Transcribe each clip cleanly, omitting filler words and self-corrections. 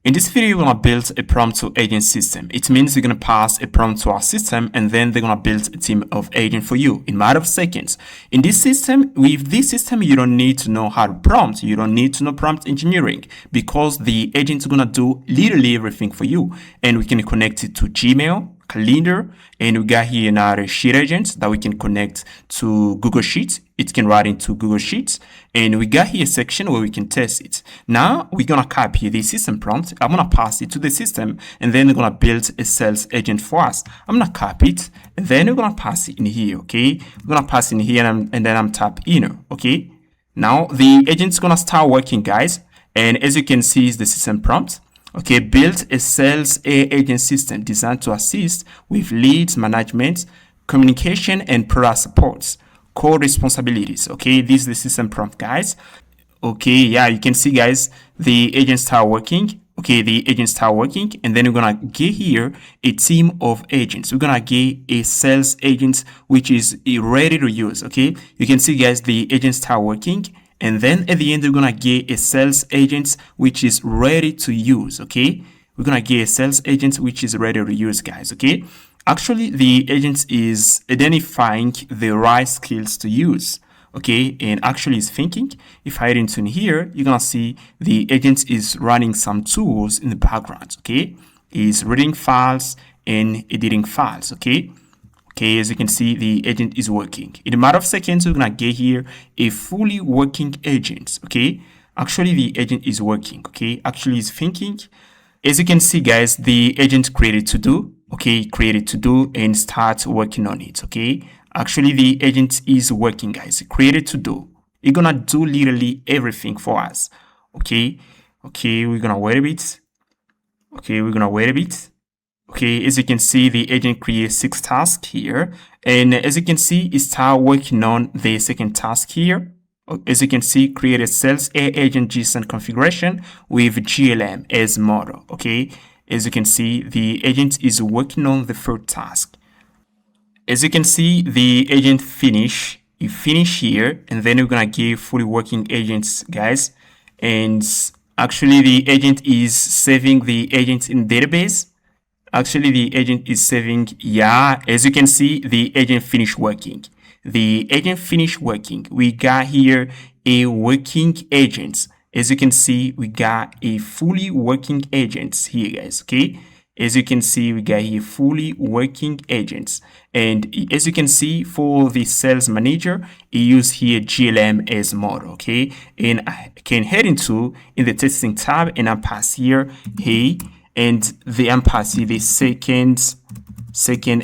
In this video, we're going to build a prompt to agent system. It means we're going to pass a prompt to our system and then they're going to build a team of agents for you in a matter of seconds. In this system, with this system, you don't need to know how to prompt. You don't need to know prompt engineering because the agent's going to do literally everything for you. And we can connect it to Gmail, Calendar, and we got here another sheet agent that we can connect to Google Sheets. It can write into Google Sheets, and we got here a section where we can test it. Now we're gonna copy the system prompt. I'm gonna pass it to the system, and then we're gonna build a sales agent for us. I'm gonna copy it, and then we're gonna pass it in here. Okay, we're gonna pass in here, and then I'm tap inner. Okay, now the agent's gonna start working, guys. And as you can see, is the system prompt. Okay, build a sales agent system designed to assist with leads management, communication, and product supports. Core responsibilities. Okay, this is the system prompt, guys. Okay, yeah, you can see, guys, the agents start working. Okay, the agents start working, and then we're gonna get here a team of agents. We're gonna get a sales agent which is ready to use. Okay, you can see, guys, the agents start working. And then at the end, we're going to get a sales agent which is ready to use, okay? We're going to get a sales agent which is ready to use, guys, okay? Actually, the agent is identifying the right skills to use, okay? And actually is thinking. If I head into here, you're going to see the agent is running some tools in the background, okay? Is reading files and editing files, okay? Okay, as you can see, the agent is working. In a matter of seconds, we're gonna get here a fully working agent. Okay, actually the agent is working. Okay, actually is thinking. As you can see, guys, the agent created to do. Okay, created to do and start working on it. Okay, actually the agent is working, guys. Created to do. It's gonna do literally everything for us. Okay, we're gonna wait a bit. Okay, we're gonna wait a bit. Okay, as you can see, the agent creates 6 tasks here. And as you can see, it starts working on the second task here. As you can see, create a sales agent JSON configuration with GLM as model. Okay, as you can see, the agent is working on the third task. As you can see, the agent finish here, and then we're gonna give fully working agents, guys. And actually, the agent is saving the agent in database. Actually, the agent is saving, yeah, as you can see, the agent finished working. The agent finished working. We got here a working agent. As you can see, we got a fully working agent here, guys, okay? As you can see, we got here fully working agents. And as you can see, for the sales manager, he used here GLM as model, okay? And I can head into in the testing tab and I pass here, hey, and the ampassi, the second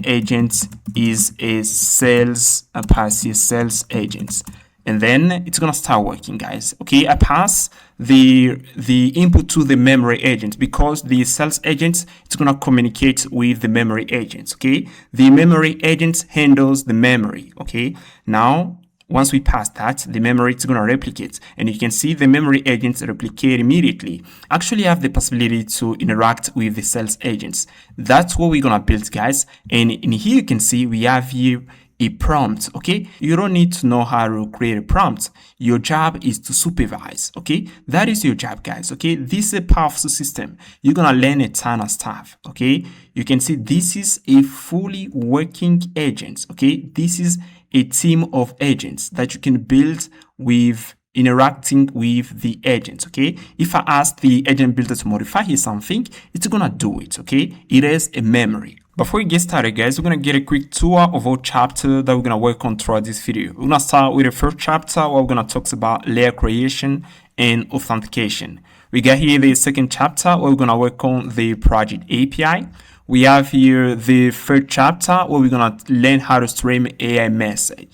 agent is a sales ampassi, sales agent, and then it's gonna start working, guys. Okay, I pass the input to the memory agent because the sales agent it's gonna communicate with the memory agent. Okay, the memory agent handles the memory. Okay, now once we pass that, the memory is going to replicate, and you can see the memory agents replicate immediately. Actually, you have the possibility to interact with the sales agents. That's what we're going to build, guys. And in here, you can see we have here a prompt. Okay, you don't need to know how to create a prompt. Your job is to supervise. Okay, that is your job, guys. Okay, this is a powerful system. You're gonna learn a ton of stuff. Okay, you can see this is a fully working agent. Okay, this is a team of agents that you can build with interacting with the agents. Okay, if I ask the agent builder to modify here something, it's gonna do it. Okay, it has a memory. Before we get started, guys, we're gonna get a quick tour of our chapter that we're gonna work on throughout this video. We're gonna start with the first chapter where we're gonna talk about layer creation and authentication. We got here the second chapter where we're gonna work on the project API. We have here the third chapter where we're gonna learn how to stream AI message.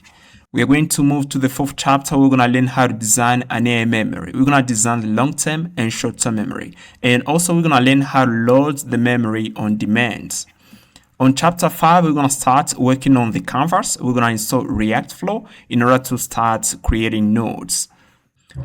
We are going to move to the fourth chapter. We're going to learn how to design an AI memory. We're going to design the long-term and short-term memory. And also we're going to learn how to load the memory on demand. On chapter 5, we're going to start working on the canvas. We're going to install React Flow in order to start creating nodes.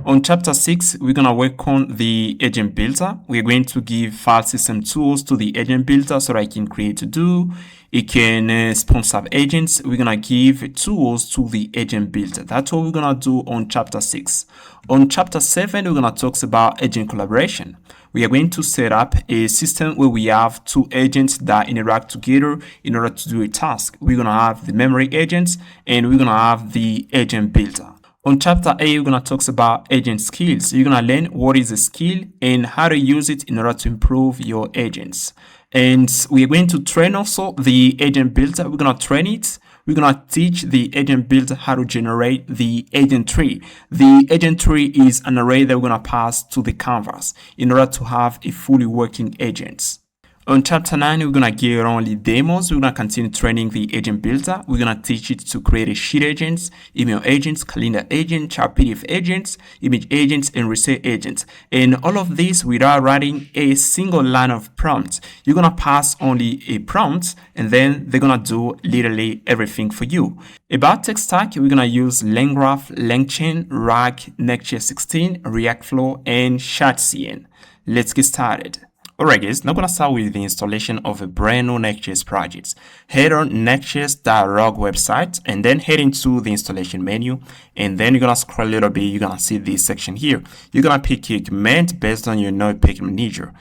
On chapter 6, we're going to work on the agent builder. We're going to give file system tools to the agent builder so that it can create to do. It can sponsor agents. We're going to give tools to the agent builder. That's what we're going to do on chapter 6. On chapter 7, we're going to talk about agent collaboration. We are going to set up a system where we have two agents that interact together in order to do a task. We're going to have the memory agents and we're going to have the agent builder. On chapter 8, we're going to talk about agent skills. You're going to learn what is a skill and how to use it in order to improve your agents. And we're going to train also the agent builder. We're going to train it. We're going to teach the agent builder how to generate the agent tree. The agent tree is an array that we're going to pass to the canvas in order to have a fully working agent. On chapter 9, we're going to get only demos. We're going to continue training the agent builder. We're going to teach it to create a sheet agents, email agents, calendar agents, chart PDF agents, image agents, and reset agents. And all of this without writing a single line of prompt. You're going to pass only a prompt, and then they're going to do literally everything for you. About tech stack, we're going to use LangGraph, LangChain, RAG, Nextjs 16, React Flow, and ShortTerm. Let's get started. Alright guys, now I'm going to start with the installation of a brand new Next.js project. Head on Nextjs.org website and then head into the installation menu, and then you're going to scroll a little bit. You're going to see this section here. You're going to pick a command based on your notepad manager.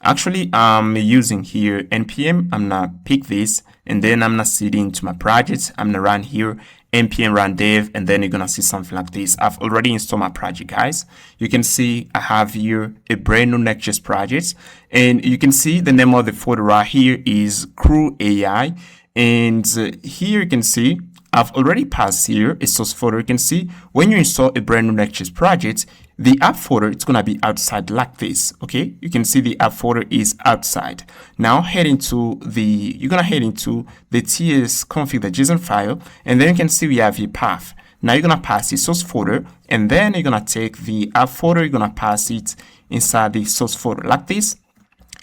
Actually, I'm using here npm. I'm going to pick this, and then I'm going to sit into my project. I'm going to run here npm run dev, and then you're going to see something like this. I've already installed my project, guys. You can see I have here a brand new Next.js project, and you can see the name of the folder right here is CrewAI, and here you can see I've already passed here a source folder. You can see when you install a brand new Next.js project, the app folder, it's going to be outside like this. Okay, you can see the app folder is outside. Now you're going to head into the tsconfig.json file, and then you can see we have a path. Now you're going to pass the source folder, and then you're going to take the app folder, you're going to pass it inside the source folder like this.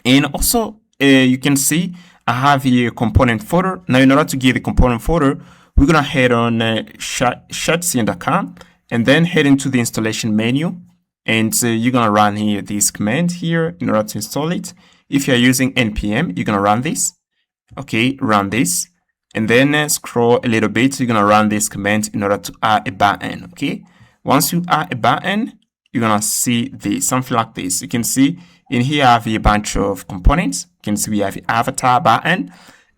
And also you can see I have here a component folder. Now in order to get the component folder, we're going to head on shortterm.com and then head into the installation menu. And you're going to run here this command here in order to install it. If you're using npm, you're going to run this. Okay, run this. And then scroll a little bit. You're going to run this command in order to add a button. Okay, once you add a button, you're going to see this, something like this. You can see in here I have a bunch of components. You can see we have the avatar button.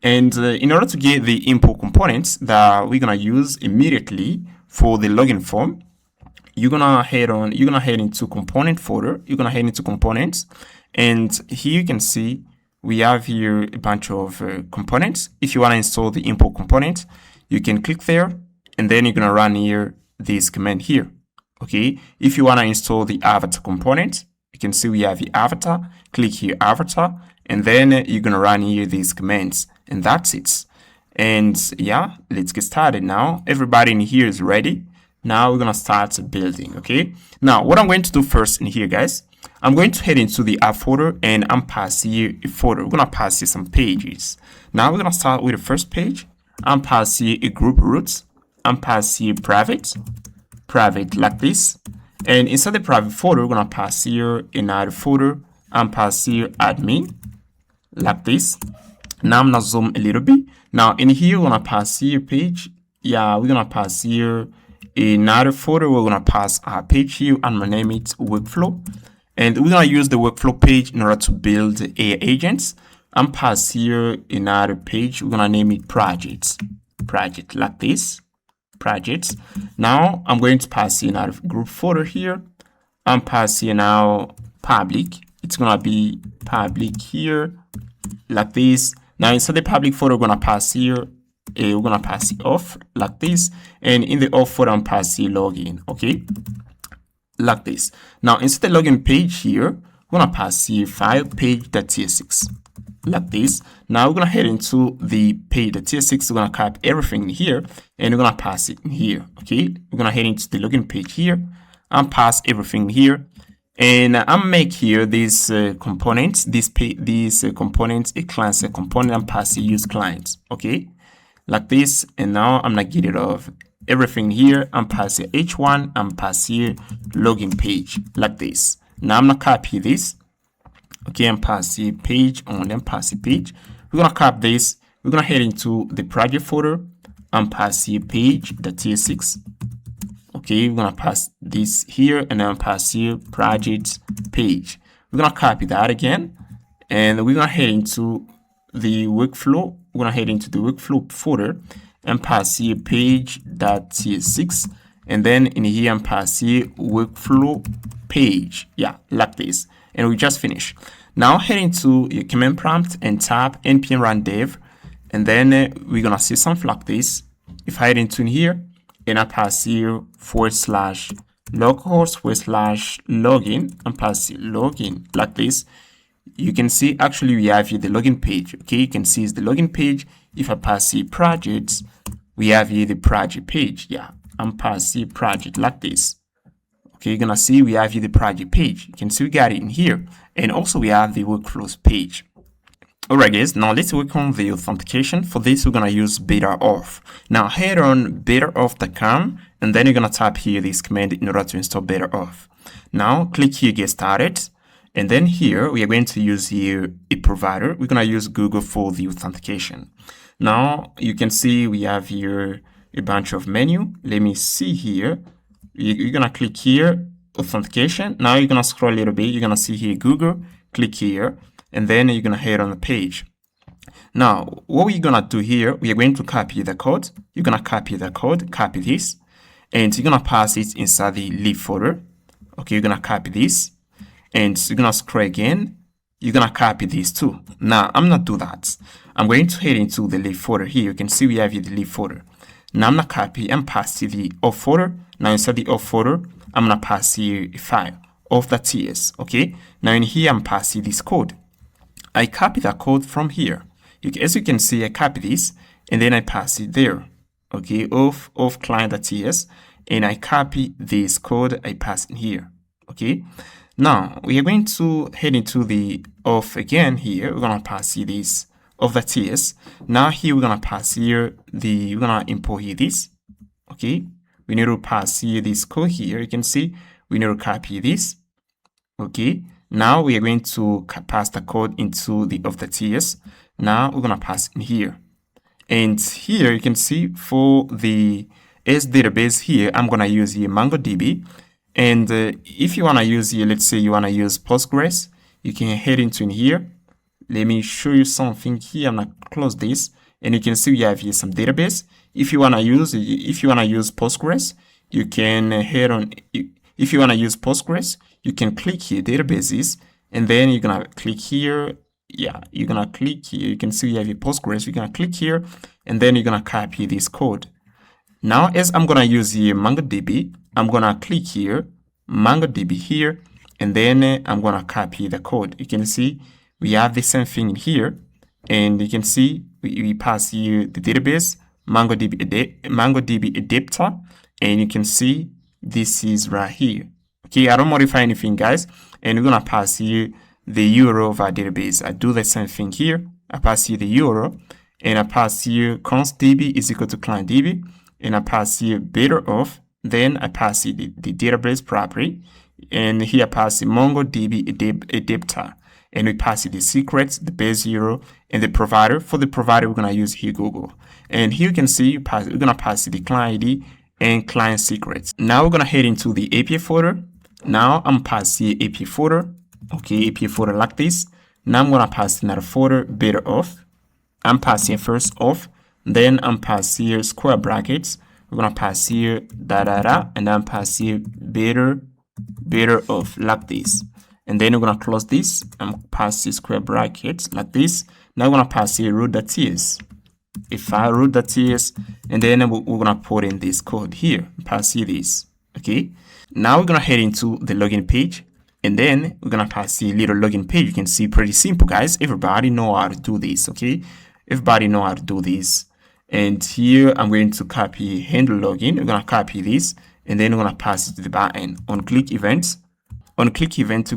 And in order to get the import components that we're going to use immediately for the login form, you're going to head into component folder. You're going to head into components. And here you can see we have here a bunch of components. If you want to install the import component, you can click there, and then you're going to run here this command here. Okay. If you want to install the avatar component, you can see we have the avatar. Click here, avatar, and then you're going to run here these commands, and that's it. And yeah, let's get started now. Everybody in here is ready. Now we're going to start building. Okay. Now what I'm going to do first in here, guys, I'm going to head into the app folder, and I'm passing here a folder. We're going to pass here some pages. Now we're going to start with the first page. I'm passing here a group root. I'm passing here private like this. And inside the private folder, we're going to pass here another folder. I'm passing here admin like this. Now I'm going to zoom a little bit. Now in here, we're going to pass here page. Yeah, we're going to pass here another folder. We're going to pass our page here. I'm going to name it workflow. And we're going to use the workflow page in order to build AI agents. I'm pass here another page. We're going to name it project like this. Projects. Now I'm going to pass here another group folder here. I'm passing now public. It's going to be public here like this. Now inside the public folder, we're going to pass here. We're going to pass it off like this. And in the off folder, I'm passing login. Okay. Like this. Now inside the login page here, we're going to pass here file page.tsx like this. Now we're going to head into the page.tsx. We're going to copy everything in here, and we're going to pass it in here. Okay. We're going to head into the login page here and pass everything in here. And I'm make here these components, these components, a client component, and pass use clients. Okay. Like this. And now I'm going to get rid of everything here and pass here h1 and pass here login page like this. Now I'm gonna copy this, okay, and pass here page on them, pass the page. We're gonna copy this, we're gonna head into the project folder and pass here page.ts6. okay, we're gonna pass this here and then pass here project page. We're gonna copy that again and we're gonna head into the workflow. We're gonna head into the workflow folder and pass here page.ts6 and then in here and pass here workflow page, yeah, like this, and we just finished. Now head into your command prompt and type npm run dev, and then we're gonna see something like this. If I head into here and I pass here /localhost/login and pass here login like this, you can see actually we have here the login page. Okay, you can see it's the login page. If I pass here projects, we have here the project page. Yeah, I'm pass here project like this. Okay, you're gonna see we have here the project page. You can see we got it in here, and also we have the workflows page. Alright guys, now let's work on the authentication. For this, we're gonna use beta-auth. Now head on beta-auth.com and then you're gonna type here this command in order to install beta-auth. Now click here get started, and then here we are going to use here a provider. We're gonna use Google for the authentication. Now you can see we have here a bunch of menu. Let me see here. You're gonna click here authentication. Now you're gonna scroll a little bit. You're gonna see here Google. Click here. And then you're gonna head on the page. Now, what we're gonna do here, we are going to copy the code. You're gonna copy the code, copy this, and you're gonna pass it inside the lib folder. Okay, you're gonna copy this, and you're gonna scroll again. You're gonna copy this too. Now, I'm not do that. I'm going to head into the lib folder here. You can see we have here the lib folder. Now I'm gonna copy and pass to the auth folder. Now inside the auth folder, I'm gonna pass here a file auth.ts. Okay. Now in here, I'm passing this code. I copy that code from here. As you can see, I copy this and then I pass it there. Okay, of client.ts, and I copy this code, I pass in here. Okay, now we are going to head into the auth again here. We're gonna pass here this of.ts. Now here we're gonna pass here we're gonna import here this. Okay, we need to pass here this code here. You can see we need to copy this. Okay. Now we are going to pass the code into the of.ts. Now we're going to pass in here. And here you can see for the S database here, I'm going to use here MongoDB. And if you want to use here, let's say you want to use Postgres, you can head into in here. Let me show you something here. I'm going to close this. And you can see we have here some database. If you want to use Postgres, you can head on. If you want to use Postgres, you can click here databases, and then you're gonna click here. Yeah, you're gonna click here. You can see you have your Postgres. You're gonna click here, and then you're gonna copy this code. Now, as I'm gonna use here MongoDB, I'm gonna click here MongoDB here, and then I'm gonna copy the code. You can see we have the same thing in here, and you can see we pass here the database MongoDB adapter, and you can see this is right here. Okay, I don't modify anything, guys, and we're gonna pass here the URL of our database. I do the same thing here. I pass here the URL, and I pass here const db is equal to client db, and I pass here beta-auth. Then I pass here the database property, and here I pass the MongoDB adapter, and we pass here the secrets, the base URL, and the provider. For the provider, we're gonna use here Google, and here you can see we're gonna pass the client ID and client secrets. Now we're gonna head into the API folder. Now I'm passing API folder. Okay, API folder like this. Now I'm gonna pass another folder, beta-auth. I'm passing first auth, then I'm passing here square brackets. We're gonna pass here and then pass here beta-auth like this. And then we're gonna close this and pass the square brackets like this. Now we're gonna pass here root.ts. If I root.ts, and then we're gonna put in this code here, pass here this. Okay, now we're gonna head into the login page, and then we're gonna pass the little login page. You can see pretty simple, guys. Everybody know how to do this. Okay, everybody know how to do this. And here I'm going to copy handle login. We're gonna copy this, and then we're gonna pass it to the backend. On click events, we're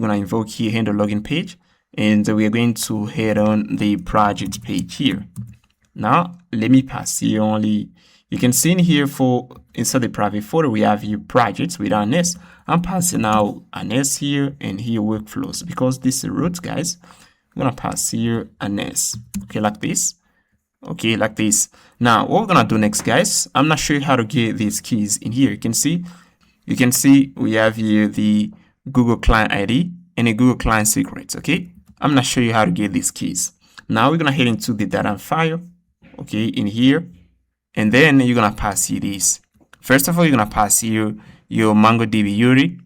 gonna invoke here handle login page, and we are going to head on the project page here. Now let me pass here only You can see in here for inside the private folder, we have here projects with an S. I'm passing now an S here and here workflows because this is root, guys. I'm gonna pass here an S. Okay, like this. Okay, like this. Now, what we're gonna do next, guys, I'm not sure how to get these keys in here. You can see we have here the Google Client ID and a Google Client secret. Okay, I'm gonna show you how to get these keys. Now we're gonna head into the data file. Okay, in here. And then you're gonna pass here this. First of all, you're gonna pass here your MongoDB URI,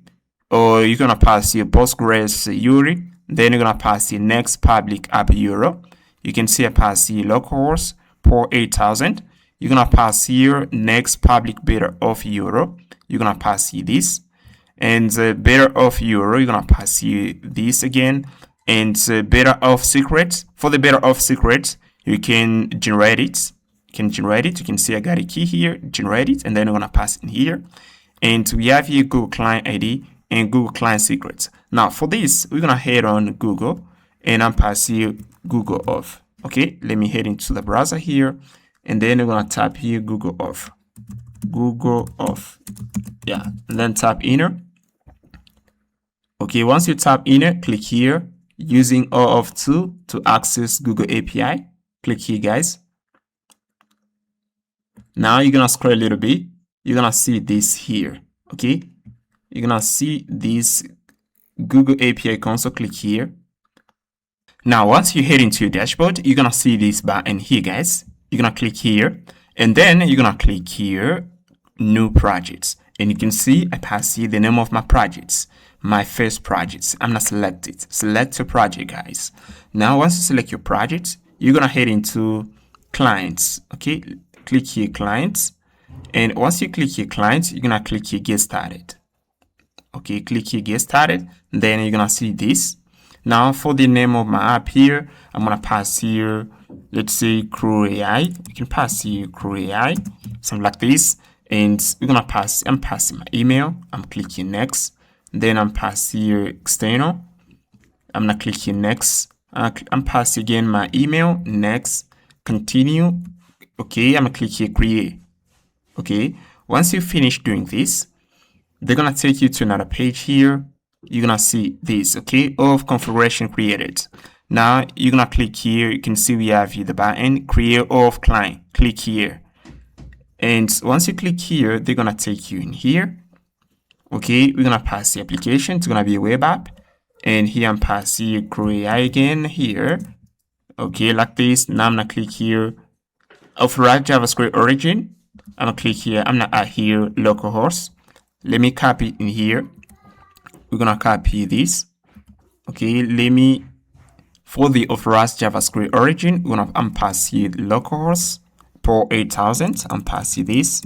or you're gonna pass your Postgres URI. Then you're gonna pass the next public app URL. You can see I pass here localhost port 8000. You're gonna pass here next public beta of URL. You're gonna pass here this, and the beta of URL. You're gonna pass here this again, and the beta of secret. For the beta of secret, you can generate it. You can see I got a key here, generate it, and then we're gonna pass it in here. And we have here Google Client ID and Google Client Secrets. Now for this, we're gonna head on Google and I'm passing here Google Auth. Okay, let me head into the browser here, and then we're gonna tap here Google Auth. Google Auth. Yeah, and then tap enter. Okay, once you tap enter, click here using Auth tool to access Google API. Click here, guys. Now you're gonna scroll a little bit. You're gonna see this here. Okay, you're gonna see this Google API console. Click here. Now, once you head into your dashboard, you're gonna see this button here, guys. You're gonna click here, and then you're gonna click here, new projects, and you can see I pass here the name of my projects, my first projects. I'm gonna select it. Select your project, guys. Now, once you select your project, you're gonna head into clients. Okay. Click here clients, and once you click here clients, you're gonna click here get started. Okay, click here get started, then you're gonna see this. Now for the name of my app here, I'm gonna pass here, let's say CrewAI. You can pass here CrewAI, something like this, and we're gonna pass. I'm passing my email. I'm clicking next, then I'm passing here external. I'm gonna click here next. I'm passing again my email, next, continue. Okay, I'm gonna click here create. Okay, once you finish doing this, they're gonna take you to another page here. You're gonna see this, okay, of configuration created. Now you're gonna click here. You can see we have here the button create of client. Click here, and once you click here, they're gonna take you in here. Okay, we're gonna pass the application. It's gonna be a web app, and here I'm passing CrewAI again here. Okay, like this. Now I'm gonna click here. Authorize JavaScript origin. I'm gonna click here. I'm gonna add here localhost. Let me copy in here. We're gonna copy this. Okay, for the authorized JavaScript origin, I'm passing localhost port 8000. I'm passing this.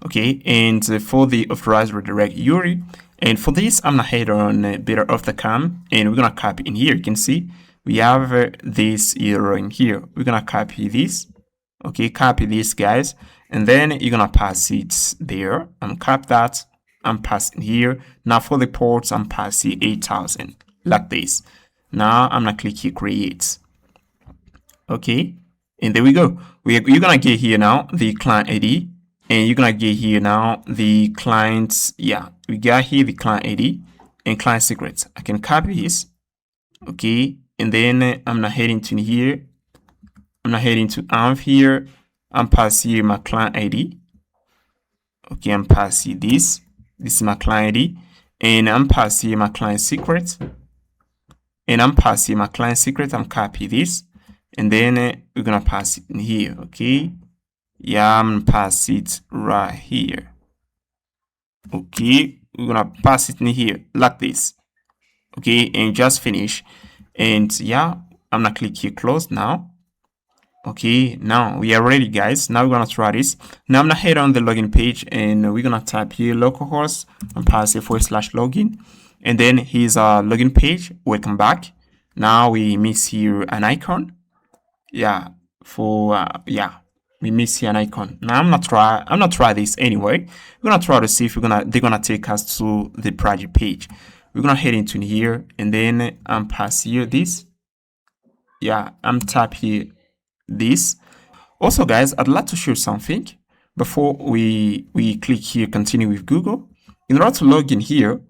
Okay, and for the authorized redirect URI, and for this, I'm gonna head on beta of the cam, and we're gonna copy in here. You can see we have this URL in here. We're gonna copy this. Okay, copy this, guys, and then you're gonna pass it there. I'm copy that. I'm passing here. Now for the ports, I'm passing 8000 like this. Now I'm gonna click here create. Okay, and there we go. You're gonna get here now the client ID, and you're gonna get here now the clients. Yeah, we got here the client ID and client secrets. I can copy this. Okay, and then I'm gonna head into here. I'm not heading to Auth here. I'm passing here my client ID. Okay, I'm passing this. This is my client ID. And I'm passing here my client secret. And I'm passing my client secret. I'm copy this. And then we're gonna pass it in here. Okay. Yeah, I'm gonna pass it right here. Okay, we're gonna pass it in here like this. Okay, and just finish. And yeah, I'm gonna click here close now. Okay, now we are ready, guys. Now we're gonna try this. Now I'm gonna head on the login page, and we're gonna type here localhost and pass a /login, and then here's our login page. Welcome back. Now we miss here an icon. Yeah, we miss here an icon. Now I'm not try this anyway. We're gonna try to see if they're gonna take us to the project page. We're gonna head into here, and then I'm pass here this. Yeah, I'm tap here this. Also, guys, I'd like to show something before we click here, continue with Google, in order to log in here,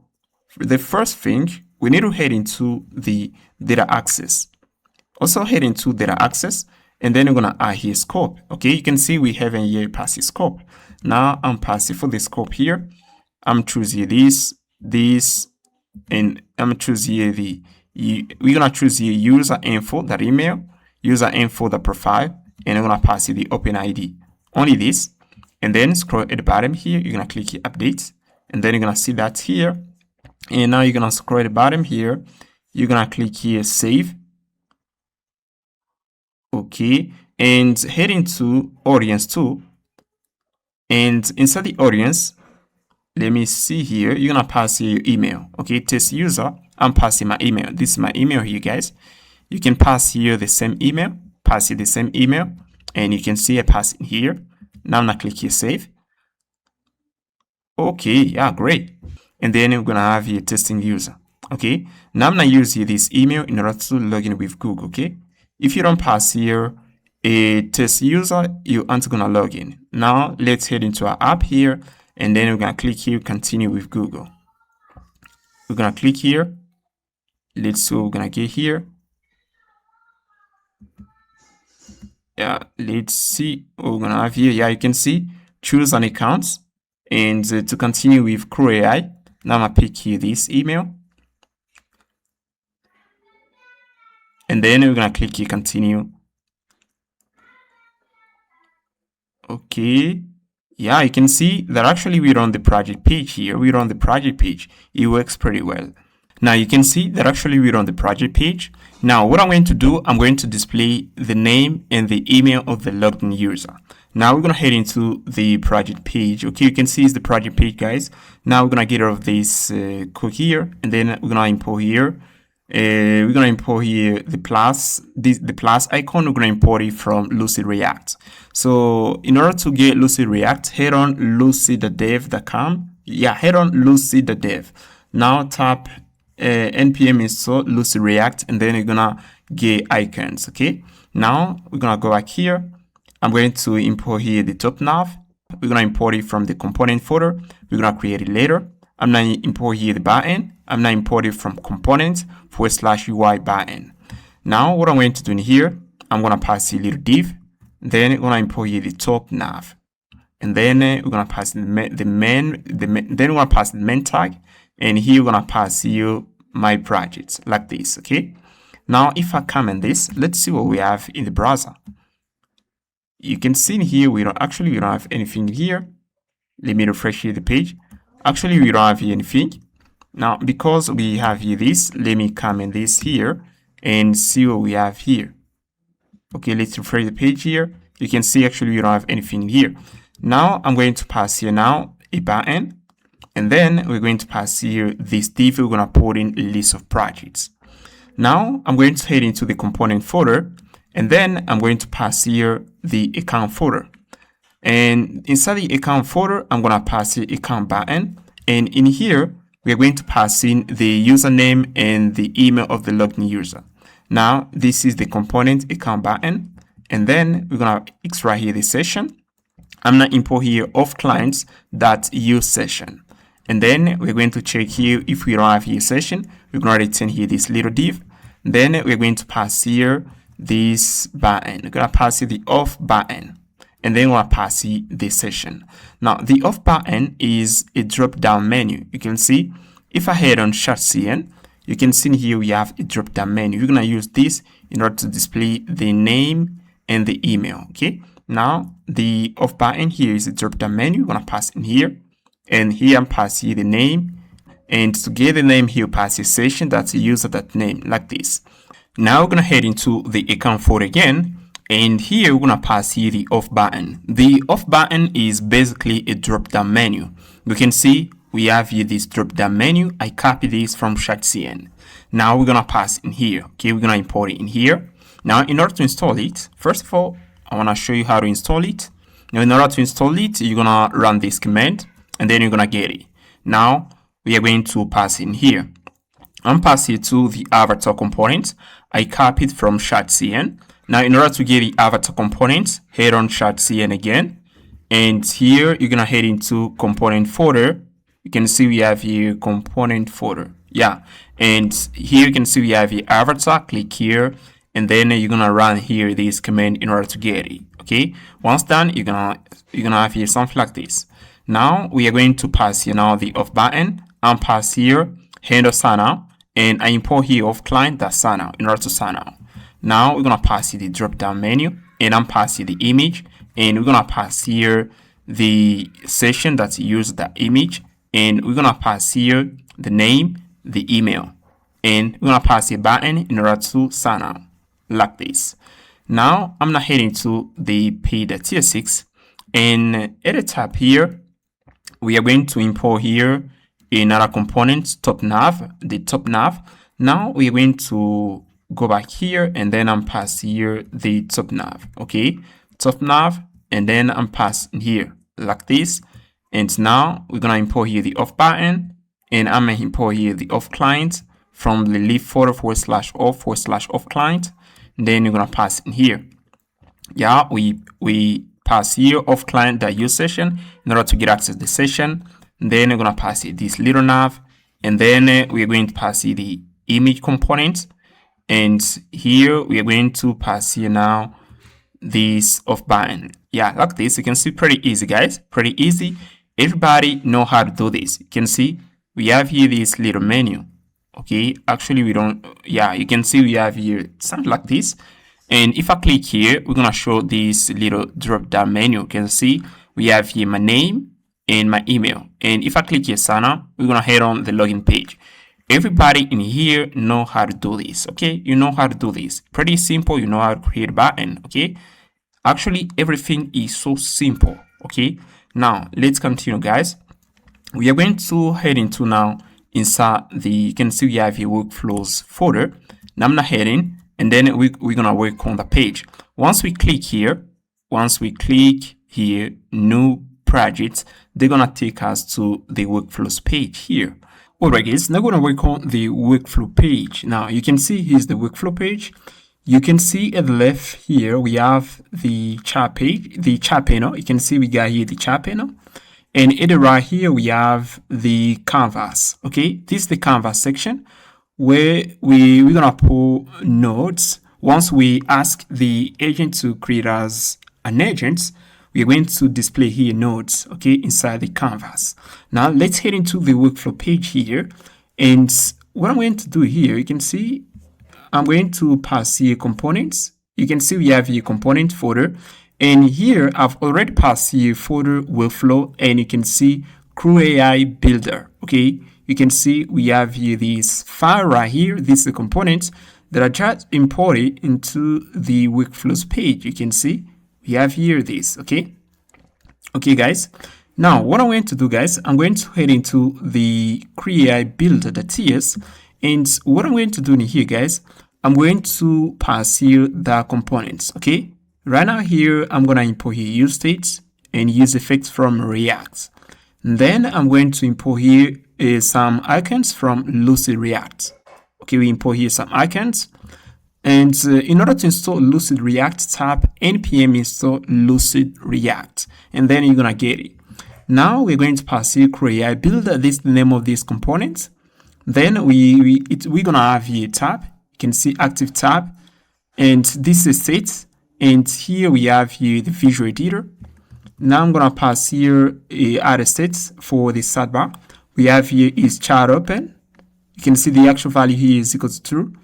the first thing, we need to head into the data access. Also head into data access, and then we're gonna add here scope. Okay, you can see we have in here passive scope. Now I'm passing for the scope here. I'm choosing this, and I'm choosing here we're gonna choose here user info, that email, user info, the profile, and I'm gonna pass it the open ID. Only this, and then scroll at the bottom here. You're gonna click here update, and then you're gonna see that here. And now you're gonna scroll at the bottom here. You're gonna click here save. Okay, and head into audience 2, and inside the audience, let me see here, you're gonna pass your email. Okay, test user, I'm passing my email. This is my email here, guys. You can pass here the same email, pass it the same email, and you can see I pass it here. Now I'm gonna click here save. Okay, yeah, great. And then we're gonna have here testing user. Okay, now I'm gonna use here this email in order to log in with Google. Okay, if you don't pass here a test user, you aren't gonna log in. Now let's head into our app here, and then we're gonna click here continue with Google. We're gonna click here. We're gonna get here. Yeah, let's see what we're gonna have here. Yeah, you can see choose an account, and to continue with CrewAI, now I'm gonna pick here this email, and then we're gonna click here continue. Okay, yeah, you can see that actually we're on the project page here. We're on the project page. It works pretty well. Now you can see that actually we're on the project page. Now what I'm going to do, I'm going to display the name and the email of the logged in user. Now we're going to head into the project page. Okay, you can see it's the project page, guys. Now we're going to get rid of this code here, and then we're going to import here. We're going to import here the plus, the plus icon. We're going to import it from Lucid React. So in order to get Lucid React, head on lucid.dev.com. Yeah, head on lucid.dev. Now tap npm install Lucid React, and then you're gonna get icons. Okay, now we're gonna go back here. I'm going to import here the top nav. We're gonna import it from the component folder. We're gonna create it later. I'm gonna import here the button. I'm gonna import it from components /UI button. Now what I'm going to do in here, I'm gonna pass a little div. Then we're gonna import here the top nav, and then we're gonna pass the main tag. And here we're gonna pass you my projects like this. Okay, now if I comment this, let's see what we have in the browser. You can see in here we don't have anything here. Let me refresh here the page. Actually we don't have here anything. Now because we have here this, let me comment this here and see what we have here. Okay, let's refresh the page here. You can see actually we don't have anything here. Now I'm going to pass here now a button. And then we're going to pass here this div. We're going to put in a list of projects. Now I'm going to head into the component folder, and then I'm going to pass here the account folder. And inside the account folder, I'm going to pass the account button. And in here, we're going to pass in the username and the email of the logged in user. Now this is the component account button. And then we're going to extract here the session. I'm going to import here of clients.use session. And then we're going to check here if we don't have here session. We're going to return here this little div. Then we're going to pass here this button. We're going to pass here the off button. And then we'll pass here the session. Now the off button is a drop down menu. You can see if I head on ShortTerm, you can see here we have a drop down menu. We're going to use this in order to display the name and the email. Okay. Now the off button here is a drop down menu. We're going to pass in here. And here I'm passing the name, and to get the name here, pass a session that's a user.name like this. Now we're gonna head into the account folder again, and here we're gonna pass here the off button. The off button is basically a drop-down menu. You can see we have here this drop-down menu. I copy this from ShortTerm. Now we're gonna pass in here. Okay, we're gonna import it in here. Now in order to install it, first of all, I wanna show you how to install it. Now in order to install it, you're gonna run this command, and then you're gonna get it. Now we are going to pass in here. I'm passing it to the avatar component. I copied from ShortTerm. Now in order to get the avatar component, head on ShortTerm again, And here you're gonna head into component folder. You can see we have here component folder. Yeah, and here you can see we have the avatar. Click here, and then you're gonna run here this command in order to get it. Okay, once done, you're gonna have here something like this. Now we are going to pass here now the off button and pass here handle sign out, and I import here off client that sign out in order to sign out. Now we're gonna pass here the drop down menu, and I'm passing the image, and we're gonna pass here the session that uses that image, and we're gonna pass here the name, the email, and we're gonna pass a button in order to sign out like this. Now I'm gonna head into the page.tsx, and at the top here we are going to import here another component, top nav, the top nav. Now we are going to go back here, and then I'm pass here the top nav. Okay, top nav, and then I'm passing here like this. And now we're gonna import here the off button, and I'm gonna import here the off client from the lib folder /off client. And then you're gonna pass in here. Yeah, we pass here off client that use session in order to get access to the session. And then we're gonna pass it this little nav, and then we're going to pass it the image component. And here we are going to pass here now this off button. Yeah, like this. You can see pretty easy, guys. Pretty easy. Everybody know how to do this. You can see we have here this little menu. Okay, actually we don't. Yeah, you can see we have here something like this. And if I click here, we're gonna show this little drop down menu. You can see we have here my name and my email. And if I click here sign up, we're gonna head on the login page. Everybody in here know how to do this. Okay, you know how to do this. Pretty simple. You know how to create a button. Okay, actually everything is so simple. Okay, now let's continue, guys. We are going to head into now inside the, you can see we have a workflows folder. Now I'm gonna head in, and then we're gonna work on the page. Once we click here, new projects, they're gonna take us to the workflows page here. Alright guys, now we're gonna work on the workflow page. Now you can see here's the workflow page. You can see at the left here we have the chat page, the chat panel. You can see we got here the chat panel. And at the right here we have the canvas. Okay, this is the canvas section where we're gonna put nodes. Once we ask the agent to create us an agent, we're going to display here nodes, okay, inside the canvas. Now let's head into the workflow page here. And what I'm going to do here, you can see I'm going to pass here components. You can see we have here component folder. And here I've already passed here folder workflow, and you can see CrewAI builder. Okay, you can see we have here this file right here. This is the components that I just imported into the workflows page. You can see we have here this. Okay, guys. Now what I'm going to do, guys, I'm going to head into the CrewAI builder.ts, and what I'm going to do in here, guys, I'm going to pass here the components. Okay. Right now here, I'm going to import here use states and use effects from React. And then I'm going to import here some icons from Lucid React. Okay, we import here some icons. And in order to install Lucid React, tap npm install Lucid React. And then you're going to get it. Now we're going to pass here CrewAI builder. This is the name of this component. Then we're going to have here tab. You can see active tab. And this is states. And here we have here the visual editor. Now I'm gonna pass here other states for the sidebar. We have here is chart open. You can see the actual value here is equal to true.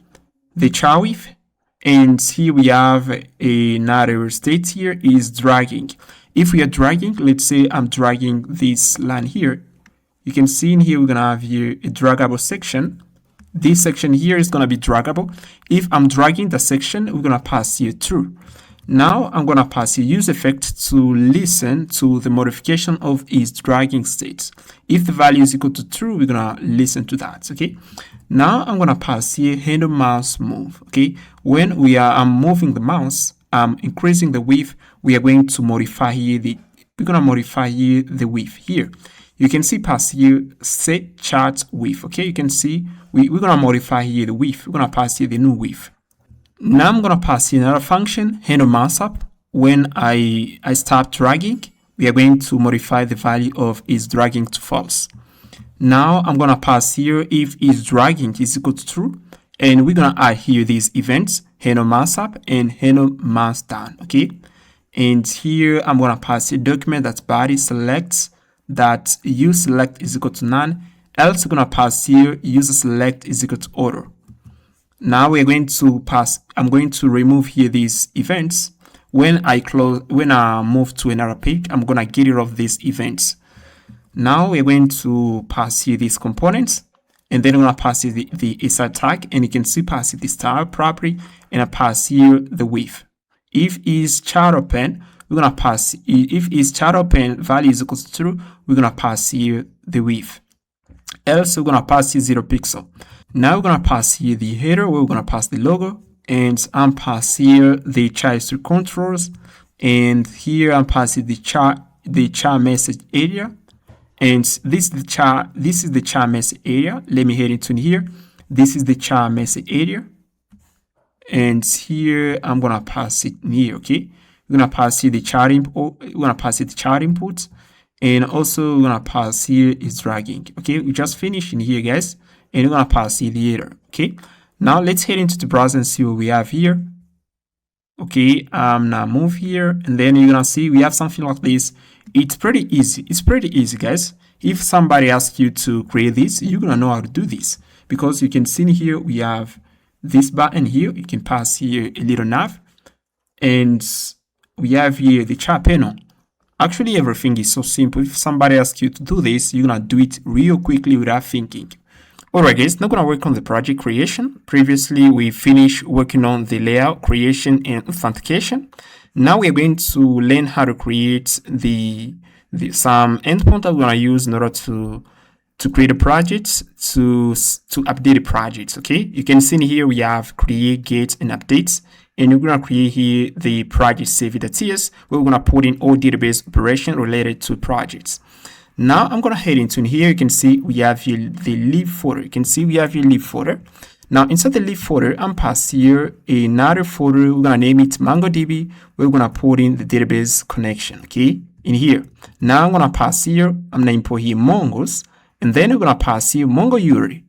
The chart width, and here we have another state here is dragging. If we are dragging, let's say I'm dragging this line here. You can see in here we're gonna have here a draggable section. This section here is gonna be draggable. If I'm dragging the section, we're gonna pass here true. Now I'm going to pass a use effect to listen to the modification of its dragging state. If the value is equal to true, we're going to listen to that. Okay. Now I'm going to pass here handle mouse move. Okay. When I'm moving the mouse, I'm increasing the width. We are going to modify here the width here. You can see pass here set chart width. Okay. You can see we're going to modify here the width. We're going to pass here the new width. Now I'm going to pass in another function, handle mouse up. When I start dragging, we are going to modify the value of is dragging to false. Now I'm going to pass here if is dragging is equal to true, and we're going to add here these events, hello mouse up and hello mouse down, okay? And here I'm going to pass a document that's body selects that use select is equal to none, else we're going to pass here user select is equal to order. Now we're going to pass, I'm going to remove here these events. When I move to another page, I'm going to get rid of these events. Now we're going to pass here these components, and then we're going to pass here the aside tag, and you can see pass here the style property, and I pass here the width. If is child open, we're going to pass, if is child open value is equal to true, we're going to pass here the width. Else we're going to pass here 0 pixel. Now we're going to pass here the header, we're going to pass the logo, and I'm pass here the child history controls, and here I'm passing the char message area, and this is the char message area. Let me head into here. This is the char message area, and here I'm gonna pass it in here. Okay, we're gonna pass here the chart input. We're gonna pass it the chart input, and also we're gonna pass here is dragging. Okay, we just finished in here, guys, and we're gonna pass here the header. Okay. Now let's head into the browser and see what we have here. Okay, now move here, and then you're gonna see we have something like this. It's pretty easy. It's pretty easy, guys. If somebody asks you to create this, you're gonna know how to do this, because you can see here we have this button here. You can pass here a little nav, and we have here the chart panel. Actually, everything is so simple. If somebody asks you to do this, you're gonna do it real quickly without thinking. Alright guys, now gonna work on the project creation. Previously, we finished working on the layout, creation, and authentication. Now we're going to learn how to create some endpoint that we're gonna use in order to create a project, to update the project. Okay, you can see here we have create, get, and updates, and we're gonna create here the project save.ts, where we're gonna put in all database operation related to projects. Now I'm gonna head into here. You can see we have here the lib folder. You can see we have here lib folder. Now inside the lib folder, I'm pass here another folder. We're gonna name it MongoDB. We're gonna put in the database connection. Okay, in here. Now I'm gonna pass here. I'm gonna import here Mongos, and then we're gonna pass here Mongo URL.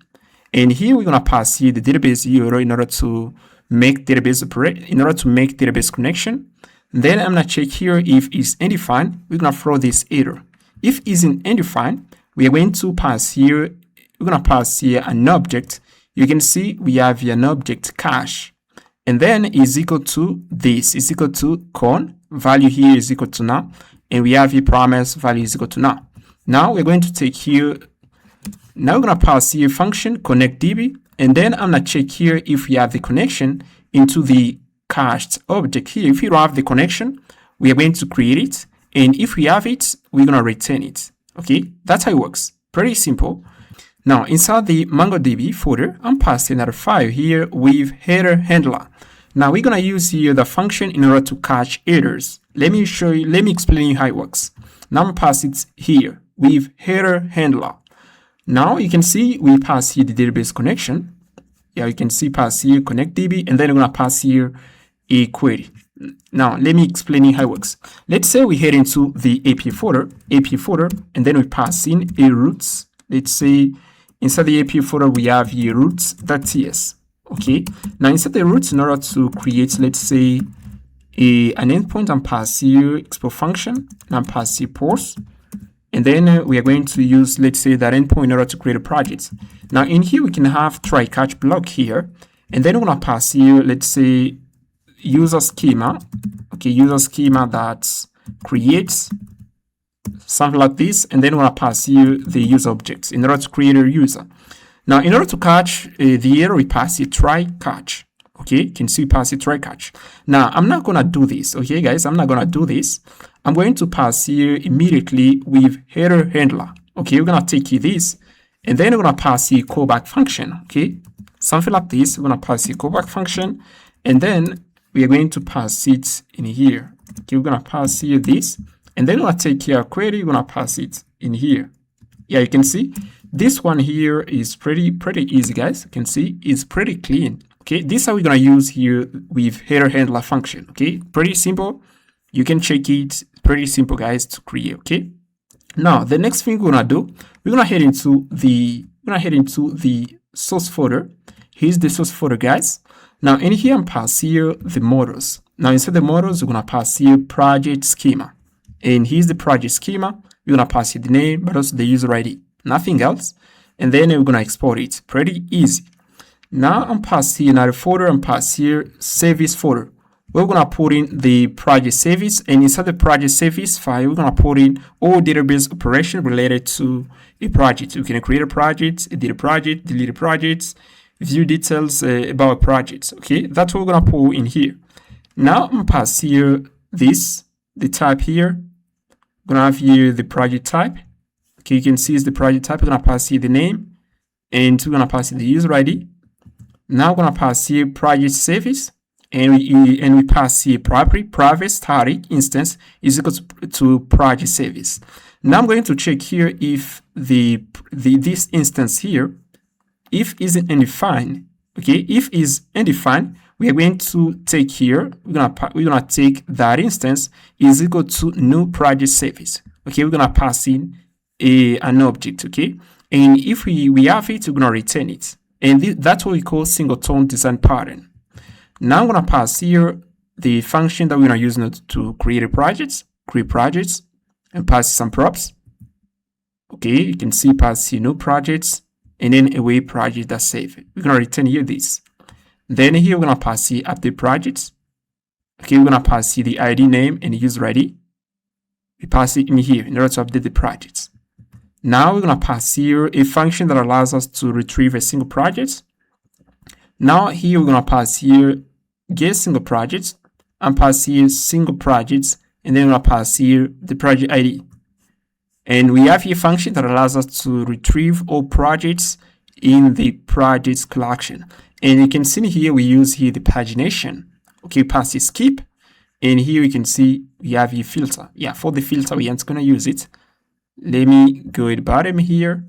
And here we're gonna pass here the database URL in order to make database connection. Then I'm gonna check here if it's undefined. We're gonna throw this error. If isn't undefined, we are going to pass here, we're going to pass here an object. You can see we have here an object cache, and then is equal to this, is equal to con, value here is equal to now, and we have here promise value is equal to now. Now we're going to take here, now we're going to pass here function connect DB, and then I'm going to check here if we have the connection into the cached object here. If you don't have the connection, we are going to create it. And if we have it, we're going to return it. Okay, that's how it works. Pretty simple. Now, inside the MongoDB folder, I'm passing another file here with header handler. Now, we're going to use here the function in order to catch errors. Let me explain you how it works. Now, I'm passing it here with header handler. Now, you can see we pass here the database connection. Yeah, you can see pass here connect DB, and then we're going to pass here a query. Now, let me explain you how it works. Let's say we head into the API folder, and then we pass in a roots. Let's say inside the API folder, we have here roots.ts. Okay. Now, inside the roots, in order to create, let's say, an endpoint, and pass here export function, and pass here pause. And then we are going to use, let's say, that endpoint in order to create a project. Now, in here, we can have try catch block here. And then we're going to pass here, let's say, user schema. Okay, user schema that creates something like this, and then we're gonna pass here the user objects in order to create a user. Now, in order to catch the error, we pass it try catch. Okay, you can see we pass it try catch. Now, I'm not gonna do this. Okay, guys, I'm not gonna do this. I'm going to pass here immediately with header handler. Okay, we're gonna take this, and then we're gonna pass here callback function. Okay, something like this. We're gonna pass here callback function, and then we are going to pass it in here. Okay, we're gonna pass here this, and then we're gonna take here a query. We're gonna pass it in here. Yeah, you can see this one here is pretty easy, guys. You can see it's pretty clean. Okay, this is how we're gonna use here with header handler function. Okay, pretty simple. You can check it. Pretty simple, guys, to create. Okay. Now the next thing we're gonna do, we're gonna head into the source folder. Here's the source folder, guys. Now in here, I'm pass here the models. Now inside the models, we're gonna pass here project schema, and here's the project schema. We're gonna pass here the name, but also the user ID, nothing else. And then we're gonna export it. Pretty easy. Now I'm pass here another folder. I'm pass here service folder. We're gonna put in the project service, and inside the project service file, we're gonna put in all database operation related to a project. You can create a project, edit a project, delete a project, view details about a project. Okay, that's what we're gonna put in here. Now I'm gonna pass here the type here. We're gonna have here the project type. Okay, you can see it's the project type. We're gonna pass here the name, and we're gonna pass here the user ID. Now we're gonna pass here project service, and we pass here property private static instance is equal to project service. Now I'm going to check here if this instance here, if isn't undefined. Okay, if is undefined, we are going to take here, we're gonna take that instance is equal to new project service. Okay, we're gonna pass in an object. Okay, and if we have it, we're gonna return it, and that's what we call singleton design pattern. Now I'm gonna pass here the function that we're gonna use to create projects, and pass some props. Okay, you can see pass here new projects, and then away project that's saved. We're gonna return here this. Then here we're gonna pass here update projects. Okay, we're gonna pass here the ID name and user ID. We pass it in here in order to update the projects. Now we're gonna pass here a function that allows us to retrieve a single project. Now here we're gonna pass here get single projects, and pass here single projects, and then we're gonna pass here the project ID. And we have here a function that allows us to retrieve all projects in the projects collection. And you can see here we use here the pagination. Okay, pass here skip, and here you can see we have here filter. Yeah, for the filter we aren't gonna use it. Let me go at the bottom here.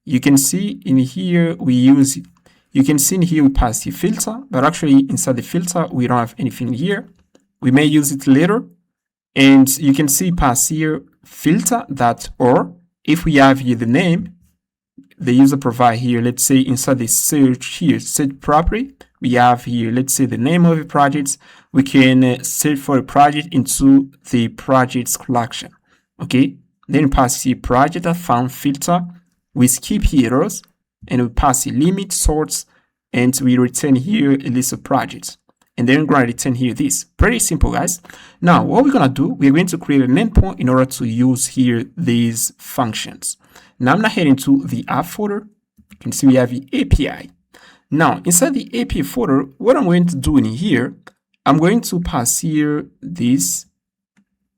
You can see in here we use it. You can see in here we pass here filter, but actually inside the filter we don't have anything here. We may use it later. And you can see pass here filter that, or if we have here the name the user provide here, let's say inside the search here, search property, we have here, let's say the name of the project, we can search for a project into the projects collection. Okay, then pass here project that found filter, we skip heroes, and we pass here limit sorts, and we return here a list of projects. And then we're going to return here this. Pretty simple, guys. Now, what we're going to do, we're going to create an endpoint in order to use here these functions. Now, I'm going to head into the app folder. You can see we have the API. Now, inside the API folder, what I'm going to do in here, I'm going to pass here this.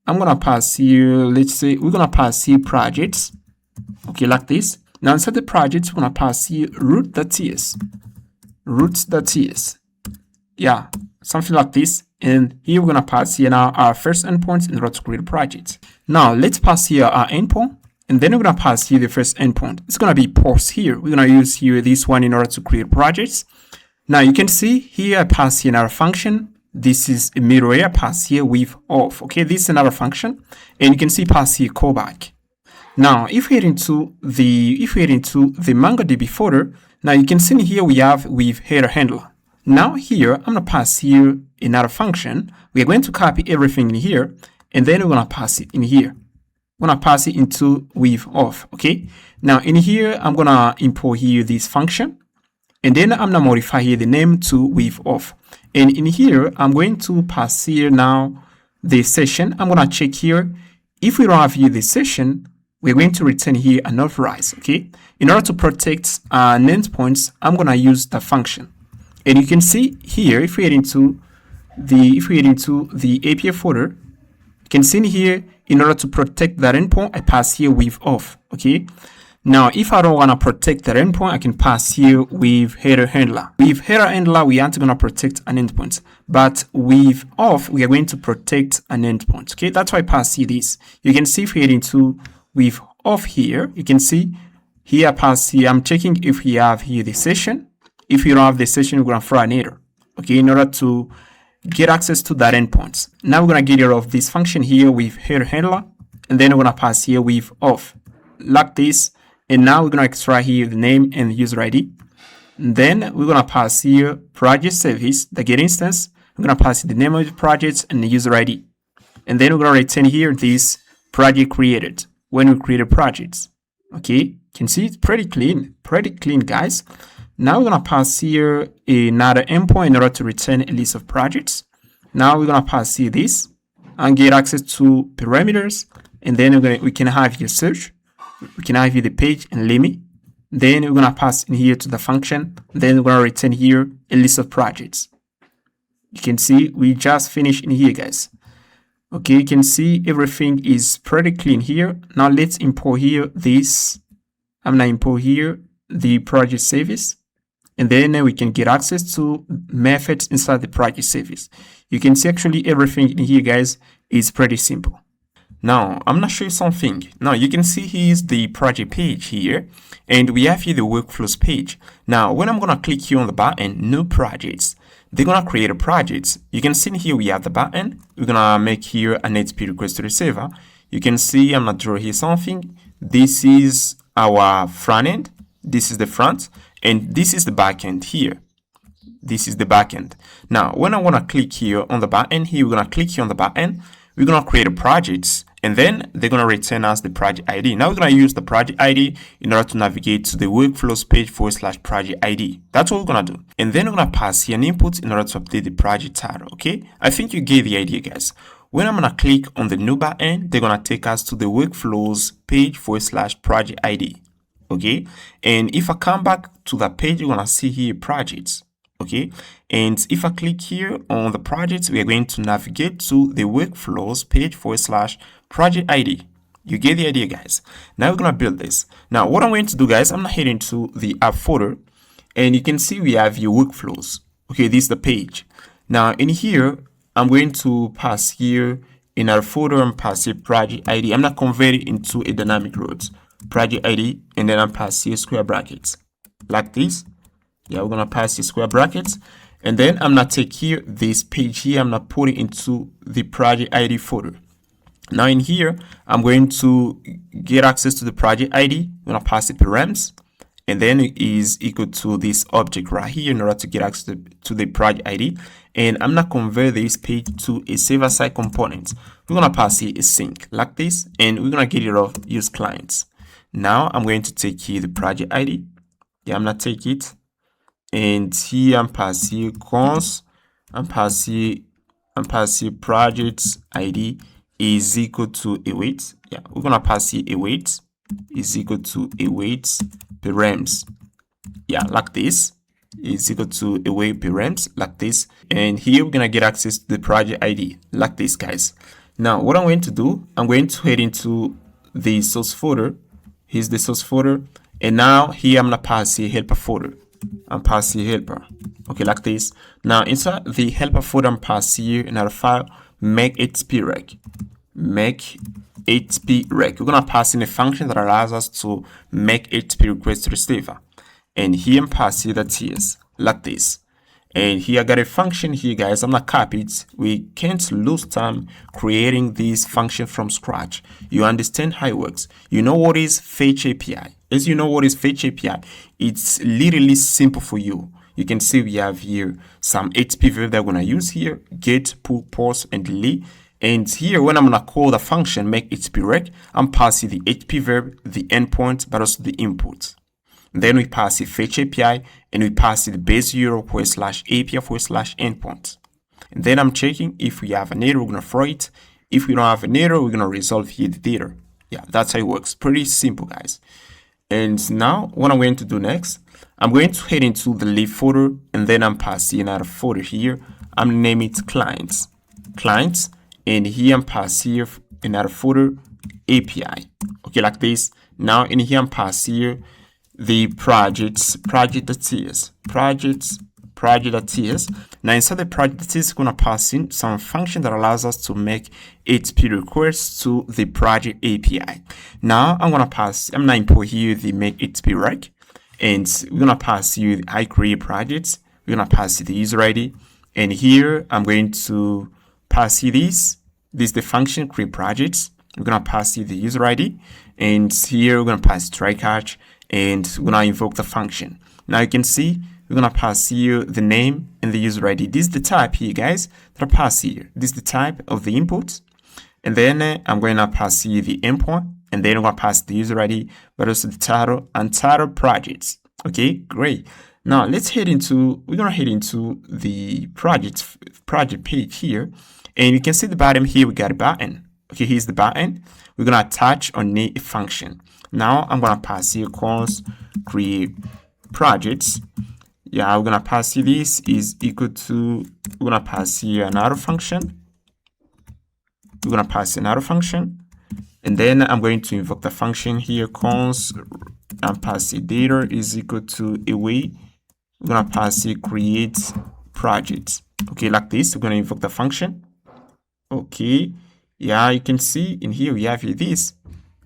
I'm going to pass here, let's say, we're going to pass here projects. Okay, like this. Now, inside the projects, we're going to pass here root.ts. Root.ts. Yeah, something like this. And here we're going to pass here now our first endpoint in order to create a project. Now let's pass here our endpoint, and then we're going to pass here the first endpoint. It's going to be post here. We're going to use here this one in order to create projects. Now you can see here I pass here our function. This is a middleware. I pass here with Auth. Okay, this is another function, and you can see pass here callback. Now if we head into the MongoDB folder, now you can see here we have with header handler. Now here, I'm going to pass here another function. We are going to copy everything in here, and then we're going to pass it in here. We're going to pass it into with Auth, okay? Now in here, I'm going to import here this function, and then I'm going to modify here the name to with Auth. And in here, I'm going to pass here now the session. I'm going to check here. If we don't have here the session, we're going to return here unauthorized, okay? In order to protect endpoints, I'm going to use the function. And you can see here, if we head into the API folder, you can see in here, in order to protect that endpoint, I pass here with Auth. Okay. Now, if I don't want to protect that endpoint, I can pass here with header handler. With header handler, we aren't going to protect an endpoint, but with Auth, we are going to protect an endpoint. Okay, that's why I pass here this. You can see if we head into with Auth here, you can see here I pass here. I'm checking if we have here the session. If you don't have the session, we're going to throw an error. Okay, in order to get access to that endpoint. Now we're going to get rid of this function here with header handler, and then we're going to pass here with auth, like this. And now we're going to extract here the name and the user ID. And then we're going to pass here project service, the get instance. We're going to pass the name of the project and the user ID. And then we're going to return here this project created when we create a project. Okay, you can see it's pretty clean, guys. Now we're going to pass here another endpoint in order to return a list of projects. Now we're going to pass here this and get access to parameters. And then we can have here search. We can have here the page and limit. Then we're going to pass in here to the function. Then we're going to return here a list of projects. You can see we just finished in here, guys. Okay, you can see everything is pretty clean here. Now let's import here this. I'm going to import here the project service. And then we can get access to methods inside the project service. You can see actually everything in here, guys, is pretty simple. Now, I'm going to show you something. Now, you can see here's the project page here, and we have here the workflows page. Now, when I'm going to click here on the button, new projects, they're going to create a project. You can see here we have the button. We're going to make here an HTTP request to the server. You can see I'm going to draw here something. This is our front end. This is the front, and this is the back end here. This is the back end. Now, when I want to click here on the button, here we're going to click here on the button. We're going to create a project, and then they're going to return us the project ID. Now we're going to use the project ID in order to navigate to the workflows page /project ID. That's what we're going to do. And then we're going to pass here an input in order to update the project title. Okay, I think you get the idea, guys. When I'm going to click on the new button, they're going to take us to the workflows page /project ID. Okay, and if I come back to the page, you're going to see here projects. Okay, and if I click here on the project, we are going to navigate to the workflows page /project ID. You get the idea, guys. Now we're going to build this. Now what I'm going to do, guys, I'm going to head into the app folder, and you can see we have your workflows. Okay, this is the page. Now in here, I'm going to pass here in our folder and pass here project ID. I'm not converting into a dynamic route. Project ID, and then I'm pass here square brackets like this. Yeah, we're gonna pass the square brackets, and then I'm gonna take here this page here. I'm gonna put it into the project ID folder. Now in here, I'm going to get access to the project ID. I'm gonna pass it params, and then it is equal to this object right here in order to get access to the project ID. And I'm gonna convert this page to a server-side component. We're gonna pass here a sync like this, and we're gonna get rid of use clients. Now I'm going to take here the project ID. Yeah, I'm gonna take it. And here I'm passing cons, I'm passing projects ID is equal to await. Yeah, we're gonna pass here await is equal to await params. Yeah, like this is equal to await params like this. And here we're gonna get access to the project ID like this, guys. Now what I'm going to do, I'm going to head into the source folder. Here's the source folder, and now here I'm gonna pass here helper folder. I'm passing helper. Okay, like this. Now inside the helper folder, I'm passing here another file, make HTTP rec. We're gonna pass in a function that allows us to make HTTP requests to the server. And here I'm passing the TS like this. And here I got a function here, guys. I'm gonna copy it. We can't lose time creating this function from scratch. You understand how it works. You know what is fetch API. As you know what is fetch API, it's literally simple for you. You can see we have here some HTTP verb that we're gonna use here: get, pull, pause, and delete. And here, when I'm gonna call the function make HTTP rec, I'm passing the HTTP verb, the endpoint, but also the input. Then we pass the fetch API, and we pass the base URL /API /endpoint. And then I'm checking if we have an error, we're gonna throw it. If we don't have an error, we're gonna resolve here the data. Yeah, that's how it works. Pretty simple, guys. And now what I'm going to do next, I'm going to head into the lib folder, and then I'm passing another folder here. I'm naming it clients, and here I'm passing here another folder API. Okay, like this. Now in here I'm passing here the project.ts. Now inside the project.ts, we're gonna pass in some function that allows us to make HTTP requests to the project API. Now I'm gonna import here the make HTTP rec, and we're gonna pass here the I create projects. We're gonna pass the user ID, And here I'm going to pass you this. This is the function create projects. We're gonna pass you the user ID, and here we're gonna pass try catch, and we're gonna invoke the function. Now you can see we're gonna pass here the name and the user ID. This is the type here, guys, that I pass here. This is the type of the input, and then I'm going to pass here the endpoint, and then I'm gonna pass the user ID, but also the title and title projects. Okay, great. Now we're gonna head into the project page here, and you can see the bottom here, we got a button. Okay, here's the button. We're gonna attach or need a function. Now I'm gonna pass here calls create projects. Yeah, we're gonna pass here this is equal to, we're gonna pass here another function. We're gonna pass another function, and then I'm going to invoke the function here calls and pass the data is equal to away. We're gonna pass here create projects. Okay, like this. We're gonna invoke the function. Okay, yeah, you can see in here we have here this.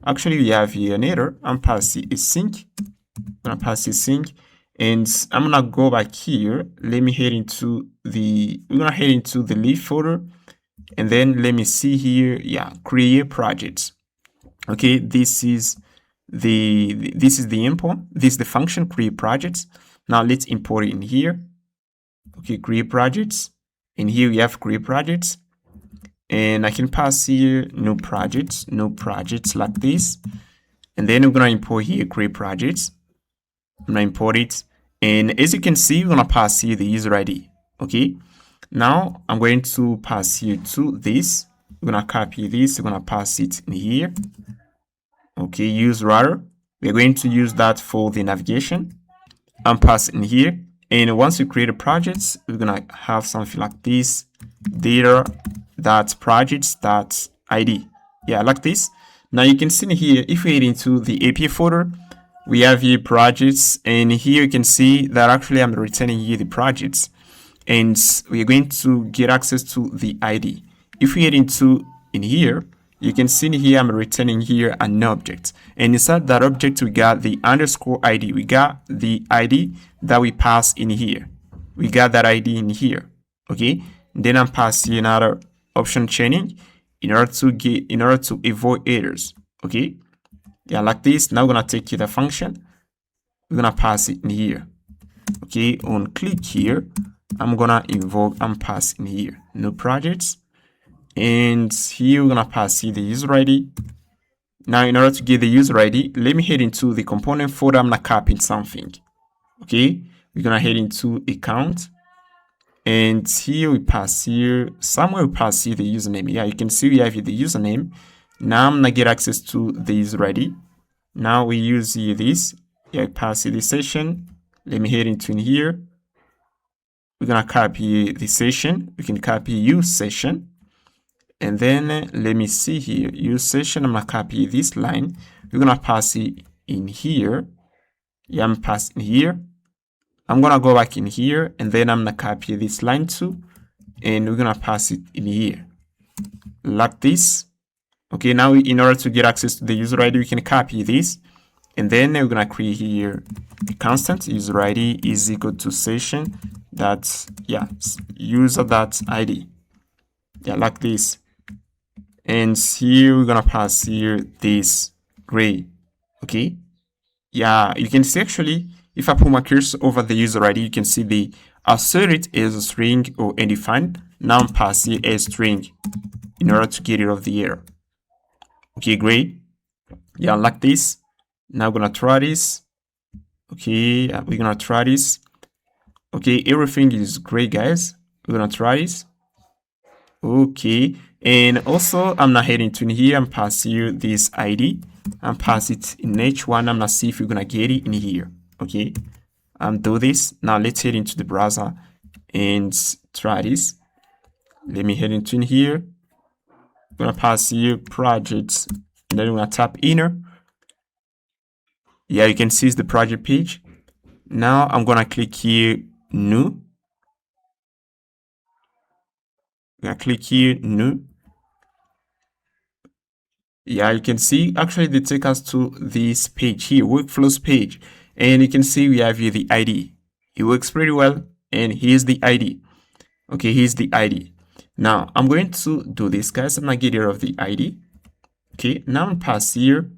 Actually, we have here an error. I'm passing a sync. I'm gonna pass a sync, and I'm gonna go back here. Let me head into the. We're gonna head into the leaf folder, and then let me see here. Yeah, create projects. Okay, this is the import. This is the function create projects. Now let's import it in here. Okay, create projects. And here we have create projects. And I can pass here new projects like this. And then we're gonna import here create projects. I'm gonna import it. And as you can see, we're gonna pass here the user ID. Okay. Now I'm going to pass here to this. We're gonna copy this. We're gonna pass it in here. Okay, use router. We're going to use that for the navigation. I'm passing here. And once you create a project, we're gonna have something like this, data.projects.id. Yeah, like this. Now you can see here, if we head into the API folder, we have here projects, and here you can see that actually I'm returning here the projects, and we're going to get access to the ID. If we head into in here, you can see here I'm returning here an object, and inside that object we got the underscore ID. We got the ID that we pass in here. We got that ID in here. Okay, and then I'm passing another option chaining in order to avoid errors. Okay, yeah, like this. Now we're gonna take the function. We're gonna pass it in here. Okay, on click here, I'm gonna invoke and pass in here new projects. And here we're gonna pass here the user ID. Now, in order to get the user ID, let me head into the component folder. I'm gonna copy something. Okay, we're gonna head into account, and here we pass here somewhere. We pass here the username. Yeah, you can see we have here the username. Now I'm gonna get access to the user ID. Now we use here this. Yeah, pass here the session. Let me head into in here. We're gonna copy the session. We can copy use session. And then let me see here, use session. I'm gonna copy this line. We're gonna pass it in here. Yeah, I'm passing here. I'm gonna go back in here, and then I'm gonna copy this line too, and we're gonna pass it in here, like this. Okay, now in order to get access to the user ID, we can copy this, and then we're gonna create here a constant user ID is equal to session that user.id. Yeah, like this. And here we're gonna pass here this gray. Okay, yeah, you can see actually if I put my cursor over the user ID, you can see the assert it as a string or undefined. Now I'm passing a string in order to get rid of the error. Okay, great. Yeah, like this. Now we're gonna try this. Okay, we're gonna try this. Okay, everything is great, guys. We're gonna try this. Okay, and also I'm not heading to in here. I'm passing you this ID. I'm pass it in H1. I'm gonna see if we're gonna get it in here. Okay, do this. Now let's head into the browser and try this. Let me head into in here. I'm gonna pass you projects, and then we're gonna tap inner. Yeah, you can see it's the project page. Now I'm gonna click here new. I'm gonna click here new. Yeah, you can see actually they take us to this page here, workflows page, and you can see we have here the ID. It works pretty well, and here's the ID. Okay, here's the ID. Now I'm going to do this, guys. I'm gonna get rid of the ID. Okay, now I'm pass here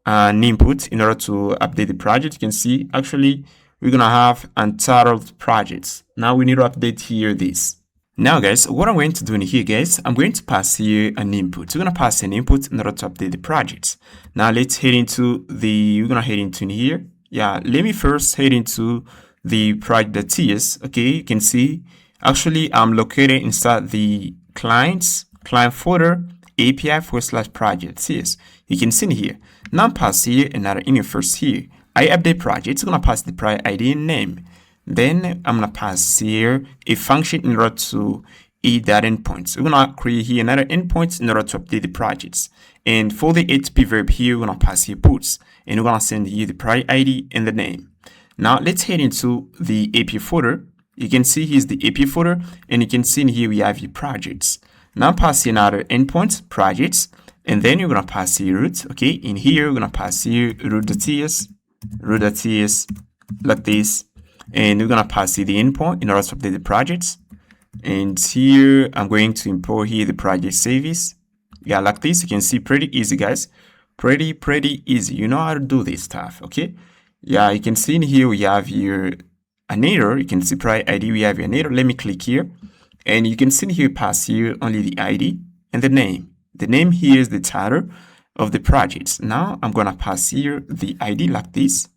an input in order to update the project. You can see actually we're gonna have untitled projects. Now we need to update here this. Now guys, what I'm going to do in here, guys, I'm going to pass here an input. We're gonna pass an input in order to update the projects. Now let's head into we're gonna head into in here. Yeah, let me first head into the project.ts. Okay, you can see actually I'm located inside the client folder API/project.ts. You can see in here. Now pass here another init first here. I update project. It's gonna pass the project ID and name. Then I'm gonna pass here a function in order to eat that endpoint. We're gonna create here another endpoint in order to update the projects. And for the HTTP verb here, we're gonna pass here puts, and we're gonna send here the project ID and the name. Now let's head into the API folder. You can see here's the API folder, and you can see in here we have your projects. Now pass here another endpoint projects, and then you're gonna pass here root. Okay, in here we're gonna pass here root.ts like this. And we're gonna pass here the endpoint in order to update the projects. And here I'm going to import here the project service. Yeah, like this. You can see pretty easy, guys. Pretty easy. You know how to do this stuff, okay? Yeah, you can see in here we have here an error. You can see project ID. We have an error. Let me click here, and you can see in here pass here only the ID and the name. The name here is the title of the projects. Now I'm gonna pass here the ID like this.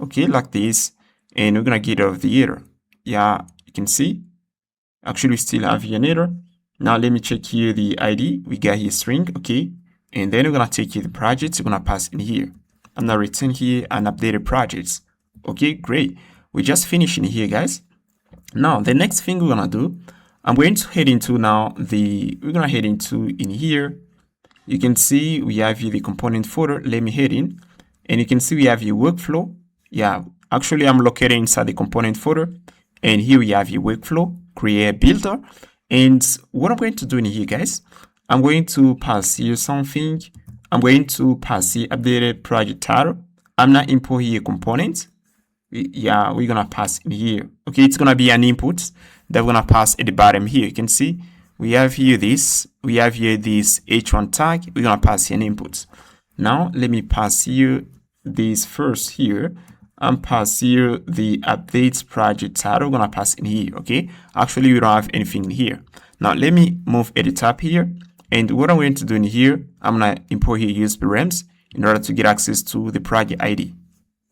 Okay, like this. And we're gonna get rid of the error. Yeah, you can see actually we still have here an error. Now let me check here the ID. We got here string. Okay, and then we're gonna take here the projects. We're gonna pass in here. I'm gonna return here an updated projects. Okay, great. We just finished in here, guys. Now the next thing we're gonna do, I'm going to head into now we're gonna head into in here. You can see we have here the component folder. Let me head in, and you can see we have your workflow. Yeah. Actually, I'm located inside the component folder, and here we have your workflow, create builder. And what I'm going to do in here, guys, I'm going to pass here something. I'm going to pass here updated project title. I'm not import here component. Yeah, we're gonna pass in here. Okay, it's gonna be an input that we're gonna pass at the bottom here. You can see we have here this h1 tag. We're gonna pass here an input. Now let me pass here this first here. I'm pass here the updates project title. We're gonna pass in here. Okay, actually we don't have anything in here. Now let me move at the top here, and what I'm going to do in here, I'm gonna import here use params in order to get access to the project ID.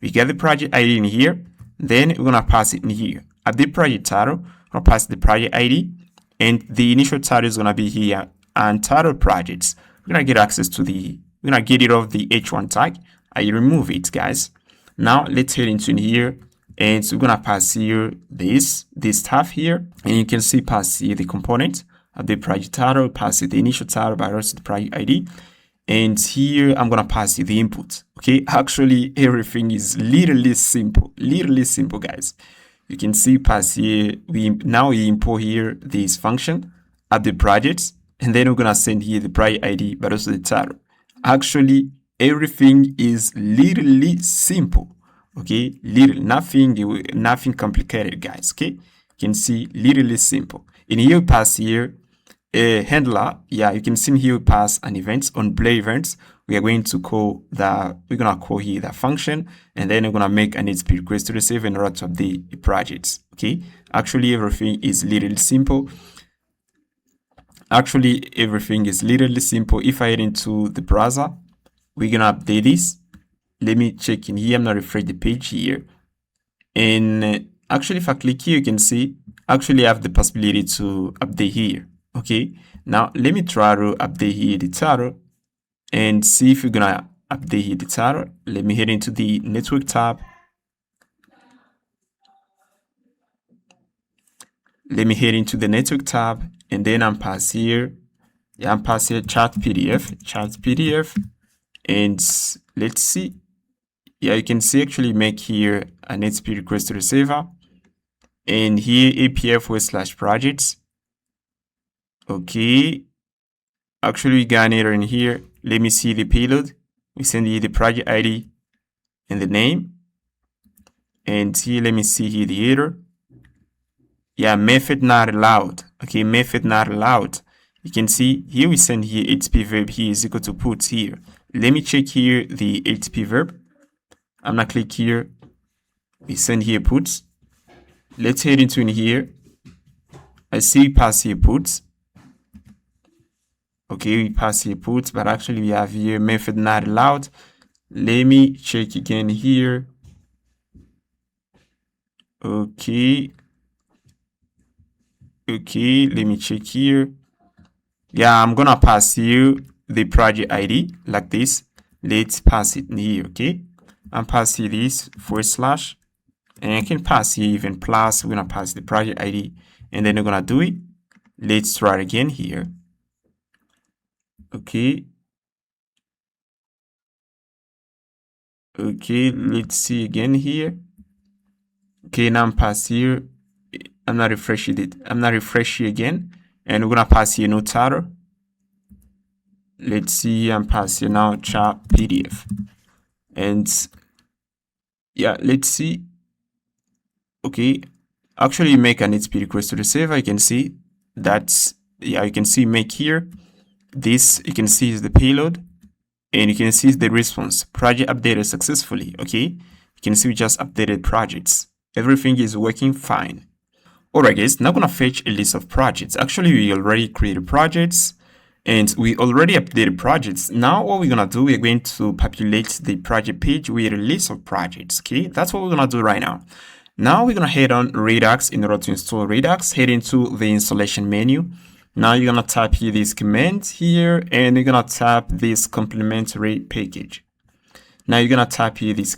We get the project ID in here, then we're gonna pass it in here. Update project title, we're gonna pass the project ID, and the initial title is gonna be here untitled projects. We're gonna get access to we're gonna get rid of the h1 tag. I remove it, guys. Now let's head into in here, and so we're gonna pass here this stuff here, and you can see pass here the component of the project title, pass here the initial title by the project ID, and here I'm gonna pass here the input. Okay, actually everything is literally simple, guys. You can see pass here we import here this function at the projects, and then we're gonna send here the project ID but also the title. Actually everything is literally simple. Okay, nothing complicated, guys. Okay, you can see literally simple. In here we pass here a handler. Yeah, you can see here we pass an event on play events. We are going to call we're gonna call here the function, and then we're gonna make an HTTP request to receive in order to update the projects. Okay, actually everything is literally simple. If I head into the browser, we're gonna update this. Let me check in here. I'm gonna refresh the page here, and actually if I click here, you can see actually I have the possibility to update here. Okay, now let me try to update here the title and see if we're gonna update here the title. Let me head into the network tab. And then I'm pass here. Yeah, I'm pass here chat PDF, and let's see. Yeah, you can see actually make here an HTTP request to the server, and here API/projects. Okay, actually we got an error in here. Let me see the payload. We send here the project ID and the name, and here let me see here the error. Yeah, method not allowed. Okay, method not allowed. You can see here we send here HTTP verb here is equal to put here. Let me check here the HTTP verb. I'm gonna click here. We send here puts. Let's head into in here. I see we pass here puts. Okay, we pass here puts, but actually we have here method not allowed. Let me check again here. Okay, let me check here. Yeah, I'm gonna pass here the project ID like this. Let's pass it in here. Okay, I'm passing this / and I can pass here even plus. We're gonna pass the project ID, and then we're gonna do it. Let's try it again here. Okay, let's see again here. Okay, now I'm pass here. I'm not refreshing it. I'm not refreshing again, and we're gonna pass here no title. Let's see. I'm passing now chat PDF, and yeah, let's see. Okay, actually make an HTTP request to the server. You can see that's, yeah, you can see make here. This you can see is the payload, and you can see the response. Project updated successfully. Okay, you can see we just updated projects. Everything is working fine. Alright guys, now gonna fetch a list of projects. Actually, we already created projects and we already updated projects. Now what we're gonna do, we're going to populate the project page with a list of projects. Okay, that's what we're gonna do right now. Now we're gonna head on Redux. In order to install Redux, head into the installation menu. Now you're gonna type here this command here, and you're gonna tap this complementary package. Now you're gonna type here this.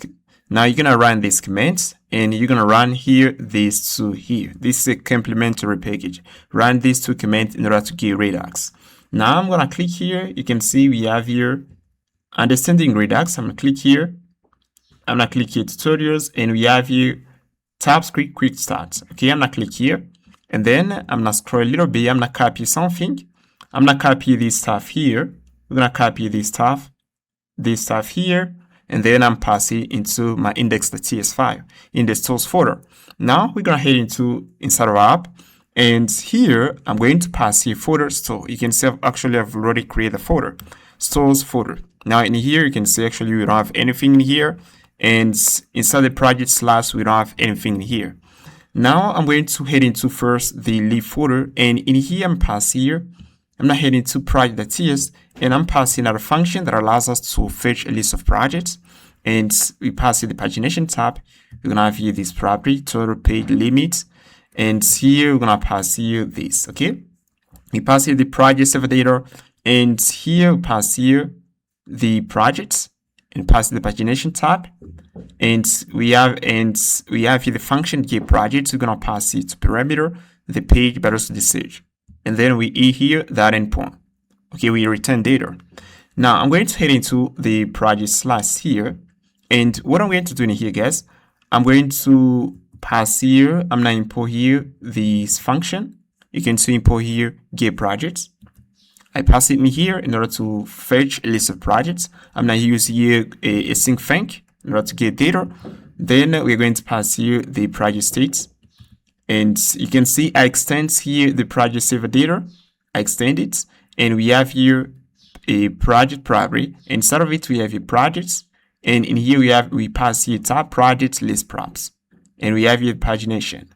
Now you're gonna run these commands, and you're gonna run here these two here. This is a complementary package. Run these two commands in order to get Redux. Now I'm gonna click here. You can see we have here understanding Redux. I'm gonna click here. I'm gonna click here tutorials, and we have here TypeScript quick start. Okay, I'm gonna click here, and then I'm gonna scroll a little bit. I'm gonna copy something. I'm gonna copy this stuff here. We're gonna copy this stuff here. And then I'm passing into my index.ts file in the stores folder. Now we're gonna head into inside our app, and here I'm going to pass here folder store. You can see I've already created a folder, stores folder. Now in here you can see actually we don't have anything in here, and inside the project / we don't have anything in here. Now I'm going to head into first the leaf folder, and in here I'm passing here. I'm not heading to project.ts, and I'm passing out a function that allows us to fetch a list of projects, and we pass here the pagination tab. We're gonna have here this property total page limit, and here we're gonna pass here this. Okay, we pass here the project server data, and here we pass here the projects, and pass the pagination tab, and we have here the function get projects. We're gonna pass it to parameter the page but also the search. And then we here that endpoint. Okay, we return data. Now I'm going to head into the project / here, and what I'm going to do in here, guys, I'm going to pass here. I'm gonna import here this function. You can see import here get projects. I pass it in here in order to fetch a list of projects. I'm gonna use here a async func in order to get data. Then we're going to pass here the project states. And you can see I extend here the project server data. I extend it, and we have here a project property. Inside of it, we have a projects, and in here we pass here tab project list props, and we have here pagination.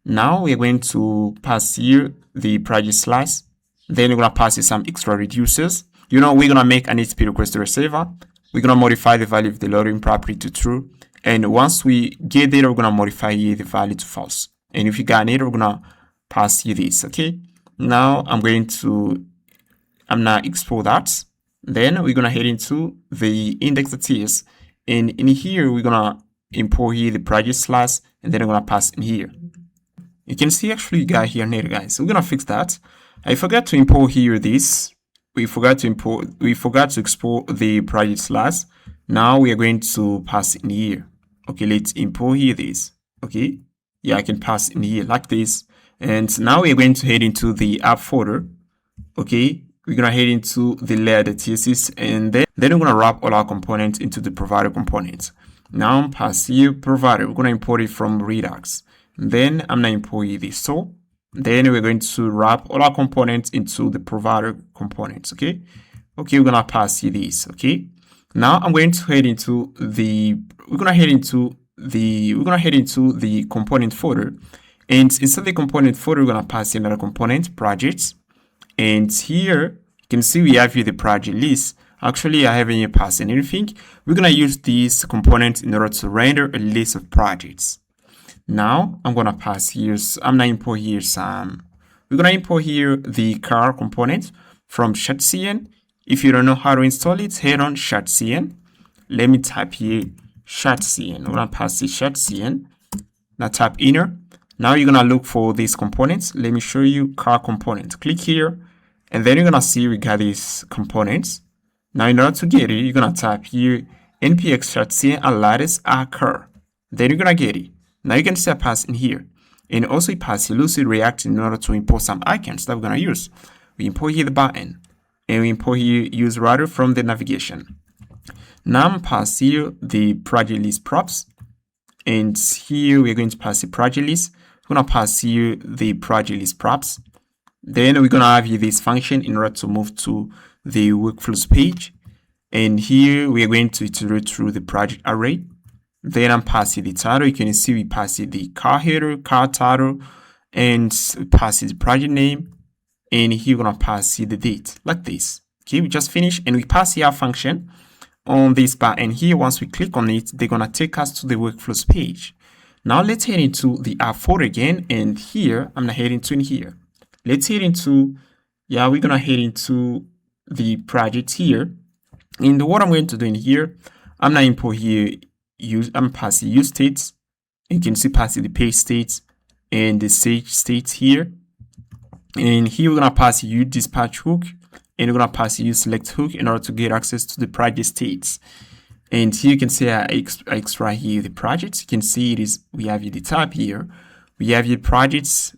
Now we're going to pass here the project /. Then we're gonna pass here some extra reducers. We're gonna make an HTTP request to the server. We're gonna modify the value of the loading property to true. And once we get data, we're gonna modify here the value to false. And if you got data, we're gonna pass here this. Okay. Now I'm gonna export that. Then we're gonna head into the index.ts, and in here we're gonna import here the project /, and then we're gonna pass in here. You can see actually you got here data, guys. So we're gonna fix that. I forgot to import here this. We forgot to export the project /. Now we are going to pass in here. Okay, let's import here this. Okay, yeah, I can pass in here like this. And now we're going to head into the app folder. Okay, we're gonna head into the layer.tss, and then we're gonna wrap all our components into the provider components. Now pass here provider. We're gonna import it from Redux. Then I'm gonna import this tool. Then we're going to wrap all our components into the provider components. Okay, we're gonna pass you this. Okay, now I'm going to head into the component folder, and inside the component folder, we're gonna pass another component, projects. And here you can see we have here the project list. Actually, I haven't yet passed anything. We're gonna use this component in order to render a list of projects. Now I'm gonna pass here. I'm gonna import here we're gonna import here the car component from ShortCN. If you don't know how to install it, head on ShortCN. Let me type here ShortCN. We're gonna pass the ShortCN. Now tap inner. Now you're gonna look for these components. Let me show you car component. Click here, and then you're gonna see we got these components. Now in order to get it, you're gonna type here npx ShortCN and lattice car. Then you're gonna get it. Now you can see I pass in here, and also pass Lucid React in order to import some icons that we're gonna use. We import here the button, and we import here use router from the navigation. Now I'm pass here the project list props, and here we're going to pass the project list. We're gonna pass here the project list props. Then we're gonna have here this function in order to move to the workflows page, and here we are going to iterate through the project array. Then I'm passing the title. You can see we pass the car header, car title, and we pass the project name, and here we're gonna pass the date like this. Okay, we just finished, and we pass our function on this button here. Once we click on it, they're gonna take us to the workflows page. Now let's head into the app folder again, and here I'm gonna head into in here. Let's head into we're gonna head into the project here. And what I'm going to do in here, I'm gonna import here I'm passing use states. You can see passing the page states and the stage states here. And here we're gonna pass use dispatch hook, and we're gonna pass use select hook in order to get access to the project states. And here you can see I extract here the projects. You can see we have here the tab here. We have here projects,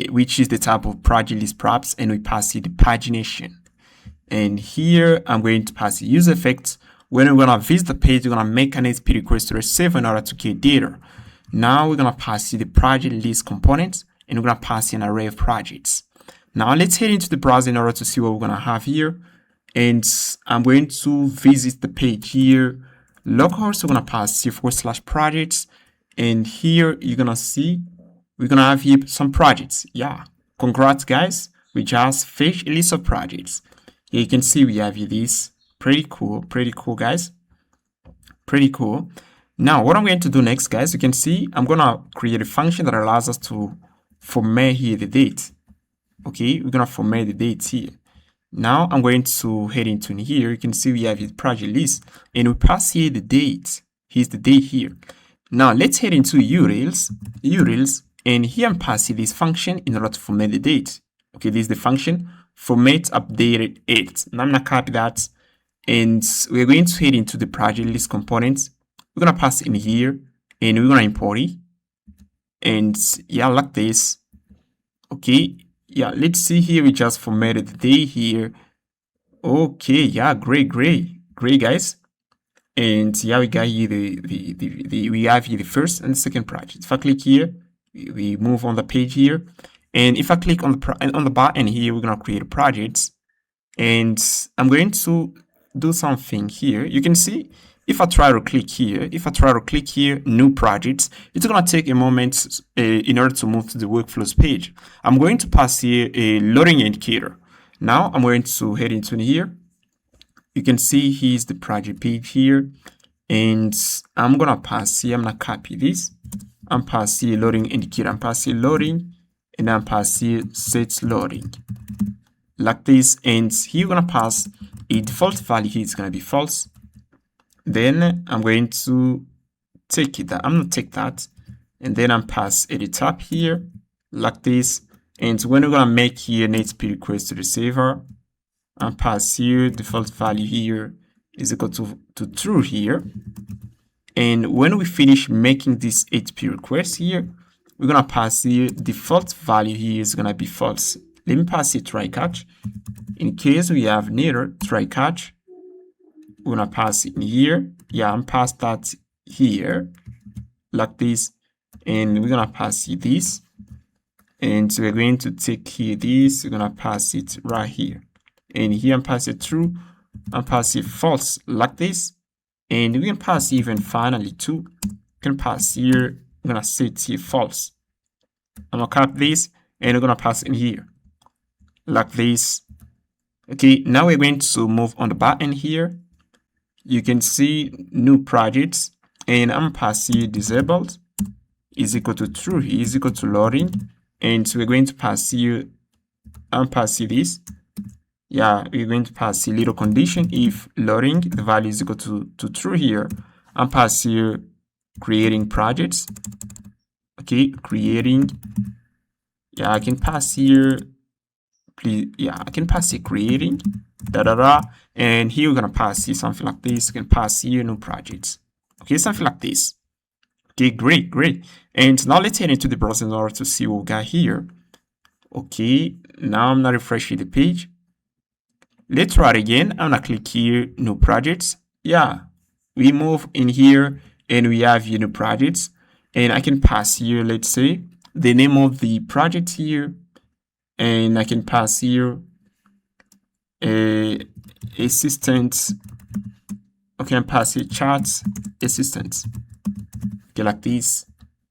which is the type of project list props, and we pass here the pagination. And here I'm going to pass the use effects. When we're gonna visit the page, we're gonna make an HTTP request to receive in order to get data. Now we're gonna pass the project list components, and we're gonna pass an array of projects. Now let's head into the browser in order to see what we're gonna have here. And I'm going to visit the page here. Localhost, we're gonna pass /projects, and here you're gonna see we're gonna have here some projects. Yeah, congrats guys, we just fetched a list of projects. Here you can see we have here this. Pretty cool guys, pretty cool. Now what I'm going to do next, guys, you can see I'm gonna create a function that allows us to format here the date. Okay, we're gonna format the dates here. Now I'm going to head into here. You can see we have the project list, and we pass here the date. Here's the date here. Now let's head into URLs, and here I'm passing this function in order to format the date. Okay, this is the function format updated 8. Now I'm gonna copy that, and we're going to head into the project list components. We're gonna pass in here, and we're gonna import it, and like this. Okay, let's see here. We just formatted the day here. Okay, great guys. And we got here we have here the first and the second project. If I click here, we move on the page here, and if I click on the button here, we're gonna create projects, and I'm going to do something here. You can see if I try to click here, new projects, it's gonna take a moment in order to move to the workflows page. I'm going to pass here a loading indicator. Now I'm going to head into here. You can see here's the project page here, and I'm gonna pass here. I'm gonna copy this. I'm pass here loading indicator. I'm pass here loading, and I'm pass here set loading like this. And here we're gonna pass a default value here. It's gonna be false. Then I'm going to take it. I'm gonna take that, and then I'm pass at the top here like this. And when we're gonna make here an HTTP request to the server, and pass here default value here is equal to true here. And when we finish making this HTTP request here, we're gonna pass here default value here is gonna be false. Let me pass it try catch. In case we have neither try catch, we're gonna pass it in here. I'm pass that here like this, and we're gonna pass here this, and so we're going to take here this, we're gonna pass it right here, and here I'm pass it true, and pass it false like this, and we can pass even finally too. We can pass here, we're gonna set here false. I'm gonna copy this, and we're gonna pass in here like this. Okay, now we're going to move on the button here. You can see new projects, and I'm pass here disabled is equal to true, is equal to loading, and so we're going to pass here, I'm pass here this. Yeah, we're going to pass a little condition if loading the value is equal to true here. I'm pass here creating projects. Okay, creating. Yeah, I can pass here. Please, yeah, I can pass here creating. And here we're gonna pass here something like this. You can pass here new projects. Okay, something like this. Okay, great. And now let's head into the browser in order to see what we got here. Okay, now I'm not refreshing the page. Let's try it again. I'm gonna click here, new projects. Yeah, we move in here and we have here new projects, and I can pass here, let's say, the name of the project here, and I can pass here assistant. Okay, I'm pass here charts assistant. Okay, like this.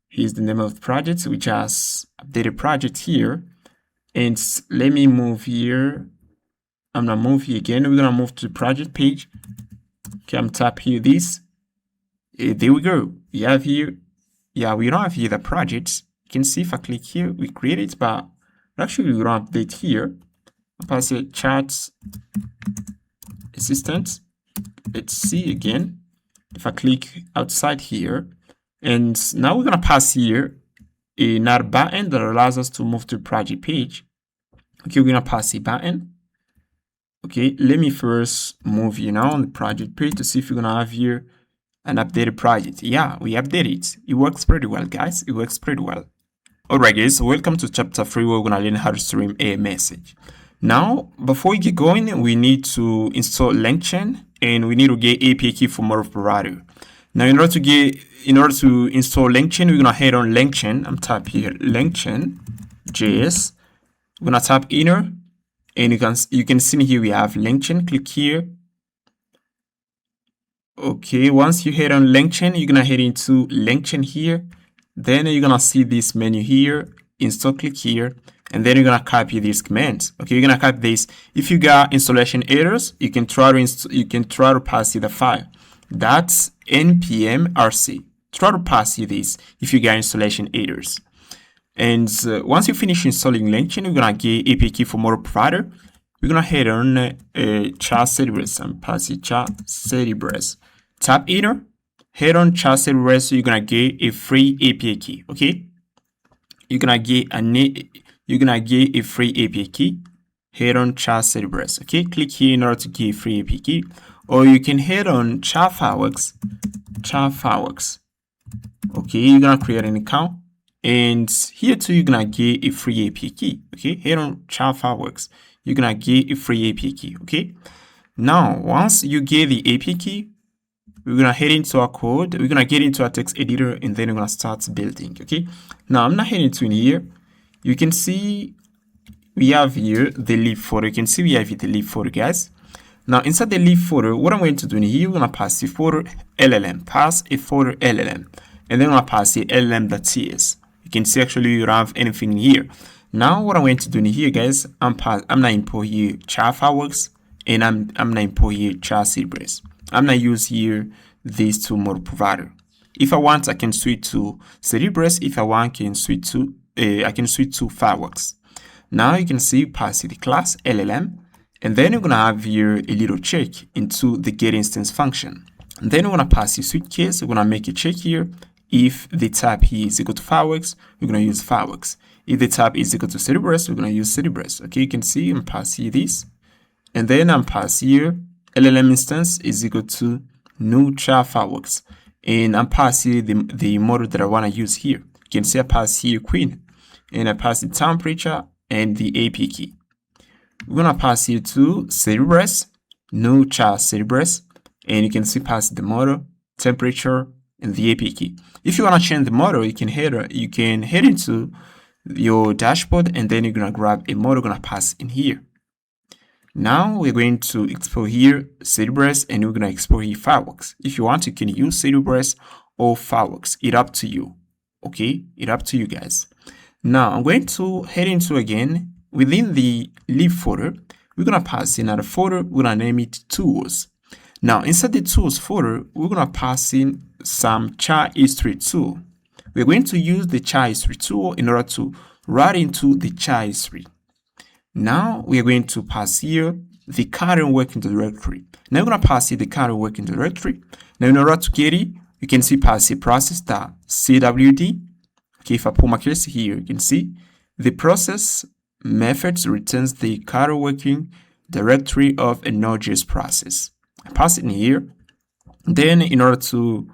Here's the name of the project, which has updated project here, and let me move here. I'm gonna move here again. We're gonna move to the project page. Okay, I'm tap here this. There we go. We have here. Yeah, we don't have here the projects. You can see if I click here, we create it, but actually we don't update here. I'll pass it charts assistant. Let's see again. If I click outside here, and now we're gonna pass here another button that allows us to move to the project page. Okay, we're gonna pass a button. Okay, let me first move you now on the project page to see if we're gonna have here an updated project. Yeah, we updated it. It works pretty well, guys. It works pretty well. Alright, guys, so welcome to chapter 3 where we're gonna learn how to stream a message. Now, before we get going, we need to install LangChain, and we need to get API key for more provider. Now, in order to install LangChain, we're gonna head on LangChain. I'm tap here LangChain.js. We're gonna tap inner. And you can see here we have LangChain. Click here. Okay, once you head on LangChain, you're gonna head into LangChain here. Then you're gonna see this menu here. Install, click here, and then you're gonna copy these commands. Okay, you're gonna copy this. If you got installation errors, you can try to pass the file. That's npm rc. Try to pass this if you got installation errors. And once you finish installing LangChain, we're gonna get API key for more provider. We're gonna head on chat Cerebras and pass it chat Cerebras. Tap enter, head on chat Cerebras, so you're gonna get a free API key. Okay, you're gonna get a free API key. Head on chat Cerebras. Okay, click here in order to get a free API key, or you can head on chat Fireworks. Okay, you're gonna create an account. And here too, you're gonna get a free API key. Okay, here on chat Fireworks, you're gonna get a free API key. Okay, now once you get the API key, we're gonna head into our code. We're gonna get into our text editor, and then we're gonna start building. Okay, now I'm not heading to in here. You can see we have here the lib folder. You can see we have here the lib folder, guys. Now inside the lib folder, what I'm going to do in here, we're gonna pass the folder LLM, pass a folder LLM, and then I'm gonna pass the LLM.ts. You can see actually you don't have anything in here. Now what I'm going to do in here, guys, I'm not import here chat Fireworks, and I'm not import here chat Cerebras. I'm not use here these two model provider. If I want, I can switch to Cerebras. If I want, I can switch to Fireworks. Now you can see pass the class LLM, and then you're gonna have here a little check into the get instance function. And then we're gonna pass the switch case. We're gonna make a check here. If the tab here is equal to Fireworks, we're going to use Fireworks. If the tab is equal to Cerebras, we're going to use Cerebras. Okay, you can see I'm pass here this. And then I'm pass here LLM instance is equal to new chat Fireworks. And I'm pass here the model that I want to use here. You can see I pass here Queen. And I pass the temperature and the API key. We're going to pass here to Cerebras, new chat Cerebras. And you can see pass the model, temperature, and the API key. If you want to change the model, you can head into your dashboard, and then you're gonna grab a model, gonna pass in here. Now we're going to export here Cerebrus, and we're gonna export here fireworks. If you want, you can use Cerebrus or fireworks. It's up to you. Okay, it's up to you guys. Now I'm going to head into again within the lib folder. We're gonna pass in another folder. We're gonna name it tools. Now inside the tools folder, we're gonna pass in some child history tool. We're going to use the child history tool in order to write into the child history. Now we are going to pass here the current working directory. Now we're going to pass here the current working directory. Now in order to get it, you can see pass here process.cwd. Okay, if I pull my cursor here, you can see the process methods returns the current working directory of a Node.js process. I pass it in here. Then in order to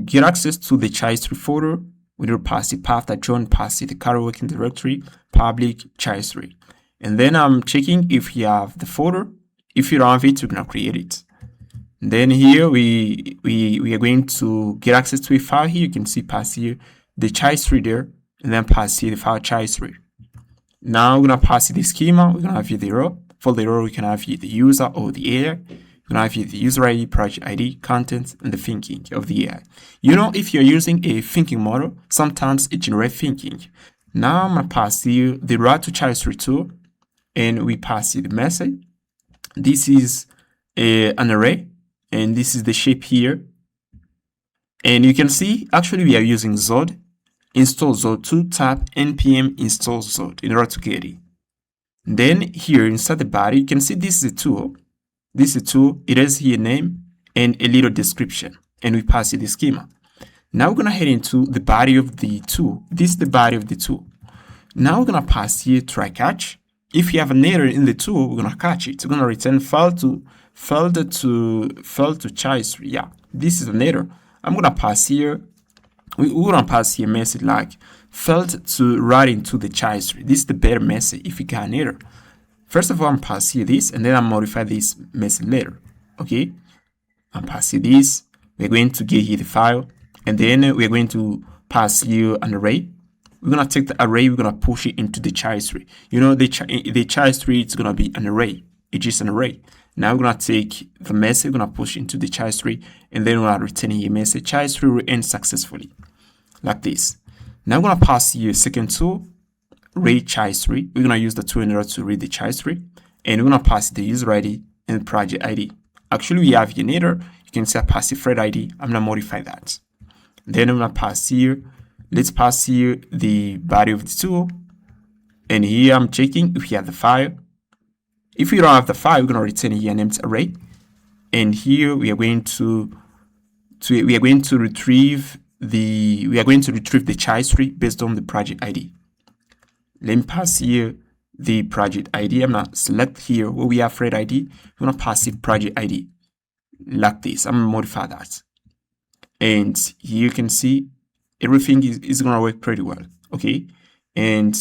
get access to the child history folder, we need to pass the path.join, pass the current working directory, public child history. And then I'm checking if you have the folder. If you don't have it, we're gonna create it. And then here we are going to get access to a file here. You can see pass here the child history there, and then pass here the file child history. Now we're gonna pass the schema. We're gonna have here the row. For the row, we can have here the user or the AI. We're gonna have here the user ID, project ID, content, and the thinking of the AI. You know, if you're using a thinking model, sometimes it generates thinking. Now I'm gonna pass here the route to child history tool, and we pass here the message. This is an array, and this is the shape here. And you can see, actually, we are using Zod, install Zod to tap npm install Zod in order to get it. Then here inside the body, you can see this is a tool. This is a tool. It has here a name and a little description, and we pass it the schema. Now we're gonna head into the body of the tool. This is the body of the tool. Now we're gonna pass here try catch. If you have an error in the tool, we're gonna catch it. We're gonna return failed to child history. Yeah, this is an error. I'm gonna pass here. We're gonna pass here a message like failed to write into the child history. This is the better message if you got an error. First of all, I'm pass here this, and then I'm modify this message later. Okay, I'm pass here this. We're going to get here the file, and then we're going to pass here an array. We're gonna take the array. We're gonna push it into the child history. You know, the child history is gonna be an array. It's just an array. Now we're gonna take the message. We're gonna push into the child history, and then we're gonna return here message. Child history will end successfully, like this. Now we're gonna pass here second tool. Read child history. We're gonna use the tool in order to read the child history, and we're gonna pass the user ID and project ID. Actually, we have here an error. You can say pass the thread ID. I'm gonna modify that. Then I'm gonna pass here. Let's pass here the body of the tool, and here I'm checking if you have the file. If you don't have the file, we're gonna return here an empty array, and here we are going to retrieve the child history based on the project ID. Let me pass here the project ID. I'm gonna select here where we have thread ID. We're gonna pass the project ID like this. I'm gonna modify that, and here you can see everything is gonna work pretty well. Okay, and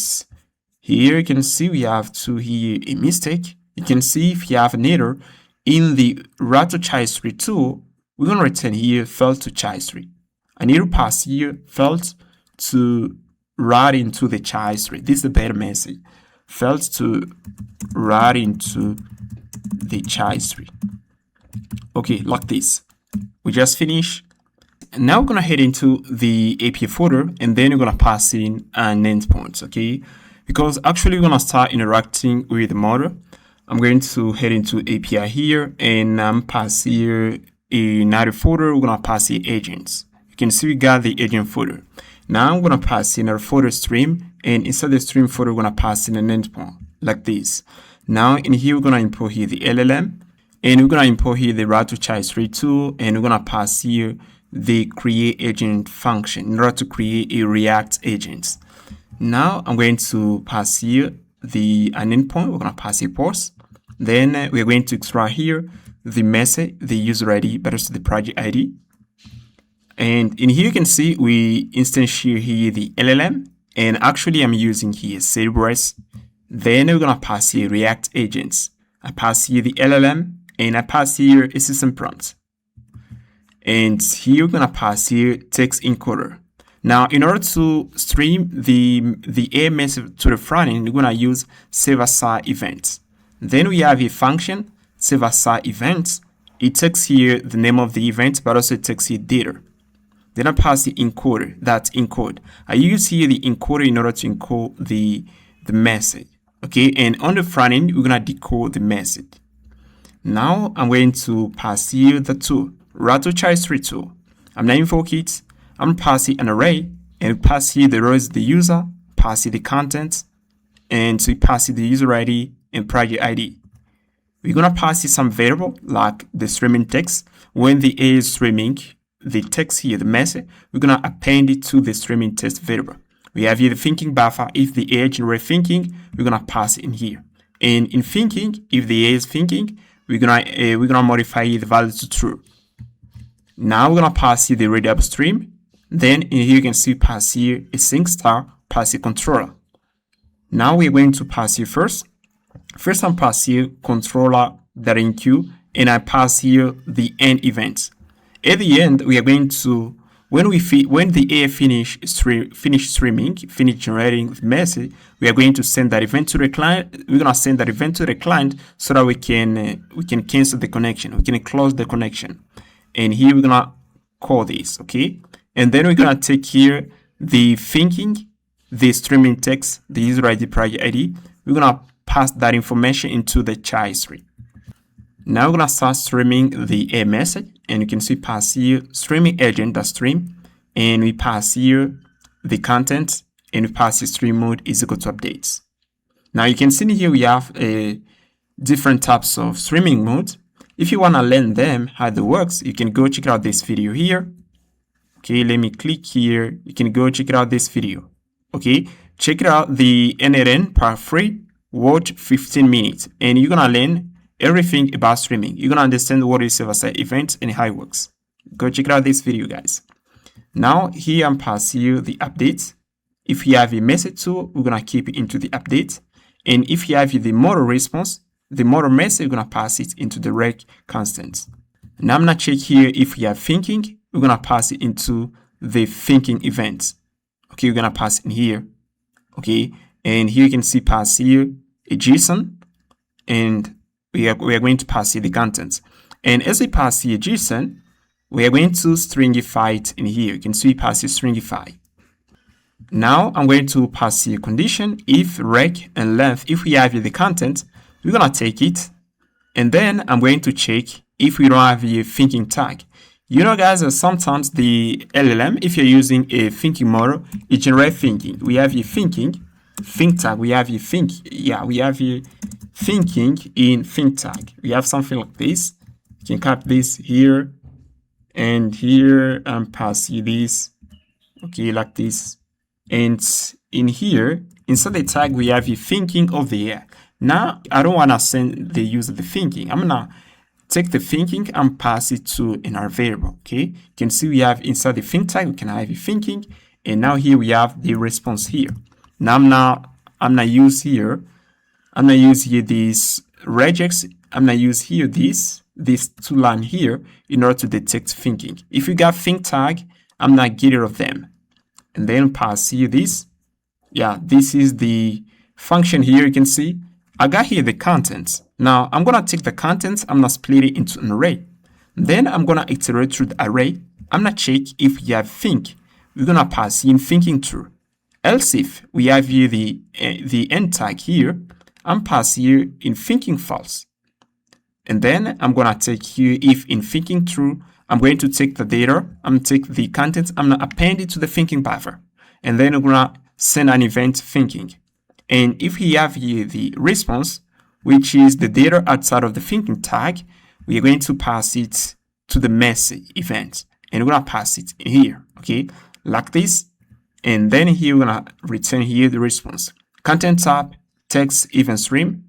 here you can see we have a mistake. You can see if you have an error in the route to child history tool, we're gonna return here failed to child history. I need to pass here failed to write into the child history. This is the better message. Failed to write into the child history. Okay, like this. We just finished. And now we're gonna head into the API folder, and then we're gonna pass in an endpoint, okay? Because actually we're gonna start interacting with the model. I'm going to head into API here, and pass here another folder. We're gonna pass the agents. You can see we got the agent folder. Now I'm gonna pass in our folder stream, and inside the stream folder, we're gonna pass in an endpoint like this. Now in here, we're gonna import here the LLM, and we're gonna import here the route to child history tool, and we're gonna pass here the create agent function in order to create a React agent. Now I'm going to pass here an endpoint. We're gonna pass a pause. Then we're going to extract here the message, the user ID, but also the project ID. And in here you can see we instantiate here the LLM, and actually I'm using here Cerebrus. Then we're gonna pass here React agents. I pass here the LLM, and I pass here a system prompt. And here we're gonna pass here text encoder. Now, in order to stream the A message to the front end, we're gonna use save aside events. Then we have a function save aside events. It takes here the name of the event, but also it takes here data. Then I pass the encoder, that's encode. I use here the encoder in order to encode the message. Okay, and on the front end, we're gonna decode the message. Now I'm going to pass here the tool, child tool. I'm not invoke it. I'm gonna pass here an array and pass here the rows the user, pass here the content, and so we pass here the user ID and project ID. We're gonna pass here some variable like the streaming text. When the A is streaming the text here, the message, we're gonna append it to the streaming text variable. We have here the thinking buffer. If the A generates thinking, we're gonna pass it in here. And in thinking, if the A is thinking, we're gonna modify the value to true. Now we're gonna pass here the read upstream. Then in here you can see pass here a sync star, pass here controller. Now we're going to pass here first. First I'm pass here controller.enqueue, and I pass here the end event. At the end, we are going to when the A finish streaming, finish generating the message, we are going to send that event to the client. We're gonna send that event to the client so that we can cancel the connection. We can close the connection, and here we're gonna call this, okay? And then we're gonna take here the thinking, the streaming text, the user ID, project ID. We're gonna pass that information into the child tree. Now we're gonna start streaming the A message, and you can see pass here streaming agent.stream, and we pass here the content, and we pass the stream mode is equal to updates. Now you can see here we have different types of streaming modes. If you wanna learn them, how it works, you can go check out this video here. Okay, let me click here. You can go check out this video. Okay, check it out, the NRN part 3, watch 15 minutes, and you're gonna learn everything about streaming. You're gonna understand what is server-side event and how it works. Go check out this video, guys. Now here I'm passing you the updates. If you have a message tool, we're gonna keep it into the update. And if you have the model response, the model message, we're gonna pass it into the rec constants. Now I'm gonna check here if we have thinking, we're gonna pass it into the thinking events. Okay, we're gonna pass in here. Okay, and here you can see pass here a JSON, and we are going to pass here the contents. And as we pass here JSON, we are going to stringify it in here. You can see pass here stringify. Now I'm going to pass here condition if rec and length. If we have here the content, we're gonna take it, and then I'm going to check if we don't have a thinking tag. You know, guys, sometimes the LLM, if you're using a thinking model, it generates thinking. We have a think tag. We have a think. Yeah, we have a thinking in think tag. We have something like this. You can copy this here and here and pass you this. Okay, like this. And in here, inside the tag, we have a thinking of the air. Now, I don't want to send the user the thinking. I'm gonna take the thinking and pass it to another variable. Okay, you can see we have inside the think tag, we can have a thinking, and now here we have the response here. Now I'm not use here this regex. I'm gonna use here this two line here in order to detect thinking. If you got think tag, I'm not get rid of them, and then pass here this. Yeah, this is the function here. You can see I got here the contents. Now I'm gonna take the contents, I'm gonna split it into an array. Then I'm gonna iterate through the array. I'm gonna check if you have think. We're gonna pass in thinking true. Else if we have here the end tag here, I'm pass here in thinking false. And then I'm gonna take here if in thinking true, I'm going to take the data, I'm gonna take the contents, I'm gonna append it to the thinking buffer. And then I'm gonna send an event thinking. And if we have here the response, which is the data outside of the thinking tag, we are going to pass it to the message event, and we're gonna pass it in here, okay, like this. And then here we're gonna return here the response. Content type, text, event stream,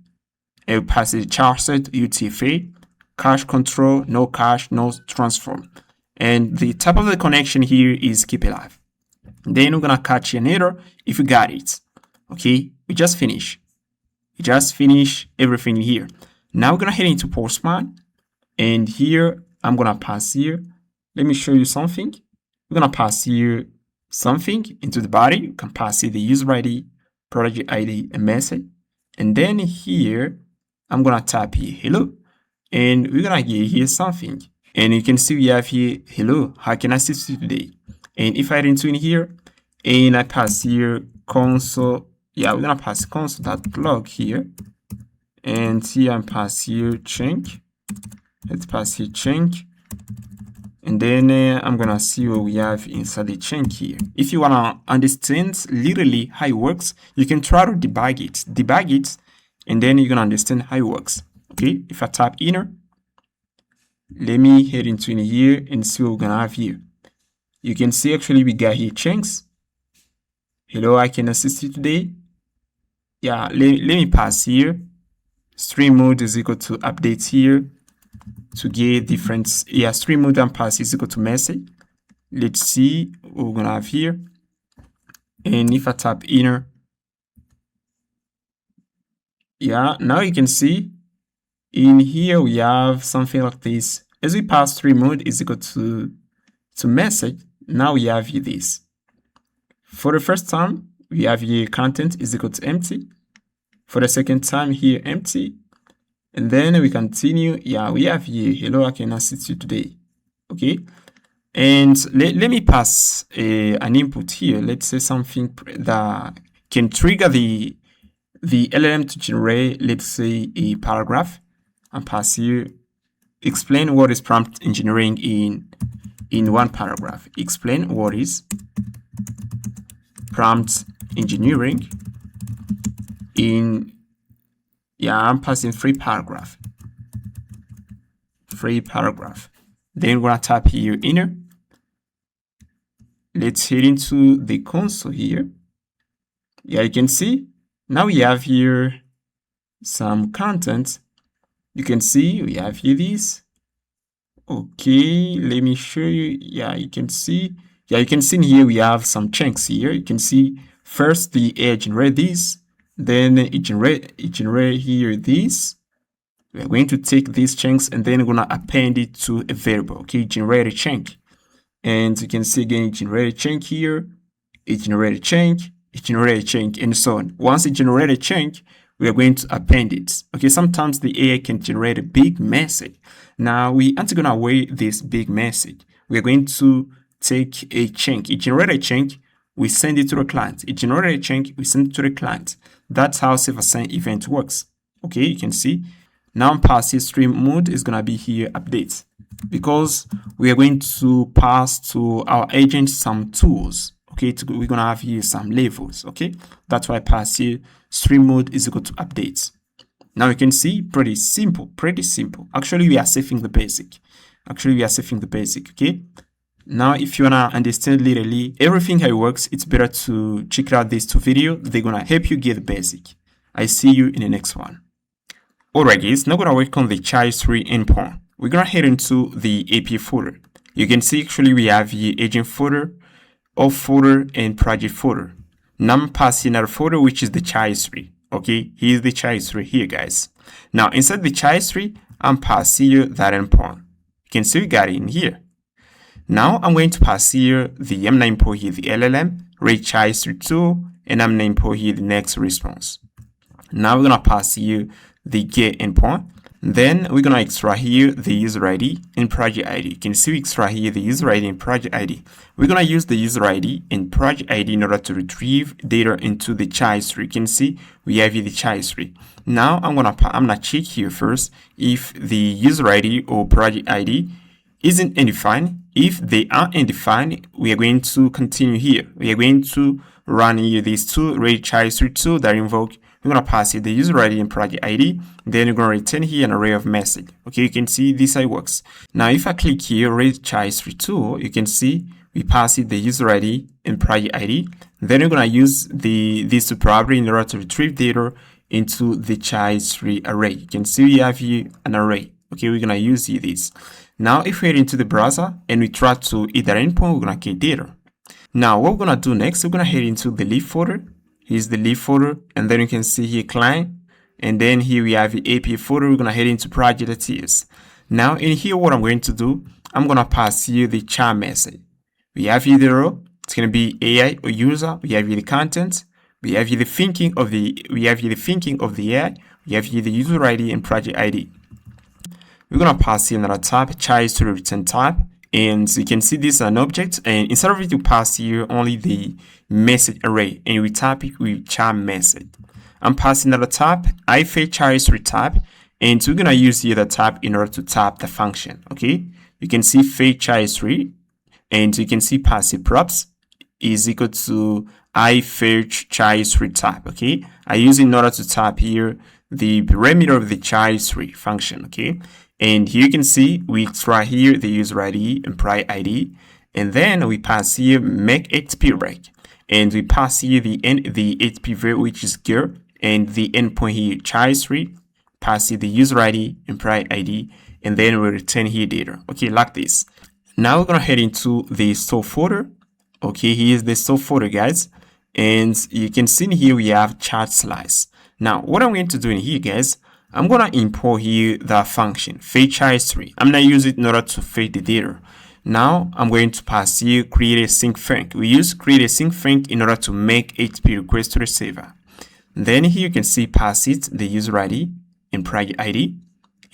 and we pass it char set, UTF-8, cache control, no cache, no transform. And the type of the connection here is keep alive. Then we're gonna catch an error if we got it. Okay, we just finish everything here. Now we're gonna head into Postman, and here I'm gonna pass here let me show you something. We're gonna pass here something into the body. You can pass here the user ID, project ID, and message. And then here, I'm gonna type here hello, and we're gonna get here something. And you can see we have here hello, how can I assist you today? And if I head into in here and I pass here console, yeah, we're gonna pass console.log here, and here I'm pass here chink. Let's pass here chink. And then I'm gonna see what we have inside the chink here. If you wanna understand literally how it works, you can try to debug it, and then you're gonna understand how it works. Okay, if I tap inner, let me head into in here and see what we're gonna have here. You can see actually we got here chinks. Hello, I can assist you today. Yeah, let me pass here. Stream mode is equal to update here to get different. Yeah, stream mode and pass is equal to message. Let's see what we're gonna have here. And if I tap inner, yeah, now you can see in here we have something like this. As we pass stream mode is equal to message, now we have here this. For the first time, we have here content is equal to empty. For the second time here, empty. And then we continue. Yeah, we have here, hello, I can assist you today. Okay. And let me pass an input here. Let's say something that can trigger the LLM to generate, let's say, a paragraph, and pass here, explain what is prompt engineering in one paragraph. Explain what is prompt engineering in, yeah, I'm passing free paragraph. Then we're gonna tap here inner. Let's head into the console here. Yeah, you can see now we have here some content. You can see we have here this. Okay, let me show you. Yeah, you can see. Yeah, you can see in here we have some chunks here. You can see first the AI generate this, then it generate here this. We're going to take these chunks and then we're gonna append it to a variable. Okay, generate a chunk. And you can see again it generate a chunk here, it generate a chunk, it generate a chunk, and so on. Once it generate a chunk, we are going to append it. Okay, sometimes the AI can generate a big message. Now we aren't gonna wait this big message. We are going to take a chunk. It generate a chunk, we send it to the client. It generate a chunk, we send it to the client. That's how save-as-send event works. Okay, you can see. Now passive stream mode is gonna be here update, because we are going to pass to our agent some tools. Okay, we're gonna have here some levels. Okay, that's why passive stream mode is equal to updates. Now you can see pretty simple. Actually, we are saving the basic. Okay. Now, if you wanna understand literally everything how it works, it's better to check out these two videos. They're gonna help you get the basic. I see you in the next one. Alright guys, now we're gonna work on the child3 endpoint. We're gonna head into the API folder. You can see actually we have the agent folder, auth folder, and project folder. Now I'm passing another folder which is the child3. Okay, here's the child3 here, guys. Now inside the child3, I'm passing here that endpoint. You can see we got it in here. Now I'm going to pass here the I'm gonna import here the LLM, read child3 tool, and I'm gonna import here the next response. Now we're gonna pass here the get endpoint. Then we're gonna extract here the user ID and project ID. You can see we extract here the user ID and project ID. We're gonna use the user ID and project ID in order to retrieve data into the child3. You can see we have here the child3. Now I'm gonna check here first if the user ID or project ID isn't undefined. If they are undefined, we are going to continue here. We are going to run here these two read child3 tool that invoke. We're going to pass it the user ID and project ID. Then we're going to return here an array of message. Okay, you can see this how it works. Now, if I click here, read child3 tool, you can see we pass it the user ID and project ID. Then we're going to use these two properties in order to retrieve data into the child3 array. You can see we have here an array. Okay, we're going to use here this. Now, if we head into the browser and we try to hit that endpoint, we're going to get data. Now, what we're going to do next, we're going to head into the lib folder. Here's the lib folder, and then you can see here client, and then here we have the API folder. We're going to head into project.ts. Now, in here, what I'm going to do, I'm gonna pass here the char message. We have here the row, it's gonna be AI or user. We have here the content. We have here the thinking of the AI. We have here the user ID and project ID. We're gonna pass here another type, char is to the return type. And you can see this is an object, and instead of it to pass here only the message array, and we type it with char message. I'm passing another type, char is to type, and we're gonna use here the type in order to type the function. Okay, you can see char is free, and you can see passive props is equal to char is free type. Okay, I use it in order to type here the parameter of the char is free function. Okay. And here you can see we extract here the user ID and project ID, and then we pass here make HP break, and we pass here the HP variable which is gear, and the endpoint here char is free, pass here the user ID and project ID, and then we return here data. Okay, like this. Now we're gonna head into the store folder. Okay, here's the store folder, guys, and you can see here we have chart slice. Now what I'm going to do in here, guys, I'm gonna import here the function char is free. I'm gonna use it in order to fetch the data. Now I'm going to pass here create a sync frank. We use create a sync frank in order to make HTTP request to the server. Then here you can see pass it the user ID and project ID,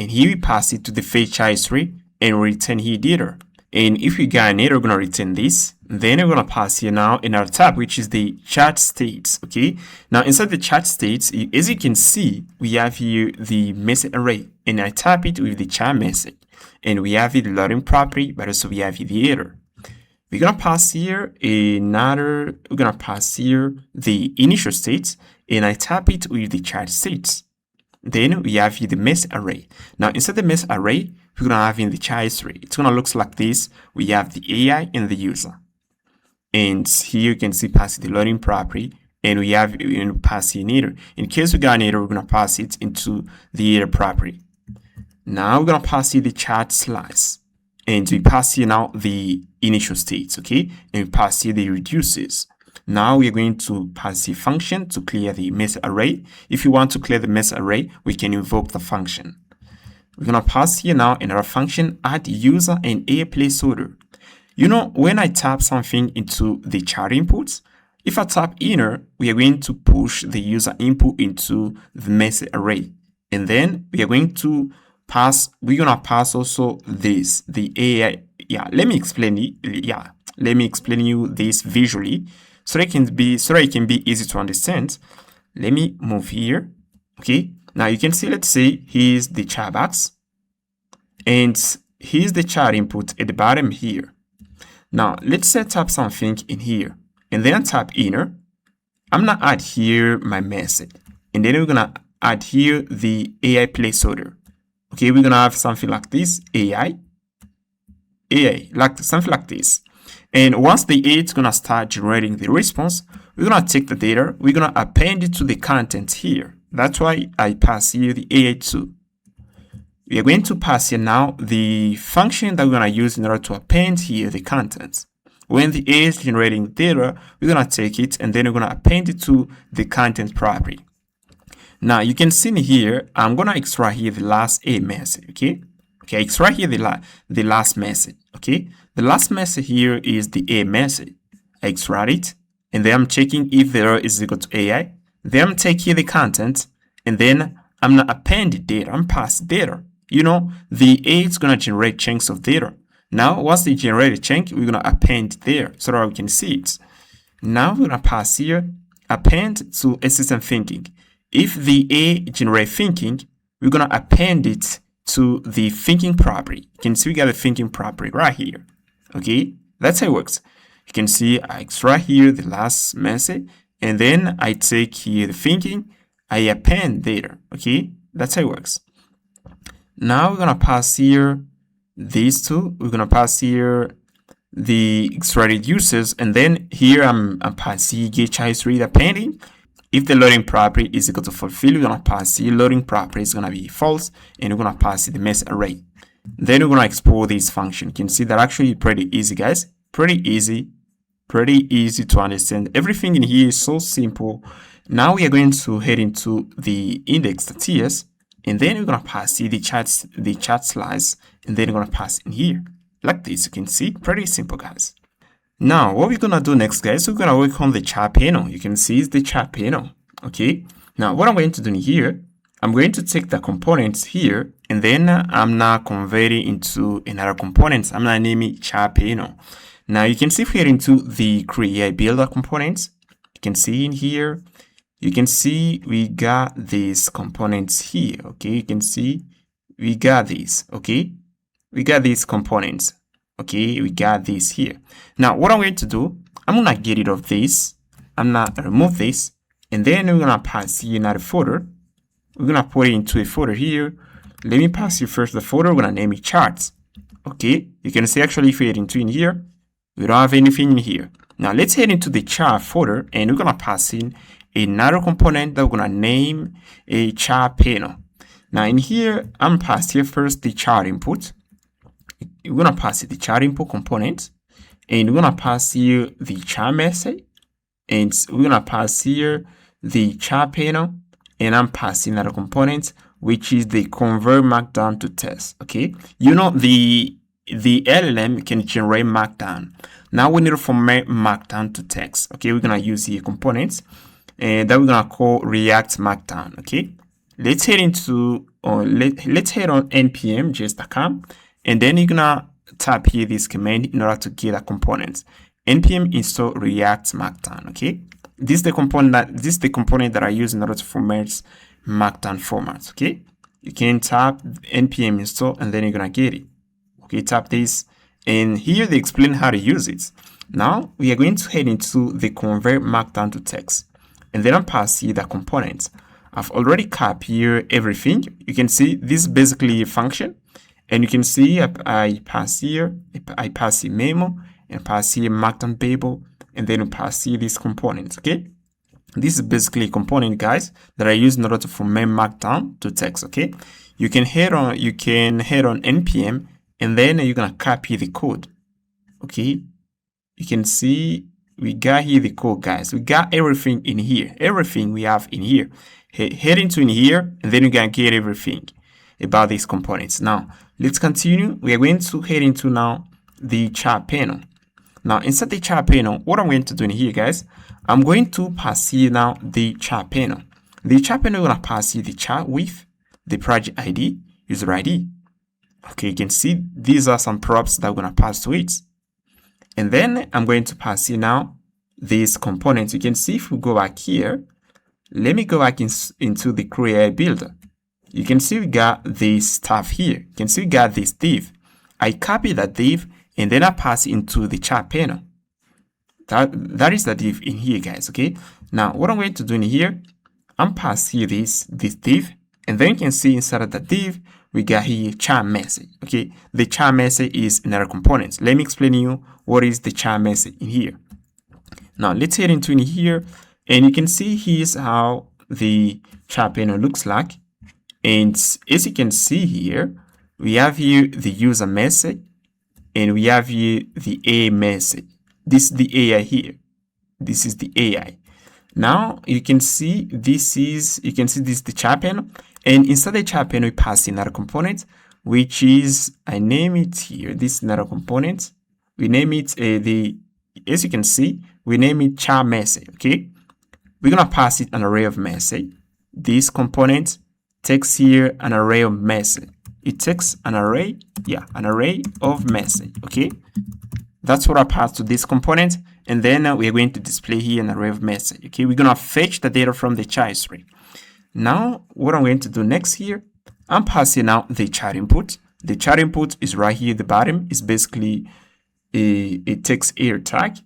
and here we pass it to the char is free and return here data. And if we get an error, we're gonna return this. Then we're gonna pass here now another tab, which is the chart states. Okay, now inside the chart states, as you can see, we have here the message array, and I type it with the char message, and we have here the loading property, but also we have here the error. We're gonna pass here the initial states, and I type it with the chart states. Then we have here the message array. Now inside the message array, we're gonna have in the char is free. It's gonna look like this. We have the AI and the user, and here you can see pass the loading property, and we have pass here an error. In case we got an error, we're gonna pass it into the error property. Now we're gonna pass here the chart slice, and we pass here now the initial states. Okay, and we pass here the reduces. Now we are going to pass the function to clear the message array. If you want to clear the message array, we can invoke the function. We're gonna pass here now another function, add user and a placeholder. You know, when I type something into the chart inputs, if I type inner, we are going to push the user input into the message array, and then we are going to pass. We're gonna pass also this the AI. Yeah, let me explain it. Yeah, let me explain you this visually, so it can be easy to understand. Let me move here. Okay. Now you can see, let's say here's the char box, and here's the chart input at the bottom here. Now let's set up something in here, and then tap inner. I'm gonna add here my message, and then we're gonna add here the AI placeholder. Okay, we're gonna have something like this, AI, like something like this. And once the AI is gonna start generating the response, we're gonna take the data, we're gonna append it to the content here. That's why I pass here the AI2. We are going to pass here now the function that we're going to use in order to append here the contents. When the AI is generating data, we're going to take it and then we're going to append it to the content property. Now you can see here, I'm going to extract here the last A message. Okay, extract here the last message. Okay, the last message here is the A message. I extract it, and then I'm checking if the error is equal to AI. Then I'm taking the content, and then I'm gonna append the data. I'm pass data. You know, the AI is gonna generate chunks of data. Now, once they generate a chunk, we're gonna append there so that we can see it. Now we're gonna pass here append to assistant thinking. If the AI generate thinking, we're gonna append it to the thinking property. You can see we got the thinking property right here. Okay, that's how it works. You can see I extract here the last message, and then I take here the thinking, I append data. Okay, that's how it works. Now we're gonna pass here these two. We're gonna pass here the extracted uses, and then here I'm passing get history appending. If the loading property is equal to fulfill, we're gonna pass here loading property is gonna be false, and we're gonna pass the message array. Then we're gonna export this function. You can see that actually pretty easy, guys. Pretty easy to understand. Everything in here is so simple. Now we are going to head into the index.ts, and then we're gonna pass here the chat slice, and then we're gonna pass in here. like this. You can see, pretty simple, guys. Now, what we're gonna do next, guys, we're gonna work on the chat panel. You can see it's the chat panel, okay? Now, what I'm going to do in here, I'm going to take the components here, and then I'm now converting into another component. I'm gonna name it chat panel. Now, you can see here into the CrewAI builder components. You can see in here, you can see we got these components here, okay? You can see we got these, okay? We got these components, okay? We got this here. Now, what I'm going to do, I'm gonna get rid of this. I'm gonna remove this, and then we're gonna pass here another folder. We're gonna put it into a folder here. Let me pass you first the folder. We're gonna name it charts, okay? You can see actually if we head into in here, we don't have anything in here. Now, let's head into the chart folder, and we're gonna pass in another component that we're gonna name a chart panel. Now, in here, I'm pass here first the chart input. We're gonna pass the chart input component, and we're gonna pass here the chart message, and we're gonna pass here the chart panel, and I'm passing another component, which is the convert markdown to text. Okay, you know the LLM can generate markdown. Now we need to format markdown to text. Okay, we're gonna use the components, and that we're gonna call React Markdown. Okay, let's head into let's head on npm.js.com, and then you're gonna type here this command in order to get a component. npm install React Markdown. Okay, this is the component that I use in order to format Markdown formats. Okay, you can tap npm install, and then you're gonna get it. Okay, tap this, and here they explain how to use it. Now we are going to head into the convert markdown to text, and then I'm passing the components. I've already copied everything. You can see this is basically a function, and you can see I pass here a memo, and pass here markdown table, and then pass here these components. Okay, this is basically a component, guys, that I use in order to format markdown to text. Okay, you can head on npm, and then you're gonna copy the code. Okay, you can see we got here the code, guys. We got everything in here. Everything we have in here. Head into in here, and then you're gonna get everything about these components. Now let's continue. We are going to head into now the chart panel. Now inside the chart panel, what I'm going to do in here, guys, I'm going to pass here now the chart panel. The chart panel, we're gonna pass here the chart with the project ID, user ID. Okay, you can see these are some props that we're gonna pass to it. And then I'm going to pass here now these components. You can see if we go back here, let me go back into the CrewAI builder. You can see we got this stuff here. You can see we got this div. I copy that div, and then I pass into the chart panel. That is the div in here, guys. Okay, now what I'm going to do in here, I'm pass here this div, and then you can see inside of the div we got here chart message. Okay, the chart message is another component. Let me explain to you what is the chart message in here. Now let's head into in here, and you can see here's how the chart panel looks like. And as you can see here, we have here the user message, and we have here the AI message. This is the AI here. This is the AI. Now you can see this is the chart panel, and inside the chart panel we pass another component, which is, I name it here, this another component. We name it as you can see, we name it chart message. Okay, we're gonna pass it an array of message. This component takes here an array of message. It takes an array of message. Okay, that's what I pass to this component, and then we are going to display here an array of message. Okay, we're gonna fetch the data from the chart history. Now what I'm going to do next here, I'm passing out the chart input. The chart input is right here at the bottom. It's basically a text error tag.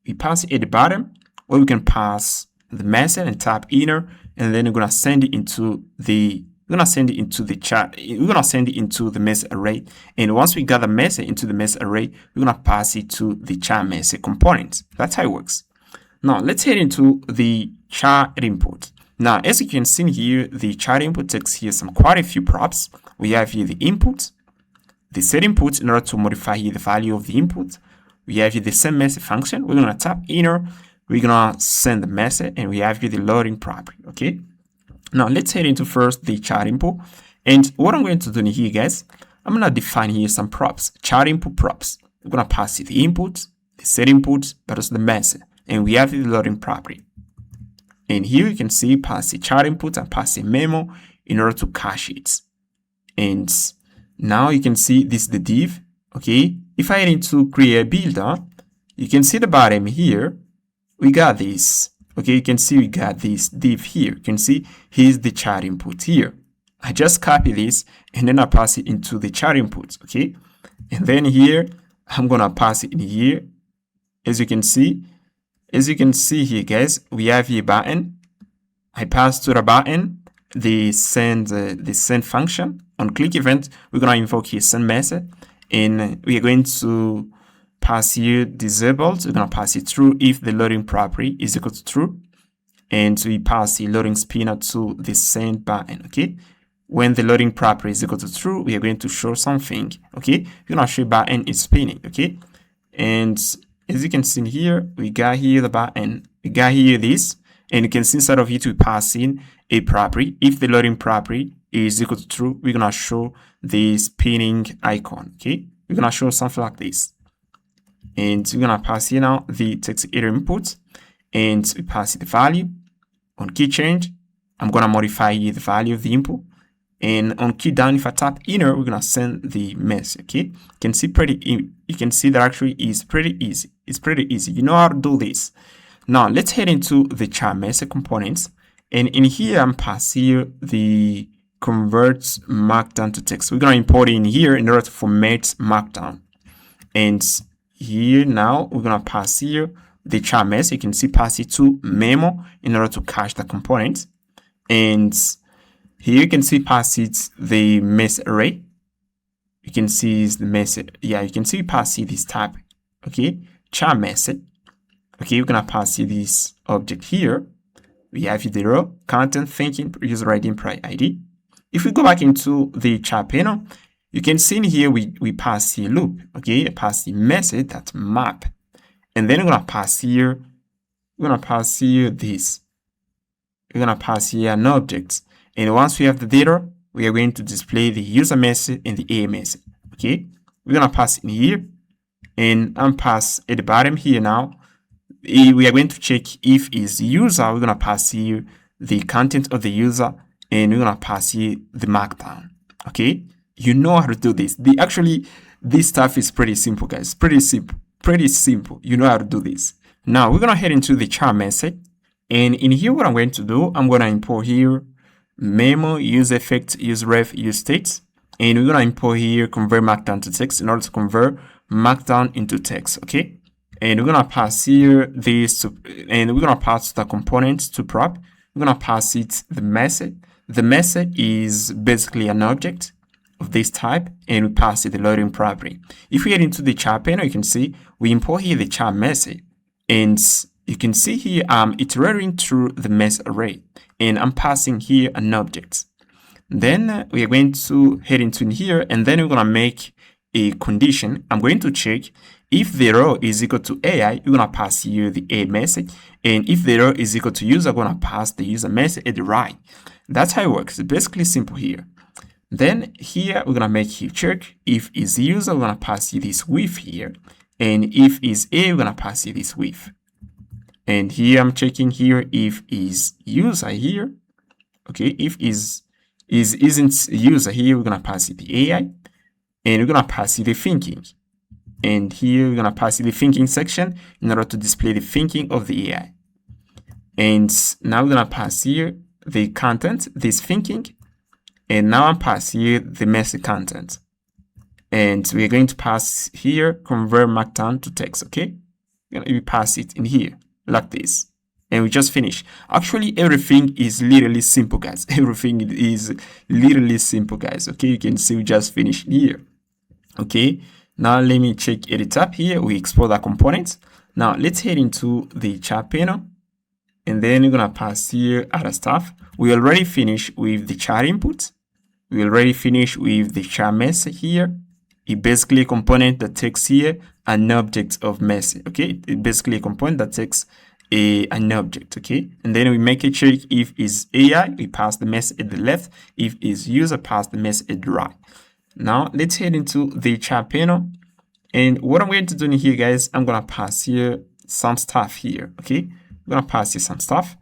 We pass it at the bottom, where we can pass the message and tap inner, and then we're gonna send it into the chart. We're gonna send it into the message array, and once we got the message into the message array, we're gonna pass it to the chart message component. That's how it works. Now let's head into the chart input. Now as you can see here, the chart input takes here quite a few props. We have here the input, the set input in order to modify here the value of the input. We have here the send message function. We're gonna tap inner, we're gonna send the message, and we have here the loading property. Okay, now let's head into first the chart input, and what I'm going to do in here, guys, I'm gonna define here some props, chat input props. We're gonna pass it the input, the set input, but also the message, and we have the loading property. And here you can see pass the chat input and pass a memo in order to cache it. And now you can see this is the div. Okay, if I need to create a builder, you can see the bottom here. We got this. Okay, you can see we got this div here. You can see here's the chat input here. I just copy this and then I pass it into the chat input. Okay, and then here I'm gonna pass it in here. As you can see here, guys, we have here button. I pass to the button the send function. On click event, we're gonna invoke here send message, and we are going to pass here disabled. We're gonna pass it true if the loading property is equal to true, and we pass the loading spinner to the send button. Okay, when the loading property is equal to true, we are going to show something. Okay, we're gonna show button is spinning. Okay, and as you can see here, we got here the button, we got here this, and you can see inside of it we pass in a property. If the loading property is equal to true, we're gonna show the spinning icon. Okay, we're gonna show something like this, and we're gonna pass here now the text editor input, and we pass the value. On key change, I'm gonna modify here the value of the input, and on key down, if I tap inner, we're gonna send the message. Okay, you can see that actually is pretty easy. It's pretty easy. You know how to do this. Now let's head into the chat message components, and in here I'm passing here the converts markdown to text. We're gonna import it in here in order to format markdown, and here now we're gonna pass here the chat message. You can see pass it to memo in order to cache the component, and here you can see pass it the message array. You can see the message. Yeah, you can see pass it this type. Okay, chat message. Okay, we're gonna pass this object here. We have the row, content, thinking, user ID, and prior ID. If we go back into the chat panel, you can see in here we pass the loop. Okay, I pass the message that map, and then we're gonna pass here. We're gonna pass here this. We're gonna pass here an object, and once we have the data, we are going to display the user message and the A message. Okay, we're gonna pass in here, and I'm pass at the bottom here now. We are going to check if is user. We're gonna pass here the content of the user, and we're gonna pass here the markdown. Okay, you know how to do this. This stuff is pretty simple, guys. Pretty simple. You know how to do this. Now we're gonna head into the chat message, and in here what I'm going to do, I'm gonna import here memo, use effect, use ref, use state, and we're gonna import here convert markdown to text in order to convert markdown into text. Okay, and we're gonna pass here this, and we're gonna pass the component to prop. We're gonna pass it the message. The message is basically an object of this type, and we pass it the loading property. If we get into the chat panel, you can see we import here the chat message, and you can see here I'm iterating through the message array, and I'm passing here an object. Then we are going to head into in here, and then we're gonna make a condition. I'm going to check if the row is equal to AI, you're gonna pass here the A message, and if the row is equal to user, I'm gonna pass the user message at the right. That's how it works. It's basically simple here. Then here we're gonna make here check if is user, we're gonna pass you this width here, and if is A, we're gonna pass you this width. And here I'm checking here if is user here. Okay, if isn't user here, we're gonna pass it the AI, and we're gonna pass it the thinking. And here we're gonna pass it the thinking section in order to display the thinking of the AI. And now we're gonna pass here the content, this thinking, and now I'm passing here the message content. And we're going to pass here convert markdown to text. Okay, we pass it in here like this, and we just finish. Actually, everything is literally simple, guys. Everything is literally simple, guys. Okay, you can see we just finished here. Okay, now let me check at the top here. We export our components. Now let's head into the chat panel, and then we're gonna pass here other stuff. We already finished with the chat input. We already finished with the chat message here. It basically a component that takes here an object of message. Okay, it's basically a component that takes an object. Okay, and then we make a check if is AI, we pass the message at the left. If is user, pass the message at the right. Now let's head into the chat panel. And what I'm going to do in here, guys, I'm going to pass here some stuff here. Okay, I'm going to pass here some stuff.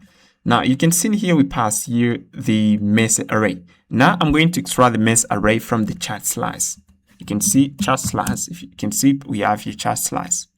Now you can see in here we pass here the message array. Now I'm going to extract the message array from the chat slice. You can see chat slice. If you can see, we have here chat slice.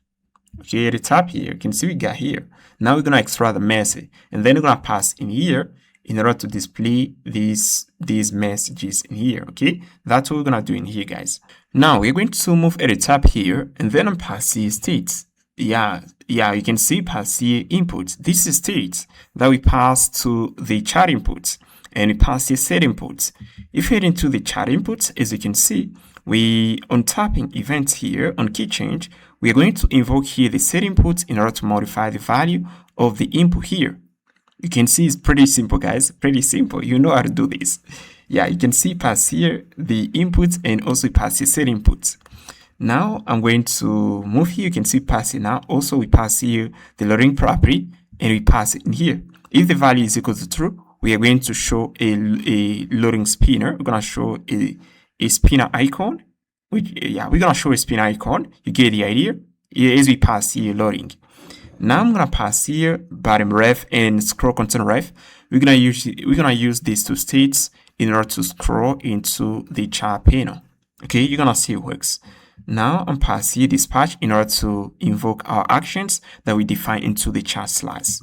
Okay, at the top here, you can see we got here. Now we're gonna extract the message, and then we're gonna pass in here in order to display these messages in here. Okay, that's what we're gonna do in here, guys. Now we're going to move at the top here, and then pass here states. Yeah, you can see pass here inputs. This is states that we pass to the chat inputs, and we pass here set inputs. If you head into the chat inputs, as you can see, we on tapping events here on key change, we are going to invoke here the set inputs in order to modify the value of the input here. You can see it's pretty simple, guys. Pretty simple. You know how to do this. Yeah, you can see pass here the inputs and also pass here set inputs. Now I'm going to move here. You can see pass it now. Also, we pass here the loading property and we pass it in here. If the value is equal to true, we are going to show a loading spinner. We're going to show a spinner icon. We're gonna show a spinner icon. You get the idea. As we pass here loading. Now I'm gonna pass here bottom ref and scroll content ref. We're gonna use these two states in order to scroll into the chat panel. Okay, you're gonna see it works. Now I'm passing here dispatch in order to invoke our actions that we define into the chat slice.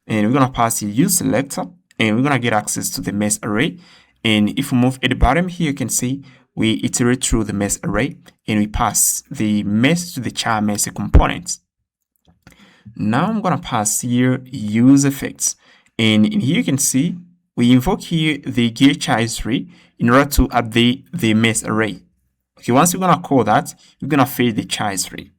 And we're gonna pass here use selector, and we're gonna get access to the mess array. And if we move at the bottom here, you can see we iterate through the mess array and we pass the mess to the chat message components. Now I'm going to pass here use effects. And in here you can see we invoke here the get chat history in order to update the mess array. Okay, once we're going to call that, we're going to fetch the chat history.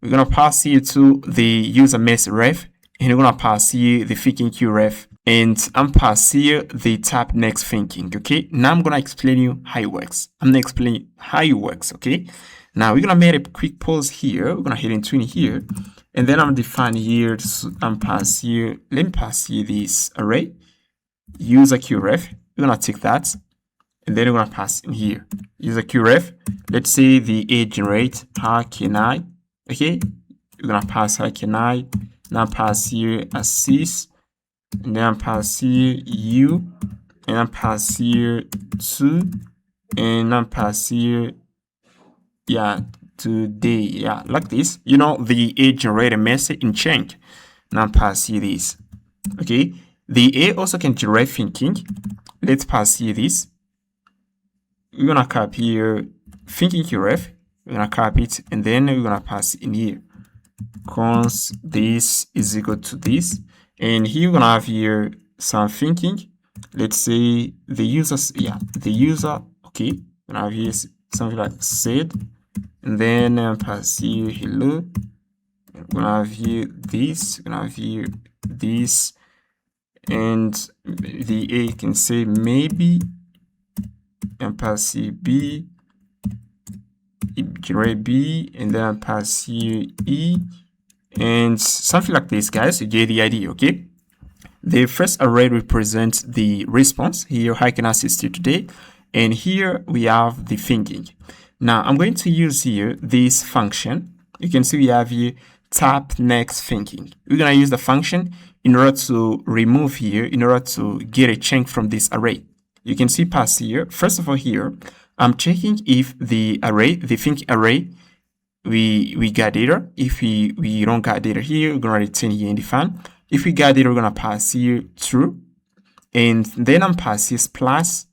We're going to pass here to the user mess ref, and we're going to pass here the thinking queue ref. And I'm pass here the tap next thinking. Okay, now I'm gonna explain you how it works. I'm gonna explain how it works. Okay, now we're gonna make a quick pause here. We're gonna hit into in here, and then I'm define here. I'm pass here. Let me pass here this array user queue ref. We're gonna take that, and then we're gonna pass in here user queue ref. Let's say the age generate. How can I? Okay, we're gonna pass how can I. Now pass here assist. And then I pass here you, and I pass here to, and I pass here today, like this. You know, the A generate a message in change. Now pass here this. Okay, the A also can generate thinking. Let's pass here this. We're gonna copy here thinking ref. We're gonna copy it, and then we're gonna pass it in here. Const this is equal to this. And here we're gonna have here some thinking. Let's say the user, okay. We're gonna have here something like said, and then pass here hello. We're gonna have here this, we're gonna have here this, and the A can say maybe, and pass here B, generate B, and then pass here E. And something like this, guys. You get the idea, okay? The first array represents the response. Here, how can I assist you today? And here we have the thinking. Now, I'm going to use here this function. You can see we have here tap next thinking. We're going to use the function in order to remove here, in order to get a chunk from this array. You can see pass here. First of all, here, I'm checking if the array, the thinking array, we got data. If we don't got data here, we're gonna return here in the file. If we got data, we're gonna pass here true, and then I'm pass here plus,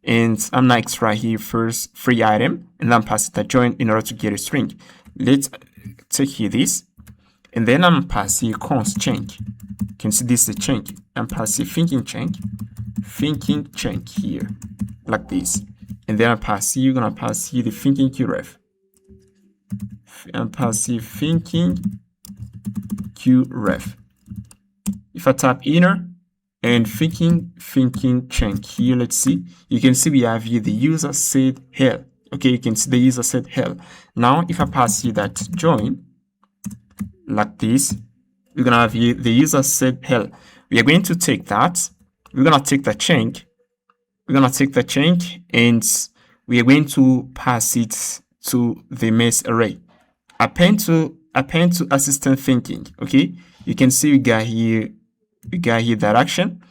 and I'm not extract here first free item, and then pass it a join in order to get a string. Let's take here this, and then I'm pass here const change. You can see this is a change. I'm pass here thinking change here, like this, and then I pass here. You're gonna pass here the thinking qref. And passive thinking qref. If I tap inner and thinking change here, let's see. You can see we have here the user said hell. Okay, you can see the user said hell. Now, if I pass here that join like this, we're gonna have here the user said hell. We are going to take that. We're gonna take the change. We're gonna take the change, and we are going to pass it to the mess array. Append to assistant thinking. Okay, you can see we got here that action.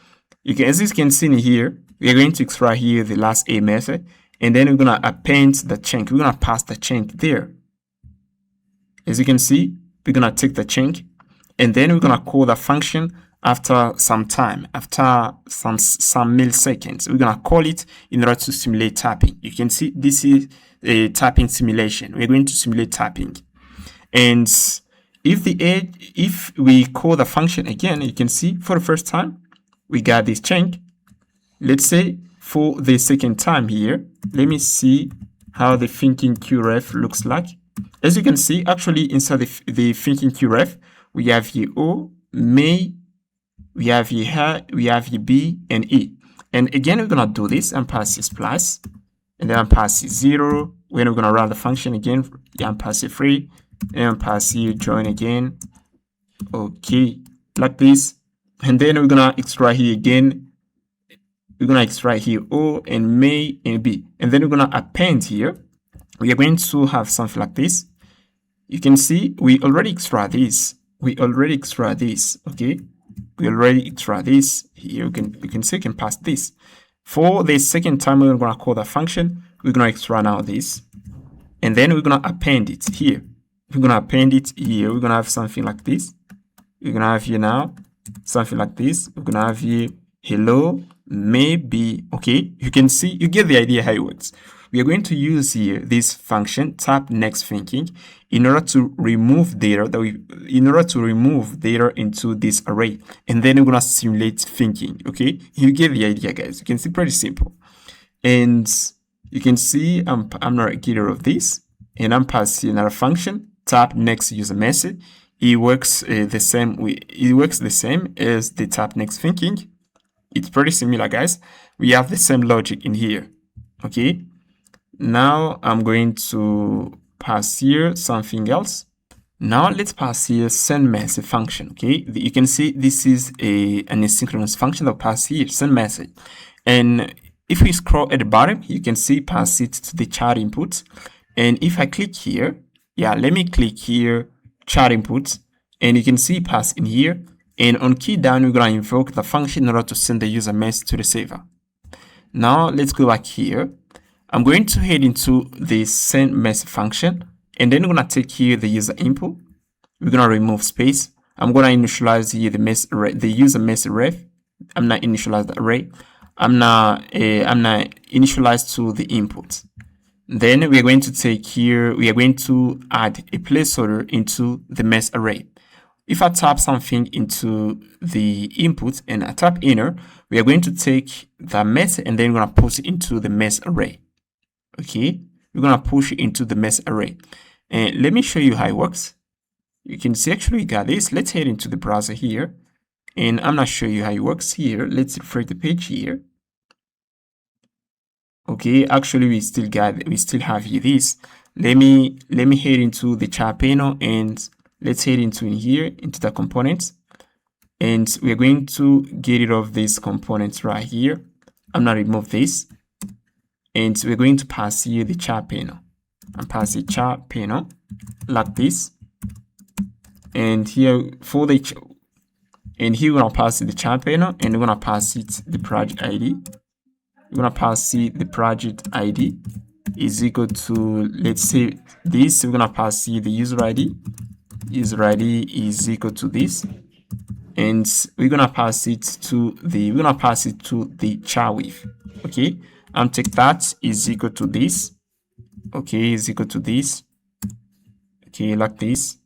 As you can see in here, we are going to extract here the last a method, and then we're gonna append the chunk. We're gonna pass the chunk there. As you can see, we're gonna take the chunk, and then we're gonna call the function after some time, after some milliseconds. We're gonna call it in order to simulate tapping. You can see this is a tapping simulation. We're going to simulate tapping, and if we call the function again, you can see for the first time we got this chunk. Let's say for the second time here, let me see how the thinking QRef looks like. As you can see, actually inside the thinking QRef, we have here O, may, we have here B and E. And again, we're gonna do this and pass this plus, and then pass 0. When we're gonna run the function again, and pass it 3, and pass here join again. Okay, like this. And then we're gonna extract here again. We're gonna extract here O and may and B, and then we're gonna append here. We are going to have something like this. You can see we already extract this. Okay, we already extract this here. You can see you can pass this. For the second time, we're gonna call the function. We're gonna extract now this, and then we're gonna append it here. We're gonna append it here. We're gonna have something like this. We're gonna have here now something like this. We're gonna have here hello, maybe. Okay, you can see, you get the idea how it works. We are going to use here this function tap next thinking in order to remove data into this array, and then we're gonna simulate thinking. Okay, you get the idea, guys. You can see pretty simple, and you can see I'm not getting rid of this, and I'm passing another function tap next user message. It works the same as the tap next thinking. It's pretty similar, guys. We have the same logic in here. Okay, now I'm going to pass here something else. Now let's pass here send message function. Okay, you can see this is an asynchronous function that pass here send message, and if we scroll at the bottom, you can see pass it to the chat input. And if I click here, let me click here chat input, and you can see pass in here. And on key down, we're going to invoke the function in order to send the user message to the server. Now let's go back here. I'm going to head into the send message function, and then we're going to take here the user input. We're going to remove space. I'm going to initialize here the user message ref. I'm not initialize the array. I'm not initialized to the input. Then we are going to take here, we are going to add a placeholder into the mess array. If I tap something into the input and I tap enter, we are going to take the mess and then we're going to push it into the mess array. Okay, we're going to push it into the mess array. And let me show you how it works. You can see actually we got this. Let's head into the browser here, and I'm not showing you how it works here. Let's refresh the page here. Okay, actually we still have here this. Let me head into the chat panel, and let's head into the components, and we're going to get rid of these components right here. I'm gonna remove this, and we're going to pass here the chat panel. And pass the chat panel like this, and here we're gonna pass it the chat panel, and we're gonna pass it the project ID. We're gonna pass it the project ID is equal to, let's say this. We're gonna pass it the user ID. User ID is equal to this, and we're gonna pass it to the char width. Okay, and take that is equal to this. Okay, is equal to this. Okay, like this.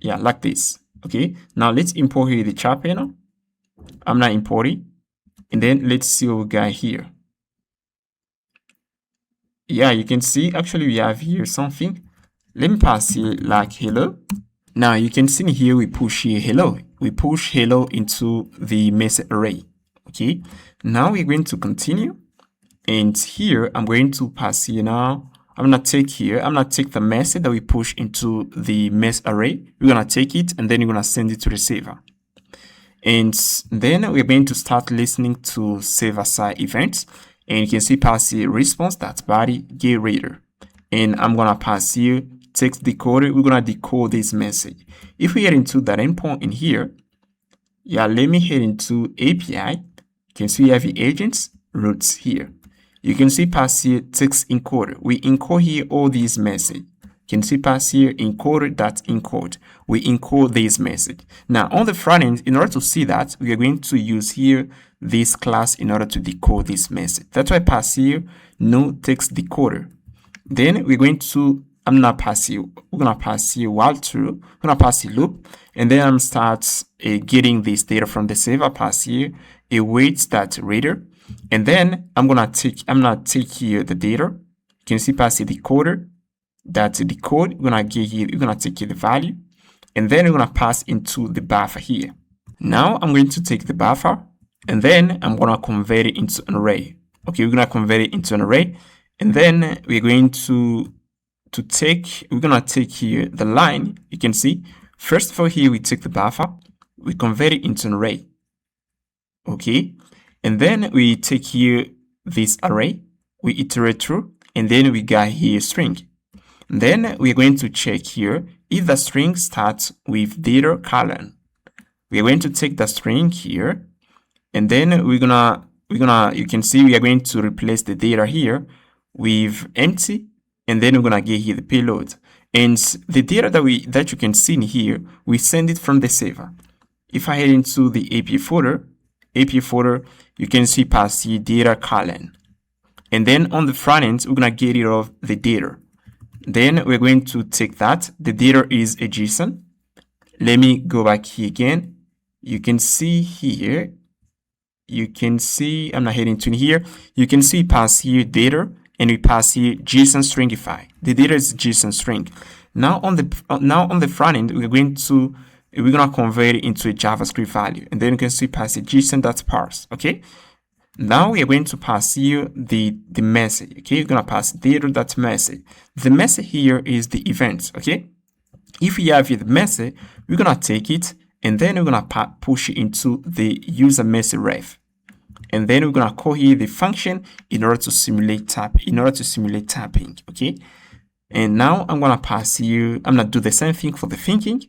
Yeah, like this. Okay, now let's import here the char panel. I'm not importing, and then let's see what we got here. Yeah, you can see actually we have here something. Let me pass here like hello. Now you can see here we push here hello. We push hello into the message array. Okay, now we're going to continue, and here I'm going to pass here now. I'm gonna take the message that we push into the mess array. We're gonna take it, and then we're gonna send it to the server. And then we're going to start listening to server-side events. and you can see pass here response.body get reader, and I'm gonna pass here text decoder. We're gonna decode this message. If we head into that endpoint in here, yeah, let me head into API. You can see we have the agents routes here. You can see pass here text encoder. We encode here all these message. You can see pass here encoder.encode. We encode this message. Now on the front end, in order to see that, we are going to use here this class in order to decode this message. That's why pass here no text decoder. Then we're going to we're gonna pass here while true. We're gonna pass here loop, and then I'm start getting this data from the server. Pass here await.reader, and then I'm gonna take here the data. You can see pass here decoder. That's the decode. We're gonna get here. We're gonna take here the value, and then we're gonna pass into the buffer here. Now I'm going to take the buffer, and then I'm gonna convert it into an array. Okay, we're gonna convert it into an array, and then we're going to take here the line. You can see first of all here we take the buffer, we convert it into an array. Okay, and then we take here this array, we iterate through, and then we got here string. And then we're going to check here if the string starts with data colon. We're going to take the string here, and then you can see we are going to replace the data here with empty, and then we're gonna get here the payload. And the data that you can see in here, we send it from the server. If I head into the API folder, you can see pass here data colon. And then on the front end, we're gonna get rid of the data. Then we're going to take that. The data is a JSON. Let me go back here again. You can see here, I'm not heading to here. You can see pass here data, and we pass here JSON stringify. The data is JSON string. Now on the front end, we're gonna convert it into a JavaScript value, and then you can see pass here JSON.parse. Okay. Now we are going to pass here the message. Okay, you're gonna pass data.message. The message here is the event. Okay, if we have here the message, we're gonna take it, and then we're gonna push it into the user message ref, and then we're gonna call here the function in order to simulate tapping. Okay, and now I'm gonna pass here. I'm gonna do the same thing for the thinking.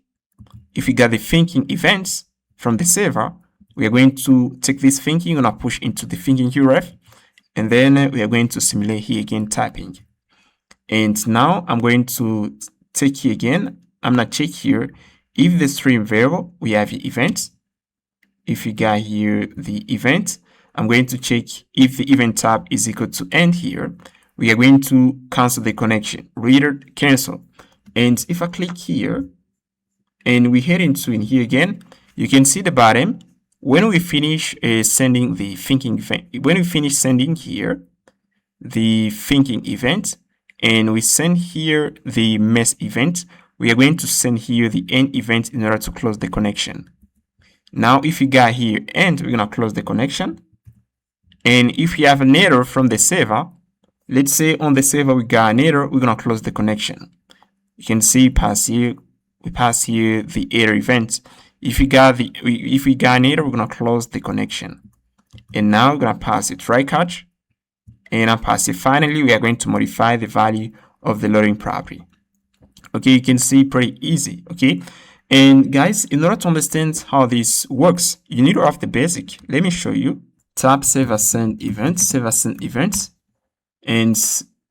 If we got the thinking events from the server, we are going to take this thinking, we're gonna push into the thinking uref, and then we are going to simulate here again typing. And now I'm going to take here again. I'm gonna check here if the string variable we have the event. If we got here the event, I'm going to check if the event tab is equal to end here. We are going to cancel the connection, reader cancel. And if I click here and we head into in here again, you can see the bottom. When we finish sending the thinking event, when we finish sending here the thinking event, and we send here the mess event, we are going to send here the end event in order to close the connection. Now, if you got here end, we're gonna close the connection. And if you have an error from the server, let's say on the server we got an error, we're gonna close the connection. You can see we pass here the error event. If we got an error, we're gonna close the connection. And now we're gonna pass it try catch, and I pass it. Finally, we are going to modify the value of the loading property. Okay, you can see pretty easy. Okay, and guys, in order to understand how this works, you need to have the basic. Let me show you. Tap server send events, and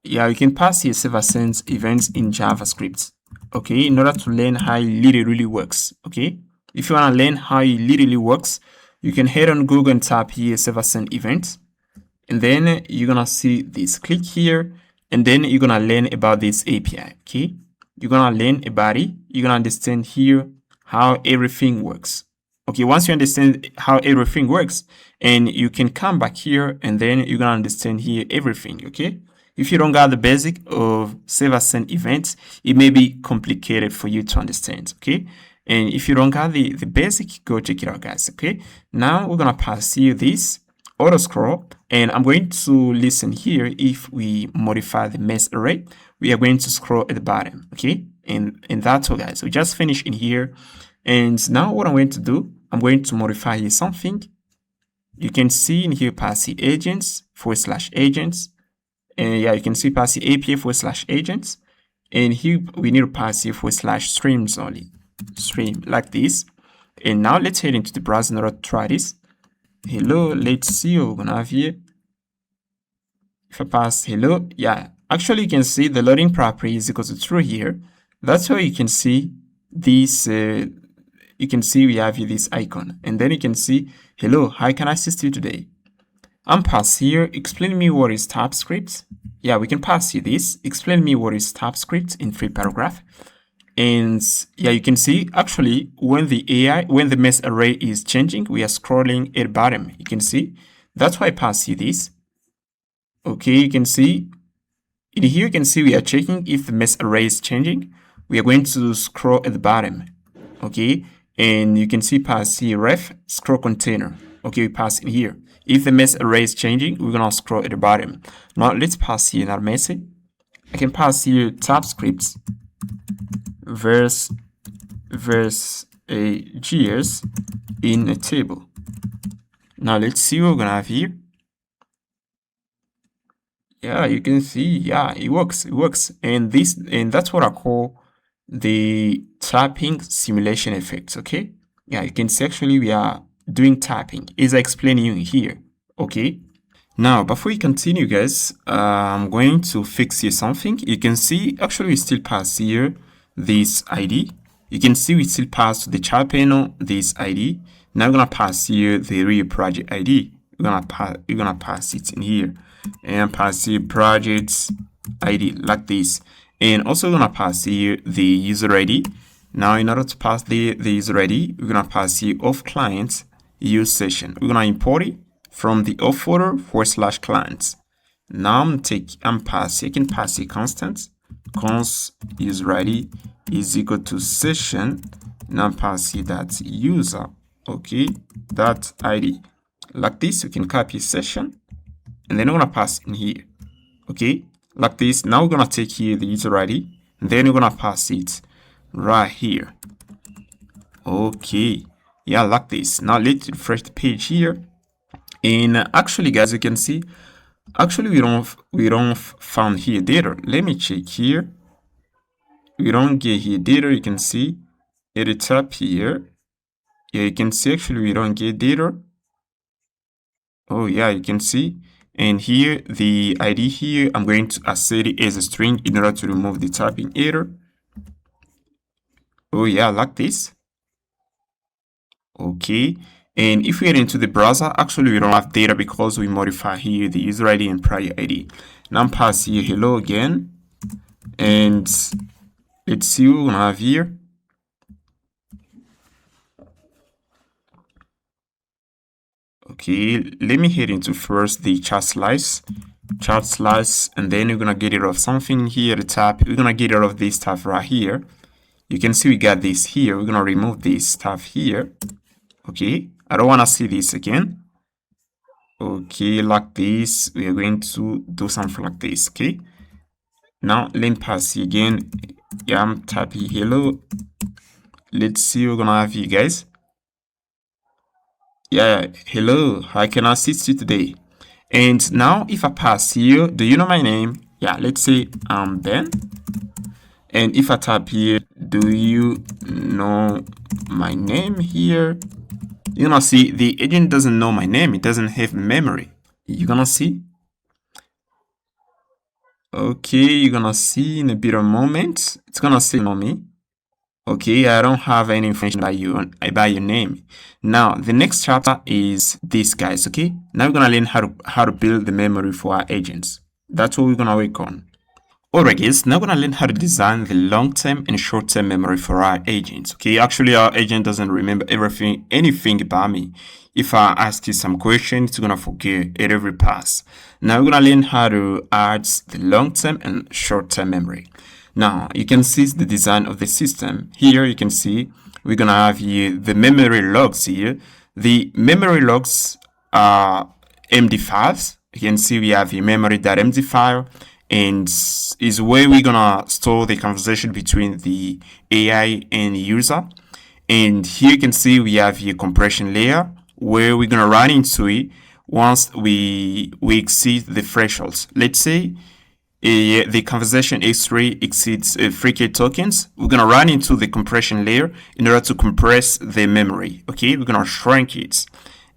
yeah, you can pass here server send events in JavaScript. Okay, in order to learn how it literally works. Okay. If you want to learn how it literally works, you can head on Google and tap here server send event, and then you're gonna see this. Click here, and then you're gonna learn about this API. Okay, you're gonna learn about it. You're gonna understand here how everything works. Okay, once you understand how everything works, and you can come back here, and then you're gonna understand here everything. Okay, if you don't got the basic of server send events, it may be complicated for you to understand. Okay. And if you don't have the basic, go check it out, guys. Okay, now we're gonna pass here this auto scroll, and I'm going to listen here. If we modify the mess array, we are going to scroll at the bottom. Okay, and that's all, guys. We just finished in here, and now what I'm going to do, I'm going to modify here something. you can see in here pass the agents / agents. And yeah, you can see pass the API / agents. And here we need to pass here / streams only. Stream like this. And now let's head into the browser in order to try this. Hello, let's see what we're gonna have here. If I pass hello, yeah, actually you can see the loading property is equal to true here. That's how you can see this. You can see we have here this icon, and then you can see hello, how can I assist you today? I'm pass here. Explain me what is TypeScript. Yeah, we can pass here this. Explain me what is TypeScript in 3 paragraph. And yeah, you can see actually when the mess array is changing, we are scrolling at the bottom. You can see that's why I pass here this. Okay, you can see in here, you can see we are checking if the mess array is changing. We are going to scroll at the bottom. Okay, and you can see pass here ref scroll container. Okay, we pass in here. If the mess array is changing, we're gonna scroll at the bottom. Now let's pass here another message. I can pass here TypeScript verse a GS in a table. Now let's see what we're gonna have here. Yeah, you can see, yeah, it works. And that's what I call the typing simulation effects. Okay, yeah, you can see actually we are doing typing as I explain you here. Okay, now before we continue, guys, I'm going to fix here something. You can see actually we still pass here this ID. You can see we still pass to the chat panel this ID. Now we're gonna pass here the real project ID. We're gonna pass it in here and pass here projects ID like this. And also we're gonna pass here the user ID. Now in order to pass the user ID, we're gonna pass here of clients use session. We're gonna import it from the auth folder / clients. Now I can pass a constant const user ID is equal to session. Now pass here that user, okay, that ID like this. We can copy session and then we're gonna pass in here, okay, like this. Now we're gonna take here the user ID and then we're gonna pass it right here. Okay, yeah, like this. Now let's refresh the page here. And actually, guys, you can see actually we don't found here data. Let me check here. We don't get here data. You can see at the top here. Yeah, you can see actually we don't get data. Oh yeah, you can see. And here the ID here, I'm going to assert it as a string in order to remove the typing error. Oh yeah, like this. Okay. And if we head into the browser, actually we don't have data because we modify here the user ID and prior ID. Now pass here hello again. And let's see what we're gonna have here. Okay, let me head into first the chart slice, and then we're gonna get rid of something here at the top. We're gonna get rid of this stuff right here. You can see we got this here. We're gonna remove this stuff here. Okay, I don't wanna see this again. Okay, like this. We are going to do something like this. Okay, now let me pass again. Yeah, I'm typing hello. Let's see what we're gonna have here, guys. Yeah, hello, how can I assist you today? And now if I pass here, do you know my name? Yeah, let's say I'm Ben. And if I type here, do you know my name here? You're gonna see the agent doesn't know my name. It doesn't have memory. You're gonna see. Okay, you're gonna see in a bit of moment. It's gonna say know me. Okay, I don't have any information about your name. Now, the next chapter is this, guys. Okay, now we're gonna learn how to build the memory for our agents. That's what we're gonna work on. Alright, guys, now we're gonna learn how to design the long-term and short-term memory for our agents. Okay, actually, our agent doesn't remember anything about me. If I ask you some questions, it's gonna forget at every pass. Now we're gonna learn how to add the long-term and short-term memory. Now you can see the design of the system. Here you can see we're gonna have here the memory logs here. The memory logs are MD5s. You can see we have the memory.md file, and is where we're gonna store the conversation between the AI and the user. And here you can see we have here compression layer where we're gonna run into it once we exceed the thresholds. Let's say the conversation x3 exceeds 3K tokens. We're gonna run into the compression layer in order to compress the memory. Okay, we're gonna shrink it,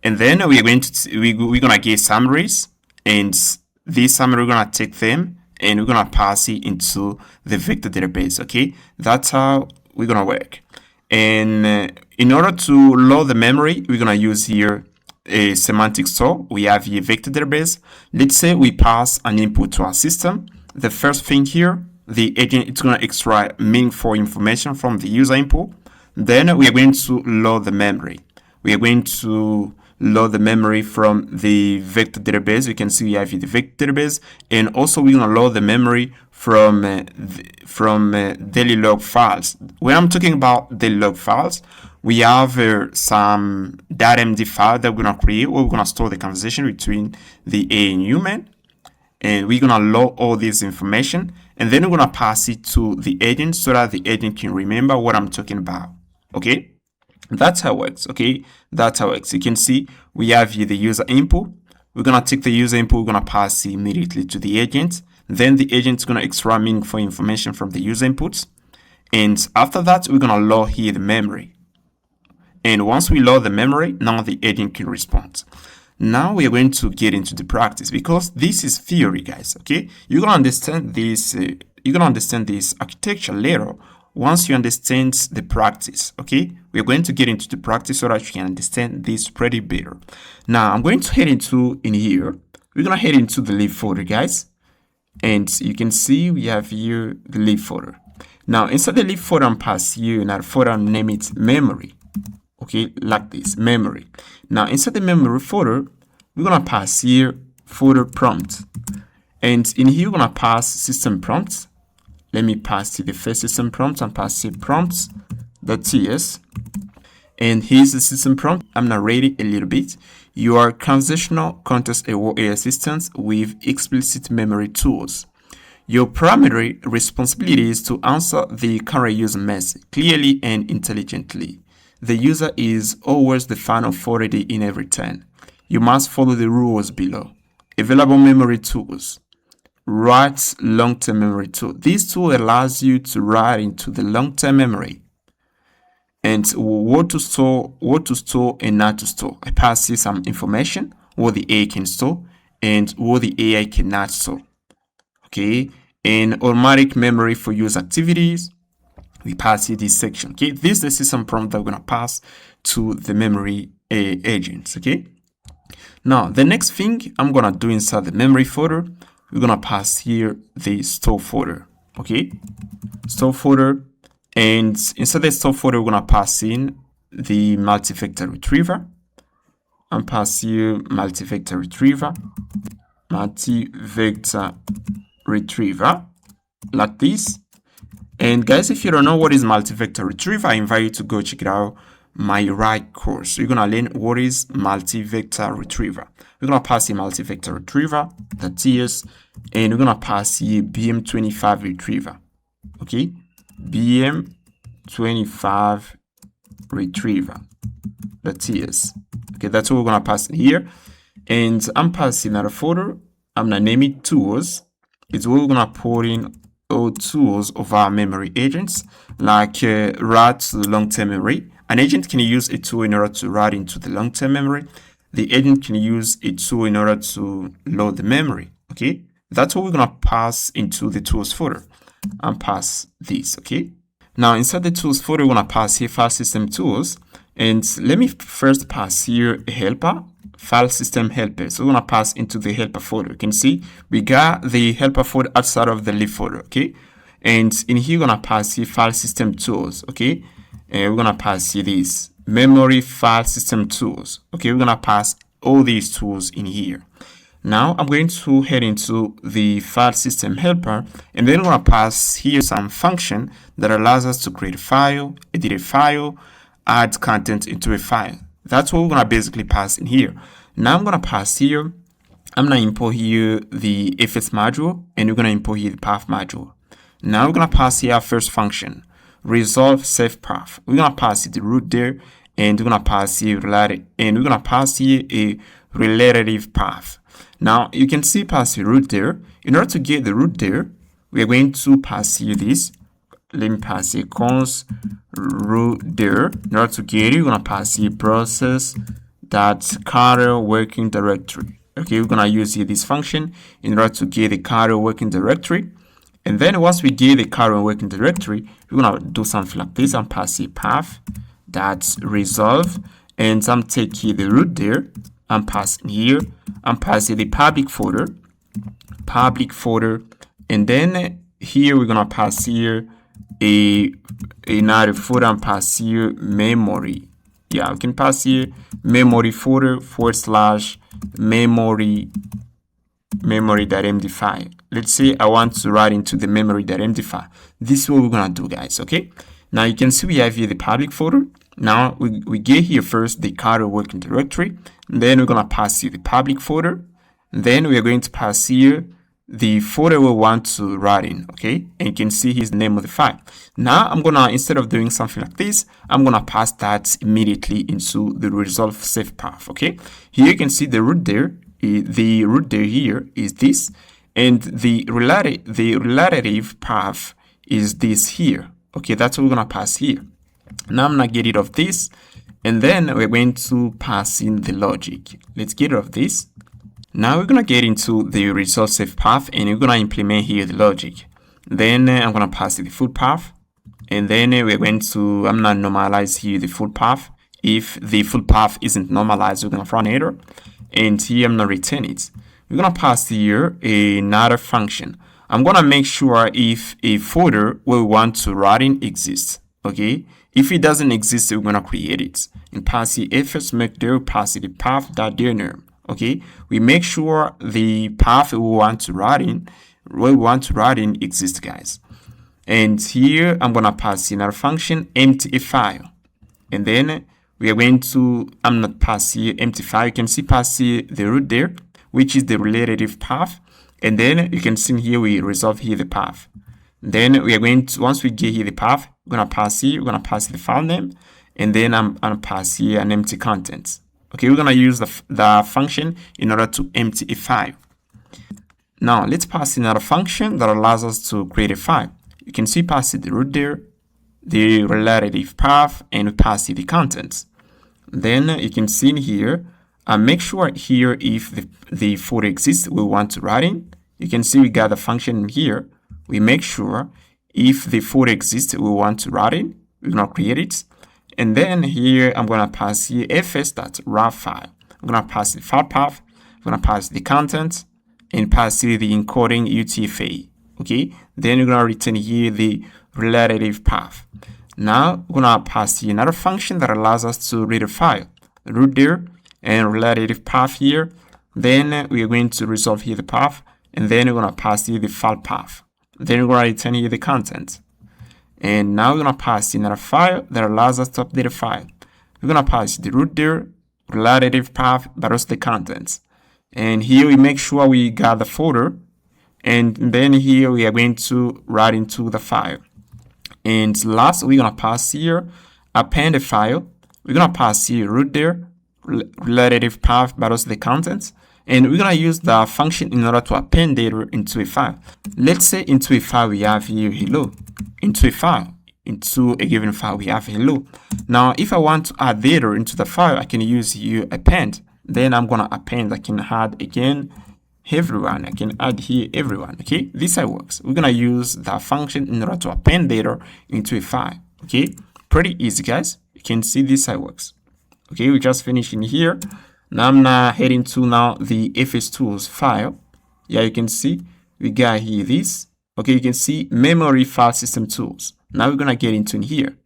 and then we're gonna get summaries, and this summary we're gonna take them and we're gonna pass it into the vector database. Okay, that's how we're gonna work. And in order to load the memory, we're gonna use here a semantic store. We have a vector database. Let's say we pass an input to our system. The first thing here, the agent is going to extract meaningful information from the user input. Then we are going to load the memory. We are going to load the memory from the vector database. You can see we have the vector database, and also we're going to load the memory from daily log files. When I'm talking about daily log files, we have some .md file that we're going to create, where we're going to store the conversation between the A and human, and we're going to load all this information, and then we're going to pass it to the agent so that the agent can remember what I'm talking about. Okay, that's how it works. Okay, that's how it works. You can see we have here the user input. We're going to take the user input, we're going to pass it immediately to the agent. Then the agent is going to extract meaningful information from the user inputs, and after that we're going to load here the memory. And once we load the memory, now the agent can respond. Now we are going to get into the practice, because this is theory, guys. Okay, you're gonna understand this. You're gonna understand this architecture later once you understand the practice. Okay, we're going to get into the practice so that you can understand this pretty better. Now I'm going to head into in here. We're gonna head into the lib folder, guys, and you can see we have here the lib folder. Now inside the lib folder, I'm pass here another folder, name it memory. Okay, like this, memory. Now inside the memory folder, we're gonna pass here folder prompt, and in here we're gonna pass system prompts. Let me pass to the first system prompt and pass here prompts.ts, and here's the system prompt. I'm gonna read it a little bit. Your conversational context-aware AI assistants with explicit memory tools. Your primary responsibility is to answer the current user message clearly and intelligently. The user is always the final authority in every turn. You must follow the rules below. Available memory tools. Write long-term memory tool. This tool allows you to write into the long-term memory and what to store and not to store. I pass you some information, what the AI can store and what the AI cannot store. Okay, and automatic memory for user activities. We pass here this section. Okay, this is the system prompt that we're gonna pass to the memory agents. Okay, now the next thing I'm gonna do inside the memory folder, we're gonna pass here the store folder. Okay, store folder, and inside the store folder we're gonna pass in the multi-vector retriever, and pass here multi-vector retriever, like this. And guys, if you don't know what is multi-vector retriever, I invite you to go check it out my right course. You're gonna learn what is multi-vector retriever. We're gonna pass the multi-vector retriever.ts, and we're gonna pass the BM25 retriever. Okay, BM25 retriever.ts. Okay, that's what we're gonna pass in here. And I'm passing another folder. I'm gonna name it tools. It's where we're gonna put in all tools of our memory agents, like write to the long-term memory. An agent can use a tool in order to write into the long-term memory. The agent can use a tool in order to load the memory. Okay, that's what we're gonna pass into the tools folder and pass this. Okay, now inside the tools folder, we're gonna pass here file system tools, and let me first pass here a helper, file system helper. So we're gonna pass into the helper folder. You can see we got the helper folder outside of the lib folder. Okay, and in here we're gonna pass here file system tools. Okay, and we're gonna pass here this memory file system tools. Okay, we're gonna pass all these tools in here. Now I'm going to head into the file system helper, and then we're gonna pass here some function that allows us to create a file, edit a file, add content into a file. That's what we're gonna basically pass in here. Now I'm gonna pass here, I'm gonna import here the fs module, and we're gonna import here the path module. Now we're gonna pass here our first function, resolve safe path. We're gonna pass it the root there, and we're gonna pass here a relative path. Now you can see pass the root there. In order to get the root there, we are going to pass here this. Let me pass a const root there. In order to get it, we're gonna pass here process that current working directory. Okay, we're gonna use here this function in order to get the current working directory. And then once we get the current working directory, we're gonna do something like this and pass a path that's resolve, and some take here the root there and pass here and pass the public folder, and then here we're gonna pass here another folder and pass here memory. Yeah, we can pass here memory folder / memory.md file. Let's say I want to write into the memory.md file. This is what we're gonna do, guys. Okay, now you can see we have here the public folder. Now we get here first the current working directory, then we're gonna pass here the public folder, then we are going to pass here the folder we want to write in. Okay, and you can see his name of the file. Now I'm gonna, instead of doing something like this, I'm gonna pass that immediately into the resolve safe path. Okay, here you can see the root there. The root there here is this, and the relative path is this here. Okay, that's what we're gonna pass here. Now I'm gonna get rid of this, and then we're going to pass in the logic. Let's get rid of this. Now we're gonna get into the resolve safe path, and we're gonna implement here the logic. Then I'm gonna pass the full path, and then we're going to, I'm gonna normalize here the full path. If the full path isn't normalized, we're gonna throw an error, and here I'm gonna return it. We're gonna pass here another function. I'm gonna make sure if a folder we want to write in exists. Okay, if it doesn't exist, we're gonna create it and pass the fs make there, pass the path.their. Okay, we make sure the path we want to write in exists, guys. And here I'm gonna pass in our function empty file, and then we are going to, I'm not pass here empty file. You can see pass here the root there, which is the relative path, and then you can see here we resolve here the path. Then we are going to, once we get here the path, we're gonna pass here, we're gonna pass the file name, and then I'm gonna pass here an empty contents. Okay, we're gonna use the function in order to empty a file. Now let's pass another function that allows us to create a file. You can see pass the root there, the relative path, and we pass the contents. Then you can see in here, make sure here if the folder exists we want to write in. You can see we got the function in here. We make sure if the folder exists we want to write in, we're gonna create it. And then here I'm gonna pass here fs.raw file. I'm gonna pass the file path, I'm gonna pass the content, and pass here the encoding UTF-8. Okay, then we're gonna return here the relative path. Now we're gonna pass here another function that allows us to read a file, root there, and relative path here. Then we are going to resolve here the path, and then we're gonna pass here the file path. Then we're gonna return here the content. And now we're gonna pass another file that allows us to update a file. We're gonna pass the root there, relative path, but also the contents. And here we make sure we got the folder, and then here we are going to write into the file. And last, we're gonna pass here append a file. We're gonna pass here root there, relative path, but also the contents. And we're gonna use the function in order to append data into a file. Let's say into a file we have here hello. Into a given file we have hello. Now if I want to add data into the file, I can use here append. Then I'm gonna append, I can add again everyone, I can add here everyone. Okay, this how it works. We're gonna use the function in order to append data into a file. Okay, pretty easy, guys. You can see this how it works. Okay, we just finished in here. Now I'm now heading to now the FS tools file. Yeah, you can see we got here this. Okay, you can see memory file system tools. Now we're gonna get into in here.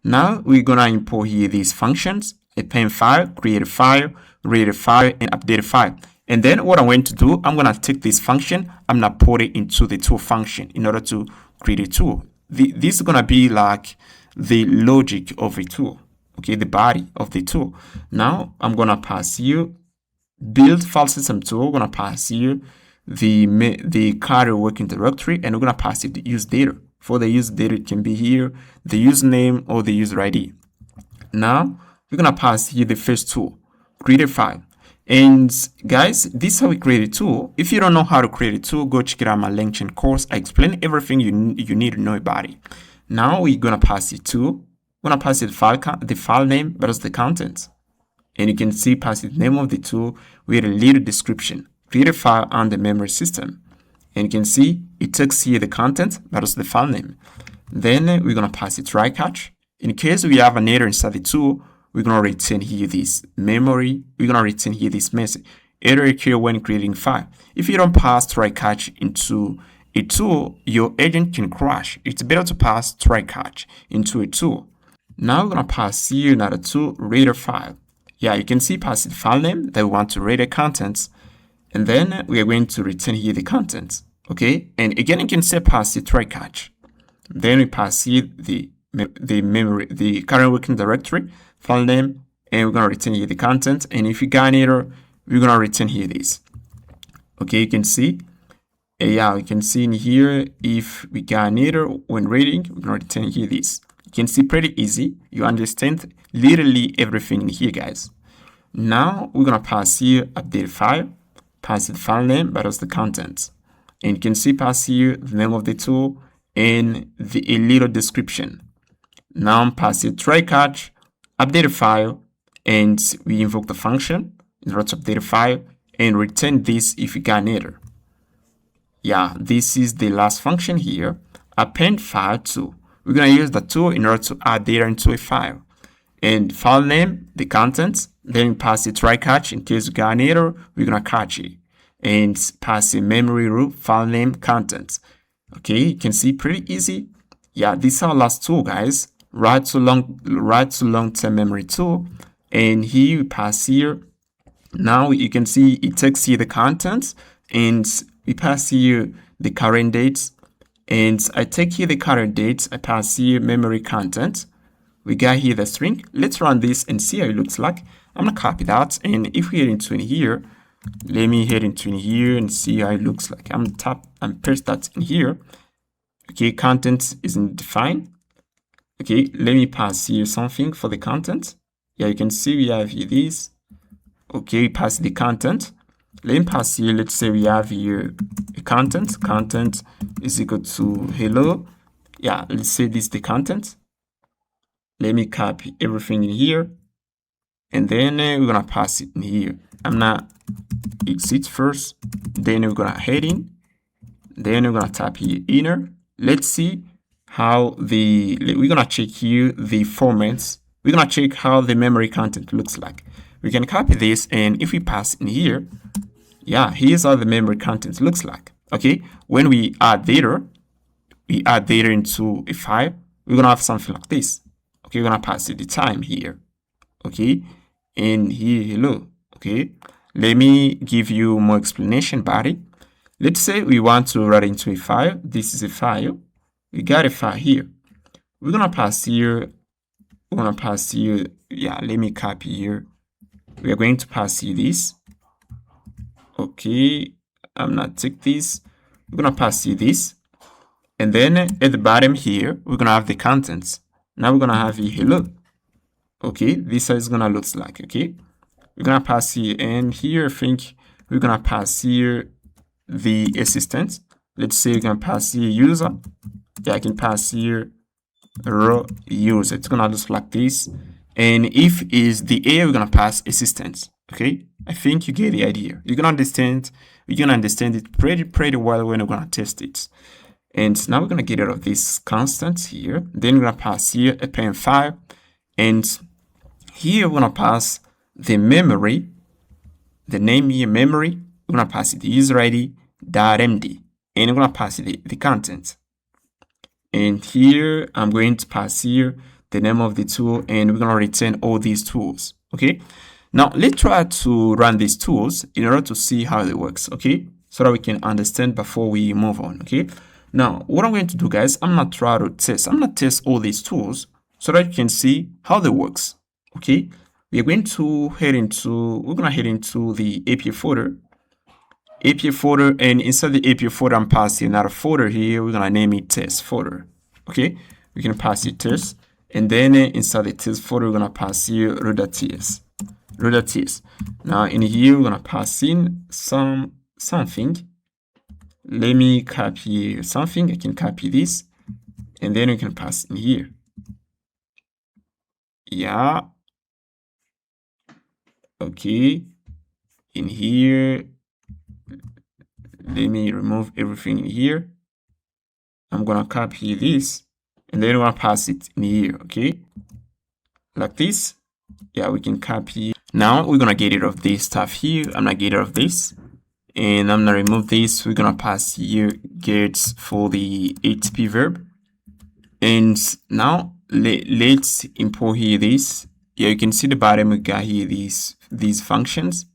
Now we're gonna import here these functions: append file, create a file, read a file, and update a file. And then what I'm going to do, I'm gonna take this function, I'm gonna put it into the tool function in order to create a tool. This is gonna be like the logic of a tool. Okay, the body of the tool. Now I'm gonna pass here build file system tool. We're gonna pass here the current working directory, and we're gonna pass it the use data. For the use data, it can be here the username or the user ID. Now we're gonna pass here the first tool, create a file. And guys, this is how we create a tool. If you don't know how to create a tool, go check it out my LangChain course. I explain everything you need to know about it. Now we're gonna pass it tool. We're gonna pass it the file name, but also the contents. And you can see pass the name of the tool with a little description. Create a file on the memory system. And you can see it takes here the content, but also the file name. Then we're gonna pass it try catch. In case we have an error inside the tool, we're gonna return here this memory. We're gonna return here this message. Error occur when creating file. If you don't pass try catch into a tool, your agent can crash. It's better to pass try catch into a tool. Now we're gonna pass here another tool, reader file. Yeah, you can see pass the file name that we want to read the contents, and then we are going to return here the contents. Okay, and again you can say pass the try catch. Then we pass here the memory, the current working directory, file name, and we're gonna return here the content. And if you got an error, we're gonna return here this. Okay, you can see. Yeah, you can see in here if we got an error when reading, we're gonna return here this. You can see pretty easy. You understand literally everything in here, guys. Now we're gonna pass here update file, pass the file name, but also the contents. And you can see pass here the name of the tool and a little description. Now pass it try catch, update a file, and we invoke the function in order to update a file and return this if you got an error. Yeah, this is the last function here, append file to. We're gonna use the tool in order to add data into a file. And file name, the contents, then pass it try catch in case you got an error, we're gonna catch it. And pass a memory root, file name, contents. Okay, you can see pretty easy. Yeah, this is our last tool, guys. Write to long-term memory tool. And here we pass here. Now you can see it takes here the contents and we pass here the current dates. And I take here the current dates, I pass here memory content. We got here the string. Let's run this and see how it looks like. I'm gonna copy that, and if we head into in here, let me head into in here and see how it looks like. I'm tap and paste that in here. Okay, content isn't defined. Okay, let me pass here something for the content. Yeah, you can see we have here this. Okay, pass the content. Let me pass here, let's say we have here a content. Content is equal to hello. Yeah, let's say this is the content. Let me copy everything in here. And then we're gonna pass it in here. I'm gonna exit first. Then we're gonna head in. Then we're gonna tap here inner. Let's see how we're gonna check here the formats. We're gonna check how the memory content looks like. We can copy this, and if we pass in here, yeah, here's how the memory content looks like. Okay, when we add data into a file, we're gonna have something like this. Okay, we're gonna pass it the time here. Okay, and here hello. Okay, let me give you more explanation about it. Let's say we want to write into a file. This is a file. We got a file here. We're gonna pass here. Yeah, let me copy here. We are going to pass here this. Okay, I'm not take this. We're gonna pass here this. And then at the bottom here, we're gonna have the contents. Now we're gonna have here hello. Okay, this is how it's gonna look like. Okay, we're gonna pass here, and here I think we're gonna pass here the assistant. Let's say we're gonna pass here user. Yeah, I can pass here row user. It's gonna look like this. And if is the A, we're gonna pass assistant. Okay, I think you get the idea. You're gonna understand it pretty well when we're gonna test it. And now we're gonna get rid of this constant here. Then we're gonna pass here append file, and here we're gonna pass the memory, the name here memory. We're gonna pass it the user ID .md, and we're gonna pass it the content. And here I'm going to pass here the name of the tool, and we're gonna return all these tools. Okay, now let's try to run these tools in order to see how it works. Okay, so that we can understand before we move on. Okay, now what I'm going to do, guys, I'm gonna try to test. I'm gonna test all these tools so that you can see how they works. Okay, we're going to head into the API folder. And inside the API folder, I'm passing another folder here. We're gonna name it test folder. Okay, we can pass it test. And then inside the test folder, we're gonna pass here root.ts. Now in here, we're gonna pass in something. Let me copy something. I can copy this, and then we can pass in here. Yeah. Okay. In here, let me remove everything in here. I'm gonna copy this, and then we're gonna pass it in here. Okay, like this. Yeah, we can copy. Now we're gonna get rid of this stuff here. I'm gonna get rid of this, and I'm gonna remove this. We're gonna pass here gets for the HTTP verb, and now let's import here this. Yeah, you can see the bottom. We got here these functions.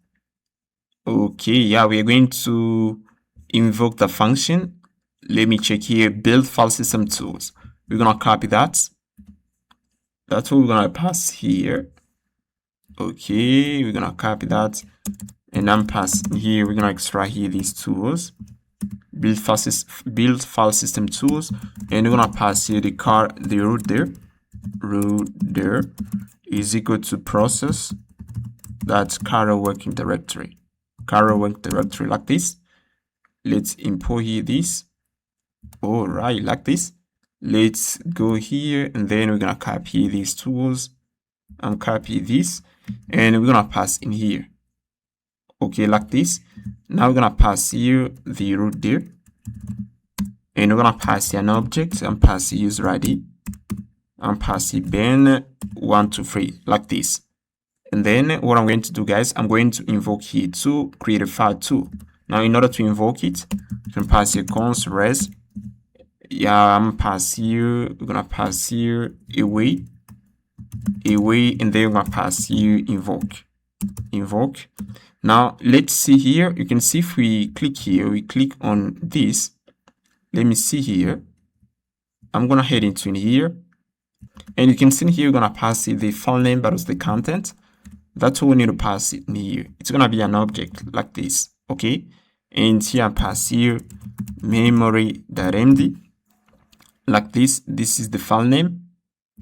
Okay, yeah, we are going to invoke the function. Let me check here, build file system tools. We're gonna copy that. That's what we're gonna pass here. Okay, we're gonna copy that, and I'm passing here. We're gonna extract here these tools, build file system tools, and we're gonna pass here the root there is equal to process. That's current working directory like this. Let's import here this. All right, like this. Let's go here, and then we're gonna copy these tools and copy this, and we're gonna pass in here. Okay, like this. Now we're gonna pass here the root there, and we're gonna pass here an object and pass here user ID and pass here ben123 like this. And then what I'm going to do, guys, I'm going to invoke here to create a file tool. Now, in order to invoke it, you can pass here const res. Yeah, I'm pass here. We're gonna pass here away, and then we're gonna pass here invoke. Now, let's see here. You can see if we click here, we click on this. Let me see here. I'm gonna head into in here, and you can see here we're gonna pass here the file name, but also the content. That's what we need to pass it in here. It's gonna be an object like this, okay? And here I pass here memory.md like this. This is the file name,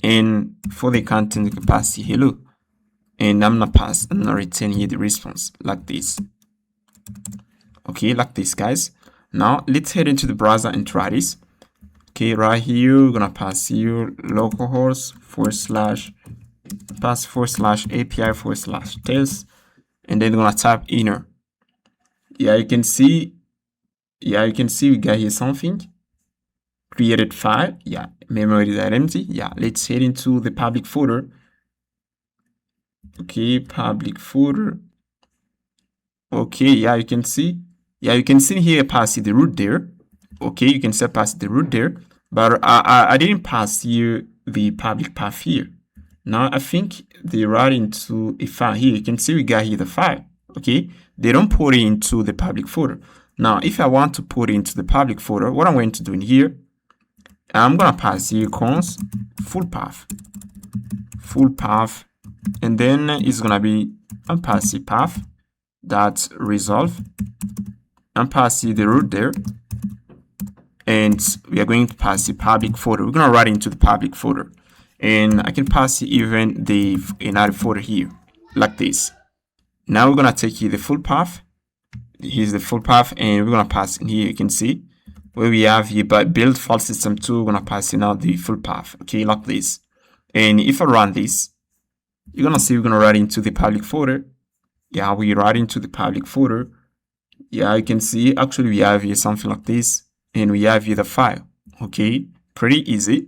and for the content you can pass here hello, and I'm gonna return here the response like this. Okay, like this, guys. Now let's head into the browser and try this. Okay, right here we're gonna pass here localhost /API/test, and then we're gonna type inner. Yeah, you can see we got here something created file. Yeah, memory.md. Yeah, let's head into the public folder. Okay, public folder. Okay, yeah, you can see here pass the root there. Okay, you can say pass the root there, but I didn't pass here the public path here. Now I think they write into a file here. You can see we got here the file. Okay, they don't put it into the public folder. Now if I want to put it into the public folder, what I'm going to do in here, I'm gonna pass here const full path, and then it's gonna be unpassy path that resolve, and pass the root there, and we are going to pass the public folder. We're gonna write into the public folder, and I can pass even another folder here like this. Now we're gonna take here the full path. Here's the full path, and we're gonna pass in here. You can see where we have here but build file system 2. We're gonna pass in now the full path. Okay, like this. And if I run this, you're gonna see we're gonna write into the public folder. Yeah, we write into the public folder. Yeah, you can see actually we have here something like this, and we have here the file. Okay, pretty easy.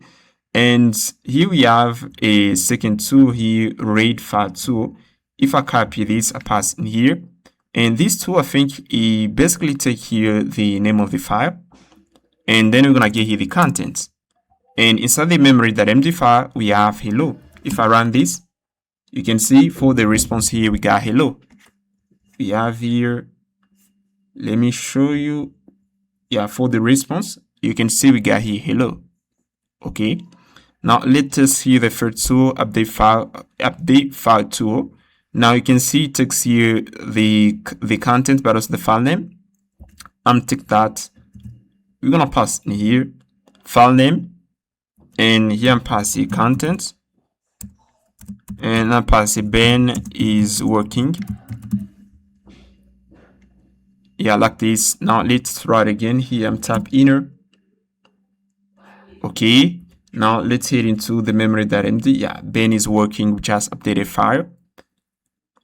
And here we have a second tool here, read file tool. If I copy this, I pass in here, and this tool, I think it basically take here the name of the file, and then we're gonna get here the content. And inside the memory.md file, we have hello. If I run this, you can see for the response here, we got hello. We have here, let me show you. Yeah, for the response, you can see we got here hello. Okay, now let us see the first tool, update file tool. Now you can see it takes here the content, but also the file name. I'm take that. We're gonna pass in here file name, and here I'm passing content, and I'm passing Ben is working. Yeah, like this. Now let's try it again. Here I'm tap inner. Okay, now let's head into the memory.md. Yeah, Ben is working. We just updated file,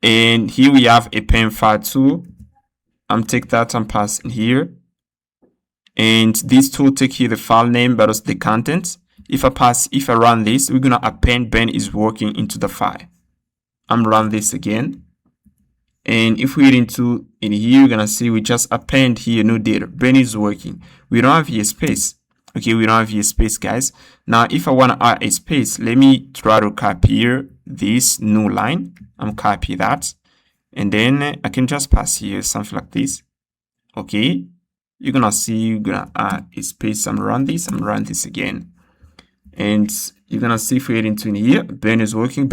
and here we have a pen file too. I'm take that and pass in here, and this tool take here the file name but also the content. If I run this, we're gonna append Ben is working into the file. I'm run this again, and if we head into in here, you're gonna see we just append here new data. Ben is working. We don't have here space. Okay, we don't have here space, guys. Now, if I want to add a space, let me try to copy here this new line. I'm copy that, and then I can just pass here something like this. Okay, you're gonna see you're gonna add a space. I'm run this again, and you're gonna see if we head into in here, Ben is working.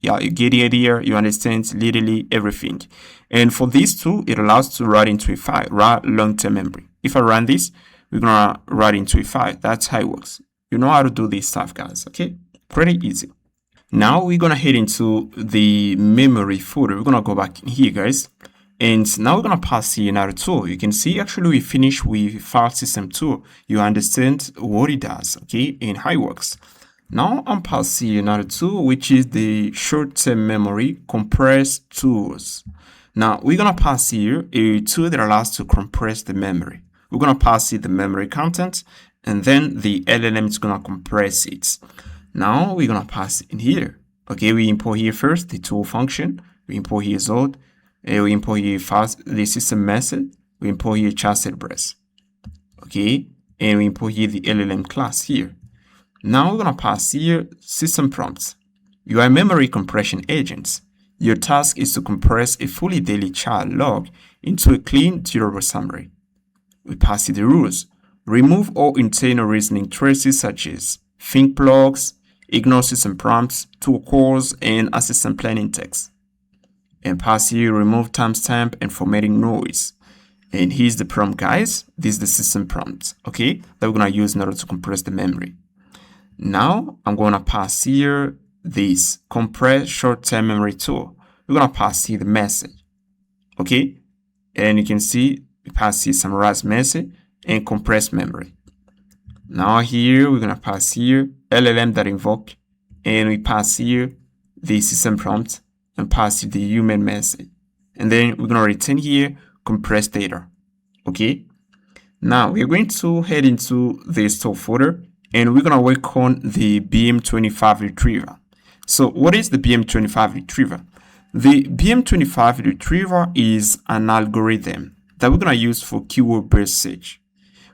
Yeah, you get the idea. You understand literally everything. And for this tool, it allows to write into a file, write long-term memory. If I run this, we're gonna write into a file. That's how it works. You know how to do this stuff, guys. Okay, pretty easy. Now we're gonna head into the memory folder. We're gonna go back in here, guys, and now we're gonna pass here another tool. You can see actually we finish with file system tool. You understand what it does, okay, and how it works. Now I'm passing another tool, which is the short-term memory compress tools. Now we're gonna pass here a tool that allows to compress the memory. We're going to pass it the memory content, and then the LLM is going to compress it. Now we're going to pass it in here. Okay, we import here first the tool function. We import here Zod. We import here the system method. We import here chassis address. Okay, and we import here the LLM class here. Now we're going to pass here system prompts. You are a memory compression agent. Your task is to compress a fully daily child log into a clean, durable summary. We pass it the rules. Remove all internal reasoning traces such as think blocks, ignore system prompts, tool calls, and assistant planning text. And pass here remove timestamp and formatting noise. And here's the prompt, guys. This is the system prompt, okay, that we're gonna use in order to compress the memory. Now I'm gonna pass here this compress short-term memory tool. We're gonna pass here the message, okay, and you can see we pass here summarize message and compress memory. Now here we're gonna pass here LLM.invoke, and we pass here the system prompt and pass here the human message, and then we're gonna return here compressed data. Okay, now we're going to head into the store folder, and we're gonna work on the BM25 retriever. So what is the BM25 retriever? The BM25 retriever is an algorithm that we're going to use for keyword-based search.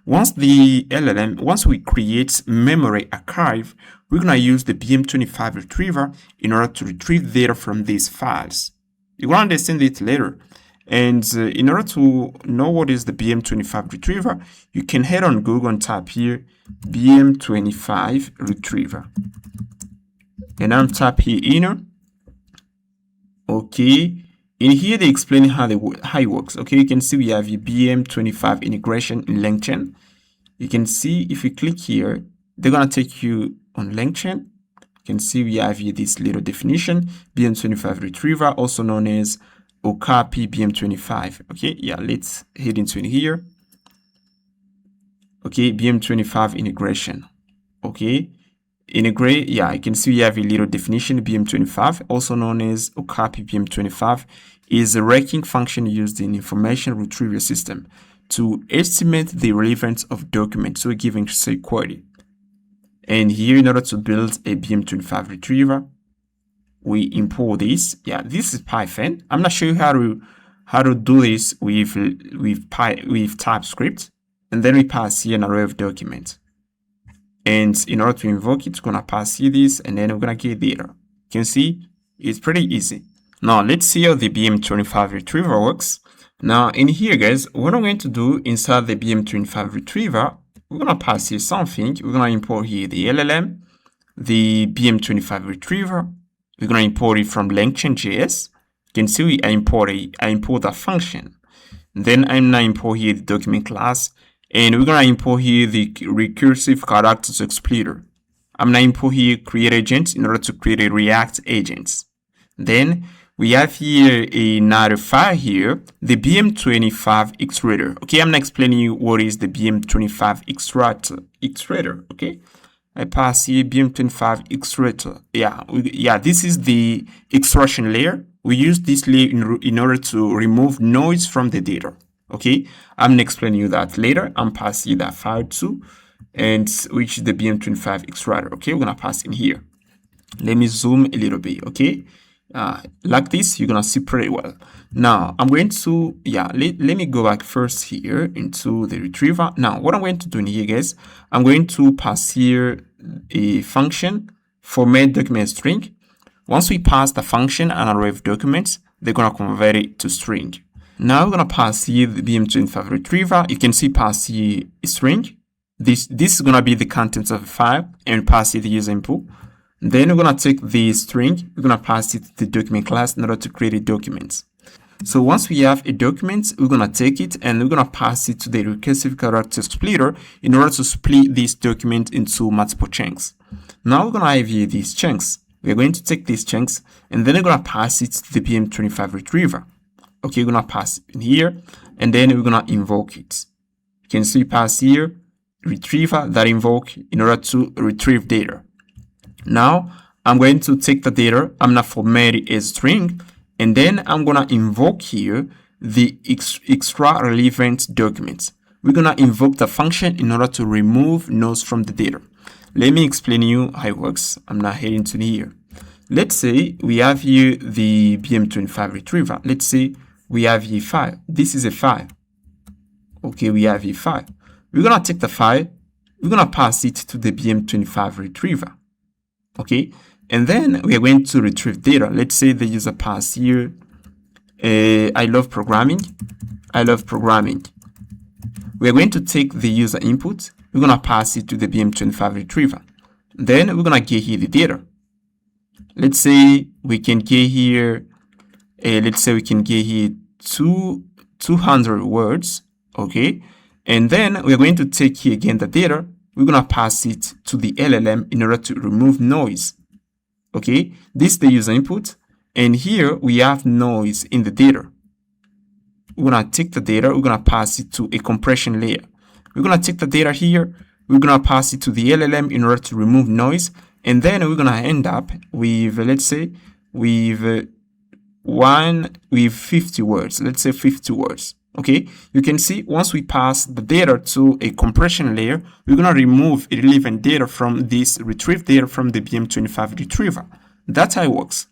Once we create memory archive, we're going to use the BM25 retriever in order to retrieve data from these files. You're going to understand it later. And in order to know what is the BM25 retriever, you can head on Google and type here BM25 retriever. And I'm tap here inner. Okay. In here, they explain how it works. Okay, you can see we have a BM25 integration in LangChain. You can see if you click here, they're gonna take you on LangChain. You can see we have here this little definition, BM25 retriever, also known as Okapi BM25. Okay, yeah, let's head into it here. Okay, BM25 integration. Okay, integrate, yeah, you can see we have a little definition. BM25, also known as Okapi BM25, is a ranking function used in information retrieval system to estimate the relevance of documents to a given query. And here, in order to build a BM25 retriever, we import this. Yeah, this is Python. I'm not sure how to do this with TypeScript, and then we pass here an array of documents. And in order to invoke it, it's gonna pass here this, and then we're gonna get data. You can see it's pretty easy. Now let's see how the BM25 retriever works. Now in here, guys, what I'm going to do inside the BM25 retriever, we're gonna pass here something. We're gonna import here the LLM, the BM25 retriever. We're gonna import it from LangChain.js. You can see I import a function. Then I'm gonna import here the document class, and we're gonna import here the recursive characters exploiter. I'm going to import here create agent in order to create a React agent. Then we have here another file here, the BM25 extractor. Okay, I'm going to explain you what is the BM25 extractor. Okay, I pass here BM25 extractor. Yeah, this is the extraction layer. We use this layer in order to remove noise from the data. Okay, I'm going to explain you that later. I'm passing that file too, and which is the BM25 extractor. Okay, we're going to pass in here. Let me zoom a little bit. Okay. Like this, you're gonna see pretty well. Now I'm going to let me go back first here into the retriever. Now what I'm going to do in here, guys, I'm going to pass here a function format document string. Once we pass the function and array of documents, they're gonna convert it to string. Now we're gonna pass here the BM25 retriever. You can see pass here a string. This is gonna be the contents of the file, and pass here the user input. Then we're going to take the string, we're going to pass it to the document class in order to create a document. So once we have a document, we're going to take it and we're going to pass it to the recursive character splitter in order to split this document into multiple chunks. Now we're going to have here these chunks. We're going to take these chunks and then we're going to pass it to the BM25 retriever. Okay, we're going to pass it in here and then we're going to invoke it. You can see pass here, retriever that invoke in order to retrieve data. Now I'm going to take the data, I'm going to format it as string, and then I'm going to invoke here the extra relevant documents. We're going to invoke the function in order to remove nodes from the data. Let me explain you how it works. I'm not heading to here. Let's say we have here the BM25 retriever. Let's say we have here file. This is a file. Okay, we have here file. We're going to take the file, we're going to pass it to the BM25 retriever. Okay, and then we are going to retrieve data. Let's say the user pass here, I love programming. We are going to take the user input. We're going to pass it to the BM25 retriever. Then we're going to get here the data. Let's say we can get here, 200 words. Okay, and then we're going to take here again the data. We're going to pass it to the LLM in order to remove noise. Okay, this is the user input. And here we have noise in the data. We're going to take the data. We're going to pass it to a compression layer. We're going to take the data here. We're going to pass it to the LLM in order to remove noise. And then we're going to end up with, let's say, with 50 words. Let's say 50 words. Okay, you can see once we pass the data to a compression layer, we're going to remove irrelevant data from this retrieved data from the BM25 retriever. That's how it works.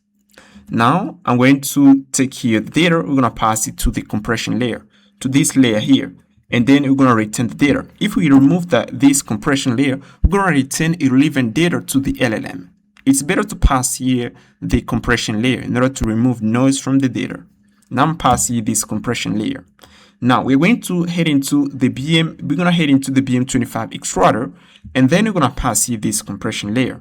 Now I'm going to take here the data, we're going to pass it to the compression layer, to this layer here, and then we're going to return the data. If we remove this compression layer, we're going to return irrelevant data to the LLM. It's better to pass here the compression layer in order to remove noise from the data. Now I'm passing this compression layer. Now we're going to head into the BM25 extractor, and then we're going to pass here this compression layer.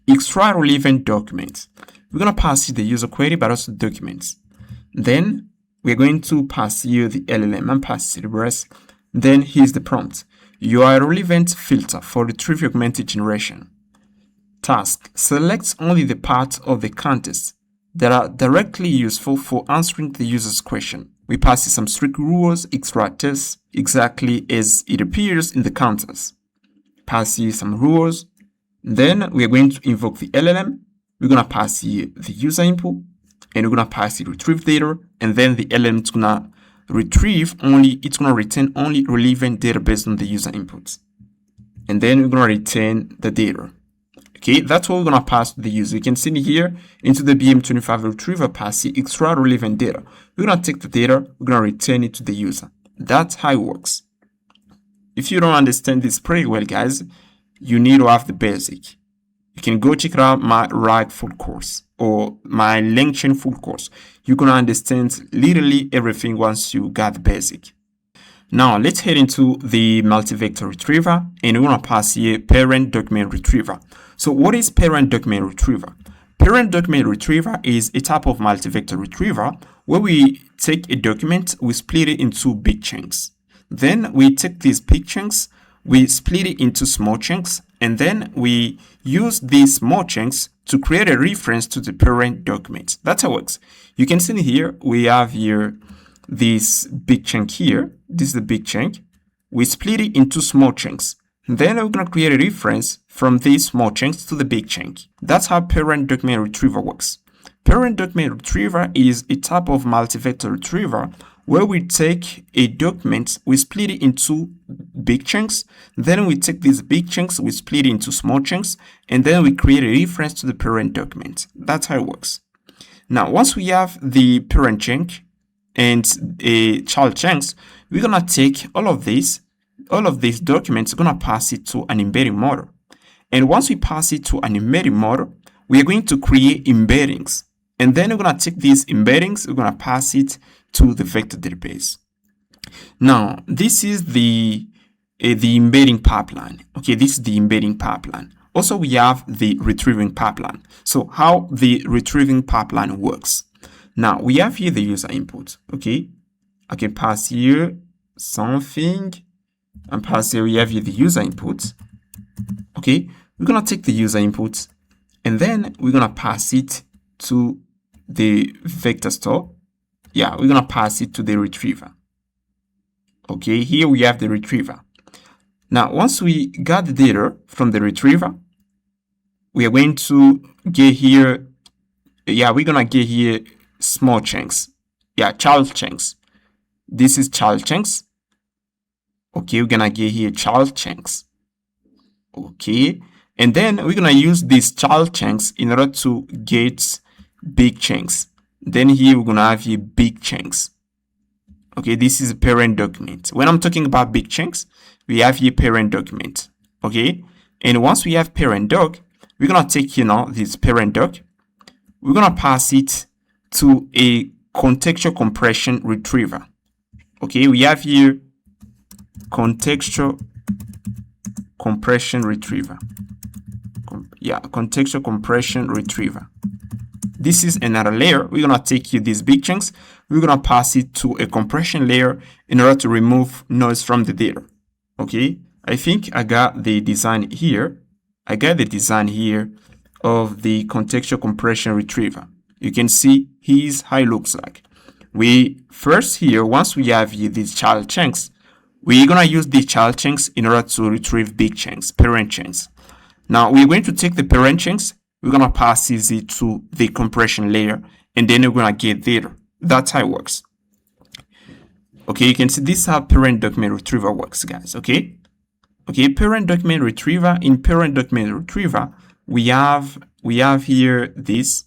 Extract relevant documents. We're going to pass here the user query, but also documents. Then we're going to pass here the LLM and pass the rest. Then here's the prompt. You are a relevant filter for retrieval augmented generation. Task. Select only the parts of the context that are directly useful for answering the user's question. We pass some strict rules, extract tests, exactly as it appears in the context. Pass here some rules. Then we are going to invoke the LLM. We're going to pass here the user input, and we're going to pass the retrieve data, and then the LLM is going to return only relevant data based on the user inputs. And then we're going to return the data. Okay, that's what we're going to pass to the user. You can see here into the BM25 retriever pass the extra relevant data. We're going to take the data, we're going to return it to the user. That's how it works. If you don't understand this pretty well, guys, you need to have the basic. You can go check out my React full course or my LangChain full course. You're going to understand literally everything once you got the basic. Now let's head into the multi-vector retriever, and we're going to pass here parent document retriever. So what is parent document retriever? Parent document retriever is a type of multi-vector retriever where we take a document, we split it into big chunks. Then we take these big chunks, we split it into small chunks, and then we use these small chunks to create a reference to the parent document. That's how it works. You can see here, we have here this big chunk here. This is the big chunk. We split it into small chunks. And then we're going to create a reference from these small chunks to the big chunk. That's how parent document retrieval works. Parent document retriever is a type of multi-vector retriever where we take a document, we split it into big chunks, then we take these big chunks, we split it into small chunks, and then we create a reference to the parent document. That's how it works. Now, once we have the parent chunk and a child chunks, we're gonna take all of these documents, we're gonna pass it to an embedding model. And once we pass it to an embedding model, we are going to create embeddings. And then we're gonna take these embeddings, we're gonna pass it to the vector database. Now, this is the embedding pipeline. Okay, this is the embedding pipeline. Also, we have the retrieving pipeline. So how the retrieving pipeline works. Now, we have here the user input. Okay, I can pass here something and pass here, we have here the user input. Okay, we're gonna take the user input and then we're gonna pass it to the vector store. Yeah, we're gonna pass it to the retriever. Okay, here we have the retriever. Now, once we got the data from the retriever, we are going to get here, we're gonna get here small chunks. Yeah, child chunks. This is child chunks. Okay, we're gonna get here child chunks. Okay, and then we're gonna use these child chunks in order to get big chunks. Then here we're gonna have here big chunks. Okay, this is a parent document. When I'm talking about big chunks, we have here parent document. Okay, and once we have parent doc, we're gonna take this parent doc. We're gonna pass it to a contextual compression retriever. Okay, we have here contextual compression retriever. Contextual compression retriever. This is another layer. We're gonna take here these big chunks. We're gonna pass it to a compression layer in order to remove noise from the data. Okay, I think I got the design here. I got the design here of the contextual compression retriever. You can see here's how it looks like. We first here, once we have here these child chunks, we're gonna use these child chunks in order to retrieve big chunks, parent chunks. Now we're going to take the parent chunks. We're gonna pass it to the compression layer, and then we're gonna get data. That's how it works. Okay, you can see this is how parent document retriever works, guys. Okay, parent document retriever. In parent document retriever, we have here this.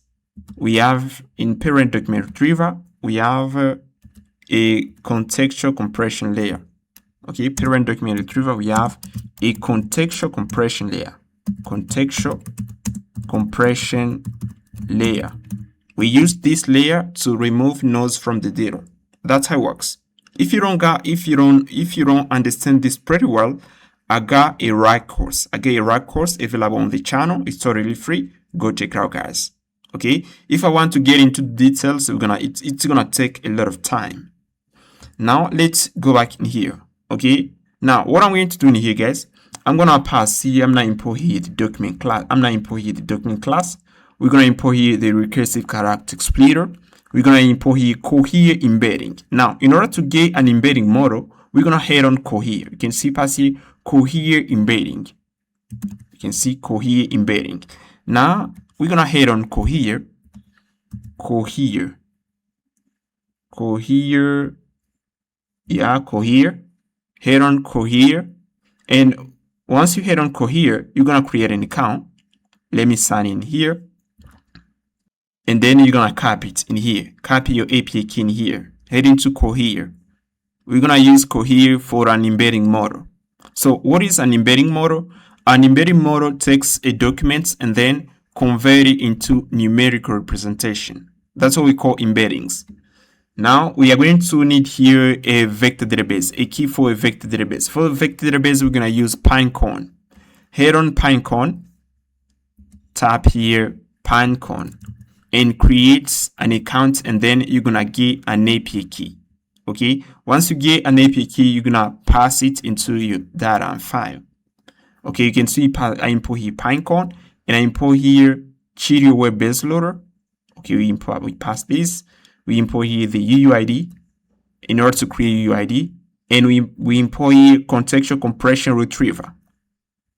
We have in parent document retriever, we have a contextual compression layer. Okay, parent document retriever, we have a contextual compression layer. Contextual compression layer. We use this layer to remove noise from the data. That's how it works. If you don't understand this pretty well, I got a RAG course. I got a RAG course available on the channel. It's totally free. Go check it out, guys. Okay. If I want to get into details, it's gonna take a lot of time. Now let's go back in here. Okay. Now what I'm going to do in here, guys, I'm gonna pass here. I'm not import here the document class. We're gonna import here the recursive character splitter. We're gonna import here cohere embedding. Now, in order to get an embedding model, we're gonna head on cohere. You can see pass here cohere embedding. You can see cohere embedding. Now we're gonna head on cohere. Yeah, cohere. Head on cohere, and once you head on cohere, you're gonna create an account. Let me sign in here. And then you're gonna copy it in here. Copy your API key in here. Head into cohere. We're gonna use cohere for an embedding model. So what is an embedding model? An embedding model takes a document and then convert it into numerical representation. That's what we call embeddings. Now we are going to need here a vector database, a key for a vector database. For the vector database, we're gonna use Pinecone. Head on Pinecone, tap here Pinecone, and create an account, and then you're gonna get an API key. Okay, once you get an API key, you're gonna pass it into your data file. Okay, you can see I import here Pinecone, and I import here Cheerio Web Base Loader. Okay, we pass this. We import here the UUID in order to create UUID, and we import here contextual compression retriever.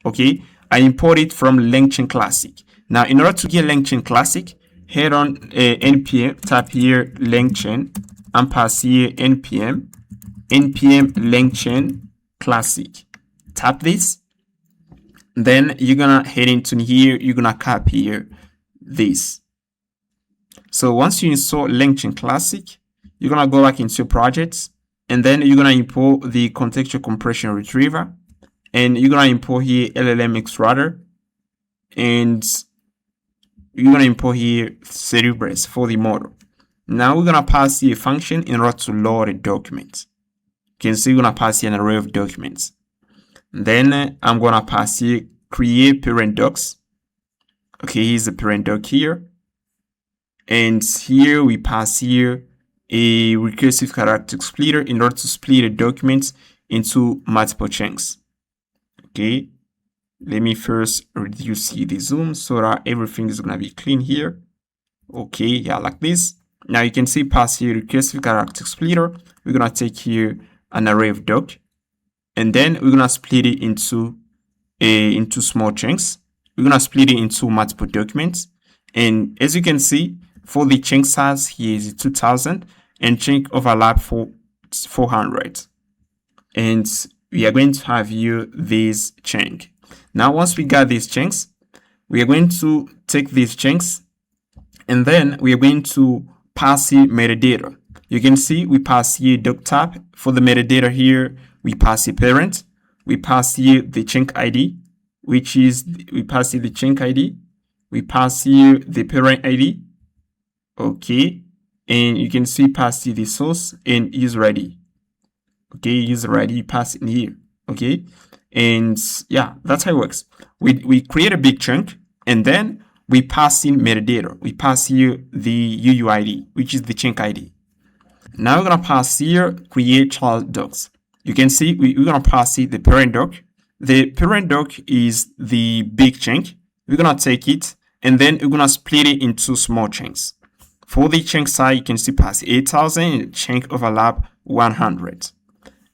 Okay, I import it from LangChain Classic. Now, in order to get LangChain Classic, head on npm, type here LangChain, and pass here npm LangChain Classic. Tap this. Then you're gonna head into here, you're gonna copy here this. So once you install LangChain Classic, you're gonna go back into your projects, and then you're gonna import the contextual compression retriever, and you're gonna import here LLM Extractor, and you're gonna import here Cerebrus for the model. Now we're gonna pass here a function in order to load a document. You can see we're gonna pass here an array of documents. Then I'm gonna pass here create parent docs. Okay, here's the parent doc here, and here we pass here a recursive character splitter in order to split a document into multiple chunks. Okay, let me first reduce the zoom so that everything is gonna be clean here. Okay, yeah, like this. Now you can see pass here recursive character splitter. We're gonna take here an array of doc, and then we're gonna split it into small chunks. We're gonna split it into multiple documents, and as you can see, for the chunk size here is 2000 and chunk overlap for 400, and we are going to have here this chunk. Now once we got these chunks, we are going to take these chunks, and then we are going to pass here metadata. You can see we pass here doc tab. For the metadata here, we pass here parent, we pass here the chunk ID, which is, we pass here the chunk ID, we pass here the parent ID. Okay, and you can see pass here the source and user ID. Okay, user ID pass in here. Okay, and yeah, that's how it works. We create a big chunk, and then we pass in metadata. We pass here the UUID, which is the chunk ID. Now we're gonna pass here create child docs. You can see we're gonna pass here the parent doc. The parent doc is the big chunk. We're gonna take it, and then we're gonna split it into small chunks. For the chunk size, you can see pass 8000 and chunk overlap 100.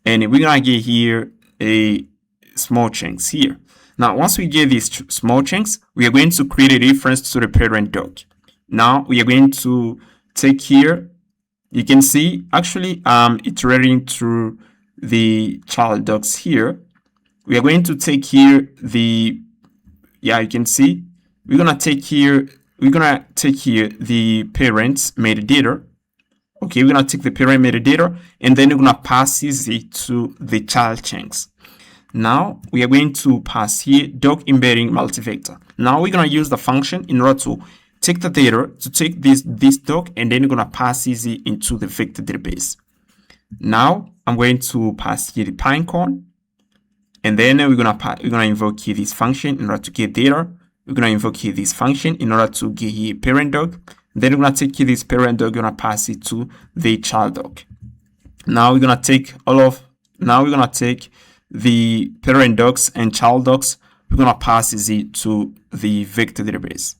And we're gonna get here a small chunks here. Now, once we get these small chunks, we are going to create a reference to the parent doc. Now we are going to take here, you can see actually iterating through the child docs here. We are going to take here the, yeah, you can see we're gonna take here the parents metadata. Okay, we're gonna take the parent metadata, and then we're gonna pass it to the child chunks. Now we are going to pass here doc embedding multivector. Now we're gonna use the function in order to take the data, to take this doc, and then we're gonna pass it into the vector database. Now I'm going to pass here the Pinecone, and then we're gonna invoke here this function in order to get data. We're gonna invoke here this function in order to get here parent doc. Then we're gonna take here this parent doc, we're gonna pass it to the child doc. Now we're gonna take the parent docs and child docs. We're gonna pass it to the vector database.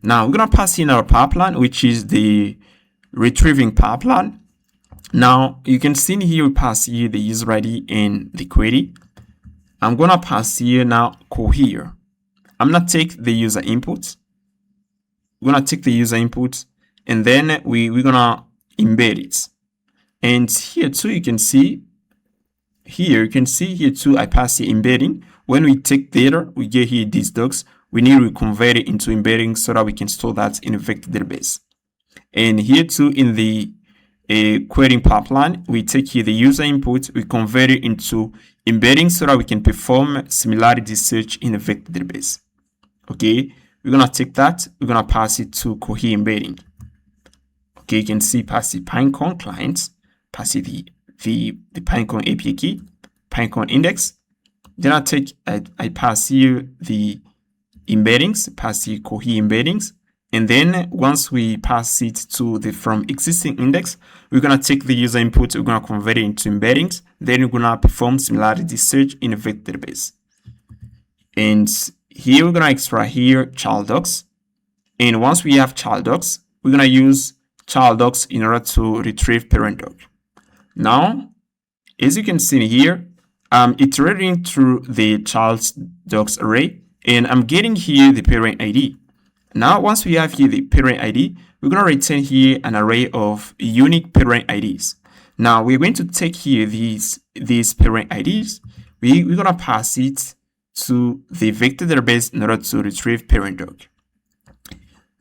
Now we're gonna pass in our pipeline, which is the retrieving pipeline. Now you can see here we pass here the user ID and the query. I'm gonna pass here now cohere. I'm gonna take the user input. We're gonna take the user input, and then we're gonna embed it. And here too, you can see here too, I pass the embedding. When we take data, we get here these docs. We need to convert it into embedding so that we can store that in a vector database. And here too, in the querying pipeline, we take here the user input, we convert it into embedding so that we can perform similarity search in a vector database. Okay, we're gonna take that, we're gonna pass it to cohere embedding. Okay, you can see pass the Pinecone client, pass it the Pinecone API key, Pinecone index. Then I pass here the embeddings, pass the cohere embeddings, and then once we pass it to the from existing index, we're gonna take the user input, we're gonna convert it into embeddings, then we're gonna perform similarity search in a vector database. And here we're gonna extract here child docs. And once we have child docs, we're gonna use child docs in order to retrieve parent doc. Now, as you can see here, I'm iterating through the child docs array, and I'm getting here the parent ID. Now, once we have here the parent ID, we're going to return here an array of unique parent IDs. Now, we're going to take here these parent IDs. We're going to pass it to the vector database in order to retrieve parent doc.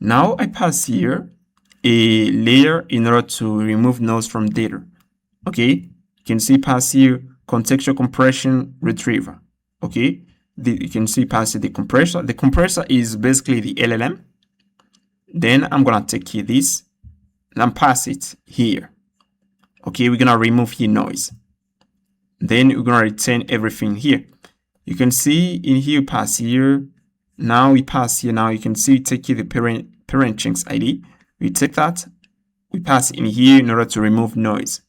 Now, I pass here a layer in order to remove nodes from data. Okay, you can see pass here contextual compression retriever. Okay, you can see pass the compressor. The compressor is basically the LLM. Then I'm gonna take here this and pass it here. Okay, we're gonna remove here noise. Then we're gonna return everything here. You can see in here pass here. Now we pass here. Now you can see take here the parent chunks ID. We take that, we pass in here in order to remove noise.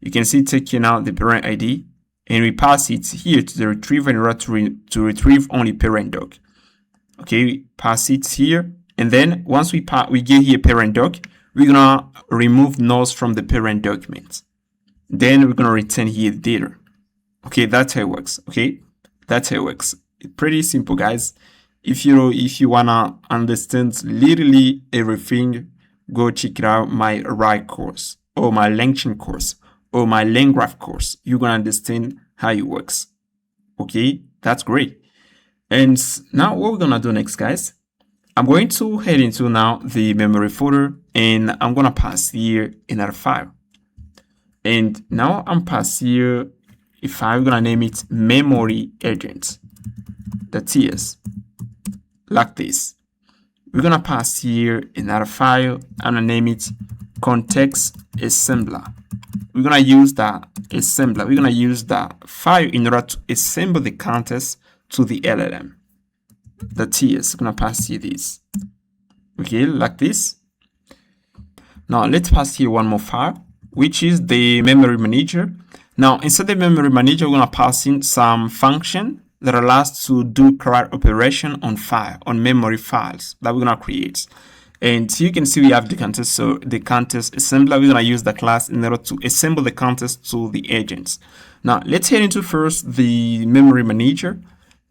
You can see take here now the parent ID, and we pass it here to the retriever in order to retrieve only parent doc. Okay, we pass it here, and then once we get here parent doc, we're gonna remove nodes from the parent document. Then we're gonna return here the data. Okay, that's how it works. Okay, that's how it works. It's pretty simple, guys. If you wanna understand literally everything, go check it out my RAI course or my LangChain course or my LangGraph course. You're gonna understand how it works. Okay, that's great. And now what we're gonna do next, guys, I'm going to head into now the memory folder, and I'm gonna pass here another file. And now I'm pass here a file. I'm gonna name it memory agent.ts. Like this. We're gonna pass here another file. I'm gonna name it context assembler. We're gonna use that assembler. We're gonna use that file in order to assemble the context to the LLM. The TS. We're gonna pass here this. Okay, like this. Now let's pass here one more file, which is the memory manager. Now inside the memory manager, we're gonna pass in some function that allows to do correct operation on memory files that we're gonna create. And you can see we have the context. So the context assembler, we're gonna use the class in order to assemble the context to the agents. Now let's head into first the memory manager.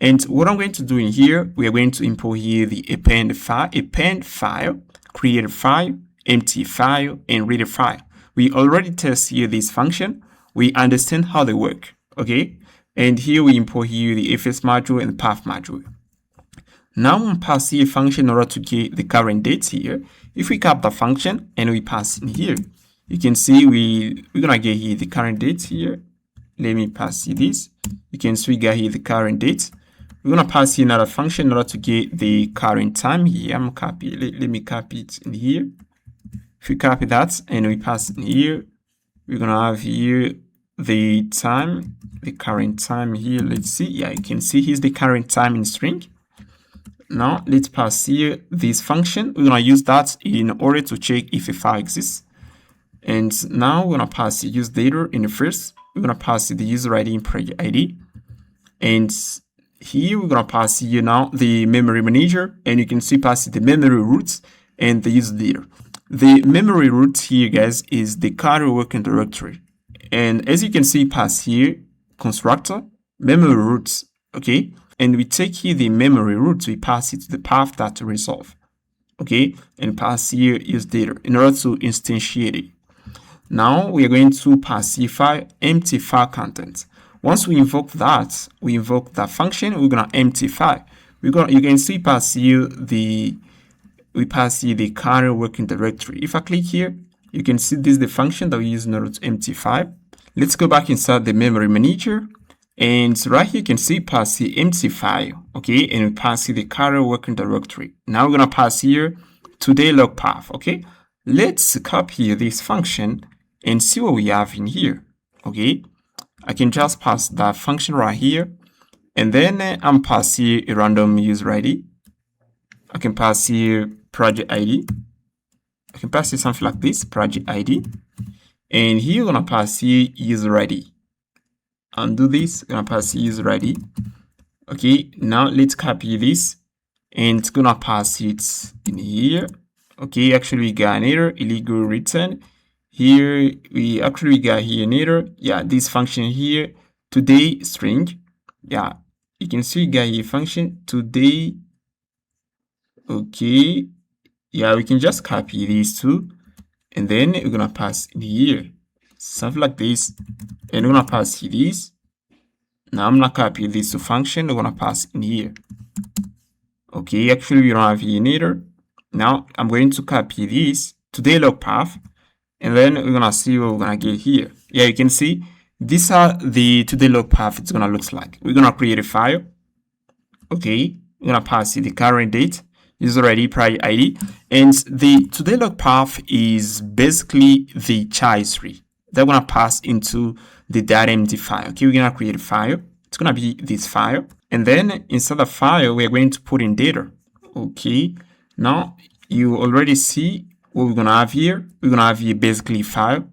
And what I'm going to do in here, we are going to import here the append file, create a file, empty file, and read a file. We already test here this function. We understand how they work. Okay. And here we import here the fs module and the path module. Now I'm pass here function in order to get the current date here. If we cap the function and we pass in here, you can see we're gonna get here the current date here. Let me pass here this. You can see we got here the current date. We're gonna pass here another function in order to get the current time here. I'm copy. Let me copy it in here. If we copy that and we pass in here, we're gonna have here the time, the current time here. Let's see. Yeah, you can see here's the current time in string. Now let's pass here this function. We're gonna use that in order to check if a file exists. And now we're gonna pass use data in the first. We're gonna pass the user ID and project ID. And here we're gonna pass here now the memory manager, and you can see pass the memory roots and the user data. The memory root here, guys, is the current working directory. And as you can see, pass here constructor memory roots. Okay, and we take here the memory roots, we pass it to the path that to resolve. Okay, and pass here use data in order to instantiate it. Now we are going to pass here file empty file content. Once we invoke that function, we're gonna empty file. You can see pass here we pass here the current working directory. If I click here, you can see this is the function that we use in order to empty file. Let's go back inside the memory manager, and right here you can see pass the empty file. Okay, and we pass here the current working directory. Now we're gonna pass here today log path. Okay, let's copy this function and see what we have in here. Okay, I can just pass that function right here, and then I'm pass here a random user ID. I can pass here project ID. I can pass here something like this, project ID. And here we're gonna pass here user ID. Undo this, we're gonna pass here user ID. Okay, now let's copy this and it's gonna pass it in here. Okay, actually we got an error, illegal return. Here we actually got here an error. Yeah, this function here, today string. Yeah, you can see we got here function today. Okay, yeah, we can just copy these two and then we're gonna pass in here, something like this, and we're gonna pass here this. Now I'm gonna copy this to function, we're gonna pass in here. Okay, actually we don't have here neither. Now I'm going to copy this to the log path, and then we're gonna see what we're gonna get here. Yeah, you can see these are the to the log path it's gonna look like. We're gonna create a file. Okay, we're gonna pass it the current date, user ID, project ID, and the to the log path is basically the child tree. They're gonna pass into the .md file. Okay, we're gonna create a file. It's gonna be this file. And then inside the file, we're going to put in data. Okay, now you already see what we're gonna have here. We're gonna have here basically file,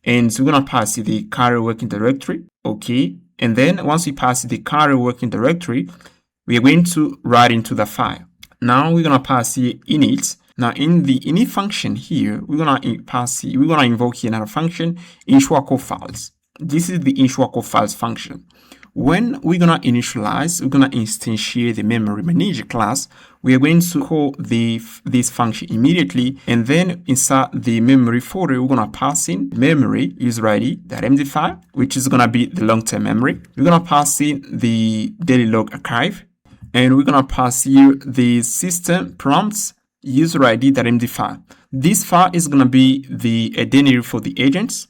and we're gonna pass it the current working directory. Okay, and then once we pass the current working directory, we are going to write into the file. Now we're gonna pass here init. Now in the init function here, we're gonna invoke here another function, ensure core files. This is the ensure core files function. When we're gonna initialize, we're gonna instantiate the memory manager class. We are going to call this function immediately, and then inside the memory folder, we're gonna pass in memory user ID.md file, which is gonna be the long-term memory. We're gonna pass in the daily log archive, and we're gonna pass here the system prompts user ID.md file. This file is gonna be the identity for the agents.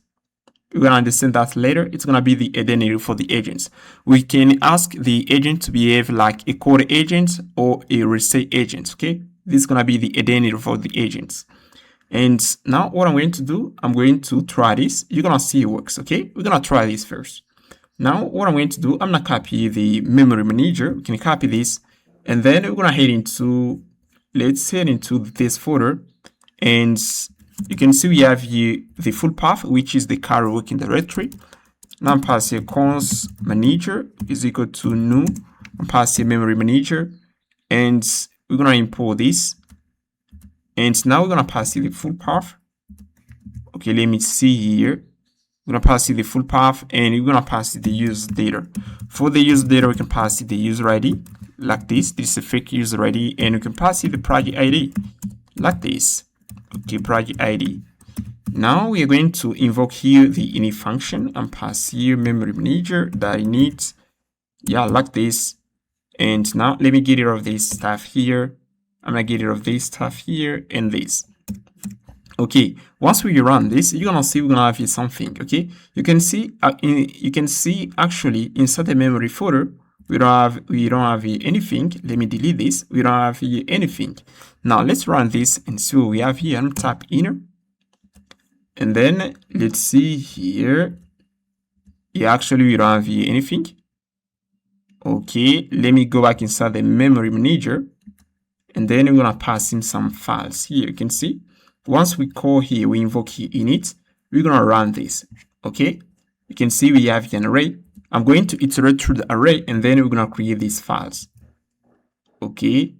We're going to understand that later. It's going to be the identity for the agents. We can ask the agent to behave like a core agent or a reset agent. Okay, this is going to be the identity for the agents. And now what I'm going to do, I'm going to try this. You're going to see it works. Okay, we're going to try this first. Now what I'm going to do, I'm going to copy the memory manager. We can copy this, and then we're going to head into, let's head into this folder, and you can see we have here the full path, which is the current working directory. Now I'm passing cons manager is equal to new. I'm passing memory manager, and we're gonna import this. And now we're gonna pass the full path. Okay, let me see here. We're gonna pass the full path, and we're gonna pass the user data. For the user data, we can pass the user ID like this. This is a fake user ID, and we can pass the project ID like this. Okay, project ID. Now we are going to invoke here the init function and pass here memory manager that init. Yeah, like this. And now let me get rid of this stuff here. I'm gonna get rid of this stuff here and this. Okay, once we run this, you're gonna see we're gonna have here something. Okay, you can see actually inside the memory folder we don't have here anything. Let me delete this. We don't have here anything. Now let's run this and see what we have here. I'm tap enter, and then let's see here. Yeah, actually we don't have here anything. Okay, let me go back inside the memory manager, and then we're gonna pass in some files here. You can see once we call here, we invoke here init. We're gonna run this. Okay, you can see we have an array. I'm going to iterate through the array, and then we're going to create these files. Okay,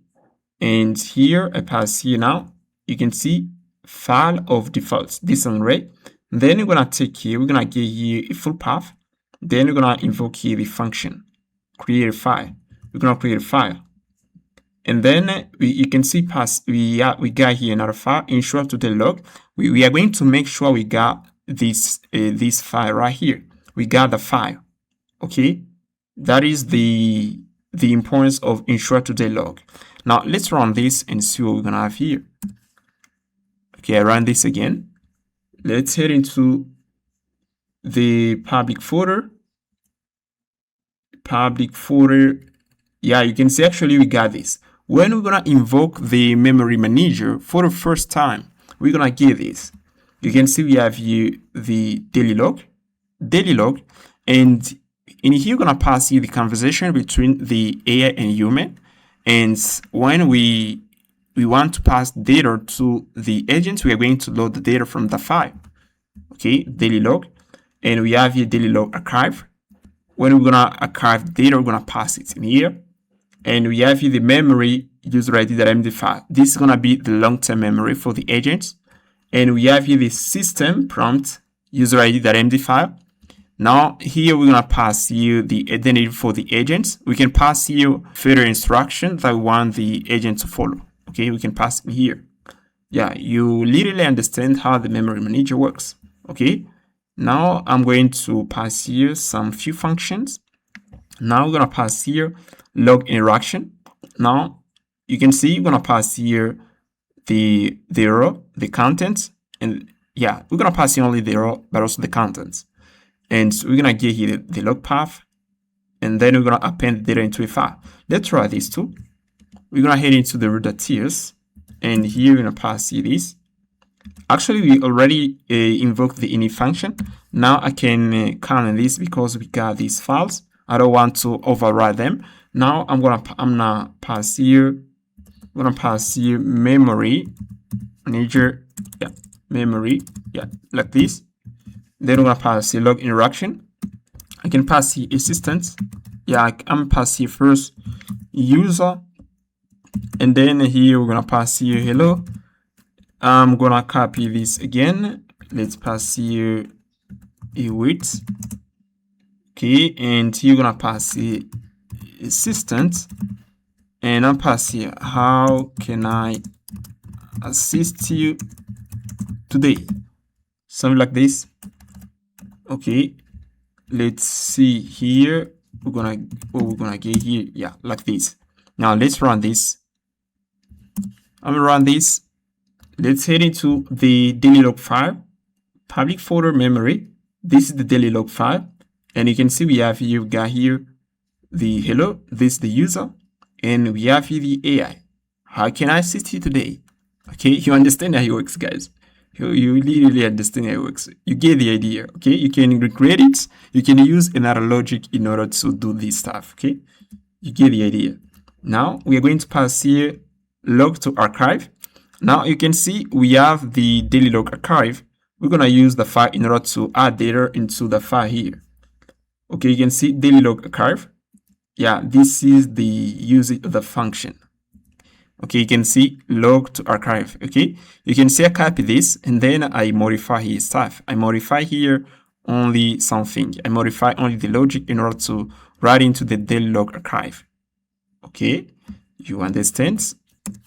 and here I pass here now. You can see file of defaults, this array. Then we're going to take here, we're going to get here a full path. Then we're going to invoke here the function, create a file. We're going to create a file. And then you can see we got here another file, ensure to the log. We are going to make sure we got this file right here. We got the file. Okay, that is the importance of ensure to the log. Now let's run this and see what we're gonna have here. Okay, I run this again. Let's head into the public folder. Yeah, you can see actually we got this. When we're gonna invoke the memory manager for the first time, we're gonna get this. You can see we have here the daily log, and in here, we're going to pass here the conversation between the AI and human. And when we want to pass data to the agent, we are going to load the data from the file. Okay, daily log. And we have here daily log archive. When we're going to archive data, we're going to pass it in here. And we have here the memory user ID.md file. This is gonna be the long-term memory for the agents. And we have here the system prompt user ID.md file. Now here we're gonna pass here the identity for the agents. We can pass here further instructions that we want the agent to follow. Okay, we can pass in here. Yeah, you literally understand how the memory manager works. Okay, now I'm going to pass here some few functions. Now we're gonna pass here log interaction. Now you can see we're gonna pass here the row, the contents, and yeah, we're gonna pass here only the row, but also the contents. And so we're gonna get here the log path, and then we're gonna append the data into a file. Let's try this too. We're gonna head into the root.ts, and here we're gonna pass here this. Actually, we already invoked the init function. Now I can comment this because we got these files. I don't want to override them. Now I'm gonna pass here. I'm gonna pass here memory manager, yeah, memory, yeah, like this. Then we're gonna pass here log interaction. I can pass here assistant. Yeah, I'm pass here first user, and then here we're gonna pass here hello. I'm gonna copy this again. Let's pass here a wait. Okay, and you're gonna pass here assistant, and I'm pass here how can I assist you today, something like this. Okay, let's see here. We're gonna get here, yeah, like this. Now let's run this. I'm gonna run this. Let's head into the daily log file, public folder memory. This is the daily log file, and you can see we have here, we got here the hello, this is the user, and we have here the AI. How can I assist you today? Okay, you understand how it works, guys. You literally understand how it works. You get the idea. Okay, you can recreate it. You can use another logic in order to do this stuff. Okay, you get the idea. Now we are going to pass here log to archive. Now you can see we have the daily log archive. We're gonna use the file in order to add data into the file here. Okay, you can see daily log archive. Yeah, this is the usage of the function. Okay, you can see log to archive. Okay, you can see I copy this and then I modify his stuff. I modify here only something. I modify only the logic in order to write into the daily log archive. Okay, you understand?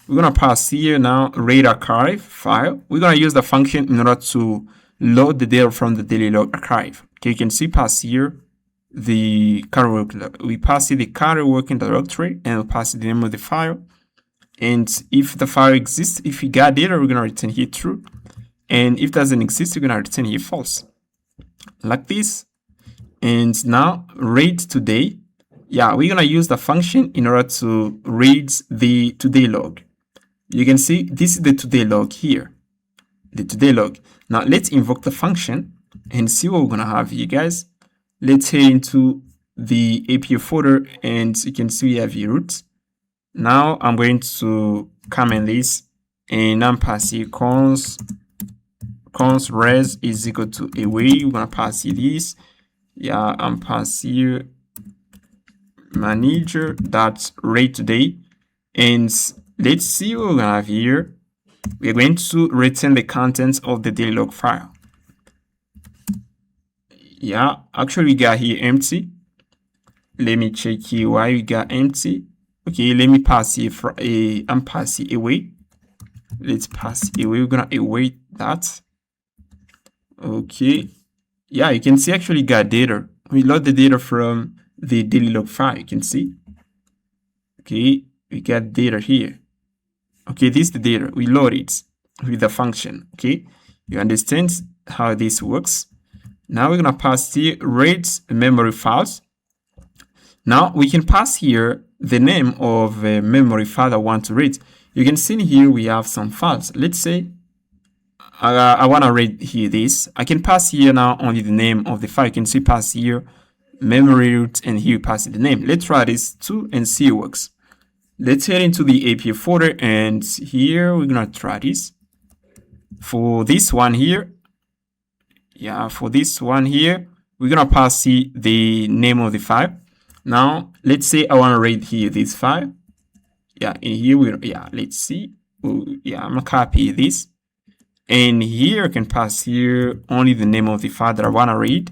We're gonna pass here now read archive file. We're gonna use the function in order to load the data from the daily log archive. Okay, you can see pass here the current work. We pass here the current working directory and we pass the name of the file. And if the file exists, if we got data, we're gonna return here true. And if it doesn't exist, we're gonna return here false. Like this. And now read today. Yeah, we're gonna use the function in order to read the today log. You can see this is the today log here. The today log. Now let's invoke the function and see what we're gonna have here, guys. Let's head into the API folder and you can see we have here root. Now I'm going to comment this and I'm passing const res is equal to away. We're gonna pass here this. Yeah, I'm passing here manager that's rate today, and let's see what we're gonna have here. We're going to return the contents of the daily log file. Yeah, actually we got here empty. Let me check here why we got empty. Okay, let me pass here for I'm passing away. Let's pass away. We're gonna await that. Okay, yeah, you can see actually got data. We load the data from the daily log file. You can see. Okay, we got data here. Okay, this is the data. We load it with the function. Okay, you understand how this works. Now we're gonna pass here read memory files. Now we can pass here the name of a memory file I want to read. You can see here we have some files. Let's say I want to read here this. I can pass here now only the name of the file. You can see pass here memory root and here pass the name. Let's try this too and see it works. Let's head into the API folder and here we're gonna try this. For this one here, yeah, for this one here, we're gonna pass the name of the file. Now let's say I want to read here this file. Yeah, in here let's see. I'm gonna copy this, and here I can pass here only the name of the file that I want to read,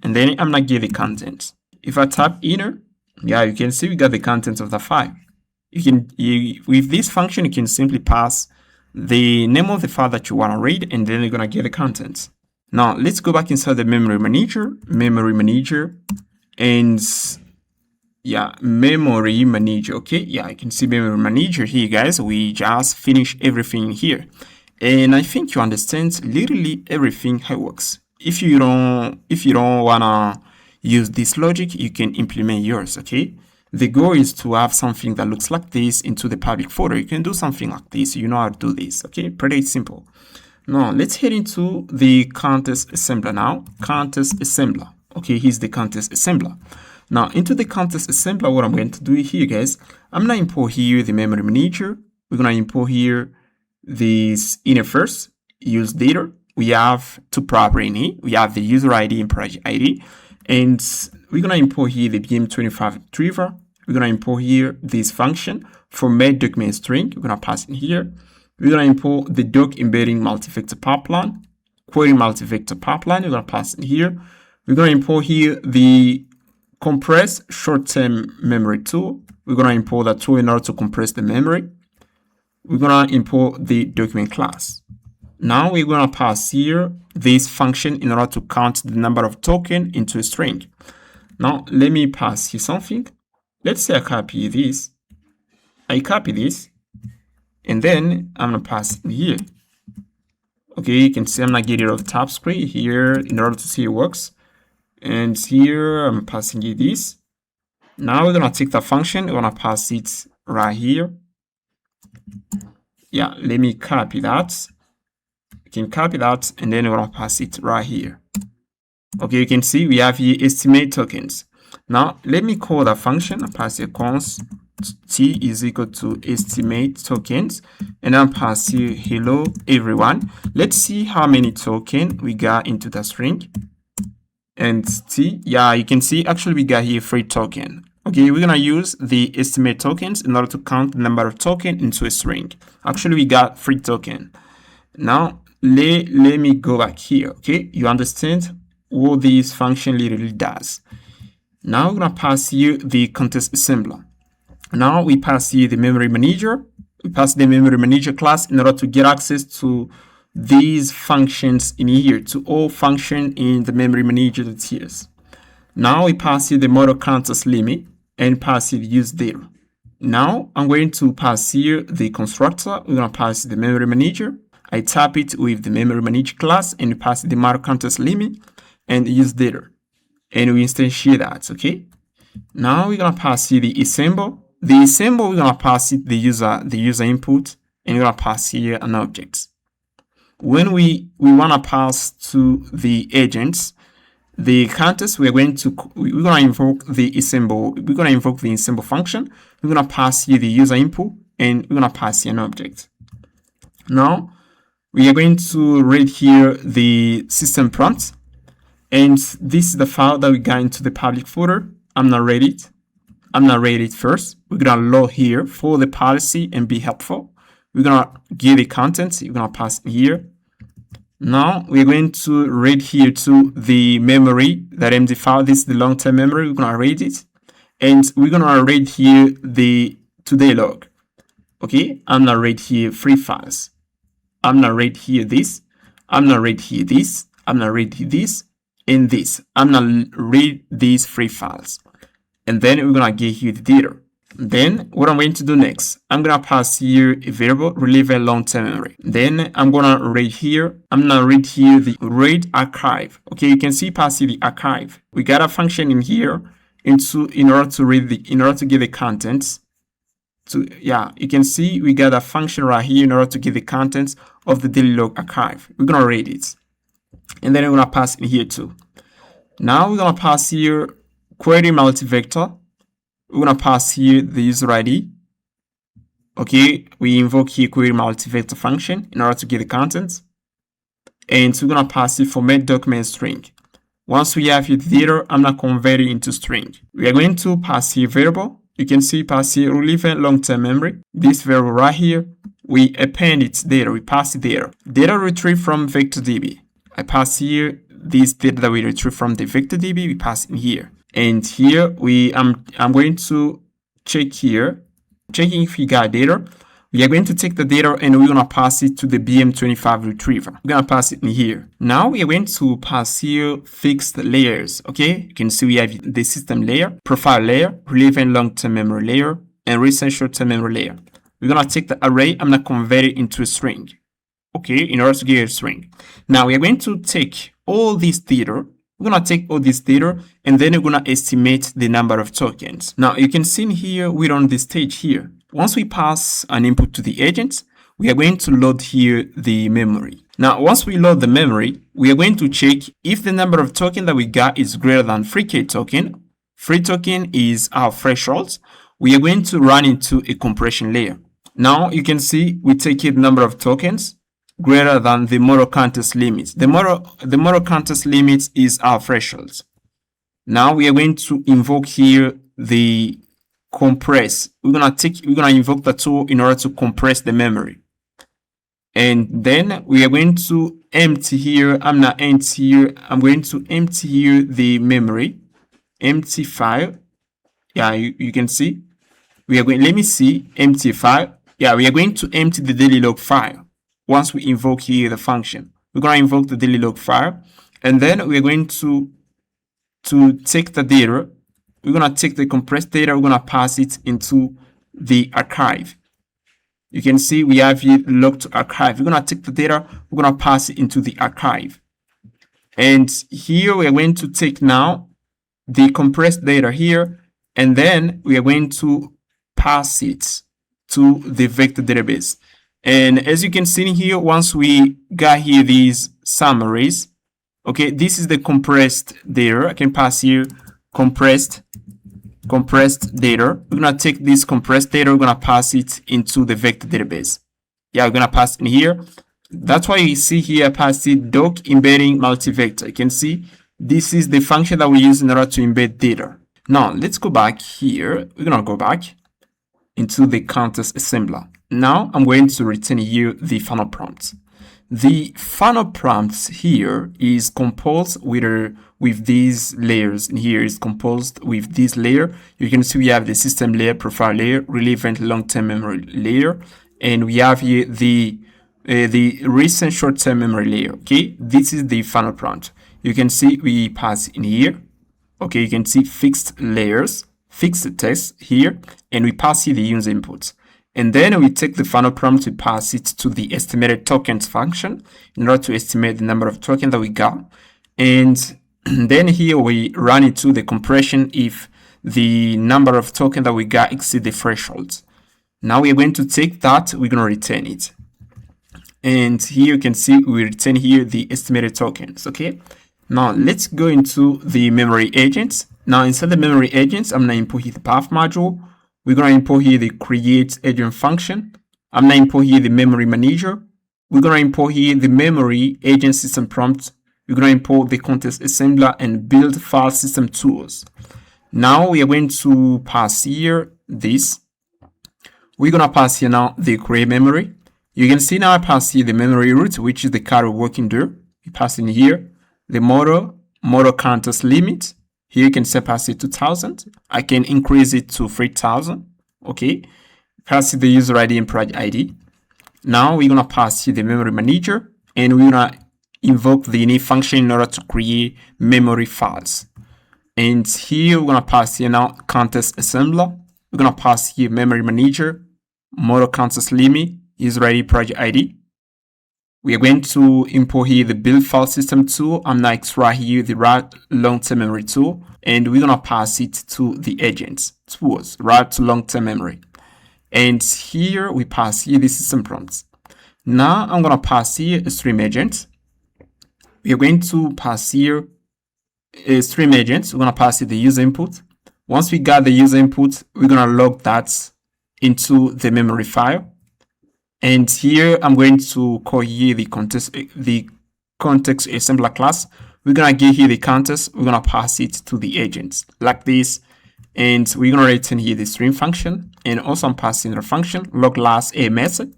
and then I'm gonna give the contents. If I tap enter, you can see we got the contents of the file. With this function, you can simply pass the name of the file that you want to read, and then you're gonna get the contents. Now let's go back inside the memory manager, and memory manager. Okay, you can see memory manager here, guys. We just finished everything here, and I think you understand literally everything how it works. If you don't wanna use this logic, you can implement yours. Okay, the goal is to have something that looks like this into the public folder. You can do something like this. You know how to do this. Okay, pretty simple. Now let's head into the contest assembler now. Contest assembler. Okay, here's the contest assembler. Now into the contest assembler, what I'm going to do here, guys, I'm gonna import here the memory manager. We're gonna import here this inner first, use data. We have two properties in here. We have the user ID and project ID, and we're gonna import here the BM25 retriever. We're gonna import here this function format document string. We're gonna pass in here. We're gonna import the doc embedding multi-vector pipeline, query multi-vector pipeline. We're gonna pass in here. We're gonna import here the compress short-term memory tool. We're going to import that tool in order to compress the memory. We're going to import the document class. Now we're going to pass here this function in order to count the number of tokens into a string. Now let me pass here something. Let's say I copy this. And then I'm going to pass in here. Okay, you can see I'm going to get rid of TypeScript here in order to see it works. And here I'm passing it this. Now we're gonna take the function, we're gonna pass it right here. Let me copy that. You can copy that, and then we're gonna pass it right here. Okay, you can see we have here estimate tokens. Now let me call that function and pass a const t is equal to estimate tokens, and I'll pass here hello everyone. Let's see how many tokens we got into the string. And t, you can see actually we got here 3 tokens. Okay, we're gonna use the estimate tokens in order to count the number of tokens into a string. Actually, we got 3 tokens. Now let me go back here. Okay, you understand what this function literally does. Now we're gonna pass here the contest assembler. Now we pass here the memory manager. We pass the memory manager class in order to get access to these functions in here, to all function in the memory manager that's here. Now we pass here the model contest limit and pass here use data. Now I'm going to pass here the constructor. We're going to pass the memory manager. I tap it with the memory manager class and pass the model contest limit and use data. And we instantiate that. Okay. Now we're going to pass here the assemble. The assemble, we're going to pass it the user input, and we're going to pass here an object. When we want to pass to the agents the contest, we're going to invoke the assemble. We're going to invoke the assemble function. We're going to pass here the user input, and we're going to pass here an object. Now we are going to read here the system prompt, and this is the file that we got into the public folder. I'm not read it first. We're going to load here for the policy and be helpful. We're going to get the contents. You're going to pass here. Now we're going to read here to the memory, that empty file. This is the long-term memory. We're going to read it. And we're going to read here the today log. Okay, I'm going to read here 3 files. I'm going to read here this. I'm going to read here this. I'm going to read this and this. I'm going to read these 3 files. And then we're going to get here the data. Then what I'm going to do next, I'm going to pass here a variable relevant long-term memory. Then I'm going to read here, the read archive. Okay, you can see pass here the archive. We got a function in here in order to get the contents. You can see we got a function right here in order to get the contents of the daily log archive. We're going to read it. And then we're going to pass in here too. Now we're going to pass here query multi-vector. We're going to pass here the user ID. Okay, we invoke here query multi-vector function in order to get the contents. And so we're going to pass it format document string. Once we have it data, I'm not converting into string. We are going to pass here variable. You can see pass here relevant long-term memory. This variable right here, we append its data. We pass it data. Data retrieved from VectorDB. I pass here this data that we retrieve from the VectorDB. We pass in here. And here I'm going to check here, checking if we got data. We are going to take the data and we're going to pass it to the BM25 retriever. We're going to pass it in here. Now we are going to pass here fixed layers. Okay, you can see we have the system layer, profile layer, relevant long-term memory layer, and recent short-term memory layer. We're going to take the array. I'm going to convert it into a string. Okay, in order to get a string. Now we are going to take all this data. We're going to take all this data and then we're going to estimate the number of tokens. Now you can see in here, we're on this stage here. Once we pass an input to the agent, we are going to load here the memory. Now, once we load the memory, we are going to check if the number of tokens that we got is greater than 3K token. 3 token is our threshold. We are going to run into a compression layer. Now you can see we take the number of tokens greater than the model context limit. The model context limit is our threshold. Now we are going to invoke here the compress. We're gonna invoke the tool in order to compress the memory. And then we are going to empty here. I'm not empty here. I'm going to empty here the memory. Empty file. Yeah, you can see. We are going, let me see, empty file. Yeah, we are going to empty the daily log file. Once we invoke here the function, we're going to invoke the daily log file. And then we are going to take the data. We're going to take the compressed data. We're going to pass it into the archive. You can see we have here log to archive. We're going to take the data. We're going to pass it into the archive. And here we are going to take now the compressed data here. And then we are going to pass it to the vector database. And as you can see here, once we got here these summaries, okay, this is the compressed data. I can pass here compressed data. We're gonna take this compressed data, we're gonna pass it into the vector database. Yeah, we're gonna pass in here. That's why you see here I pass it doc embedding multivector. You can see this is the function that we use in order to embed data. Now let's go back here. We're gonna go back into the context assembler. Now I'm going to return here the final prompt. The final prompt here is composed with these layers. In here is composed with this layer. You can see we have the system layer, profile layer, relevant long-term memory layer, and we have here the recent short-term memory layer. Okay, this is the final prompt. You can see we pass in here. Okay, you can see fixed layers, fixed text here, and we pass here the user inputs. And then we take the final prompt, we pass it to the estimated tokens function in order to estimate the number of tokens that we got. And then here we run into the compression if the number of tokens that we got exceed the thresholds. Now we're going to take that, we're going to return it. And here you can see we return here the estimated tokens. Okay. Now let's go into the memory agents. Now inside the memory agents, I'm going to import here the path module. We're going to import here the create agent function. I'm going to import here the memory manager. We're going to import here the memory agent system prompt. We're going to import the context assembler and build file system tools. Now we are going to pass here this. We're going to pass here now the create memory. You can see now I pass here the memory root, which is the card we're working there. We pass in here the model context limit. Here you can say pass it to 1000. I can increase it to 3000. Okay. Pass it the user ID and project ID. Now we're going to pass here the memory manager and we're going to invoke the init function in order to create memory files. And here we're going to pass here now context assembler. We're going to pass here memory manager, model context limit, user ID, project ID. We are going to import here the build file system tool. I'm going to extract here the route long-term memory tool, and we're going to pass it to the agents tools, route to long-term memory. And here we pass here the system prompts. Now I'm going to pass here a stream agent. We are going to pass here a stream agent. We're going to pass here the user input. Once we got the user input, we're going to log that into the memory file. And here I'm going to call here the context assembler class. we're gonna get here the context, we're gonna pass it to the agents like this, and we're gonna return here the stream function, and also I'm passing the function log last a message.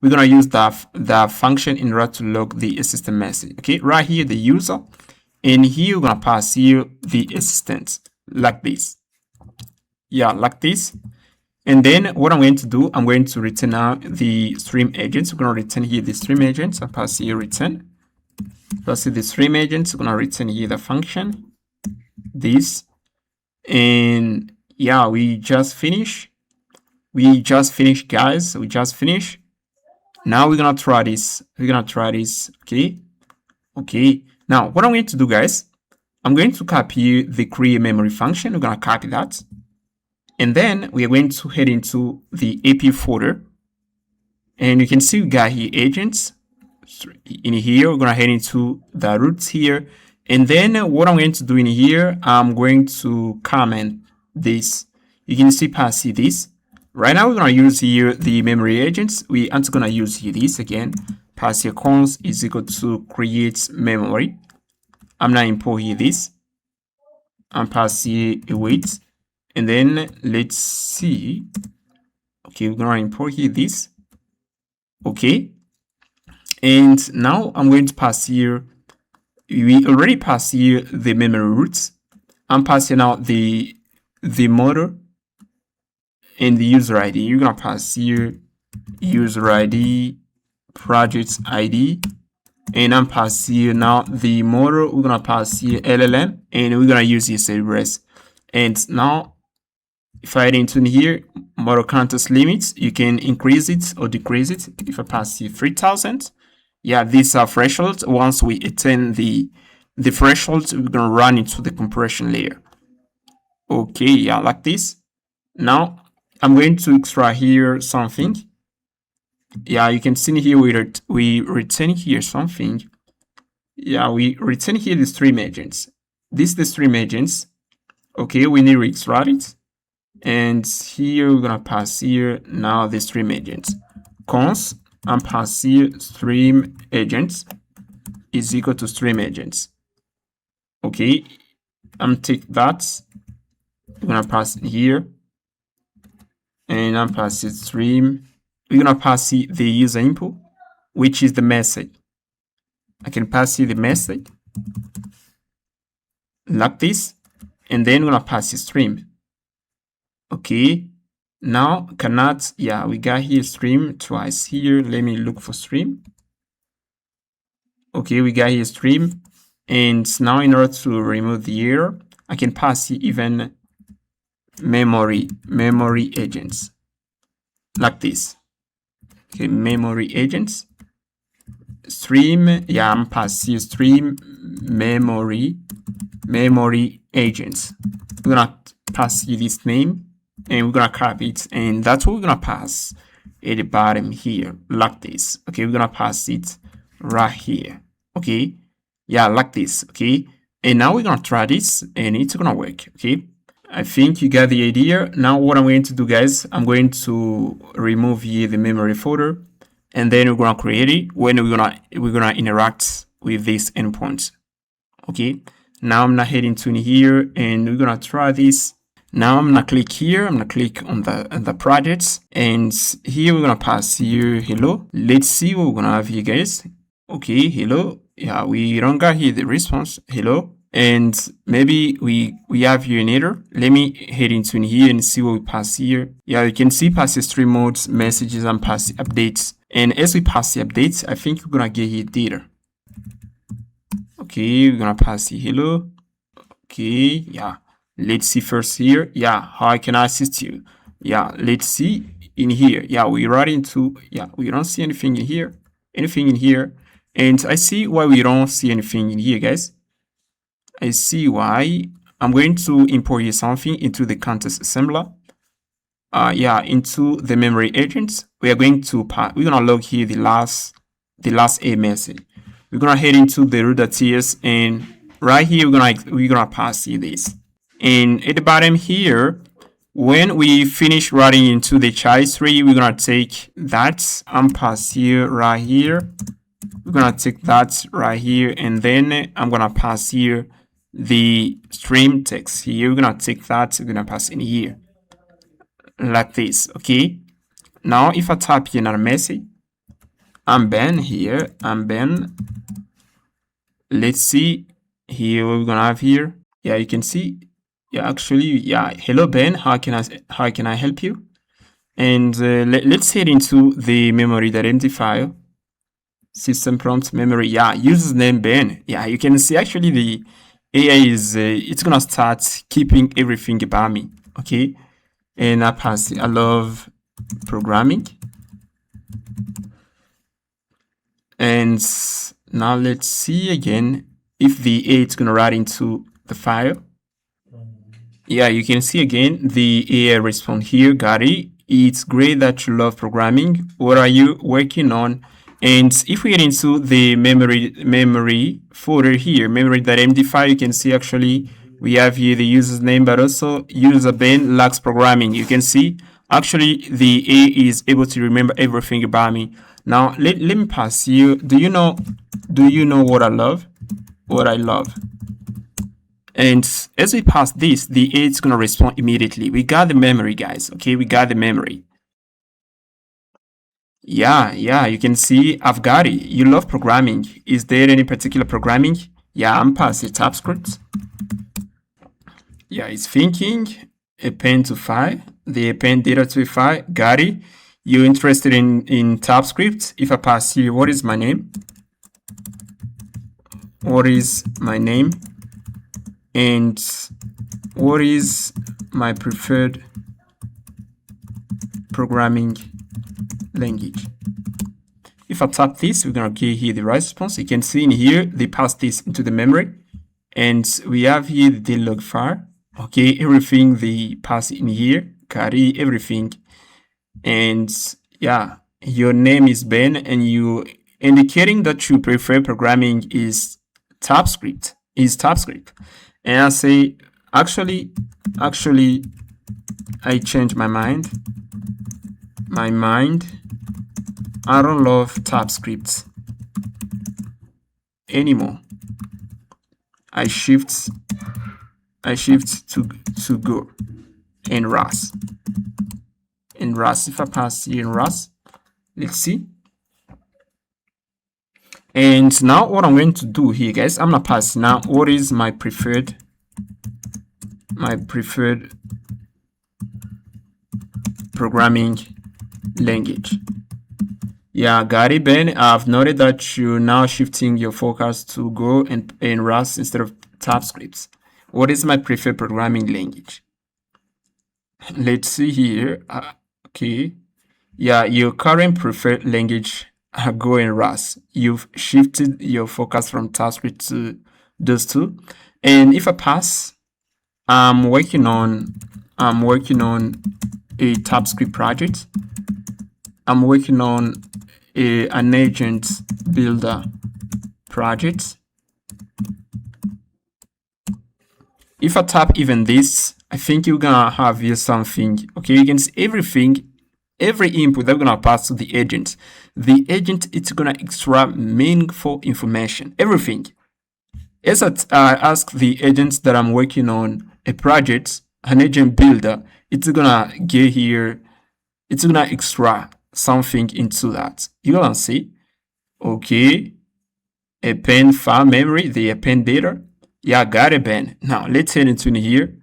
We're gonna use that function in order to log the assistant message. Okay, right here the user, and here we're gonna pass here the assistant like this. Yeah, like this. And then what I'm going to do, I'm going to return out the stream agents. We're going to return here the stream agents. I pass here return. Pass the stream agents. We're going to return here the function, this. And yeah, we just finished. We just finished, guys. We just finished. Now we're going to try this. We're going to try this. Okay. Okay. Now, what I'm going to do, guys, I'm going to copy the CrewAI memory function. We're going to copy that. And then we are going to head into the AP folder. And you can see we got here agents. In here, we're going to head into the roots here. And then what I'm going to do in here, I'm going to comment this. You can see past this. Right now, we're going to use here the memory agents. We aren't going to use here this again. Pass here const is equal to create memory. I'm going to import here this. And pass here await. And then let's see. Okay, we're gonna import here this. Okay. And now I'm going to pass here. We already passed here the memory roots. I'm passing out the model and the user ID. You're gonna pass here user ID, project ID, and I'm passing here now the model. We're gonna pass here LLM, and we're gonna use this address. And now, if I head into here, model context limits, you can increase it or decrease it. If I pass here 3000, yeah, these are thresholds. Once we attain the thresholds, we're gonna run into the compression layer. Okay, yeah, like this. Now I'm going to extract here something. Yeah, you can see here we return here something. Yeah, we return here the stream agents. This is the stream agents. Okay, we need to extract it. And here we're gonna pass here now the stream agents. Const and pass here stream agents is equal to stream agents. Okay, I'm take that. We're gonna pass it here. And I'm passing stream. We're gonna pass the user input, which is the message. I can pass here the message like this, and then we're gonna pass the stream. Okay, now cannot, yeah, we got here stream twice here. Let me look for stream. Okay, we got here stream, and now in order to remove the error, I can pass here even memory agents like this. Okay, memory agents stream, yeah, I'm passing stream memory agents. We're gonna pass here this name, and we're gonna copy it, and that's what we're gonna pass at the bottom here like this. Okay, we're gonna pass it right here. Okay, yeah, like this. Okay, and now we're gonna try this, and it's gonna work. Okay, I think you got the idea. Now what I'm going to do, guys, I'm going to remove here the memory folder, and then we're gonna create it when we're gonna interact with this endpoint. Okay, now I'm gonna head into here, and we're gonna try this. Now I'm gonna click here. I'm gonna click on the projects, and here we're gonna pass here hello. Let's see what we're gonna have here, guys. Okay, hello. Yeah, we don't got here the response hello, and maybe we have here an error. Let me head into here and see what we pass here. Yeah, you can see pass the stream modes, messages, and pass the updates. And as we pass the updates, I think we're gonna get here data. Okay, we're gonna pass here hello. Okay, yeah. Let's see first here. Yeah, how can I assist you? Yeah, let's see in here. Yeah, we run into, yeah, we don't see anything in here. And I see why we don't see anything in here, guys. I see why. I'm going to import here something into the context assembler. Yeah, into the memory agents. We're gonna log here the last A message. We're gonna head into the root.ts, and right here we're gonna pass here this. And at the bottom here, when we finish writing into the child tree, we're gonna take that and pass here right here we're gonna take that right here, and then I'm gonna pass here the stream text here. We're gonna take that, we're gonna pass in here like this. Okay, now if I type here another message, I'm Ben here, I'm Ben. Let's see here what we're gonna have here. Yeah, you can see. Yeah, actually, yeah. Hello Ben, how can I help you? And let's head into the memory.md file. System prompt memory. Yeah, username Ben. Yeah, you can see actually the AI is it's gonna start keeping everything about me. Okay, and I pass. I love programming. And now let's see again if the AI is gonna write into the file. Yeah, you can see again the AI respond here. Gary, it's great that you love programming. What are you working on? And if we get into the memory folder here, memory.md file, you can see actually we have here the user's name, but also user Ben lacks programming. You can see actually the A is able to remember everything about me. Now let me pass you. Do you know what I love? What I love. And as we pass this, the A is gonna respond immediately. We got the memory, guys. Okay, we got the memory. Yeah, you can see I've got it. You love programming. Is there any particular programming? Yeah, I'm passing TypeScript. Yeah, it's thinking. Append to file. The append data to a file. Got it. You're interested in TypeScript. If I pass here, what is my name? What is my name? And what is my preferred programming language? If I tap this, we're gonna get here the right response. You can see in here they pass this into the memory, and we have here the log file. Okay, everything they pass in here, carry everything, and yeah, your name is Ben, and you indicating that you prefer programming is TypeScript. And I say actually I changed my mind. I don't love TypeScript anymore. I shift to Go and Rust. If I pass here in Rust, let's see. And now what I'm going to do here, guys, I'm gonna pass now what is my preferred programming language. Yeah, got it, Ben. I've noted that you're now shifting your focus to Go and Rust instead of TypeScript. What is my preferred programming language? Let's see here. Okay. Yeah, your current preferred language are Go and Rust. You've shifted your focus from TypeScript to those two. And if I pass, I'm working on a TypeScript project. I'm working on an agent builder project. If I tap even this, I think you're gonna have here something. Okay, you can see everything, every input that we're gonna pass to the agent. The agent is gonna extract meaningful information. Everything. As I ask the agents that I'm working on a project, an agent builder, it's gonna get here. It's gonna extract something into that. You're gonna see. Okay. Append file memory, the append data. Yeah, got it, Ben. Now let's head into here.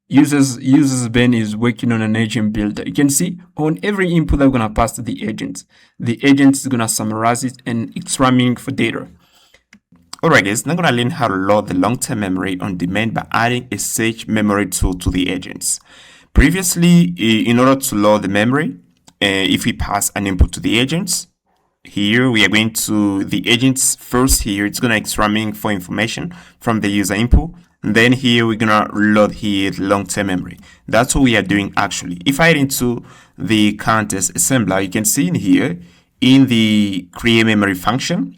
Users Ben is working on an agent builder. You can see on every input that we're gonna pass to the agent is gonna summarize it and extract meaningful data. Alright guys, now I'm gonna learn how to load the long-term memory on demand by adding a search memory tool to the agents. Previously, in order to load the memory, if we pass an input to the agents, here we are going to the agents first. Here it's gonna extract meaningful information from the user input, and then here we're gonna load here the long-term memory. That's what we are doing actually. If I head into the context assembler, you can see in here in the create memory function,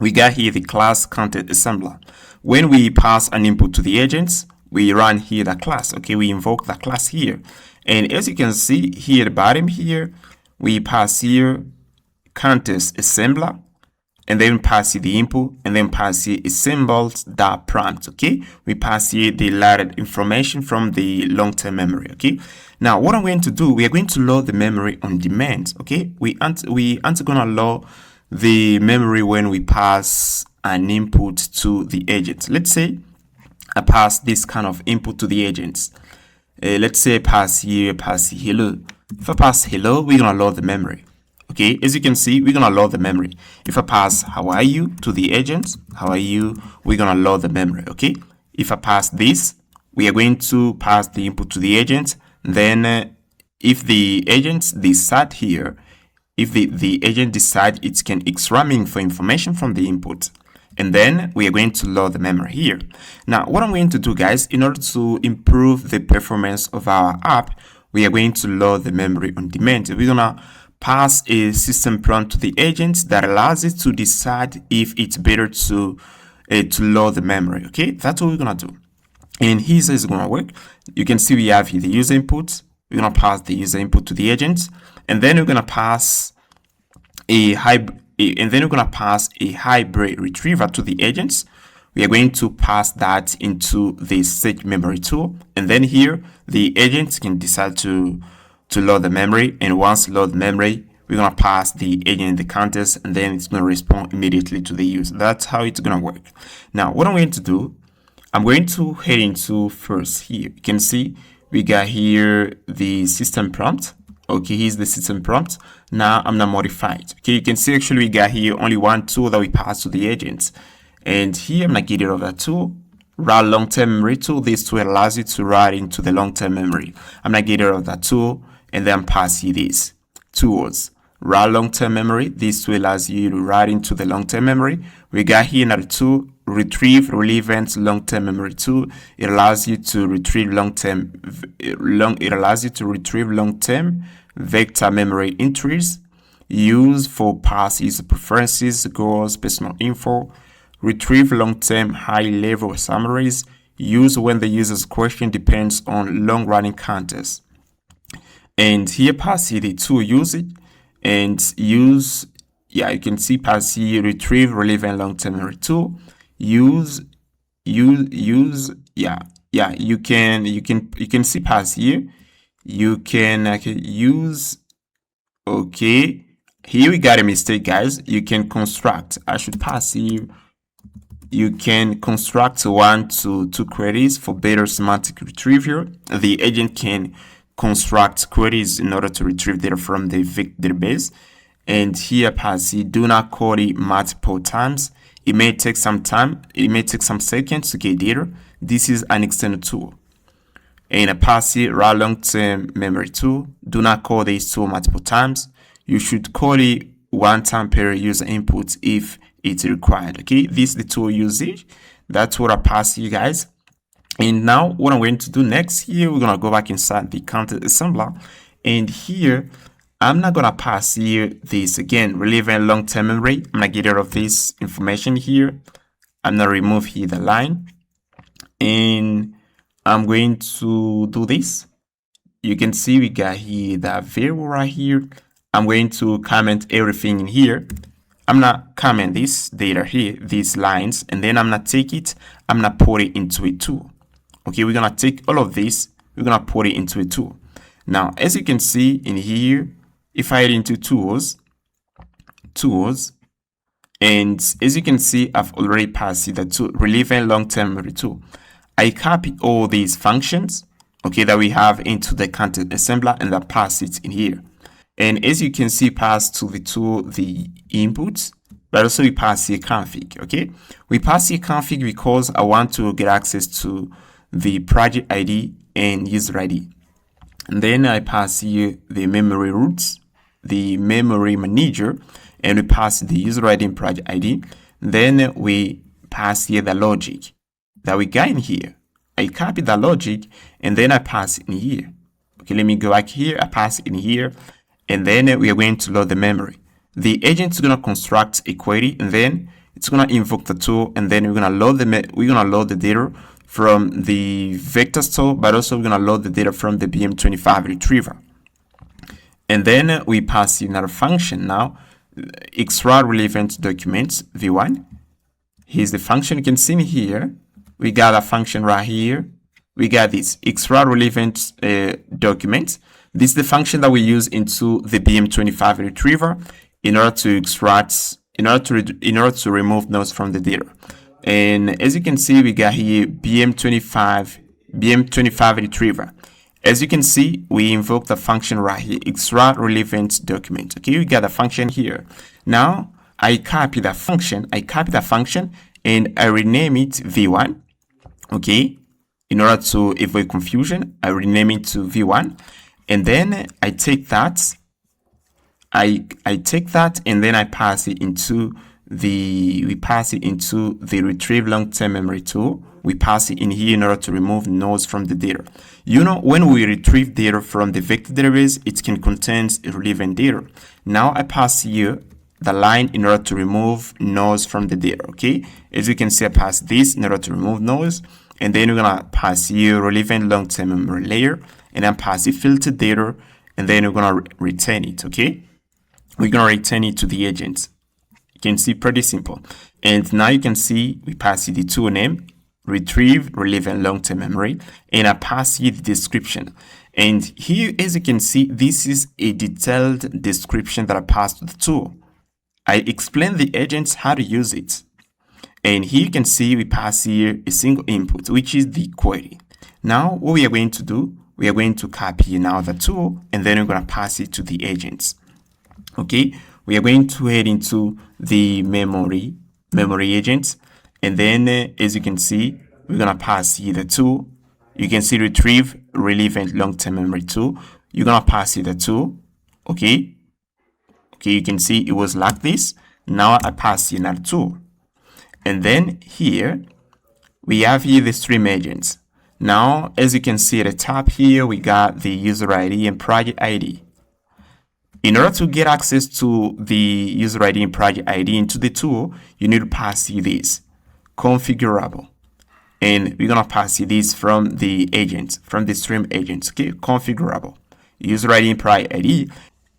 we got here the class content assembler. When we pass an input to the agents, we run here the class. Okay, we invoke the class here, and as you can see here at the bottom here, we pass here context assembler and then pass here the input, and then pass here a symbols.prompt. Okay, we pass here the loaded information from the long-term memory. Okay, now what I'm going to do, we are going to load the memory on demand. Okay, we aren't gonna load the memory when we pass an input to the agent. Let's say I pass this kind of input to the agents. Let's say pass here hello. If I pass hello, we're gonna load the memory. Okay, as you can see, we're gonna load the memory. If I pass how are you to the agents, how are you, we're gonna load the memory. Okay, if I pass this, we are going to pass the input to the agent. Then if the agents decide here, if the agent decide it can extract for information from the input, and then we are going to load the memory here. Now what I'm going to do, guys, in order to improve the performance of our app, we are going to load the memory on demand. We're gonna pass a system prompt to the agent that allows it to decide if it's better to load the memory. Okay, that's what we're gonna do, and here's how it's gonna work. You can see we have here the user input. We're gonna pass the user input to the agent, and then we're gonna pass a hybrid retriever to the agents. We are going to pass that into the search memory tool, and then here the agent can decide to load the memory, and once load memory, we're gonna pass the agent the context, and then it's gonna respond immediately to the user. That's how it's gonna work. Now what I'm going to do, I'm going to head into first here. You can see we got here the system prompt. Okay, here's the system prompt. Now I'm gonna modify it. Okay, you can see actually we got here only one tool that we pass to the agents, and here I'm gonna get rid of that tool. Route long-term memory tool. This tool allows you to write into the long-term memory. I'm gonna get rid of that tool, and then pass you these tools. Route long-term memory. This tool allows you to write into the long-term memory. We got here another tool, retrieve relevant long-term memory tool. It allows you to retrieve long-term vector memory entries used for past user preferences, goals, personal info. Retrieve long-term high-level summaries used when the user's question depends on long-running context. And here pass here the tool usage and use, yeah, you can see pass here retrieve relevant long-term memory tool. You can see pass here. You can use, okay, here we got a mistake, guys. You can construct, I should pass here. You can construct 1 to 2 queries for better semantic retrieval. The agent can construct queries in order to retrieve data from the database. And here pass here, do not query multiple times. It may take some time, it may take some seconds to get data. This is an extended tool. And a pass here, route long-term memory tool. Do not call this tool multiple times. You should call it 1 time per user input if it's required. Okay, this is the tool usage. That's what I pass you guys. And now what I'm going to do next here, we're gonna go back inside the content assembler, and here I'm not gonna pass here this again relevant long-term memory. I'm gonna get rid of this information here. I'm gonna remove here the line, and I'm going to do this. You can see we got here that variable right here. I'm going to comment everything in here. I'm gonna comment this data here, these lines, and then I'm gonna take it, I'm gonna put it into a tool. Okay, we're gonna take all of this, we're gonna put it into a tool. Now, as you can see in here, if I head into tools, and as you can see, I've already passed the tool, relevant long-term memory tool. I copy all these functions, okay, that we have into the content assembler, and I pass it in here. And as you can see, pass to the tool the inputs, but also we pass here config. Okay, we pass here config because I want to get access to the project ID and user ID. And then I pass here the memory routes, the memory manager, and we pass the user ID and project ID. Then we pass here the logic that we got in here. I copy the logic and then I pass in here. Okay, let me go back here. I pass in here, and then we are going to load the memory. The agent is going to construct a query, and then it's going to invoke the tool, and then we're going to load the data from the vector store, but also we're going to load the data from the BM25 retriever. And then we pass another function now extra relevant documents v1. Here's the function. You can see here we got a function right here. We got this extra relevant document. This is the function that we use into the BM25 retriever in order to extract, in order to remove nodes from the data. And as you can see, we got here BM25 retriever. As you can see, we invoke the function right here, extra relevant document. Okay, we got a function here. Now I copy that function, and I rename it v1. Okay, in order to avoid confusion, I rename it to v1, and then I take that, and then I pass it into the retrieve long-term memory tool. We pass it in here in order to remove nodes from the data. You know, when we retrieve data from the vector database, it can contain irrelevant data. Now I pass here the line in order to remove nodes from the data. Okay, as you can see, I pass this in order to remove nodes, and then we're gonna pass here relevant long-term memory layer, and then pass the filtered data, and then we're gonna return it. Okay, we're gonna return it to the agent. You can see, pretty simple. And now you can see we pass the tool name, retrieve relevant long-term memory, and I pass here the description. And here, as you can see, this is a detailed description that I passed to the tool. I explain the agents how to use it. And here you can see we pass here a single input, which is the query. Now what we are going to do, we are going to copy now the tool, and then we're going to pass it to the agents. Okay, we are going to head into the memory agent, and then as you can see, we're going to pass here the tool. You can see retrieve relevant long-term memory tool. You're going to pass here the tool. Okay, you can see it was like this. Now I pass here another tool, and then here we have here the stream agents. Now, as you can see at the top here, we got the user ID and project ID. In order to get access to the user ID and project ID into the tool, you need to pass this configurable, and we're gonna pass this from the agent, from the stream agents. Okay, configurable user ID and project ID.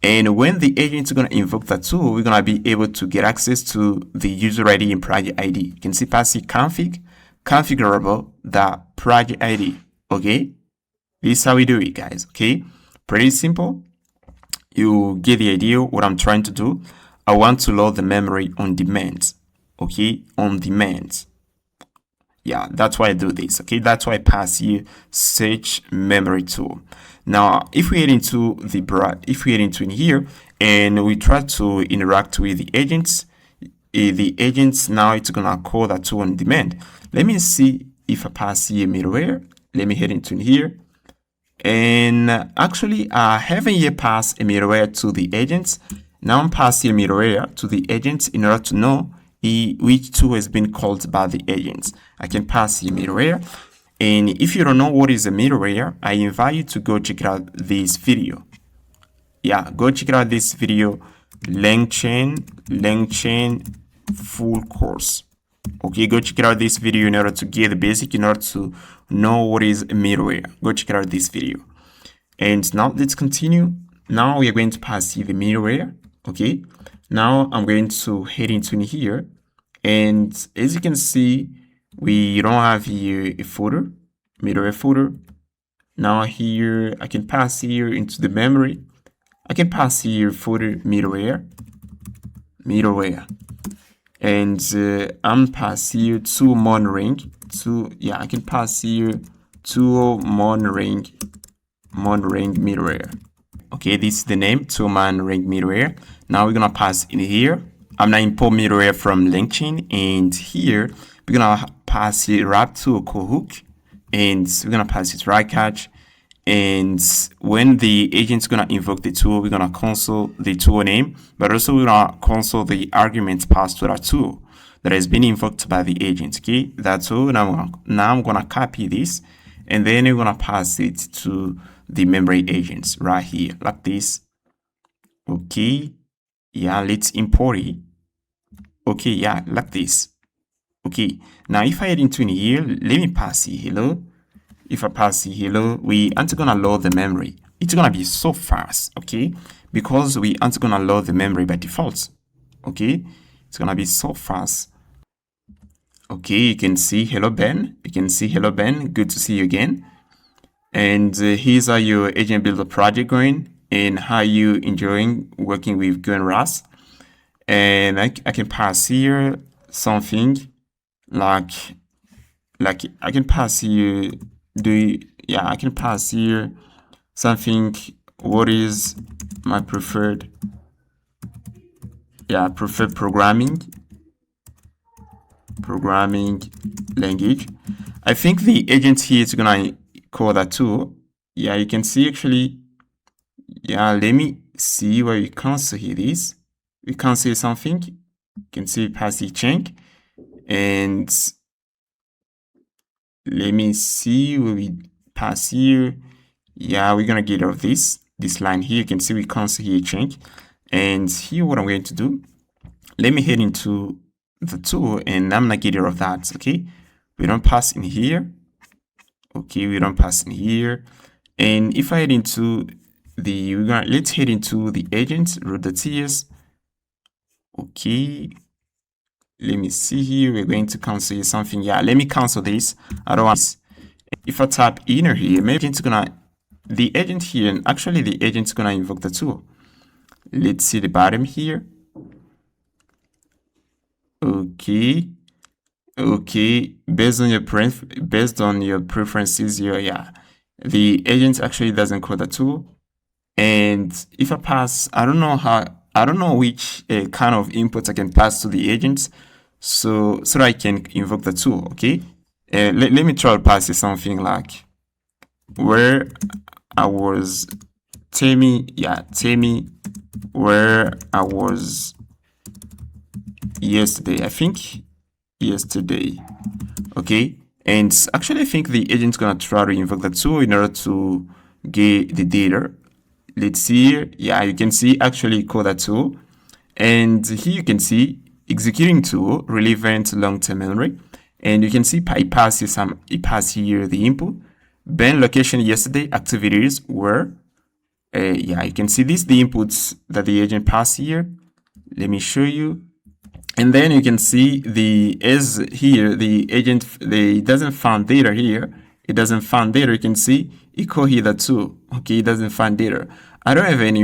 And when the agent is gonna invoke the tool, we're gonna be able to get access to the user ID and project ID. You can see pass configurable the project ID. Okay, this is how we do it, guys. Okay, pretty simple. You get the idea what I'm trying to do. I want to load the memory on demand. Okay, on demand. Yeah, that's why I do this. Okay, that's why I pass here search memory tool. Now, if we head into in here and we try to interact with the agents, now it's gonna call that tool on demand. Let me see if I pass here middleware. Let me head into here. And actually, I haven't yet passed a middleware to the agents. Now I'm passing middleware to the agents in order to know which tool has been called by the agents. I can pass the middleware. And if you don't know what is a middleware, I invite you to go check out this video. Yeah, go check out this video, LangChain full course. Okay, go check out this video in order to get the basic, in order to know what is a middleware. Go check out this video. And now let's continue. Now we are going to pass the middleware. Okay, now I'm going to head into here, and as you can see, we don't have here a folder, middleware folder. Now here I can pass here into the memory. I can pass here folder middleware, and I'm pass here to monitoring. I can pass here to monitoring middleware. Okay, this is the name, to monitoring middleware. Now we're gonna pass in here. I'm gonna import middleware from LangChain, and here we're gonna pass it wrap to a call hook, and we're gonna pass it right catch. And when the agent's gonna invoke the tool, we're gonna console the tool name, but also we're gonna console the arguments passed to that tool that has been invoked by the agent. Okay, that's all. Now I'm gonna copy this, and then we're gonna pass it to the memory agents right here, like this. Okay, yeah, let's import it. Okay, yeah, like this. Okay, now if I head into here, let me pass it hello. If I pass it hello, we aren't gonna load the memory. It's gonna be so fast, okay? Because we aren't gonna load the memory by default. Okay, it's gonna be so fast. Okay, you can see hello Ben. You can see hello Ben. Good to see you again. And here's how your agent builder project going and how you enjoying working with Go and Rust. And I can pass here something like I can pass here I can pass here something. What is my preferred programming language? I think the agent here is gonna call that too. Yeah, you can see actually. Yeah, let me see where we cancel here this. We cancel something. You can see pass the change, and let me see where we pass here. Yeah, we're gonna get rid of this line here. You can see we cancel here change, and here what I'm going to do. Let me head into the tool, and I'm gonna get rid of that. Okay, we don't pass in here. Okay, we don't pass in here, and if I head into let's head into the agent root.ts. Okay, let me see here. We're going to cancel something. Yeah, let me cancel this. I don't want this. If I tap inner here, maybe it's gonna the agent here, and actually the agent's gonna invoke the tool. Let's see the bottom here. Okay, based on your preferences here, yeah, the agent actually doesn't call the tool. And if I pass, I don't know which kind of inputs I can pass to the agents, so that I can invoke the tool. Okay, let me try to pass it something like where I was. Tell me where I was yesterday. I think yesterday. Okay, and actually I think the agent's gonna try to invoke the tool in order to get the data. Let's see here. Yeah, you can see actually call that tool, and here you can see executing tool relevant long-term memory, and you can see it passes here the input. Ben location yesterday activities were. Yeah, you can see this the inputs that the agent passed here. Let me show you. And then you can see the agent doesn't find data here. It doesn't find data. You can see equal here the tool. Okay, it doesn't find data. I don't have any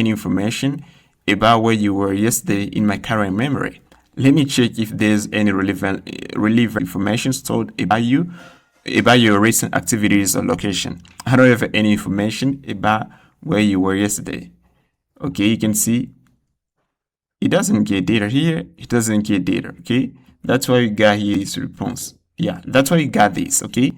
information about where you were yesterday in my current memory. Let me check if there's any relevant information stored about your recent activities or location. I don't have any information about where you were yesterday. Okay, you can see it doesn't get data here. It doesn't get data. Okay, that's why we got here this response. Yeah, that's why we got this. Okay,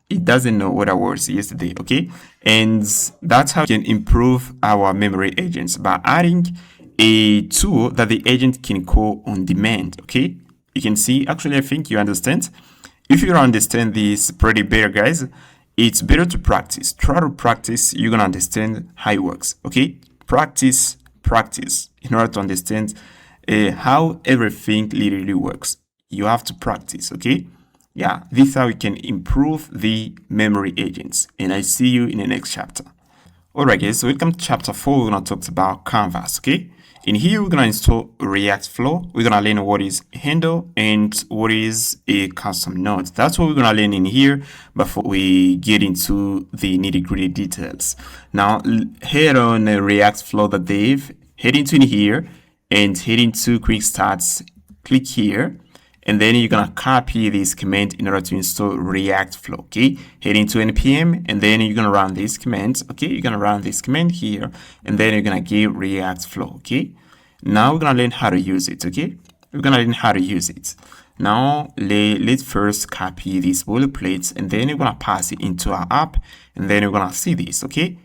it doesn't know what I was yesterday. Okay, and that's how we can improve our memory agents by adding a tool that the agent can call on demand. Okay, you can see. Actually, I think you understand. If you don't understand this pretty better, guys, it's better to practice. Try to practice. You're gonna understand how it works. Okay, practice in order to understand how everything literally works. You have to practice. Okay, yeah, this is how we can improve the memory agents, and I see you in the next chapter. All right, guys, so welcome to chapter 4. We're gonna talk about Canvas. Okay, in here we're gonna install React Flow. We're gonna learn what is handle and what is a custom node. That's what we're gonna learn in here before we get into the nitty-gritty details. Now head on React Flow.dev, head into in here and head into quick starts, click here, and then you're gonna copy this command in order to install React Flow. Okay, head into npm, and then you're gonna run this command. Okay, you're gonna run this command here, and then you're gonna get React Flow. Okay, now we're gonna learn how to use it. Okay, we're gonna learn how to use it. Now let's first copy these boilerplates, and then you're gonna pass it into our app, and then you're gonna see this. Okay,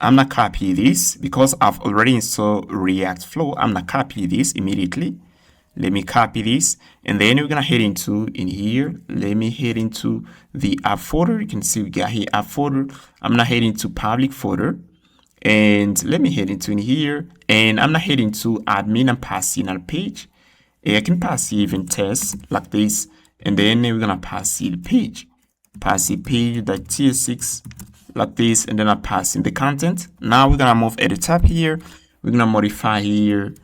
I'm not copy this because I've already installed React Flow. I'm not copy this immediately. Let me copy this, and then we're gonna head into in here. Let me head into the app folder. You can see we got here app folder. I'm gonna head into public folder, and let me head into in here, and I'm gonna head into admin and pass in a page. I can pass even test like this, and then we're gonna pass the page, pass the page.tsx like this, and then I pass in the content. Now we're gonna move at the top here. we're gonna modify here.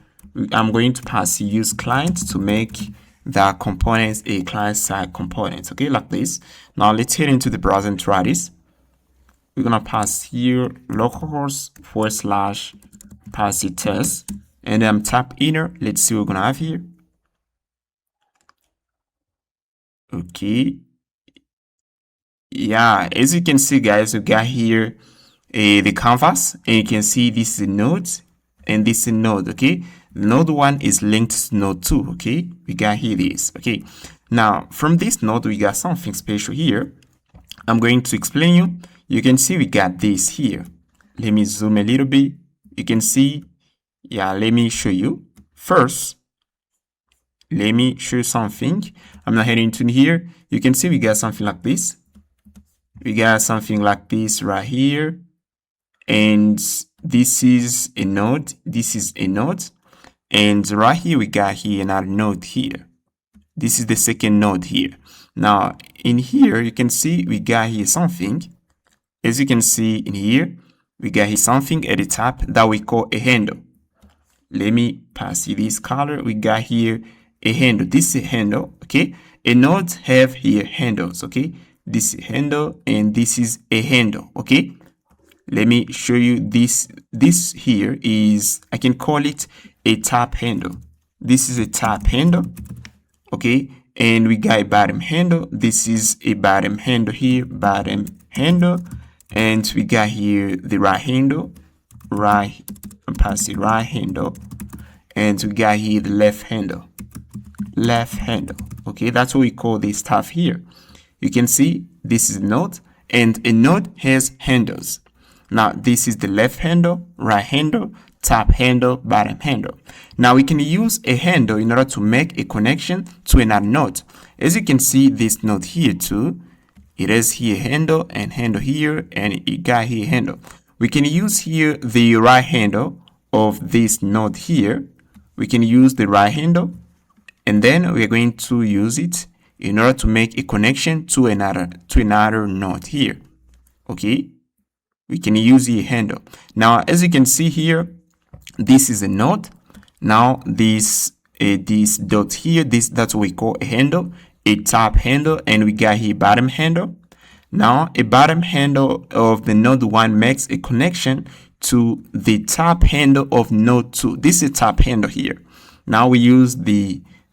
I'm going to pass use client to make the components a client-side component, okay, like this. Now let's head into the browser and try this. We're gonna pass here localhost / pass it test, and then tap enter. Let's see what we're gonna have here. Okay, yeah, as you can see, guys, we got here the canvas, and you can see this is a node and this is a node. Okay, node 1 is linked to node 2. Okay, we got here this. Okay, now from this node we got something special here. I'm going to explain you. You can see we got this here. Let me zoom a little bit. You can see, yeah, let me show you. First, let me show you something. I'm not heading to here. You can see we got something like this. We got something like this right here. And this is a node. This is a node. And right here, we got here another node here. This is the second node here. Now, in here, you can see we got here something. As you can see in here, we got here something at the top that we call a handle. Let me pass you this color. We got here a handle. This is a handle, okay? A node have here handles, okay? This is a handle and this is a handle, okay? Let me show you this. This here is, I can call it a top handle. This is a top handle, okay? And we got a bottom handle. This is a bottom handle here, bottom handle. And we got here the right handle, pass the right handle. And we got here the left handle, okay? That's what we call this stuff here. You can see this is a node, and a node has handles. Now, this is the left handle, right handle, top handle, bottom handle. Now, we can use a handle in order to make a connection to another node. As you can see, this node here too, it is here handle and handle here, and it got here handle. We can use here the right handle of this node here. We can use the right handle, and then we're going to use it in order to make a connection to another node here. Okay, we can use the handle. Now, as you can see here, this is a node. Now, this dot here, that's what we call a handle, a top handle, and we got here bottom handle. Now, a bottom handle of the node 1 makes a connection to the top handle of node 2. This is a top handle here. Now we use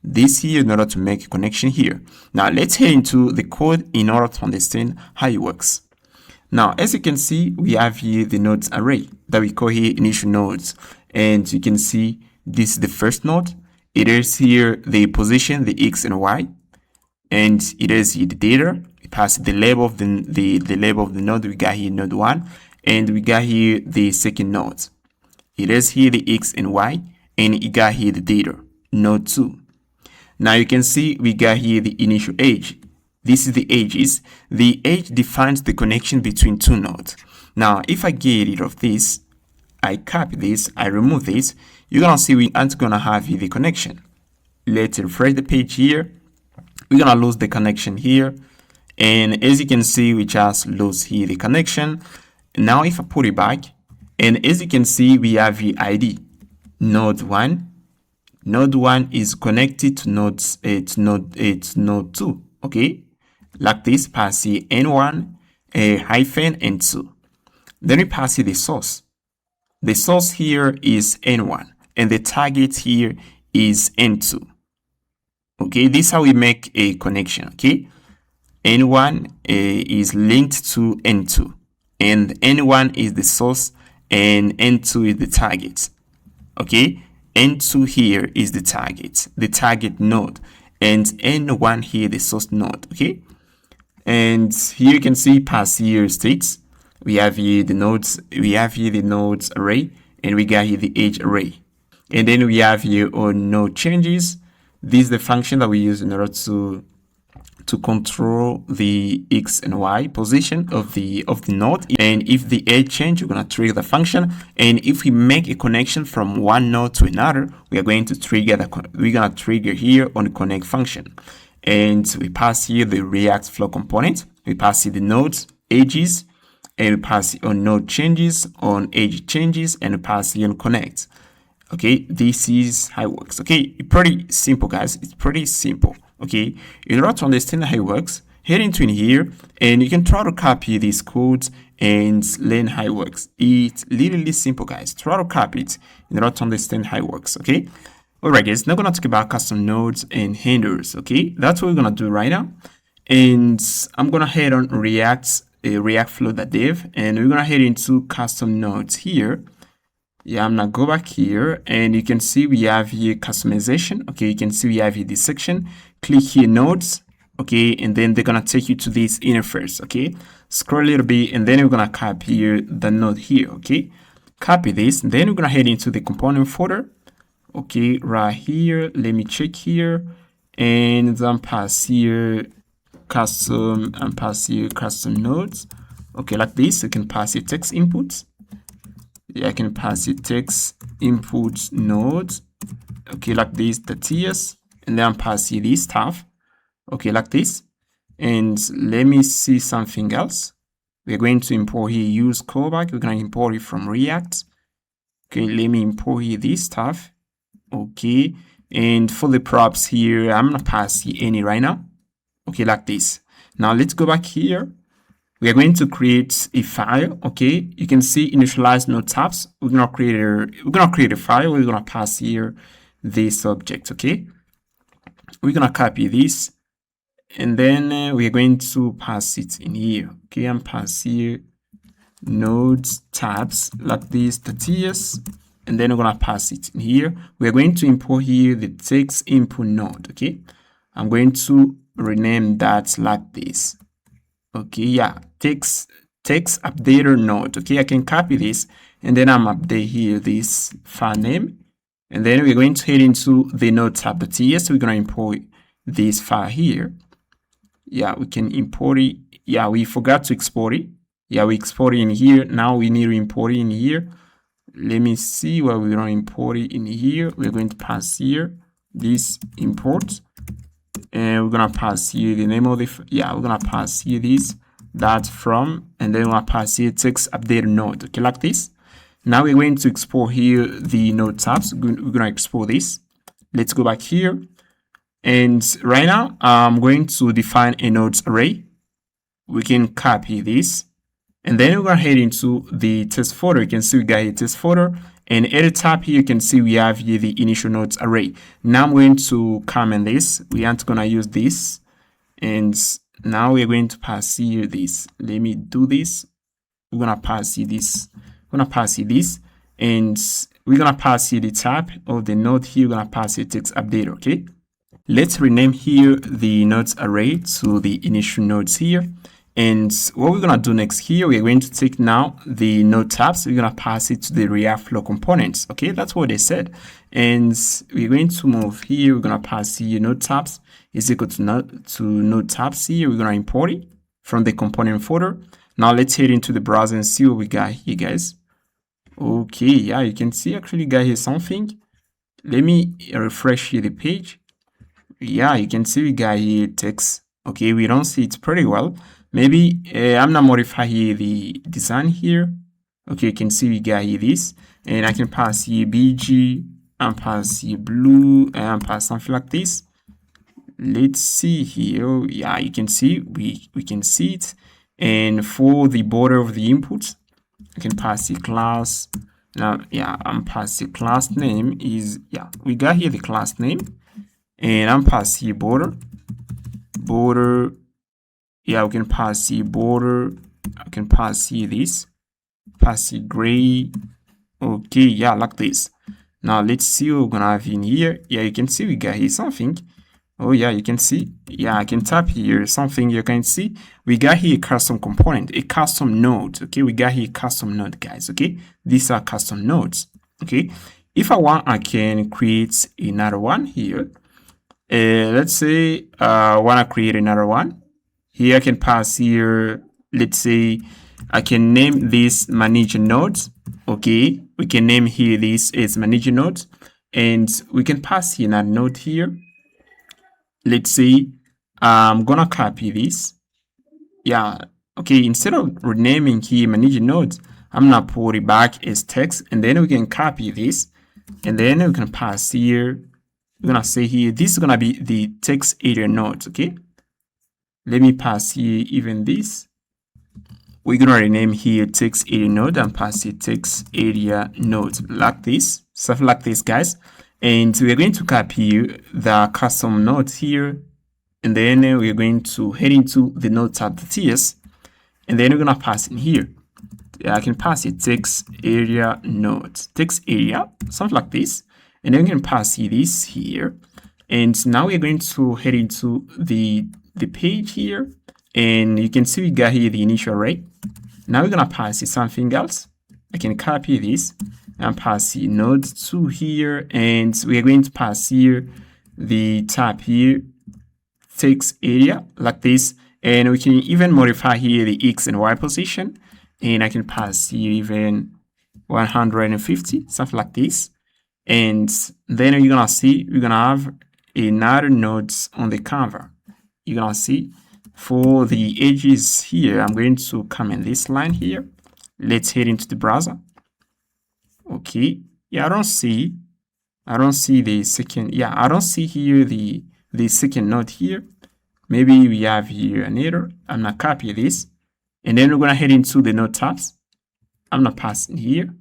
this here in order to make a connection here. Now let's head into the code in order to understand how it works. Now, as you can see, we have here the nodes array that we call here initial nodes. And you can see this is the first node. It is here the position, the X and Y. And it is here the data. We pass the label of the label of the node. We got here node 1. And we got here the second node. It is here the X and Y. And it got here the data, node 2. Now you can see we got here the initial age. This is the ages. The age defines the connection between two nodes. Now, if I get rid of this, I copy this, I remove this, you're gonna see we aren't gonna have here the connection. Let's refresh the page here. We're gonna lose the connection here. And as you can see, we just lose here the connection. Now, if I put it back, and as you can see, we have the ID, node 1. Node 1 is connected to node 2, okay? Like this, pass here n1, a hyphen n2. Then we pass here the source. The source here is n1, and the target here is n2. Okay, this is how we make a connection, okay? n1 is linked to n2, and n1 is the source, and n2 is the target, okay? N2 here is the target node, and N1 here the source node, okay? And here you can see pass here states. We have here the nodes, array, and we got here the age array. And then we have here our node changes. This is the function that we use in order to control the X and Y position of the node. And if the age change, we're gonna trigger the function. And if we make a connection from one node to another, we are going to trigger here on the connect function. And we pass here the React flow component. We pass here the nodes ages, and we pass here on node changes, on age changes, and we pass here on connect. Okay, this is how it works. Okay, pretty simple, guys. It's pretty simple. Okay, in order to understand how it works, head into in here and you can try to copy these codes and learn how it works. It's literally simple, guys. Try to copy it in order to understand how it works. Okay. Alright, guys. Now we're gonna talk about custom nodes and handlers. Okay, that's what we're gonna do right now. And I'm gonna head on React flow.dev, and we're gonna head into custom nodes here. Yeah, I'm gonna go back here and you can see we have here customization. Okay, you can see we have here this section. Click here nodes. Okay, and then they're gonna take you to this interface. Okay, scroll a little bit and then we're gonna copy here the node here. Okay, copy this, and then we're gonna head into the component folder. Okay, right here, let me check here and then pass here custom and pass here custom nodes. Okay, like this. You can pass your text inputs. Yeah, I can pass it text input nodes. Okay, like this, the TS, and then pass here this stuff. Okay, like this. And let me see something else. We're going to import here use callback. We're going to import it from React. Okay, let me import here this stuff. Okay, and for the props here, I'm gonna pass here any right now. Okay, like this. Now let's go back here. We are going to create a file. Okay, you can see initialize node tabs. We're gonna create a file. We're gonna pass here this object. Okay, we're gonna copy this, and then we are going to pass it in here. Okay, and pass here nodes tabs like this, the TS, and then we're gonna pass it in here. We are going to import here the text input node. Okay, I'm going to rename that like this. Okay, yeah, text updater node. Okay, I can copy this and then I'm update here this file name, and then we're going to head into the node tab, the TS. We're gonna import this file here. Yeah, we can import it. Yeah, we forgot to export it. Yeah, we export it in here. Now we need to import it in here. Let me see where we're gonna import it in here. We're going to pass here this import. And we're gonna pass here the name of the we're gonna pass here this that from, and then we're gonna pass here text update node. Okay, like this. Now we're going to export here the node tabs. We're gonna export this. Let's go back here, and right now I'm going to define a nodes array. We can copy this, and then we're gonna head into the test folder. You can see we got a test folder. And at the top here, you can see we have here the initial nodes array. Now I'm going to comment this. We aren't going to use this. And now we're going to pass here this. Let me do this. We're going to pass here this. We're going to pass here this. And we're going to pass here the type of the node here. We're going to pass here text update. Okay. Let's rename here the nodes array to the initial nodes here. And what we're going to do next here, we're going to take now the node tabs. We're going to pass it to the React Flow components. Okay, that's what they said. And we're going to move here. We're going to pass here node tabs is equal to node tabs here. We're going to import it from the component folder. Now let's head into the browser and see what we got here, guys. Okay, yeah, you can see actually got here something. Let me refresh here the page. Yeah, you can see we got here text. Okay, we don't see it pretty well. Maybe I'm not modify here the design here. Okay, you can see we got here this, and I can pass here BG and pass here blue and pass something like this. Let's see here. Yeah, you can see we can see it. And for the border of the inputs, I can pass the class. Now, yeah, I'm pass the class name is we got here the class name, and I'm pass here border. Yeah, we can pass the border. I can pass here this, pass the gray. Okay, yeah, like this. Now let's see what we're gonna have in here. Yeah, you can see we got here something. Oh yeah, you can see. Yeah, I can tap here something. You can see we got here a custom component, a custom node. Okay, we got here a custom node, guys. Okay, these are custom nodes. Okay, if I want, I can create another one here. Let's say I want to create another one. Here I can pass here, let's say I can name this manager nodes. Okay, we can name here this as manager nodes, and we can pass here another node here. Let's say I'm gonna copy this. Yeah, okay, instead of renaming here manager nodes, I'm gonna put it back as text, and then we can copy this. and then we can pass here. We're gonna say here, this is gonna be the text area node, okay? Let me pass here even this. We're gonna rename here text area node and pass it text area node like this, stuff like this, guys. And we're going to copy the custom node here, and then we're going to head into the node tab.ts, and then we're gonna pass in here. I can pass it text area node, text area, something like this, and then we can pass this here. And now we're going to head into the page here, and you can see we got here the initial array. Now we're gonna pass it something else. I can copy this and pass the node 2 here, and we are going to pass here the tab here, text area like this, and we can even modify here the X and Y position, and I can pass here even 150, something like this. And then you're gonna see we're gonna have another nodes on the cover. You're gonna see for the edges here, I'm going to comment this line here. Let's head into the browser. Okay, yeah, I don't see the second, yeah, I don't see here the second node here. Maybe we have here an error. I'm gonna copy this, and then we're gonna head into the node tabs. I'm gonna pass in here.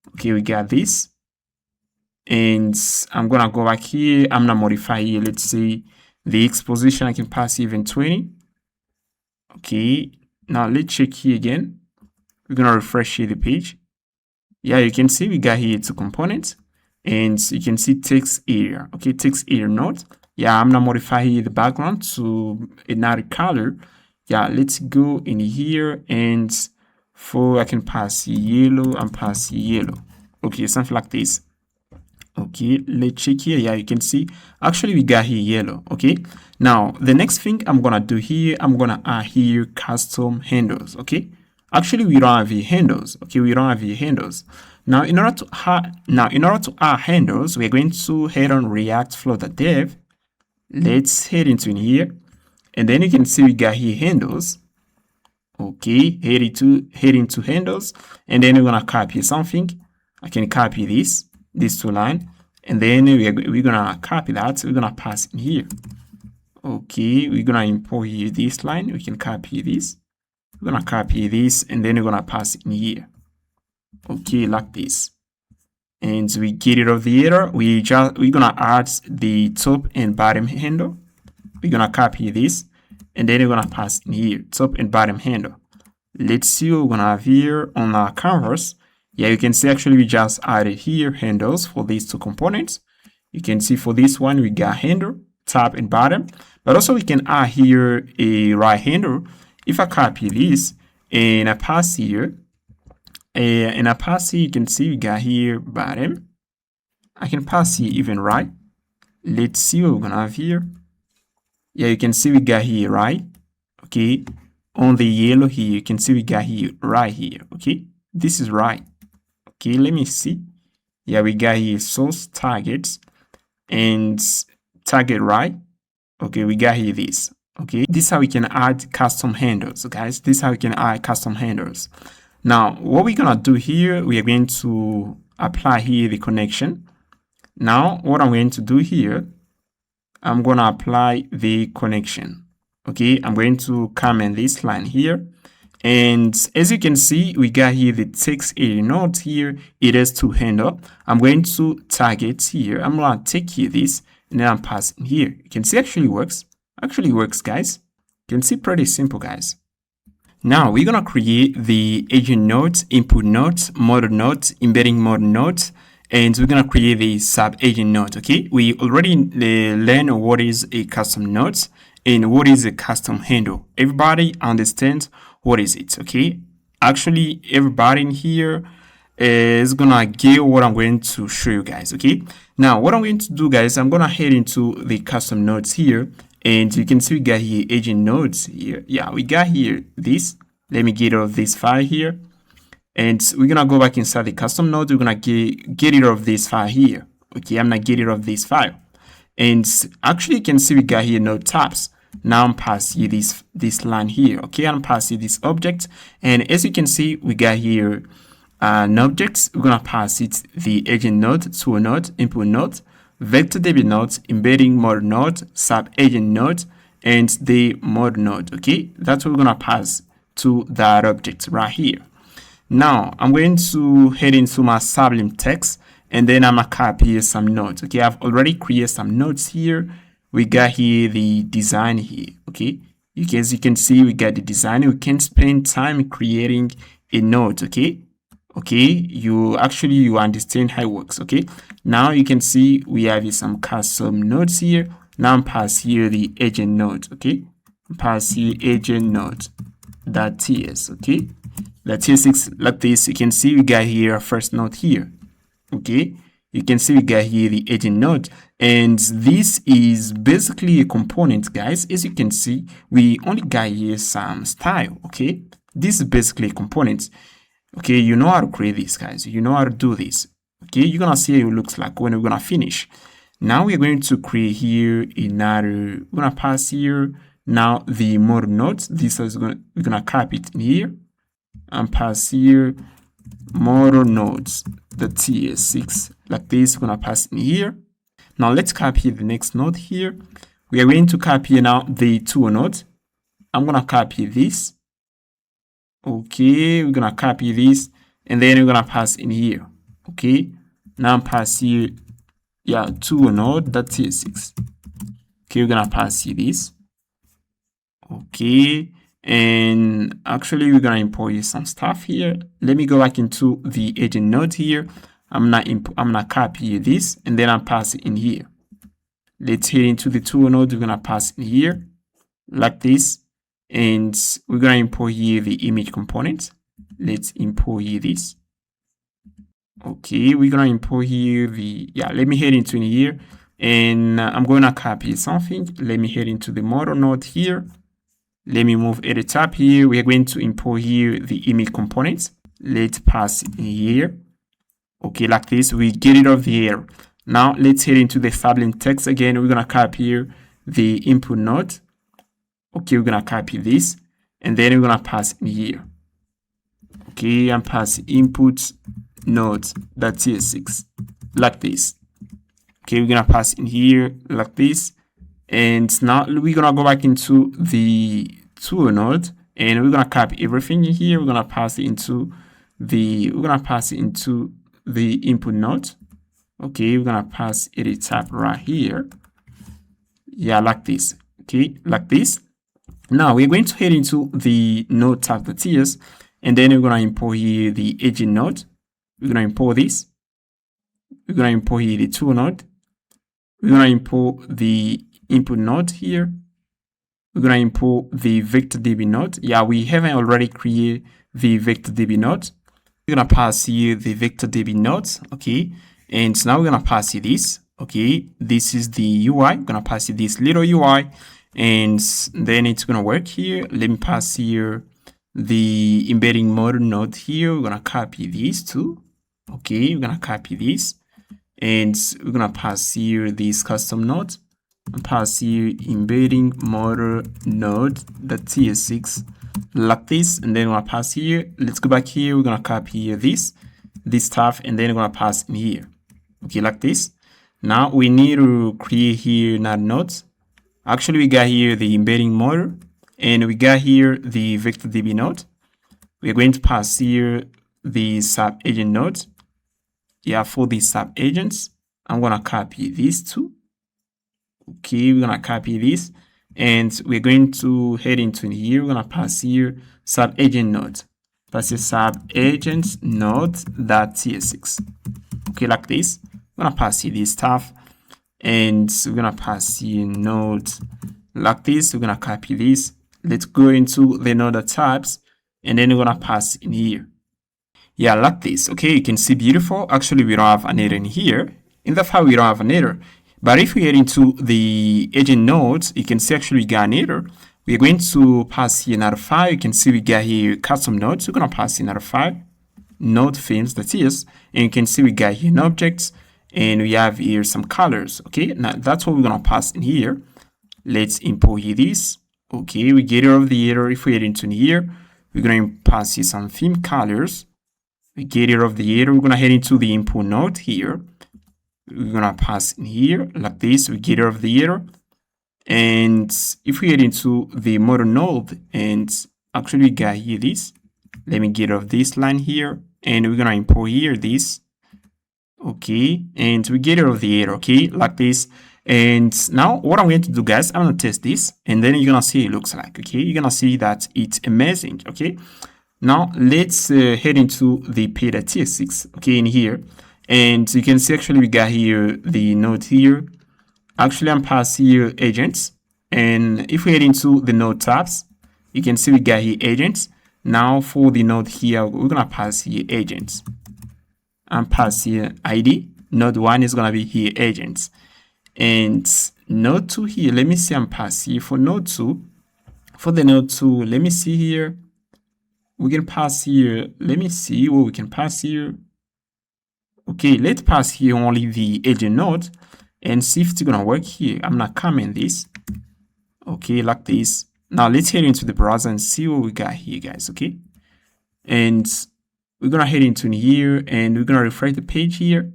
Okay, we got this, and I'm gonna go back here. I'm gonna modify here. Let's say the X position, I can pass even 20. Okay, now let's check here again. We're gonna refresh here the page. Yeah, you can see we got here 2 components, and you can see text area. Okay, text area node. Yeah, I'm gonna modify here the background to another color. Yeah, let's go in here, and I can pass yellow and pass yellow. Okay, something like this. Okay, let's check here. Yeah, you can see actually we got here yellow. Okay, now the next thing I'm gonna do here, I'm gonna add here custom handles. Okay, actually we don't have here handles. Okay, we don't have here handles. Now in order to add handles, we're going to head on React Flow.dev. Let's head into in here, and then you can see we got here handles. Okay, head into handles, and then we're gonna copy something. I can copy these 2 lines, and then we're gonna copy that. We're gonna pass in here. Okay, we're gonna import here this line. We can copy this. We're gonna copy this, and then we're gonna pass in here. Okay, like this. And we get rid of the error. We're gonna add the top and bottom handle. We're gonna copy this, and then we're gonna pass in here top and bottom handle. Let's see what we're gonna have here on our canvas. Yeah, you can see actually we just added here handles for these 2 components. You can see for this one we got handle, top and bottom, but also we can add here a right handle. If I copy this and I pass here, you can see we got here bottom. I can pass here even right. Let's see what we're gonna have here. Yeah, you can see we got here right. Okay, on the yellow here, you can see we got here right here. Okay, this is right. Okay, let me see. Yeah, we got here source targets and target right. Okay, we got here this. Okay, this is how we can add custom handles, guys. This is how we can add custom handles. Now, what we're gonna do here, we are going to apply here the connection. Now, what I'm going to do here, I'm gonna apply the connection. Okay, I'm going to comment this line here. And as you can see, we got here the text area node here. It has 2 handle. I'm going to target here. I'm gonna take here this, and then I'm passing here. You can see actually works. Actually works, guys. You can see pretty simple, guys. Now we're gonna create the agent node, input node, model node, embedding model node, and we're gonna create the sub agent node. Okay, we already learned what is a custom node and what is a custom handle. Everybody understands what is it? Okay, actually everybody in here is gonna get what I'm going to show you guys. Okay, now what I'm going to do, guys, I'm gonna head into the custom nodes here, and you can see we got here agent nodes here. Yeah, we got here this. Let me get rid of this file here, and we're gonna go back inside the custom node. We're gonna get rid of this file here. Okay, I'm gonna get rid of this file, and actually you can see we got here node tabs. Now I'm passing this line here. Okay, I'm passing this object, and as you can see, we got here an object, we're gonna pass it the agent node, tool node, input node, vector DB node, embedding mode node, sub agent node, and the mode node. Okay, that's what we're gonna pass to that object right here. Now I'm going to head into my Sublime text, and then I'm gonna copy some nodes. Okay, I've already created some nodes here. We got here the design here. Okay, as you can see, we got the design. We can spend time creating a node. Okay, you understand how it works. Okay, now you can see we have some custom nodes here. Now I'm pass here the agent node. Okay, pass here agent node .ts. Okay, the TS6 like this. You can see we got here a first node here. Okay, you can see we got here the agent node, and this is basically a component, guys. As you can see, we only got here some style. Okay, this is basically a component. Okay, you know how to create this, guys. You know how to do this. Okay, you're gonna see how it looks like when we're gonna finish. Now we're going to create here another. We're gonna pass here now the mode nodes. This is we're gonna copy it in here and pass here mode nodes the TS6 like this. We're gonna pass in here. Now let's copy the next node here. We are going to copy now the tool node. I'm gonna copy this. Okay, we're gonna copy this, and then we're gonna pass in here. Okay, now pass here, tool node .ts6. Okay, we're gonna pass here this. Okay, and actually we're gonna import here some stuff here. Let me go back into the agent node here. I'm gonna copy this, and then I'm passing in here. Let's head into the tool node. We're gonna pass in here like this. And we're gonna import here the image component. Let's import here this. Okay, we're gonna import here the let me head into here, and I'm gonna copy something. Let me head into the model node here. Let me move at the top here. We are going to import here the image components. Let's pass in here. Okay, like this. We get rid of the error. Now let's head into the Sublime text again. We're gonna copy here the input node. Okay, we're gonna copy this, and then we're gonna pass in here. Okay, and pass input node .ts6 like this. Okay, we're gonna pass in here like this, and now we're gonna go back into the tool node, and we're gonna copy everything in here. We're gonna pass it into the input node. Okay, we're gonna pass it a tab right here. Like this. Okay, like this. Now we're going to head into the node tab .ts, and then we're going to import here the agent node. We're going to import this. We're going to import here the tool node. We're going to import the input node here. We're going to import the vector DB node. We haven't already created the vector DB node. We're going to pass here the vector DB node. Okay, and now we're going to pass here this. Okay, this is the UI. We're going to pass here this little UI. And then it's gonna work here. Let me pass here the embedding mode node here. We're gonna copy these two. Okay, we're gonna copy this, and we're gonna pass here this custom node and pass here embedding mode node .ts6 like this, and then we're gonna pass here. Let's go back here. We're gonna copy here this stuff, and then we're gonna pass in here. Okay, like this. Now we need to create here another node. Actually, we got here the embedding model, and we got here the vector DB node. We're going to pass here the sub agent node. For the sub agents, I'm gonna copy these two. Okay, we're gonna copy this, and we're going to head into here. We're gonna pass here sub agent node. Pass the sub agent node .ts6. Okay, like this. We're gonna pass here this stuff. And we're gonna pass here node like this. We're gonna copy this. Let's go into the node tabs, and then we're gonna pass in here. Like this. Okay, you can see beautiful. Actually, we don't have an error in here. In the file, we don't have an error. But if we head into the agent nodes, you can see actually we got an error. We're going to pass here another file. You can see we got here custom nodes. We're gonna pass another file, node themes .ts, and you can see we got here an objects. And we have here some colors. Okay, now that's what we're gonna pass in here. Let's import here this. Okay, we get rid of the error. If we head into here, we're gonna pass here some theme colors. We get rid of the header. We're gonna head into the input node here. We're gonna pass in here like this. We get rid of the header. And if we head into the model node, and actually we got here this, let me get rid of this line here, and we're gonna import here this. Okay, and we get rid of the header, okay, like this. And now what I'm going to do, guys, I'm gonna test this, and then you're gonna see it looks like, okay, you're gonna see that it's amazing. Okay, now let's head into the pay.tsx, okay, in here, and you can see actually we got here the node here. Actually, I'm passing here agents, and if we head into the node tabs, you can see we got here agents. Now for the node here, we're gonna pass here agents. I'm pass here ID. Node 1 is gonna be here agents, and node 2 here. Let me see. I'm pass here for node 2. For the node 2, let me see here. We can pass here. Let me see what we can pass here. Okay, let's pass here only the agent node and see if it's gonna work here. I'm not comment this. Okay, like this. Now let's head into the browser and see what we got here, guys. Okay, and we're gonna head into here and we're gonna refresh the page here.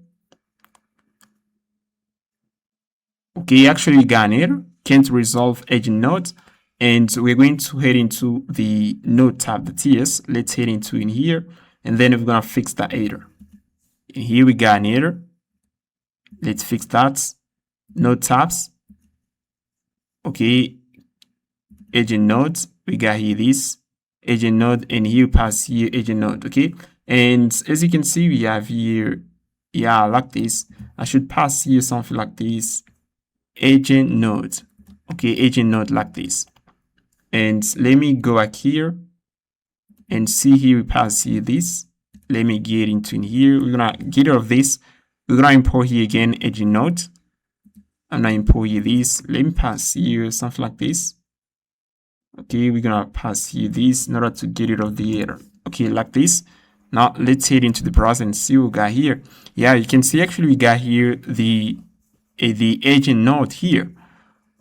Okay, actually we got an error, can't resolve agent node, and we're going to head into the node tab, the TS. Let's head into in here, and then we're gonna fix that error. And here we got an error. Let's fix that. Node tabs. Okay, agent nodes. We got here this agent node, and here pass here agent node. Okay, and as you can see, we have here, yeah, like this. I should pass here something like this, agent node. Okay, agent node like this. And let me go back here and see here we pass here this. Let me get into in here. We're gonna get rid of this. We're gonna import here again agent node. I'm gonna import here this. Let me pass here something like this. Okay, we're gonna pass here this in order to get rid of the error. Okay, like this. Now let's head into the browser and see what we got here. Yeah, you can see actually we got here the agent node here.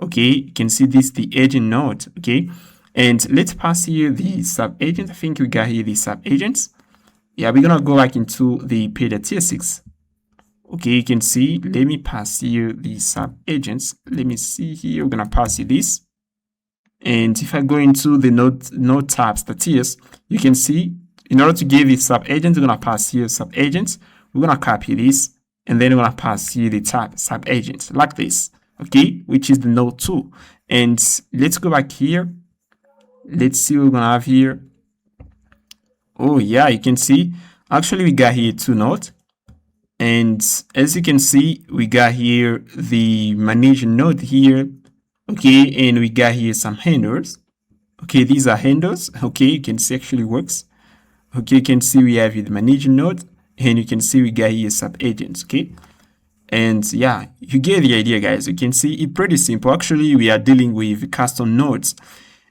Okay, you can see this the agent node. Okay, and let's pass here the sub agent. I think we got here the sub agents. Yeah, we're gonna go back into the pay.tsx. Okay, you can see, let me pass here the sub agents. Let me see here, we're gonna pass here this. And if I go into the node tabs, the TS, you can see in order to give the sub agents, we're gonna pass here sub agents. We're gonna copy this, and then we're gonna pass here the tab sub agents like this. Okay, which is the node 2. And let's go back here. Let's see what we're gonna have here. Oh yeah, you can see actually we got here 2 nodes. And as you can see, we got here the manage node here. Okay, and we got here some handles. Okay, these are handles. Okay, you can see actually works. Okay, you can see we have here the manage node, and you can see we got here sub agents. Okay, and yeah, you get the idea, guys. You can see it's pretty simple. Actually, we are dealing with custom nodes,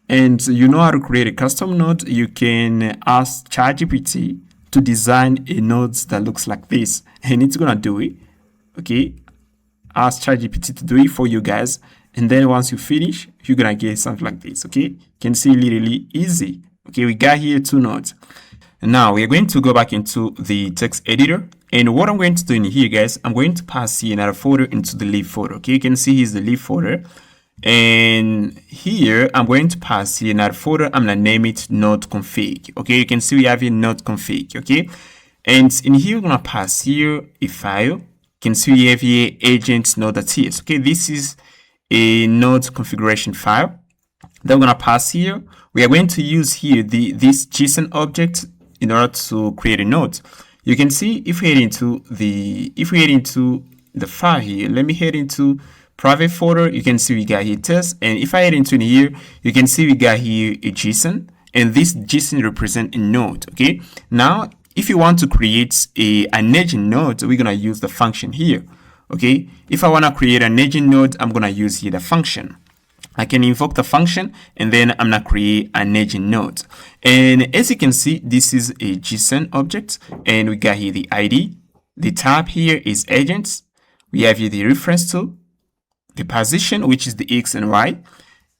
and you know how to create a custom node. You can ask ChatGPT to design a node that looks like this, and it's gonna do it. Okay, ask ChatGPT to do it for you guys, and then once you finish, you're gonna get something like this. Okay, you can see literally easy. Okay, we got here 2 nodes. And now we are going to go back into the text editor, and what I'm going to do in here, guys, I'm going to pass here another folder into the lib folder. Okay, you can see here's the lib folder, and here I'm going to pass here another folder. I'm gonna name it node config. Okay, you can see we have here node config. Okay, and in here we're gonna pass here a file. You can see we have here agent node.ts. Okay, this is a node configuration file that we're gonna pass here. We are going to use here this JSON object in order to create a node. You can see if we head into the file here, let me head into private folder. You can see we got here test, and if I head into here, you can see we got here a JSON, and this JSON represents a node. Okay, now if you want to create an agent node, we're gonna use the function here. Okay, if I want to create an agent node, I'm gonna use here the function. I can invoke the function, and then I'm gonna create an agent node. And as you can see, this is a JSON object, and we got here the ID. The tab here is agents. We have here the reference to the position, which is the X and Y.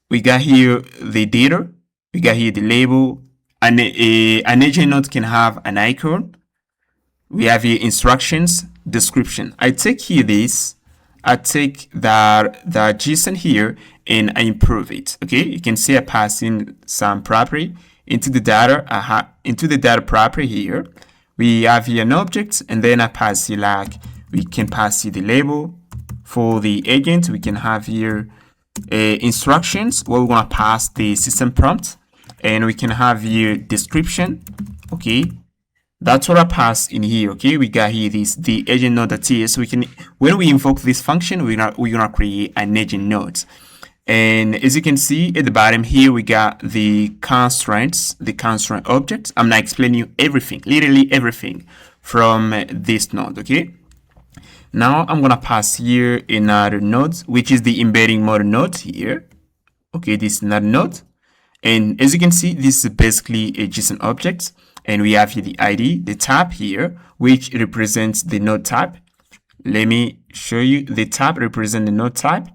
We got here the data. We got here the label. An agent node can have an icon. We have here instructions, description. I take here this, I take the JSON here and I improve it. Okay, you can see I pass in some property into the data. Into the data property here, we have here an object, and then I pass here like we can pass here the label for the agent. We can have here instructions where we're gonna pass the system prompt, and we can have here description. Okay, that's what I pass in here. Okay, we got here this the agent node.ts. So we can, when we invoke this function, we're gonna create an agent node. And as you can see at the bottom here, we got the constraints, the constraint object. I'm not explaining you everything, literally everything from this node. Okay, now I'm gonna pass here another node, which is the embedding mode node here. Okay, this is another node, and as you can see, this is basically a JSON object. And we have here the ID, the tab here, which represents the node type. Let me show you. The tab represents the node type.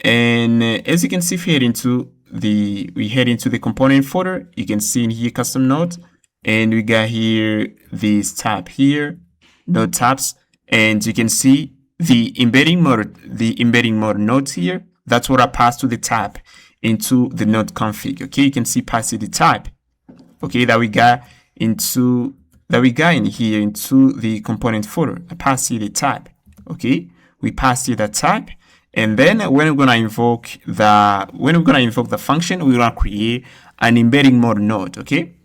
And as you can see, we head into the component folder. You can see in here custom node, and we got here this tab here, node tabs, and you can see the embedding mode nodes here. That's what I pass to the tab into the node config. Okay, you can see pass the type. Okay, that we got in here into the component folder. I pass here the type. Okay, we pass here the type, and then when we're gonna invoke the function, we're gonna create an embedding mode node. Okay,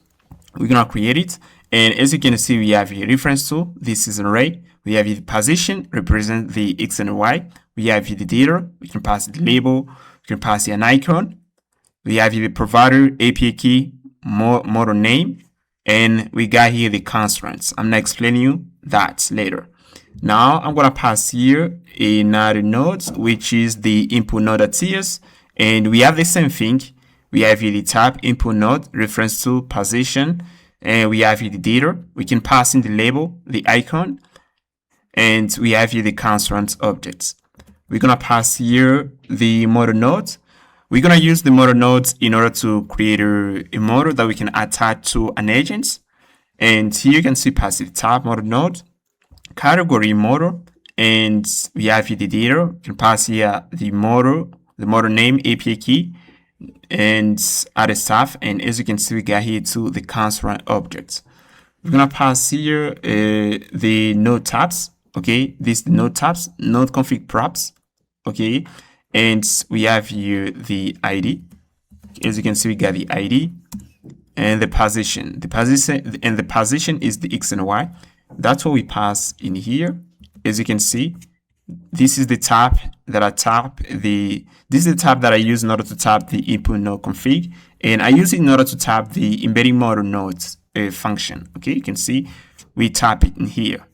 we're gonna create it, and as you can see, we have a reference to this is an array. We have the position represent the x and y. We have the data. We can pass the label. We can pass an icon. We have the provider, API key, model name. And we got here the constraints. I'm not explaining you that later. Now I'm gonna pass here another node, which is the input node.ts, and we have the same thing. We have here the tab input node reference to position, and we have here the data. We can pass in the label, the icon, and we have here the constraint objects. We're gonna pass here the model node. We're going to use the model nodes in order to create a model that we can attach to an agent. And here you can see passive tab model node, category model, and we have here the data. You can pass here the model name, API key, and other stuff. And as you can see, we got here to the constraint objects. We're going to pass here the node tabs. Okay, this node tabs, node config props. Okay. And we have here the ID. As you can see, we got the ID and the position. The position is the X and Y. That's what we pass in here. As you can see, this is the tab that I use in order to tap the input node config, and I use it in order to tap the embedding model nodes function. Okay, you can see we tap it in here.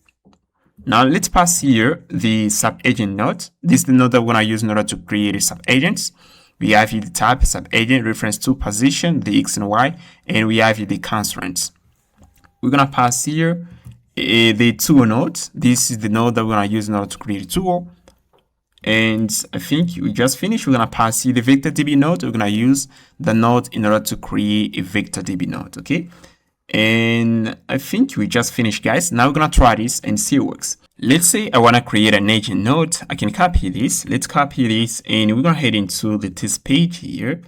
Now let's pass here the sub-agent node. This is the node that we're going to use in order to create a sub-agent. We have here the type sub-agent reference to position, the X and Y, and we have here the constraints. We're going to pass here the tool node. This is the node that we're going to use in order to create a tool. And I think we just finished. We're going to pass here the vector DB node. We're going to use the node in order to create a vector DB node. Okay. And I think we just finished, guys. Now we're gonna try this and see it works. Let's say I want to create an agent node. I can copy this. Let's copy this, and we're gonna head into the test page here.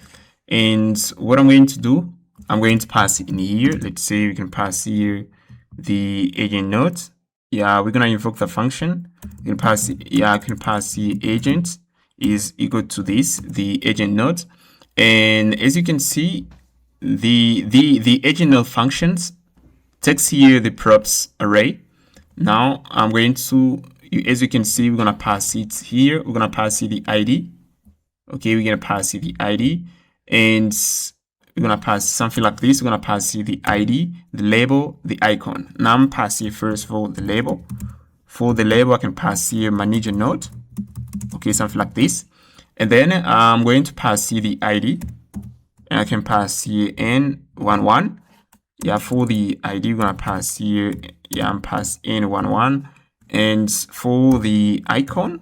And what I'm going to do, I'm going to pass it in here. Let's say we can pass here the agent node. Yeah, we're gonna invoke the function. You can pass it. Yeah, I can pass the agent is equal to this, the agent node. And as you can see, the agent node functions takes here the props array. Now I'm going to, as you can see, we're gonna pass it here. We're gonna pass it the ID. Okay, we're gonna pass it the ID, and we're gonna pass something like this. We're gonna pass it the ID, the label, the icon. Now I'm passing first of all the label. For the label, I can pass here manager node. Okay, something like this, and then I'm going to pass here the ID. And I can pass here N11. Yeah, for the ID, we're gonna pass here. Yeah, I'm pass N11. And for the icon,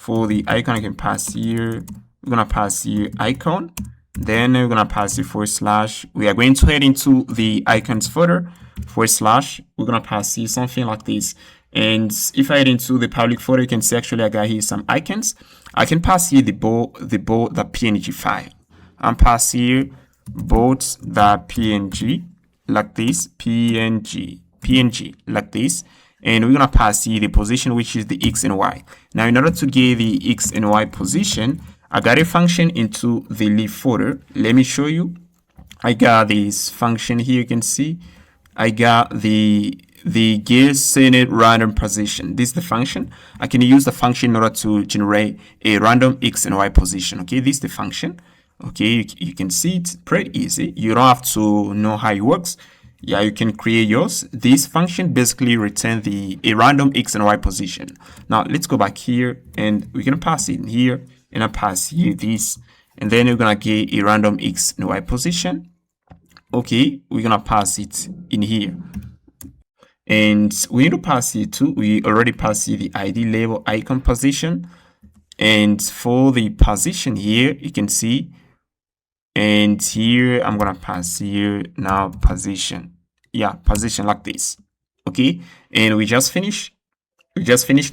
I can pass here. We're gonna pass here icon. Then we're gonna pass it /. We are going to head into the icons folder. / we're gonna pass here something like this. And if I head into the public folder, you can see actually I got here some icons. I can pass here the PNG file. I'm pass here PNG like this, PNG like this, and we're gonna pass here the position, which is the X and Y. Now, in order to get the X and Y position, I got a function into the lib folder. Let me show you. I got this function here. You can see I got the get centered random position. This is the function. I can use the function in order to generate a random X and Y position. Okay, this is the function. Okay, you can see it's pretty easy. You don't have to know how it works. Yeah, you can create yours. This function basically returns a random X and Y position. Now let's go back here and we're gonna pass it in here, and I pass here this, and then we're gonna get a random X and Y position. Okay, we're gonna pass it in here. And we need to pass it too. We already passed the ID label icon position. And for the position here, you can see, and here I'm gonna pass here now position. Yeah, position like this. Okay, and we just finished.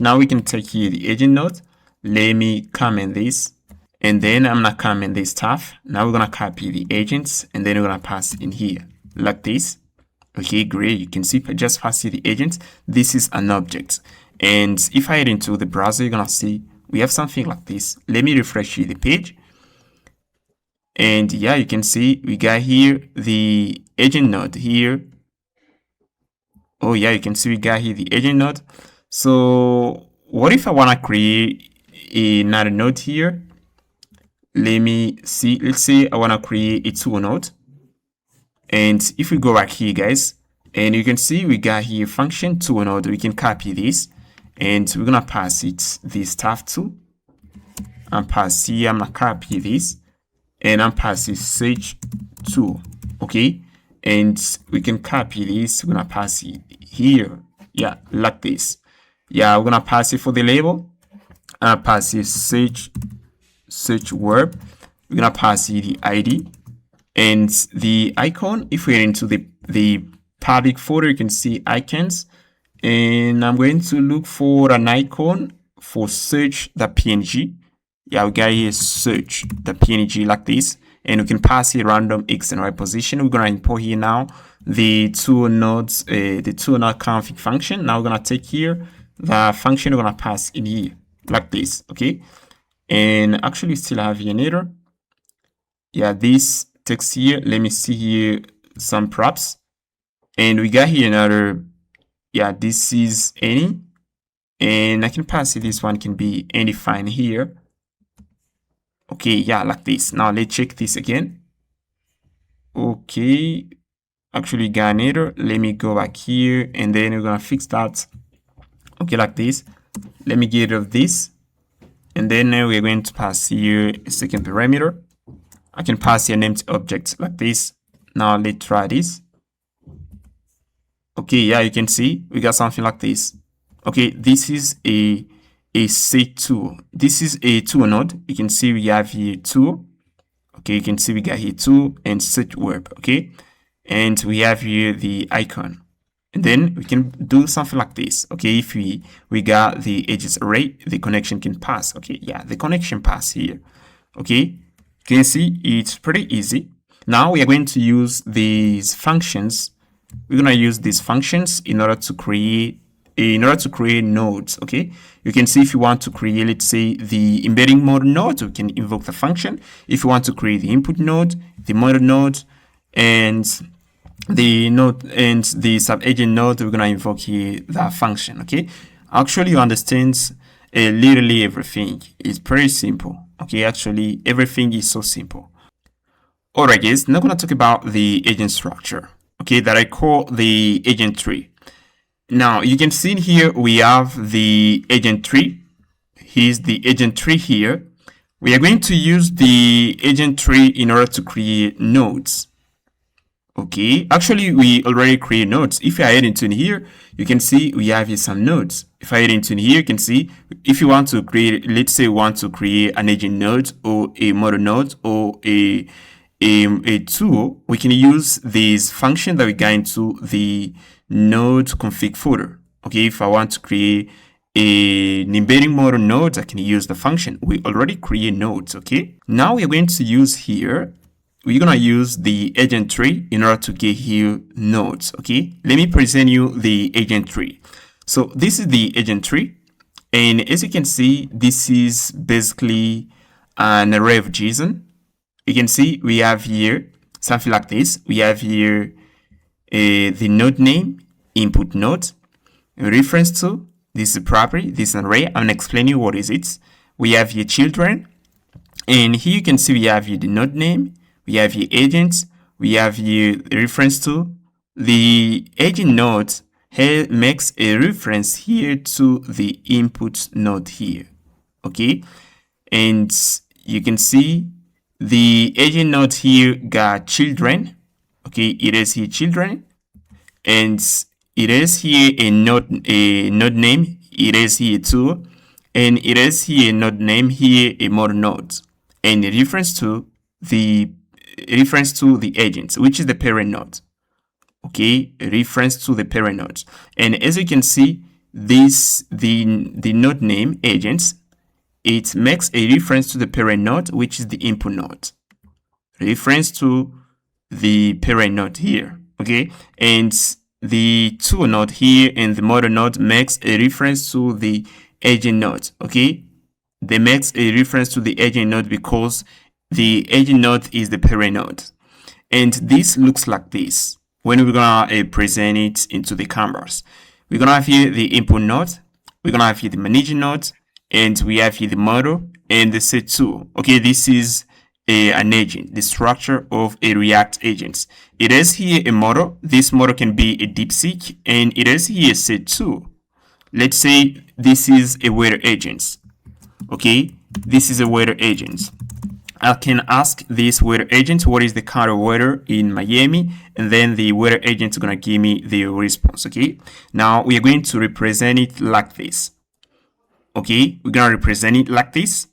Now we can take here the agent node. Let me comment this, and then I'm gonna comment this stuff. Now we're gonna copy the agents, and then we're gonna pass in here like this. Okay, great. You can see I just pass the agent. This is an object. And if I head into the browser, you're gonna see we have something like this. Let me refresh the page. And yeah, you can see we got here the agent node here. Oh yeah, you can see we got here the agent node. So what if I wanna create another node here? Let me see. Let's say I wanna create a tool node. And if we go back here, guys, and you can see we got here function tool node. We can copy this, and we're gonna pass it this stuff too. And pass here. I'm gonna copy this, and I'm passing search tool. Okay, and we can copy this. We're gonna pass it here. Yeah, like this. Yeah, we're gonna pass it for the label. Pass it search verb. We're gonna pass it the ID. And the icon, if we're into the public folder, you can see icons. And I'm going to look for an icon for search the PNG. Yeah, we got here search the PNG like this. And we can pass here random X and Y position. We're going to import here now the tool nodes, the tool node config function. Now we're going to take here the function we're going to pass in here like this. Okay. And actually still have here an error. Yeah, this text here, let me see here some props, and we got here another. Yeah, this is any, and I can pass it. This one can be any fine here. Okay, yeah, like this. Now let's check this again. Okay, actually got an error. Let me go back here, and then we're gonna fix that. Okay, like this. Let me get rid of this, and then we're going to pass here a second parameter. I can pass here an empty object like this. Now let's try this. Okay, yeah, you can see we got something like this. Okay, this is a set tool. This is a tool node. You can see we have here tool. Okay, you can see we got here tool and search verb. Okay, and we have here the icon. And then we can do something like this. Okay, if we got the edges array, the connection can pass. Okay, yeah, the connection pass here. Okay. You can see it's pretty easy. Now we are going to use these functions. We're going to use these functions in order to create nodes. Okay, you can see if you want to create, let's say, the embedding mode node, we can invoke the function. If you want to create the input node, the model node, and the node and the sub-agent node, we're going to invoke here that function. Okay, actually you understand literally everything. It's pretty simple. Okay, actually everything is so simple. Alright guys, now I'm going to talk about the agent structure, okay, that I call the agent tree. Now you can see here we have the agent tree. Here's the agent tree here. We are going to use the agent tree in order to create nodes. Okay, actually we already create nodes. If I head into here, you can see we have here some nodes. If I head into here, you can see if you want to create, let's say, want to create an agent node or a model node or a a tool, we can use this function that we got into the node config folder. Okay, if I want to create an embedding model node, I can use the function. We already create nodes. Okay, now we're going to use here, we're going to use the agent tree in order to get here nodes. Okay, let me present you the agent tree. So this is the agent tree, and as you can see, this is basically an array of JSON. You can see we have here something like this. We have here the node name, input node, reference to, this is a property, this is an array. I'm going to explain you what is it. We have here children, and here you can see we have here the node name, we have here agents, we have here the reference to. The agent node makes a reference here to the input node here. Okay, and you can see the agent node here got children. Okay, it is here children, and it is here a node name. It is here too, and it is here a node name here a model node, and a reference to the agent, which is the parent node. Okay, a reference to the parent node, and as you can see, this the node name agents, it makes a reference to the parent node, which is the input node. Reference to the parent node here. Okay, and the tool node here and the model node makes a reference to the agent node. Okay, they makes a reference to the agent node because the agent node is the parent node, and this looks like this when we're gonna present it into the canvas. We're gonna have here the input node, we're gonna have here the managing node, and we have here the model and the set tool. Okay, this is an agent, the structure of a React agent. It is here a model. This model can be a DeepSeek, and it is here a set tool. Let's say this is a weather agent. Okay, this is a weather agent. I can ask this weather agent what is the kind of weather in Miami, and then the weather agent is gonna give me the response. Okay, now we are going to represent it like this. Okay, we're gonna represent it like this.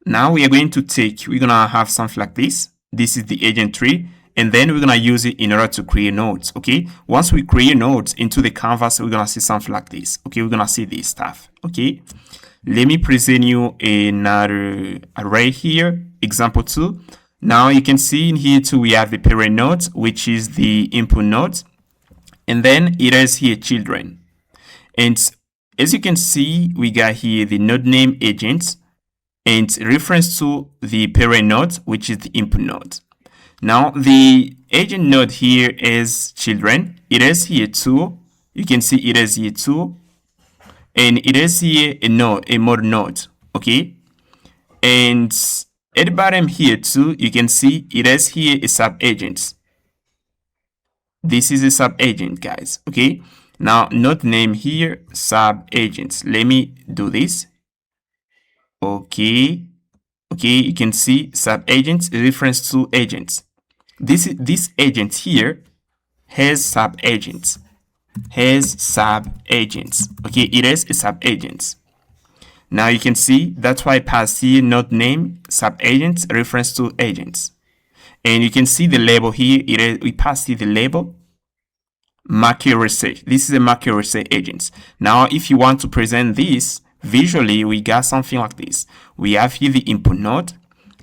Now we are going to we're gonna have something like this. This is the agent tree, and then we're gonna use it in order to create nodes. Okay, once we create nodes into the canvas, we're gonna see something like this. Okay, we're gonna see this stuff. Okay, let me present you another array here, example 2. Now you can see in here too we have the parent node, which is the input node, and then it is here children. And as you can see, we got here the node name agent and reference to the parent node, which is the input node. Now the agent node here is children. It is here too. You can see it is here too, and it is here a node, a model node. Okay, and at the bottom here too, you can see it is here a sub agent. This is a sub agent, guys. Okay, now node name here sub agents. Let me do this. Okay, you can see sub agents reference to agents. This agent here has sub agents. Okay, it is a sub agent. Now you can see that's why I pass here node name sub agents reference to agents, and you can see the label here. We pass here the label market research. This is a market research agent. Now if you want to present this visually, we got something like this. We have here the input node,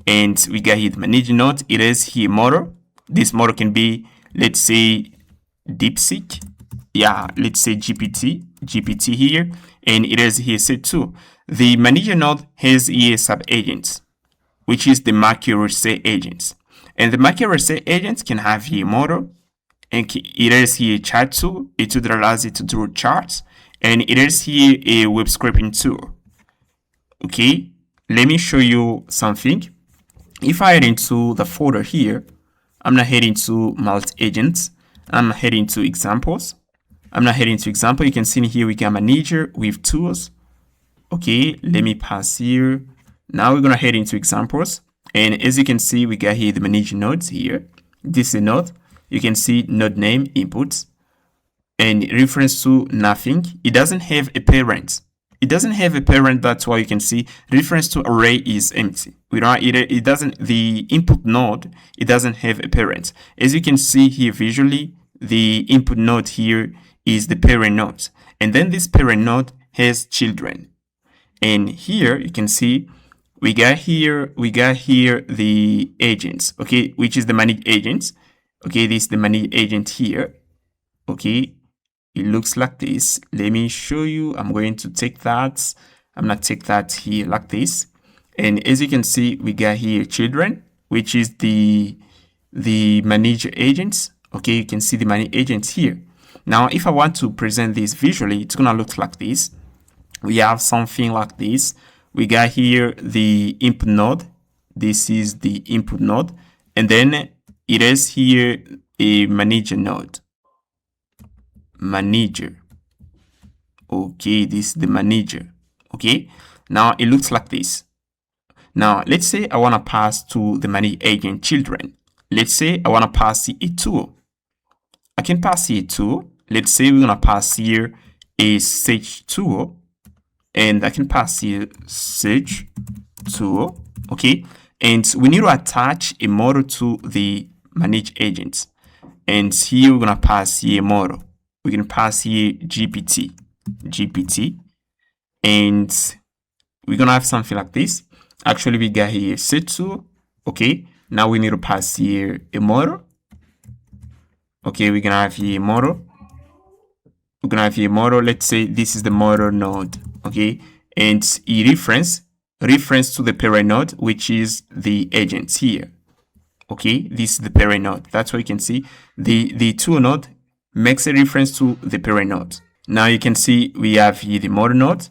and we got here the managing node. It is here model. This model can be, let's say, DeepSeek. Yeah, let's say GPT here, and it is here set too. The manager node has here sub agents, which is the market research agents, and the market research agents can have here model, and it is here chart tool. It allows it to draw charts, and it is here a web scraping tool. Okay, let me show you something. If I head into the folder here, I'm not heading to multi-agents. I'm heading to examples. You can see here we got manager with tools. Okay, let me pass here. Now we're gonna head into examples, and as you can see, we got here the manager nodes here. This is a node. You can see node name inputs and reference to nothing. It doesn't have a parent. it doesn't have a parent. That's why you can see reference to array is empty. We don't it doesn't, the input node, it doesn't have a parent. As you can see here visually, the input node here is the parent node, and then this parent node has children. And here you can see we got here the agents, okay, which is the manage agents. Okay, this is the manage agent here. Okay, it looks like this. Let me show you. I'm going to take that. I'm gonna take that here like this. And as you can see, we got here children, which is the manage agents. Okay, you can see the manage agents here. Now, if I want to present this visually, it's gonna look like this. We have something like this. We got here the input node. This is the input node, and then it is here a manager node. Manager. Okay, this is the manager. Okay, now it looks like this. Now let's say I want to pass to the manage agent children. Let's say I want to pass a tool. I can pass here a tool. Let's say we're gonna pass here a search tool, and I can pass here search tool. Okay, and we need to attach a model to the manage agent, and here we're gonna pass here a model. We can pass here GPT, and we're gonna have something like this. Actually, we got here set tool. Okay, now we need to pass here a model. Okay, we're gonna have here a model. We're gonna have here a model. Let's say this is the model node. Okay, and a reference to the parent node, which is the agents here. Okay, this is the parent node. That's why you can see the tool node makes a reference to the parent node. Now you can see we have here the model node,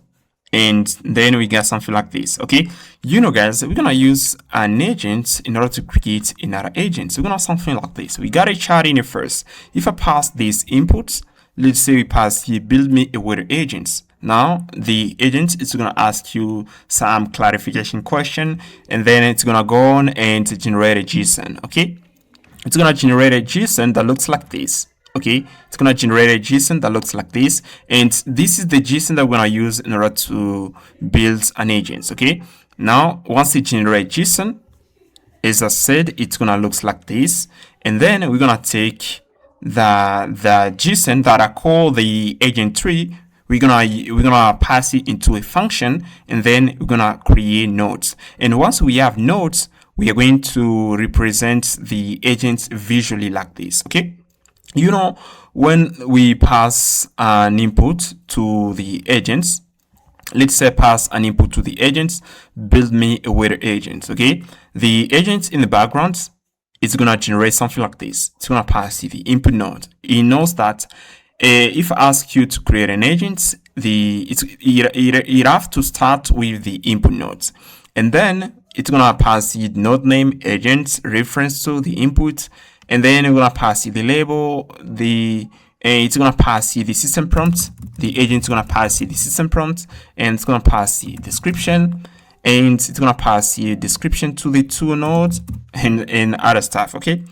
and then we got something like this. Okay, you know guys, we're gonna use an agent in order to create another agent. So we're gonna have something like this. We got a chart in it first. If I pass these inputs, let's say we pass here build me a weather agents. Now the agent is going to ask you some clarification question, and then it's going to go on and generate a JSON. Okay, it's going to generate a JSON that looks like this. Okay, it's going to generate a JSON that looks like this, and this is the JSON that we're going to use in order to build an agent. Okay, now once it generates JSON, as I said, it's going to look like this, and then we're going to take the JSON that I call the agent tree. We're gonna pass it into a function, and then we're gonna create nodes. And once we have nodes, we are going to represent the agents visually like this. Okay, you know, when we pass an input to the agents, let's say pass an input to the agents, build me a weather agent. Okay, the agent in the background, it's gonna generate something like this. It's gonna pass the input node. It knows that if I ask you to create an agent, it have to start with the input nodes, and then it's gonna pass the node name, agent, reference to the input, and then we're gonna pass the label, it's gonna pass the system prompt. The agent's gonna pass the system prompt, and it's gonna pass the description, and it's gonna pass the description to the tool nodes and other stuff. Okay.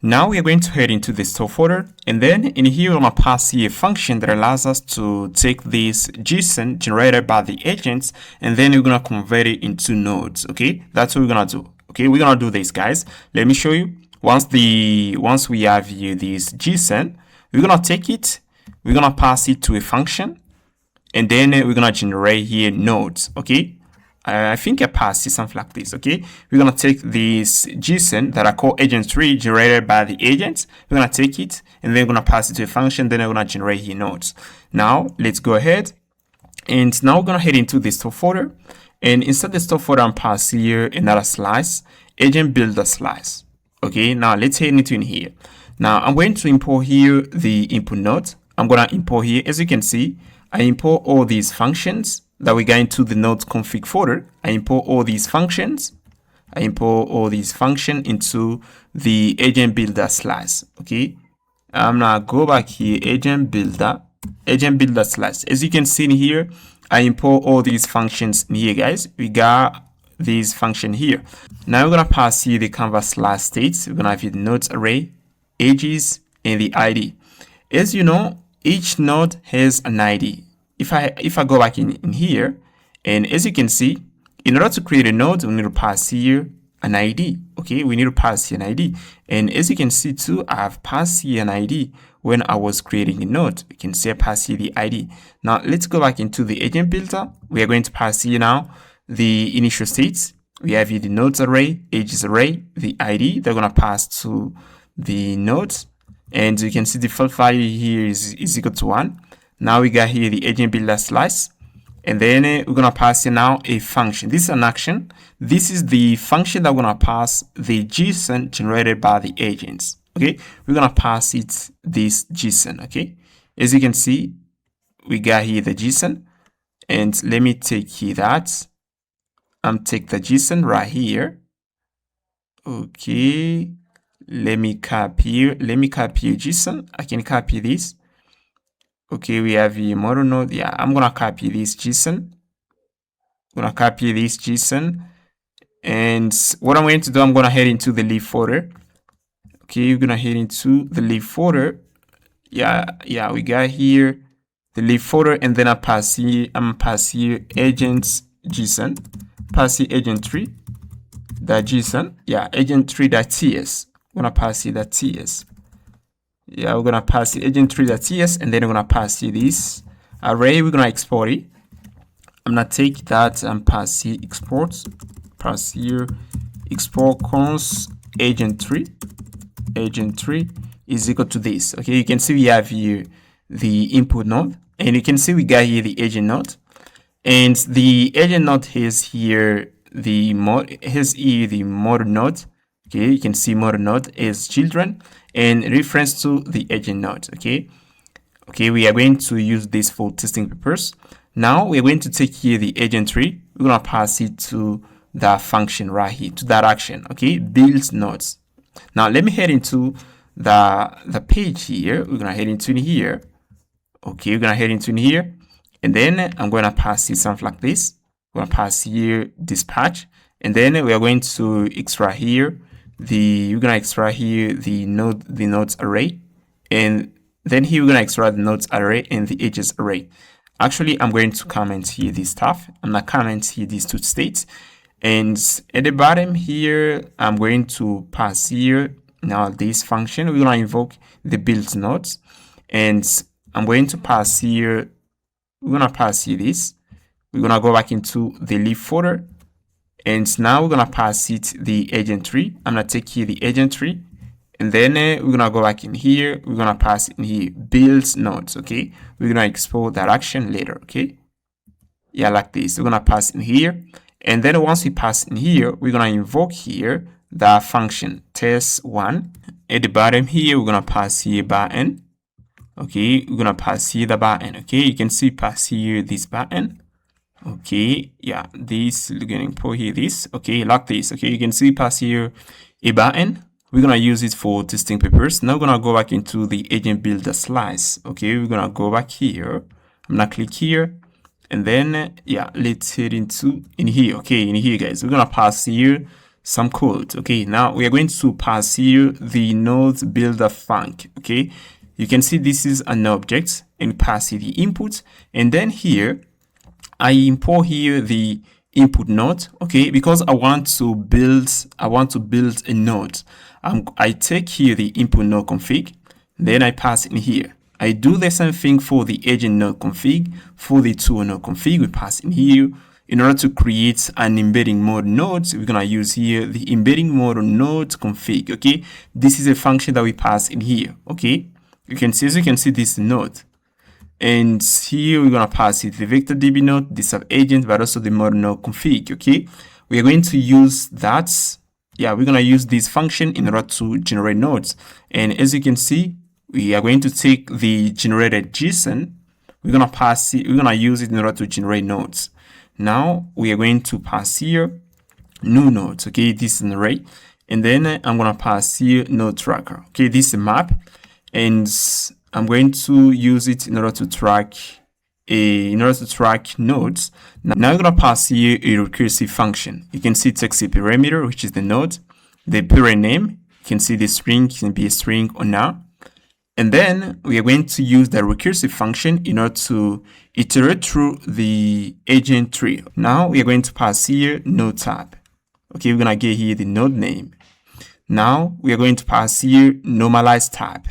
Now we are going to head into the store folder, and then in here we're going to pass here a function that allows us to take this JSON generated by the agents, and then we're going to convert it into nodes. Okay, that's what we're going to do. Okay, we're going to do this, guys. Let me show you. Once we have here this JSON, we're going to take it, we're going to pass it to a function, and then we're going to generate here nodes. Okay, I think I passed it something like this. Okay, we're gonna take this JSON that I call agent tree generated by the agents. We're gonna take it, and then we're gonna pass it to a function. Then we're gonna generate here nodes. Now let's go ahead, and now we're gonna head into the store folder, and inside the store folder, I'm pass here another slice, agent builder slice. Okay, now let's head into in here. Now I'm going to import here the input node. I'm gonna import here, as you can see, I import all these functions that we got into the node config folder. I import all these functions. I import all these functions into the agent builder slice. Okay, I'm gonna go back here, agent builder slice. As you can see in here, I import all these functions in here, guys. We got this function here. Now we're gonna pass here the canvas slice states. We're gonna have the nodes array, ages, and the ID. As you know, each node has an ID. if I go back in here, and as you can see, in order to create a node, we need to pass here an ID. Okay, we need to pass here an ID. And as you can see too, I have passed here an ID when I was creating a node. We can say pass here the ID. Now let's go back into the agent builder. We are going to pass here now the initial states. We have here the nodes array, ages array, the ID. They're gonna pass to the nodes. And you can see the default value here is equal to 1. Now we got here the agent builder slice. And then we're going to pass in now a function. This is an action. This is the function that we're going to pass the JSON generated by the agents. Okay, we're going to pass it this JSON. Okay, as you can see, we got here the JSON. And let me take here that. Take the JSON right here. Okay, let me copy JSON. I can copy this. Okay, we have a model node. Yeah, I'm gonna copy this JSON. And what I'm going to do, I'm gonna head into the lib folder. Okay, we're gonna head into the lib folder. Yeah, we got here the lib folder, and then I'm pass here agents JSON. Pass here agent3 that JSON. Yeah, agent3.ts. I'm gonna pass here that ts. Yeah, we're gonna pass the agent3.ts, and then we're gonna pass here this array. We're gonna export it. I'm gonna take that and pass here export. Pass here export const agent3. Agent3 is equal to this. Okay, you can see we have here the input node, and you can see we got here the agent node, and the agent node has here the model node. Okay, you can see model node is children and reference to the agent node. Okay, we are going to use this for testing purpose. Now we are going to take here the agent3. We're gonna pass it to that function right here, to that action. Okay, build nodes. Now let me head into the page here. We're gonna head into here. Okay, we're gonna head into here, and then I'm gonna pass it something like this. We're gonna pass here dispatch, and then we are going to extract here the nodes array, and then here we're gonna extract the nodes array and the ages array. Actually, I'm going to comment here this stuff. I'm gonna comment here these two states, and at the bottom here I'm going to pass here now this function. We're gonna invoke the build nodes, and I'm going to pass here. We're gonna pass here this. We're gonna go back into the lib folder. And now we're gonna pass it the agent3. I'm gonna take here the agent3, and then we're gonna go back in here. We're gonna pass it in here build nodes. Okay, we're gonna export that action later. Okay, yeah, like this. We're gonna pass in here, and then once we pass in here, we're gonna invoke here the function test1. At the bottom here, we're gonna pass here button. Okay, we're gonna pass here the button. Okay, you can see pass here this button. Okay, yeah, this we're gonna import here this. Okay, like this. Okay, you can see pass here a button. We're gonna use it for testing purposes. Now we're gonna go back into the agent builder slice. Okay, we're gonna go back here. I'm gonna click here, and then yeah, let's head into in here. Okay, in here, guys, we're gonna pass here some code. Okay, now we are going to pass here the node builder func. Okay, you can see this is an object, and pass here the input, and then here I import here the input node. Okay, because I want to build a node. I take here the input node config, then I pass in here. I do the same thing for the agent node config. For the tool node config, we pass in here. In order to create an embedding mode node, we're gonna use here the embedding mode node config. Okay, this is a function that we pass in here. Okay, as you can see this node. And here we're gonna pass it the vector DB node, the sub agent, but also the model node config. Okay, we are going to use that. Yeah, we're gonna use this function in order to generate nodes. And as you can see, we are going to take the generated JSON. We're gonna pass it. We're gonna use it in order to generate nodes. Now we are going to pass here new nodes. Okay, this is an array, and then I'm gonna pass here node tracker. Okay, this is a map, and I'm going to use it in order to track nodes. Now I'm gonna pass here a recursive function. You can see text parameter, which is the node, the parent name. You can see the string can be a string or not, And then we are going to use the recursive function in order to iterate through the agent tree. Now we are going to pass here node tab. Okay, we're going to get here the node name. Now we are going to pass here normalize tab.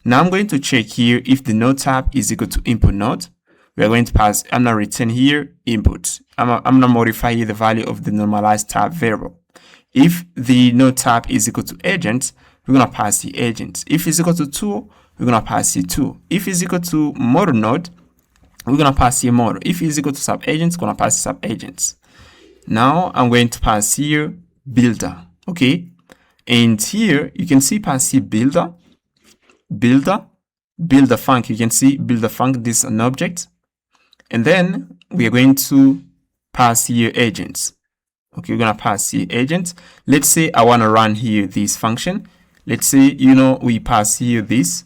Now I'm going to check here if the node tab is equal to input node. We are going to pass, I'm going to return here input. I'm going to modify here the value of the normalized tab variable. If the node tab is equal to agent, we're going to pass the agent. If it's equal to tool, we're going to pass the tool. If it's equal to model node, we're going to pass the model. If it's equal to sub-agents, we're going to pass the sub-agents. Now I'm going to pass here builder. Okay. And here you can see pass here builder func. You can see builder func, this is an object. And then we are going to pass here agents. Okay, we're going to pass here agents. Let's say I want to run here this function. Let's say, we pass here this.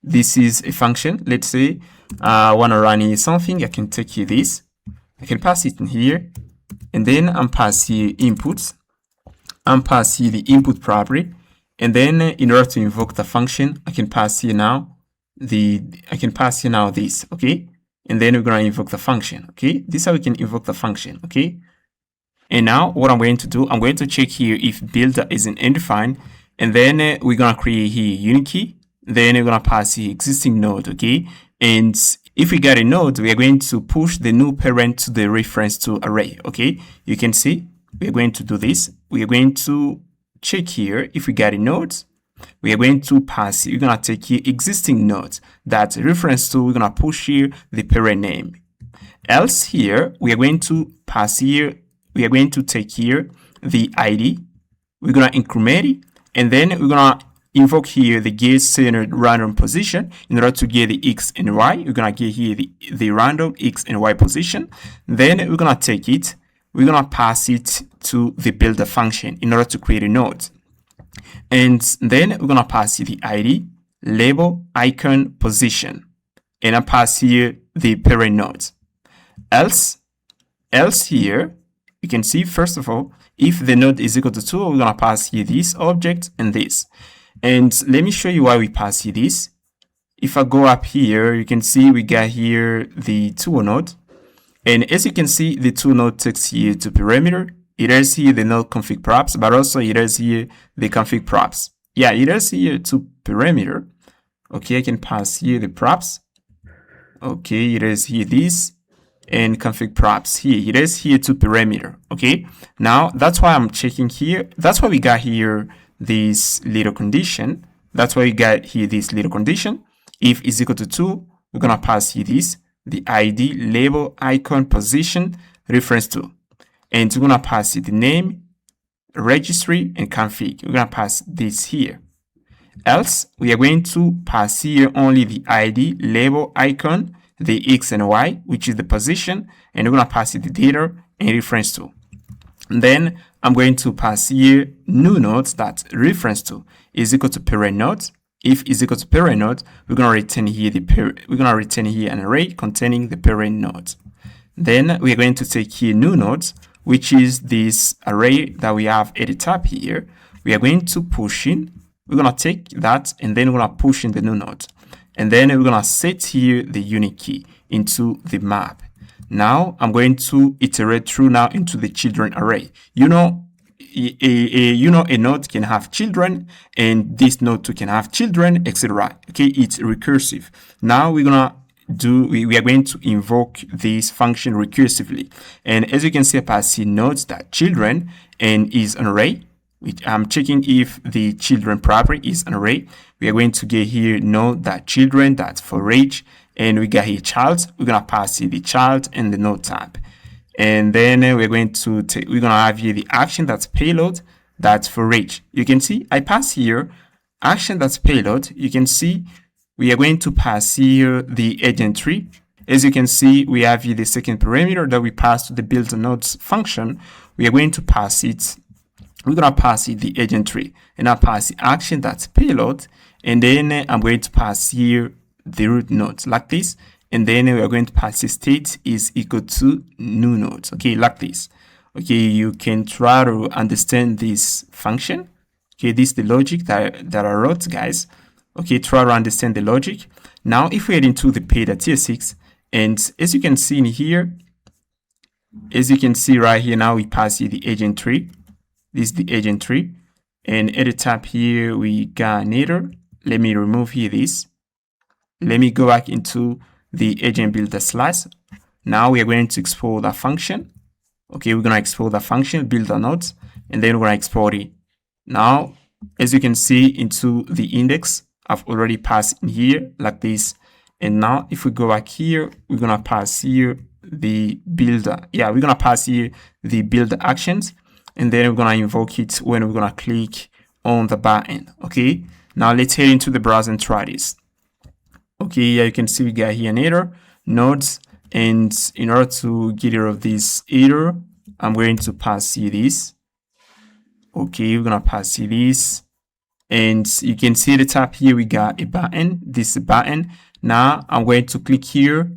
This is a function. Let's say I want to run here something. I can take here this. I can pass it in here. And then I'm pass here inputs. I'm pass here the input property. And then in order to invoke the function, I can pass here now this. Okay. And then we're going to invoke the function. Okay. This is how we can invoke the function. Okay. And now what I'm going to do, I'm going to check here if builder isn't undefined. And then we're going to create here unique key. Then we're going to pass the existing node. Okay. And if we get a node, we are going to push the new parent to the reference to array. Okay. You can see we are going to do this. We are going to check here if we get a node. We are going to pass, we're going to take here existing node that reference to, we're going to push here the parent name. Else here, we are going to pass here, we are going to take here the ID. We're going to increment it, and then we're going to invoke here the get centered random position in order to get the X and Y. We're going to get here the random X and Y position. Then we're going to take it, we're going to pass it to the builder function in order to create a node. And then we're going to pass the ID, label, icon, position, and I pass here the parent node. Else here, you can see, first of all, if the node is equal to 2, we're going to pass here this object and this. And let me show you why we pass here this. If I go up here, you can see we got here the tool node. And as you can see, the tool node takes here to parameter. It has here the node config props, but also it has here the config props. Yeah, it has here to parameter. Okay, I can pass here the props. Okay, it has here this and config props here. It has here to parameter. Okay, now that's why I'm checking here. That's why we got here this little condition. That's why we got here this little condition. If is equal to 2, we're gonna pass here this, the ID, label, icon, position, reference to. And we're going to pass it the name, registry, and config. We're going to pass this here. Else, we are going to pass here only the ID, label, icon, the X and Y, which is the position, and we're going to pass it the data and reference to. And then I'm going to pass here new nodes that reference to is equal to parent node. If is equal to parent node, we're going to return here an array containing the parent node. Then we are going to take here new nodes, which is this array that we have at the top here. We are going to push in. We're going to take that and then we're going to push in the new node. And then we're going to set here the unique key into the map. Now I'm going to iterate through now into the children array. A node can have children and this node too can have children, etc. Okay, it's recursive. Now we're going to we are going to invoke this function recursively, and as you can see, I pass here nodes that children and is an array, which I'm checking if the children property is an array. We are going to get here node that children, that's for age, and we got here child. We're gonna pass here the child and the node tab, and then we're going to have here the action that's payload, that's for age. You can see I pass here action that's payload. You can see we are going to pass here the agent tree. As you can see, we have here the second parameter that we pass to the builder nodes function. We are going to pass it. We're going to pass it the agent tree, and I'll pass the action that's payload, and then I'm going to pass here the root nodes like this, and then we are going to pass the state is equal to new nodes. Okay, like this. Okay, you can try to understand this function. Okay, this is the logic that I wrote, guys. Okay, try to understand the logic. Now, if we head into the pay.tsx, and as you can see in here, as you can see right here, now we pass here the agent tree. This is the agent tree. And at the top here, we got an header. Let me remove here this. Let me go back into the agent builder slice. Now we are going to export that function. Okay, we're going to export that function, builder nodes, and then we're going to export it. Now, as you can see into the index, I've already passed in here like this. And now if we go back here, we're going to pass here the builder. Yeah, we're going to pass here the builder actions. And then we're going to invoke it when we're going to click on the button. Okay, now let's head into the browser and try this. Okay, yeah, you can see we got here an header, nodes, and in order to get rid of this header, I'm going to pass here this. Okay, we're going to pass here this. And you can see at the top here, we got a button, this button. Now I'm going to click here.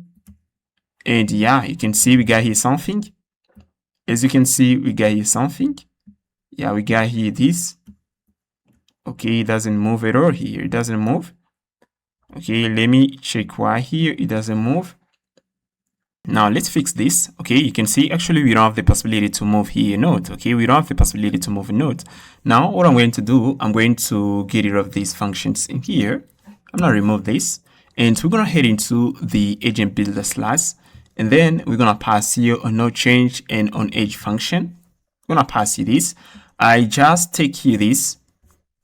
And yeah, you can see we got here something. As you can see, we got here something. Yeah, we got here this. Okay, it doesn't move at all here. It doesn't move. Okay, let me check why here it doesn't move. Now let's fix this. Okay, you can see actually we don't have the possibility to move here a node. Okay, we don't have the possibility to move a node. Now what I'm going to do, I'm going to get rid of these functions in here. I'm gonna remove this, and we're gonna head into the agent builder slash, and then we're gonna pass here a node change and on edge function. We're gonna pass here this. I just take here this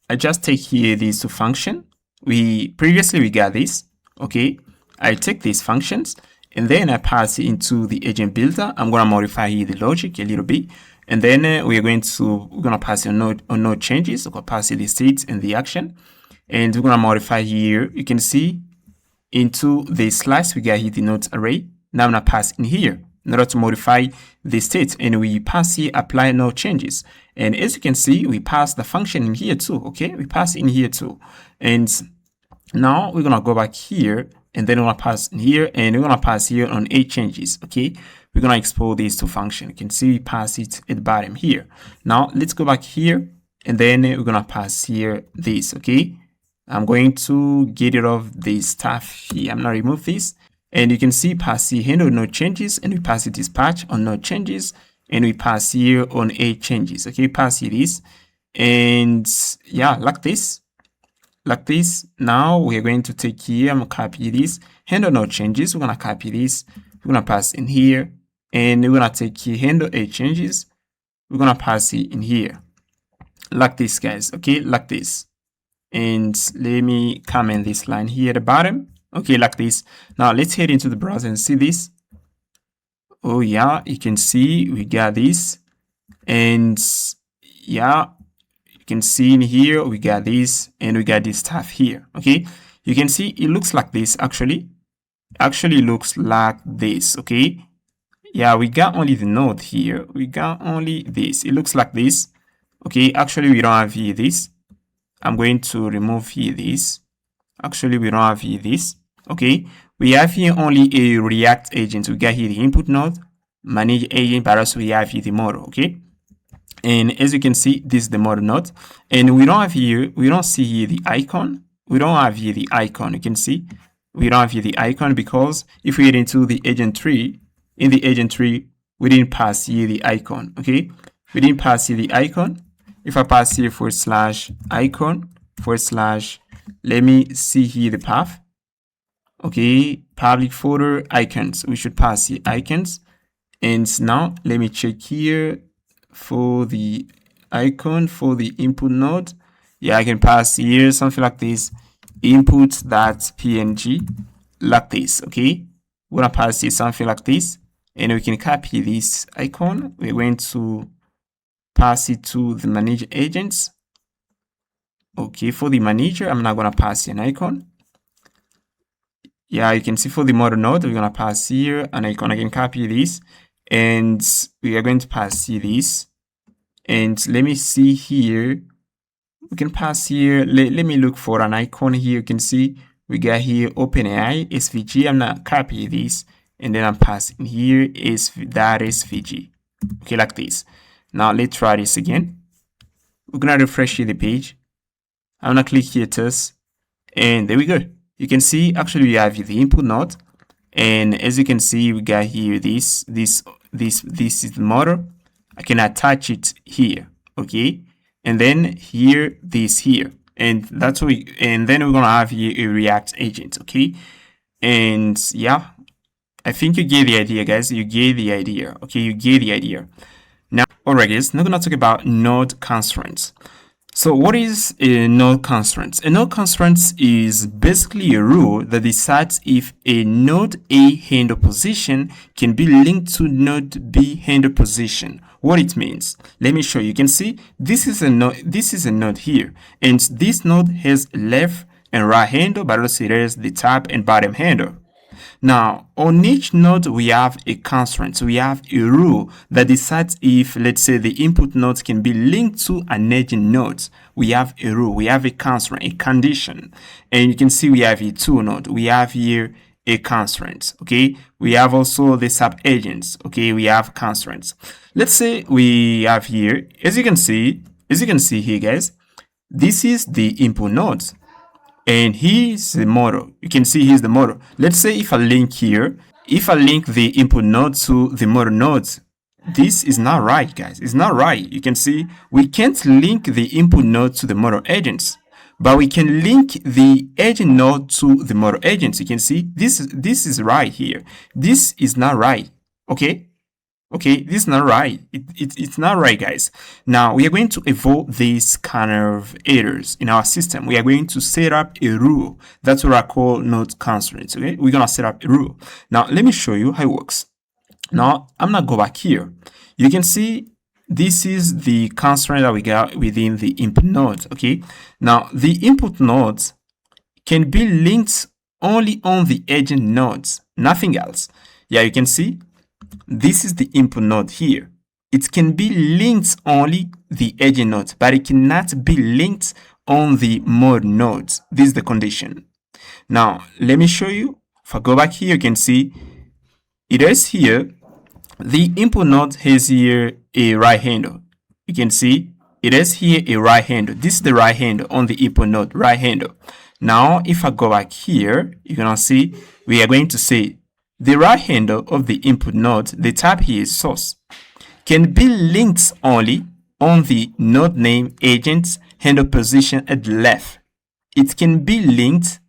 to function. Previously we got this. Okay, I take these functions and then I pass it into the agent builder. I'm gonna modify here the logic a little bit, and then we're gonna pass on node changes. We're gonna pass here the state and the action, and we're gonna modify here. You can see into the slice we got here the node array. Now I'm gonna pass in here in order to modify the state, and we pass here apply node changes. And as you can see, we pass the function in here too. Okay, we pass in here too, and now we're gonna go back here, and then we're gonna pass in here, and we're gonna pass here on 8 changes. Okay, we're gonna export these to function. You can see we pass it at the bottom here. Now let's go back here, and then we're gonna pass here this. Okay, I'm going to get rid of this stuff here. I'm gonna remove this, and you can see pass here handle node changes, and we pass it dispatch on node changes, and we pass here on 8 changes. Okay, pass here this, and yeah, like this. Like this. Now we're going to take here, I'm gonna copy this, handle node changes, we're gonna copy this, we're gonna pass in here, and we're gonna take here handle 8 changes, we're gonna pass it in here. Like this, guys. Okay, like this. And let me comment this line here at the bottom. Okay, like this. Now let's head into the browser and see this. Oh yeah, you can see we got this, and yeah, you can see in here we got this, and we got this stuff here. Okay, you can see it looks like this. Actually looks like this. Okay, yeah, we got only the node here, we got only this. It looks like this. Okay, actually we don't have here this. I'm going to remove here this. Actually we don't have here this. Okay, we have here only a React agent. We got here the input node, manage agent, but also we have here the model. Okay, and as you can see, this is the model node, and we don't see here the icon. We don't have here the icon. You can see we don't have here the icon because if we get into the agent tree, in the agent tree, we didn't pass here the icon. Okay, we didn't pass here the icon. If I pass here /icon / let me see here the path. Okay, public folder icons. We should pass here icons. And now let me check here for the icon for the input node. Yeah, I can pass here something like this, input.png, like this. Okay, we're gonna pass here something like this, and we can copy this icon. We're going to pass it to the manager agents. Okay, for the manager, I'm not gonna pass an icon. Yeah, you can see for the model node, we're gonna pass here an icon. I can copy this, and we are going to pass here this. And let me see here. We can pass here. Let me look for an icon here. You can see we got here OpenAI SVG. I'm gonna copy this, and then I'm passing here is that SVG. Okay, like this. Now let's try this again. We're gonna refresh here the page. I'm gonna click here test, And there we go. You can see actually we have the input node, and as you can see, we got here this is the model. I can attach it here, okay, and then here this here, and that's what and then we're gonna have here a React agent, okay. And yeah, I think you get the idea, guys. You get the idea, okay. You get the idea. Now, alright, guys. Now we're gonna talk about node constraints. So what is a node constraint? A node constraint is basically a rule that decides if a node A handle position can be linked to node B handle position. What it means? Let me show you. You can see this is a node here, and this node has left and right handle, but also it has the top and bottom handle. Now, on each node, we have a constraint. So we have a rule that decides if, let's say, the input nodes can be linked to an agent node. We have a rule, we have a constraint, a condition. And you can see we have a two node. We have here a constraint, okay? We have also the sub agents, okay? We have constraints. Let's say we have here, as you can see here, guys, this is the input nodes. And here's the model. You can see here's the model. Let's say if I link here, if I link the input node to the model nodes, this is not right, guys. It's not right. You can see we can't link the input node to the model agents, but we can link the agent node to the model agents. You can see this is right here. This is not right. Okay. Okay, this is not right. It's not right, guys. Now, we are going to avoid these kind of errors in our system. We are going to set up a rule. That's what I call node constraints, okay? We're going to set up a rule. Now, let me show you how it works. Now, I'm going to go back here. You can see this is the constraint that we got within the input node, okay? Now, the input nodes can be linked only on the agent nodes, nothing else. Yeah, you can see this is the input node here. It can be linked only the agent node, but it cannot be linked on the mode nodes. This is the condition. Now, let me show you. If I go back here, you can see it is here. The input node has here a right handle. You can see it is here a right handle. This is the right handle on the input node, right handle. Now, if I go back here, you're gonna see we are going to say the right handle of the input node, the tab here is source, can be linked only on the node name agent handle position at the left. It can be linked,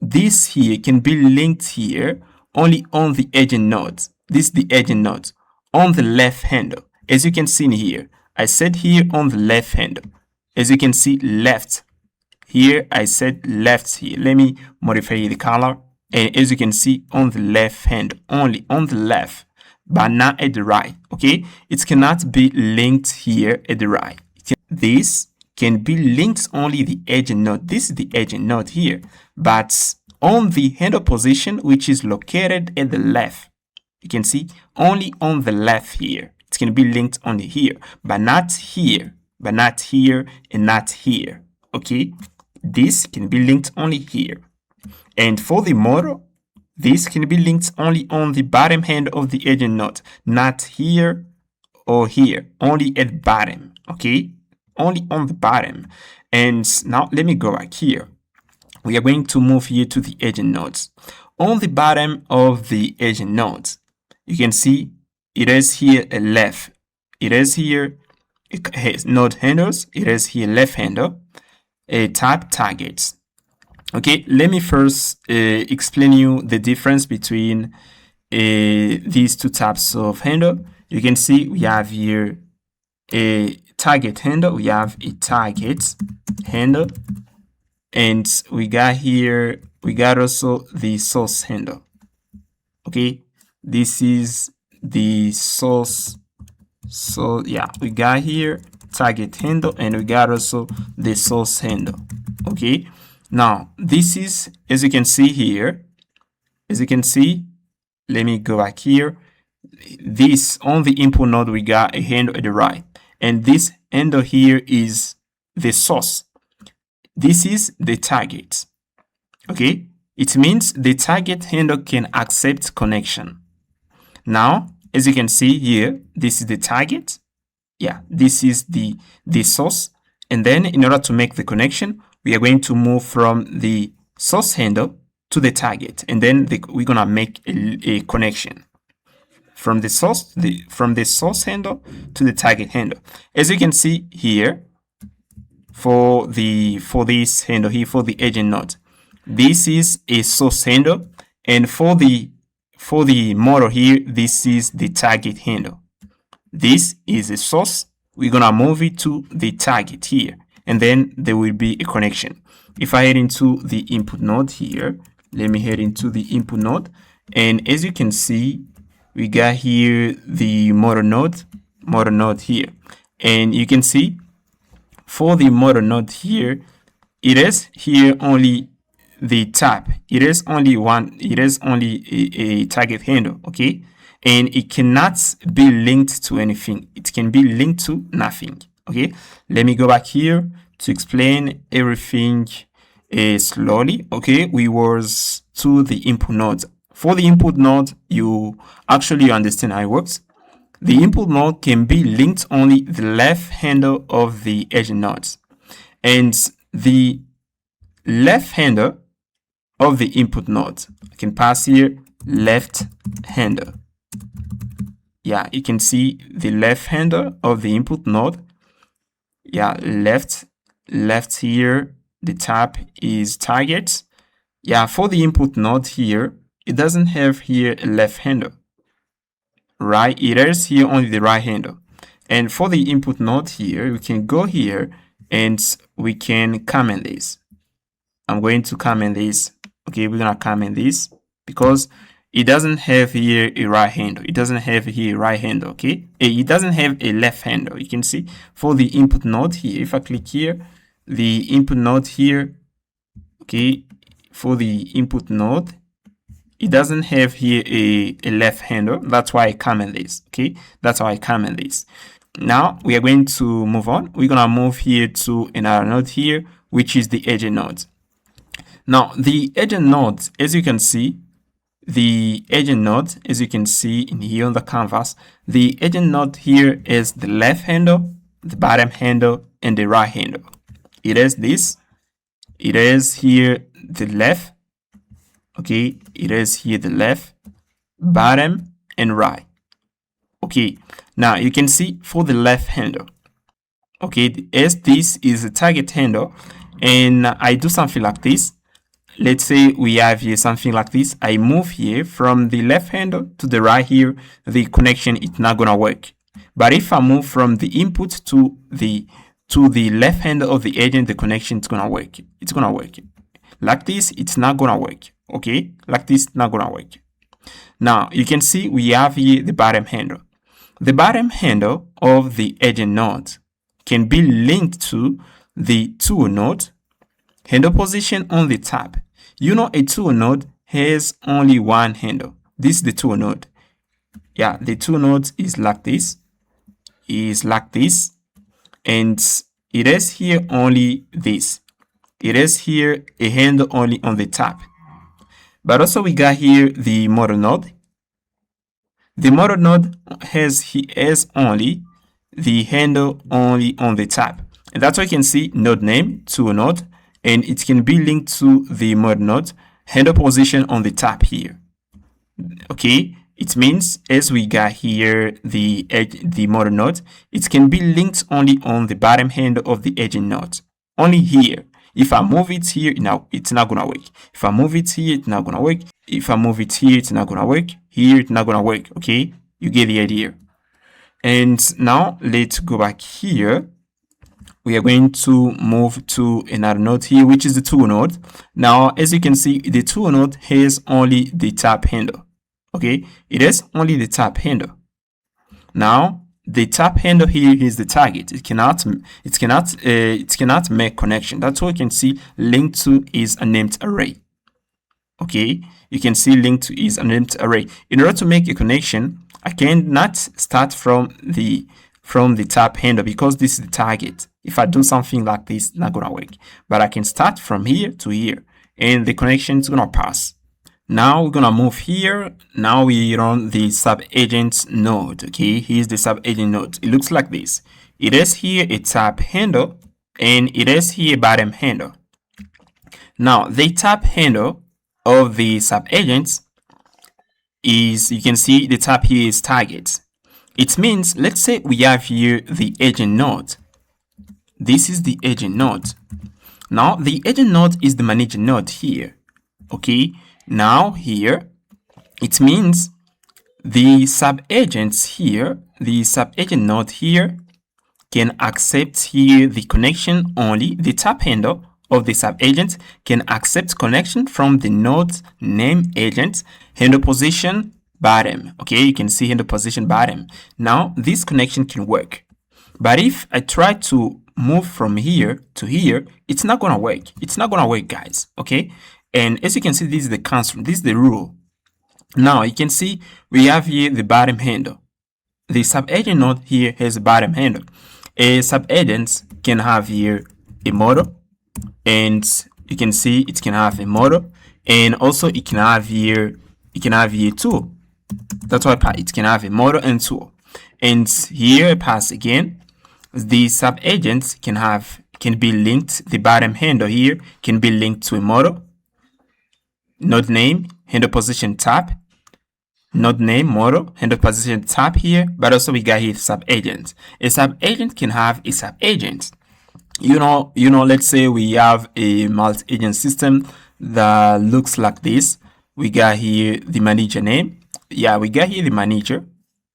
this here can be linked here only on the agent node. This is the agent node on the left handle. As you can see in here, I said here on the left handle. As you can see, left. Here I said left here. Let me modify the color. And as you can see on the left hand, only on the left, but not at the right, okay? It cannot be linked here at the right. This can be linked only the agent node. This is the agent node here, but on the handle position, which is located at the left. You can see only on the left here. It can be linked only here, but not here, and not here, okay? This can be linked only here. And for the model, this can be linked only on the bottom hand of the agent node, not here or here, only at the bottom, okay? Only on the bottom. And now let me go back here. We are going to move here to the agent nodes. On the bottom of the agent nodes, you can see it is here a left. It is here, it has node handles. It is here left handle, a type targets. Okay, let me first explain you the difference between these two types of handle. You can see we have here a target handle, we have a target handle, and we got also the source handle. Okay, this is the source. So yeah, we got here target handle, and we got also the source handle. Okay. Now, this is, as you can see here, let me go back here. This, on the input node, we got a handle at the right. And this handle here is the source. This is the target. Okay? It means the target handle can accept connection. Now, as you can see here, this is the target. Yeah, this is the source. And then in order to make the connection, we are going to move from the source handle to the target, and then we're gonna make a connection from the source handle to the target handle. As you can see here, for this handle here, for the agent node, this is a source handle, and for the model here, this is the target handle. This is a source. We're gonna move it to the target here, and then there will be a connection. If I head into the input node here, let me head into the input node, and as you can see, we got here the model node here, and you can see for the model node here, it is here only the tab. It is only a target handle, okay? And it cannot be linked to anything. It can be linked to nothing, okay? Let me go back here to explain everything slowly, okay? We was to the input node. For the input node, you understand how it works. The input node can be linked only the left handle of the agent nodes, and the left handle of the input node, I can pass here left handle. Yeah, you can see the left handle of the input node. Yeah, left here, the tab is target. Yeah, for the input node here, it doesn't have here a left handle. Right, it is here only the right handle. And for the input node here, we can go here and we can comment this. I'm going to comment this. Okay, we're gonna comment this because it doesn't have here a right handle. It doesn't have here a right handle. Okay, it doesn't have a left handle. You can see for the input node here, if I click here, the input node here, okay, for the input node, it doesn't have here a left handle. That's why I comment this. Okay, that's why I comment this. Now we are going to move on. We're gonna move here to another node here, which is the agent node. Now the agent node, as you can see, in here on the canvas, the agent node here is the left handle, the bottom handle, and the right handle. It is this. It is here the left. Okay, it is here the left, bottom, and right. Okay, now you can see for the left handle, okay, as this is a target handle, and I do something like this. Let's say we have here something like this. I move here from the left handle to the right here, the connection is not gonna work. But if I move from the input to the left handle of the agent, the connection is gonna work. It's gonna work. Like this, it's not gonna work. Okay, like this, not gonna work. Now you can see we have here the bottom handle. The bottom handle of the agent node can be linked to the tool node handle position on the tab. You know, a tool node has only one handle. This is the tool node. Yeah, the tool node is like this, and it is here only this. It is here a handle only on the tab. But also we got here the model node. The model node has only the handle only on the tab. And that's why you can see node name to a node, and it can be linked to the model node handle position on the tab here. Okay, it means as we got here the model node, it can be linked only on the bottom handle of the agent node. Only here. If I move it here, now it's not gonna work. If I move it here, it's not gonna work. If I move it here, it's not gonna work. Here, it's not gonna work. Okay, you get the idea. And now let's go back here. We are going to move to another node here, which is the tool node. Now, as you can see, the tool node has only the tab handle. Okay, it has only the tab handle. Now, the tab handle here is the target. It cannot make connection. That's what you can see linked to is a named array. Okay, you can see linked to is a named array. In order to make a connection, I cannot start from the tab handle because this is the target. If I do something like this, it's not gonna work. But I can start from here to here, and the connection is gonna pass. Now we're gonna move here. Now we run the sub-agent node. Okay, here's the sub-agent node. It looks like this. It is here a tab handle, and it is here bottom handle. Now the type handle of the sub agents is, you can see the type here is target. It means, let's say we have here the agent node. This is the agent node. Now the agent node is the manager node here. Okay, now here it means the sub agents here, the sub agent node here can accept here the connection only. The type handle of the sub agent can accept connection from the node name agent handle position bottom. Okay, you can see handle position bottom. Now this connection can work, but if I try to move from here to here, it's not gonna work. It's not gonna work, guys. Okay, and as you can see, this is the constant, this is the rule. Now you can see we have here the bottom handle. The sub agent node here has a bottom handle. A sub agent can have here a model, and you can see it can have a model, and also it can have here tool. That's why it can have a model and tool. And here pass again, the sub agents can be linked. The bottom handle here can be linked to a model, node name, handle position type, node name, model, handle position type here, but also we got here sub agent. A sub agent can have a sub agent. You know, let's say we have a multi-agent system that looks like this. We got here the manager name. Yeah, we got here the manager.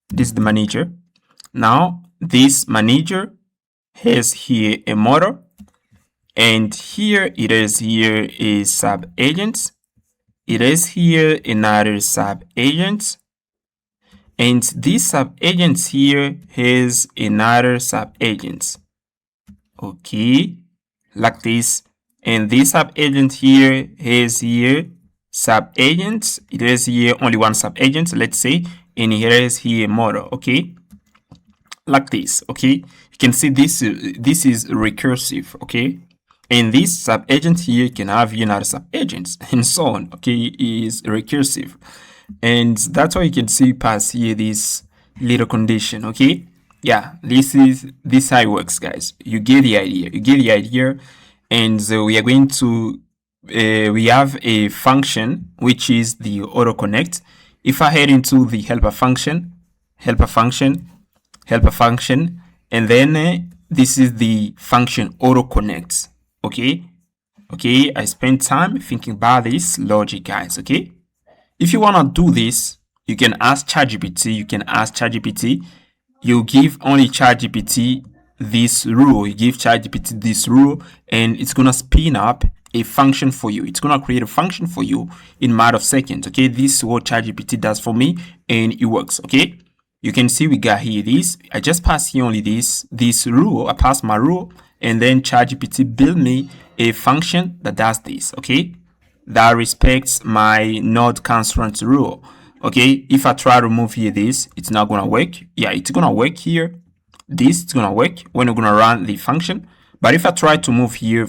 This is the manager. Now this manager has here a model, and here it is here a sub agent. It is here another sub agent, and this sub agent here has another sub agent. Okay, like this. And this sub agent here has here sub agent. It is here only one sub agent, let's say, and here is here model. Okay, like this. Okay, you can see this is recursive. Okay, and this sub agent here can have another sub agents and so on. Okay, is recursive, and that's why you can see past here this little condition. Okay, yeah, this how it works, guys. You get the idea. And we are going to we have a function which is the auto connect. If I head into the helper function, and then this is the function auto connect. Okay, I spent time thinking about this logic, guys. Okay, if you want to do this, you can ask ChatGPT. You give only ChatGPT this rule. You give ChatGPT this rule, and it's gonna spin up a function for you. It's gonna create a function for you in a matter of seconds. Okay, this is what ChatGPT does for me, and it works. Okay, you can see we got here this. I just pass here only this rule. I pass my rule, and then ChatGPT build me a function that does this. Okay, that respects my node constraint rule. Okay, if I try to remove here this, it's not gonna work. Yeah, it's gonna work here. This is gonna work when we're gonna run the function. But if I try to move here,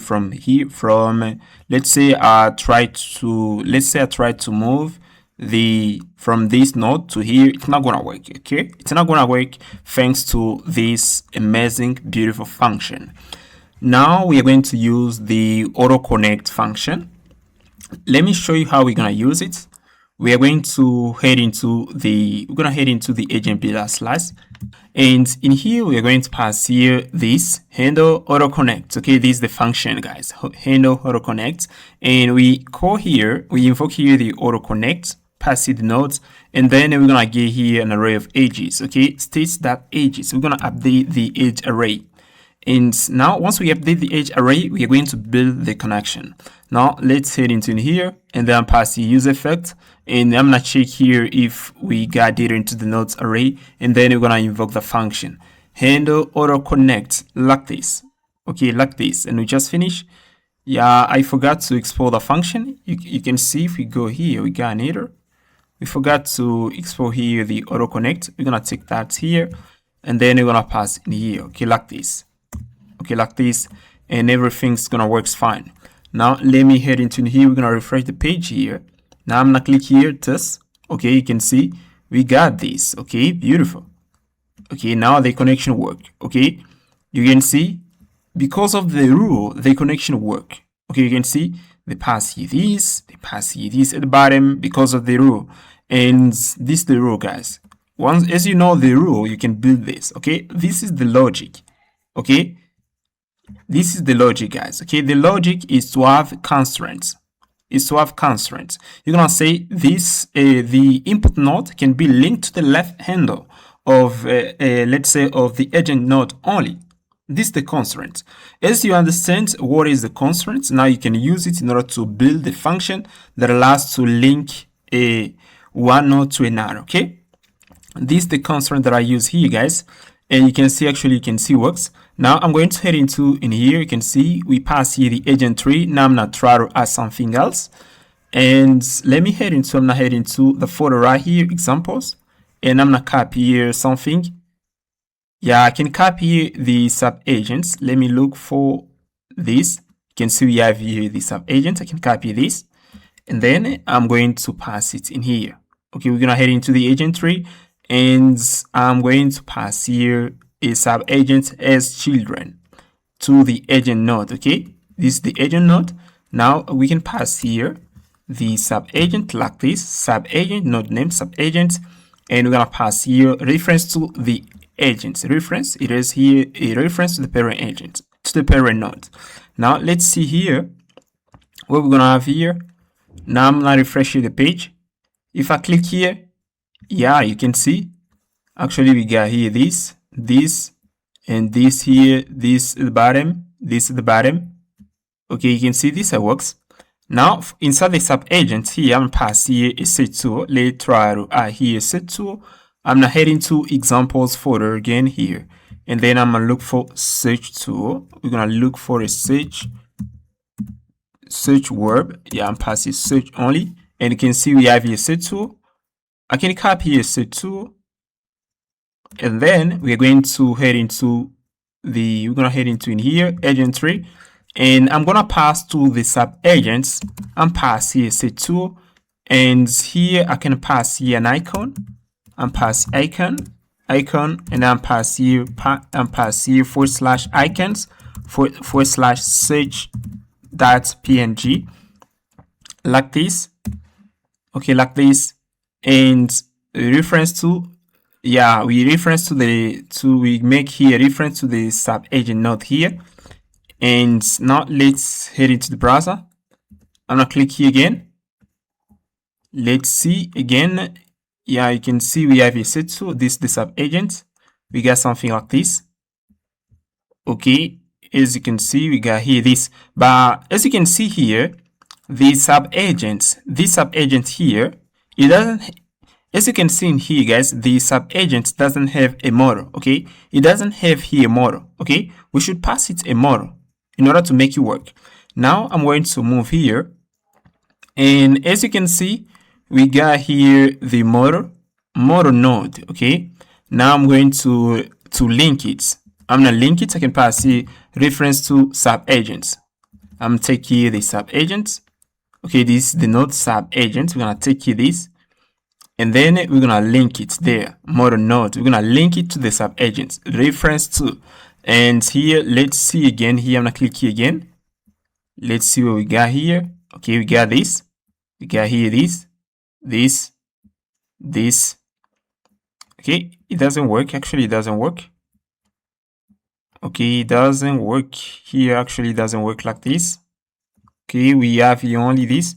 let's say I try to move from this node to here, it's not gonna work. Okay, it's not gonna work thanks to this amazing, beautiful function. Now we are going to use the auto connect function. Let me show you how we're gonna use it. We are going to head into the agent builder slice, and in here we are going to pass here this handle auto connect. Okay, this is the function, guys, handle auto connect, and we invoke here the auto connect, pass it the nodes, and then we're gonna get here an array of edges. Okay, states that edges. We're gonna update the edge array. And now once we update the edge array, we are going to build the connection. Now let's head into here and then pass the use effect, and I'm gonna check here if we got data into the nodes array, and then we're gonna invoke the function handle auto connect like this. Okay, like this, and we just finish. Yeah, I forgot to export the function. You can see if we go here, we got an error. We forgot to export here the auto connect. We're gonna take that here, and then we're gonna pass in here. Okay, like this. Okay, like this, and everything's gonna work fine. Now let me head into here. We're gonna refresh the page here. Now I'm gonna click here this. Okay, you can see we got this. Okay, beautiful. Okay, now the connection worked. Okay, you can see because of the rule the connection worked. Okay, you can see they pass here this, they pass here this at the bottom because of the rule. And this is the rule, guys. Once, as you know the rule, you can build this, okay? This is the logic, okay? This is the logic, guys, okay? The logic is to have constraints. You're gonna say this, the input node can be linked to the left handle of, let's say, of the agent node only. This is the constraint. As you understand what is the constraint, now you can use it in order to build the function that allows to link one node to another, okay? This is the constraint that I use here, guys. And you can see, actually, you can see works. Now I'm going to head into in here. You can see we pass here the agent tree. Now I'm gonna try to add something else. And let me head into, I'm gonna head into the folder right here, examples. And I'm gonna copy here something. Yeah, I can copy the sub agents. Let me look for this. You can see we have here the sub agent. I can copy this. And then I'm going to pass it in here. Okay, we're gonna head into the agent tree. And I'm going to pass here a sub agent as children to the agent node. Okay, this is the agent node. Now we can pass here the sub agent like this, sub agent node name sub agent, and we're gonna pass here reference to the agents. Reference, it is here a reference to the parent agent, to the parent node. Now let's see here what we're gonna have here. Now I'm gonna refresh the page. If I click here, yeah, you can see actually we got here this, and this here, this at the bottom, this at the bottom. Okay, you can see this works. Now inside the sub agent here, I'm gonna pass here a set tool. Let's try to add here a set tool. I'm gonna head into examples folder again here, and then I'm gonna look for search tool. We're gonna look for a search verb. Yeah, I'm passing search only, and you can see we have here set tool. I can copy a set tool, and then we're going to head into the, we're gonna head into in here agent tree, and I'm gonna pass to the sub agents. I'm pass here set tool, and here I can pass here an icon. I'm pass icon, and I'm pass here / icons / search .png like this. Okay, like this. And reference to, yeah, we reference to the, we make here reference to the sub agent node here. And now let's head into the browser. I'm gonna click here again. Let's see again. Yeah, you can see we have a set tool. This is the sub agent. We got something like this. Okay, as you can see, we got here this. But as you can see here, the sub agent, this sub agent here, it doesn't, as you can see in here, guys, the sub agent doesn't have a model. Okay, it doesn't have here a model. Okay, we should pass it a model in order to make it work. Now I'm going to move here, and as you can see, we got here the model node. Okay, now I'm going to link it. I'm gonna link it. I can pass here reference to sub agents. I'm gonna take here the sub agents. Okay, this is the node sub agent. We're gonna take here this, and then we're gonna link it there. Model node. We're gonna link it to the sub agents. Reference to, and here let's see again. Here I'm gonna click here again. Let's see what we got here. Okay, we got this. We got here this. Okay, it doesn't work. Actually, it doesn't work. Okay, it doesn't work here. Actually, it doesn't work like this. Okay, we have here only this.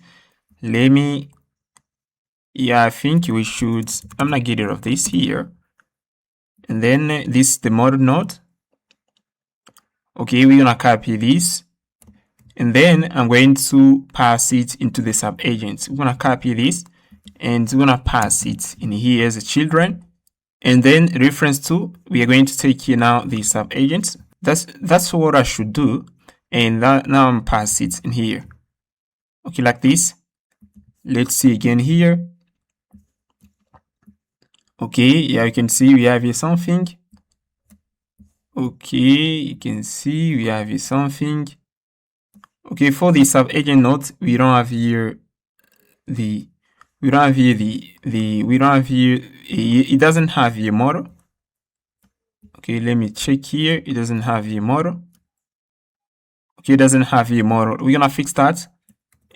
Let me, yeah, I think we should, I'm gonna get rid of this here. And then this is the model node. Okay, we're gonna copy this. And then I'm going to pass it into the sub agents. We're gonna copy this, and we're gonna pass it in here as a children. And then reference to, we are going to take here now the sub agents. That's what I should do. And now I'm pass it in here. Okay, like this. Let's see again here. Okay, yeah, you can see we have here something. Okay, you can see we have here something. Okay, for the sub agent node, we don't have here the, we don't have here it doesn't have here model. Okay, let me check here. It doesn't have here model. Okay, it doesn't have here model. We're gonna fix that.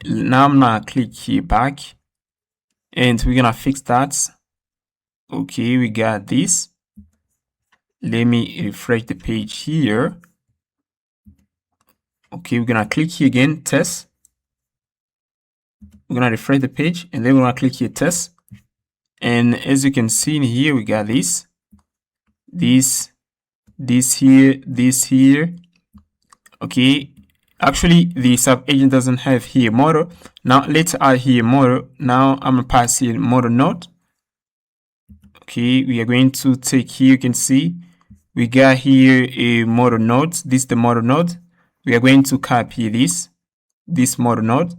Now I'm gonna click here back, and we're gonna fix that. Okay, we got this. Let me refresh the page here. Okay, we're gonna click here again, test. We're gonna refresh the page, and then we're gonna click here, test. And as you can see in here, we got this here. Okay, actually the sub agent doesn't have here model. Now let's add here model. Now I'm gonna pass here model node. Okay, we are going to take here, you can see we got here a model node. This is the model node. We are going to copy this model node,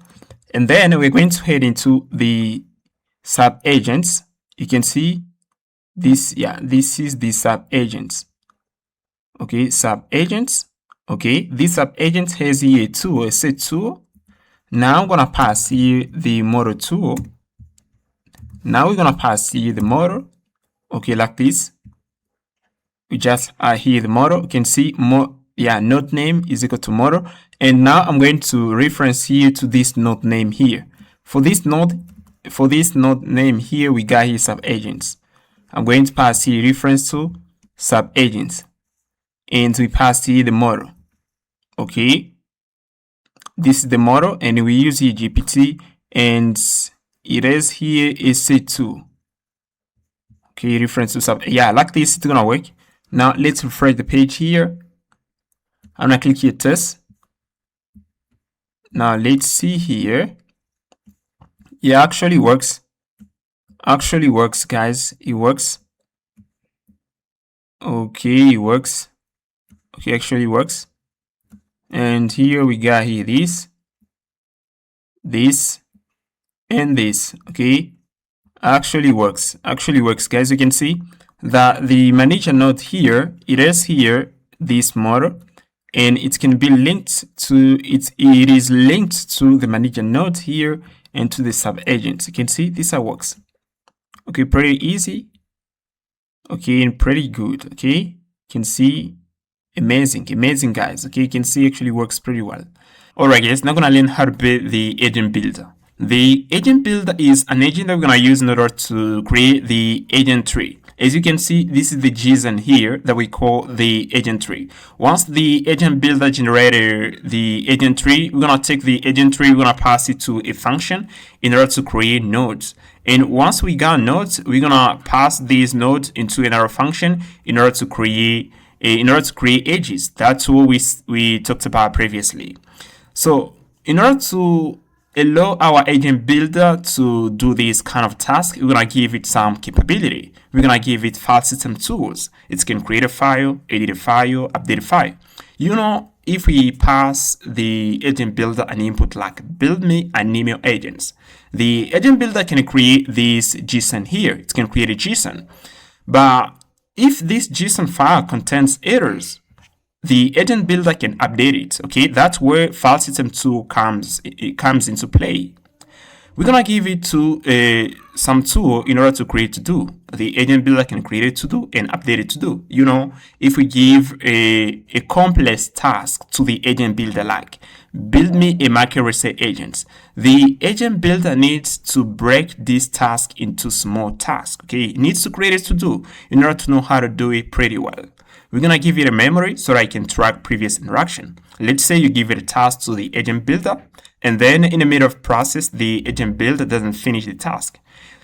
and then we're going to head into the sub agents. You can see this, this is the sub agents. Okay, sub agents. Okay, this sub agent has here a set tool. Now I'm gonna pass here the model tool. Now we're gonna pass here the model. Okay, like this. We just add here the model. You can see node name is equal to model. And now I'm going to reference here to this node name here. For this node name here, we got here sub agents. I'm going to pass here reference to sub agents, and we pass here the model. Okay, this is the model, and we use here GPT, and it is here a set tool. Okay, reference to sub, like this, it's gonna work. Now let's refresh the page here. I'm gonna click here, test. Now let's see here. Yeah, actually works. Actually works, guys. It works. Okay, it works. Okay, actually works. And here we got here this, and this. Okay, actually works. Actually works, guys. You can see that the manager node here, it is here this model, and it can be linked to it is linked to the manager node here and to the sub agents. You can see this works. Okay, pretty easy. Okay, and pretty good. Okay, you can see amazing guys. Okay, you can see actually works pretty well. Alright guys, now I'm gonna learn how to build the agent builder. The agent builder is an agent that we're gonna use in order to create the agent tree. As you can see, this is the JSON here that we call the agent tree. Once the agent builder generated the agent tree, we're gonna take the agent tree, we're gonna pass it to a function in order to create nodes. And once we got nodes, we're gonna pass these nodes into another function in order to create edges. That's what we talked about previously. So in order to allow our agent builder to do this kind of task, we're gonna give it some capability. We're gonna give it file system tools. It can create a file, edit a file, update a file. You know, if we pass the agent builder an input like build me an email agents, the agent builder can create this JSON here. It can create a JSON. But if this JSON file contains errors, the agent builder can update it. Okay, that's where file system tool comes into play. We're gonna give it to some tool in order to create to do. The agent builder can create a to do and update it to do. You know, if we give a complex task to the agent builder, like build me a macro reset agent, the agent builder needs to break this task into small tasks. Okay, it needs to create a to do in order to know how to do it pretty well. We're gonna give it a memory so that I can track previous interaction. Let's say you give it a task to the agent builder, and then in the middle of process, the agent builder doesn't finish the task.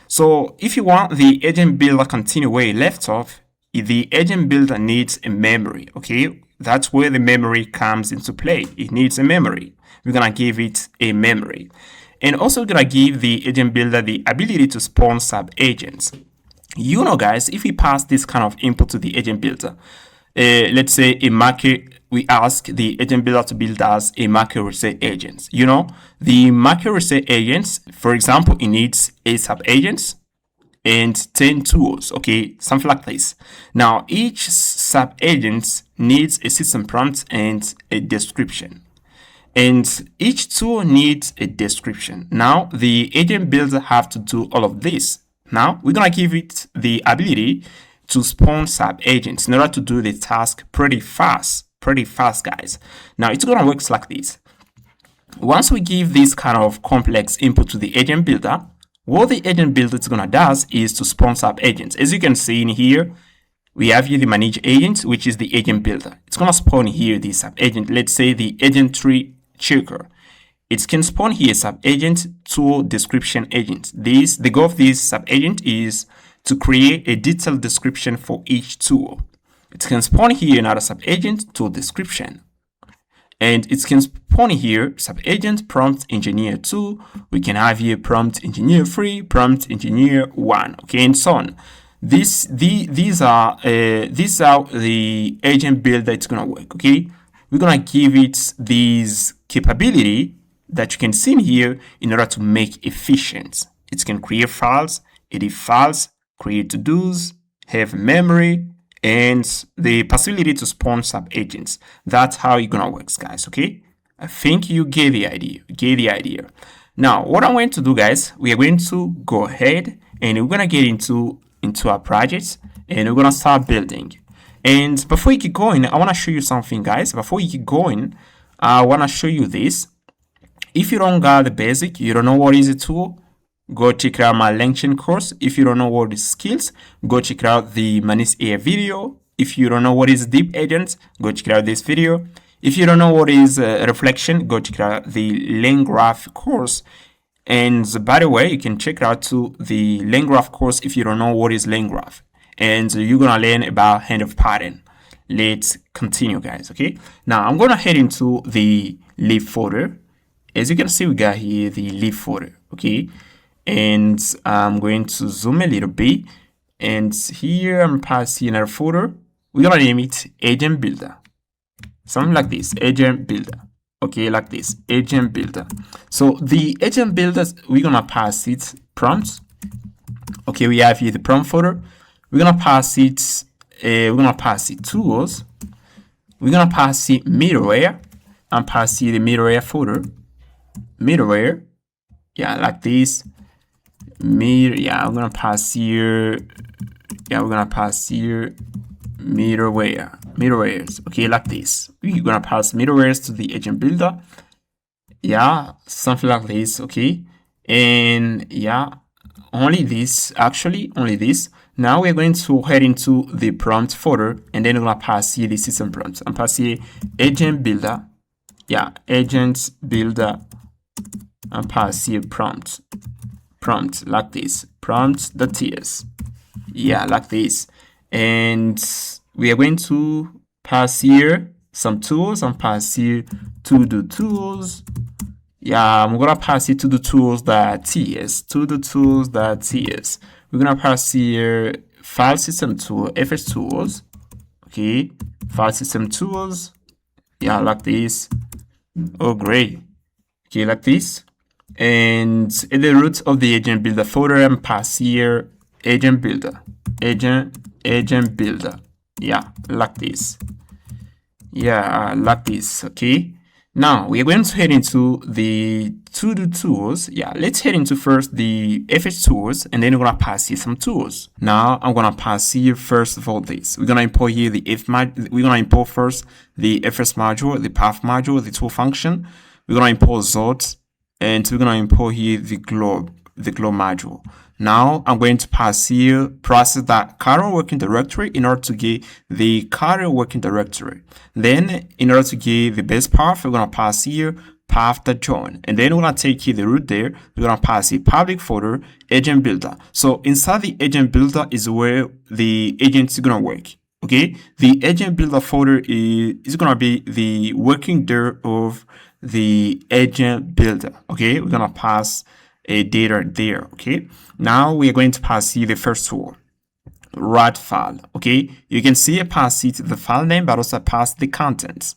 So if you want the agent builder continue where it left off, the agent builder needs a memory. Okay, that's where the memory comes into play. It needs a memory. We're gonna give it a memory, and also we're gonna give the agent builder the ability to spawn sub agents. You know, guys, if we pass this kind of input to the agent builder, let's say a market, we ask the agent builder to build us a market reset agents. You know, the market reset agents, for example, it needs a sub agents and 10 tools. Okay, something like this. Now each sub agent needs a system prompt and a description, and each tool needs a description. Now the agent builder have to do all of this. Now we're gonna give it the ability to spawn sub agents in order to do the task pretty fast, guys. Now it's gonna work like this. once we give this kind of complex input to the agent builder, what the agent builder is gonna does is to spawn sub agents. As you can see in here, we have here the manage agent, which is the agent builder. It's gonna spawn here the sub agent. Let's say the agent tree checker. It can spawn here sub agent tool description agent. The goal of this sub agent is to create a detailed description for each tool. It can spawn here another sub agent tool description. And it can spawn here sub agent prompt engineer 2. We can have here prompt engineer 3, prompt engineer 1, okay, and so on. These are the agent builder. It's gonna work, okay. We're gonna give it these capability that you can see in here in order to make efficient. It can create files, edit files, create to-dos, have memory, and the possibility to spawn sub agents. That's how it's gonna work, guys. Okay, I think you get the idea. Now, what I'm going to do, guys, we are going to go ahead and we're gonna get into our project and we're gonna start building. And before you keep going, I want to show you something, guys. Before you keep going, I want to show you this. If you don't got the basic, you don't know what is a tool, go check out my LangChain course. If you don't know what is skills, go check out the Manage AI video. If you don't know what is deep agents, go check out this video. If you don't know what is reflection, go check out the LangGraph course. And by the way, you can check out to the LangGraph course if you don't know what is LangGraph. And you're gonna learn about hand of pattern. Let's continue, guys. Okay, now I'm gonna head into the lib folder. As you can see, we got here the lib folder. Okay, and I'm going to zoom a little bit, and here I'm passing another folder. We're gonna name it agent builder, something like this, agent builder. Okay, like this, agent builder. So the agent builder, we're gonna pass it prompts. Okay, we have here the prompt folder. We're gonna pass it tools. We're gonna pass it middleware and pass it the middleware folder. Middleware, yeah, like this. I'm gonna pass here. Yeah, we're gonna pass here middlewares. Okay, like this. We're gonna pass middlewares to the agent builder. Yeah, something like this. Okay, and yeah, only this. Now we're going to head into the prompt folder, and then we're gonna pass here the system prompt. I'm passing agent builder. Yeah, agent builder. And pass here prompt like this, prompt.ts. Yeah, like this. And we are going to pass here some tools and pass here to do tools. Yeah, I'm gonna pass it to the tools.ts. We're gonna pass here file system tool, FS tools. Okay, file system tools. Yeah, like this. Oh, great. Okay, like this. And at the root of the agent builder folder, I'm pass here agent builder. Yeah, like this. Yeah, like this. Okay. Now we are going to head into the to-do tools. Yeah, let's head into first the FS tools, and then we're gonna pass here some tools. Now I'm gonna pass here first of all this. We're gonna import here the we're gonna import first the FS module, the path module, the tool function. We're gonna import Zod, and we're gonna import here the globe module. Now I'm going to pass here process that current working directory in order to get the current working directory. Then in order to get the base path, we're gonna pass here path.join, and then we're gonna take here the root there. We're gonna pass the public folder agent builder. So inside the agent builder is where the agent is gonna work. Okay, the agent builder folder is gonna be the working there of the agent builder. Okay, we're gonna pass a data there. Okay, now we are going to pass here the first tool, write file. Okay, you can see I pass it the file name, but also pass the contents.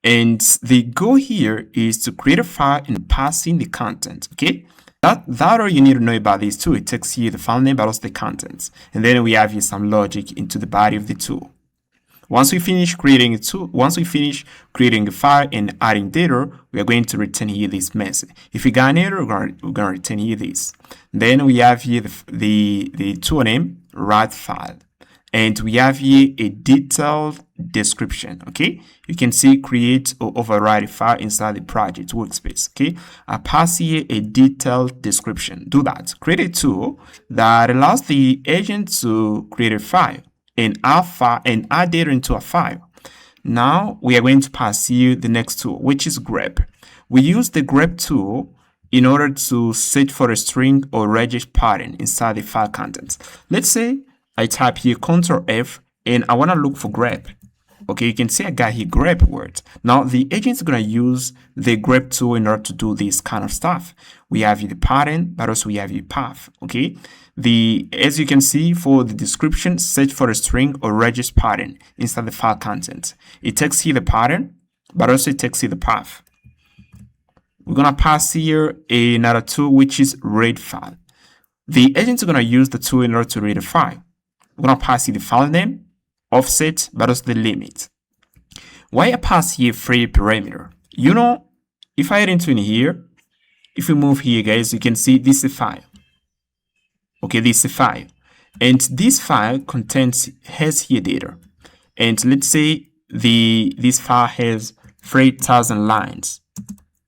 And the goal here is to create a file and pass in the content. Okay, that all you need to know about this tool. It takes here the file name, but also the contents, and then we have here some logic into the body of the tool. Once we finish creating a file and adding data, we are going to return here this message. If we got an error, we're gonna return here this. Then we have here the tool name, write file. And we have here a detailed description. Okay, you can see create or override a file inside the project workspace. Okay, I pass here a detailed description. Do that. Create a tool that allows the agent to create a file and add data into a file. Now we are going to pass here the next tool, which is grep. We use the grep tool in order to search for a string or regex pattern inside the file contents. Let's say I type here Ctrl F and I want to look for grep. Okay, you can see I got here grep word. Now the agent is going to use the grep tool in order to do this kind of stuff. We have here the pattern, but also we have here path. Okay, as you can see for the description, search for a string or regex pattern inside the file content. It takes here the pattern, but also it takes here the path. We're going to pass here another tool, which is read file. The agent is going to use the tool in order to read a file. We're going to pass here the file name, offset, but also the limit. Why I pass here free parameter? You know, if I head into in here, if we move here, guys, you can see this is a file. Okay, this is a file. And this file has here data. And let's say this file has 3,000 lines.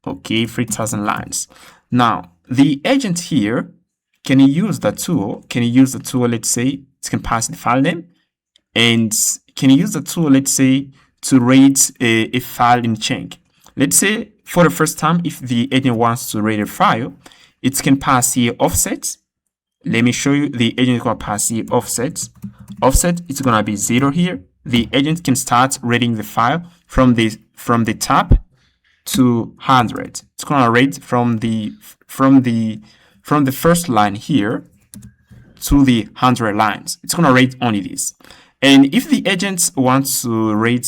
Okay, 3,000 lines. Now, the agent here, can use the tool, let's say, it can pass the file name, and can use the tool, let's say, to read a file in chunk. Let's say, for the first time, if the agent wants to read a file, it can pass here offset. Let me show you. The agent is going to pass here offset. Offset, it's going to be 0 here. The agent can start reading the file from the top to 100. It's going to read from the first line here to the 100 lines. It's going to read only this. And if the agent wants to read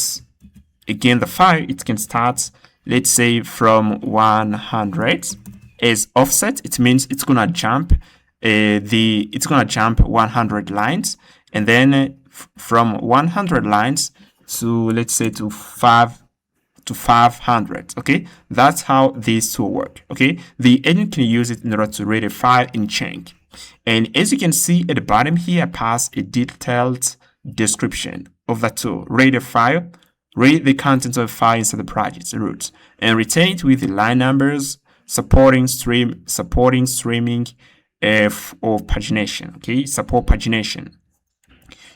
again the file, it can start, let's say, from 100 as offset. It means it's going to jump 100 lines, and then from 100 lines to, let's say, to 500. Okay, that's how these two work. Okay, the agent can use it in order to read a file in chunk. And as you can see at the bottom here, I pass a detailed description of the tool. Read a file, read the contents of the file inside the project's root, and return it with the line numbers, supporting streaming, or pagination. Okay, support pagination.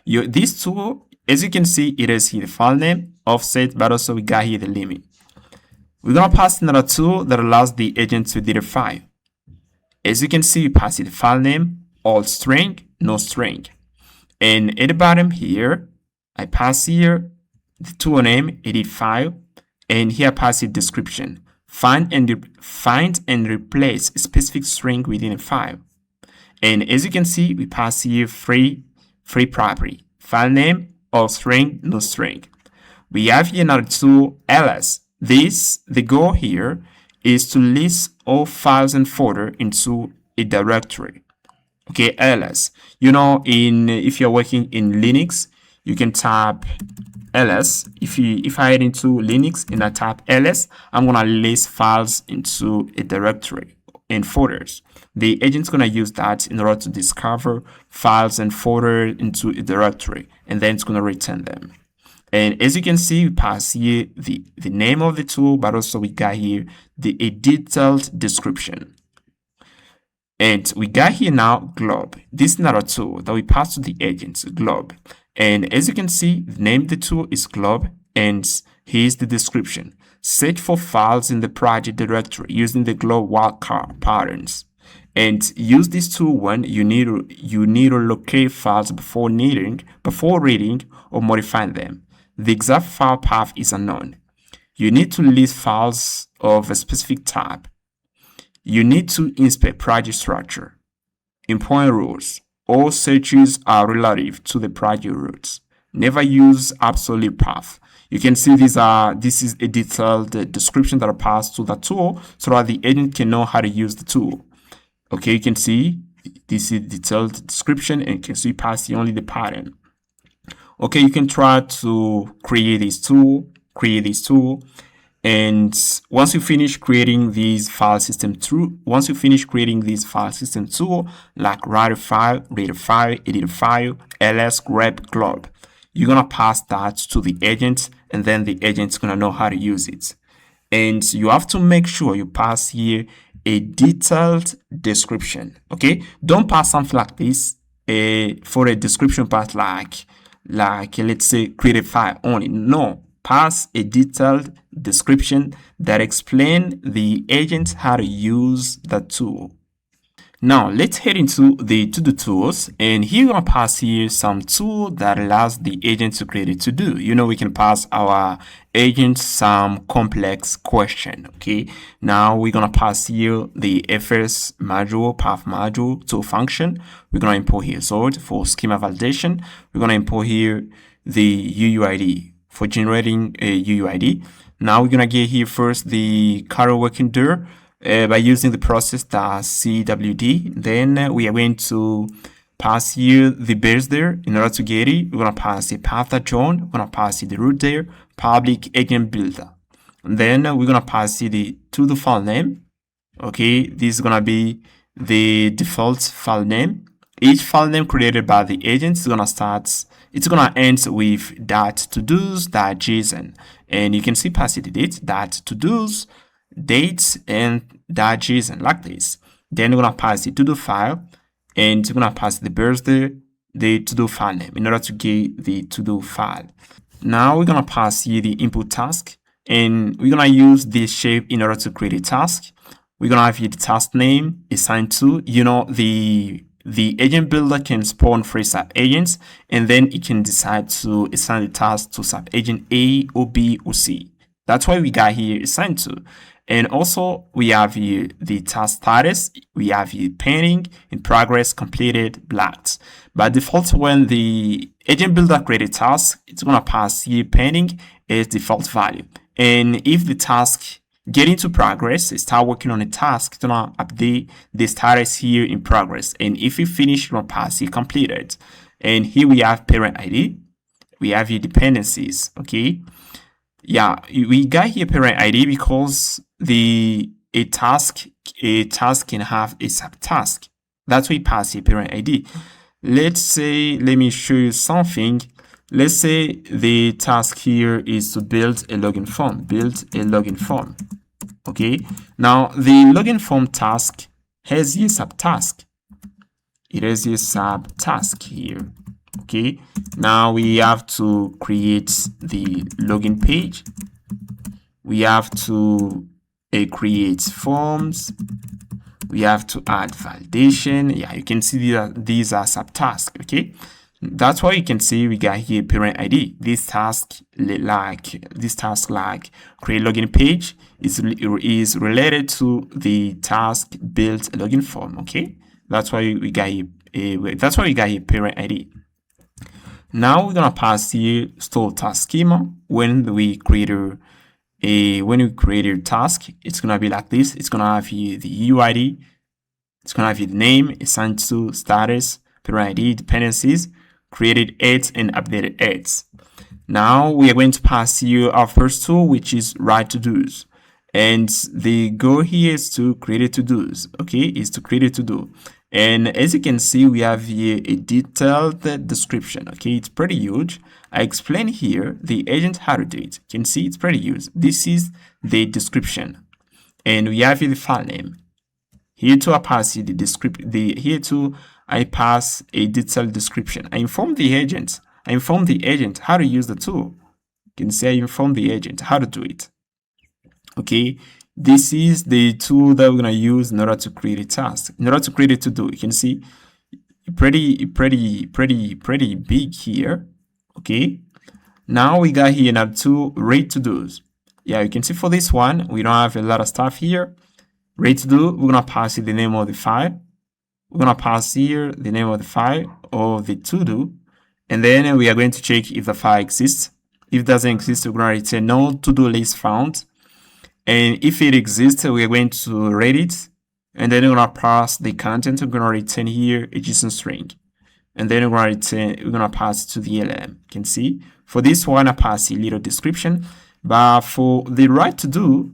This tool, as you can see, it is here the file name, offset, but also we got here the limit. We're gonna pass another tool that allows the agent to edit a file. As you can see, we pass it the file name, all string, no string. And at the bottom here, I pass here the tool name, edit file, and here I pass it description. Find and replace a specific string within a file. And as you can see, we pass here free property. File name, all string, no string. We have here another tool, ls. The goal here is to list all files and folder into a directory. Okay, ls. You know, if you're working in Linux, you can type ls. If I head into Linux and I type ls, I'm gonna list files into a directory and folders. The agent's gonna use that in order to discover files and folders into a directory, and then it's gonna return them. And as you can see, we pass here the name of the tool, but also we got here a detailed description. And we got here now globe. This is another tool that we pass to the agent, globe. And as you can see, the name of the tool is globe, and here's the description. Search for files in the project directory using the globe wildcard patterns. And use this tool when you need to locate files before reading or modifying them. The exact file path is unknown. You need to list files of a specific type. You need to inspect project structure. Important rules. All searches are relative to the project roots. Never use absolute path. You can see this is a detailed description that I passed to the tool so that the agent can know how to use the tool. Okay, you can see this is detailed description, and you can see past only the pattern. Okay, you can try to create this tool, And once you finish creating these file system tool, like write a file, read a file, edit a file, ls grep glob, you're gonna pass that to the agent, and then the agent's gonna know how to use it. And you have to make sure you pass here a detailed description. Okay, don't pass something like this for a description part, like let's say create a file only. No, pass a detailed description that explain the agent how to use the tool. Now let's head into the to-do tools, and here we're gonna pass here some tool that allows the agent to create a to-do. You know, we can pass our agent some complex question. Okay, now we're gonna pass here the FS module, path module tool function. We're gonna import here sort for schema validation. We're gonna import here the UUID for generating a UUID. Now we're gonna get here first the Carol working dir by using the process.cwd. Then we are going to pass here the base there. In order to get it, we're gonna pass the path adjoin, we're gonna pass the root there, public agent builder. And then we're gonna pass the to the file name. Okay, this is gonna be the default file name. Each file name created by the agent is gonna end with .todos.json, and you can see pass it date .todos dates and .json like this. Then we're gonna pass the to-do file, and we're gonna pass the birthday, the to-do file name in order to get the to-do file. Now we're gonna pass here the input task, and we're gonna use this shape in order to create a task. We're gonna have here the task name assigned to, you know, the agent builder can spawn 3 sub agents, and then it can decide to assign the task to sub agent A or B or C. That's why we got here assigned to. And also we have here the task status, we have here pending, in progress, completed, blocked. By default, when the agent builder created task, it's gonna pass here pending as default value. And if the task get into progress, start working on a task, it's gonna update the status here in progress. And if you finish, it's gonna pass here completed. And here we have parent ID, we have here dependencies. Okay, yeah, we got here parent ID because a task can have a subtask. That's why we pass here parent ID. Let's say, let me show you something. Let's say the task here is to build a login form. Okay, now the login form task has a subtask. It has a subtask here. Okay, now we have to create the login page. We have to create forms. We have to add validation. Yeah, you can see these are subtasks. Okay, that's why you can see we got here parent ID. This task like create login page is related to the task build login form. Okay, that's why we got here parent ID. Now we're gonna pass here store task schema. When we create a task, it's gonna be like this. It's gonna have here the UID, it's gonna have here the name, assigned to, status, parent ID, dependencies, created ads and updated ads. Now we are going to pass here our first tool, which is write to-dos. And the goal here is to create a to-dos. Okay, is to create a to-do. And as you can see, we have here a detailed description. Okay, it's pretty huge. I explain here the agent how to do it. You can see it's pretty huge. This is the description, and we have here the file name. Here too I pass here the description. Here too I pass a detailed description. I inform the agent how to use the tool. You can see I inform the agent how to do it. Okay, this is the tool that we're gonna use in order to create a task. In order to create a to-do, you can see pretty big here. Okay, now we got here another tool, rate to-dos. Yeah, you can see for this one we don't have a lot of stuff here. Rate to-do, we're gonna pass here the name of the file. We're gonna pass here the name of the file or the to-do, and then we are going to check if the file exists. If it doesn't exist, we're gonna return no to-do list found. And if it exists, we are going to rate it, and then we're gonna pass the content. We're gonna return here a JSON string, and then we're gonna pass it to the LLM. You can see for this one I pass a little description. But for the right to do,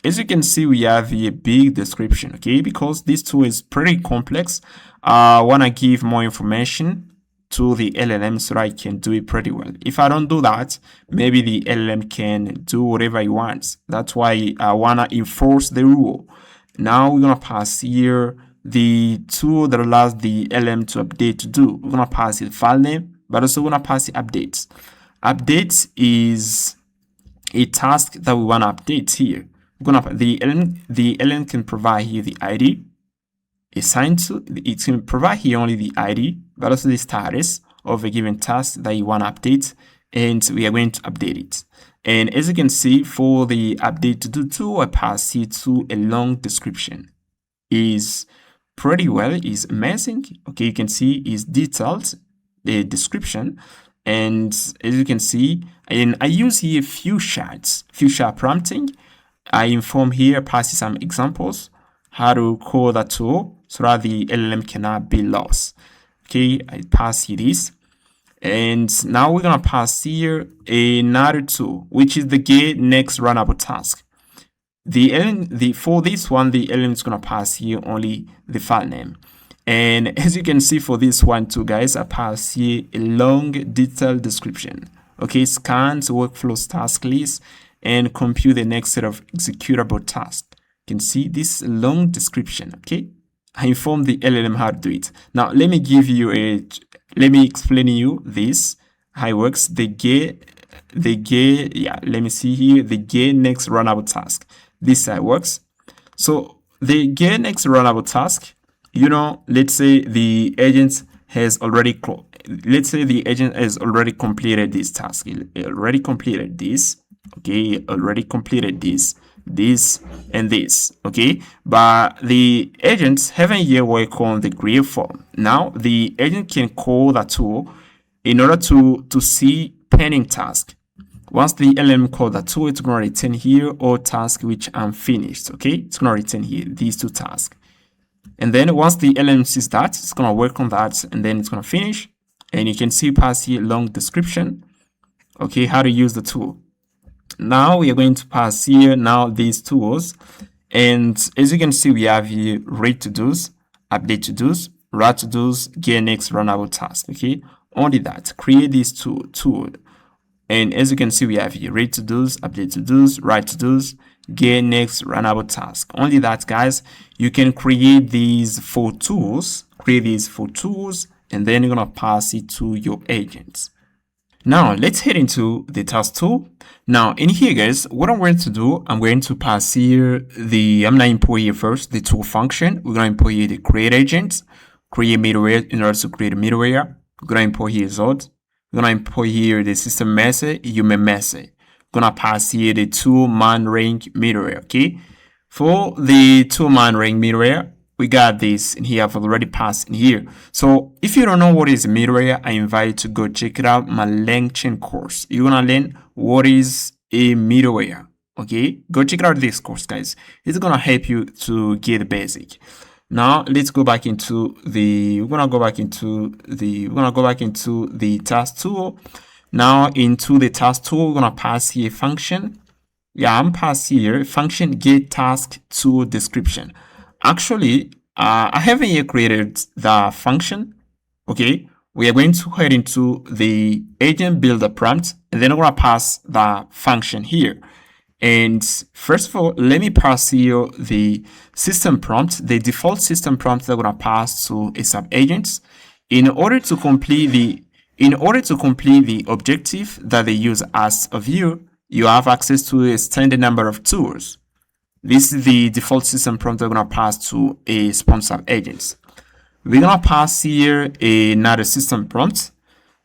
as you can see, we have a big description, okay? Because this tool is pretty complex. I want to give more information to the LLM so that I can do it pretty well. If I don't do that, maybe the LLM can do whatever it wants. That's why I want to enforce the rule. Now we're going to pass here the tool that allows the LLM to update to do. We're going to pass the file name, but also we're going to pass the updates. Updates is a task that we want to update here. We're gonna the LLM can provide here the ID assigned to it can provide here only the ID, but also the status of a given task that you want to update, and we are going to update it. And as you can see, for the update to do tool, I pass here to a long description. Is pretty well, is amazing. Okay, you can see is detailed the description. And as you can see, and I use here few shards prompting. I inform here, pass some examples, how to call that tool so that the LLM cannot be lost. Okay, I pass here this. And now we're going to pass here another tool, which is the get next runnable task. For this one, the LLM is going to pass here only the file name. And as you can see for this one too, guys, I pass here a long detailed description. Okay, scans workflows task list and compute the next set of executable tasks. You can see this long description. Okay, I inform the LLM how to do it. Now let me explain you this how it works. Let me see here the get next runnable task. This how it works. So the get next runnable task, you know, let's say the agent has already completed this task. It already completed this. Okay, already completed this and this. Okay, but the agents haven't yet worked on the grid form. Now the agent can call that tool in order to see pending task. Once the LLM call that tool, it's going to return here all tasks which are finished. Okay, it's going to return here these two tasks. And then once the LLM sees that, it's going to work on that, and then it's going to finish. And you can see pass here long description. Okay, how to use the tool. Now we are going to pass here now these tools, and as you can see, we have here read to dos, update to dos, write to dos, get next runnable task. Okay, only that. Create this tool, and as you can see, we have here read to dos, update to dos, write to dos, get next runnable task. Only that, guys. You can create these 4 tools. And then you're gonna pass it to your agents. Now let's head into the task tool. Now in here, guys, what I'm going to do, I'm going to pass here I'm gonna import here first the tool function. We're gonna import here the create agent, create middleware in order to create a middleware. We're gonna import here Zod. We're gonna import here the system message, human message. We're gonna pass here the two-man rank middleware. Okay, for the two-man rank middleware, we got this in here. I've already passed in here. So if you don't know what is middleware, I invite you to go check it out, my LangChain course. You're gonna learn what is a middleware. Okay, go check out this course, guys. It's gonna help you to get the basic. Now let's go back into the task tool. Now into the task tool, we're gonna pass here function. I'm pass here function get task tool description. Actually, I haven't yet created the function. Okay, we are going to head into the agent builder prompt, and then we're gonna pass the function here. And first of all, let me pass here the system prompt, the default system prompt that we're gonna pass to a sub agent in order to complete the objective that the user asks of you. You have access to a standard number of tools. This is the default system prompt that we're going to pass to a sponsor agent. We're going to pass here another system prompt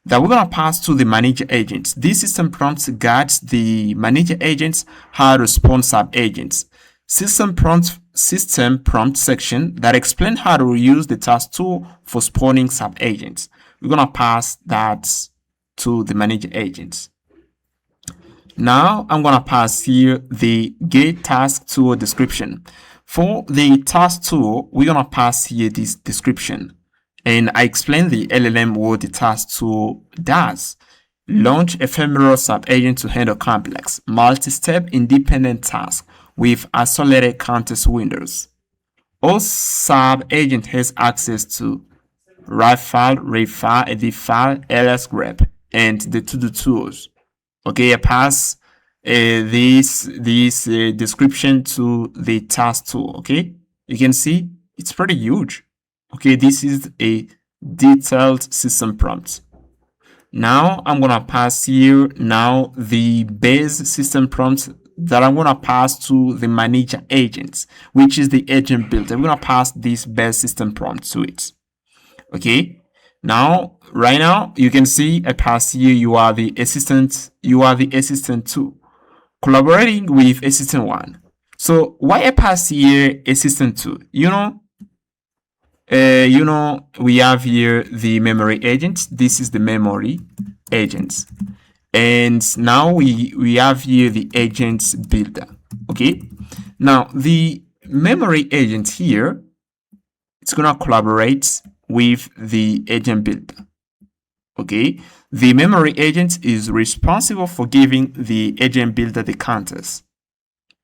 that we're going to pass to the manager agent. This system prompt guides the manager agents how to spawn sub agents. System prompt section that explains how to use the task tool for spawning sub agents. We're going to pass that to the manager agents. Now I'm going to pass here the get task tool description. For the task tool, we're going to pass here this description. And I explain the LLM what the task tool does. Launch ephemeral sub-agent to handle complex, multi-step independent tasks with isolated context windows. All sub-agent has access to write file, read file, edit file, LangGraph, and the to-do tools. Okay, I pass this description to the task tool. Okay, you can see it's pretty huge. Okay, this is a detailed system prompt. Now I'm gonna pass here now the base system prompt that I'm gonna pass to the manager agents, which is the agent builder. We're gonna pass this base system prompt to it. Okay. Now, right now, you can see I pass here. You are the assistant. You are the assistant 2, collaborating with assistant 1. So why I pass here assistant 2? We have here the memory agent. This is the memory agent, and now we have here the agent builder. Okay. Now the memory agent here, it's gonna collaborate with the agent builder. Okay, the memory agent is responsible for giving the agent builder the context.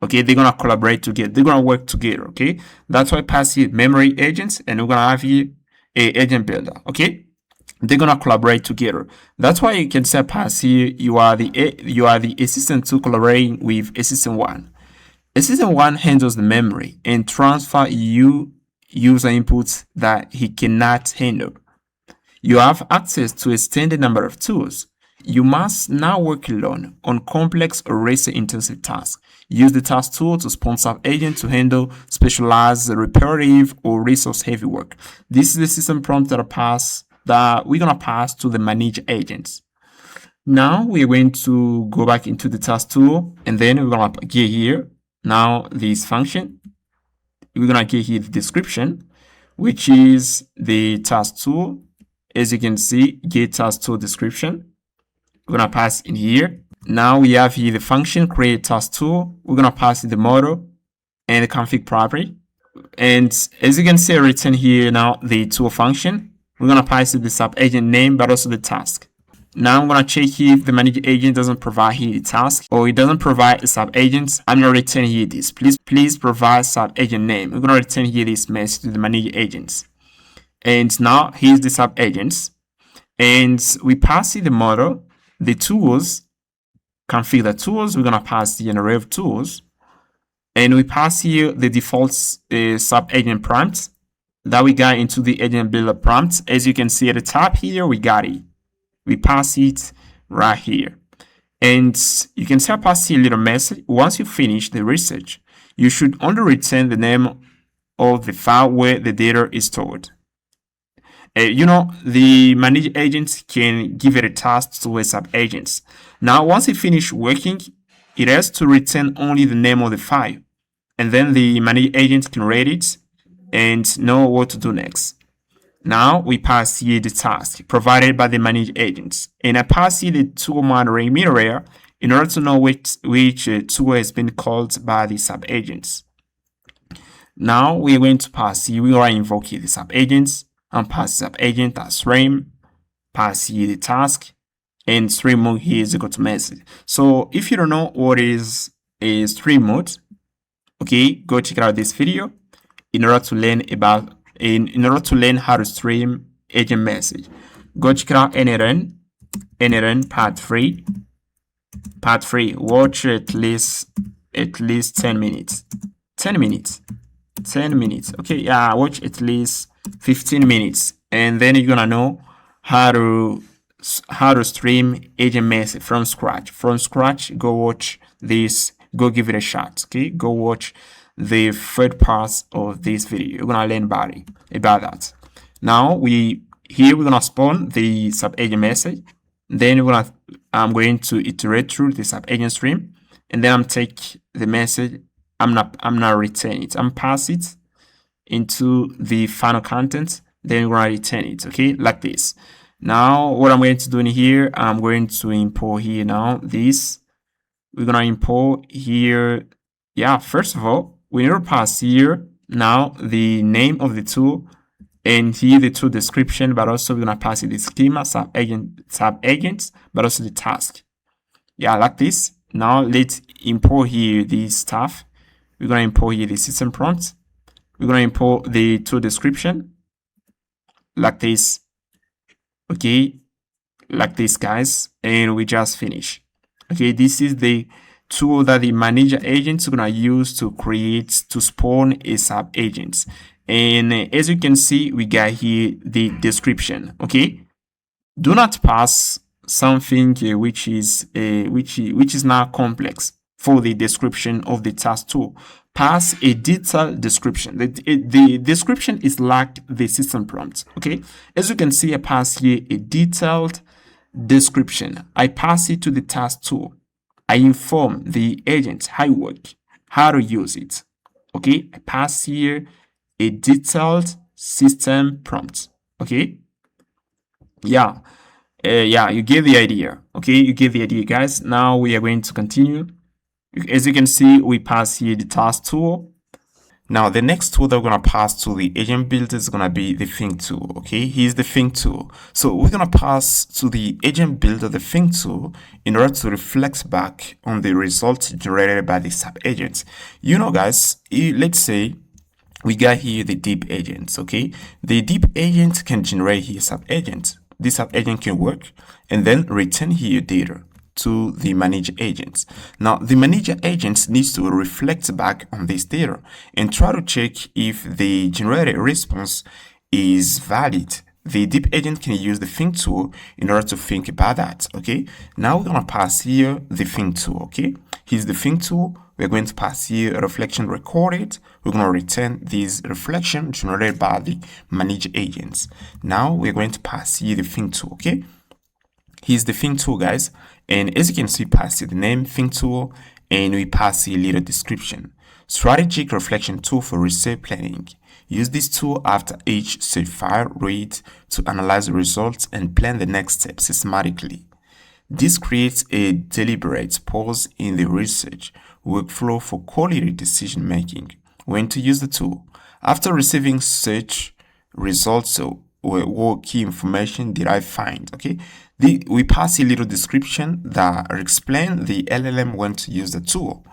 Okay, they're gonna collaborate together, they're gonna work together. Okay, that's why I pass here memory agents, and we're gonna have here a agent builder. Okay, they're gonna collaborate together. That's why you can say pass here you are the assistant 2 collaborating with assistant 1. Assistant 1 handles the memory and transfer user inputs that he cannot handle. You have access to a extended number of tools. You must now work alone on complex or resource-intensive tasks. Use the task tool to sponsor agents to handle specialized, repetitive, or resource-heavy work. This is the system prompt that we're gonna pass to the manager agents. Now we're going to go back into the task tool, and then we're gonna get here now this function. We're gonna get here the description, which is the task tool. As you can see, get task tool description. We're gonna pass in here. Now we have here the function create task tool. We're gonna pass in the model and the config property. And as you can see, written here now the tool function. We're gonna pass in the sub agent name, but also the task. Now I'm gonna check if the manager agent doesn't provide here the task, or it doesn't provide a sub agent. I'm gonna return here this. Please provide sub agent name. We're gonna return here this message to the manager agents. And now here's the sub agents, and we pass in the model, the tools, configure the tools. We're gonna pass the array of tools, and we pass here the default sub agent prompt that we got into the agent builder prompt. As you can see at the top here, we got it. We pass it right here, and you can still pass here a little message. Once you finish the research, you should only return the name of the file where the data is stored. The manager agent can give it a task to a sub agents. Now, once it finishes working, it has to return only the name of the file, and then the manager agent can read it and know what to do next. Now we pass here the task provided by the manager agents, and I pass here the tool monitoring middleware in order to know which tool has been called by the sub agents. Now we're going to pass here, we are invoke here the sub agents, and pass sub agent as stream, pass here the task, and stream mode here is equal to message. So if you don't know what is a stream mode, okay, go check out this video in order to learn about in order to learn how to stream agent message. Go check out NRN part 3. Watch at least 10 minutes. 10 minutes. Okay, yeah, watch at least 15 minutes, and then you're gonna know how to stream agent message from scratch. Go watch this, go give it a shot. Okay, go watch the third part of this video. You're gonna learn about that. Now we're gonna spawn the sub agent message, then I'm going to iterate through the sub agent stream, and then I'm take the message. I'm not return it, I'm pass it into the final content, then we're gonna return it. Okay, like this. Now what I'm going to do in here, I'm going to import here now this. We're gonna import here. Yeah, first of all, we need to pass here now the name of the tool and here the tool description, but also we're gonna pass it the schema, sub agents, but also the task. Yeah, like this. Now let's import here this stuff. We're gonna import here the system prompt. We're gonna import the tool description like this. Okay, like this, guys, and we just finish. Okay, this is the tool that the manager agents are gonna use to spawn a sub agent. And as you can see, we got here the description. Okay, do not pass something which is not complex for the description of the task tool. Pass a detailed description. The description is like the system prompt. Okay, as you can see, I pass here a detailed description. I pass it to the task tool. I inform the agent how it works, how to use it. Okay, I pass here a detailed system prompt. Okay, yeah, you get the idea. Okay, you get the idea, guys. Now we are going to continue. As you can see, we pass here the task tool. Now the next tool that we're gonna pass to the agent builder is gonna be the think tool. Okay, here's the think tool. So we're gonna pass to the agent builder the think tool in order to reflect back on the results generated by the sub agents. You know, guys, let's say we got here the deep agents. Okay, the deep agent can generate here sub agents. This sub agent can work and then return here data to the manager agents. Now the manager agents needs to reflect back on this data and try to check if the generated response is valid. The deep agent can use the think tool in order to think about that. Okay, now we're gonna pass here the think tool. Okay, here's the think tool. We're going to pass here a reflection recorded. We're going to return this reflection generated by the manager agents. Now we're going to pass here the think tool. Okay, here's the think tool, guys, and as you can see, pass the name think tool, and we pass a little description. Strategic reflection tool for research planning. Use this tool after each search file read to analyze the results and plan the next step systematically. This creates a deliberate pause in the research workflow for quality decision making. When to use the tool. After receiving search results, what key information did I find? Okay, we pass a little description that explains the LLM when to use the tool.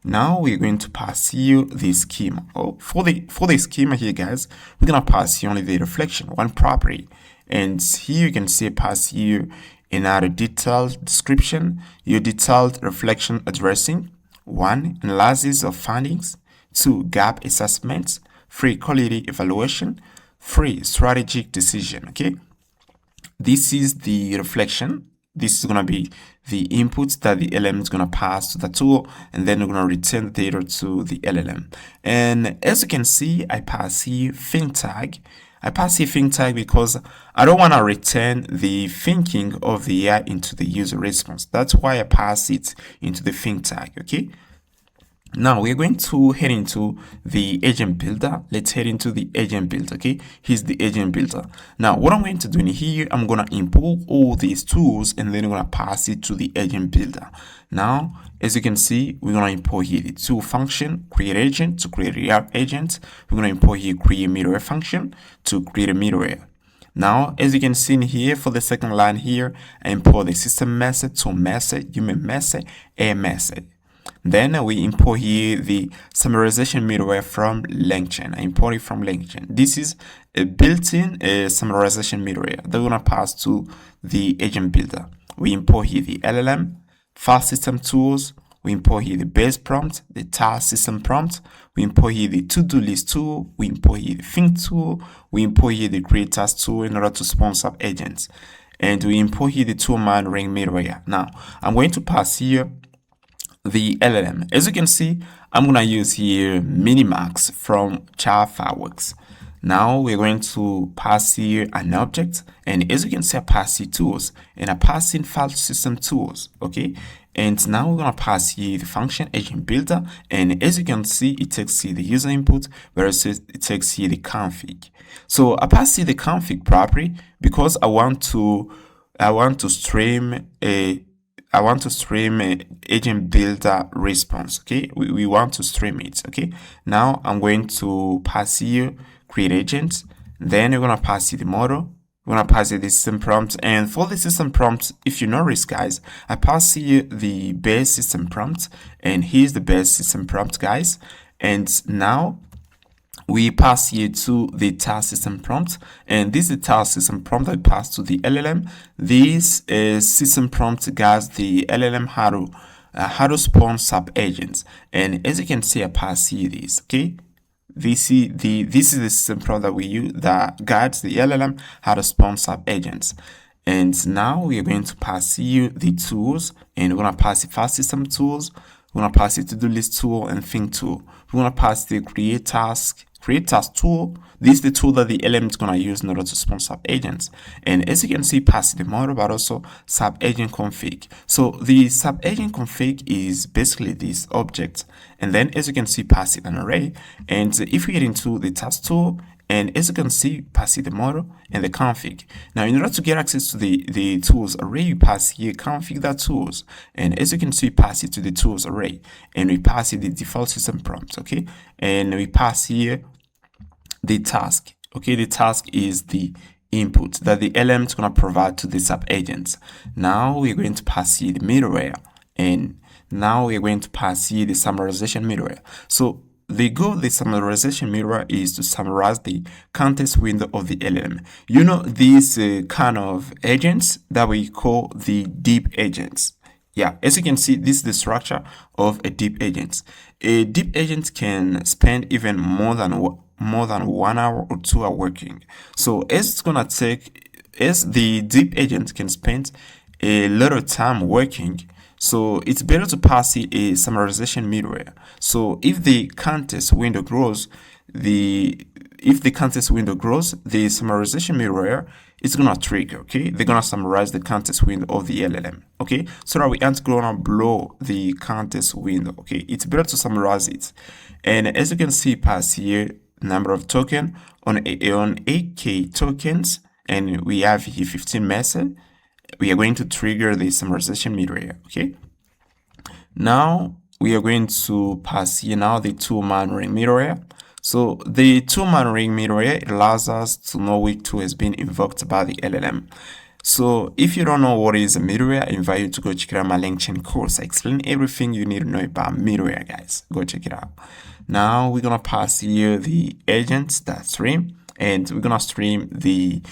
Now we're going to pass here the schema. For the schema here, guys, we're gonna pass here only the reflection, one property, and here you can see pass here another detailed description, your detailed reflection addressing, 1 analysis of findings, 2 gap assessments, 3 quality evaluation, 3 strategic decision. Okay, this is the reflection. This is going to be the inputs that the LLM is going to pass to the tool, and then we're going to return the data to the LLM. And as you can see, I pass here think tag. I pass here think tag because I don't want to return the thinking of the AI into the user response. That's why I pass it into the think tag. Okay. Now we're going to head into the agent builder. Let's head into the agent builder. Okay, here's the agent builder. Now what I'm going to do in here, I'm going to import all these tools and then I'm going to pass it to the agent builder. Now as you can see, we're going to import here the tool function create agent to create a React agent. We're going to import here create middleware function to create a middleware. Now, as you can see in here, for the second line here, I import the system message, tool message, human message, a message. Then we import here the summarization middleware from LangChain. I import it from LangChain. This is a built-in summarization middleware that we're gonna pass to the agent builder. We import here the LLM, file system tools. We import here the base prompt, the task system prompt. We import here the to-do list tool. We import here the think tool. We import here the create task tool in order to spawn sub agents. And we import here the tool monitoring middleware. Now, I'm going to pass here the LLM. As you can see, I'm going to use here Minimax from Java Fireworks. Now we're going to pass here an object, and as you can see, I pass here tools and I pass in file system tools. Okay, and now we're going to pass here the function agent builder, and as you can see, it takes here the user input, whereas it takes here the config. So I pass here the config property because I want to stream a agent builder response. Okay, we want to stream it. Okay, now I'm going to pass here create agent, Then we're gonna pass it the model. We're gonna pass it the system prompt, and for the system prompt, if you notice, guys, I pass here the base system prompt, and here's the base system prompt, guys. And now we pass here to the task system prompt, and this is the task system prompt that we pass to the LLM. This is system prompt, guys. The LLM how to spawn sub agents, and as you can see, I pass here this. Okay, this is the system prompt that we use that guides the LLM how to spawn sub agents. And now we are going to pass here the tools, and we're gonna pass the fast system tools. We're gonna pass the to-do list tool and think tool. We're gonna pass the create task tool. This is the tool that the LM is gonna use in order to spawn sub agents. And as you can see, pass the model, but also sub agent config. So the sub agent config is basically this object. And then as you can see, pass it an array. And if we get into the task tool, and as you can see, pass it the model and the config. Now, in order to get access to the tools array, you pass here config.tools. And as you can see, pass it to the tools array. And we pass it the default system prompt, okay? And we pass here the task, okay? The task is the input that the LM is going to provide to the sub agents. Now we're going to pass here the middleware. And now we're going to pass here the summarization middleware. So the goal of the summarization middleware is to summarize the context window of the LLM. You know, these kind of agents that we call the deep agents. Yeah, as you can see, this is the structure of a deep agent. A deep agent can spend even more than 1 hour or 2 hours working. So as the deep agent can spend a lot of time working, so it's better to pass it a summarization middleware. So if the context window grows, the summarization middleware is gonna trigger. Okay, they're gonna summarize the context window of the LLM. Okay, so that we aren't gonna blow the context window. Okay, it's better to summarize it. And as you can see, pass here number of token on 8K tokens, and we have here 15 message. We are going to trigger the summarization middleware. Okay, now we are going to pass here now the tool-man ring middleware. So the tool-man ring middleware allows us to know which tool has been invoked by the LLM. So if you don't know what is a middleware, I invite you to go check out my LangChain course. I explain everything you need to know about middleware, guys. Go check it out. Now we're gonna pass here the agents.stream, and we're gonna stream the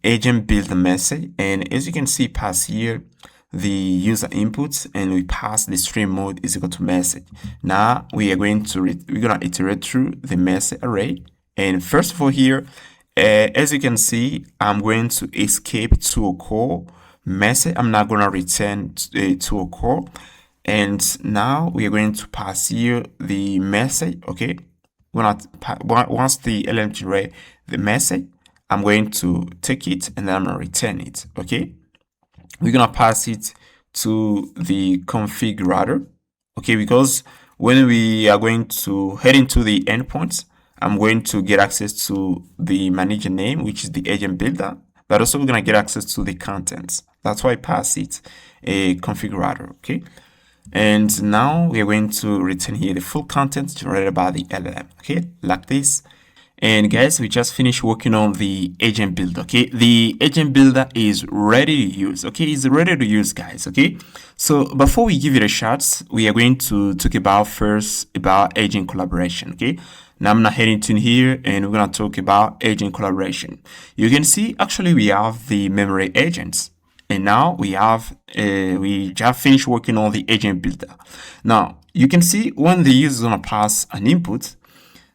agent build the message. And as you can see, pass here the user inputs, and we pass the stream mode is equal to message. Now we are going to we're gonna iterate through the message array. And first of all, here as you can see, I'm going to escape to a call message. I'm not gonna return to a call. And now we are going to pass here the message. Okay, once the LM generate the message, I'm going to take it and then I'm going to return it. Okay, we're going to pass it to the configurator. Okay, because when we are going to head into the endpoints, I'm going to get access to the manager name, which is the agent builder, but also we're going to get access to the contents. That's why I pass it a configurator. Okay, and now we are going to return here the full content generated by the LLM. Okay, like this. And guys, we just finished working on the agent builder. Okay, the agent builder is ready to use. Okay, it's ready to use, guys. Okay, so before we give it a shot, we are going to talk about agent collaboration. Okay, now I'm not heading to here, and we're gonna talk about agent collaboration. You can see actually we have the memory agents, and now we just finished working on the agent builder. Now you can see when the user is gonna pass an input,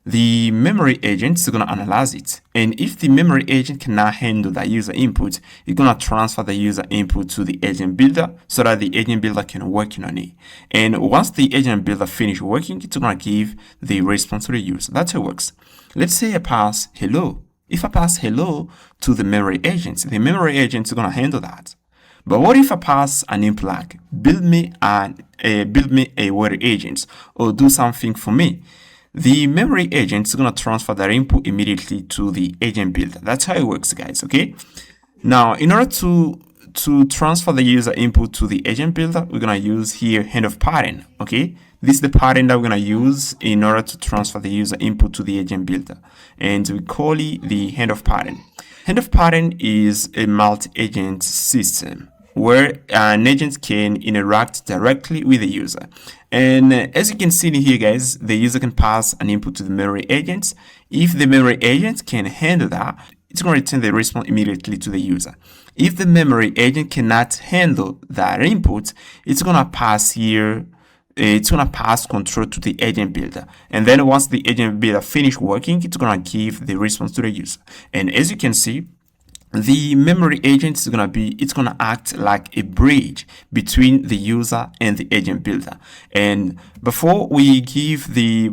the memory agent is going to analyze it. And if the memory agent cannot handle that user input, it's going to transfer the user input to the agent builder so that the agent builder can work on it. And once the agent builder finishes working, it's going to give the response to the user. That's how it works. Let's say I pass hello. If I pass hello to the memory agent is going to handle that. But what if I pass an input like build me a word agent or do something for me? The memory agent is going to transfer that input immediately to the agent builder. That's how it works, guys. Okay. Now, in order to to transfer the user input to the agent builder, we're gonna use here end of pattern. Okay, this is the pattern that we're gonna use in order to transfer the user input to the agent builder, and we call it the end of pattern. End of pattern is a multi-agent system where an agent can interact directly with the user. And as you can see here, guys, the user can pass an input to the memory agent. If the memory agent can handle that, it's going to return the response immediately to the user. If the memory agent cannot handle that input, it's going to pass here, it's going to pass control to the agent builder. And then once the agent builder finish working, it's going to give the response to the user. And as you can see, the memory agent is it's gonna act like a bridge between the user and the agent builder. And before we give the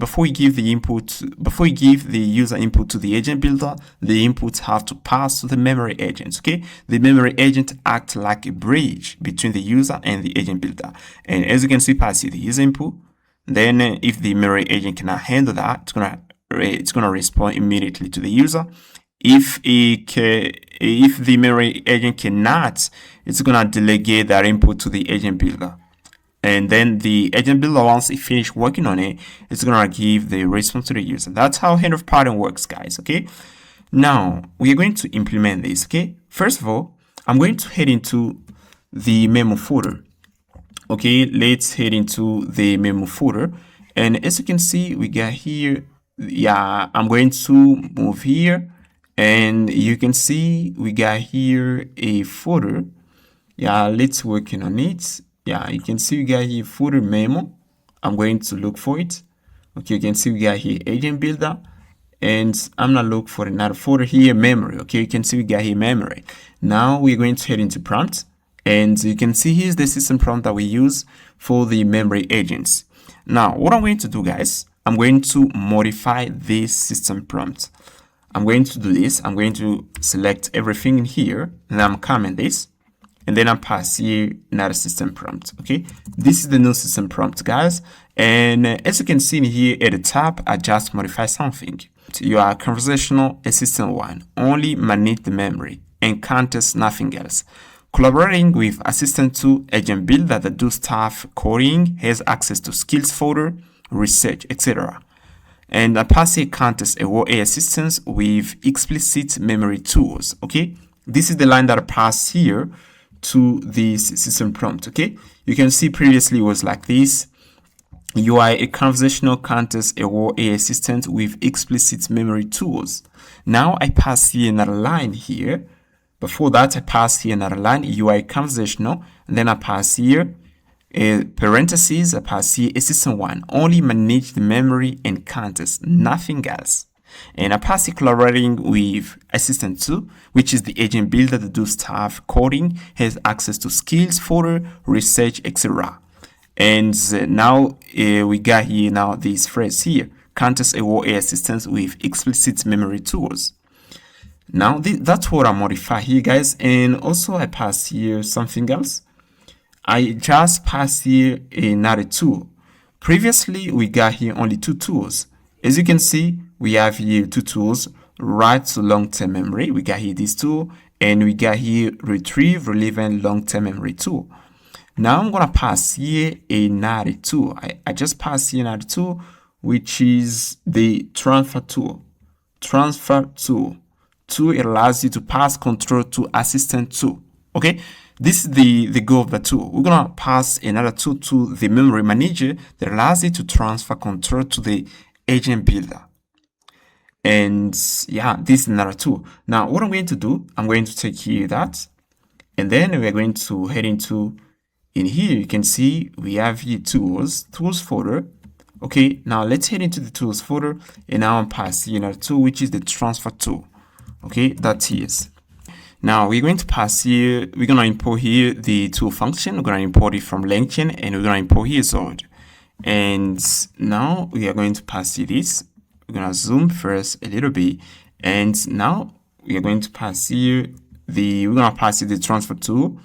user input to the agent builder, the inputs have to pass to the memory agent. Okay, the memory agent acts like a bridge between the user and the agent builder. And as you can see, pass the user input. Then if the memory agent cannot handle that, it's gonna respond immediately to the user. If the memory agent cannot, it's gonna delegate that input to the agent builder. And then the agent builder, once it finishes working on it, it's gonna give the response to the user. That's how end of pattern works, guys. Okay. Now we are going to implement this. Okay. First of all, I'm going to head into the memo folder. Okay, let's head into the memo folder. And as you can see, we got here. Yeah, I'm going to move here. And you can see we got here a folder. Yeah, let's working on it. Yeah, you can see we got here folder memo. I'm going to look for it. Okay, you can see we got here agent builder, and I'm gonna look for another folder here, memory. Okay, you can see we got here memory. Now we're going to head into prompt, and you can see here's the system prompt that we use for the memory agents. Now, what I'm going to do, guys, I'm going to modify this system prompt. I'm going to do this. I'm going to select everything in here, and I'm comment this, and then I'm pass here another system prompt. Okay, this is the new system prompt, guys. And as you can see in here at the top, I just modify something. You are conversational assistant 1, only manage the memory and context, nothing else. Collaborating with assistant 2, agent builder that do stuff coding, has access to skills folder, research, etc. And I pass a context a assistance with explicit memory tools. Okay, this is the line that I pass here to this system prompt. Okay, you can see previously it was like this. You are a conversational context a assistant with explicit memory tools. Now I pass here another line here. Before that, I pass here another line. You are a conversational, and then I pass here parentheses, I pass here assistant 1, only manage the memory and context, nothing else. And I pass here collaborating with assistant 2, which is the agent builder that do stuff coding, has access to skills folder, research, etc. And now we got here now this phrase here, context a assistance with explicit memory tools. Now that's what I modify here, guys. And also I pass here something else. I just pass here another tool. Previously, we got here only 2 tools. As you can see, we have here 2 tools, write to long-term memory. We got here this tool, and we got here retrieve relevant long-term memory tool. Now I'm going to pass here another tool. I just pass here another tool, which is the transfer tool. Transfer tool. It allows you to pass control to assistant 2. Okay, this is the goal of the tool. We're gonna pass another tool to the memory manager that allows you to transfer control to the agent builder. And yeah, this is another tool. Now, what I'm going to do, I'm going to take here that, and then we're going to head into in here. You can see we have here tools folder. Okay, now let's head into the tools folder, and now I'm passing another tool, which is the transfer tool. Okay, that is. Now we're going to pass here, we're going to import here the tool function. We're going to import it from LangChain, and we're going to import here Zord. And now we are going to pass here this. We're going to zoom first a little bit. And now we are going to pass here the transfer tool.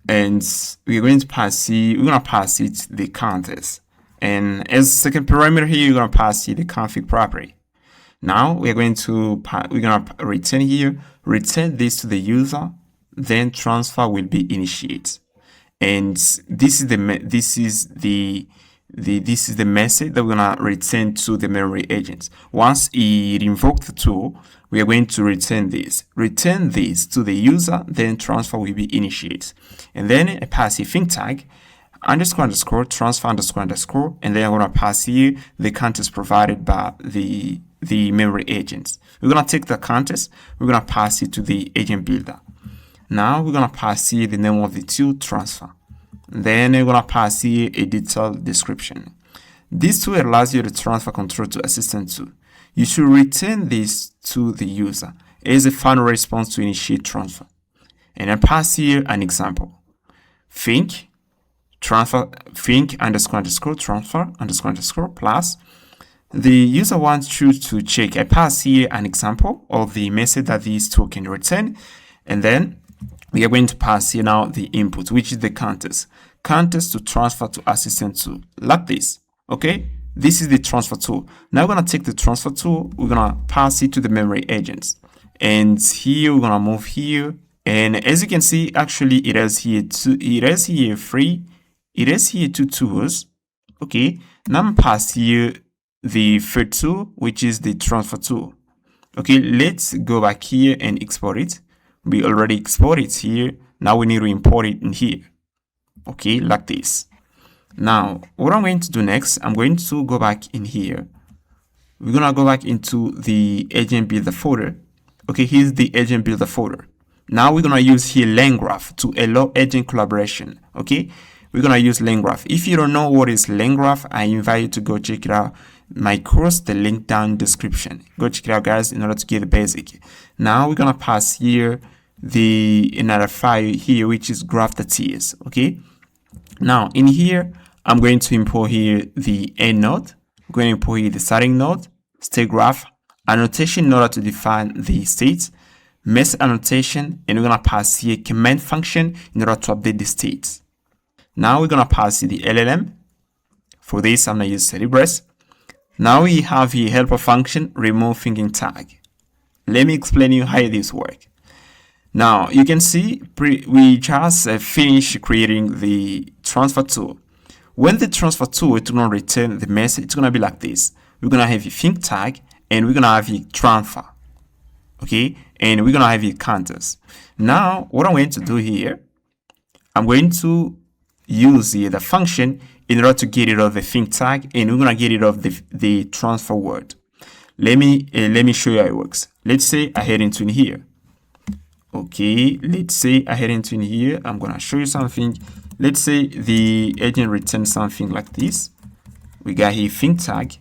And we're going to pass here, the context. And as second parameter here, you're going to pass here the config property. Now we're going to return here, return this to the user, then transfer will be initiated. And this is the message that we're gonna return to the memory agent. Once it invoked the tool, we are going to return this to the user, then transfer will be initiated. And then I pass a thing tag __ transfer __, and then I'm gonna pass here the context provided by the memory agents. We're gonna take the context, we're gonna pass it to the agent builder. Now we're gonna pass here the name of the tool, transfer. Then we're gonna pass here a detailed description. This tool allows you to transfer control to assistant tool. You should return this to the user as a final response to initiate transfer. And I pass here an example. Think transfer __ transfer __ plus. The user wants you to check. I pass here an example of the message that this tool can return, and then we are going to pass here now the input, which is the context to transfer to assistant tool, like this. Okay, this is the transfer tool. Now we're gonna take the transfer tool, we're gonna pass it to the memory agents, and here we're gonna move here, and as you can see, actually it has here two tools. Okay, now I'm pass here the third tool, which is the transfer tool. Okay, let's go back here and export it. We already exported it here. Now we need to import it in here. Okay, like this. Now, what I'm going to do next, I'm going to go back in here. We're gonna go back into the agent builder folder. Okay, here's the agent builder folder. Now we're gonna use here LangGraph to allow agent collaboration. Okay, we're gonna use LangGraph. If you don't know what is LangGraph, I invite you to go check it out. My course, the link down in description. Go check it out, guys, in order to get the basic. Now we're gonna pass here another file here, which is graph.ts. Okay, now in here I'm going to import here the end node. I'm going to import here the starting node, state graph, annotation in order to define the states, method annotation, and we're gonna pass here command function in order to update the states. Now we're gonna pass here the LLM. For this, I'm gonna use Cerebrus. Now we have here helper function, remove thinking tag. Let me explain you how this works. Now you can see we just finished creating the transfer tool. When the transfer tool is going to return the message, it's going to be like this. We're going to have a think tag, and we're going to have a transfer. Okay, and we're going to have a context. Now what I'm going to do here, I'm going to use here the function in order to get rid of the think tag, and we're going to get rid of the transfer word. Let me show you how it works. Let's say I head into in here. Okay, let's say I head into in here. I'm gonna show you something. Let's say the agent returns something like this. We got here think tag,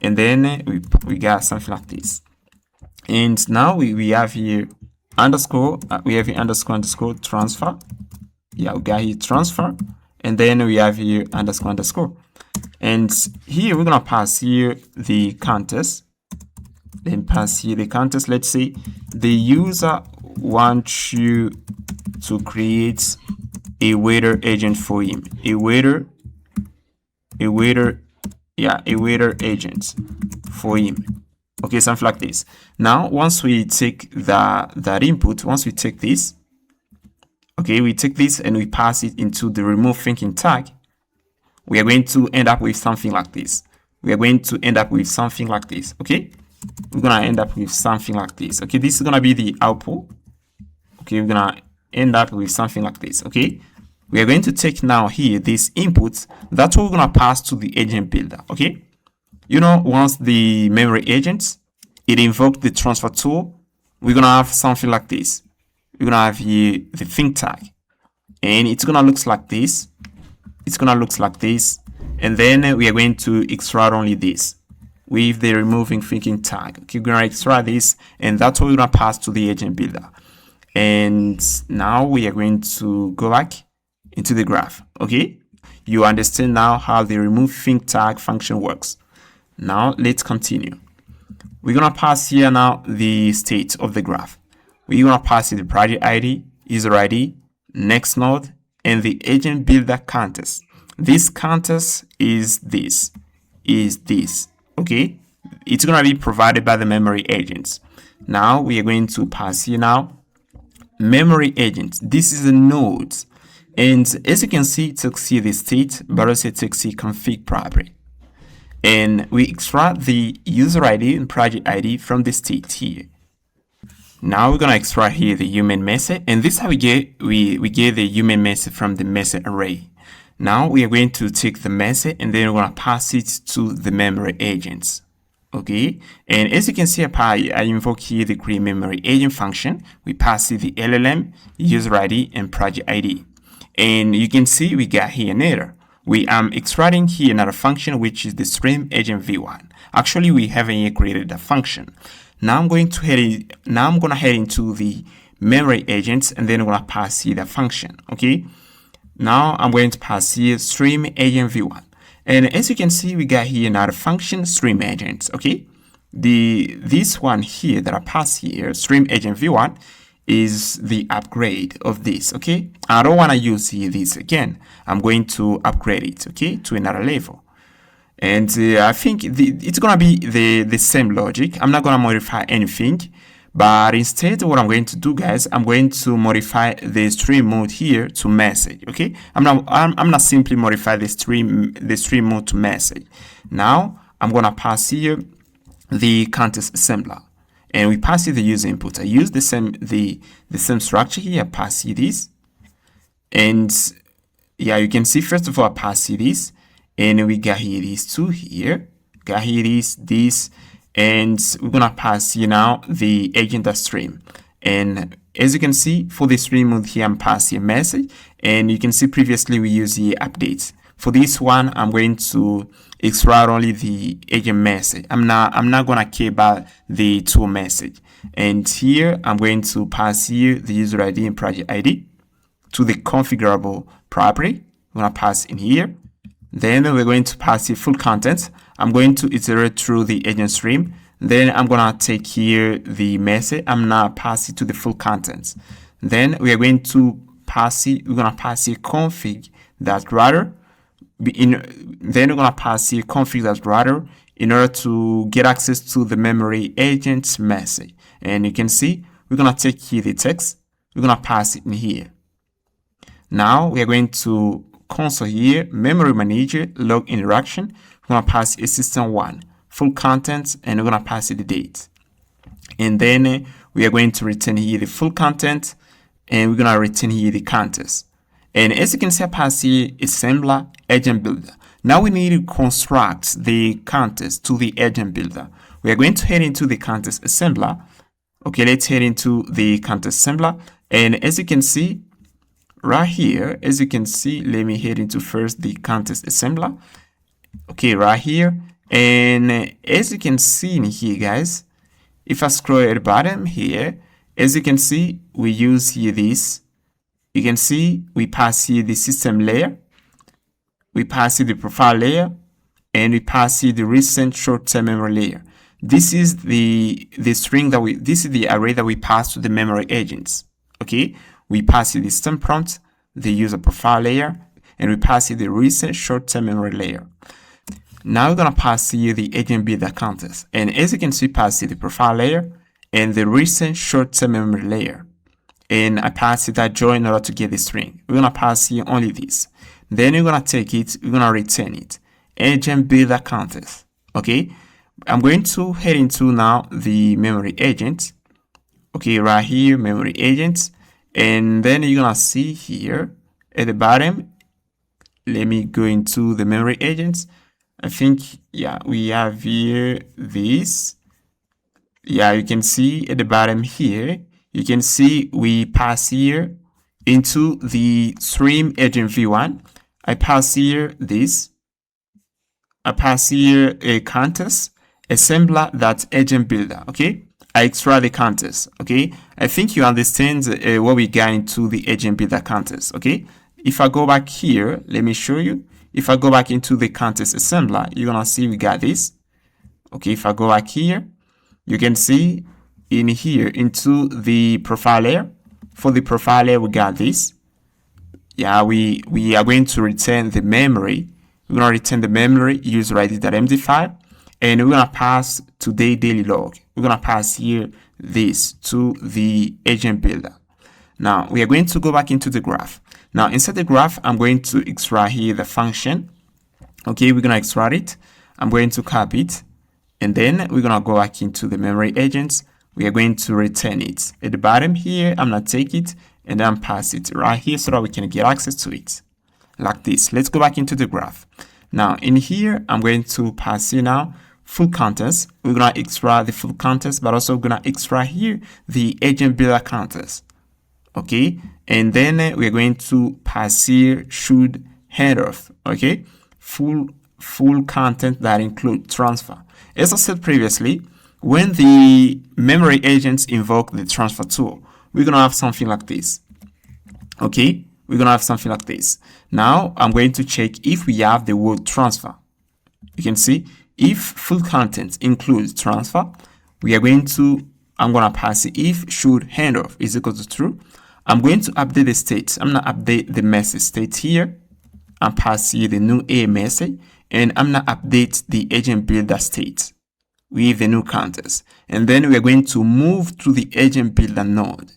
and then we got something like this. And now we have here underscore. We have here underscore transfer. Yeah, we got here transfer, and then we have here underscore. And here we're gonna pass here the context. Then pass here the context. Let's say the user wants you to create a waiter agent for him. A waiter agent for him. Okay, something like this. Now, once we take that input, once we take this, okay, we take this and we pass it into the remove thinking tag, we are going to end up with something like this. Okay, we're gonna end up with something like this. Okay, this is gonna be the output. Okay, we're gonna end up with something like this. Okay, we are going to take now here this input. That's what we're gonna pass to the agent builder. Okay, you know, once the memory agent it invoked the transfer tool, we're gonna have something like this. We're gonna have here the think tag, and it's gonna look like this. And then we are going to extract only this with the removing thinking tag. Okay, we're gonna extract this, and that's what we're gonna pass to the agent builder. And now we are going to go back into the graph. Okay, you understand now how the remove think tag function works. Now let's continue. We're gonna pass here now the state of the graph. We're gonna pass the project ID, user ID, next node, and the agent builder context. This context is this. Okay, it's gonna be provided by the memory agents. Now we are going to pass here now memory agent. This is a node. And as you can see, it takes here the state, but also it takes here config property. And we extract the user ID and project ID from the state here. Now we're gonna extract here the human message, and this is how we get the human message from the message array. Now we are going to take the message and then we're gonna pass it to the memory agents. Okay, and as you can see, I invoke here the create memory agent function. We pass it the LLM, user ID, and project ID. And you can see we got here an error. We am extracting here another function, which is the stream agent v1. Actually, we haven't yet created a function. Now I'm going to head into the memory agents, and then I'm gonna pass here the function. Okay. Now I'm going to pass here stream agent v1. And as you can see, we got here another function, stream agents. Okay. This one here that I pass here, stream agent v1, is the upgrade of this. Okay. I don't want to use here this again. I'm going to upgrade it, okay, to another level. And I think it's going to be the same logic. I'm not going to modify anything, but instead what I'm going to do, guys, I'm going to modify the stream mode here to message. Okay, I'm not simply modify the stream mode to message. Now I'm going to pass here the context assembler, and we pass here the user input. I use the same structure here. I pass here this, and yeah, you can see first of all I pass here this. And we got here these two here, got here this, and we're gonna pass here now the agent stream. And as you can see, for the stream mode here, I'm passing a message, and you can see previously we used the updates. For this one, I'm going to extract only the agent message. I'm not gonna care about the tool message. And here I'm going to pass here the user ID and project ID to the configurable property. I'm gonna pass in here. Then we're going to pass the full content. I'm going to iterate through the agent stream. Then I'm going to take here the message. I'm not pass it to the full contents. Then we are going to pass it. We're going to pass the config that router. Then we're going to pass the config that router in order to get access to the memory agent's message. And you can see we're going to take here the text. We're going to pass it in here. Now we are going to console here, memory manager, log interaction. We're going to pass a system1, full content, and we're going to pass it the date. And then we are going to return here the full content, and we're going to return here the context. And as you can see, I pass here assembler, agent builder. Now we need to construct the context to the agent builder. We are going to head into the context assembler. Okay, let's head into the context assembler. And as you can see, right here, as you can see, let me head into first the context assembler. Okay, right here. And as you can see in here, guys, if I scroll at the bottom here, as you can see, we use here this. You can see we pass here the system layer, we pass here the profile layer, and we pass here the recent short-term memory layer. This is the string that this is the array that we pass to the memory agents. Okay. We pass it the system prompt, the user profile layer, and we pass it the recent short-term memory layer. Now we're going to pass here the agent builder context. And as you can see, pass it the profile layer and the recent short-term memory layer. And I pass it that join in order to get the string. We're going to pass here only this. Then we're going to take it, we're going to return it. Agent builder context. Okay. I'm going to head into now the memory agent. Okay, right here, memory agents. And then you're gonna see here at the bottom, let me go into the memory agents. I think, yeah, we have here this. Yeah, you can see at the bottom here, you can see we pass here into the stream agent v1. I pass here this. I pass here a context assembler that agent builder. Okay. I extract the context. Okay, I think you understand what we got into the agent builder context. Okay, if I go back here, let me show you. If I go back into the context assembler, you're gonna see we got this. Okay, if I go back here, you can see in here into the profile layer. For the profile layer, we got this. Yeah, we are going to return the memory. We're gonna return the memory user ID.md5. And we're going to pass today daily log. We're going to pass here this to the agent builder. Now we are going to go back into the graph. Now inside the graph, I'm going to extract here the function. Okay, we're going to extract it. I'm going to copy it. And then we're going to go back into the memory agents. We are going to return it. At the bottom here, I'm going to take it and then pass it right here so that we can get access to it. Like this. Let's go back into the graph. Now in here, I'm going to pass here now full counters. We're going to extract the full counters, but also we're going to extract here the agent builder counters. Okay, and then we're going to pass here should handoff. Okay, full content that include transfer. As I said previously, when the memory agents invoke the transfer tool, we're gonna have something like this. Okay, we're gonna have something like this. Now I'm going to check if we have the word transfer. You can see if full content includes transfer, we are going to, I'm gonna pass it if should handoff is equal to true. I'm going to update the state. I'm gonna update the message state here and pass here the new A message, and I'm gonna update the agent builder state with the new counters. And then we are going to move to the agent builder node.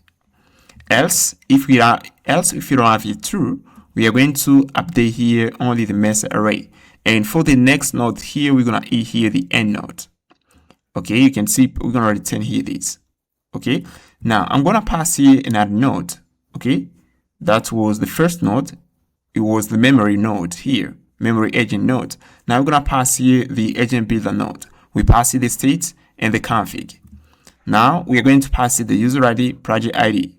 Else, if you don't have it true, we are going to update here only the message array. And for the next node here, we're gonna add here the end node. Okay, you can see we're gonna return here this. Okay, now I'm gonna pass here another node. Okay, that was the first node. It was the memory node here, memory agent node. Now we're gonna pass here the agent builder node. We pass here the state and the config. Now we are going to pass here the user ID, project ID.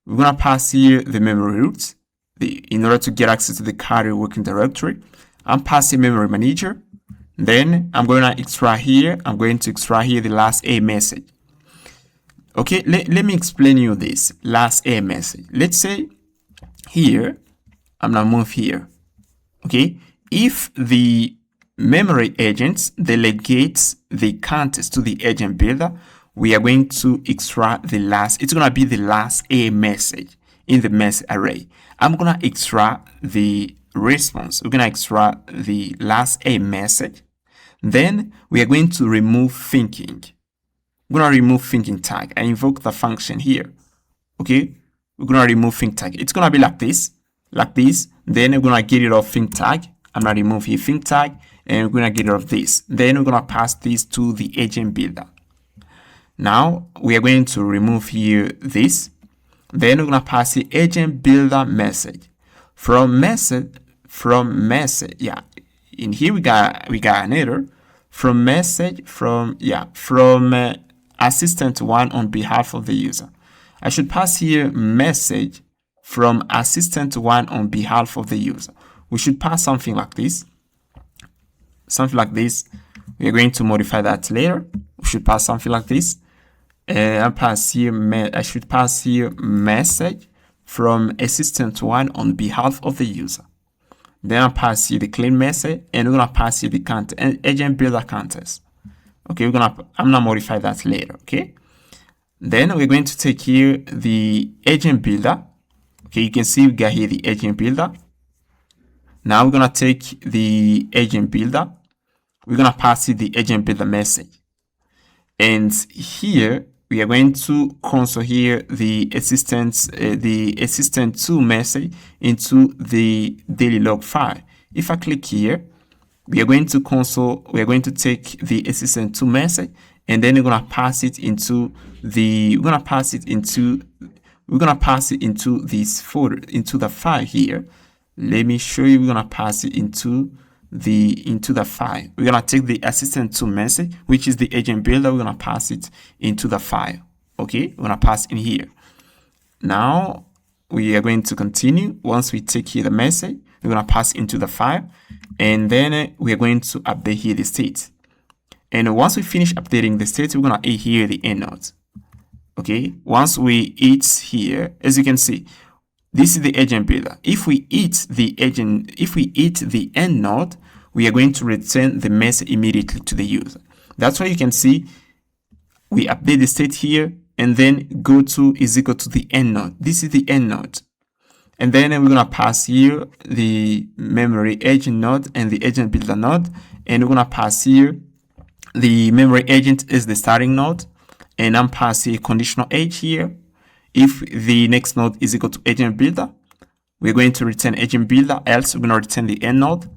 We're gonna pass here the memory root in order to get access to the current working directory. I'm passing memory manager. Then I'm going to extract here. I'm going to extract here the last A message. Okay, let me explain you this last A message. Let's say here, I'm gonna move here. Okay, if the memory agents delegates the context to the agent builder, we are going to extract the last. It's gonna be the last A message in the message array. I'm gonna extract the response. We're gonna extract the last A message. Then we are going to remove thinking. We're going to remove thinking tag. I invoke the function here. Okay, we're going to remove think tag. It's going to be like this. Then we're going to get rid of think tag. I'm going to remove here think tag, and we're going to get rid of this. Then we're going to pass this to the agent builder. Now we are going to remove here this. Then we're going to pass the agent builder message. From message, yeah. In here we got an error. From message, from assistant one on behalf of the user. I should pass here message from assistant one on behalf of the user. We should pass something like this. We are going to modify that later. We should pass something like this. I should pass here message from assistant one on behalf of the user. Then I'll pass here the clean message, and we're gonna pass here the content and agent builder context. Okay, I'm gonna modify that later. Okay, then we're going to take here the agent builder. Okay, you can see we got here the agent builder. Now we're gonna take the agent builder. We're gonna pass here the agent builder message, and here we are going to console here the assistant 2 message into the daily log file. If I click here, we are going to console, we are going to take the assistant 2 message, and then we're going to pass it into the, we're going to pass it into this folder, into the file here. Let me show you. We're going to pass it into the file. We're going to take the assistant 2 message, which is the agent builder. We're going to pass it into the file. Okay, we're going to pass in here. Now we are going to continue. Once we take here the message, we're going to pass into the file, and then we are going to update here the state. And once we finish updating the state, we're going to add here the end node. Okay, once we hit here, as you can see, this is the agent builder. If we hit the end node, we are going to return the message immediately to the user. That's why you can see we update the state here, and then go to is equal to the end node. This is the end node. And then we're going to pass here the memory agent node and the agent builder node. And we're going to pass here the memory agent is the starting node. And I'm passing conditional age here. If the next node is equal to agent builder, we're going to return agent builder, else we're going to return the end node.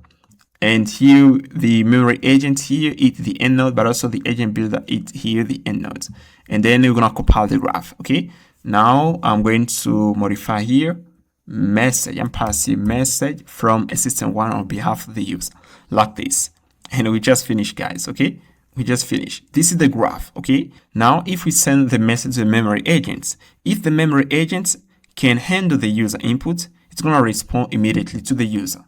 And here the memory agent here is the end node, but also the agent builder is here the end nodes. And then we're going to compile the graph. Okay. Now I'm going to modify here message and pass a message from a system1 on behalf of the user like this. And we just finished, guys. Okay. We just finished. This is the graph. Okay. Now if we send the message to the memory agents, if the memory agents can handle the user input, it's going to respond immediately to the user.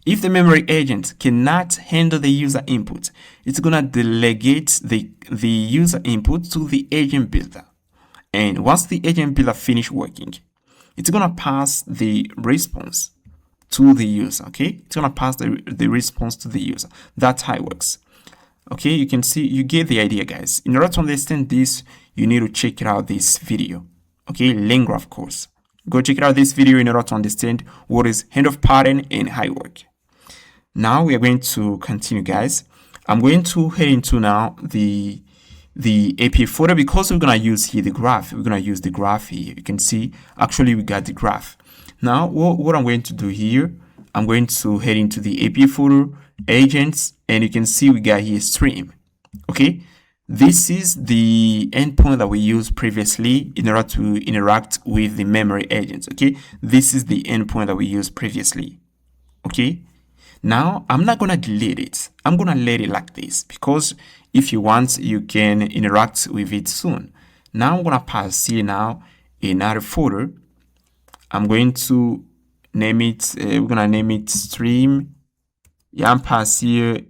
If the memory agent cannot handle the user input, it's going to delegate the user input to the agent builder. And once the agent builder finish working, it's going to pass the response to the user. Okay, it's going to pass the response to the user. That's how it works. Okay, you can see, you get the idea, guys. In order to understand this, you need to check out this video. Okay, LangGraph course. Go check out this video in order to understand what is handoff pattern and how it works. Now we are going to continue, guys. I'm going to head into now the API folder because we're going to use here the graph. We're going to use the graph here. You can see, actually, we got the graph. Now, what I'm going to do here, I'm going to head into the API folder, agents, and you can see we got here stream. Okay. This is the endpoint that we used previously in order to interact with the memory agents. Okay. This is the endpoint that we used previously. Okay. Now, I'm not going to delete it. I'm going to let it like this because if you want, you can interact with it soon. Now, I'm going to pass here now another folder. I'm going to name it, we're going to name it stream. Yeah, I'm pass here.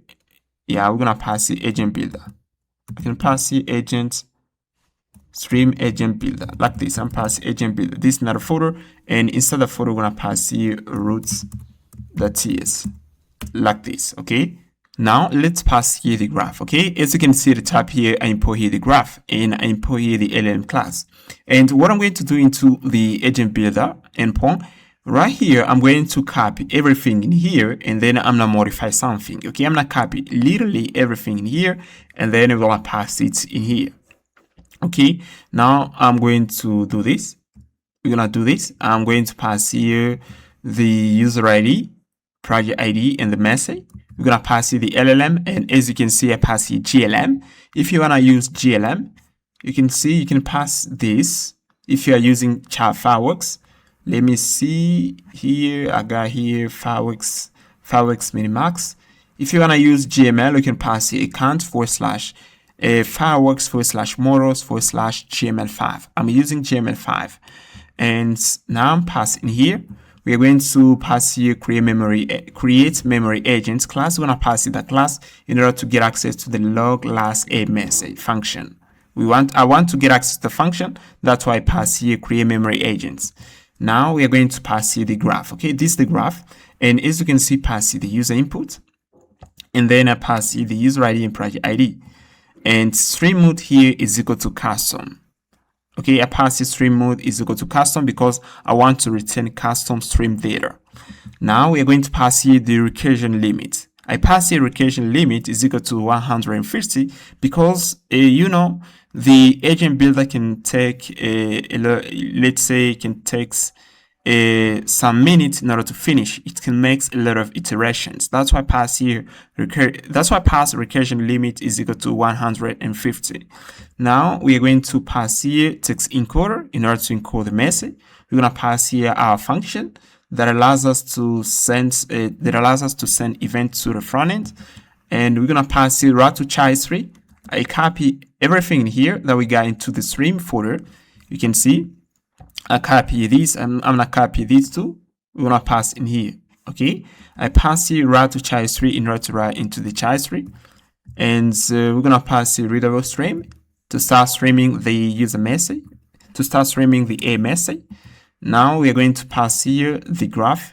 Yeah, we're going to pass here agent builder. I can pass here agent, stream agent builder like this. I'm pass agent builder. This is another folder. And inside the folder, we're going to pass here roots.ts. Like this. Okay, now let's pass here the graph. Okay, as you can see at the top here, I import here the graph and I import here the LLM class. And what I'm going to do into the agent builder endpoint right here, I'm going to copy everything in here and then I'm gonna modify something. Okay, I'm gonna copy literally everything in here and then I'm gonna pass it in here. Okay, now I'm going to do this. We're gonna do this. I'm going to pass here the user ID, project ID, and the message. We're going to pass here the LLM, and as you can see, I pass here GLM. If you want to use GLM, you can see you can pass this. If you are using fireworks, let me see here. I got here fireworks minimax. If you want to use GML, you can pass here account / fireworks / models / GML5. I'm using GML5, and now I'm passing here. We are going to pass here create memory agents class. We're going to pass it that class in order to get access to the log last a message function. I want to get access to the function. That's why I pass here create memory agents. Now we are going to pass here the graph. Okay, this is the graph. And as you can see, pass here the user input. And then I pass here the user ID and project ID. And stream mode here is equal to custom. Okay, I pass the stream mode is equal to custom because I want to return custom stream data. Now we are going to pass here the recursion limit. I pass here recursion limit is equal to 150 because you know the agent builder can take let's say it can take some minutes in order to finish. It can make a lot of iterations. That's why I pass here recursion limit is equal to 150. Now we are going to pass here text encoder in order to encode the message. We're going to pass here our function that allows us to send event to the front end, and we're going to pass here route to child tree. I copy everything in here that we got into the stream folder. You can see I copy these, and I'm gonna copy these two. We're gonna pass in here. Okay, I pass here route to child tree in order to write into the child tree, and we're gonna pass here readable stream to start streaming the user message, to start streaming the a message. Now we are going to pass here the graph.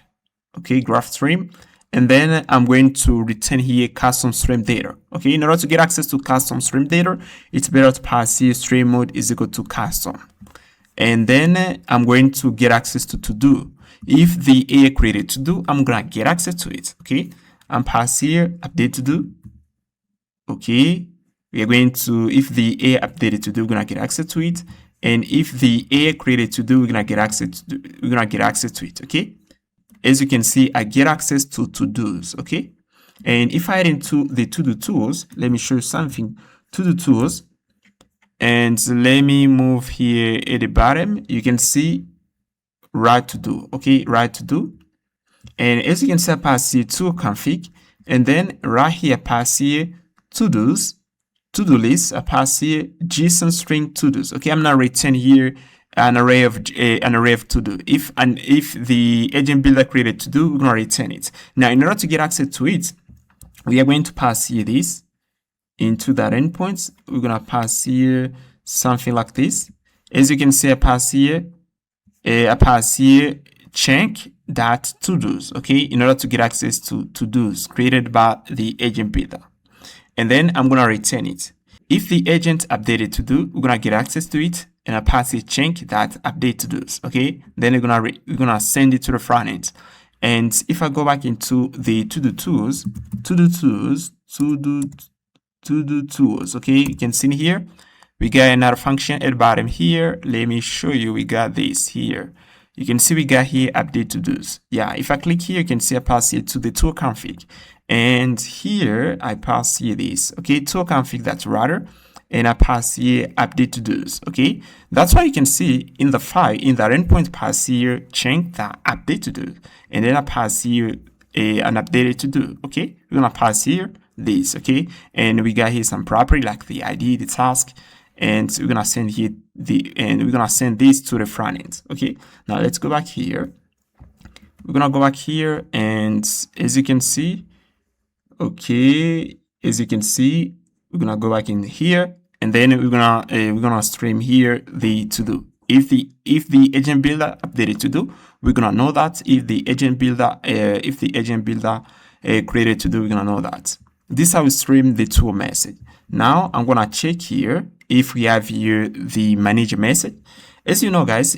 Okay, graph stream, and then I'm going to return here custom stream data. Okay, in order to get access to custom stream data, it's better to pass here stream mode is equal to custom. And then I'm going to get access to do. If the A created to do, I'm gonna get access to it. Okay, I'm pass here update to do. Okay, we are going to, if the A updated to do, we're gonna get access to it. And if the AI created to do, we're gonna get access to it. Okay. As you can see, I get access to to-dos. Okay. And if I head into the to-do tools, let me show you something. To-do tools, and let me move here at the bottom. You can see right to do. Okay, right to do. And as you can see, I pass here tool config, and then right here, I pass here to-dos, to-do list. I pass here JSON string to-dos. Okay, I'm gonna return here an array of to-do. If the agent builder created to-do, we're gonna return it. Now, in order to get access to it, we are going to pass here this into that endpoint. We're gonna pass here something like this. As you can see, I pass here check that to-dos. Okay, in order to get access to to-dos created by the agent builder, and then I'm gonna return it. If the agent updated to do, we're gonna get access to it, and I pass it check that update to dos. Okay, then we're gonna send it to the front end. And if I go back into the to-do tools, okay, you can see here we got another function at the bottom here. Let me show you. We got this here. You can see we got here update to dos. Yeah, if I click here, you can see I pass it to the tool config, and here I pass here this. Okay, tool config, that's router, and I pass here update to dos. Okay, that's why you can see in the file, in the endpoint, pass here change that update to do, and then I pass here an updated to do. Okay, we're gonna pass here this. Okay, and we got here some property like the ID, the task, and we're gonna send here we're gonna send this to the front end. Okay, now let's go back here. We're gonna go back here, and as you can see, okay, as you can see, we're gonna go back in here, and then we're gonna stream here the to do. If the agent builder updated to do, we're gonna know that. If the agent builder created to do, we're gonna know that. This is how we stream the tool message. Now I'm gonna check here if we have here the manager message. As you know, guys,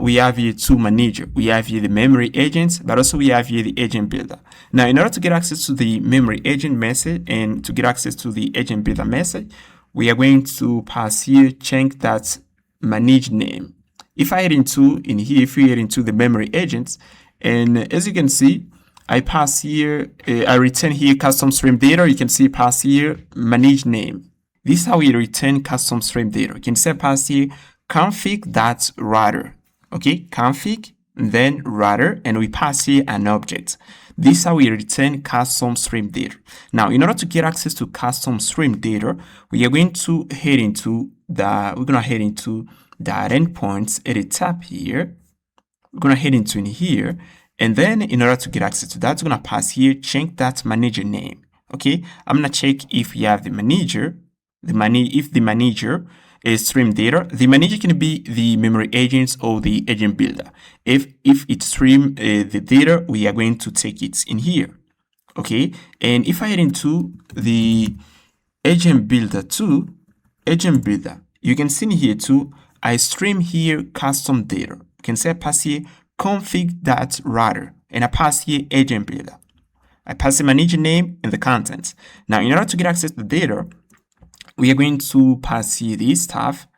we have here two manager. We have here the memory agent, but also we have here the agent builder. Now, in order to get access to the memory agent message and to get access to the agent builder message, we are going to pass here check that manage name. If we head into the memory agents, and as you can see, I pass here, I return here custom stream data. You can see pass here manage name. This is how we return custom stream data. You can say pass here config.router. Okay, config, then router, and we pass here an object. This is how we return custom stream data. Now, in order to get access to custom stream data, we are going to head into that endpoints at the top here. We're gonna head into in here, and then in order to get access to that, we're gonna pass here check that manager name. Okay, I'm gonna check if we have the manager. If the manager is stream data, the manager can be the memory agents or the agent builder. If it stream the data, we are going to take it in here. Okay, and if I head into the agent builder too, you can see in here too, I stream here custom data. You can say I pass here config.router, and I pass here agent builder. I pass the manager name and the contents. Now, in order to get access to the data, we are going to pass here this stuff.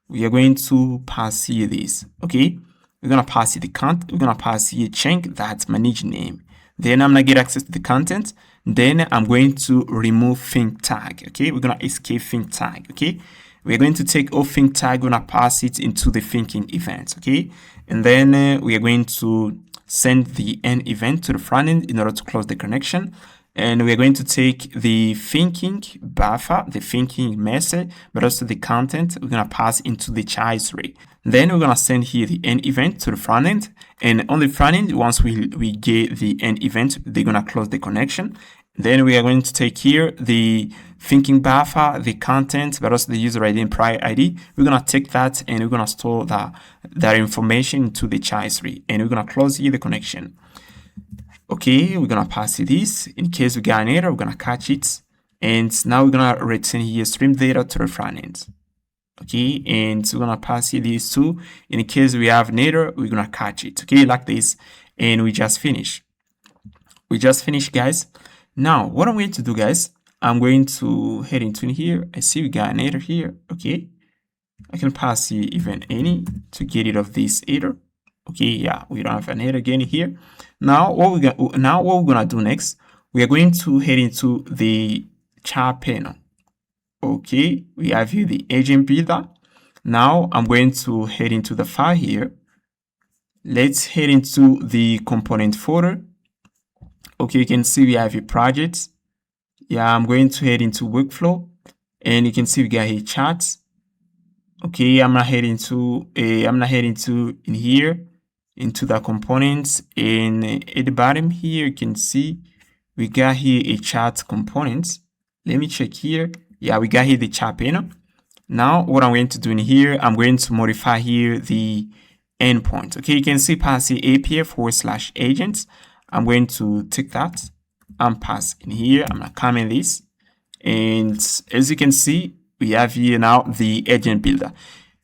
We are going to pass here this. Okay, we're gonna pass here the content. We're gonna pass here check that manage name. Then I'm gonna get access to the content. Then I'm going to remove thing tag. Okay, we're gonna escape thing tag. Okay, we're going to take off thing tag. We're gonna pass it into the thinking event. Okay, and then we are going to send the end event to the front end in order to close the connection. And we're going to take the thinking buffer, the thinking message, but also the content. We're going to pass into the child array. Then we're going to send here the end event to the front end. And on the front end, once we get the end event, they're going to close the connection. Then we are going to take here the thinking buffer, the content, but also the user ID and prior ID. We're going to take that and we're going to store that information into the child array. And we're going to close here the connection. Okay, we're gonna pass this. In case we got an error, we're gonna catch it. And now we're gonna return here stream data to the front end. Okay, and we're gonna pass here these two. In case we have an error, we're gonna catch it. Okay, like this. And we just finish. We just finished, guys. Now, what I'm going to do, guys, I'm going to head into here. I see we got an error here. Okay. I can pass here even any to get rid of this header. Okay, yeah, we don't have an header again here. Now what we're gonna do next, we are going to head into the chart panel. Okay, we have here the agent builder. Now I'm going to head into the file here. Let's head into the component folder. Okay, you can see we have a project. Yeah, I'm going to head into workflow, and you can see we got here charts. Okay, I'm gonna head into in here into the components, and at the bottom here you can see we got here a chart component. Let me check here. Yeah, we got here the chart panel. Now what I'm going to do in here, I'm going to modify here the endpoint. Okay, you can see pass here API/agents. I'm going to take that and pass in here. I'm gonna comment this, and as you can see, we have here now the agent builder.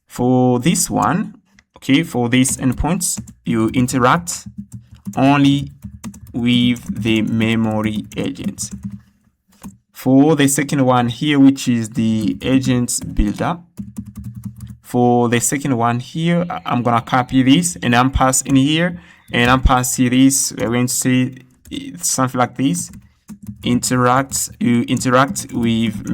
For this one, okay, for these endpoints, you interact only with the memory agent. For the second one here, which is the agent builder, for the second one here, I'm gonna copy this and I'm pass in here, and I'm passing this. We're going to say something like this: you interact with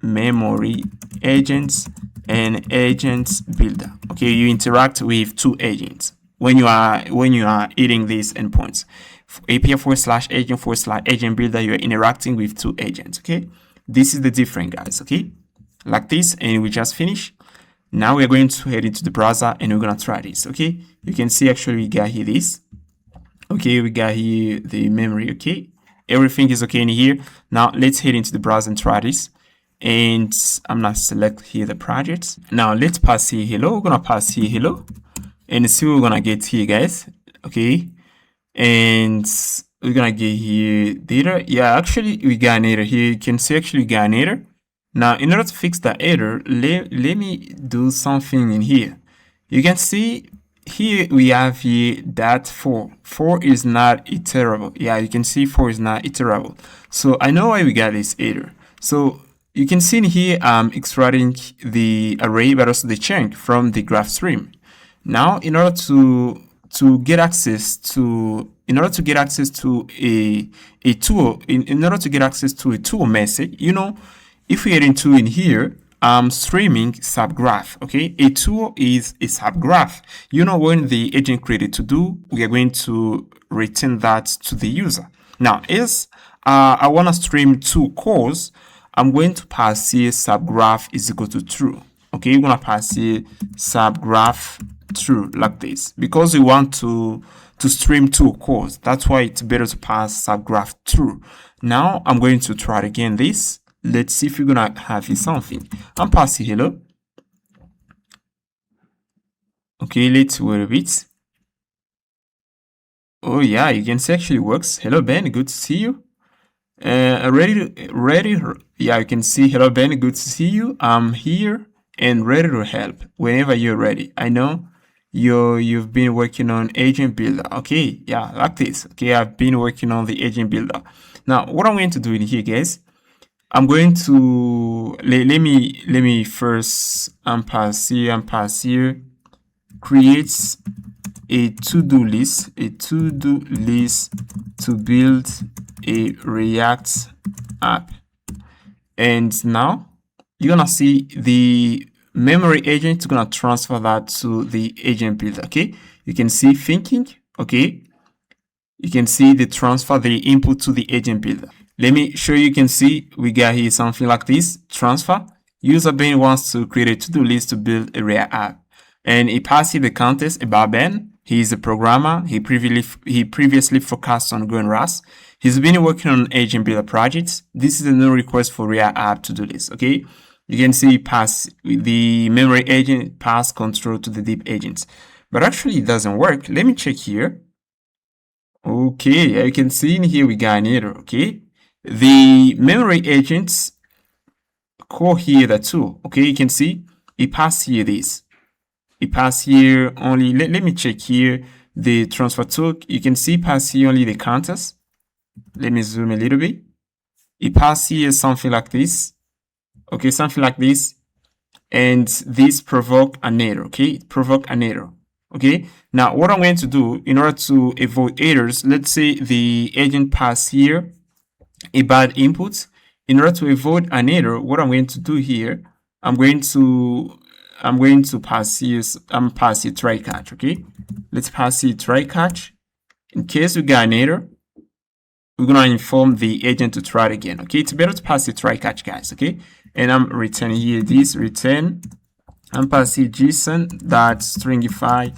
memory agents and agents builder. Okay, you interact with two agents when you are hitting these endpoints. API/agent/agent builder, you are interacting with two agents. Okay, this is the difference, guys. Okay, like this, and we just finished. Now we're going to head into the browser and we're gonna try this. Okay, you can see actually we got here this. Okay, we got here the memory. Okay, everything is okay in here. Now let's head into the browser and try this. And I'm gonna select here the project. Now let's pass here hello. We're gonna pass here hello and see what we're gonna get here, guys. Okay, and we're gonna get here data. Yeah, actually we got an error here. You can see actually we got an error. Now in order to fix the error, let me do something in here. You can see here we have here that 4 is not iterable. Yeah, you can see 4 is not iterable. So I know why we got this error. So you can see in here I'm extracting the array but also the chunk from the graph stream. Now in order to get access to a tool, in order to get access to a tool message, you know, if we get into in here, I'm streaming subgraph. Okay, a tool is a subgraph. You know, when the agent created to do, we are going to return that to the user. Now, as I want to stream two calls, I'm going to pass here subgraph is equal to true. Okay, we're gonna pass here subgraph true like this because we want to stream two calls. That's why it's better to pass subgraph true. Now I'm going to try again this. Let's see if we're gonna have here something. I'm passing hello. Okay, let's wait a bit. Oh yeah, you can see actually works. Hello Ben, good to see you. Ready? Yeah, you can see hello Ben, good to see you. I'm here and ready to help whenever you're ready. I know you've been working on agent builder. Okay, yeah, like this. Okay, I've been working on the agent builder. Now what I'm going to do in here, guys, I'm going to let me first pass here create a to-do list to build a React app. And now you're gonna see the memory agent is gonna transfer that to the agent builder. Okay, you can see thinking. Okay, you can see the transfer the input to the agent builder. Let me show you. You can see we got here something like this transfer. User Ben wants to create a to-do list to build a React app, and he passes the context about Ben. He is a programmer. He previously focused on growing Rust. He's been working on agent builder projects. This is a new request for React app to do this. Okay, you can see pass the memory agent pass control to the deep agents, but actually it doesn't work. Let me check here. Okay, you can see in here we got an error. Okay, the memory agents call here the tool. Okay, you can see it pass here this. It pass here only. Let me check here the transfer tool. You can see pass here only the counters. Let me zoom a little bit. It pass here something like this. Okay, something like this. and this provoke an error. Okay, provoke an error. Okay, now what I'm going to do in order to avoid errors, let's say the agent pass here a bad input. In order to avoid an error, what I'm going to do here, I'm going to pass here try catch. Okay, let's pass here try catch. In case we get an error, we're gonna inform the agent to try it again. Okay, it's better to pass the try catch, guys. Okay, and I'm returning here this return. I'm pass here JSON that stringify.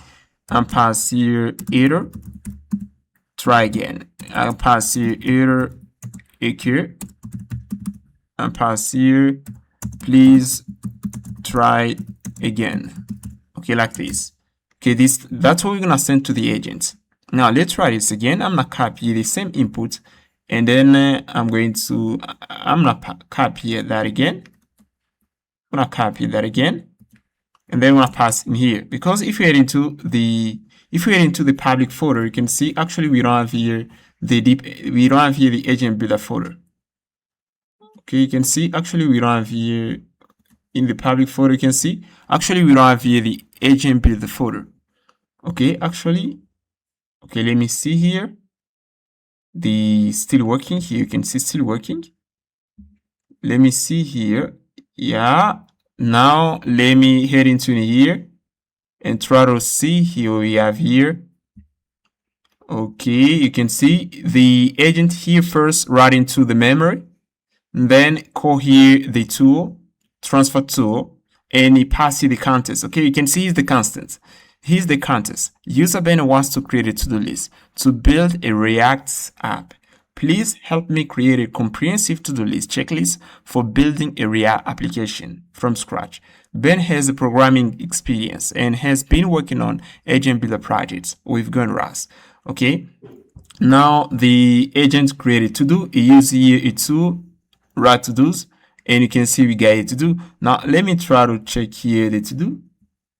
I'm pass here error. Try again. I'll pass here error occur. I'm pass here. Please try again. Okay, like this. Okay, that's what we're gonna send to the agent. Now let's try this again. I'm gonna copy the same input, and then I'm gonna copy that again. I'm gonna copy that again, and then I'm gonna pass in here. Because if you head into the public folder, you can see actually we don't have here the agent builder folder. Okay, you can see actually we don't have here in the public folder. You can see actually we don't have here the agent builder folder. Okay, actually. Okay, let me see here. The still working here. You can see still working. Let me see here. Yeah. Now let me head into here and try to see here we have here. Okay, you can see the agent here first right into the memory, then call here the tool, transfer tool, and he passes the context. Okay, you can see here's the constant. Here's the context. User Ben wants to create a to-do list to build a React app. Please help me create a comprehensive to-do list checklist for building a React application from scratch. Ben has a programming experience and has been working on agent builder projects with Gunras. Okay. Now the agent created to-do. He uses here a tool, write to-dos, and you can see we got a to-do. Now let me try to check here the to-do.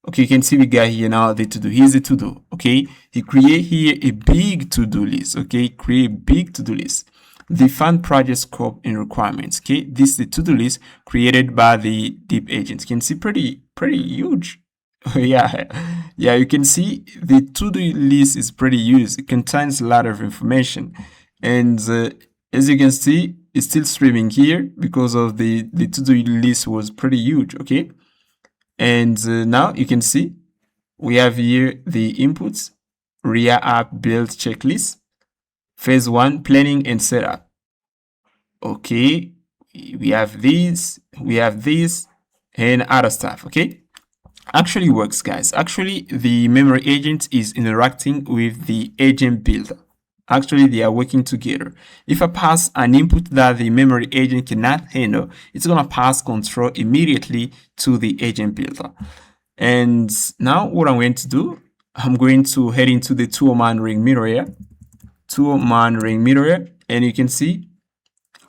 Okay, you can see we got here now the to-do. Here's the to-do. Okay, he create here a big to-do list. Okay, create big to-do list. Define project scope and requirements. Okay, this is the to-do list created by the deep agent. You can see pretty huge. yeah, you can see the to-do list is pretty huge. It contains a lot of information, and as you can see, it's still streaming here because of the to-do list was pretty huge. Okay. And now you can see we have here the inputs, React app build checklist, phase 1, planning and setup. Okay, we have this, and other stuff. Okay, actually works, guys. Actually, the memory agent is interacting with the agent builder. Actually, they are working together. If I pass an input that the memory agent cannot handle, it's going to pass control immediately to the agent builder. And now what I'm going to do, I'm going to head into the toolman ring mirror here. Toolman ring mirror, and you can see,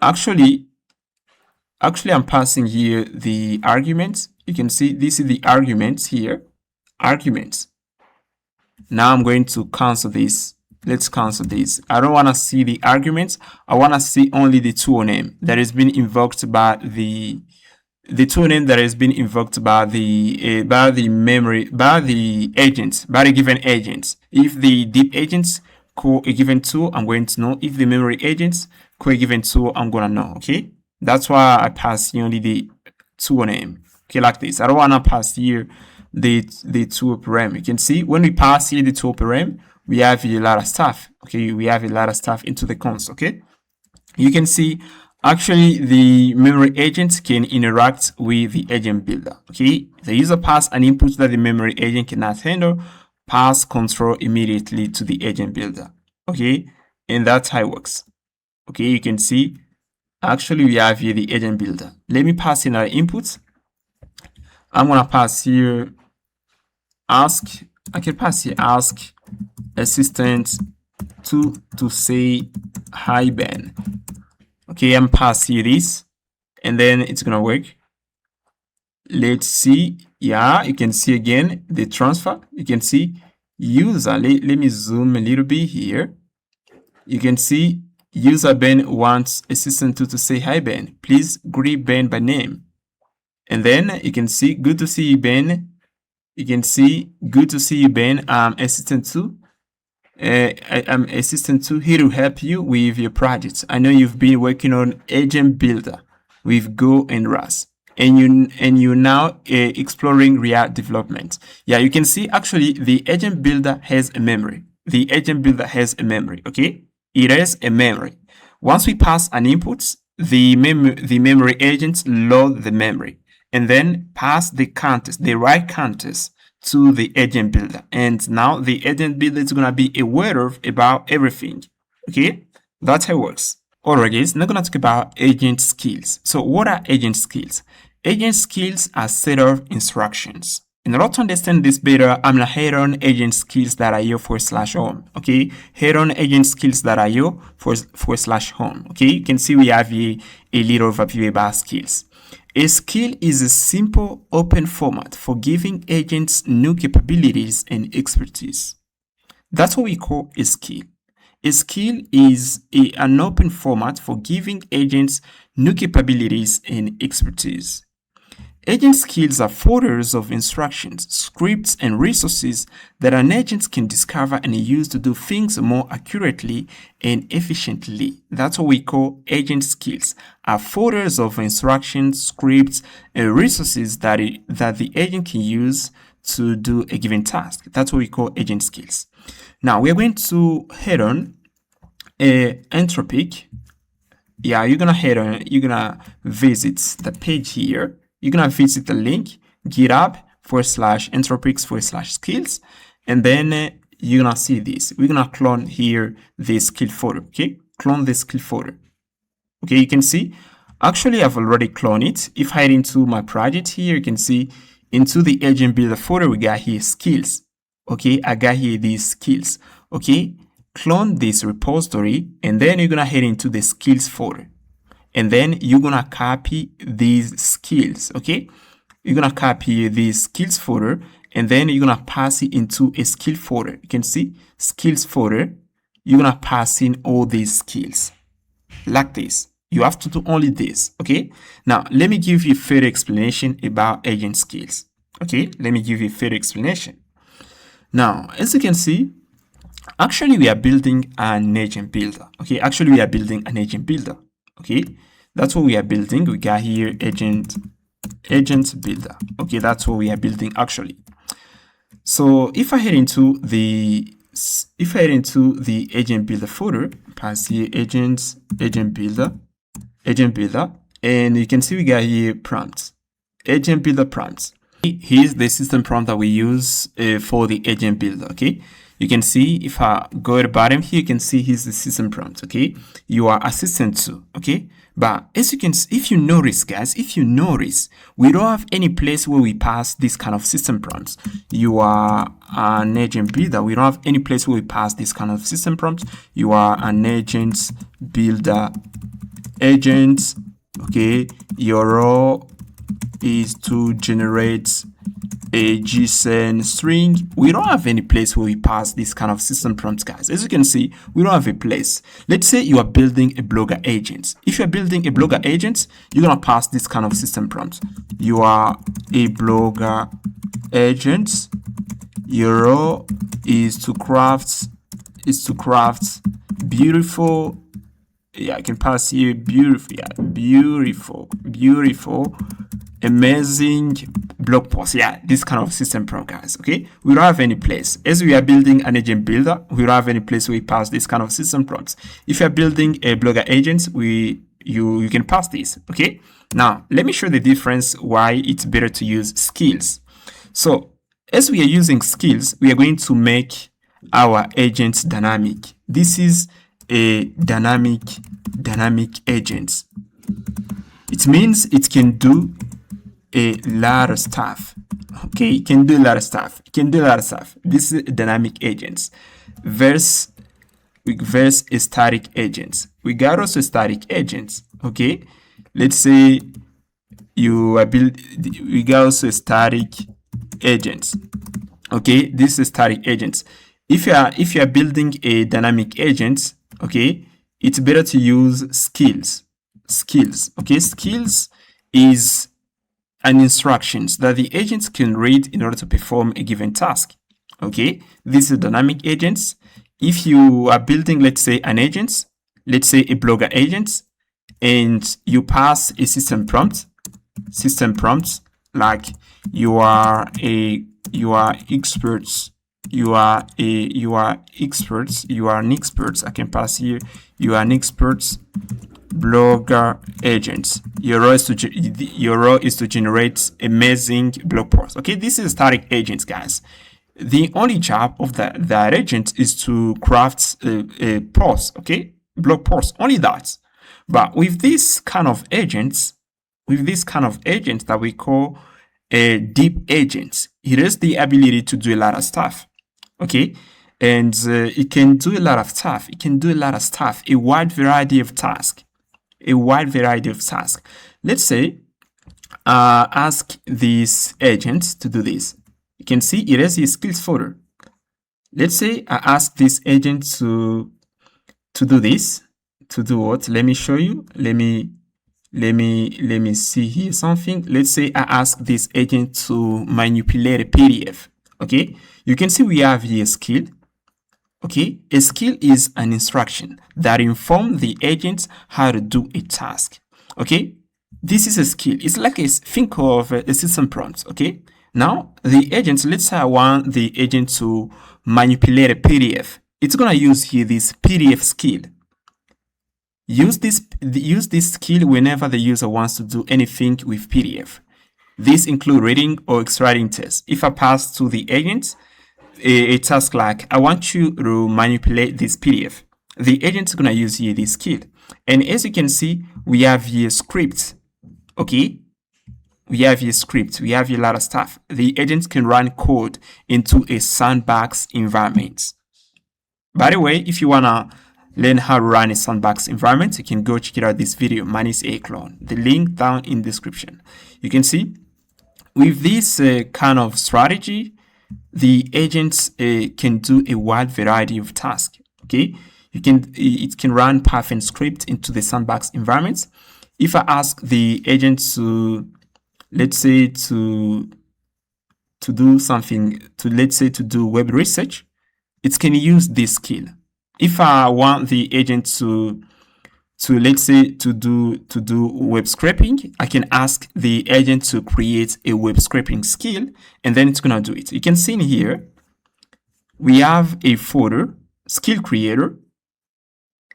actually I'm passing here the arguments. You can see this is the arguments here. Arguments. Now I'm going to cancel this. Let's cancel this. I don't want to see the arguments. I want to see only the tool name that has been invoked by the tool name that has been invoked by the agents, by the given agents. If the deep agents call a given tool, I'm going to know. If the memory agents call a given tool, I'm gonna know. Okay, that's why I pass only the tool name. Okay, like this. I don't want to pass here the tool param. You can see when we pass here the tool param, we have a lot of stuff. Okay, we have a lot of stuff into the console. Okay, you can see actually the memory agent can interact with the agent builder. Okay, the user pass an input that the memory agent cannot handle, pass control immediately to the agent builder. Okay, and that's how it works. Okay, you can see actually we have here the agent builder. Let me pass in our inputs. I'm gonna pass here ask. I can pass here ask assistant to say hi Ben. Okay, I'm pass here this, and then it's gonna work. Let's see. Yeah, you can see again the transfer. You can see user. Let me zoom a little bit here. You can see user Ben wants assistant to say hi Ben. Please greet Ben by name. And then you can see, good to see you, Ben. You can see, good to see you, Ben. I'm Assistant 2. I'm Assistant 2 here to help you with your projects. I know you've been working on Agent Builder with Go and Rust, and you're now exploring React development. Yeah, you can see actually the Agent Builder has a memory. The Agent Builder has a memory. Okay, it has a memory. Once we pass an input, the memory agents load the memory and then pass the counters, the right counters, to the agent builder. And now the agent builder is going to be aware of about everything. Okay, that's how it works. Alright guys, now going to talk about agent skills. So what are agent skills? Agent skills are set of instructions. In order to understand this better, I'm going to head on agentskills.io/home. Okay, head on agentskills.io/home. Okay, you can see we have a little overview about skills. A skill is a simple open format for giving agents new capabilities and expertise. That's what we call a skill. A skill is an open format for giving agents new capabilities and expertise. Agent skills are folders of instructions, scripts, and resources that an agent can discover and use to do things more accurately and efficiently. That's what we call agent skills, are folders of instructions, scripts, and resources that the agent can use to do a given task. That's what we call agent skills. Now, we're going to head on Anthropic. Yeah, you're going to visit the page here. You're going to visit the link, github/anthropics/skills, and then you're going to see this. We're going to clone here this skill folder, okay? Clone this skill folder. Okay, you can see, actually I've already cloned it. If I head into my project here, you can see into the agent builder folder, we got here skills. Okay, I got here these skills. Okay, clone this repository, and then you're going to head into the skills folder. And then you're going to copy these skills, okay? You're going to copy this skills folder, and then you're going to pass it into a skill folder. You can see skills folder. You're going to pass in all these skills like this. You have to do only this, okay? Now, let me give you a further explanation about agent skills, okay? Let me give you a further explanation. Now, as you can see, actually, we are building an agent builder, okay? Actually, we are building an agent builder. Okay, that's what we are building. We got here agent builder. Okay, that's what we are building actually. So if I head into the agent builder folder, pass here agent builder, and you can see we got here prompts, agent builder prompts. Here's the system prompt that we use for the agent builder. Okay. You can see if I go at the bottom here, you can see here's the system prompt, okay? You are assistant 2, okay? But as you can see, if you notice, guys, we don't have any place where we pass this kind of system prompts. You are an agent builder. We don't have any place where we pass this kind of system prompts. You are an agent builder agent, okay? Your role is to generate a JSON string. We don't have any place where we pass this kind of system prompts, guys. As you can see, we don't have a place. Let's say you are building a blogger agent. If you're building a blogger agent, you're gonna pass this kind of system prompts. You are a blogger agent. Your role is to craft beautiful. Yeah, I can pass here beautiful. Yeah, beautiful, amazing blog post. Yeah, this kind of system prompt, guys. Okay, we don't have any place. As we are building an agent builder, we don't have any place where we pass this kind of system prompts. If you're building a blogger agent, you can pass this. Okay, now let me show the difference why it's better to use skills. So as we are using skills, we are going to make our agents dynamic. This is a dynamic agent. It means it can do a lot of stuff. Okay, it can do a lot of stuff. This is dynamic agents versus a static agents. We got also static agents. Okay, let's say we got also static agents. Okay, this is static agents. If you are building a dynamic agent, okay, it's better to use skills. Okay, skills is an instructions that the agents can read in order to perform a given task. Okay, this is dynamic agents. If you are building, let's say, an agent, let's say a blogger agent, and you pass a system prompt like you are experts, you are an expert. I can pass here, you are an expert blogger agent. Your role is to generate amazing blog posts. Okay, this is static agents, guys. The only job of that agent is to craft a post, okay, blog post, only that. But with this kind of agents, that we call a deep agent, it has the ability to do a lot of stuff, okay, and it can do a lot of stuff. A wide variety of tasks. Let's say ask this agent to do this. You can see it has a skills folder. Let's say I ask this agent to do this. To do what? Let me show you. Let me see here something. Let's say I ask this agent to manipulate a PDF. Okay, you can see we have here a skill. Okay, a skill is an instruction that informs the agent how to do a task. Okay, this is a skill. It's like think of a system prompt. Okay, now the agent, let's say I want the agent to manipulate a PDF. It's gonna use here this PDF skill. Use this skill whenever the user wants to do anything with PDF. This includes reading or extracting text. If I pass to the agent a task like, I want you to manipulate this PDF, the agent is going to use here this skill. And as you can see, we have here script. Okay, we have here script. We have here a lot of stuff. The agent can run code into a sandbox environment. By the way, if you want to learn how to run a sandbox environment, you can go check it out this video, CrewAI Clone. The link down in the description. You can see with this kind of strategy, the agents can do a wide variety of tasks. Okay, it can run Python script into the sandbox environment. If I ask the agent to, let's say, to do something, to do web research, it can use this skill. If I want the agent to let's say to do web scraping, I can ask the agent to create a web scraping skill, and then it's gonna do it. You can see in here we have a folder, skill creator,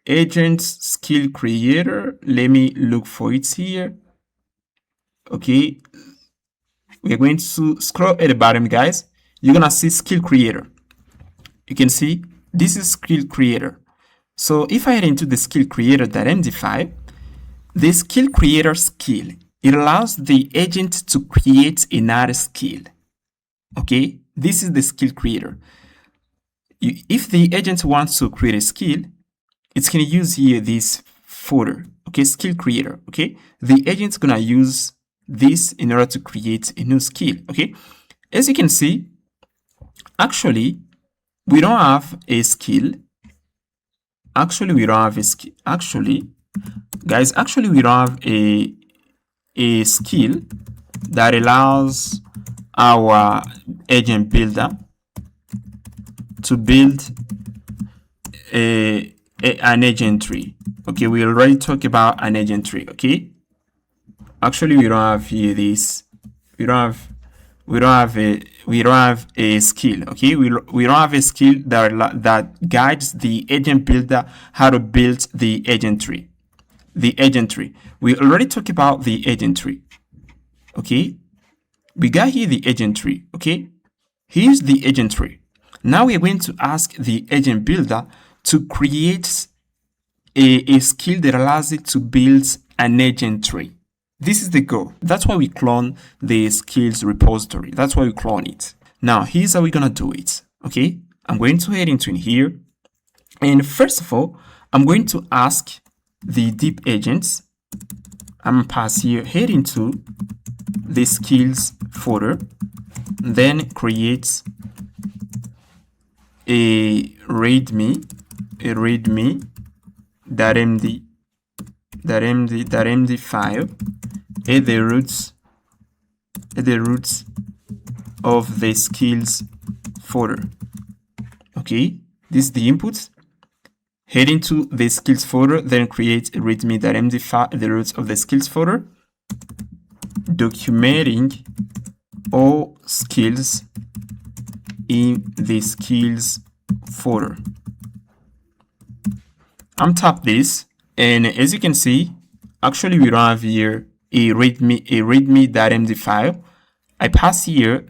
agent skill creator. Let me look for it here. Okay, we're going to scroll at the bottom, guys. You're gonna see skill creator. You can see this is skill creator. So if I head into the skill creator.md5, the skill creator skill, it allows the agent to create another skill. Okay, this is the skill creator. If the agent wants to create a skill, it's going to use here this folder. Okay, skill creator. Okay, the agent's gonna use this in order to create a new skill. Okay, as you can see, actually we don't have a skill. Actually, we don't have a skill. Actually, guys, we don't have a skill that allows our agent builder to build an agent tree. Okay, we already talked about an agent tree. Okay, actually, we don't have here this. We don't have a skill. Okay, we don't have a skill that guides the agent builder how to build the agent tree. We already talked about the agent tree. Okay, we got here the agent tree. Okay, here's the agent tree. Now we are going to ask the agent builder to create a skill that allows it to build an agent tree. This is the goal. That's why we clone the skills repository. That's why we clone it. Now, here's how we're going to do it. Okay, I'm going to head into here. And first of all, I'm going to ask the deep agents. I'm going to pass here, head into the skills folder, then create a readme .md file, add the roots the root of the skills folder. Okay, this is the input. Head into the skills folder, then create a readme.md file, the root of the skills folder, documenting all skills in the skills folder. Untap this, and as you can see, actually we don't have here a readme.md file. I pass here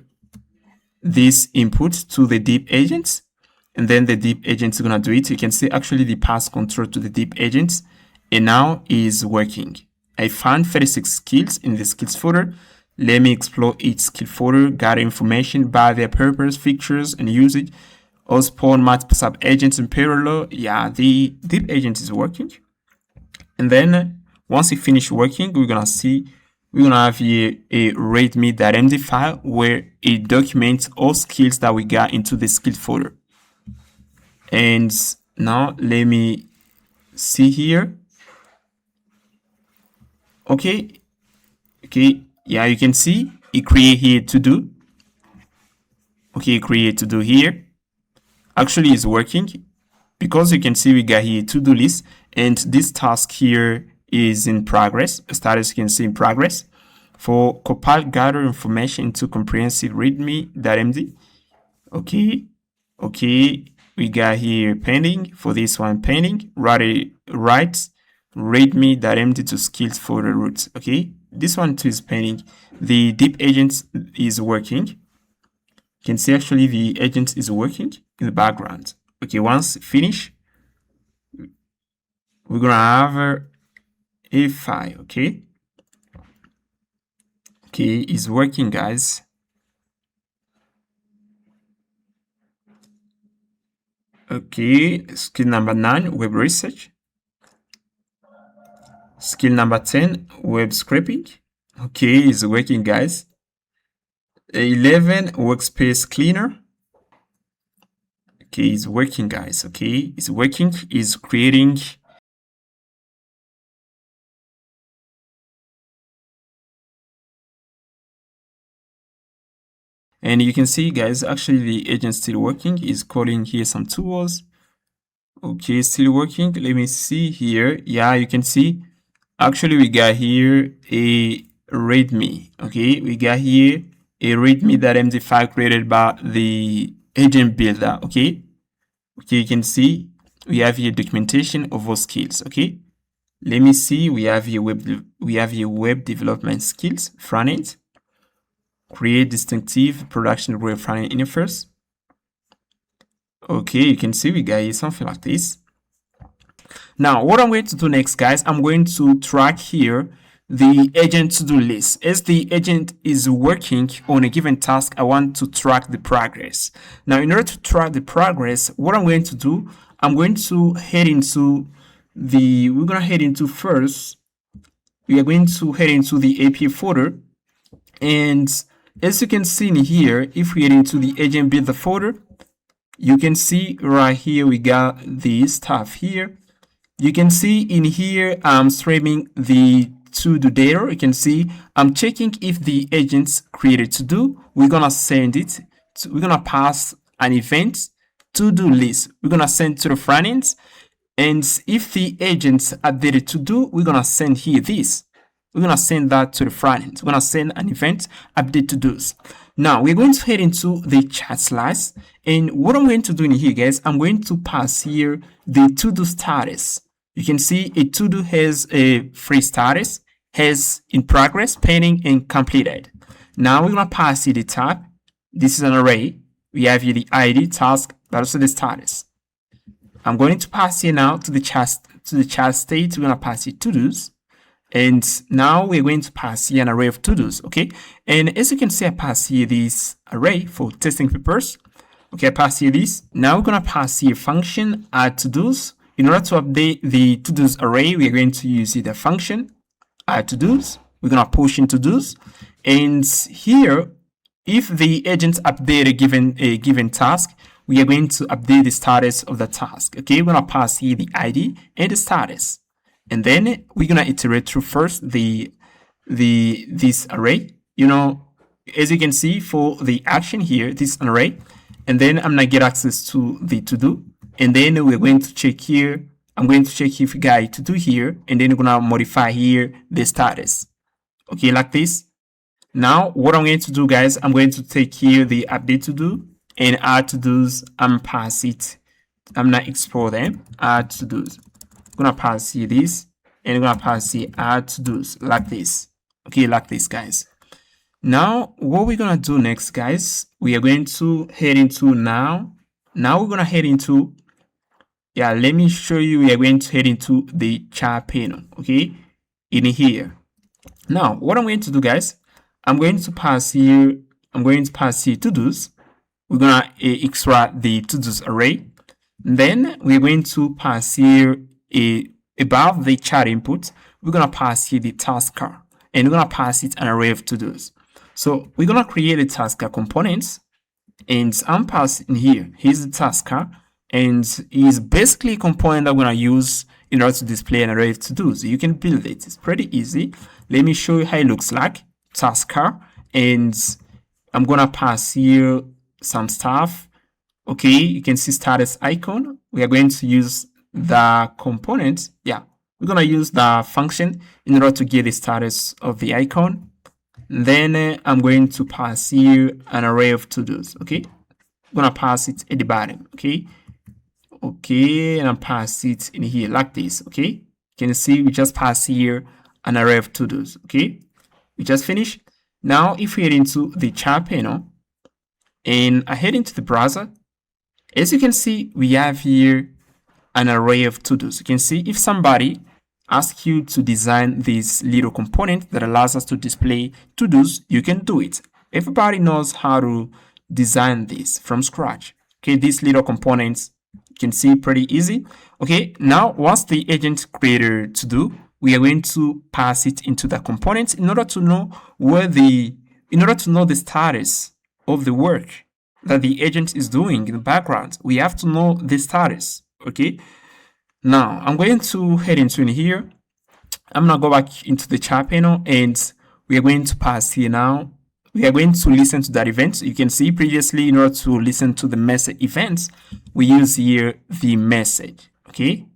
this input to the deep agents, and then the deep agent is gonna do it. You can see actually the pass control to the deep agents, and now is working. I found 36 skills in the skills folder. Let me explore each skill folder, gather information by their purpose, features, and usage. Or spawn multiple sub agents in parallel. Yeah, the deep agent is working. And then once it finishes working, we're gonna have here a readme.md file where it documents all skills that we got into the skill folder. And now let me see here. Okay, yeah, you can see it create here to do. Okay, create to do here. Actually is working because you can see we got here to-do list, and this task here is in progress. Status you can see in progress. For compile gather information into comprehensive readme.md. Okay, we got here pending. For this one pending, write readme.md to skills folder root. Okay, this one too is pending. The deep agent is working. You can see actually the agent is working in the background. Okay, once finish, we're gonna have a file. Okay, it's working, guys. Okay, skill number 9, web research. Skill number 10, web scraping. Okay, it's working, guys. 11, workspace cleaner. Okay, it's working, guys. Okay, it's working. It's creating. And you can see, guys, actually the agent still working. Is calling here some tools. Okay, still working. Let me see here. Yeah, you can see. Actually, we got here a readme. Okay, we got here a readme.md file created by the agent builder. Okay, you can see we have here documentation of all skills. Okay, let me see. We have here web development skills, front end, create distinctive production grade front end interface. Okay, you can see we got here something like this. Now, what I'm going to do next, guys, I'm going to track here the agent to-do list. As the agent is working on a given task, I want to track the progress. Now, in order to track the progress, what I'm going to do, I'm going to head into the, we're going to head into first, we are going to head into the API folder. And as you can see in here, if we head into the agent builder folder, you can see right here, we got this stuff here. You can see in here, I'm streaming the to-do data. You can see I'm checking if the agents created to do. We're gonna send it. We're gonna pass an event to-do list. We're gonna send to the front end. And if the agents updated to do, we're gonna send here this. We're gonna send that to the front end. We're gonna send an event update to do's. Now we're going to head into the chat slice. And what I'm going to do in here, guys, I'm going to pass here the to-do status. You can see a to-do has a free status, has in progress, pending, and completed. Now we're gonna pass here the tab. This is an array. We have here the ID, task, but also the status. I'm going to pass here now to the chat state. We're gonna pass here to-dos. And now we're going to pass here an array of to-dos, okay? And as you can see, I pass here this array for testing purpose. Okay, I pass here this. Now we're gonna pass here function add to-dos. In order to update the to-dos array, we're going to use the function add to-dos. We're gonna push in to-dos. And here, if the agent update a given task, we are going to update the status of the task. Okay, we're gonna pass here the ID and the status. And then we're gonna iterate through first this array. You know, as you can see, for the action here, this is an array, and then I'm gonna get access to the to-do, and then we're going to check here. I'm going to check if we got to do here, and then we're gonna modify here the status. Okay, like this. Now, what I'm going to do, guys, I'm going to take here the update to do and add to do's. I'm pass it. I'm gonna export them. Add to do's. I'm gonna pass here this, and I'm gonna pass here add to do's like this. Okay, like this, guys. Now, what we're gonna do next, guys, we are going to head into now. Now we're gonna head into, yeah, let me show you. We are going to head into the chat panel, okay, in here. Now, what I'm going to do, guys, I'm going to pass here to-dos. We're gonna extract the to-dos array. Then we're going to pass here above the chat input. We're gonna pass here the tasker, and we're gonna pass it an array of to-dos. So we're gonna create a tasker component, and I'm passing here. Here's the tasker, and is basically a component I'm gonna use in order to display an array of to-dos. You can build it. It's pretty easy. Let me show you how it looks like. Tasker, and I'm gonna pass here some stuff. Okay, you can see status icon. We are going to use the component. Yeah, we're gonna use the function in order to get the status of the icon. Then I'm going to pass here an array of to-dos. Okay, I'm gonna pass it at the bottom. Okay, and I pass it in here like this. Okay, you can see we just pass here an array of to-dos. Okay, we just finished. Now, if we head into the chat panel and I head into the browser, as you can see, we have here an array of to-dos. You can see if somebody asks you to design this little component that allows us to display to-dos, you can do it. Everybody knows how to design this from scratch. Okay, these little components, you can see pretty easy. Okay, now once the agent created to-do, we are going to pass it into the components in order to know the status of the work that the agent is doing in the background. We have to know the status. Okay. Now I'm going to head into in here. I'm gonna go back into the chat panel, and we are going to pass here now. We are going to listen to that event. You can see previously, in order to listen to the message events, we use here the message. Okay.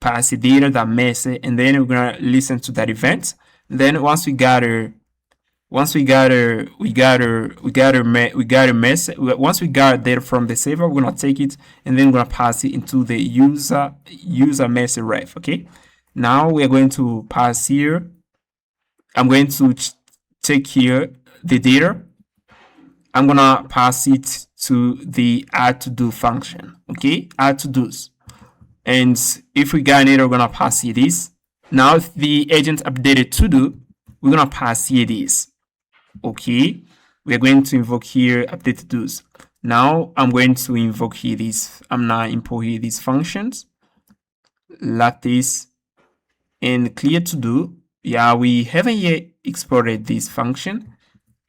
Pass the data, that message, and then we're gonna listen to that event. Then once we got a message. Once we got data from the server, we're gonna take it and then we're gonna pass it into the user message ref. Okay. Now we are going to pass here. I'm going to take here the data. I'm gonna pass it to the add to do function. Okay, add to do's. And if we got it, we're gonna pass here this. Now if the agent updated to do, we're gonna pass here this. Okay, we're going to invoke here update to do's. Now I'm going to invoke here this. I'm now import here these functions like this and clear to do. Yeah, we haven't yet exported this function.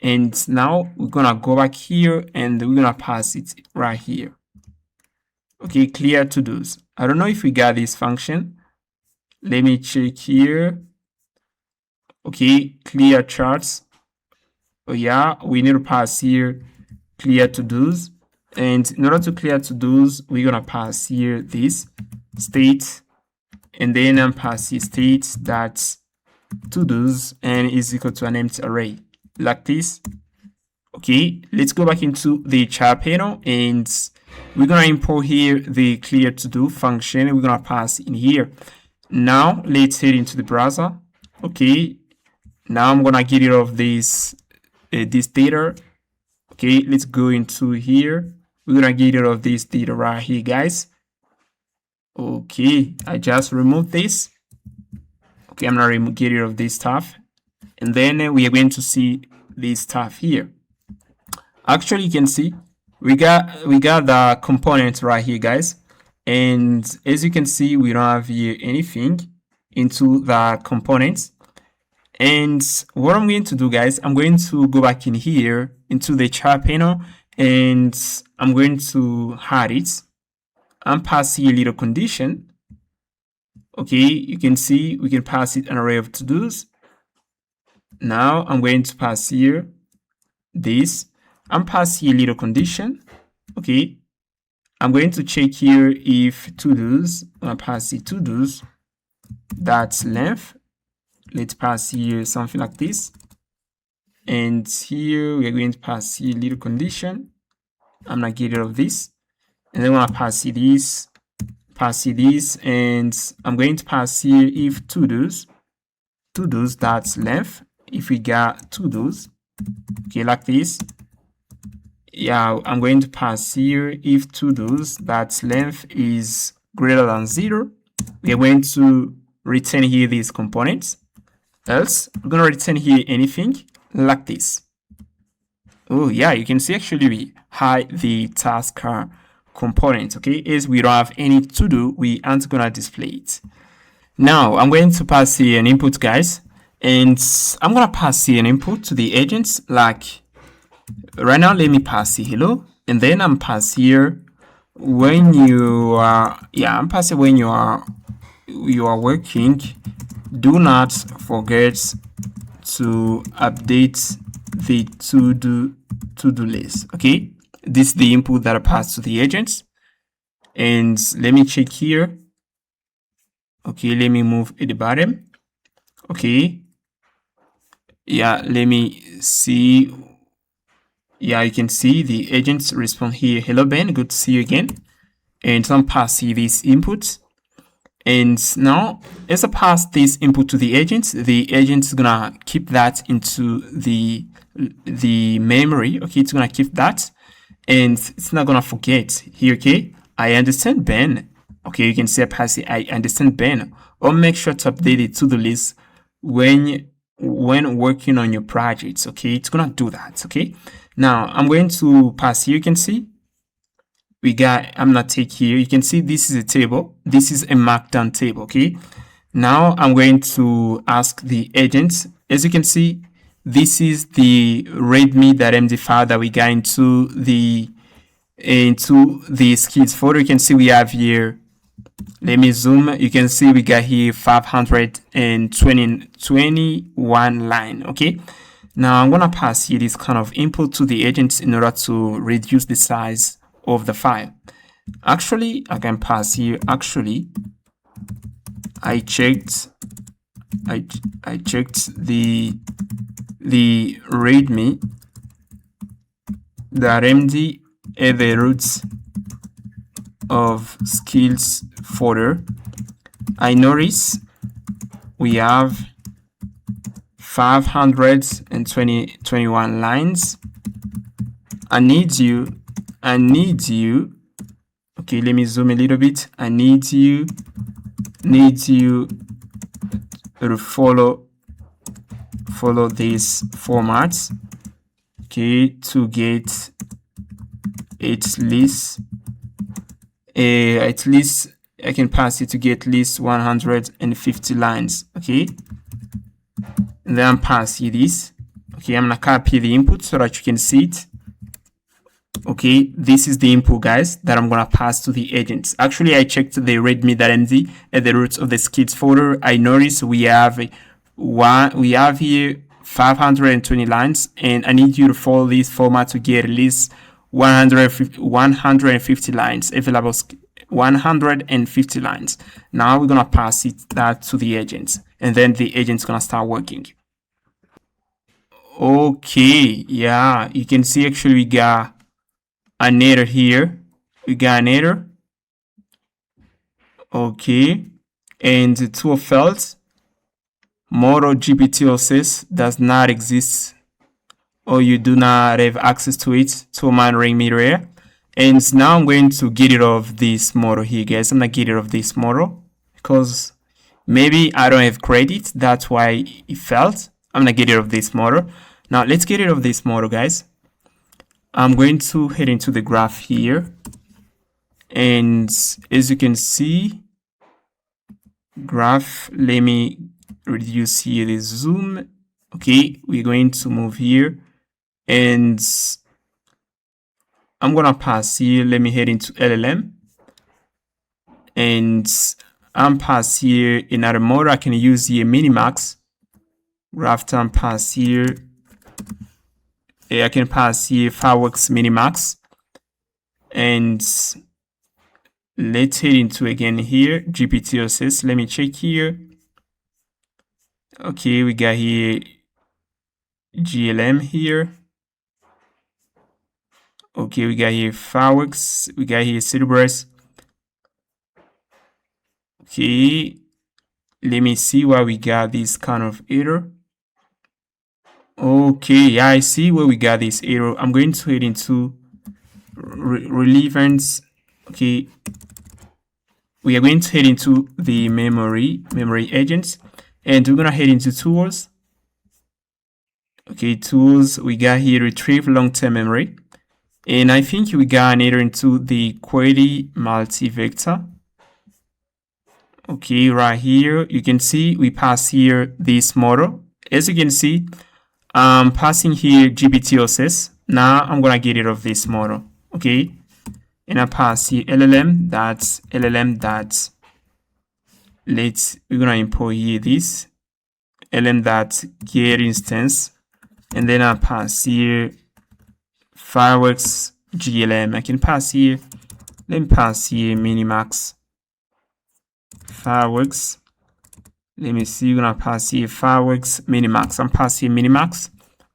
And now we're gonna go back here and we're gonna pass it right here. Okay, clear to do's. I don't know if we got this function. Let me check here. Okay, clear charts. Oh yeah, we need to pass here clear to do's. And in order to clear to do's, we're gonna pass here this state, and then pass here state that to do's and is equal to an empty array like this. Okay, let's go back into the chat panel and we're gonna import here the clear to do function. We're gonna pass in here. Now let's head into the browser. Okay, now I'm gonna get rid of this data. Okay, let's go into here. We're gonna get rid of this data right here, guys. Okay, I just removed this. Okay, I'm gonna get rid of this stuff, and then we are going to see this stuff here. Actually, you can see we got the components right here, guys. And as you can see, we don't have here anything into the components. And what I'm going to do, guys, I'm going to go back in here into the chat panel and I'm going to hide it. I'm passing a little condition. Okay, you can see we can pass it an array of to-dos. Now I'm going to pass here this. I'm pass here little condition. Okay. I'm going to check here if to-dos, I'm gonna pass the to-dos, that's length. Let's pass here something like this. And here we're going to pass here little condition. I'm gonna get rid of this. And then I'm gonna pass this, and I'm going to pass here if to-dos, that's length. If we got to-dos, okay, like this. Yeah, I'm going to pass here if to-dos that's length is greater than 0. We're going to return here these components. Else, we're going to return here anything like this. Oh yeah, you can see actually we hide the tasker component. Okay, as we don't have any to do, we aren't going to display it. Now I'm going to pass here an input, guys, and I'm going to pass here an input to the agents. Like right now, let me pass here hello, and then I'm pass here when you are, yeah, I'm passing when you are working. Do not forget to update the to-do list. Okay, this is the input that I pass to the agents, and let me check here. Okay, let me move at the bottom. Okay, yeah, let me see. Yeah, you can see the agents respond here. Hello Ben, good to see you again. And I'm passing this input. And now, as I pass this input to the agent is gonna keep that into the memory. Okay, it's gonna keep that, and it's not gonna forget here. Okay, I understand Ben. Okay, you can say I understand Ben. Or make sure to update it to the list when working on your projects. Okay, it's gonna do that. Okay, now I'm going to pass here. You can see we got, I'm not take here. You can see this is a table. This is a markdown table. Okay, now I'm going to ask the agent. As you can see, this is the readme.md file that we got into the skills folder. You can see we have here, let me zoom. You can see we got here 521 line. Okay, now I'm gonna pass here this kind of input to the agent in order to reduce the size of the file. Actually, I can pass here. Actually, I checked the readme.md at the roots of skills folder. I notice we have 521 lines. I need you. Okay, let me zoom a little bit. I need you to follow this format. Okay, to get at least I can pass it to get at least 150 lines. Okay, and then pass you this. Okay, I'm gonna copy the input so that you can see it. Okay, this is the input, guys, that I'm gonna pass to the agents. Actually, I checked the readme.md at the roots of the skills folder. I noticed we have here 520 lines, and I need you to follow this format to get at least 150 lines available. 150 lines. Now we're gonna pass that to the agents, and then the agent's gonna start working. Okay, yeah, you can see actually we got an error here. We got an error. Okay, and the true or false. Model GPT-06 does not exist, or you do not have access to it to monitoring middleware. And now I'm going to get rid of this model here, guys. I'm gonna get rid of this model because maybe I don't have credit. That's why it failed. I'm gonna get rid of this model. Now let's get rid of this model, guys. I'm going to head into the graph here, and as you can see, graph, let me reduce here the zoom. Okay, we're going to move here, and I'm gonna pass here. Let me head into LLM, and I'm pass here another model. I can use here Minimax graph time pass here I can pass here fireworks minimax, and let's head into again here GPT-OSS. Let me check here. Okay, we got here GLM here. Okay, we got here fireworks. We got here Cerberus. Okay, let me see why we got this kind of error. Okay, yeah, I see where we got this error. I'm going to head into relevance. Okay, we are going to head into the memory agents, and we're gonna head into tools. Okay, tools, we got here retrieve long-term memory, and I think we got an error into the query multi-vector. Okay, right here you can see we pass here this model. As you can see, I'm passing here GPT-OSS. Now I'm gonna get rid of this model. Okay, and I pass here LLM dot we're gonna import here this LM dot get instance, and then I pass here fireworks GLM. I can pass here, let me pass here minimax fireworks. Let me see, we're gonna pass here fireworks minimax. I'm passing minimax.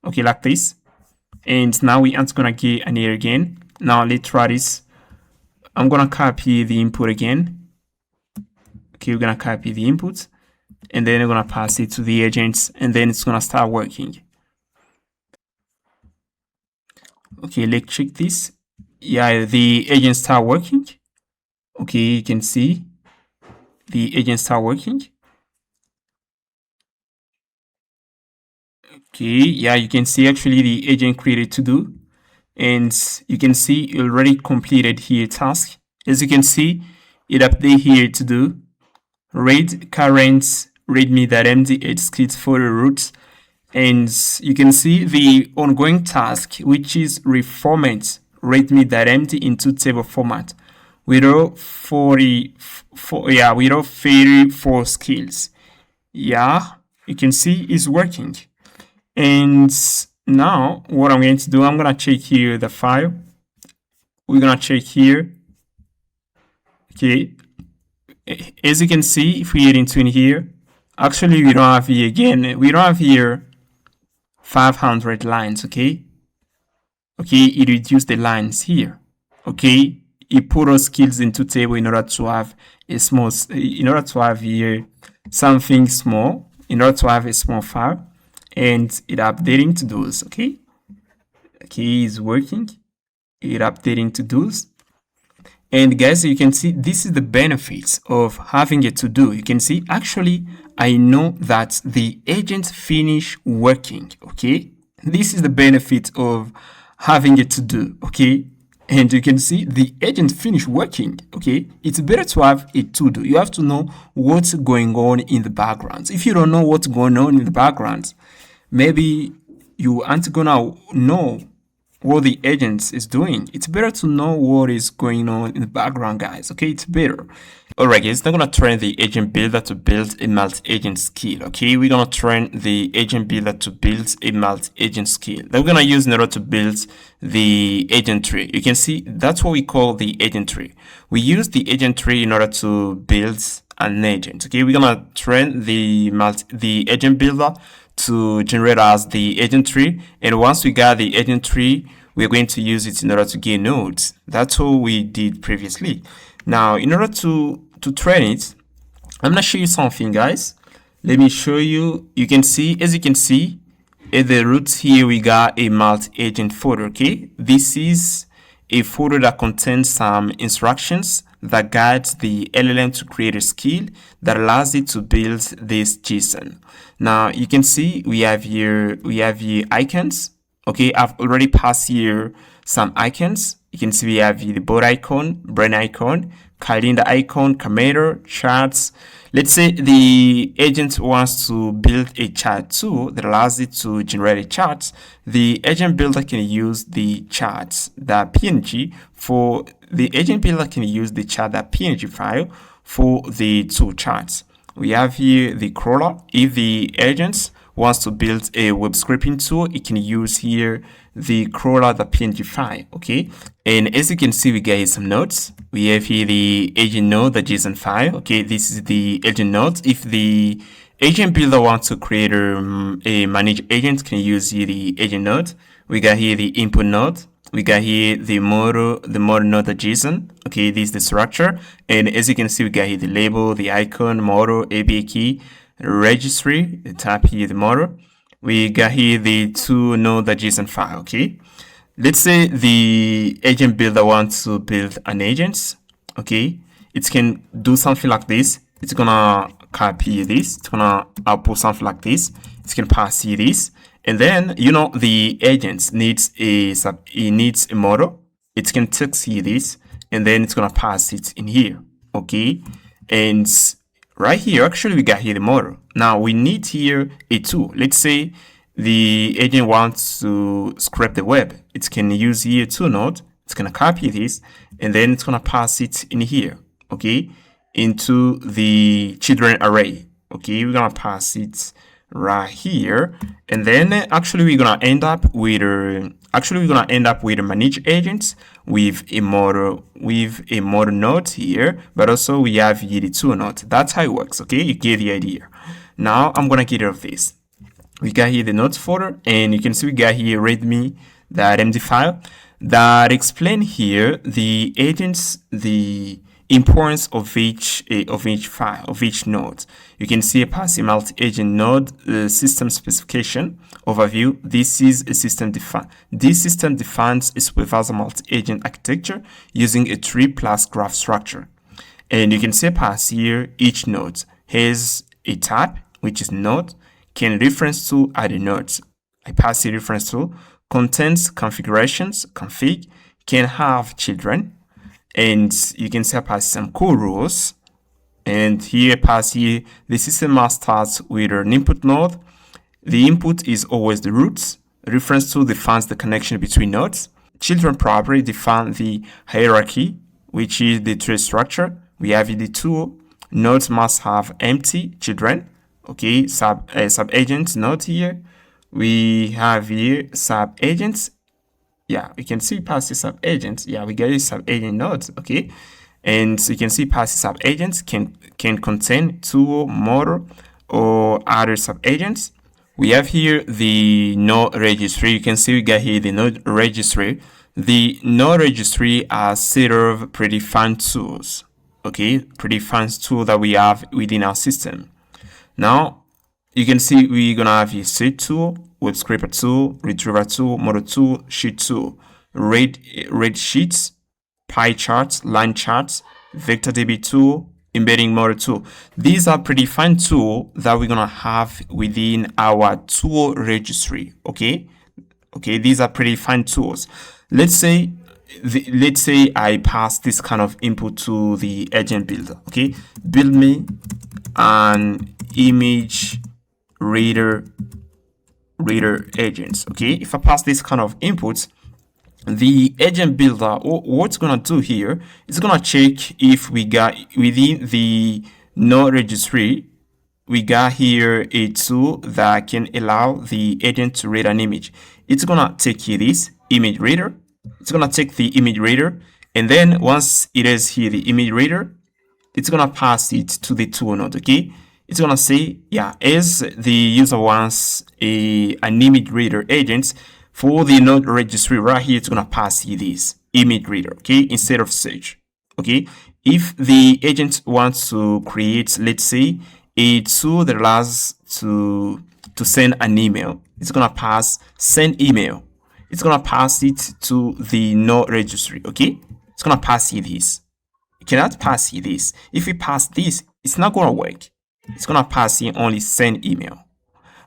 Okay, like this. And now we aren't gonna get an error again. Now let's try this. I'm gonna copy the input again. Okay, we're gonna copy the input, and then we're gonna pass it to the agents, and then it's gonna start working. Okay, let's check this. Yeah, the agents start working. Okay, you can see the agents start working. Okay, yeah, you can see actually the agent created to do, and you can see it already completed here task. As you can see, it update here to do read current readme.md script for the root, and you can see the ongoing task, which is reformat readme.md into table format with all 34 skills. Yeah, you can see it's working. And now what I'm going to do, I'm gonna check here the file. We're gonna check here. Okay, as you can see, if we get into in here, actually we don't have here again, we don't have here 500 lines. Okay, it reduced the lines here. Okay, it put our skills into table in order to have a small, in order to have here something small, in order to have a small file, and it updating to those. Okay, it's working. It updating to those. And guys, you can see this is the benefits of having a to-do. You can see actually I know that the agent finish working. Okay, this is the benefit of having a to-do. Okay, and you can see the agent finish working. Okay, it's better to have a to-do. You have to know what's going on in the background. If you don't know what's going on in the background, maybe you aren't gonna know what the agent is doing. It's better to know what is going on in the background, guys. Okay, it's better. Alright guys, now I'm gonna train the agent builder to build a multi-agent skill. Okay, we're gonna train the agent builder to build a multi-agent skill that we're gonna use in order to build the agent tree. You can see that's what we call the agent tree. We use the agent tree in order to build an agent. Okay, we're gonna train the agent builder to generate us the agent tree, and once we got the agent tree, we're going to use it in order to gain nodes. That's what we did previously. Now, in order to train it, I'm gonna show you something, guys. Let me show you. You can see, as you can see, at the root here, we got a multi-agent folder. Okay, this is a folder that contains some instructions that guides the LLM to create a skill that allows it to build this JSON. Now you can see we have here icons. Okay, I've already passed here some icons. You can see we have the board icon, brain icon, calendar icon, calendar, charts. Let's say the agent wants to build a chart tool that allows it to generate a chart. The agent builder can use the charts.png for the agent builder can use the chart.png file for the two charts. We have here the crawler. If the agents wants to build a web scraping tool, it can use here the crawler.png file, okay? And as you can see, we got here some nodes. We have here the agent node, the JSON file, okay? This is the agent node. If the agent builder wants to create a manage agent, can use here the agent node. We got here the input node. We got here the model node.json. Okay, this is the structure. And as you can see, we got here the label, the icon, model, API key, registry, the type here, the model. We got here the tool node.json file. Okay, let's say the agent builder wants to build an agent. Okay, it can do something like this. It's gonna copy this. It's gonna output something like this. It's gonna pass here this. And then, you know, the agent needs a model. It can text here this, and then it's gonna pass it in here. Okay, and right here, actually, we got here the model. Now we need here a tool. Let's say the agent wants to scrape the web. It can use here tool node. It's gonna copy this, and then it's gonna pass it in here. Okay, into the children array. Okay, we're gonna pass it right here, and then actually we're gonna end up with a manage agent with a model node here, but also we have here the tool node. That's how it works. Okay, you get the idea. Now I'm gonna get rid of this. We got here the nodes folder, and you can see we got here readme.md file that explain here the agents, the importance of each file, of each node. You can see a passive multi-agent node system specification overview. This is a system define. This system defines a supervisor multi-agent architecture using a tree plus graph structure. And you can see a pass here. Each node has a type, which is node, can reference to other nodes. A passive reference to contains configurations, config, can have children. And you can see pass some cool rules. And here pass here, the system must start with an input node. The input is always the root. Reference to defines the connection between nodes. Children property define the hierarchy, which is the tree structure. We have the tool. Nodes must have empty children. Okay, sub agent node here. We have here sub agents. Yeah, we can see passive sub-agents. Yeah, we get a sub-agent nodes, okay? And so you can see passive sub-agents can contain tool, model, or other sub-agents. We have here the node registry. You can see we got here the node registry. The node registry are set of predefined tools, okay? Predefined tool that we have within our system. Now, you can see we're gonna have a set tool, web scraper tool, retriever tool, model tool, sheet tool, read sheets, pie charts, line charts, vector DB tool, embedding model tool. These are predefined tools that we're gonna have within our tool registry. Okay, these are predefined tools. Let's say I pass this kind of input to the agent builder. Okay, build me an image reader agents. Okay, if I pass this kind of inputs, the agent builder, what's gonna do here is gonna check if we got within the node registry, we got here a tool that can allow the agent to read an image. It's gonna take here this image reader. It's gonna take the image reader, and then once it is here the image reader, it's gonna pass it to the tool node. Okay, it's gonna say, yeah, as the user wants an image reader agent for the node registry right here, it's gonna pass here this image reader, okay, instead of search. Okay, if the agent wants to create, let's say, a tool that allows to send an email, it's gonna pass send email. It's gonna pass it to the node registry. Okay, it's gonna pass here this. You cannot pass here this. If we pass this, it's not gonna work. It's gonna pass here only send email.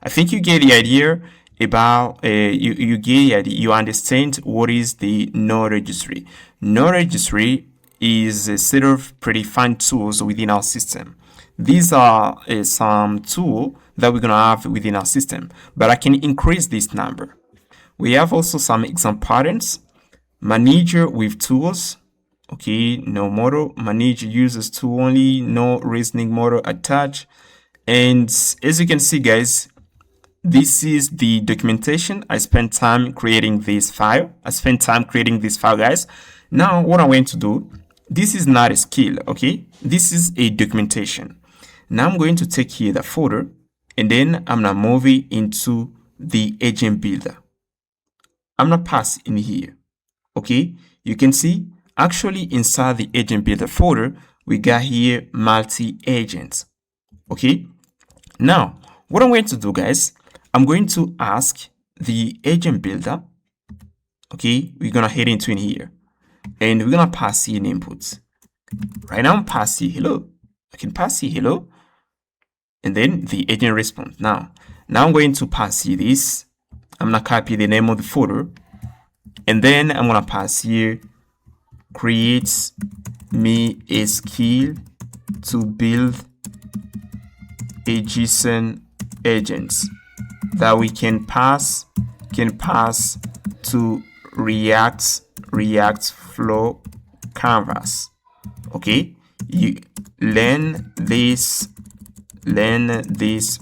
I think you get the idea about you understand what is the node registry. Node registry is a set of predefined tools within our system. These are some tools that we're gonna have within our system, but I can increase this number. We have also some example patterns. Manager with tools. Okay, no model. Manager uses tool only, no reasoning model attached. And as you can see, guys, this is the documentation. I spent time creating this file. Guys. Now, what I'm going to do, this is not a skill, okay? This is a documentation. Now I'm going to take here the folder, and then I'm gonna move it into the agent builder. I'm gonna pass in here, okay? You can see, actually inside the agent builder folder, we got here multi-agents, okay? Now, what I'm going to do, guys, I'm going to ask the agent builder, okay? We're gonna head into in here, and we're gonna pass in inputs. Right now, I'm passing hello. I can pass here hello, and then the agent responds. Now I'm going to pass here this. I'm gonna copy the name of the folder, and then I'm gonna pass here create me a skill to build a JSON agents that we can pass to React Flow canvas. Okay, you learn this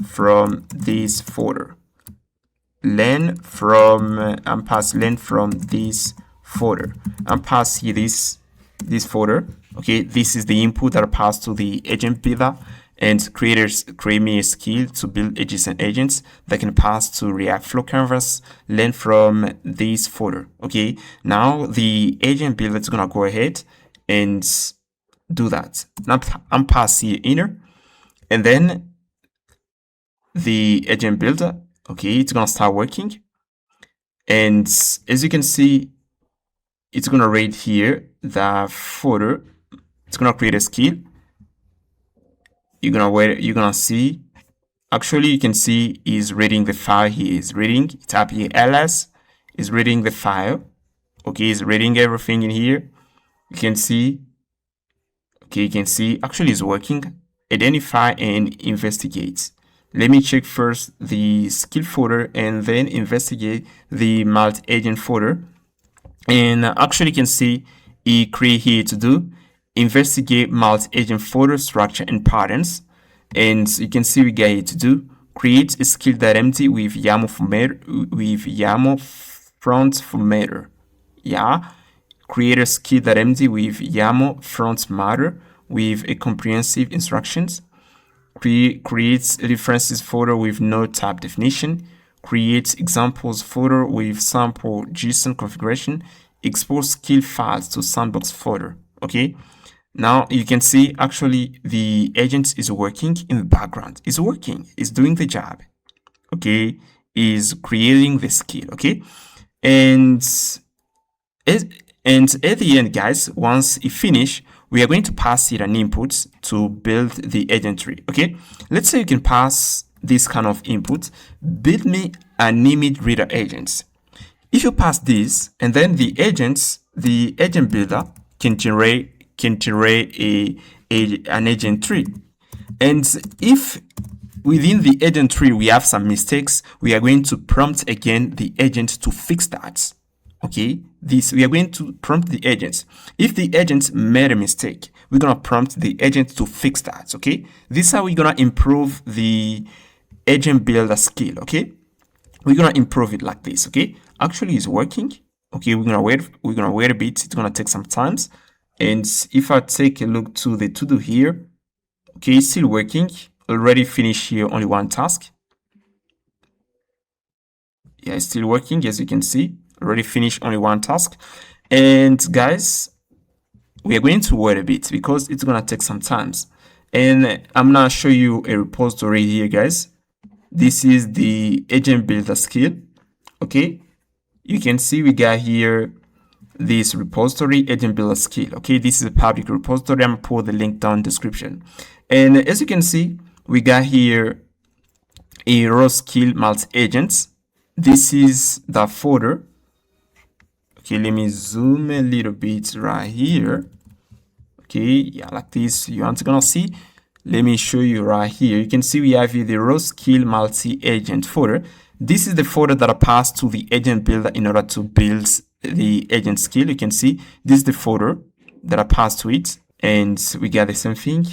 from this folder. Learn from this folder. And pass here this folder. Okay, this is the input that I pass to the agent builder, and create me a skill to build a JSON agents that can pass to React Flow canvas. Learn from this folder. Okay, now the agent builder is gonna go ahead and do that. Now I'm passing here inner, and then the agent builder, okay, it's gonna start working, and as you can see, it's gonna read here the folder. It's gonna create a skill. You're gonna see, actually you can see is reading the file. He is reading, tap here ls, is reading the file. Okay, is reading everything in here. You can see, okay, you can see actually is working. Identify and investigate. Let me check first the skill folder and then investigate the multi-agent folder. And actually you can see it create here to do investigate multi-agent folder structure and patterns. And you can see we got here to do create a skill.empty with YAML front formatter. Yeah, create a skill.empty with YAML front matter with a comprehensive instructions. Creates references folder with no tab definition. Create examples folder with sample JSON configuration. Export skill files to sandbox folder. Okay, now you can see actually the agent is working in the background. It's working. It's doing the job. Okay, is creating the skill. Okay, and at the end, guys, once it finish, we are going to pass it an input to build the agent tree. Okay, let's say you can pass this kind of input. Build me an image reader agent. If you pass this, and then the agent builder can generate an agent tree. And if within the agent tree we have some mistakes, we are going to prompt again the agent to fix that. Okay, we are going to prompt the agent. If the agent made a mistake, we're gonna prompt the agent to fix that. Okay, this is how we're gonna improve the agent builder skill. Okay, we're gonna improve it like this. Okay, actually it's working. Okay, we're gonna wait a bit. It's gonna take some time. And if I take a look to the to do here, okay, it's still working. Already finished here only one task. Yeah, it's still working, as you can see. Already finished only one task. And guys, we are going to wait a bit because it's gonna take some time. And I'm gonna show you a repository here, guys. This is the agent builder skill. Okay, you can see we got here this repository agent builder skill. Okay, this is a public repository. I'm gonna put the link down in the description. And as you can see, we got here a raw skill multi-agents. This is the folder. Okay, let me zoom a little bit right here. Okay, yeah, like this. You aren't gonna see. Let me show you right here. You can see we have here the raw skill multi-agent folder. This is the folder that I passed to the agent builder in order to build the agent skill. You can see this is the folder that I passed to it, and we got the same thing.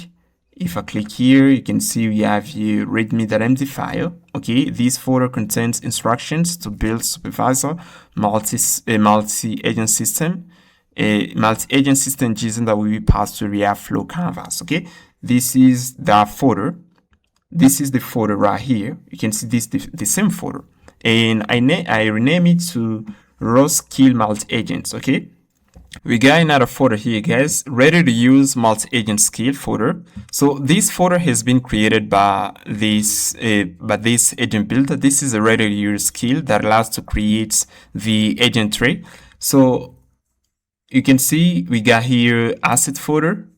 If I click here, you can see we have here readme.md file. Okay, this folder contains instructions to build supervisor multi-agent system, a multi-agent system JSON that will be passed to React Flow canvas. Okay, this is that folder. This is the folder right here. You can see this the same folder, and I rename it to raw skill multi-agents. Okay, we got another folder here, guys, ready to use multi-agent skill folder. So this folder has been created by this agent builder. This is a ready to use skill that allows to create the agent tray. So you can see we got here asset folder.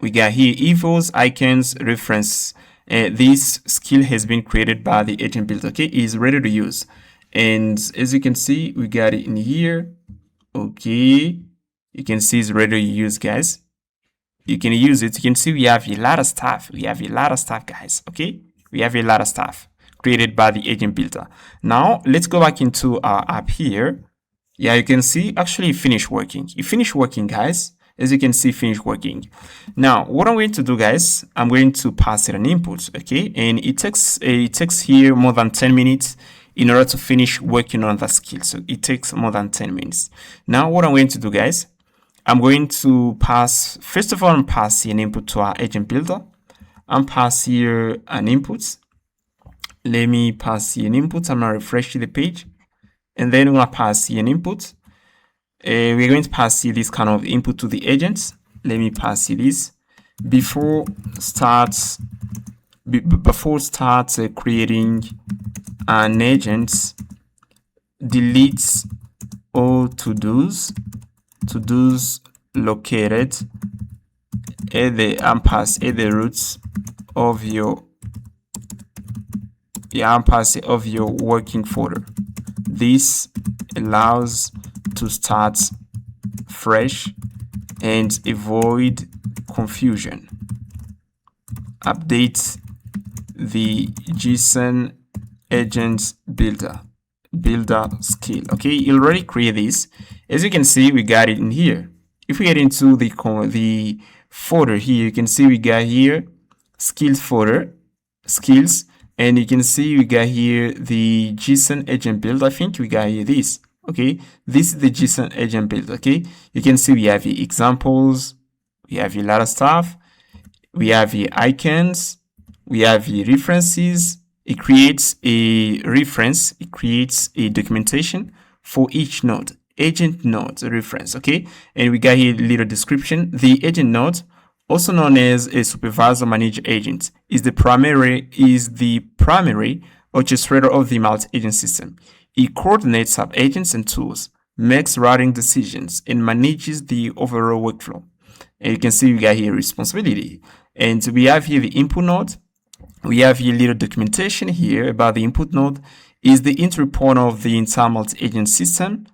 We got here evos, icons, reference. This skill has been created by the agent builder. Okay, is ready to use. And as you can see, we got it in here. Okay. You can see it's ready to use, guys. You can use it. You can see we have a lot of stuff. Guys. Okay, we have a lot of stuff created by the agent builder. Now let's go back into our app here. Yeah, you can see actually finish working. You finish working, guys. As you can see, finish working. Now what I'm going to do, guys, I'm going to pass it an input. Okay, and it takes here more than 10 minutes in order to finish working on that skill. So it takes more than 10 minutes. Now what I'm going to do, guys, I'm going to pass, first of all, I'm passing an input to our agent builder. I'm pass here an input. Let me pass here an input. I'm going to refresh the page. And then we're going to pass here an input. We're going to pass here this kind of input to the agents. Let me pass here this. Before start creating an agent, delete all to-dos located at the roots of your of your working folder. This allows to start fresh and avoid confusion. Update the JSON agent builder skill. Okay, you already create this. As you can see, we got it in here. If we get into the folder here, you can see we got here skills folder, skills, and you can see we got here the JSON agent build. I think we got here this. Okay, this is the JSON agent build. Okay, you can see we have the examples, we have a lot of stuff, we have the icons, we have the references. It creates a reference, it creates a documentation for each node, agent node reference. Okay, and we got here a little description. The agent node, also known as a supervisor manager agent, is the primary orchestrator of the multi-agent system. It coordinates sub-agents and tools, makes routing decisions, and manages the overall workflow. And you can see we got here responsibility. And we have here the input node. We have here little documentation here about the input node. Is the entry point of the entire multi-agent system.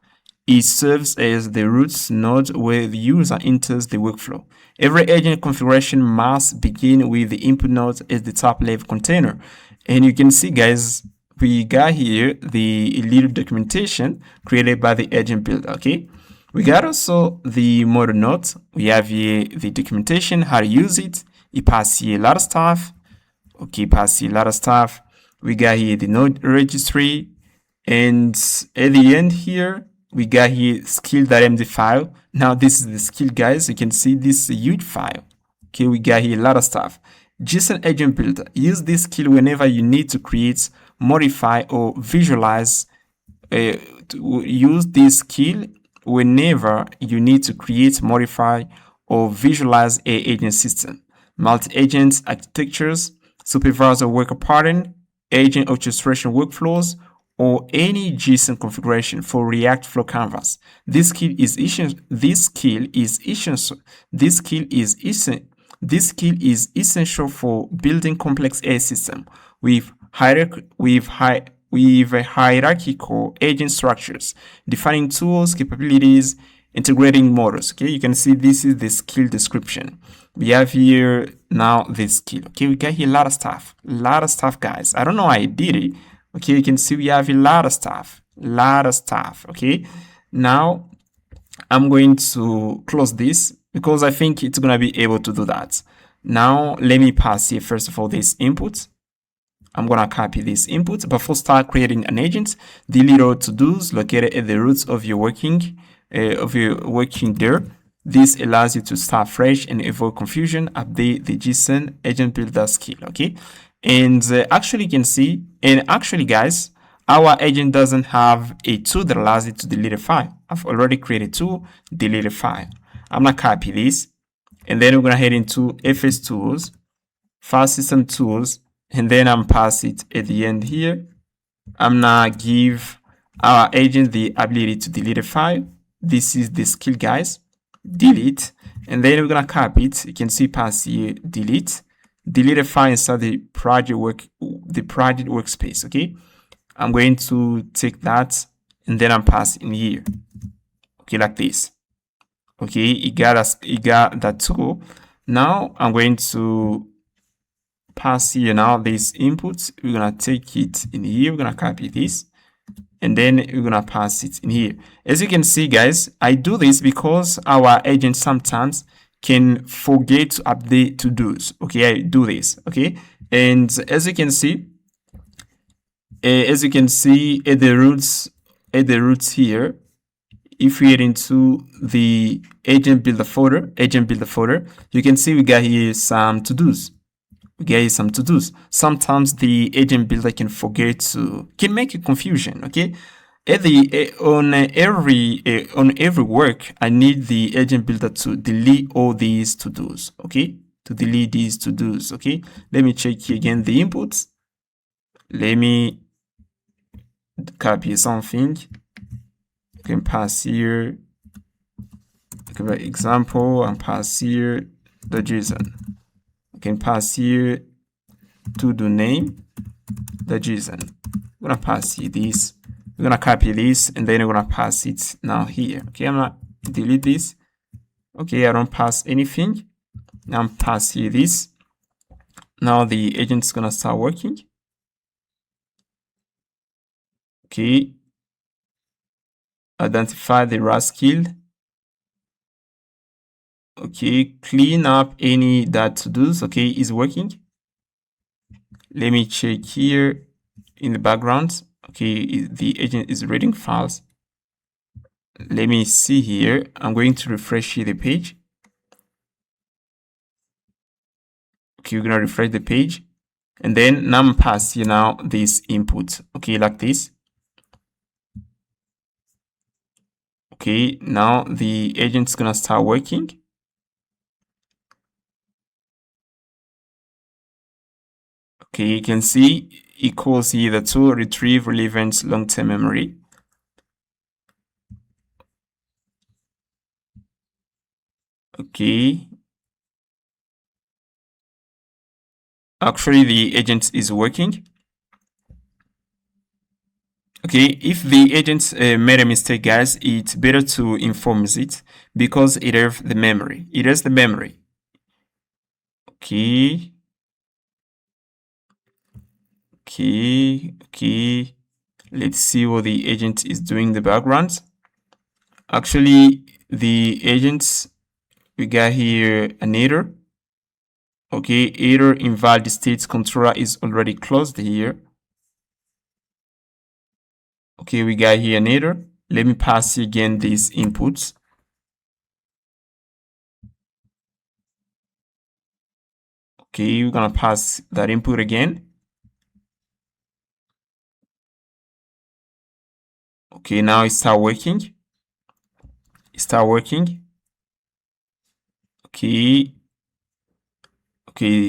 It serves as the roots node where the user enters the workflow. Every agent configuration must begin with the input node as the top level container. And you can see, guys, we got here the little documentation created by the agent builder. Okay, we got also the model node. We have here the documentation, how to use it. It passes here a lot of stuff. Okay, pass here a lot of stuff. We got here the node registry, and at the end here we got here skill.md file. Now this is the skill, guys. You can see this is a huge file. Okay, we got here a lot of stuff. JSON agent builder. Use this skill whenever you need to create, modify, or visualize. Use this skill whenever you need to create, modify, or visualize a agent system, multi-agent architectures, supervisor worker pattern, agent orchestration workflows, or any JSON configuration for React Flow Canvas. This skill is essential for building complex AI system with hierarchical agent structures, defining tools, capabilities, integrating models. Okay, you can see this is the skill description. We have here now this skill. Okay, we got here a lot of stuff, guys. I don't know how I did it. Okay, you can see we have a lot of stuff. Okay, now I'm going to close this because I think it's gonna be able to do that. Now let me pass here first of all this input. I'm gonna copy this input. Before start creating an agent, delete all to-dos located at the roots of your working there. This allows you to start fresh and avoid confusion. Update the JSON agent builder skill. Okay, and actually you can see, and actually guys, our agent doesn't have a tool that allows it to delete a file. I've already created a tool, delete a file. I'm gonna copy this, and then we're gonna head into FS tools, file system tools, and then I'm pass it at the end here. I'm gonna give our agent the ability to delete a file. This is the skill, guys. Delete, and then we're gonna copy it. You can see pass here, delete a file inside the project workspace. Okay, I'm going to take that, and then I'm passing here. Okay, like this. Okay, it got that tool. Now I'm going to pass here now this input. We're gonna take it in here. We're gonna copy this, and then we're gonna pass it in here. As you can see, guys, I do this because our agent sometimes can forget to update to-dos. Okay, I do this. Okay, and as you can see at the roots here, if we head into the agent builder folder, you can see we got here some to-dos. Sometimes the agent builder can make a confusion. Okay, on every work, I need the agent builder to delete all these to-dos. Okay, to delete these to-dos. Okay, let me check here again the inputs. Let me copy something. You can pass here. Give an example and pass here the JSON. You can pass here to the name, the JSON. We're gonna pass here this. We're gonna copy this, and then we're gonna pass it now here. Okay, I'm gonna delete this. Okay, I don't pass anything. Now I'm pass here this. Now the agent's gonna start working. Okay, identify the raw skill. Okay, clean up any that to-dos. Okay, is working. Let me check here in the background. Okay, the agent is reading files. Let me see here. I'm going to refresh here the page. Okay, we're gonna refresh the page, and then now I'm pass here now this input. Okay, like this. Okay, now the agent's gonna start working. Okay, you can see it calls here the tool retrieve relevant long-term memory. Okay. Actually, the agent is working. Okay, if the agent made a mistake, guys, it's better to inform it because it has the memory. Okay. Okay. Let's see what the agent is doing in the background. Actually, the agents, we got here an error. Okay, error invalid state controller is already closed here. Okay, we got here an error. Let me pass again these inputs. Okay, we're gonna pass that input again. Okay, now it start working. Okay,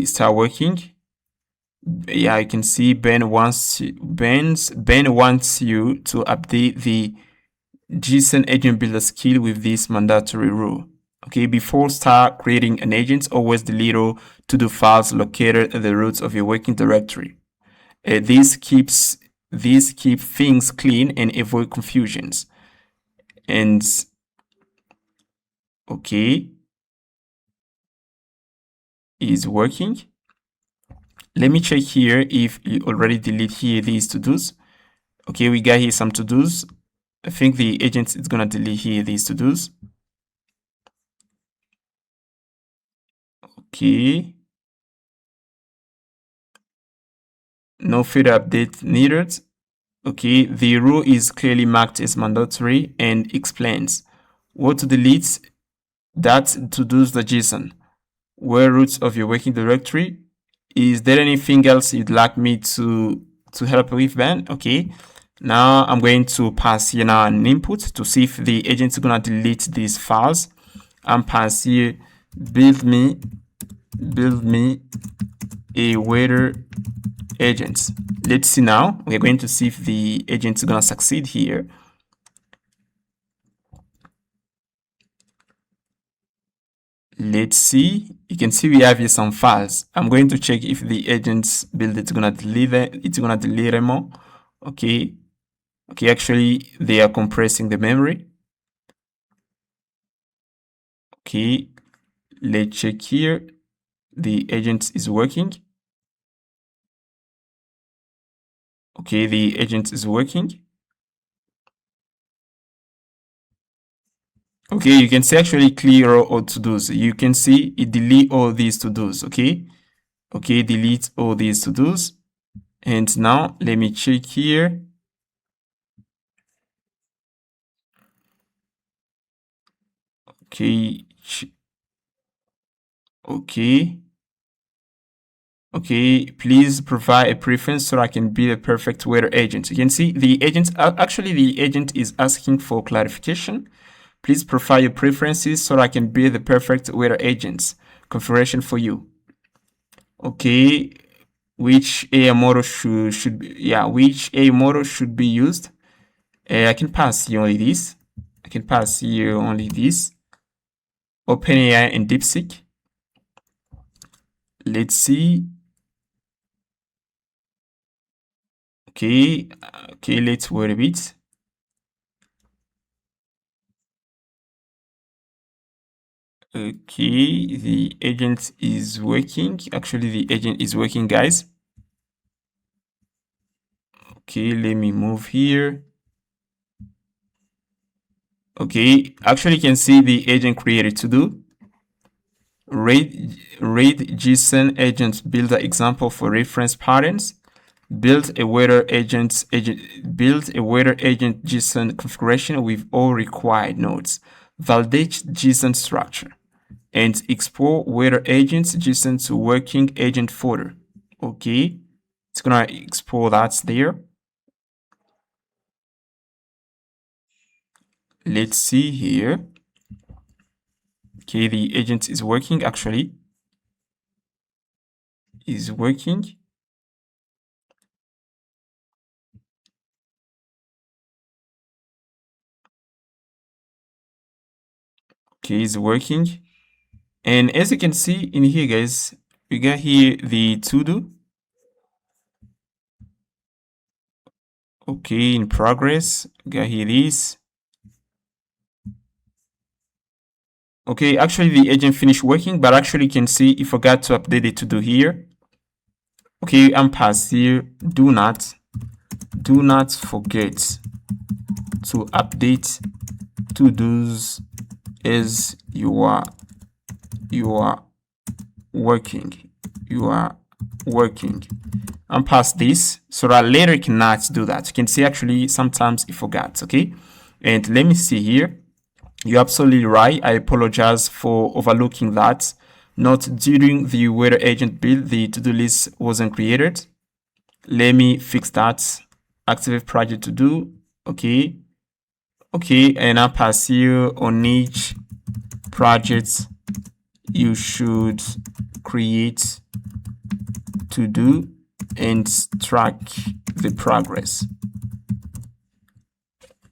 start working. Yeah, you can see Ben wants you to update the JSON agent builder skill with this mandatory rule. Okay, before start creating an agent, always delete all to-do files located at the roots of your working directory. This keeps things clean and avoid confusions. And okay, is working. Let me check here if you already delete here these to-dos. Okay, we got here some to-dos. I think the agent is gonna delete here these to-dos. Okay. no further update needed. Okay, the rule is clearly marked as mandatory and explains what to delete, that to-dos the JSON, where roots of your working directory. Is there anything else you'd like me to help with, Ben? Okay, now I'm going to pass here now an input to see if the agent is gonna delete these files. And pass here build me a waiter agent. Let's see now. We're going to see if the agent is gonna succeed here. Let's see. You can see we have here some files. I'm going to check if the agent's build it's gonna deliver. It's gonna deliver more. Okay. Okay. Actually, they are compressing the memory. Okay. Let's check here. The agent is working. Okay. The agent is working. Okay, you can see actually clear all to-dos. You can see it delete all these to-dos. Okay. Okay, delete all these to-dos. And now let me check here. Okay. Okay. Okay, please provide a preference so I can be the perfect waiter agent. You can see the agent, actually the agent is asking for clarification. Please provide your preferences so I can be the perfect waiter agent configuration for you. Okay, which AI model should be, yeah, which AI model should be used? I can pass here only this. I can pass here only this. OpenAI and DeepSeek. Let's see. Okay, okay, let's wait a bit. Okay, the agent is working. Actually, the agent is working, guys. Okay, let me move here. Okay, actually, you can see the agent created to do. Read JSON agent builder example for reference patterns. Build a waiter agent JSON configuration with all required nodes. Validate JSON structure. And export waiter agents JSON to working agent folder. Okay, it's gonna export that there. Let's see here. Okay, the agent is working actually. Is working. Okay, it's working. And as you can see in here, guys, we got here the to-do. Okay, in progress. We got here this. Okay, actually the agent finished working, but actually you can see it forgot to update it to do here. Okay, I'm past here. Do not forget to update to-dos as you are working. I'm past this so that later you cannot do that. You can see actually sometimes it forgot. Okay, and let me see here. You're absolutely right. I apologize for overlooking that. Not during the waiter agent build, the to-do list wasn't created. Let me fix that. Activate project to do. Okay. Okay, and I pass here on each project you should create to do and track the progress.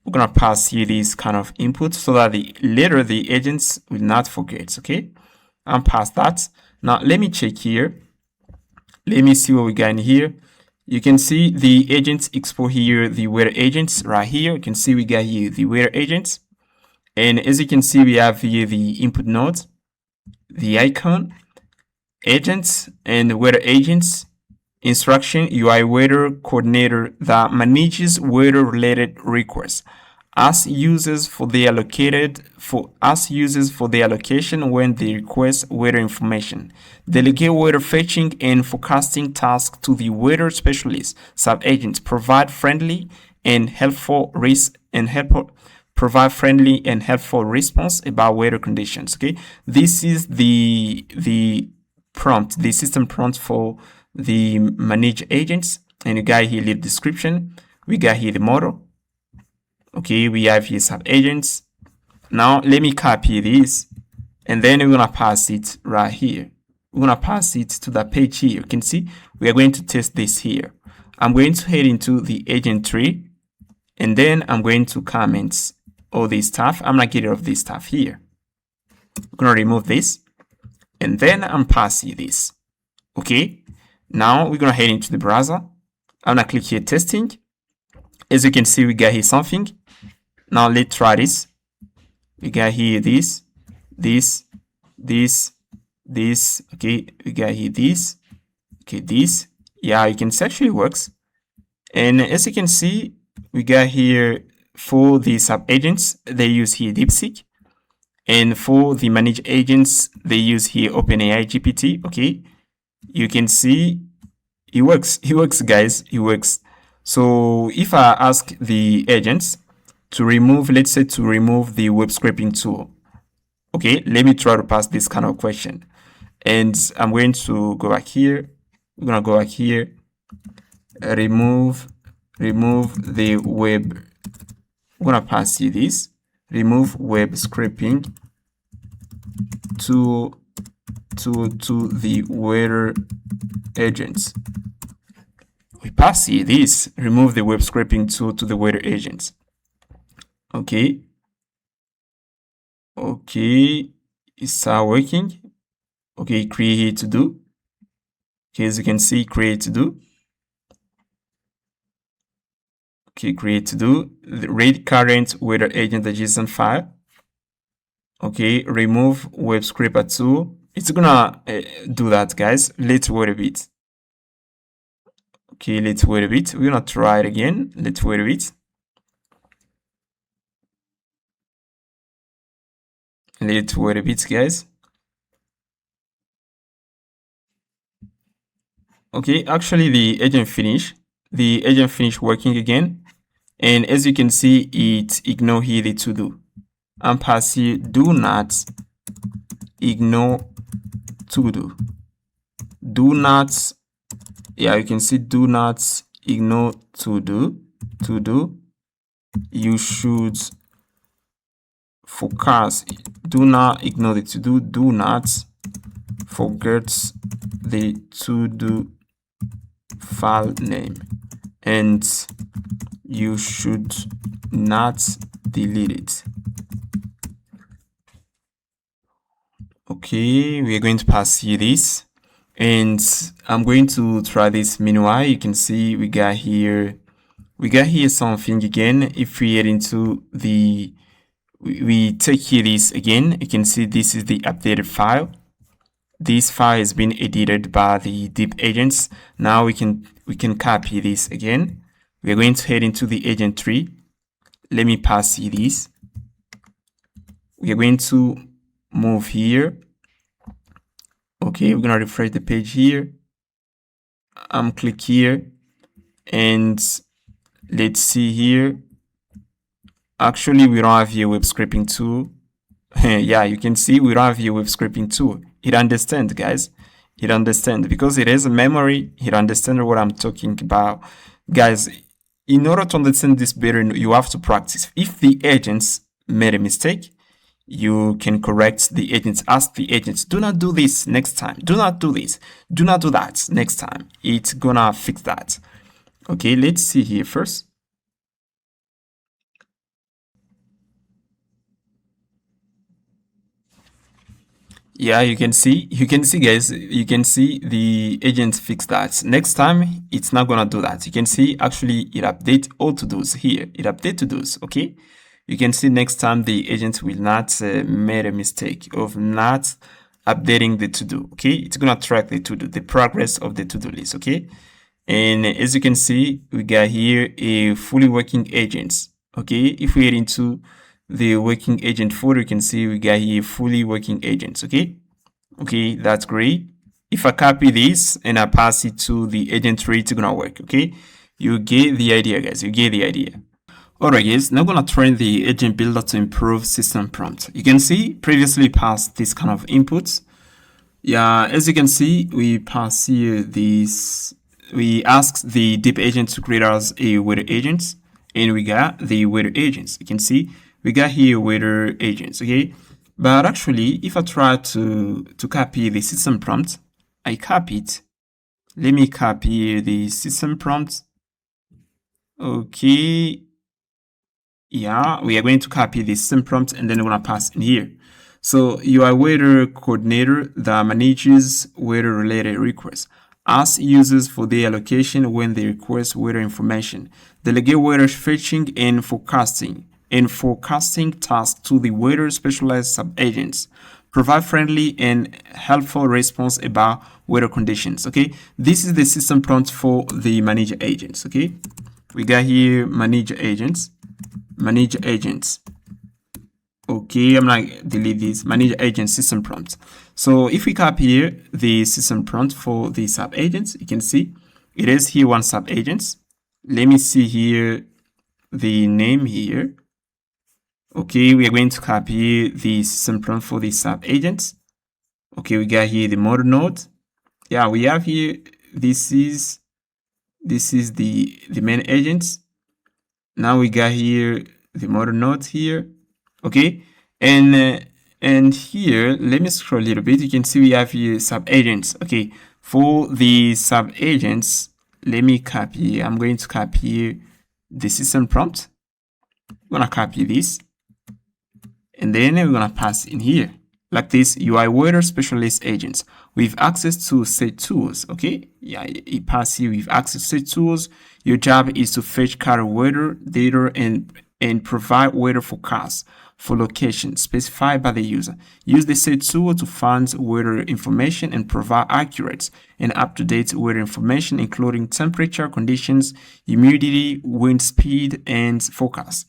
We're gonna pass here this kind of input so that later the agents will not forget. Okay, I'm past that. Now let me check here. Let me see what we got in here. You can see the agents export here, the waiter agents right here. You can see we got here the waiter agents. And as you can see, we have here the input node, the icon, agents, and waiter agents, instruction, UI waiter coordinator that manages waiter related requests. ask users for their allocation when they request weather information. Delegate weather fetching and forecasting tasks to the weather specialist sub-agents. Provide friendly and helpful response about weather conditions. Okay, this is the prompt, the system prompt for the manage agents. And you got here the description. We got here the model. Okay, we have here sub agents. Now let me copy this, and then we're gonna pass it right here. We're gonna pass it to the page here. You can see we are going to test this here. I'm going to head into the agent tree, and then I'm going to comment all this stuff. I'm gonna get rid of this stuff here. I'm gonna remove this, and then I'm passing this. Okay, now we're gonna head into the browser. I'm gonna click here testing. As you can see, we got here something. Now let's try this. We got here this. Okay, we got here this. Okay, this. Yeah, you can see actually works. And as you can see, we got here for the sub agents, they use here DeepSeek. And for the manage agents, they use here OpenAI GPT. Okay, you can see it works. It works, guys. It works. So if I ask the agents to remove, let's say to remove the web scraping tool. Okay, let me try to pass this kind of question. And I'm going to go back here. We're going to go back here. Remove the web. We're going to pass you this. Remove web scraping tool to the weather agents. We pass here this. Remove the web scraping tool to the weather agents. Okay, it start working. Okay, create here to do. Okay, as you can see, create to do. Okay, create to do. Read current weather agent.json file. Okay, remove web scraper tool. It's gonna do that, guys. Let's wait a bit. Okay, let's wait a bit. We're gonna try it again. Let's wait a bit. Let's wait a bit, guys. Okay, actually the agent finished working again. And as you can see, it ignore here the to do. I'm passing do not ignore to do. Do not, yeah, you can see do not ignore to do. You should focus. Do not ignore the to do. Do not forget the to do file name, and you should not delete it. Okay, we are going to pass here this, and I'm going to try this. Meanwhile, you can see we got here something again. If we head into the we take here this again, you can see this is the updated file. This file has been edited by the deep agents. Now we can copy this again. We are going to head into the agent tree. Let me pass you this. We are going to move here. Okay, we're gonna refresh the page here. Click here, and let's see here. Actually, we don't have here web scraping tool. Yeah, you can see we don't have here web scraping tool. It understands, guys. It understands because it has a memory. It understands what I'm talking about, guys. In order to understand this better, you have to practice. If the agents made a mistake, you can correct the agents. Ask the agents, do not do this next time. Do not do this. Do not do that next time. It's gonna fix that. Okay, let's see here first. Yeah, you can see, guys, you can see the agent fix that. Next time, it's not gonna do that. You can see actually it update all to-dos here. It update to-dos, okay? You can see next time the agent will not make a mistake of not updating the to-do, okay? It's gonna track the to-do, the progress of the to-do list, okay? And as you can see, we got here a fully working agents. Okay, if we head into the working agent folder, you can see we got here fully working agents. Okay, that's great. If I copy this and I pass it to the agent tree, it's gonna work. Okay, you get the idea, guys. You get the idea. Alright guys, now I'm gonna train the agent builder to improve system prompt. You can see previously passed this kind of inputs. Yeah, as you can see, we pass here this. We asked the deep agent to create us a weather agent, and we got the weather agents. You can see we got here weather agents. Okay, but actually, if I try to copy the system prompt, I copy it. Let me copy the system prompt. Okay. Yeah, we are going to copy the system prompt and then we're going to pass in here. So you are weather coordinator that manages weather related requests. Ask users for their allocation when they request weather information. Delegate weather fetching and forecasting tasks to the weather specialized subagents. Provide friendly and helpful response about weather conditions. Okay, this is the system prompt for the manager agents. Okay, we got here manager agents. Okay, I'm gonna delete this manager agent system prompt. So if we copy here the system prompt for the sub agents, you can see it is here one sub agents. Let me see here the name here. Okay, we are going to copy the system prompt for the sub agents. Okay, we got here the model node. Yeah, we have here this is the main agents. Now we got here the model node here. Okay, and here let me scroll a little bit. You can see we have here sub agents. Okay, for the sub agents, let me copy. I'm going to copy the system prompt. I'm gonna copy this, and then we're gonna pass in here like this. UI weather specialist agents with access to set tools. Okay, yeah, it pass here with access to set tools. Your job is to fetch current weather data and provide weather forecasts for location specified by the user. Use the set tool to find weather information and provide accurate and up-to-date weather information, including temperature, conditions, humidity, wind speed, and forecast.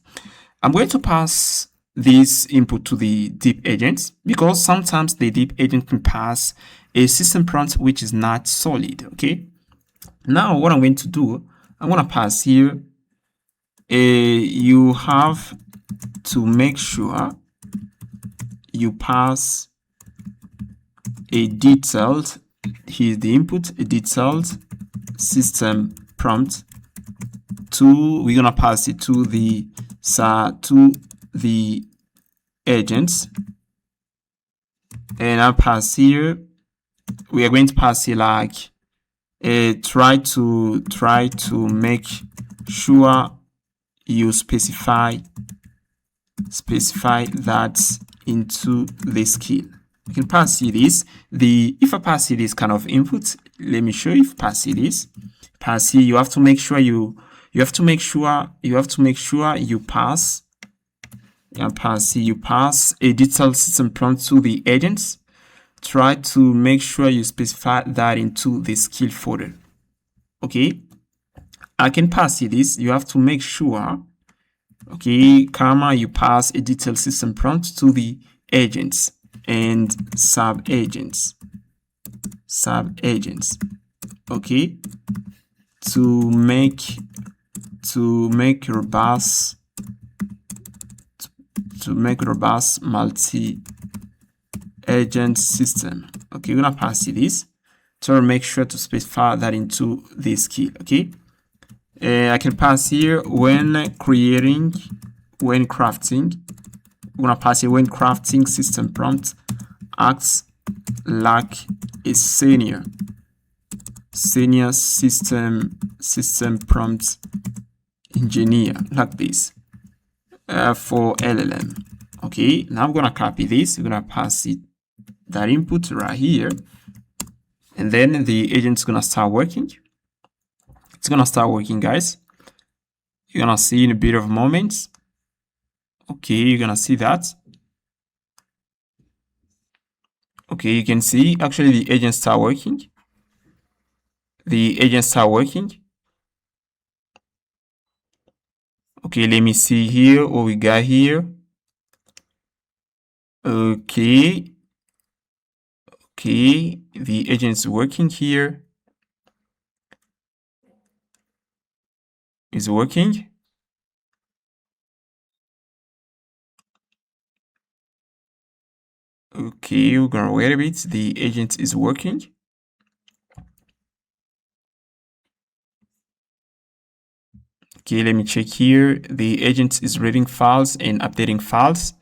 I'm going to pass this input to the deep agent because sometimes the deep agent can pass a system prompt which is not solid. Okay, now what I'm going to do, I'm going to pass here you have to make sure you pass a detailed, here's the input, a detailed system prompt to, we're gonna pass it to the agents, and I'll pass here, we are going to pass here like try to make sure you specify that into the skill. You can pass you this. If I pass you this kind of input, let me show you. If pass you this, pass here, you have to make sure you pass a detailed system prompt to the agents. Try to make sure you specify that into the skill folder. Okay, I can pass you this. You have to make sure, okay, you pass a detailed system prompt to the agents and sub agents, okay, to make robust multi agent system. Okay, we're gonna pass you this. So make sure to specify that into this key. Okay, I can pass here when crafting. I'm gonna pass here when crafting system prompt acts like a senior system prompt engineer, like this for LLM. Okay, now I'm gonna copy this. We're gonna pass it that input right here, and then the agent's gonna start working. It's gonna start working, guys. You're gonna see in a bit of moments. Okay, you're gonna see that. Okay, you can see actually the agent start working. The agent start working. Okay, let me see here what we got here. Okay, the agent's working here. Is working. Okay, we're gonna wait a bit. The agent is working. Okay, let me check here. The agent is reading files and updating files.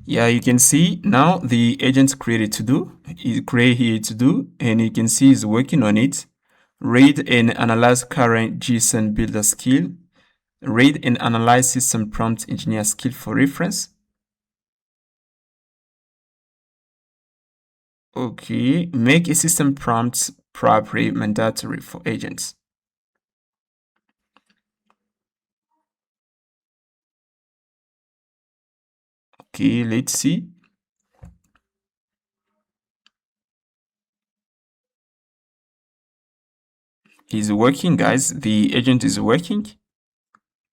Yeah, you can see now the agent created to do. It create here to do, and you can see it's working on it. Read and analyze current JSON builder skill. Read and analyze system prompt engineer skill for reference. Okay, make a system prompt properly mandatory for agents. Okay, let's see. Is working, guys. The agent is working.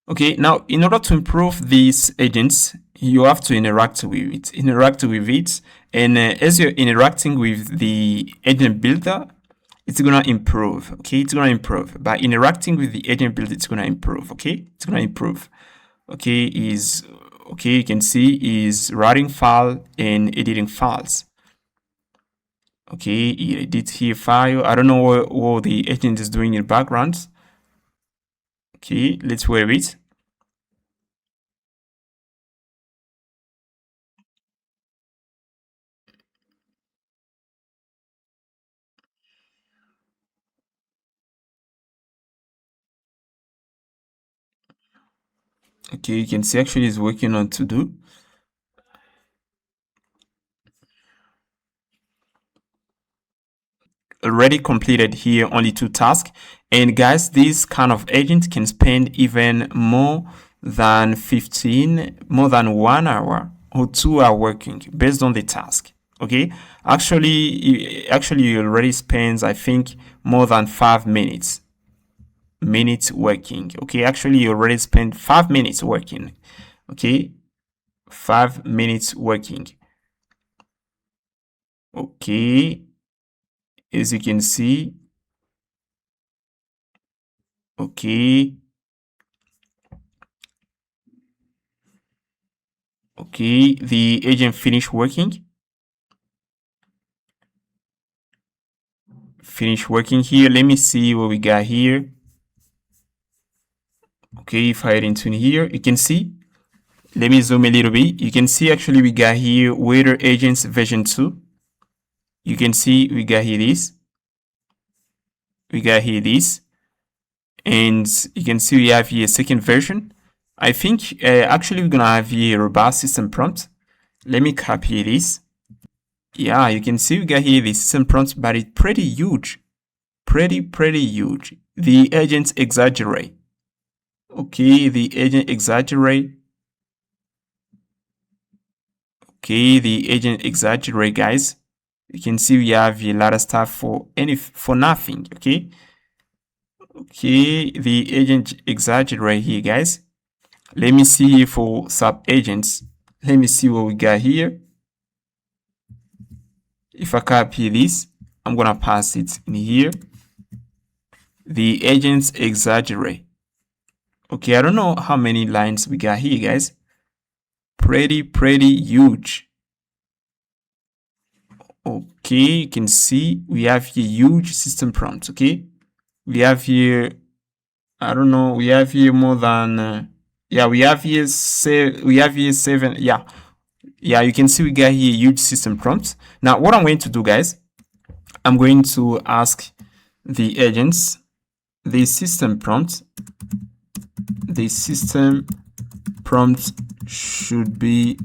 Okay, now in order to improve these agents, you have to interact with it. And as you're interacting with the agent builder, it's gonna improve. Okay, it's gonna improve. By interacting with the agent builder, it's gonna improve. Okay, it's gonna improve. Okay, you can see is writing file and editing files. Okay, edit here file. I don't know what the agent is doing in the background. Okay, let's wait a bit. Okay, you can see actually it's working on to do. Already completed here only 2 tasks. And guys, this kind of agent can spend even more than 1 hour or 2 hours working based on the task. Okay, actually you already spends, I think, more than 5 minutes working. Okay, actually you already spent 5 minutes working. Okay, 5 minutes working. Okay, as you can see. Okay, the agent finished working. Here. Let me see what we got here. Okay, if I head into here, you can see. Let me zoom a little bit. You can see actually we got here Waiter Agents version 2. You can see we got here this. And you can see we have here a second version. I think actually we're gonna have here robust system prompt. Let me copy this. Yeah, you can see we got here the system prompt, but it's pretty huge. Pretty huge. The agents exaggerate. Okay, the agent exaggerate. Okay, the agent exaggerate, guys. You can see we have a lot of stuff for nothing. Okay. Okay, the agent exaggerate here, guys. Let me see for sub agents. Let me see what we got here. If I copy this, I'm gonna pass it in here. The agents exaggerate. Okay, I don't know how many lines we got here, guys. Pretty huge. Okay, you can see we have here huge system prompts. Okay, we have here, I don't know, we have here more than we have here 7. Yeah, you can see we got here huge system prompts. Now what I'm going to do, guys, I'm going to ask the agents the system prompt should be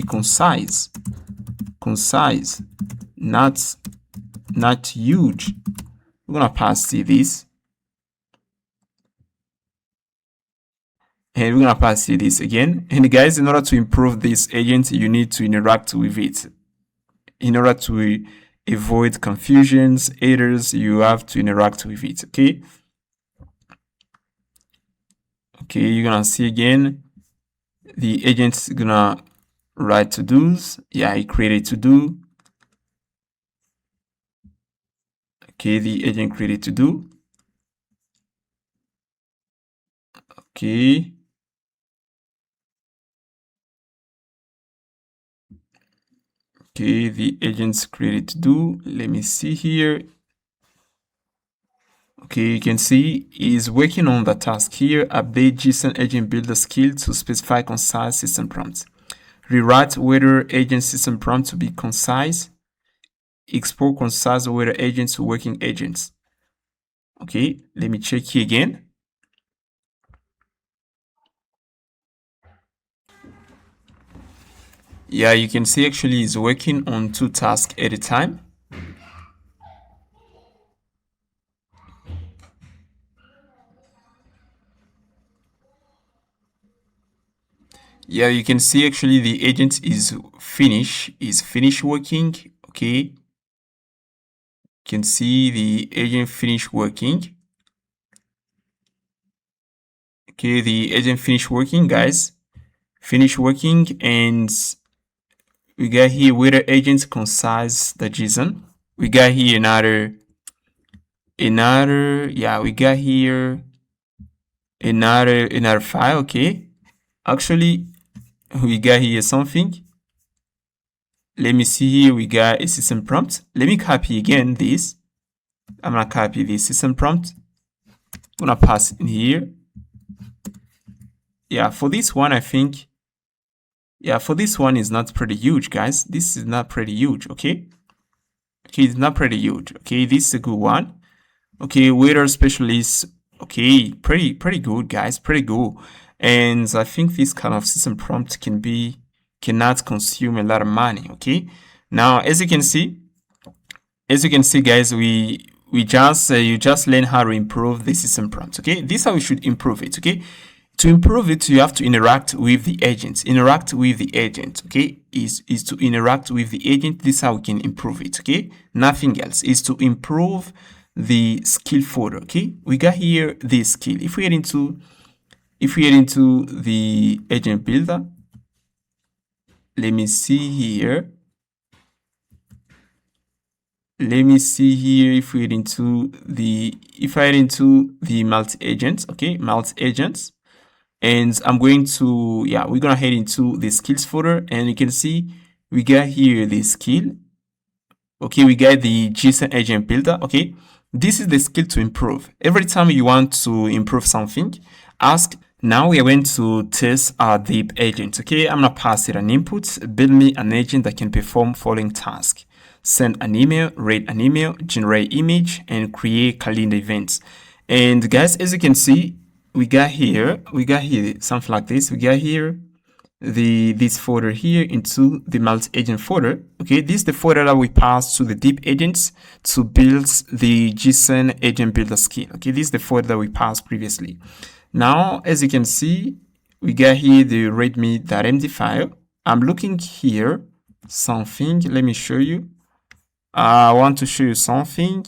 concise, not huge. We're gonna pass this, and we're gonna pass this again. And guys, in order to improve this agent, you need to interact with it. In order to avoid confusions, errors, you have to interact with it. Okay. Okay, you're gonna see again the agent's gonna write to-dos. Yeah, he created to-do. Okay, the agent created to-do. Okay. Okay, the agent's created to-do. Let me see here. Okay, you can see he's working on the task here. Update JSON agent builder skill to specify concise system prompts. Rewrite whether agent system prompt to be concise. Export concise whether agents to working agents. Okay, let me check here again. Yeah, you can see actually he's working on 2 tasks at a time. Yeah, you can see actually the agent is finished working. Okay, you can see the agent finished working. Okay, the agent finished working, guys. Finished working, and we got here whether agents concise the JSON. We got here another, yeah, we got here another file. Okay, actually we got here something. Let me see here, we got a system prompt. Let me copy again this. I'm gonna copy the system prompt. I'm gonna pass in here. Yeah, for this one, I think, yeah, for this one is not pretty huge, guys. This is not pretty huge. Okay, okay, it's not pretty huge. Okay, this is a good one. Okay, waiter specialist. Okay, pretty good, guys, pretty good. And I think this kind of system prompt cannot consume a lot of money. Okay, now as you can see, guys, you just learn how to improve the system prompt. Okay, this is how we should improve it. Okay, to improve it, you have to interact with the agent. Interact with the agent. Okay, is to interact with the agent. This is how we can improve it. Okay, nothing else. Is to improve the skill folder. Okay, we got here the skill. If we head into the agent builder, let me see here. Let me see here if we head into the multi-agents. Okay, multi-agents. And I'm going to, yeah, we're gonna head into the skills folder, and you can see we got here the skill. Okay, we got the JSON agent builder. Okay, this is the skill to improve. Every time you want to improve something, ask. Now we are going to test our deep agent. Okay, I'm gonna pass it an input. Build me an agent that can perform following tasks: send an email, read an email, generate image, and create calendar events. And guys, as you can see, we got here something like this. We got here this folder here into the multi-agent folder. Okay, this is the folder that we pass to the deep agents to build the JSON agent builder skill. Okay, this is the folder that we passed previously. Now, as you can see, we got here the readme.md file. I'm looking here something. Let me show you. I want to show you something.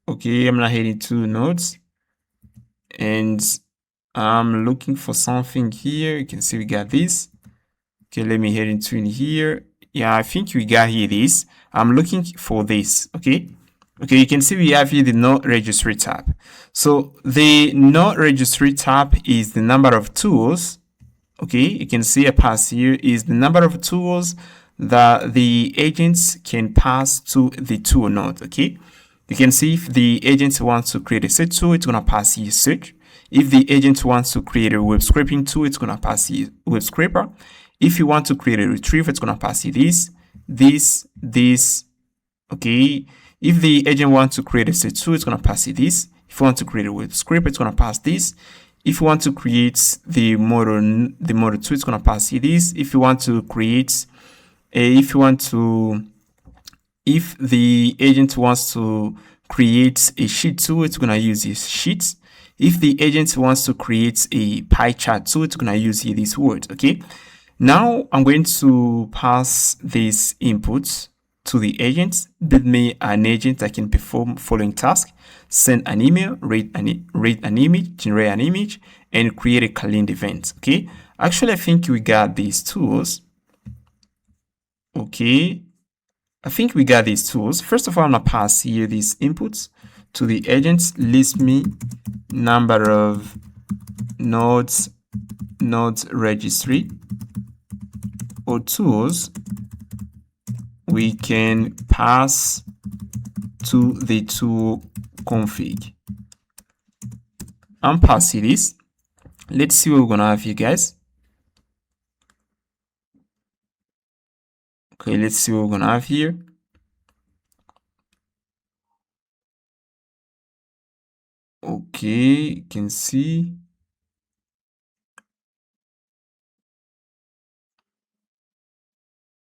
Okay, I'm gonna head into nodes, and I'm looking for something here. You can see we got this. Okay, let me head into in here. Yeah, I think we got here this. I'm looking for this. Okay, you can see we have here the no registry tab. So the no registry tab is the number of tools. Okay, you can see a pass here is the number of tools that the agents can pass to the tool node. Okay, you can see if the agent wants to create a search tool, it's gonna pass here search. If the agent wants to create a web scraping tool, it's gonna pass here web scraper. If you want to create a retriever, it's gonna pass you this. Okay. If the agent wants to create a set tool, it's gonna pass you this. If you want to create a web scraper, it's gonna pass this. If you want to create the model tool, it's gonna pass you this. If you want to create if the agent wants to create a sheet tool, it's gonna use this sheet. If the agent wants to create a pie chart tool, it's gonna use here this word. Okay. Now I'm going to pass this input to the agents, build me an agent that can perform following tasks: send an email, read an image, generate an image, and create a calendar event. Okay, actually, I think we got these tools. Okay, I think we got these tools. First of all, I'm gonna pass here these inputs to the agents. List me number of nodes registry, or tools we can pass to the tool config. I'm passing this. Let's see what we're gonna have here, guys. Okay, let's see what we're gonna have here. Okay, you can see.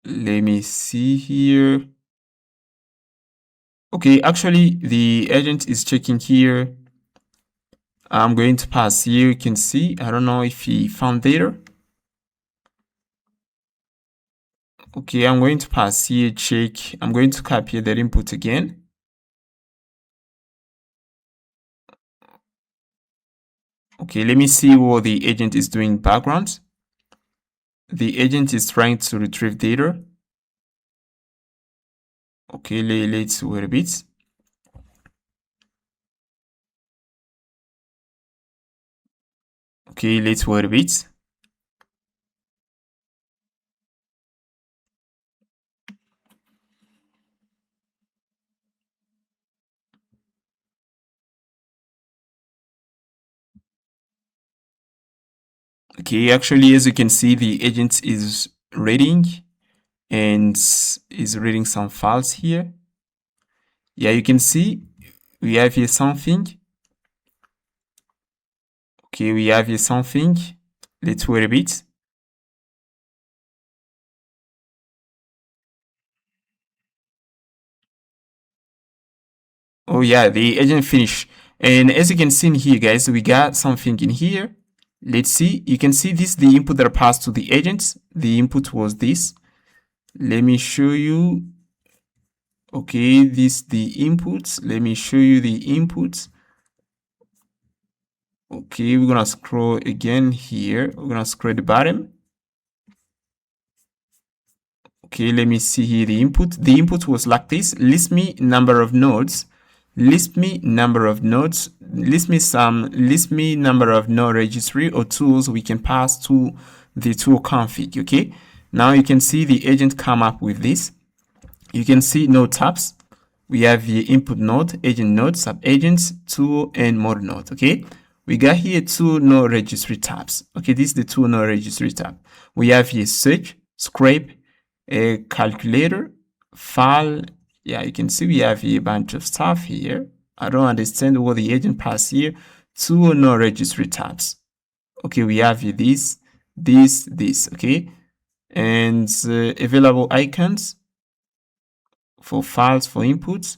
Let me see here. Okay, actually, the agent is checking here. I'm going to pass here. You can see. I don't know if he found data. Okay, I'm going to pass here, check. I'm going to copy that input again. Okay, let me see what the agent is doing in background. The agent is trying to retrieve data. Okay, let's wait a bit. Okay, let's wait a bit. Okay, actually, as you can see, the agent is reading and is reading some files here. Yeah, you can see we have here something. Okay, we have here something. Let's wait a bit. Oh yeah, the agent finished. And as you can see in here, guys, we got something in here. Let's see. You can see this, the input that I passed to the agent. The input was this. Let me show you. Okay, this the inputs. Let me show you the inputs. Okay, we're gonna scroll again here. We're gonna scroll the bottom. Okay, let me see here the input. The input was like this: list me number of nodes, list me number of nodes, list me number of node registry or tools we can pass to the tool config. Okay, now you can see the agent come up with this. You can see node tabs. We have the input node, agent node, sub agents, tool, and mode node. Okay, we got here two node registry tabs. Okay, this is the two node registry tab. We have here search, scrape, a calculator, file. Yeah, you can see we have here a bunch of stuff here. I don't understand what the agent passed here. Two node registry tabs. Okay, we have here this. Okay, and available icons for files for inputs.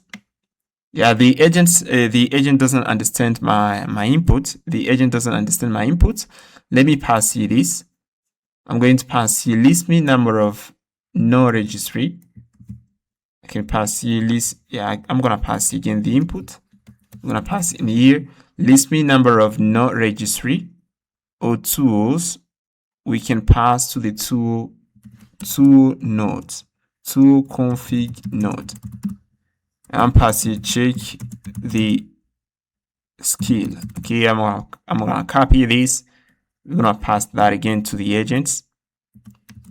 Yeah, the agent doesn't understand my input. The agent doesn't understand my input. Let me pass here this. I'm going to pass here list me number of node registry. I can pass here list. Yeah, I'm gonna pass again the input. I'm gonna pass in here list me number of node registry or tools we can pass to the tool nodes, tool config node. I'm passing check the skill. Okay, I'm gonna copy this. We're gonna pass that again to the agents.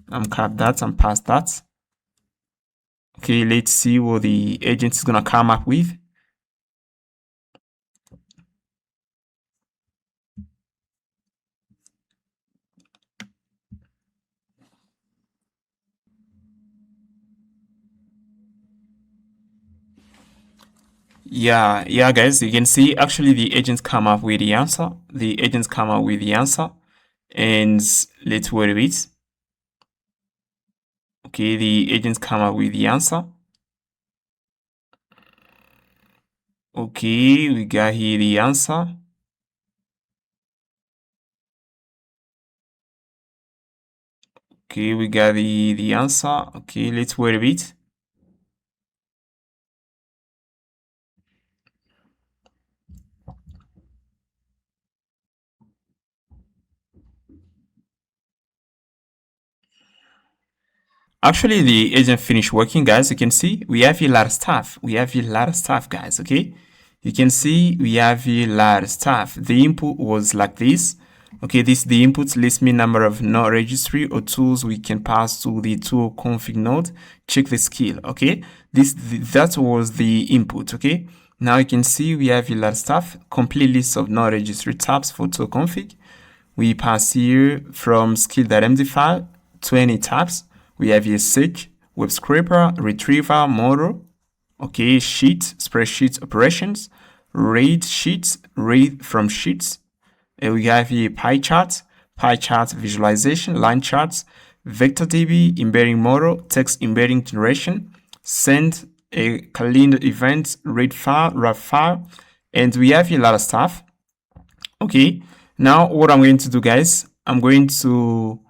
I'm copy that and pass that. Okay, let's see what the agent is gonna come up with. Yeah, guys, you can see actually the agents come up with the answer. The agents come up with the answer, and let's wait a bit. Okay, the agents come up with the answer. Okay, we got here the answer. Okay, we got the answer. Okay, let's wait a bit. Actually, the agent finished working, guys. You can see we have a lot of stuff. Guys, okay? You can see we have a lot of stuff. The input was like this. Okay, the input lists me number of node registry or tools we can pass to the tool config node. Check the skill, okay? That was the input, okay? Now you can see we have a lot of stuff. Complete list of node registry tabs for tool config. We pass here from skill.md file 20 tabs. We have here search, web scraper, retriever, model, okay, sheet, spreadsheet operations, read sheets, read from sheets. We have here pie chart visualization, line charts, vector DB, embedding model, text embedding generation, send a calendar event, read file, wrap file, and we have a lot of stuff. Okay, now what I'm going to do, guys, I'm going to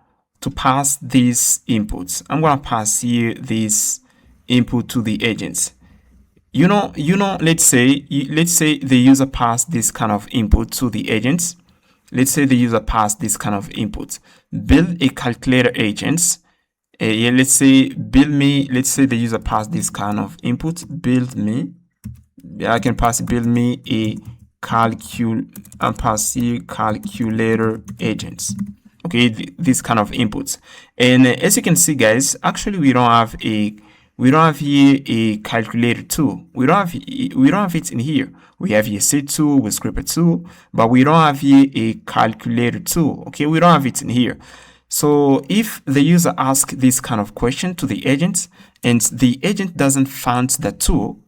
pass these inputs. I'm gonna pass here this input to the agents. You know, let's say the user passed this kind of input to the agents. Let's say the user passed this kind of input. Build a calculator agents. Yeah, let's say the user passed this kind of input. Build me. Yeah, I can pass build me a calculator agents. Okay, this kind of inputs. And as you can see, guys, actually we don't have here a calculator tool. We don't have it in here. We have here set tool with scripper tool, but we don't have here a calculator tool. Okay, we don't have it in here. So if the user asks this kind of question to the agent and the agent doesn't find the tool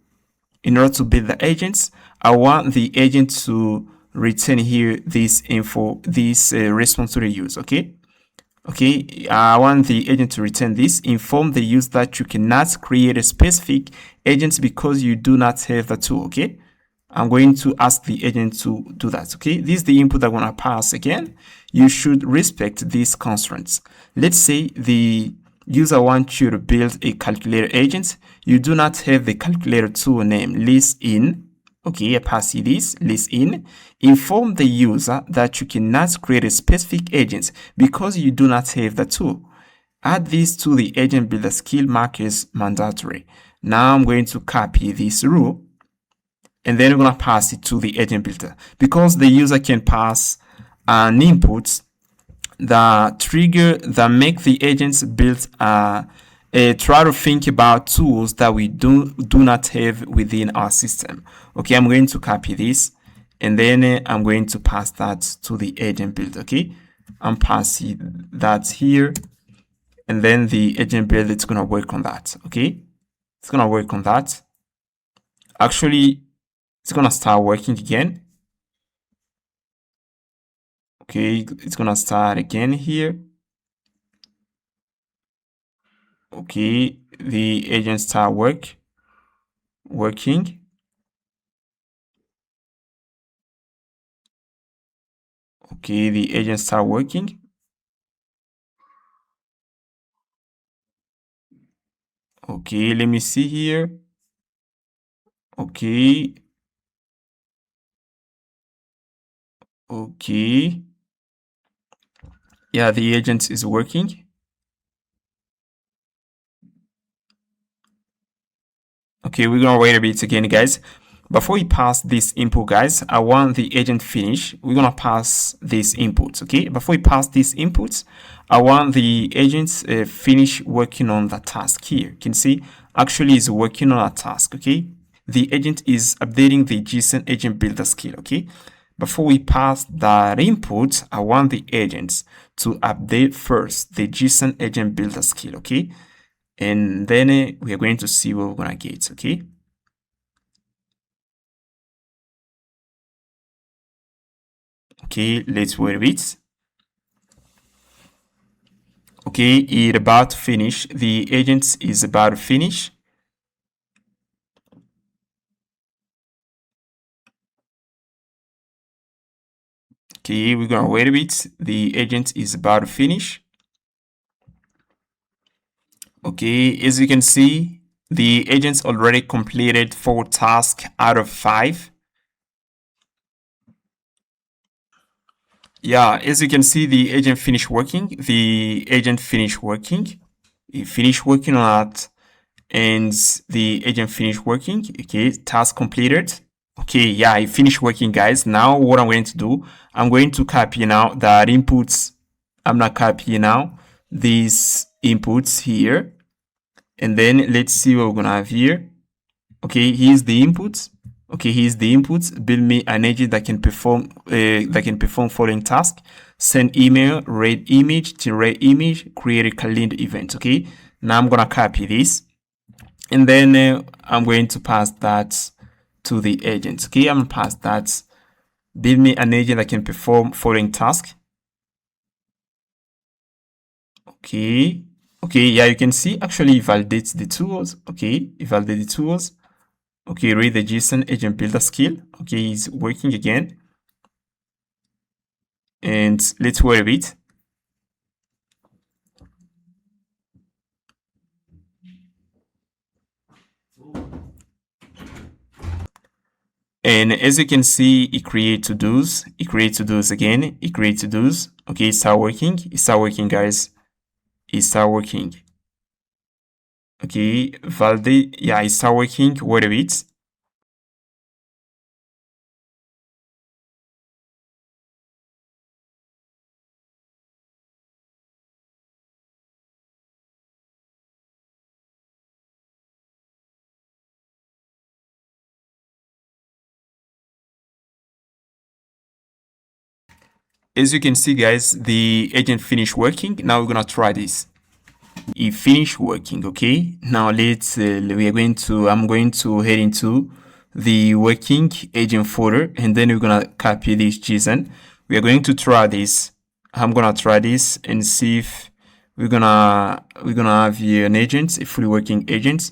in order to build the agents, I want the agent to return here this info, this response to the user. Okay, I want the agent to return this. Inform the user that you cannot create a specific agent because you do not have the tool. Okay, I'm going to ask the agent to do that. Okay, this is the input I'm going to pass again. You should respect these constraints. Let's say the user wants you to build a calculator agent. You do not have the calculator tool name list in. Okay, I pass you this list in. Inform the user that you cannot create a specific agent because you do not have the tool. Add this to the agent builder skill markers mandatory. Now I'm going to copy this rule and then I'm going to pass it to the agent builder because the user can pass an input that trigger that make the agents build try to think about tools that we do not have within our system. Okay, I'm going to copy this and then I'm going to pass that to the agent builder. Okay, I'm passing that here and then the agent builder is going to work on that. Okay, it's going to work on that. Actually, it's going to start working again. Okay, it's going to start again here. Okay, the agent start working. Okay, the agent start working. Okay, let me see here. Okay. Okay. Yeah, the agent is working. Okay, we're gonna wait a bit again, guys. Before we pass this input, guys, I want the agent finish. We're gonna pass this input. Okay, before we pass this input, I want the agent finish working on the task here. You can see actually is working on a task. Okay, the agent is updating the JSON agent builder skill. Okay, before we pass that input, I want the agents to update first the JSON agent builder skill. Okay, and then we are going to see what we're gonna get. Okay. Okay, let's wait a bit. Okay, it's about to finish. The agent is about to finish. Okay, we're gonna wait a bit. The agent is about to finish. Okay, as you can see, the agent's already completed 4 tasks out of 5. Yeah, as you can see, the agent finished working. it finished working on that, and the agent finished working. Okay, task completed. Okay, yeah, it finished working, guys. Now what I'm going to do, I'm going to copy now that inputs. I'm not copying now these inputs here, and then let's see what we're gonna have here. Okay, here's the inputs. Okay, here's the inputs. Build me an agent that can perform following task: send email, read image, generate image, create a calendar event. Okay, now I'm gonna copy this, and then I'm going to pass that to the agent. Okay, I'm gonna pass that. Build me an agent that can perform following task. Okay, yeah, you can see actually it validates the tools. Okay, it validates the tools. Okay, read the JSON agent builder skill. Okay, it's working again. And let's wait a bit. And as you can see, it creates to-dos. It creates to-dos again. It creates to-dos. Okay, it start working. It start working, guys. It start working. Okay, validate. Yeah, it start working. Wait a bit. As you can see, guys, the agent finished working. Now we're gonna try this. It finished working. Okay, now let's I'm going to head into the working agent folder, and then we're gonna copy this JSON. We are going to try this. I'm gonna try this and see if we're gonna have here an agent, a fully working agent,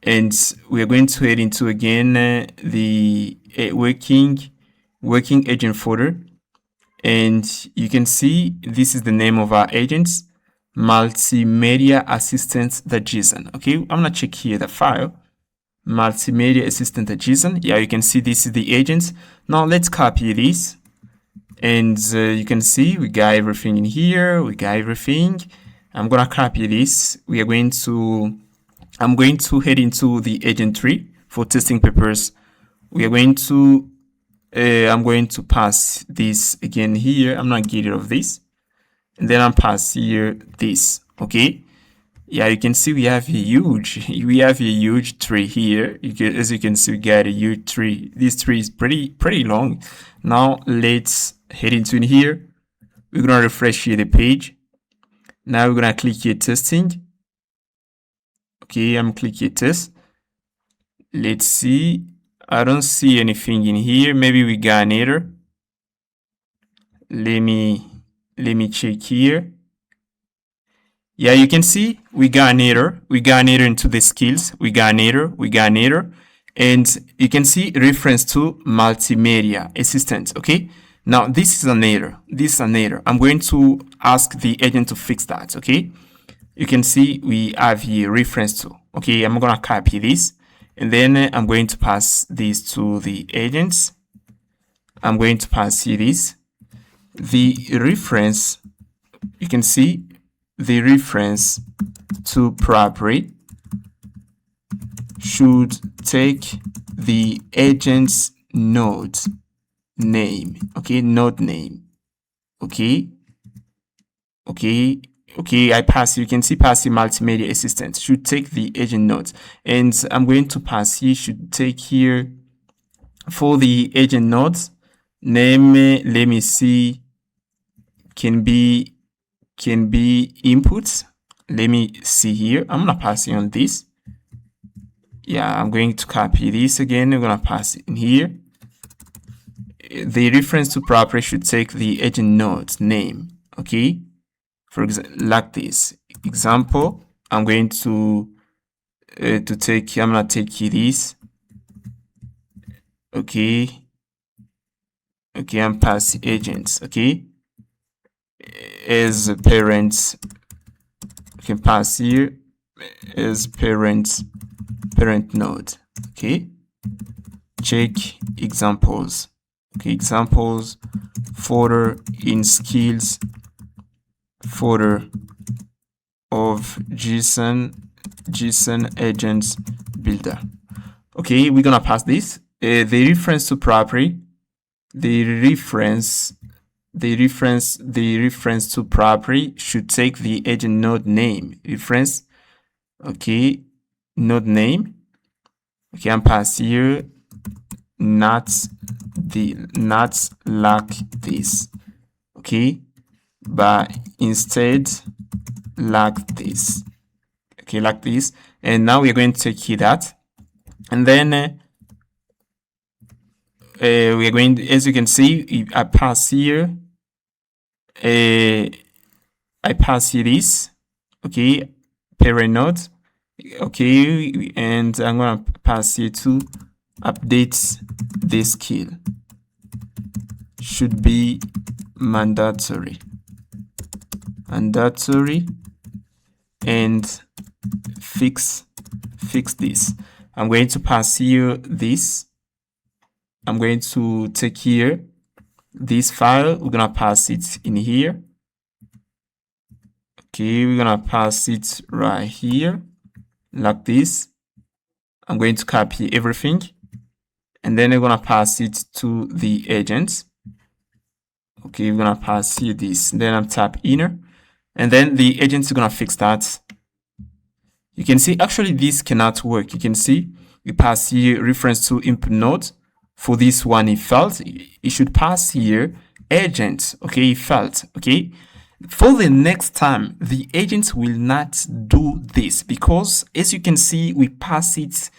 and we are going to head into again the working agent folder, and you can see this is the name of our agents, multimedia assistant.json. Okay, I'm gonna check here the file, multimedia assistant.json. Yeah, you can see this is the agent. Now let's copy this, and you can see we got everything in here. We got everything. I'm gonna copy this. I'm going to head into the agent tree for testing purposes. We are going to I'm going to pass this again here. I'm not getting rid of this, and then I'm pass here this. Okay, yeah, you can see we have a huge tree here. As you can see, we got a huge tree. This tree is pretty long. Now let's head into in here. We're gonna refresh here the page. Now we're gonna click here testing. Okay, I'm clicking test. Let's see. I don't see anything in here. Maybe we got an error. Let me check here. Yeah, you can see we got an error. We got an error into the skills. We got an error. And you can see reference to multimedia assistant. Okay. Now this is an error. I'm going to ask the agent to fix that. Okay. You can see we have here reference to. Okay. I'm gonna copy this, and then I'm going to pass this to the agents. I'm going to pass here this. The reference, you can see the reference to property should take the agent's node name. Okay, node name. Okay, I pass. You can see passive multimedia assistant should take the agent node, and I'm going to pass here should take here for the agent nodes name. Let me see, can be inputs. Let me see here. I'm gonna pass it on this. Yeah, I'm going to copy this again. I'm gonna pass it in here. The reference to property should take the agent node's name. Okay, for example, like this example, I'm going to take. I'm gonna take this. Okay, I'm pass agents. Okay, as parents, you can pass here as parent node. Okay, check examples. Okay, examples folder in skills folder of JSON agents builder. Okay, we're gonna pass this. The reference to property, the reference to property should take the agent node name reference. Okay, node name. Okay, I'm pass here not like this. Okay, but instead like this. Okay, like this. And now we're going to take here that, and then we are going to, as you can see, I pass here this. Okay, parent node. Okay, and I'm gonna pass here to update this skill. Should be mandatory, and fix this. I'm going to pass here this. I'm going to take here this file. We're gonna pass it in here. Okay, we're gonna pass it right here like this. I'm going to copy everything, and then we're gonna pass it to the agent. Okay, we're gonna pass here this. Then I'm tap inner, and then the agent is gonna fix that. You can see actually this cannot work. You can see we pass here reference to input node. For this one, it failed. It should pass here agent. Okay, it failed. Okay, for the next time, the agent will not do this, because as you can see, we pass it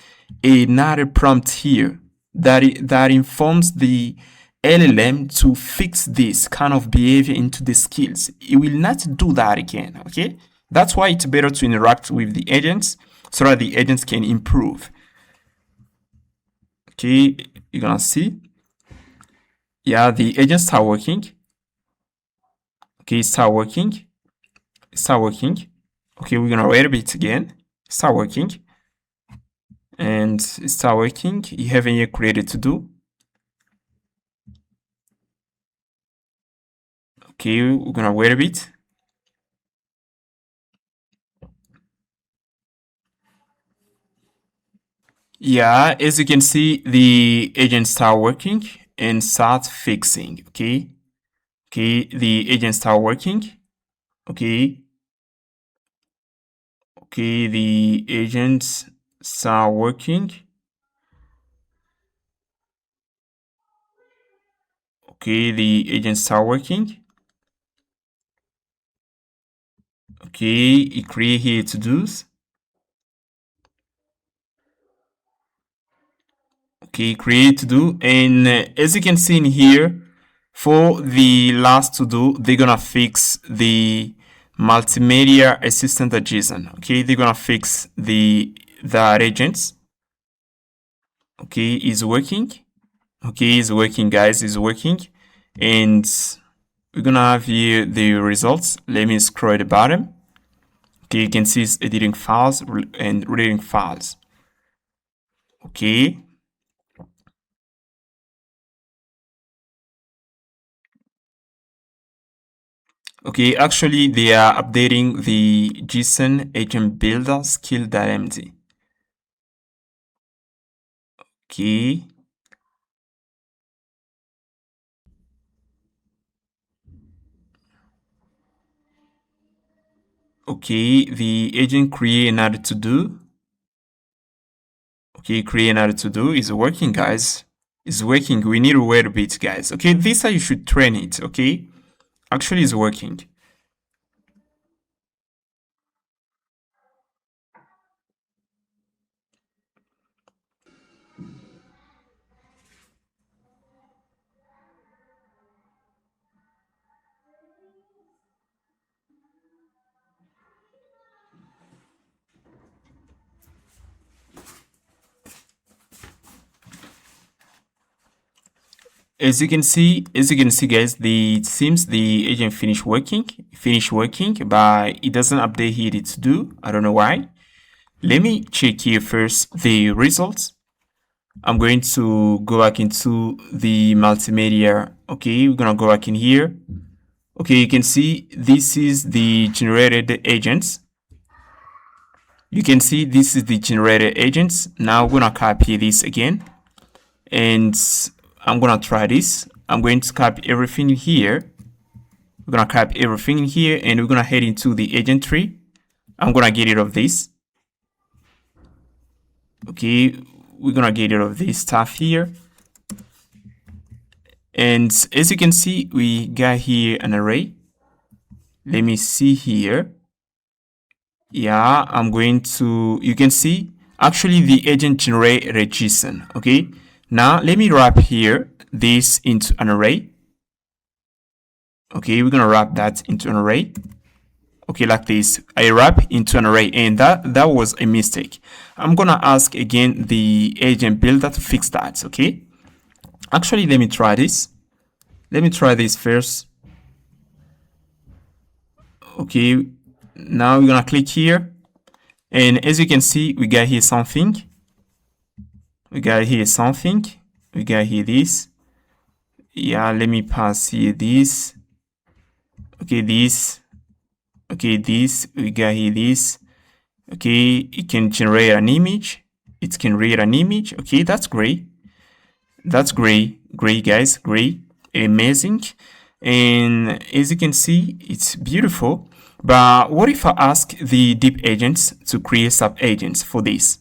another prompt here that informs the LLM to fix this kind of behavior into the skills. It will not do that again. Okay, that's why it's better to interact with the agents so that the agents can improve. Okay, you're gonna see, yeah, the agents start working. Okay, start working. Okay, we're gonna wait a bit again. Start working, and start working. You haven't yet created to do. Okay, we're gonna wait a bit. Yeah, as you can see, the agent start working and start fixing. Okay, the agent start working. Okay, the agents start working. Okay, the agents start working. Okay, it create here to do's. Okay, create to do, and as you can see in here, for the last to do, they're gonna fix the multimedia assistant JSON. Okay, they're gonna fix that agents. Okay, is working. Okay, is working, guys, is working, and we're gonna have here the results. Let me scroll at the bottom. Okay, you can see it's editing files and reading files. Okay. Okay, actually they are updating the JSON agent builder skill.md. Okay. Okay, the agent create another to do. Okay, create another to do is working, guys. It's working. We need to wait a bit, guys. Okay, this how you should train it. Okay, actually it's working. As you can see, guys, it seems the agent finished working, but it doesn't update here to do. I don't know why. Let me check here first the results. I'm going to go back into the multimedia. Okay, we're gonna go back in here. Okay, you can see this is the generated agents. You can see this is the generated agents. Now we're gonna copy this again, and I'm gonna try this. I'm going to copy everything here. We're gonna copy everything in here, and we're gonna head into the agent tree. I'm gonna get rid of this. Okay, we're gonna get rid of this stuff here. And as you can see, we got here an array. Let me see here. Yeah, I'm going to, you can see, actually the agent generated a JSON. Okay, now let me wrap here this into an array. Okay, we're gonna wrap that into an array. Okay, like this. I wrap into an array, and that was a mistake. I'm gonna ask again the agent builder to fix that. Okay, actually, let me try this. Let me try this first. Okay, now we're gonna click here, and as you can see, we got here something. We got here something. We got here this. Yeah, let me pass here this. Okay, this. Okay, this. We got here this. Okay, it can generate an image. It can read an image. Okay, that's great. That's great. Great, guys. Great. Amazing. And as you can see, it's beautiful. But what if I ask the deep agents to create sub agents for this?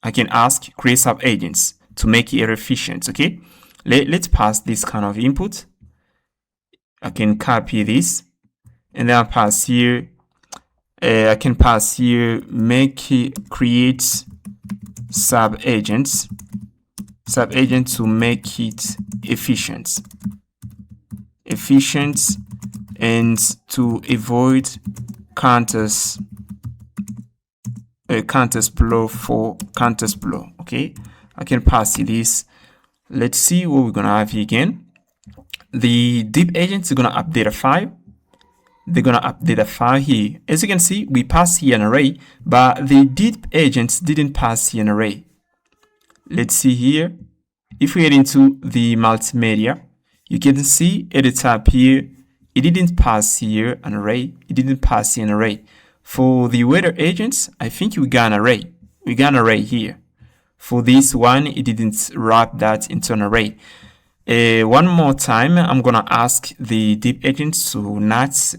I can ask create sub agents to make it efficient. Okay, let's pass this kind of input. I can copy this, and then I pass here. I can pass here make it create sub agents to make it efficient, and to avoid counters blow for counters blow. Okay, I can pass this. Let's see what we're gonna have here again. The deep agents are gonna update a file. They're gonna update a file here. As you can see, we pass here an array, but the deep agents didn't pass here an array. Let's see here. If we head into the multimedia, you can see at the top here, it didn't pass here an array. It didn't pass here an array. For the weather agents, I think we got an array. We got an array here. For this one, it didn't wrap that into an array. One more time, I'm gonna ask the deep agents to not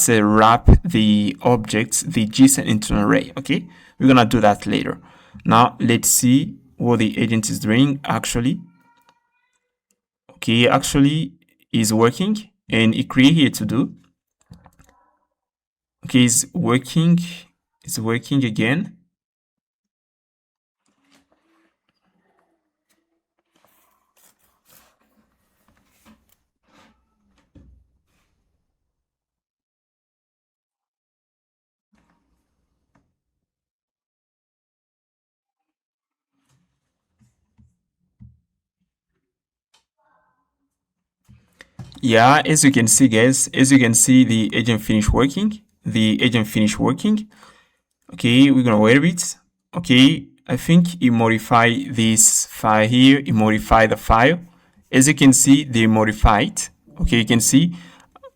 wrap the objects, the JSON into an array. Okay, we're gonna do that later. Now let's see what the agent is doing actually. Okay, actually is working, and it create here to do. Okay, it's working again. Yeah, as you can see, guys, as you can see, the agent finished working. Okay, we're gonna wait a bit. Okay, I think you modify this file here. You modify the file. As you can see, they modified. Okay, you can see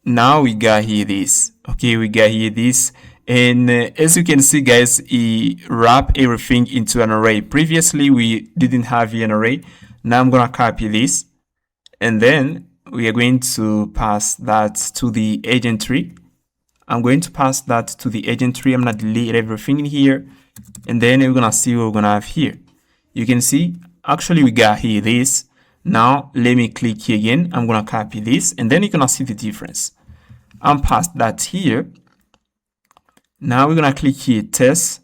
now we got here this. Okay, we got here this. And as you can see, guys, it wrap everything into an array. Previously, we didn't have an array. Now I'm gonna copy this, and then we are going to pass that to the agent tree. I'm going to pass that to the agent tree. I'm gonna delete everything in here, and then we're gonna see what we're gonna have here. You can see actually we got here this. Now let me click here again. I'm gonna copy this, and then you're gonna see the difference. I'm past that here. Now we're gonna click here test,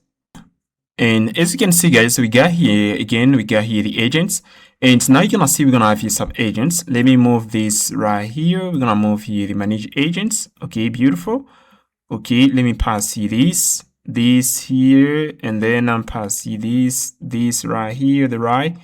and as you can see, guys, we got here again. We got here the agents. And now you're gonna see we're gonna have here sub agents. Let me move this right here. We're gonna move here the manage agents. Okay, beautiful. Okay, let me pass here this here, and then I'm pass here this right here, the right.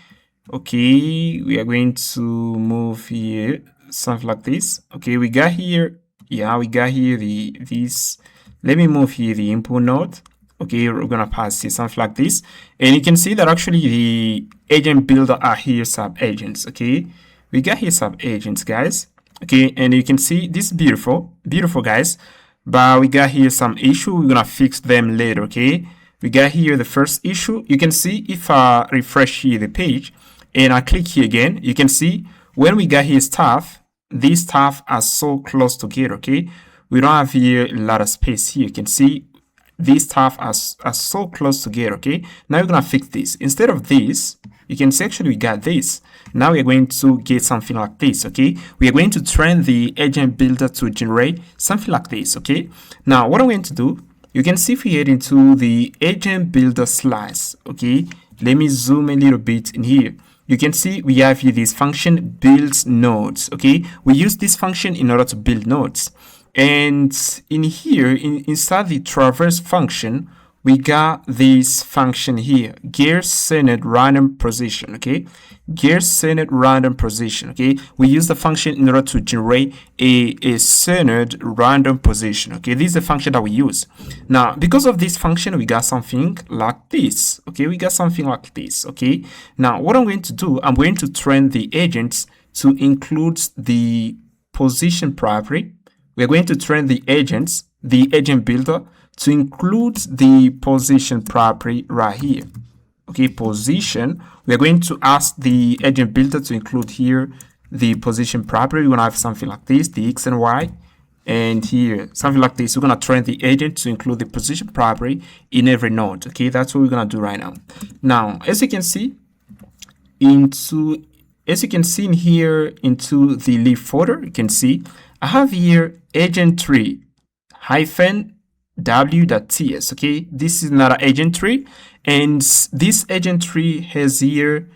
Okay, we are going to move here something like this. Okay, we got here. Yeah, we got here this. Let me move here the input node. Okay, we're gonna pass here something like this, and you can see that actually the agent builder are here sub agents. Okay, we got here sub agents, guys. Okay, and you can see this beautiful guys. but we got here some issue. We're gonna fix them later. Okay, we got here the first issue. You can see if I refresh here the page and I click here again, you can see when we got here stuff, these stuff are so close together. Okay, we don't have here a lot of space here. You can see these stuff are so close together. Okay, now we're gonna fix this. Instead of this, you can see actually we got this. Now we're going to get something like this. Okay, we are going to train the agent builder to generate something like this. Okay, now what I'm going to do, you can see if we head into the agent builder slice. Okay, let me zoom a little bit in here. You can see we have here this function builds nodes. Okay, we use this function in order to build nodes. And in here, inside the traverse function, we got this function here, gear-centered random position. Okay, gear-centered random position. Okay, we use the function in order to generate a centered random position. Okay, this is the function that we use. Now, because of this function, we got something like this. Okay, we got something like this. Okay, now what I'm going to do, I'm going to train the agents to include the position property. We're going to train the agents, the agent builder, to include the position property right here. Okay, position. We're going to ask the agent builder to include here the position property. We're going to have something like this, the X and Y, and here, something like this. We're going to train the agent to include the position property in every node. Okay, that's what we're going to do right now. Now, as you can see, in here into the leaf folder, you can see I have here agent tree hyphen w.ts. Okay, this is another agent tree, and this agent tree has here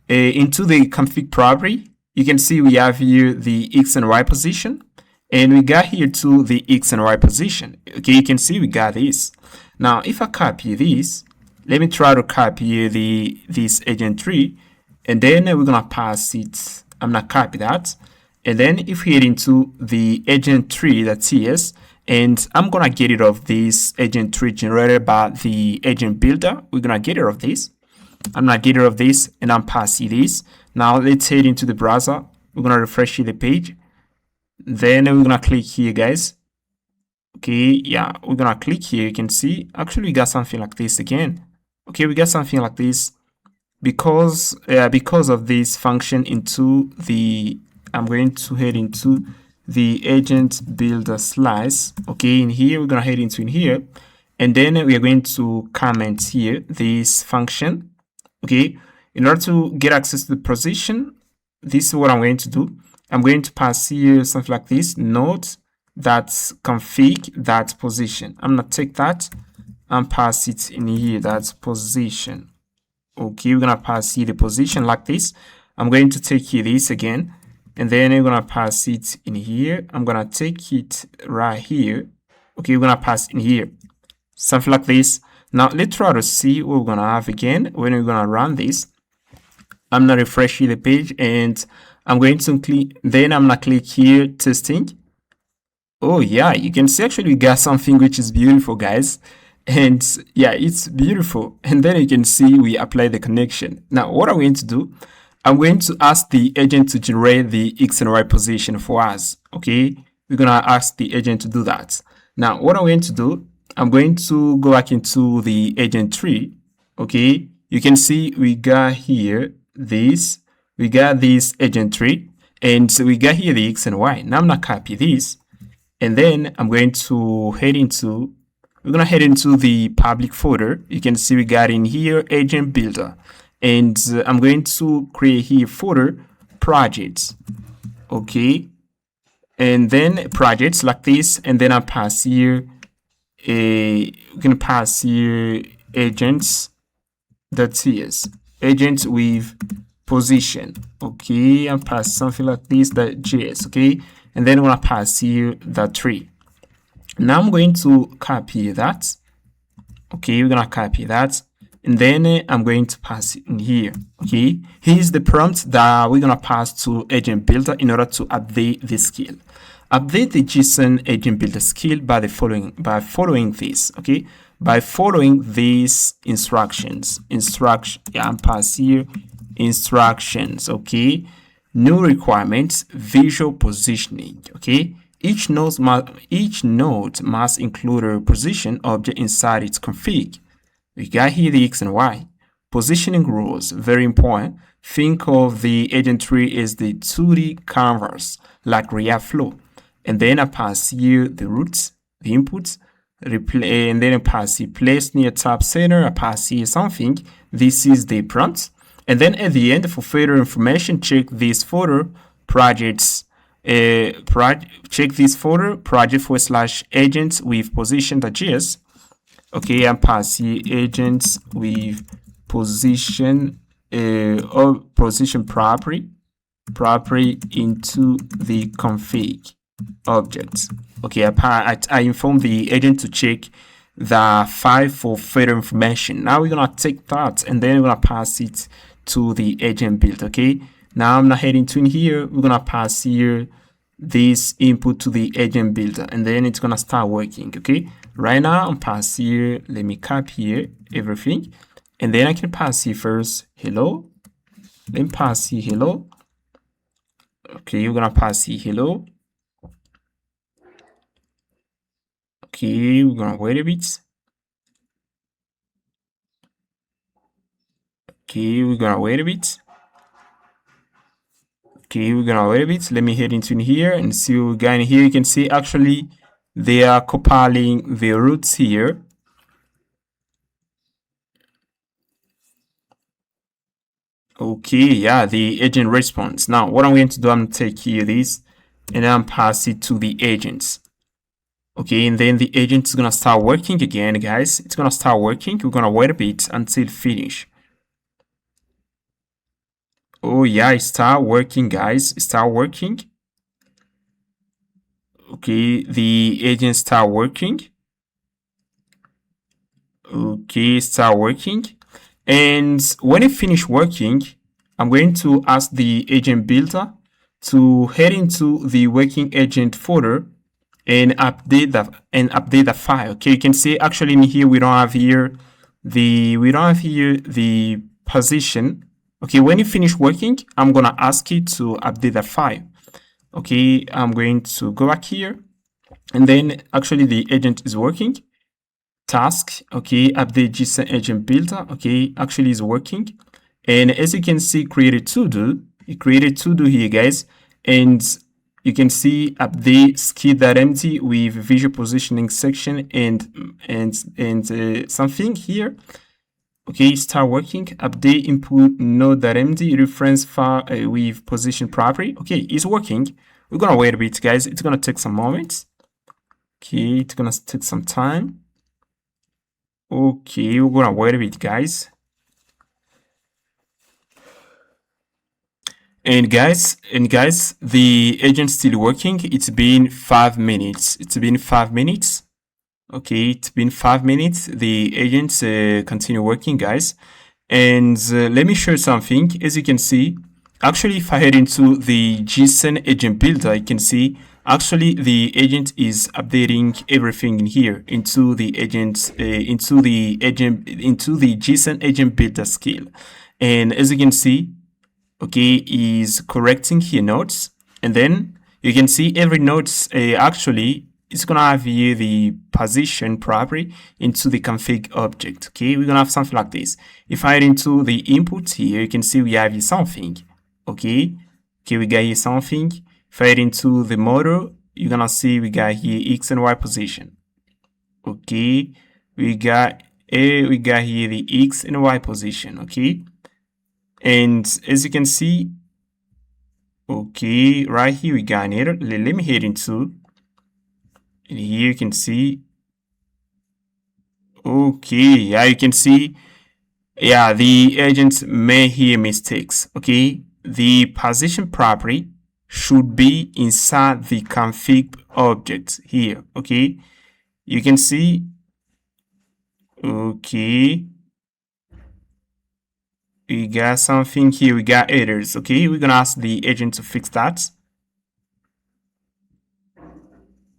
into the config property. You can see we have here the X and Y position, and we got here to the X and Y position. Okay, you can see we got this. Now, if I copy this, let me try to copy this agent tree, and then we're gonna pass it. I'm gonna copy that. And then if we head into the agent tree.ts, and I'm gonna get rid of this agent tree generated by the agent builder. We're gonna get rid of this. I'm gonna get rid of this, and I'm passing this. Now let's head into the browser. We're gonna refresh the page. Then we're gonna click here, guys. Okay, yeah, we're gonna click here. You can see actually we got something like this again. Okay, we got something like this because of this function into the. I'm going to head into the agent builder slice. Okay, in here we're gonna head into in here, and then we are going to comment here this function. Okay, in order to get access to the position, this is what I'm going to do. I'm going to pass here something like this, node that config that position. I'm gonna take that and pass it in here, that's position. Okay, we're gonna pass here the position like this. I'm going to take here this again, and then we're gonna pass it in here. I'm gonna take it right here. Okay, we're gonna pass in here, something like this. Now let's try to see what we're gonna have again when we're gonna run this. I'm gonna refresh the page, and I'm going to click. Then I'm gonna click here, testing. Oh yeah, you can see actually we got something which is beautiful, guys. And yeah, it's beautiful. And then you can see we apply the connection. Now what I'm going to do, I'm going to ask the agent to generate the X and Y position for us. Okay, we're gonna ask the agent to do that. Now what I'm going to do, I'm going to go back into the agent tree. Okay, you can see we got here this, we got this agent tree, and so we got here the X and Y. Now I'm gonna copy this, and then I'm going to head into, we're gonna head into the public folder. You can see we got in here agent builder. And I'm going to create here folder projects. Okay, and then projects like this, and then I pass here we're gonna pass here agents.ts, agents with position. Okay, and pass something like this, that JS. Okay, and then I'm gonna pass here the tree. Now I'm going to copy that. Okay, we're gonna copy that. And then I'm going to pass it in here. Okay, here's the prompt that we're gonna pass to agent builder in order to update the skill. Update the JSON agent builder skill by following this. Okay, by following these instructions. I'm pass here instructions. Okay, new requirements, visual positioning. Okay, each node must include a position object inside its config. We got here the X and Y. Positioning rules, very important. Think of the agent tree as the 2D canvas, like React Flow. And then I pass here the roots, the inputs, and then I pass here place near top center, I pass here something. This is the prompt. And then at the end, for further information, check this folder, projects, check this folder, project/agents with position.js. Okay, and pass here agents with position or position property into the config object. Okay, I inform the agent to check the file for further information. Now we're gonna take that and then we're gonna pass it to the agent build. Okay, now I'm not heading to in here. We're gonna pass here this input to the agent builder and then it's gonna start working. Okay, right now I'm pass here, let me copy here everything, and then I can pass here first hello, then pass here hello. Okay, we're gonna pass here hello. Okay, we're gonna wait a bit. Okay, we're gonna wait a bit. Okay, we're gonna wait a bit. Let me head into in here and see what we got in here. You can see actually they are compiling the roots here. Okay, yeah, the agent response. Now, what I'm going to do, I'm going to take here this and then pass it to the agents. Okay, and then the agent is gonna start working again, guys. It's gonna start working. We're gonna wait a bit until finish. Oh yeah, it start working, guys. It start working. Okay, the agent start working. Okay, start working. And when it finish working, I'm going to ask the agent builder to head into the working agent folder and update the file. Okay, you can see actually in here we don't have here the position. Okay, when you finish working, I'm gonna ask it to update the file. Okay, I'm going to go back here and then actually the agent is working. Task, okay, update JSON agent builder, okay, actually is working. And as you can see, created to do, it created to do here, guys, and you can see update ski.empty with visual positioning section and something here. Okay, start working. Update input node.empty reference file with position property. Okay, it's working. We're gonna wait a bit, guys. It's gonna take some moments. Okay, it's gonna take some time. Okay, we're gonna wait a bit, guys. And guys, the agent's still working. It's been 5 minutes. It's been 5 minutes. Okay, it's been 5 minutes. The agents continue working, guys. And let me show you something. As you can see, actually, if I head into the JSON agent builder, you can see actually the agent is updating everything in here into the JSON agent builder skill. And as you can see, okay, is correcting here nodes, and then you can see every nodes actually it's gonna have here the position property into the config object. Okay, we're gonna have something like this. If I head into the input here, you can see we have here something. Okay, we got here something. If I head into the model, you're gonna see we got here X and Y position. Okay, we got here the X and Y position. Okay, and as you can see, okay, right here we got an error. Let me head into, and here you can see, okay, yeah, you can see, yeah, the agents may hear mistakes. Okay, the position property should be inside the config object here. Okay, you can see, okay, we got something here, we got errors. Okay, we're gonna ask the agent to fix that.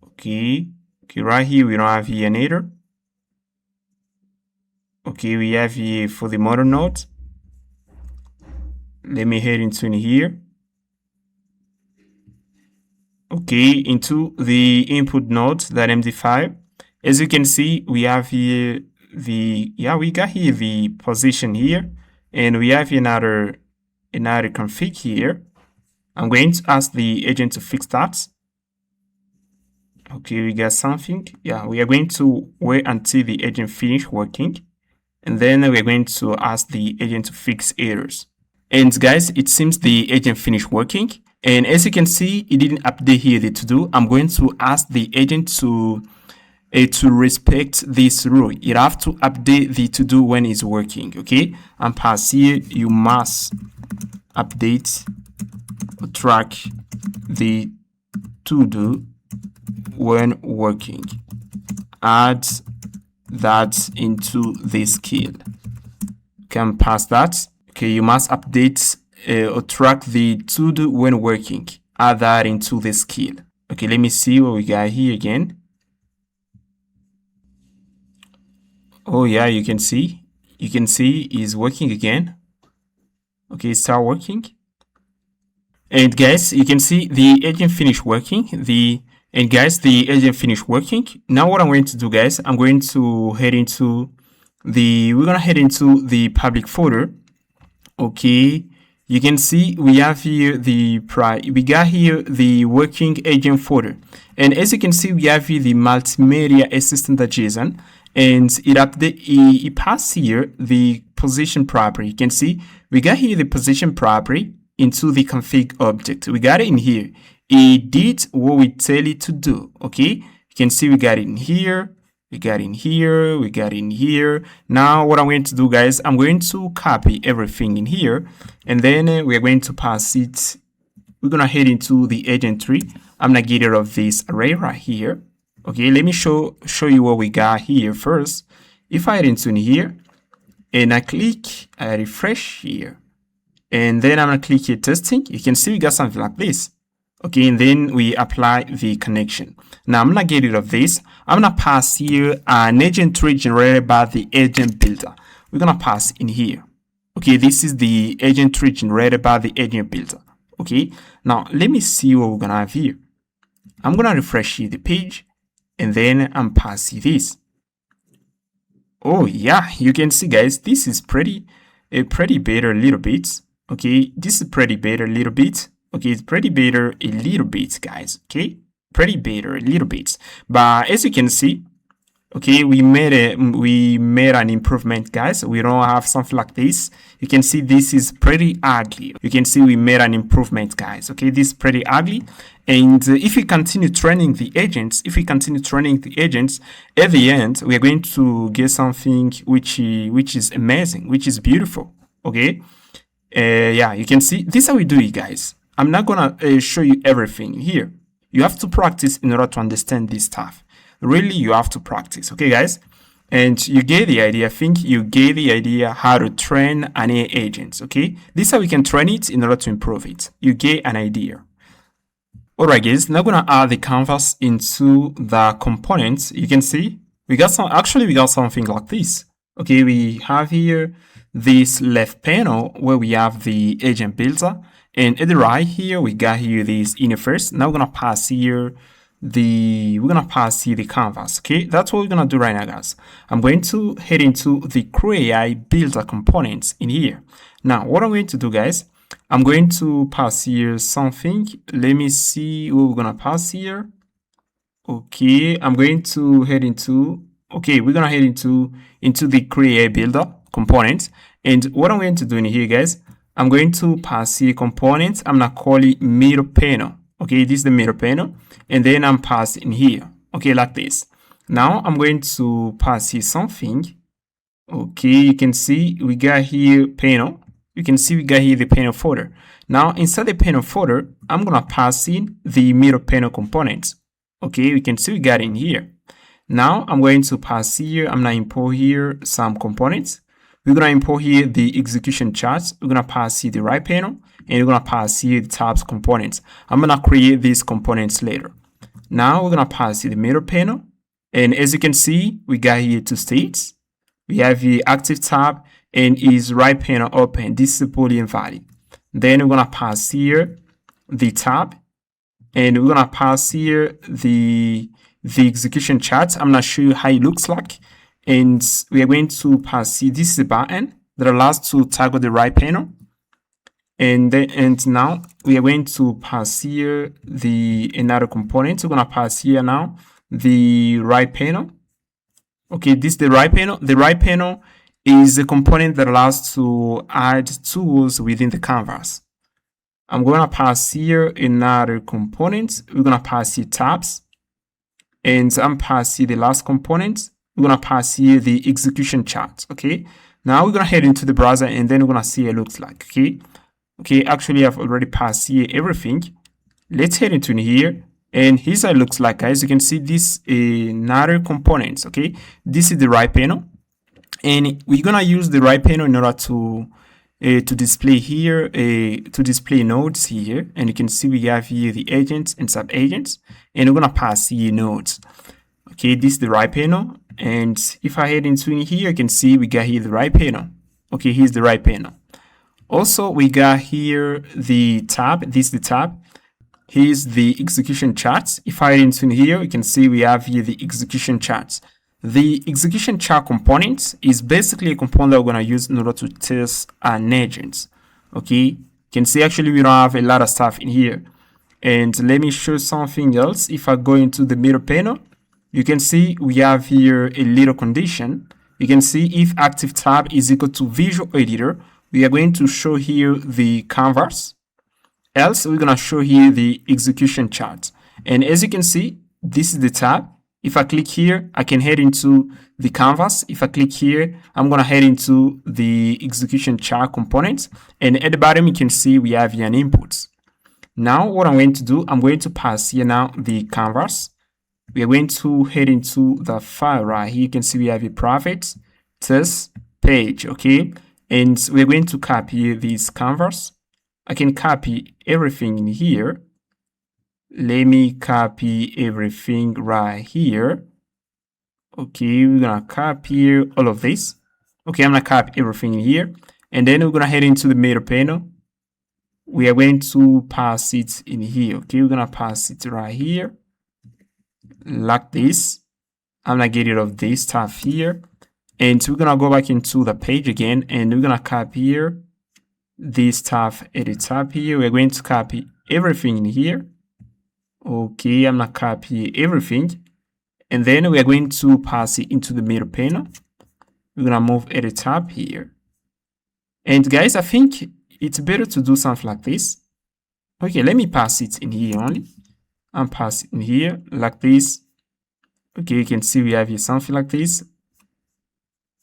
Okay, right here we don't have here an error. Okay, we have here for the model node. Let me head into in here. okay, into the input node, that empty file. As you can see, we have here we got here the position here, and we have another config here. I'm going to ask the agent to fix that. Okay, we got something. Yeah, we are going to wait until the agent finish working, and then we're going to ask the agent to fix errors. And guys, it seems the agent finished working. And as you can see, it didn't update here the to-do. I'm going to ask the agent to respect this rule. You have to update the to-do when it's working, okay? And pass here, you must update or track the to-do when working. Add that into the skill. Can pass that. Okay, you must update or track the to-do when working. Add that into the skill. Okay, let me see what we got here again. Oh yeah, you can see it's working again. Okay, start working. And guys, you can see the agent finished working. The agent finished working. Now what I'm going to do, guys, I'm going to head into the public folder. Okay, you can see we have here we got here the working agent folder, and as you can see, we have here the multimedia assistant.json, and it passed here the position property. You can see we got here the position property into the config object. We got it in here. It did what we tell it to do. Okay, you can see we got it in here. We got in here, we got in here. Now what I'm going to do, guys, I'm going to copy everything in here, and then we're going to pass it. We're gonna head into the agent tree. I'm gonna get rid of this array right here. Okay, let me show you what we got here first. If I head into in here and I refresh here, and then I'm gonna click here testing, you can see we got something like this. Okay, and then we apply the connection. Now I'm gonna get rid of this. I'm gonna pass here an agent tree generated by the agent builder. We're gonna pass in here. Okay, this is the agent tree generated by the agent builder. Okay, now let me see what we're gonna have here. I'm gonna refresh here the page, and then I'm passing this. Oh yeah, you can see, guys, this is pretty better a little bit. Okay, this is pretty better a little bit. Okay, it's pretty better a little bit, guys. Okay, pretty better a little bit. But as you can see, okay, we made an improvement, guys. We don't have something like this. You can see this is pretty ugly. You can see we made an improvement, guys. Okay, this is pretty ugly. And if we continue training the agents, at the end, we are going to get something which is amazing, which is beautiful. Okay, yeah, you can see this is how we do it, guys. I'm not gonna show you everything here. You have to practice in order to understand this stuff. Really, you have to practice, okay, guys? And you get the idea. I think you get the idea how to train an AI agent, okay? This is how we can train it in order to improve it. You get an idea. All right, guys, now gonna add the canvas into the components. You can see we got something like this. Okay, we have here this left panel where we have the agent builder. And at the right here, we got here this interface. Now we're gonna pass here the canvas. Okay, that's what we're gonna do right now, guys. I'm going to head into the CrewAI builder components in here. Now, what I'm going to do, guys, I'm going to pass here something. Let me see what we're gonna pass here. Okay, I'm going to head into. Okay, we're gonna head into the CrewAI builder component. And what I'm going to do in here, guys, I'm going to pass here components. I'm gonna call it middle panel. Okay, this is the middle panel, and then I'm passing here. Okay, like this. Now I'm going to pass here something. Okay, you can see we got here panel. You can see we got here the panel folder. Now inside the panel folder, I'm gonna pass in the middle panel components. Okay, we can see we got in here. Now I'm going to pass here. I'm gonna import here some components. We're going to import here the execution charts. We're going to pass here the right panel, and we're going to pass here the tabs components. I'm going to create these components later. Now we're going to pass here the middle panel. And as you can see, we got here two states. We have the active tab and is right panel open. This is a Boolean value. Then we're going to pass here the tab. and we're gonna pass here the execution chart. I'm gonna show you how it looks like, and we are going to pass here. This is a button that allows to toggle the right panel, and now we are going to pass here another component. We're gonna pass here now the right panel. Okay, this is the right panel. The right panel is a component that allows to add tools within the canvas. I'm going to pass here another component. We're going to pass here tabs, and I'm passing the last component. We're going to pass here the execution chart. Okay, now we're going to head into the browser, and then we're going to see how it looks like. Okay, actually I've already passed here everything. Let's head into here, and here's how it looks like, guys. You can see this another component. Okay, this is the right panel, and we're going to use the right panel in order to display here, to display nodes here. And you can see we have here the agents and sub-agents, and we're gonna pass here nodes. Okay, this is the right panel, and if I head into here, you can see we got here the right panel. Okay, here's the right panel. Also, we got here the tab. This is the tab. Here's the execution charts. If I head into here, you can see we have here the execution charts. The execution chart component is basically a component that we're going to use in order to test an agent. Okay, you can see actually we don't have a lot of stuff in here. And let me show something else. If I go into the middle panel, you can see we have here a little condition. You can see if active tab is equal to visual editor, we are going to show here the canvas. Else, we're going to show here the execution chart. And as you can see, this is the tab. If I click here, I can head into the canvas. If I click here, I'm going to head into the execution chart component. And at the bottom, you can see we have here an input. Now, what I'm going to do, I'm going to pass here now the canvas. We are going to head into the file right here. You can see we have a private test page, okay? And we're going to copy this canvas. I can copy everything in here. Let me copy everything right here. Okay, we're gonna copy all of this. Okay, I'm gonna copy everything in here. And then we're gonna head into the middle panel. We are going to pass it in here. Okay, we're gonna pass it right here. Like this. I'm gonna get rid of this stuff here. And we're gonna go back into the page again, and we're gonna copy here this stuff at the top here. We're going to copy everything in here. Okay, I'm gonna copy everything, and then we are going to pass it into the middle panel. We're gonna move at the top here. And guys, I think it's better to do something like this. Okay, let me pass it in here only. I'm passing in here like this. Okay, you can see we have here something like this.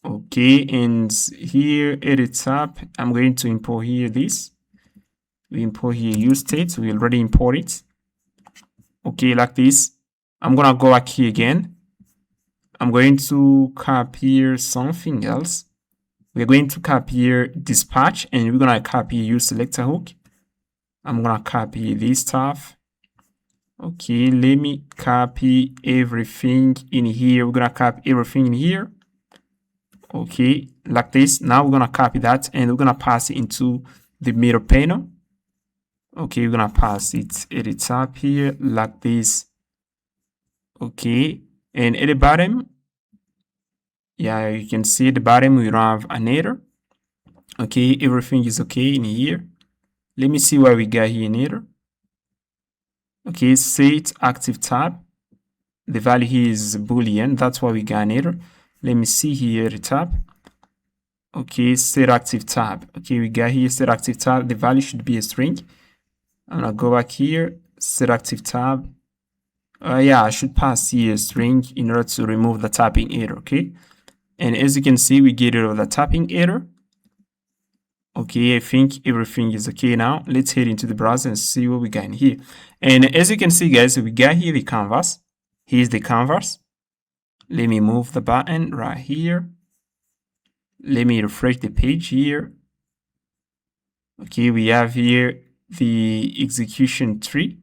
Okay, and here at the top, I'm going to import here this. We import here use state. We already import it. Okay, like this. I'm gonna go back here again. I'm going to copy here something else. We're going to copy here dispatch, and we're gonna copy use selector hook. I'm gonna copy this stuff. Okay, let me copy everything in here. We're gonna copy everything in here. Okay, like this. Now we're gonna copy that, and we're gonna pass it into the middle panel. Okay, we're gonna pass it at the top here like this. Okay, and at the bottom, yeah, you can see at the bottom we don't have an error. Okay, everything is okay in here. Let me see what we got here in error. Okay, set active tab. The value here is Boolean. That's why we got an error. Let me see here at the top. Okay, set active tab. Okay, we got here set active tab. The value should be a string. I'm gonna go back here, set active tab. Yeah, I should pass here a string in order to remove the tapping error. Okay, and as you can see, we get rid of the tapping error. Okay, I think everything is okay now. Let's head into the browser and see what we got in here. And as you can see, guys, we got here the canvas. Here's the canvas. Let me move the button right here. Let me refresh the page here. Okay, we have here the execution tree.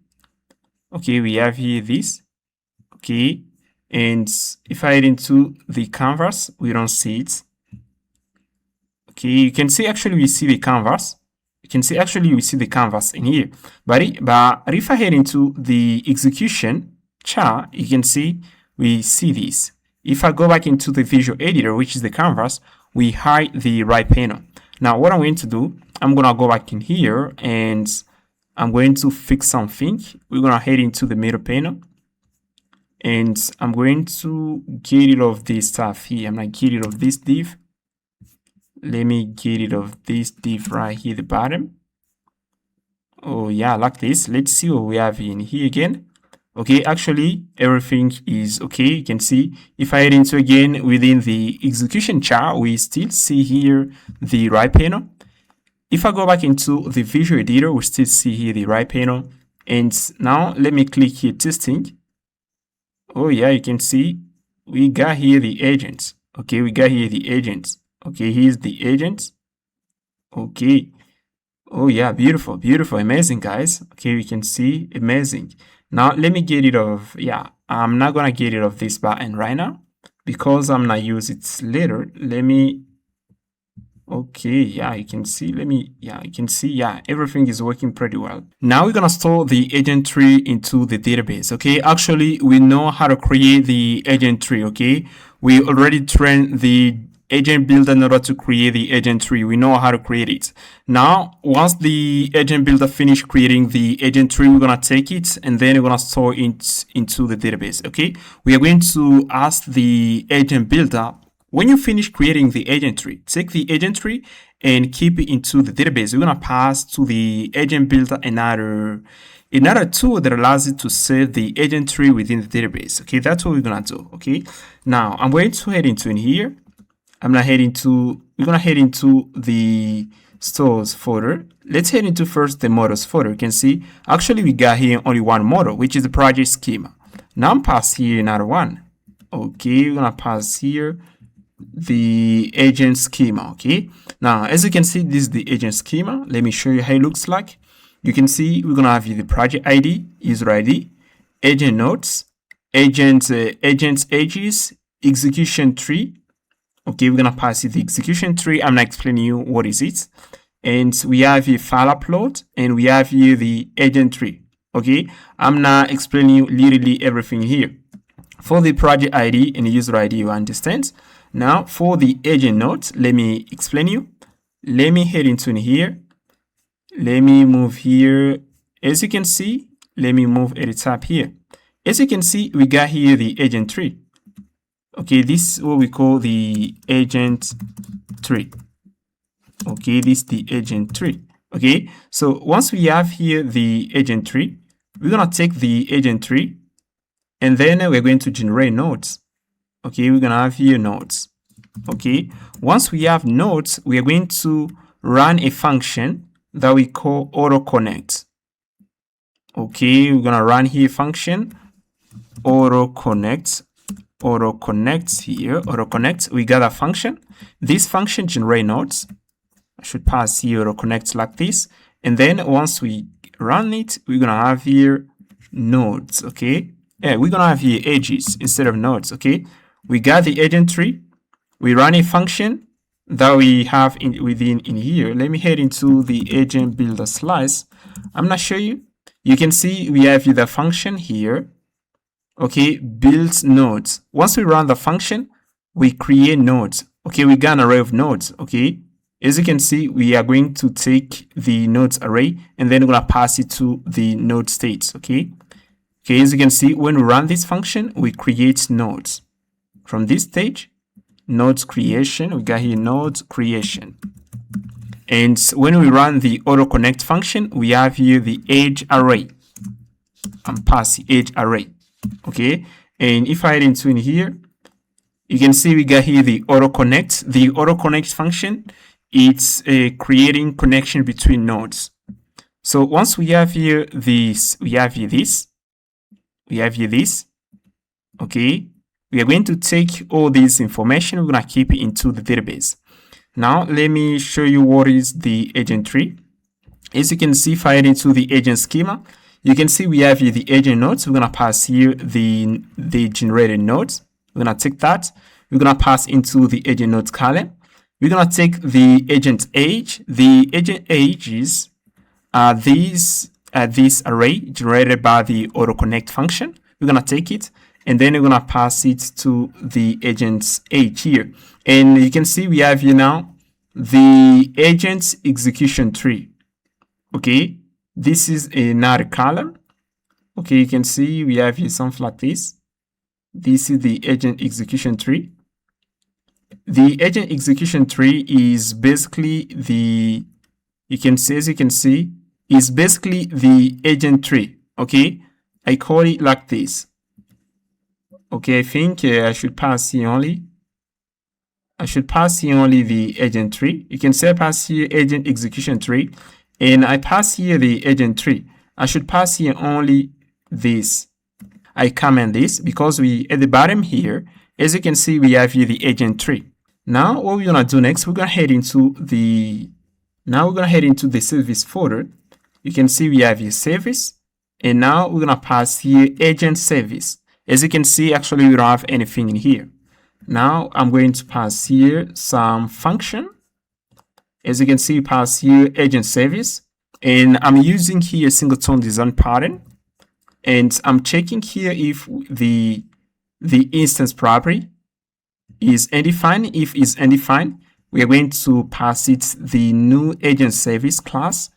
Okay, we have here this. Okay, and if I head into the canvas, we don't see it. Okay, you can see actually we see the canvas. You can see actually we see the canvas in here. But if I head into the execution chart, you can see we see this. If I go back into the visual editor, which is the canvas, we hide the right panel. Now what I'm going to do, I'm going to go back in here and I'm going to fix something. We're going to head into the middle panel and I'm going to get rid of this stuff here. I'm going to get rid of this div. Let me get rid of this div right here, the bottom. Oh yeah, like this. Let's see what we have in here again. Okay, actually everything is okay. You can see if I head into again within the execution chart, we still see here the right panel. If I go back into the visual editor, we still see here the right panel. And now let me click here testing. Oh yeah, you can see we got here the agents. Okay, we got here the agents. Okay, here's the agent. Okay. Oh yeah, beautiful, beautiful, amazing, guys. Okay, we can see amazing. Now let me get rid of, yeah, I'm not gonna get rid of this button right now because I'm gonna use it later. Let me, okay, yeah, you can see, you can see, yeah, everything is working pretty well. Now we're gonna store the agent tree into the database. Okay, actually we know how to create the agent tree. Okay, we already trained the agent builder in order to create the agent tree. We know how to create it. Now, once the agent builder finish creating the agent tree, we're gonna take it and then we're gonna store it into the database. Okay, we are going to ask the agent builder, when you finish creating the agent tree, take the agent tree and keep it into the database. We're gonna pass to the agent builder another tool that allows it to save the agent tree within the database. Okay, that's what we're gonna do. Okay, now I'm going to head into in here. we're gonna head into the stores folder. Let's head into first the models folder. You can see actually we got here only one model, which is the project schema. Now I'm pass here another one. Okay, we're gonna pass here the agent schema. Okay, now as you can see, this is the agent schema. Let me show you how it looks like. You can see we're gonna have here the project ID, user ID, agent nodes, agents edges, execution tree. Okay, we're gonna pass it the execution tree. I'm not explaining you what is it. And we have here file upload, and we have here the agent tree. Okay, I'm not explaining you literally everything here. For the project ID and the user ID, you understand. Now for the agent nodes, let me explain you. Let me head into here. Let me move here. As you can see, let me move at the top here. As you can see, we got here the agent tree. Okay, this is what we call the agent tree. Okay, this is the agent tree. Okay, so once we have here the agent tree, we're gonna take the agent tree and then we're going to generate nodes. Okay, we're gonna have here nodes. Okay, once we have nodes, we are going to run a function that we call autoconnect. Okay, we're gonna run here function autoconnect. Autoconnect, we got a function. This function generate nodes. I should pass here autoconnect like this, and then once we run it, we're gonna have here nodes. Okay, yeah, we're gonna have here edges instead of nodes. Okay, we got the agent tree. We run a function that we have within here. Let me head into the agent builder slice. I'm gonna show you. You can see we have the function here. Okay, build nodes. Once we run the function, we create nodes. Okay, we got an array of nodes. Okay, as you can see, we are going to take the nodes array and then we're gonna pass it to the node states. Okay, as you can see, when we run this function, we create nodes. From this stage, nodes creation, we got here nodes creation. And when we run the autoconnect function, we have here the edge array. I'm passing edge array. Okay, and if I head into in here, you can see we got here the autoconnect. The autoconnect function, it's creating connection between nodes. So once we have here this, we have here this. Okay, we are going to take all this information. We're gonna keep it into the database. Now let me show you what is the agent tree. As you can see, if I head into the agent schema, you can see we have here the agent nodes. We're gonna pass here the generated nodes. We're gonna take that. We're gonna pass into the agent nodes column. we're gonna take the agent age. The agent ages are this array generated by the autoconnect function. We're gonna take it, and then we're gonna pass it to the agent's age here. And you can see we have here now the agent's execution tree. Okay, this is another column. Okay, you can see we have here something like this. This is the agent execution tree. The agent execution tree is basically the, you can see, as you can see, is basically the agent tree. Okay, I call it like this. Okay, I think I should pass here only. I should pass here only the agent tree. You can say pass here agent execution tree, and I pass here the agent tree. I should pass here only this. I comment this because we at the bottom here, as you can see, we have here the agent tree. Now what we're gonna do next, we're gonna head into the service folder. You can see we have here service, and now we're gonna pass here agent service. As you can see, actually we don't have anything in here. Now I'm going to pass here some function. As you can see, pass here agent service, and I'm using here singleton design pattern, and I'm checking here if the instance property is undefined. If it's undefined, we are going to pass it the new agent service class.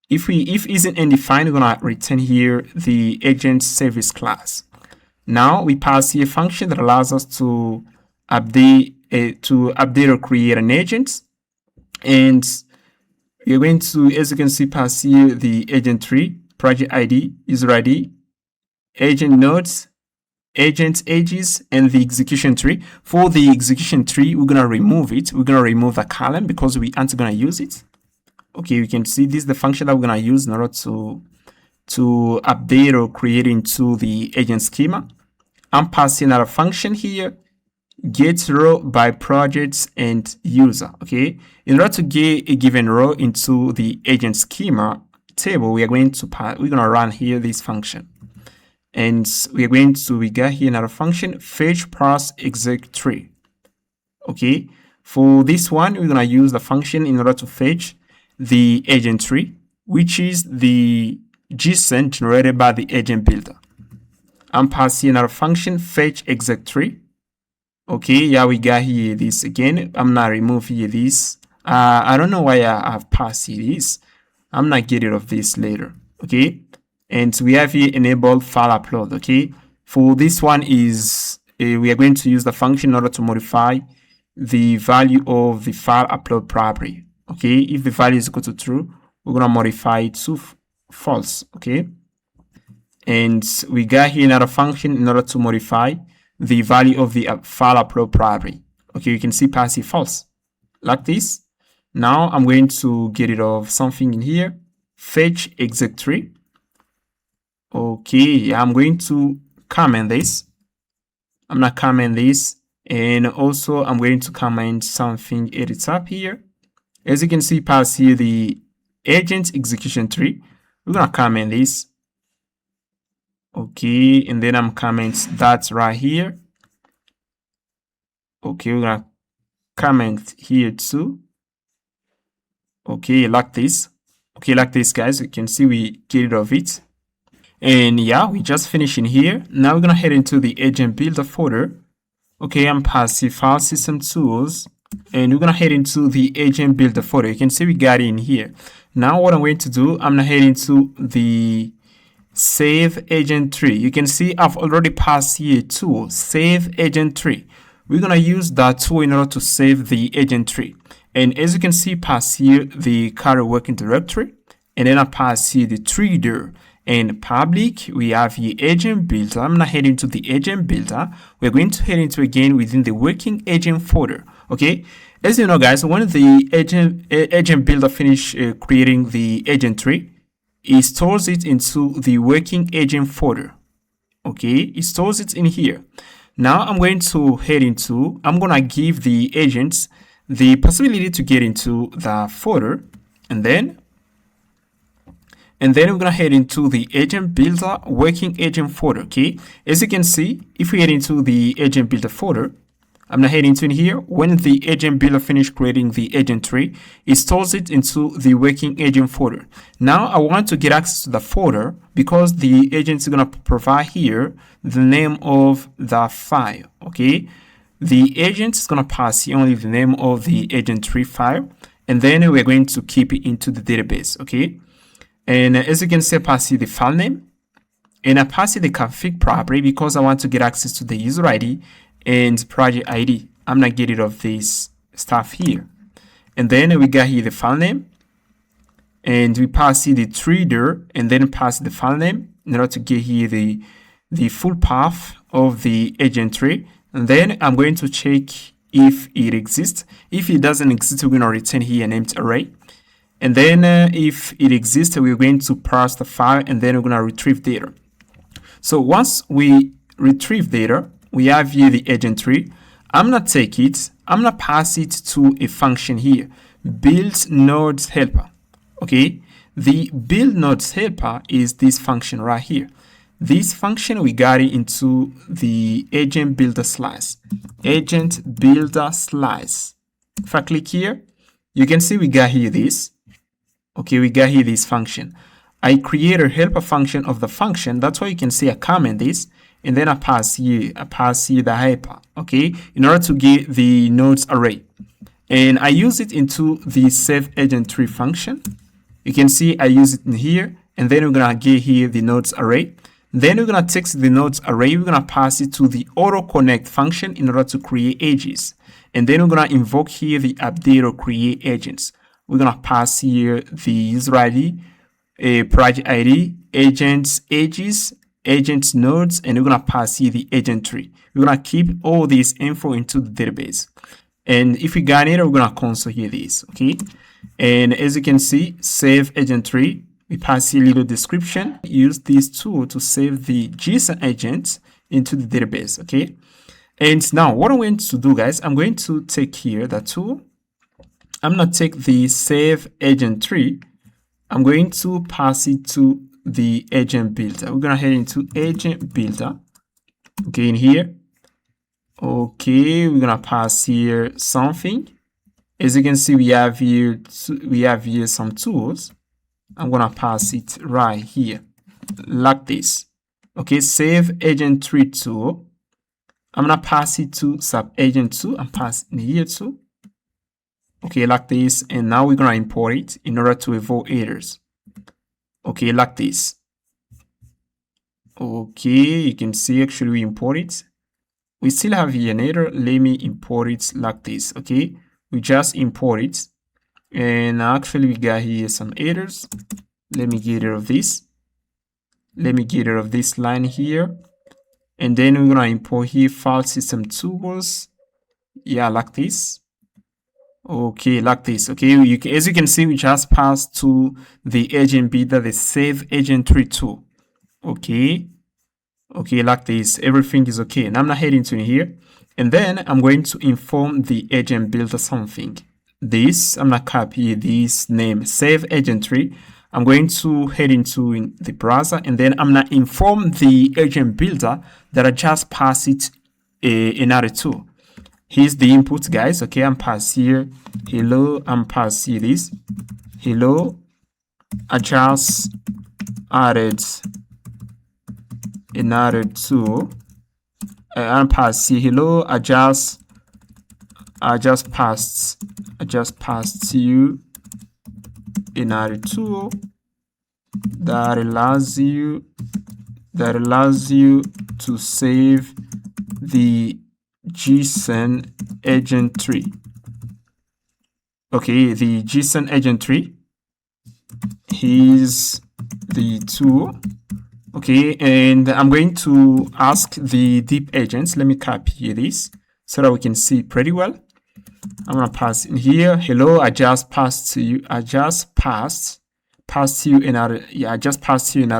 If isn't undefined, we're gonna return here the agent service class. Now we pass here a function that allows us to update or create an agent, and we're going to, as you can see, pass here the agent tree, project ID, user ID, agent nodes, agent ages, and the execution tree. For the execution tree, we're gonna remove it. We're gonna remove the column because we aren't gonna use it. Okay, you can see this is the function that we're gonna use in order to update or create into the agent schema. I'm passing out a function here, get row by projects and user. Okay, in order to get a given row into the agent schema table, we're gonna run here this function, and we got here another function, fetch parse exec tree. Okay, for this one, we're gonna use the function in order to fetch the agent tree, which is the JSON generated by the agent builder. I'm passing another function, fetch exec tree. Okay, yeah, we got here this again. I'm not remove here this. I don't know why I have passed here this. I'm not get rid of this later. Okay, and we have here enable file upload. Okay, for this one is we are going to use the function in order to modify the value of the file upload property. Okay, if the value is equal to true, we're gonna modify it to false. Okay, and we got here another function in order to modify the value of the file upload property. Okay, you can see pass it false like this. Now I'm going to get rid of something in here, fetch exec tree. Okay, I'm going to comment this. I'm not comment this, and also I'm going to comment something at the top here. As you can see, pass here the agent execution tree. We're gonna comment this. Okay, and then I'm comment that right here. Okay, we're gonna comment here too. Okay, like this. Okay, like this, guys. You can see we get rid of it. And yeah, we just finished in here. Now we're gonna head into the agent builder folder. Okay, I'm passing file system tools, and we're gonna head into the agent builder folder. You can see we got it in here. Now what I'm going to do, I'm gonna head into the save agent tree. You can see I've already passed here tool, save agent tree. We're gonna use that tool in order to save the agent tree. And as you can see, pass here the current working directory, and then I pass here the tree there. And public, we have here agent builder. I'm gonna head into the agent builder. We're going to head into again within the working agent folder. Okay, as you know, guys, when the agent builder finish creating the agent tree, it stores it into the working agent folder. Okay, it stores it in here. Now I'm going to head into, I'm gonna give the agents the possibility to get into the folder, and then we're gonna head into the agent builder working agent folder. Okay, as you can see, if we head into the agent builder folder, I'm not heading to in here. When the agent builder finished creating the agent tree, it stores it into the working agent folder. Now I want to get access to the folder because the agent is going to provide here the name of the file. Okay, the agent is going to pass here only the name of the agent tree file, and then we're going to keep it into the database. Okay, and as you can see, I pass here the file name, and I pass here the config property because I want to get access to the user ID and project ID. I'm not getting rid of this stuff here. And then we got here the file name, and we pass here the treader, and then pass the file name in order to get here the full path of the agent tree. And then I'm going to check if it exists. If it doesn't exist, we're going to return here an empty array. And then if it exists, we're going to parse the file, and then we're going to retrieve data. So once we retrieve data, we have here the agent tree. I'm gonna take it, I'm gonna pass it to a function here, build nodes helper. Okay, the build nodes helper is this function right here. This function we got it into the agent builder slice. Agent builder slice. If I click here, you can see we got here this. Okay, we got here this function. I create a helper function of the function. That's why you can see I comment this. And then I pass here the helper, okay, in order to get the nodes array. And I use it into the save agent tree function. You can see I use it in here, and then we're gonna get here the nodes array. Then we're gonna take the nodes array, we're gonna pass it to the auto connect function in order to create edges. And then we're gonna invoke here the update or create agents. We're gonna pass here the user ID, project ID, agents, edges, agents nodes, and we're gonna pass here the agent tree. We're gonna keep all this info into the database. And if we got it, we're gonna console here this, okay? And as you can see, save agent tree. We pass here a little description. Use this tool to save the JSON agent into the database, okay? And now what I'm going to do, guys, I'm going to take here the tool. I'm gonna take the save agent tree. I'm going to pass it to the agent builder. We're gonna head into agent builder. Okay, in here. Okay, we're gonna pass here something. As you can see, we have here some tools. I'm gonna pass it right here, like this. Okay, save agent tree tool. I'm gonna pass it to sub agent 2. I'm passing here too. Okay, like this, and now we're gonna import it in order to avoid errors. Okay, like this. Okay, you can see actually we import it. We still have here an error. Let me import it like this. Okay, we just import it, and actually we got here some errors. Let me get rid of this. Let me get rid of this line here, and then we're gonna import here file system tools. Yeah, like this. Okay, like this. Okay, as you can see, we just passed to the agent builder the save agent tree tool. Okay, like this. Everything is okay. And I'm not heading to here. And then I'm going to inform the agent builder something. I'm gonna copy this name, save agent tree. I'm going to head into the browser, and then I'm gonna inform the agent builder that I just passed it another tool. Here's the input, guys. Okay, I'm pass here hello. I'm pass here this hello. I just added another tool. I'm pass here hello. I just passed you another tool that allows you to save the JSON agent tree. Okay, the JSON agent tree is the tool. Okay, and I'm going to ask the deep agents. Let me copy this so that we can see pretty well. I'm gonna pass in here. Hello, I just passed you another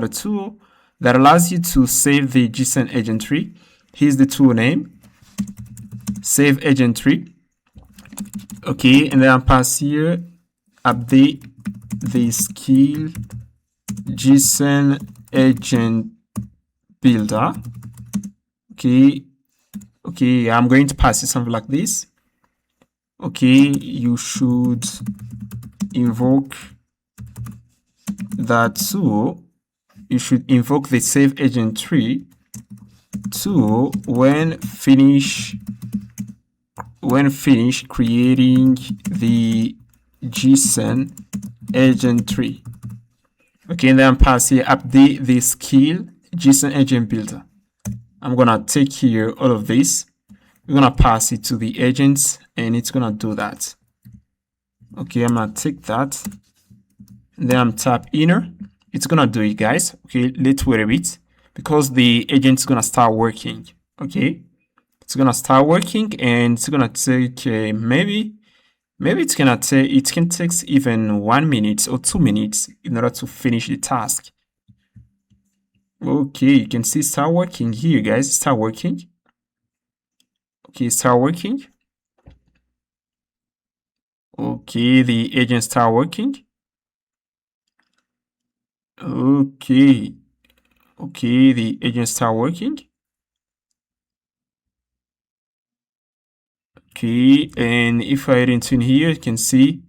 tool that allows you to save the JSON agent tree. Here's the tool name. Save agent tree. Okay, and then I pass here update the skill JSON agent builder. Okay, Okay, I'm going to pass it something like this. Okay, you should invoke that tool. You should invoke the save agent tree tool when finish creating the JSON agent tree. Okay, and then pass here update the skill JSON agent builder. I'm gonna take here all of this. We're gonna pass it to the agents, and it's gonna do that. Okay, I'm gonna take that, and then I'm tap inner. It's gonna do it, guys. Okay, let's wait a bit because the agent's gonna start working. Okay, it's gonna start working, and it's gonna take maybe it can take even 1 minute or 2 minutes in order to finish the task. Okay, you can see start working here, guys. Start working. Okay, start working. Okay, the agent start working. Okay, the agent start working. Okay, and if I enter in here, you can see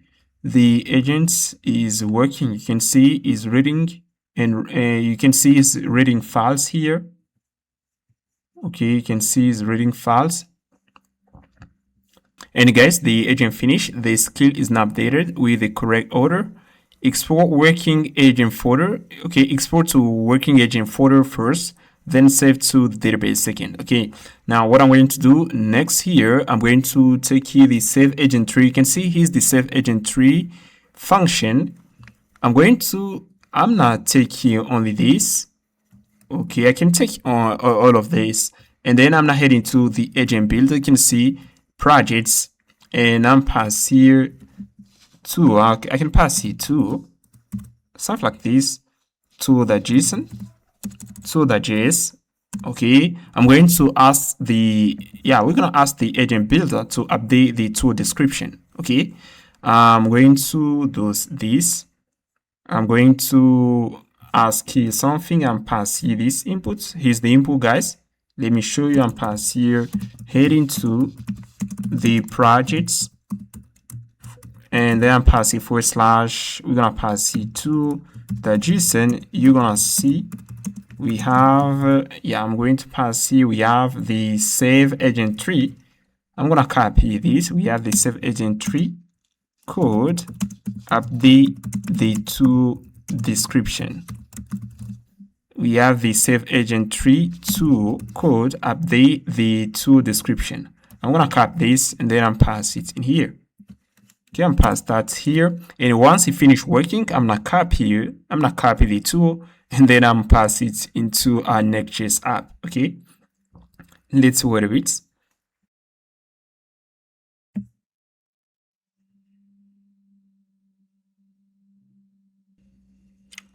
the agent is working. You can see is reading, and you can see is reading files here. Okay, you can see is reading files. And guys, the agent finished. The skill is now updated with the correct order. Export working agent folder. Okay, export to working agent folder first, then save to the database second. Okay, now what I'm going to do next here, I'm going to take here the save agent tree. You can see here's the save agent tree function. I'm not take here only this. Okay, I can take all of this, and then I'm not heading to the agent builder. You can see projects, and I'm pass here to I can pass here to stuff like this to the JSON, to the JS. Okay, I'm going to ask we're gonna ask the agent builder to update the tool description. Okay, I'm going to do this. I'm going to ask here something and pass here this input. Here's the input, guys. Let me show you. And pass here heading to the projects, and then pass it / we're gonna pass it to the JSON. You're gonna see we have I'm going to pass here, we have the save agent tree. I'm gonna copy this. We have the save agent tree code, update the tool description. We have the save agent tree tool code, update the tool description. I'm gonna copy this, and then I'm pass it in here. Okay, I'm pass that here, and once it finish working, I'm gonna copy the tool, and then I'm pass it into our Nextjs app. Okay, let's wait a bit.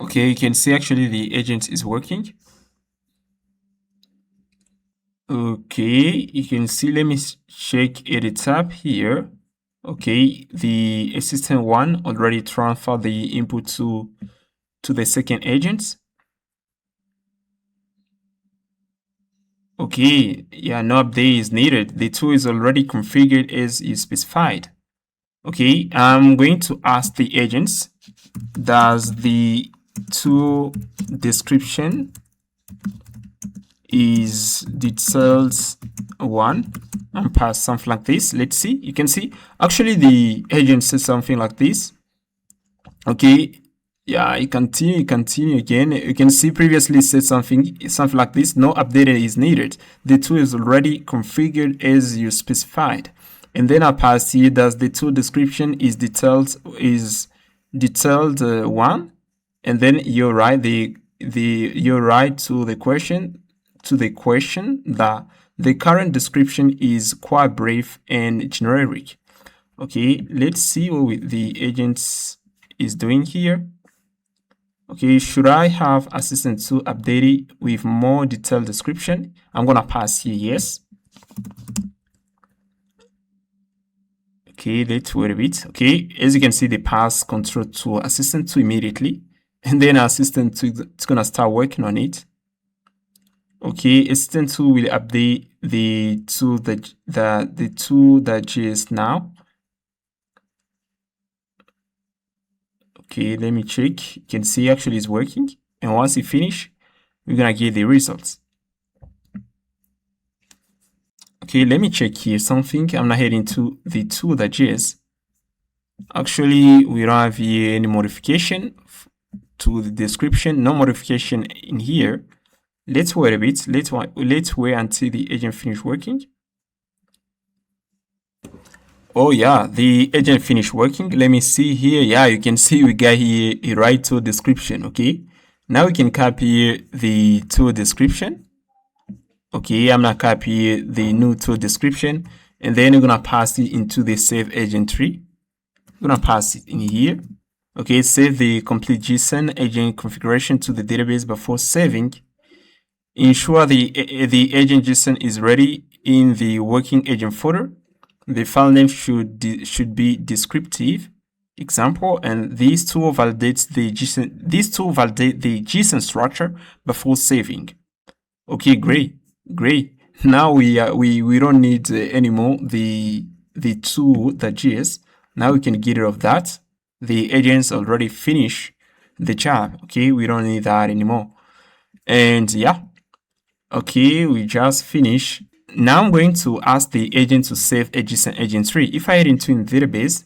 Okay, you can see actually the agent is working. Okay, you can see, let me check edit tab here. Okay, the assistant one already transferred the input to the second agent. Okay, yeah, no update is needed. The tool is already configured as you specified. Okay, I'm going to ask the agents, does the tool description is details 1, and pass something like this. Let's see. You can see actually the agent says something like this. Okay, yeah, you continue again. You can see previously said something like this. No update is needed. The tool is already configured as you specified. And then I pass here, does the tool description is detailed 1, and then you write you write to the question that the current description is quite brief and generic. Okay, let's see what the agents is doing here. Okay, should I have assistant to update it with more detailed description? I'm gonna pass here yes. Okay, let's wait a bit. Okay, as you can see, they pass control to assistant 2 immediately, and then assistant 2 is gonna start working on it. Okay, assistant tool will update the tool the tool.js now. Okay, let me check. You can see actually it's working. And once it finish, we're gonna get the results. Okay, let me check here something. I'm not heading to the tool.js. Actually, we don't have here any modification to the description. No modification in here. Let's wait a bit. Let's wait until the agent finish working. Oh yeah, the agent finished working. Let me see here. Yeah, you can see we got here a right tool description. Okay, now we can copy the tool description. Okay, I'm gonna copy the new tool description, and then we're gonna pass it into the save agent tree. We're gonna pass it in here. Okay, save the complete JSON agent configuration to the database before saving. Ensure the agent JSON is ready in the working agent folder. The file name should be descriptive example, and these two validates the JSON. These two validate the JSON structure before saving. Okay, great. Now we don't need anymore the tool.js. Now we can get rid of that. The agents already finished the job. Okay, we don't need that anymore. And yeah, okay, we just finished. Now I'm going to ask the agent to save a JSON agent tree. If I head into the database,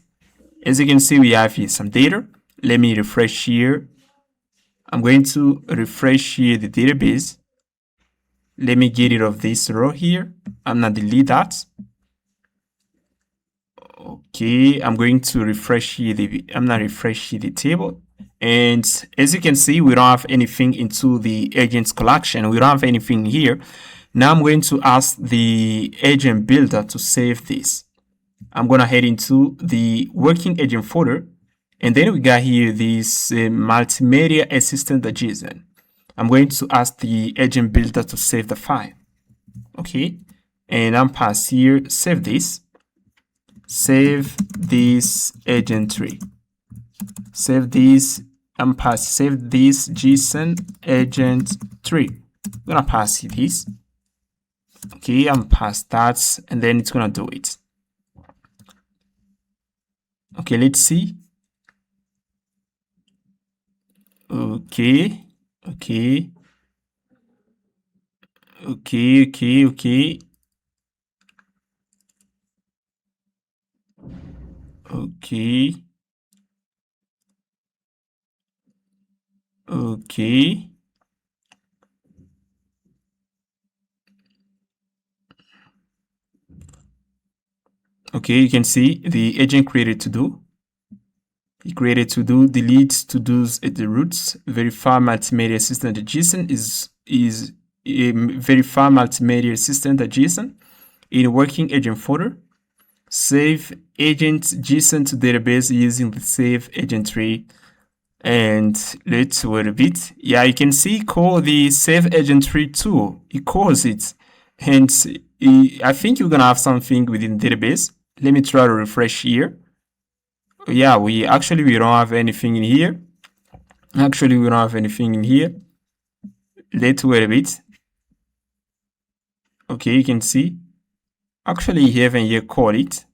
as you can see, we have here some data. Let me refresh here. I'm going to refresh here the database. Let me get rid of this row here. I'm not delete that. Okay, I'm going to refresh here the table. And as you can see, we don't have anything into the agents collection. We don't have anything here. Now I'm going to ask the agent builder to save this. I'm going to head into the working agent folder, and then we got here this multimedia assistant.json. I'm going to ask the agent builder to save the file. Okay, and I'm pass here, save this agent tree. Save this, save this JSON agent tree. I'm gonna pass this. Okay, I'm past that, and then it's gonna do it. Okay, let's see. Okay. Okay. Okay, you can see the agent created to do. He created to do, deletes to do's at the roots. Verify multimedia assistant JSON is a verify multimedia assistant JSON in working agent folder. Save agent JSON to database using the save agent tree. And let's wait a bit. Yeah, you can see call the save agent tree tool. It calls it, and I think you're gonna have something within database. Let me try to refresh here. Yeah, we don't have anything in here. Actually, we don't have anything in here. Let's wait a bit. Okay, you can see. Actually, you haven't yet called it.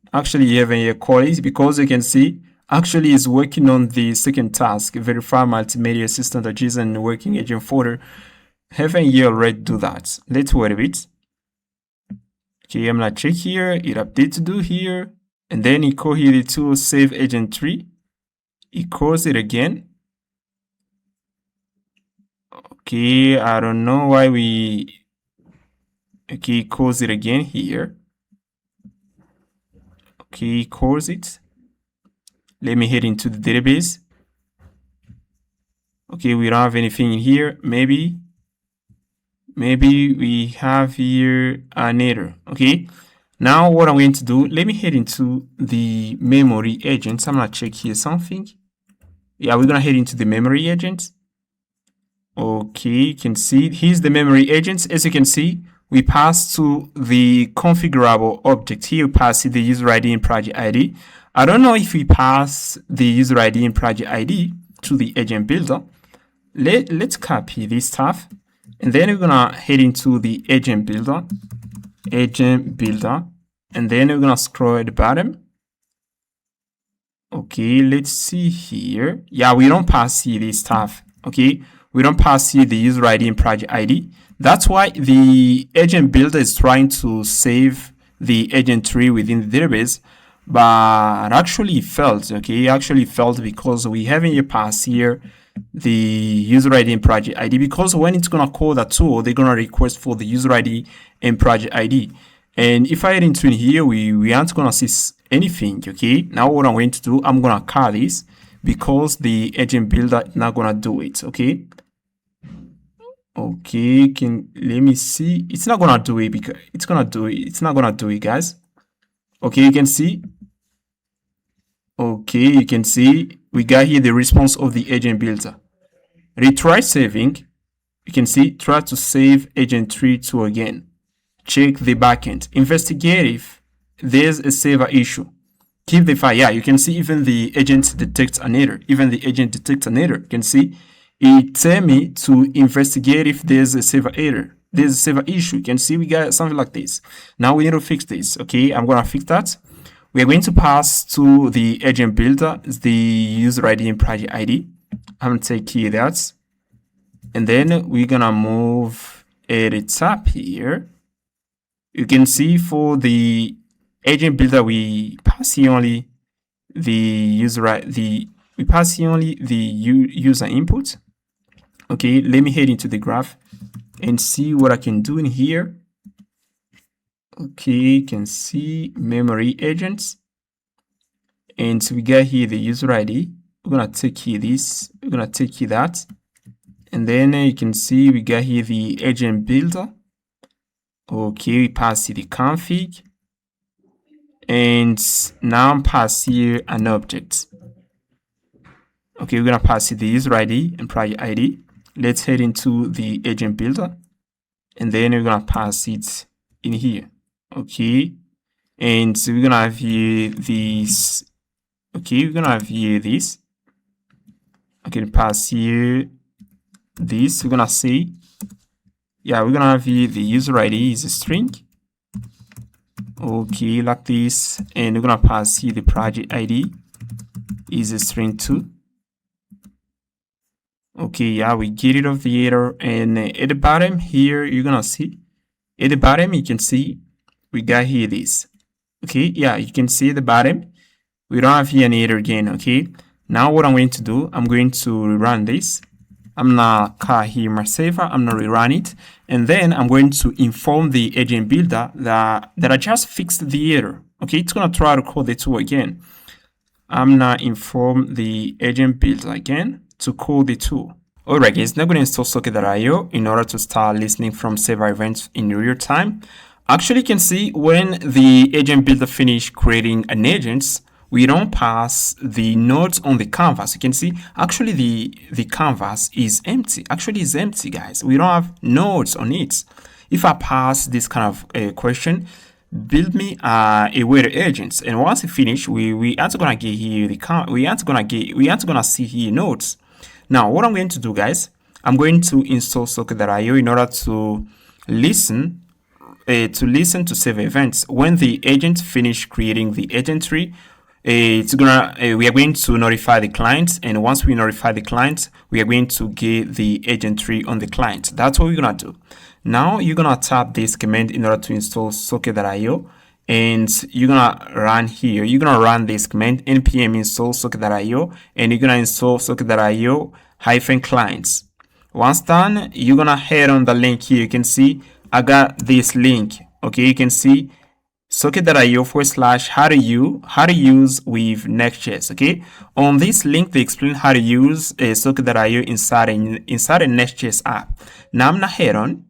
Because you can see actually is working on the second task, verify multimedia assistant.json working agent folder. Haven't yet already do that. Let's wait a bit. Okay, I'm gonna check here. It update to do here. And then he call here the tool save agent tree. He calls it again. Okay, I don't know why we. Okay, he calls it again here. Okay, he calls it. Let me head into the database. Okay, we don't have anything in here. Maybe we have here an error. Okay. Now what I'm going to do, let me head into the memory agents. I'm gonna check here something. Yeah, we're gonna head into the memory agent. Okay, you can see here's the memory agents. As you can see, we pass to the configurable object. Here we pass the user ID and project ID. I don't know if we pass the user ID and project ID to the agent builder. Let's copy this stuff, And then we're gonna head into the agent builder, and then we're gonna scroll at the bottom. Okay, let's see here. Yeah, we don't pass here this stuff. Okay, we don't pass here the user ID and project ID. That's why the agent builder is trying to save the agent tree within the database, but actually it failed. Okay, it actually failed because we haven't yet passed here the user ID and project ID, because when it's gonna call that tool, they're gonna request for the user ID and project ID. And if I head into in here, we aren't gonna see anything. Okay, now what I'm going to do, I'm gonna call this because the agent builder is not gonna do it. Okay, let me see. It's not gonna do it because it's not gonna do it, guys. Okay, you can see. Okay, you can see we got here the response of the agent builder. Retry saving. You can see try to save agent tree 2 again. Check the backend. Investigate if there's a server issue. Keep the file. Yeah, you can see even the agent detects an error. You can see it tell me to investigate if there's a server error. There's a server issue. You can see we got something like this. Now we need to fix this. Okay, I'm gonna fix that. We are going to pass to the agent builder the user ID and project ID. I'm gonna take here that, and then we're gonna move at the top here. You can see for the agent builder, we pass here only the user user input. Okay, let me head into the graph and see what I can do in here. Okay, you can see memory agents, and we got here the user ID. We're gonna take here this, we're gonna take here that, and then you can see we got here the agent builder. Okay, we pass here the config, and now I'm pass here an object. Okay, we're gonna pass here the user ID and project ID. Let's head into the agent builder, and then we're gonna pass it in here. Okay, and so we're gonna have here this. Okay, we're gonna have here this. Okay, pass here this. We're gonna say, yeah, we're gonna have here the user ID is a string. Okay, like this, and we're gonna pass here the project ID is a string too. Okay, yeah, we get rid of the error, and at the bottom here, you're gonna see, at the bottom you can see we got here this. Okay, yeah, you can see at the bottom we don't have here an error again. Okay, now what I'm going to do, I'm going to rerun this. I'm gonna call here my server, I'm gonna rerun it, and then I'm going to inform the agent builder that I just fixed the error. Okay, it's gonna try to call the tool again. I'm gonna inform the agent builder again to call the tool. Alright guys, now I'm gonna install socket.io in order to start listening from server events in real time. Actually, you can see when the agent builder finish creating an agent, we don't pass the nodes on the canvas. You can see actually the canvas is empty. Actually, it's empty, guys. We don't have nodes on it. If I pass this kind of question, build me a web agents, and once it finish, we aren't gonna get here we aren't gonna see here nodes. Now, what I'm going to do, guys, I'm going to install socket.io in order to listen to server events. When the agent finish creating the agent tree, we are going to notify the client, and once we notify the client, we are going to get the agent tree on the client. That's what we're gonna do. Now you're gonna tap this command in order to install socket.io, and you're gonna run here. You're gonna run this command npm install socket.io, and you're gonna install socket.io -clients. Once done, you're gonna head on the link here. You can see I got this link. Okay, you can see socket.io / how to use with Nextjs. Okay, on this link they explain how to use socket.io inside a Nextjs app. Now I'm gonna head on.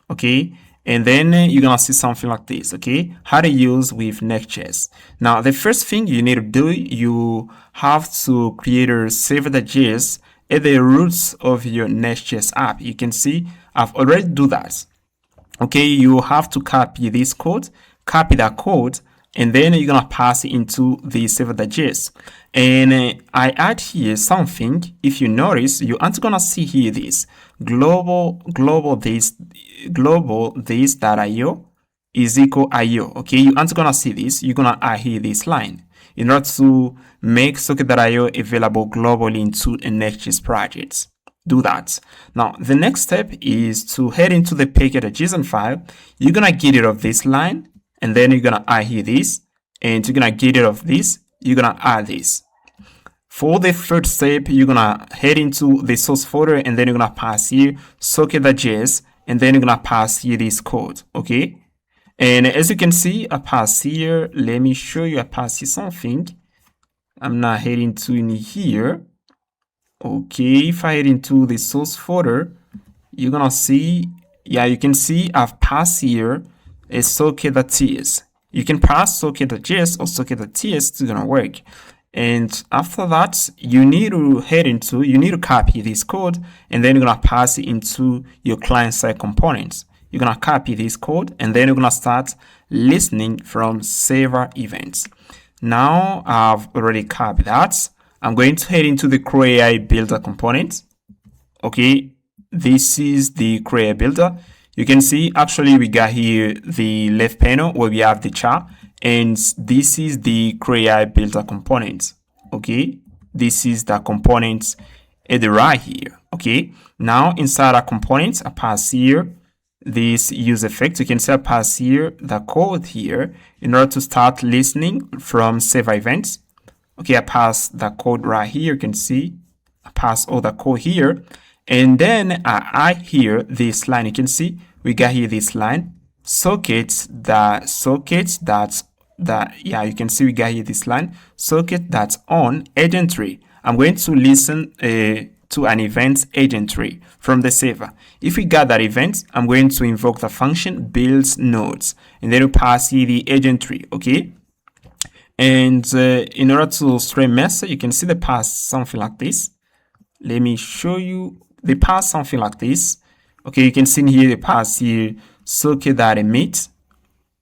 Okay, and then you're gonna see something like this. Okay, how to use with Nextjs. Now the first thing you need to do, you have to create a server.js at the roots of your Nextjs app. You can see I've already do that. Okay, you have to copy this code, copy that code, and then you're gonna pass it into the server.js. And I add here something. If you notice, you aren't gonna see here this, global this.io is equal IO. Okay, you aren't gonna see this. You're gonna add here this line in order to make socket.io available globally into a Nextjs projects. Do that. Now, the next step is to head into the package.json file. You're gonna get rid of this line, and then you're gonna add here this, and you're gonna get rid of this. You're gonna add this. For the third step, you're gonna head into the source folder, and then you're gonna pass here socket.js, and then you're gonna pass here this code. Okay. And as you can see, I pass here. Let me show you. I pass here something. I'm not heading to in here. Okay, if I head into the source folder, you're gonna see, yeah, you can see I've passed here a socket.ts. You can pass socket.js or socket.ts, it's gonna work. And after that, you need to copy this code, and then you're gonna pass it into your client-side components. You're gonna copy this code, and then you're gonna start listening from server events. Now I've already copied that. I'm going to head into the CrewAI builder component. Okay, this is the CrewAI builder. You can see actually we got here the left panel where we have the chart, and this is the CrewAI builder component. Okay, this is the component at the right here. Okay, now inside our components, I pass here this use effect. You can see I pass here the code here in order to start listening from server events. Okay, I pass the code right here. You can see I pass all the code here, and then I add here this line. You can see we got here this line sockets that yeah, you can see we got here this line socket that's on agent tree. I'm going to listen to an event agent tree from the server. If we got that event, I'm going to invoke the function builds nodes, and then we pass here the agent tree. Okay, and in order to string message, you can see the pass something like this. Let me show you the pass something like this. Okay, you can see here the pass here socket.emit.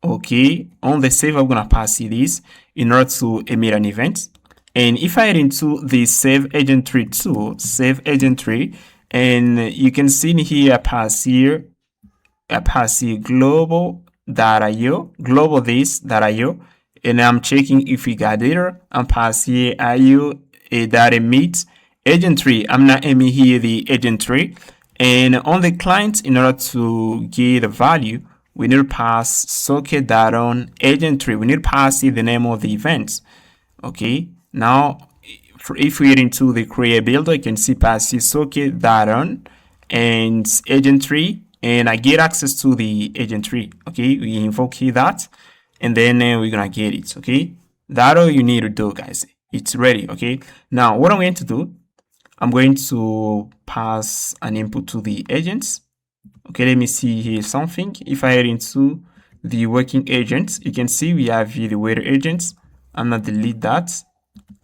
Okay, on the server, I'm gonna pass here this in order to emit an event. And if I head into the save agent tree tool, save agent tree, and you can see in here I pass here global.io, global this.io, and I'm checking if we got error. I'm pass here io.emit agent tree. I'm not emit here the agent tree, and on the client, in order to get a value, we need to pass socket.on agent tree. We need to pass here the name of the event. Okay, now if we get into the CrewAI builder, you can see pass here socket.on and agent tree, and I get access to the agent tree. Okay, we invoke here that, and then we're gonna get it. Okay, that's all you need to do, guys. It's ready. Okay, now what I'm going to do, I'm going to pass an input to the agents. Okay, let me see here something. If I head into the working agents, you can see we have here the waiter agents. I'm not delete that.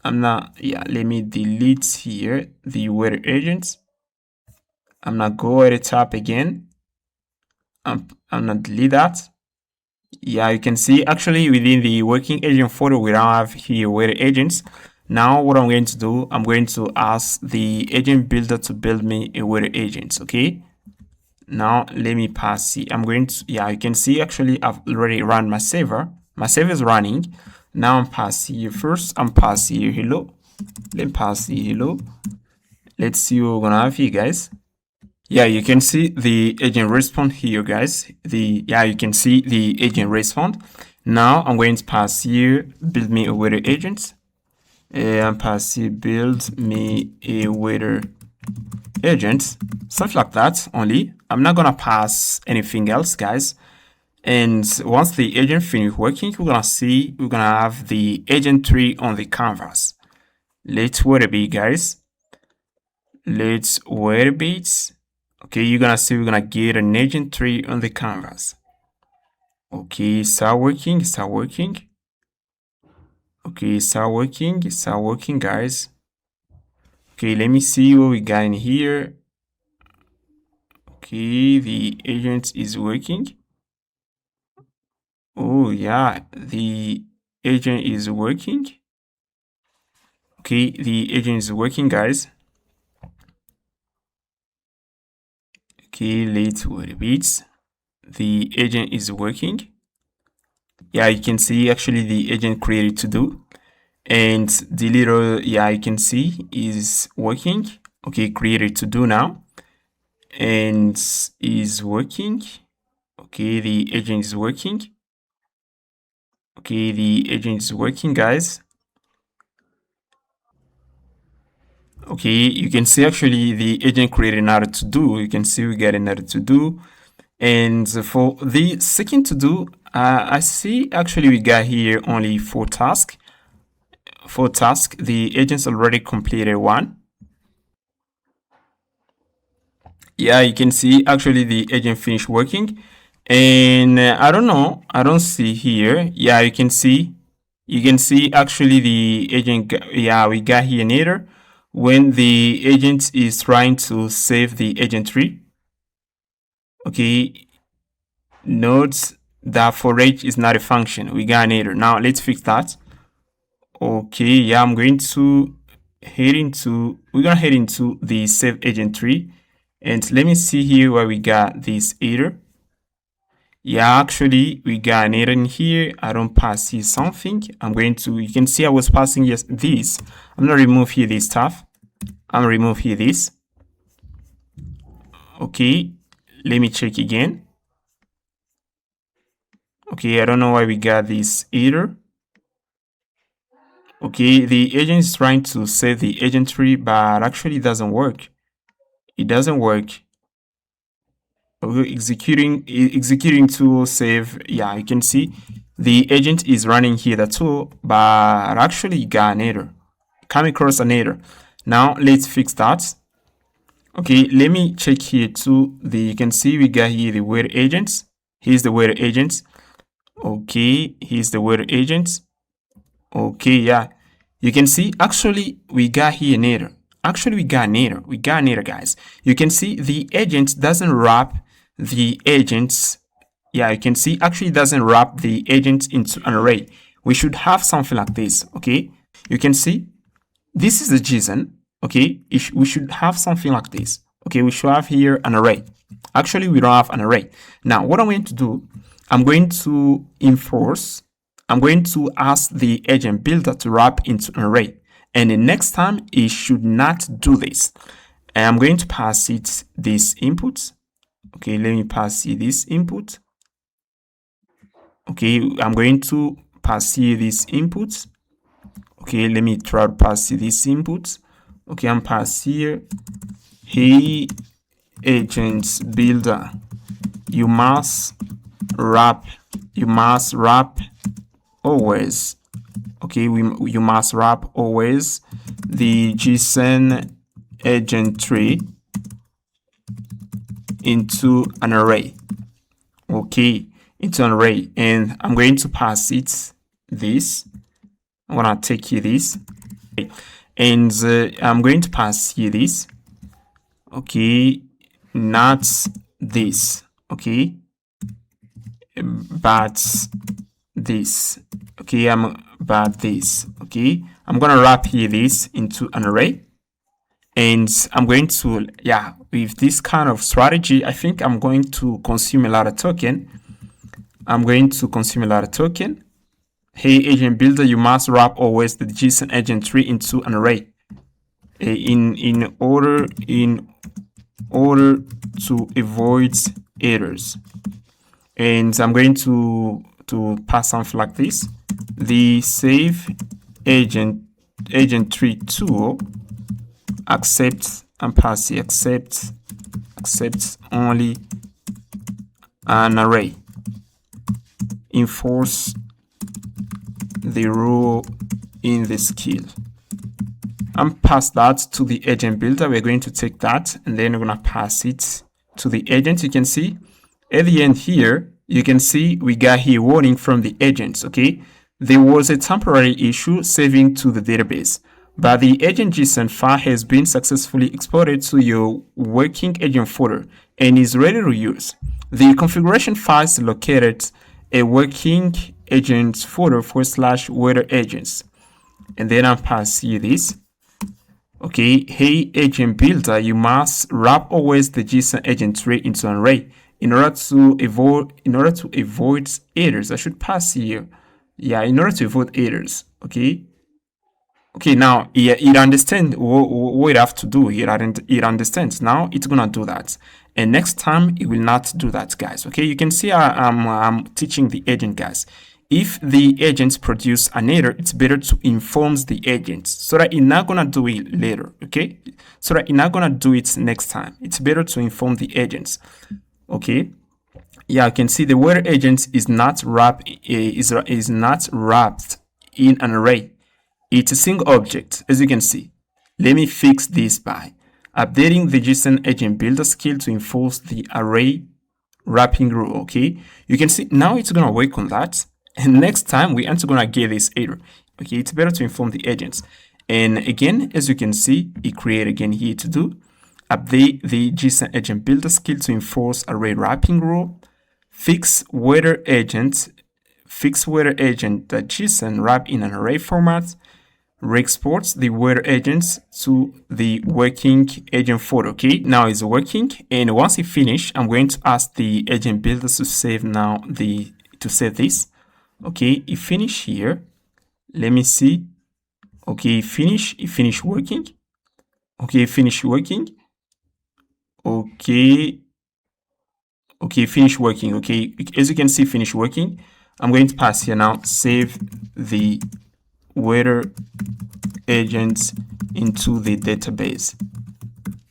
Let me delete here the waiter agents. I'm not go at the top again. I'm not delete that. Yeah, you can see actually within the working agent folder, we don't have here waiter agents. Now what I'm going to do, I'm going to ask the agent builder to build me a waiter agent. Okay, now let me pass here. I'm going to, yeah, you can see actually I've already run my server. My server is running. Now I'm passing here first. I'm passing here hello. Let me pass here hello. Let's see what we're gonna have here, guys. Yeah, you can see the agent respond here, guys. You can see the agent respond. Now I'm going to pass here build me a waiter agent. I'm pass here build me a waiter agent, something like that only. I'm not gonna pass anything else, guys. And once the agent finish working, we're gonna have the agent tree on the canvas. Let's wait a bit, guys. Let's wait a bit. Okay, you're gonna see we're gonna get an agent tree on the canvas. Okay, start working. Okay, start working, guys. Okay, let me see what we got in here. Okay, the agent is working. Oh yeah, the agent is working. Okay, the agent is working, guys. Okay, let's wait a bit. The agent is working. Yeah, you can see actually the agent created to do, and the little, yeah, you can see is working. Okay, created to do now, and is working. Okay, the agent is working. Okay, the agent is working, guys. Okay, you can see actually the agent created another to do. You can see we get another to do. And for the second to do, I see actually we got here only 4 tasks. 4 tasks. The agent's already completed 1. Yeah, you can see actually the agent finished working. And I don't know, I don't see here. Yeah, you can see actually the agent, yeah, we got here an error when the agent is trying to save the agent tree. Okay, note that for each is not a function. We got an error. Now let's fix that. Okay, yeah, we're gonna head into the save agent tree, and let me see here where we got this error. Yeah, actually we got an error in here. I don't pass here something. You can see I was passing yes this. I'm gonna remove here this stuff. I'm gonna remove here this. Okay, let me check again. Okay, I don't know why we got this error. Okay, the agent is trying to save the agent tree, but actually it doesn't work. It doesn't work. Okay, executing tool save. Yeah, you can see the agent is running here the tool, but actually got an error. Come across an error. Now let's fix that. Okay, let me check here too. You can see we got here the word agents. Here's the word agents. Okay, here's the word agents. Okay, yeah. You can see actually we got here an error. Actually we got an error. We got an error, guys. You can see the agent doesn't wrap the agents. Yeah, you can see actually it doesn't wrap the agents into an array. We should have something like this. Okay, you can see this is a JSON. Okay, we should have something like this. Okay, we should have here an array. Actually we don't have an array. Now what I'm going to do, I'm going to ask the agent builder to wrap into an array, and the next time it should not do this. And I'm going to pass it this input. Okay, let me pass here this input. Okay, I'm going to pass here this input. Okay, let me try to pass here this input. Okay, I'm pass here. Hey, agent builder, you must wrap always. Okay, you must wrap always the JSON agent tree into an array. Okay, into an array, and I'm going to pass it this. I'm gonna take here this, and I'm going to pass here this. Okay, not this. Okay, but this. Okay, okay, I'm gonna wrap here this into an array, and I'm going to, yeah, with this kind of strategy, I think I'm going to consume a lot of token. Hey, agent builder, you must wrap always the JSON agent tree into an array in order to avoid errors. And I'm going to pass something like this. The save agent tree tool accepts only an array. Enforce the rule in the skill. I'm pass that to the agent builder. We're going to take that and then we're gonna pass it to the agent. You can see at the end here, you can see we got here warning from the agents. Okay, there was a temporary issue saving to the database, but the agent JSON file has been successfully exported to your working agent folder and is ready to use. The configuration file is located a working agents folder /weather agents, and then I'll pass you this. Okay, hey agent builder, you must wrap always the JSON agent tree into an array in order to avoid errors. I should pass here. Yeah, in order to avoid errors. Okay. Okay, now it understands what it have to do. It understands. Now it's gonna do that, and next time it will not do that, guys. Okay, you can see I'm teaching the agent, guys. If the agents produce an error, it's better to inform the agent so that it's not gonna do it later. Okay, so that it's not gonna do it next time. It's better to inform the agents. Okay. Yeah, you can see the where agent is not wrapped in an array. It's a single object, as you can see. Let me fix this by updating the JSON agent builder skill to enforce the array wrapping rule. Okay, you can see now it's gonna work on that, and next time we aren't gonna get this error. Okay, it's better to inform the agents. And again, as you can see, it create again here to do update the JSON agent builder skill to enforce array wrapping rule. Fix whether agent JSON wrap in an array format. Re-exports the where agents to the working agent folder. Okay, now it's working, and once it finish, I'm going to ask the agent builder to save this. Okay, it finish here. Let me see. Okay, it finish working. Okay, finish working. Okay, finish working. Okay, as you can see, finish working. I'm going to pass here now, save the whether agents into the database.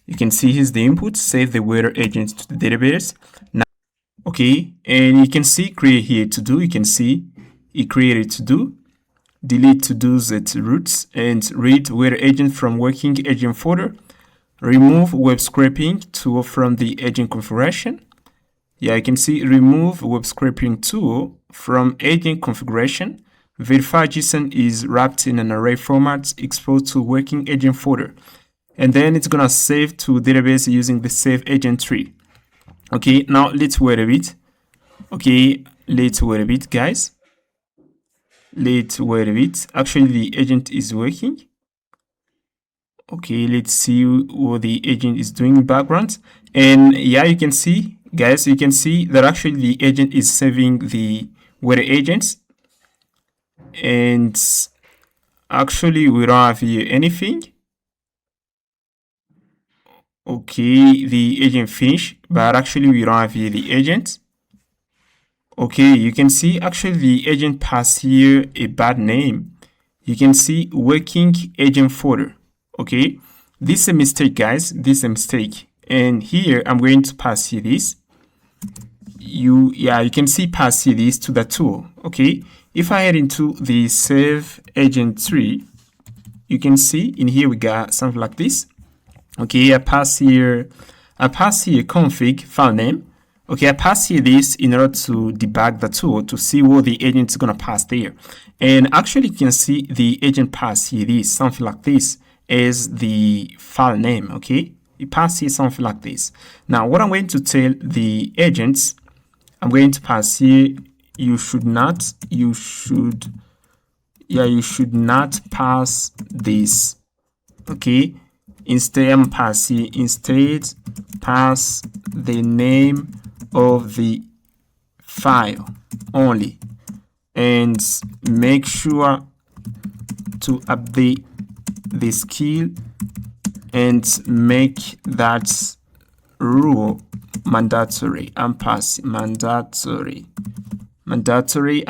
You can see here's the input, save the whether agents to the database. Now, okay, and you can see create here to do. You can see it created to do, delete to do's at roots, and read whether agent from working agent folder, remove web scraping tool from the agent configuration. Yeah, you can see remove web scraping tool from agent configuration. Verify JSON is wrapped in an array format exposed to working agent folder. And then it's gonna save to database using the save agent tree. Okay, now let's wait a bit. Okay, let's wait a bit, guys. Let's wait a bit. Actually, the agent is working. Okay, let's see what the agent is doing in background. And yeah, you can see, guys, you can see that actually the agent is saving the where agents. And actually we don't have here anything. Okay, the agent finished, but actually we don't have here the agent. Okay, you can see actually the agent passed here a bad name. You can see working agent folder. Okay, this is a mistake, guys. This is a mistake. And here I'm going to pass here this. You can see pass here this to the tool. Okay, if I head into the save agent tree, you can see in here we got something like this. Okay, I pass here config file name. Okay, I pass here this in order to debug the tool to see what the agent is gonna pass there. And actually you can see the agent pass here this something like this as the file name. Okay, it passes here something like this. Now what I'm going to tell the agents, I'm going to pass here you should not pass this. Okay, instead pass the name of the file only, and make sure to update the skill and make that rule mandatory. I'm passing mandatory. I'm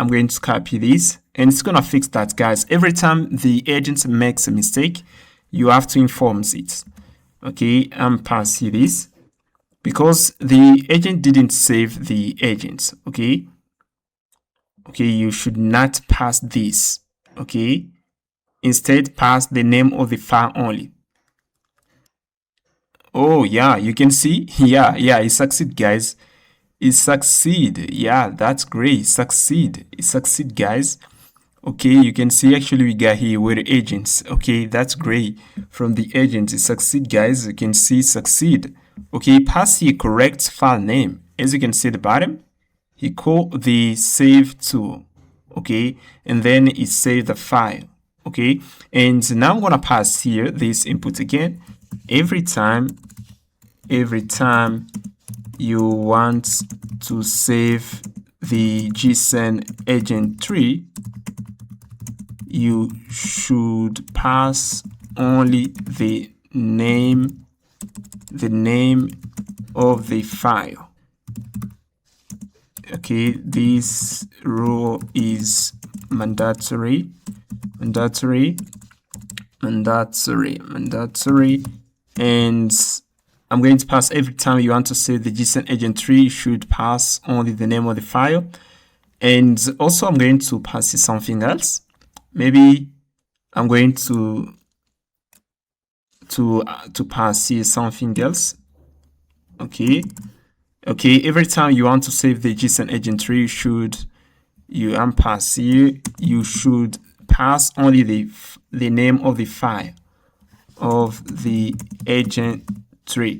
going to copy this, and it's gonna fix that, guys. Every time the agent makes a mistake, you have to inform it. Okay, I'm passing this because the agent didn't save the agent. Okay, you should not pass this. Okay, instead pass the name of the file only. Oh yeah, you can see. Yeah, it succeed, guys. It succeed. Yeah, that's great. It succeed, guys. Okay, you can see actually we got here with the agents. Okay, that's great. From the agent, it succeed, guys. You can see succeed. Okay, pass the correct file name. As you can see at the bottom, he called the save tool. Okay, and then it saved the file. Okay, and now I'm gonna pass here this input again. Every time you want to save the JSON agent tree, you should pass only the name of the file. Okay, this rule is mandatory, and I'm going to pass every time you want to save the JSON agent tree, you should pass only the name of the file. And also I'm going to pass something else. Maybe I'm going to pass here something else. Okay, every time you want to save the JSON agent tree, you should pass only the name of the file of the agent tree,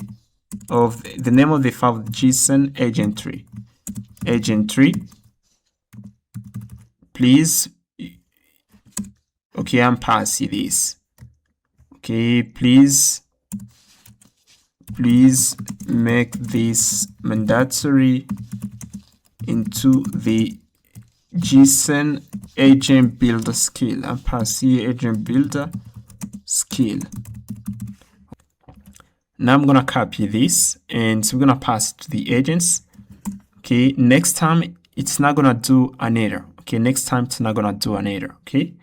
of the name of the file of JSON agent tree, please. Okay, I'm passing this. Okay, please make this mandatory into the JSON agent builder skill. I'm passing agent builder skill. Now I'm gonna copy this and we're gonna pass it to the agents. Okay, next time it's not gonna do an error. Okay, next time it's not gonna do an error. Okay.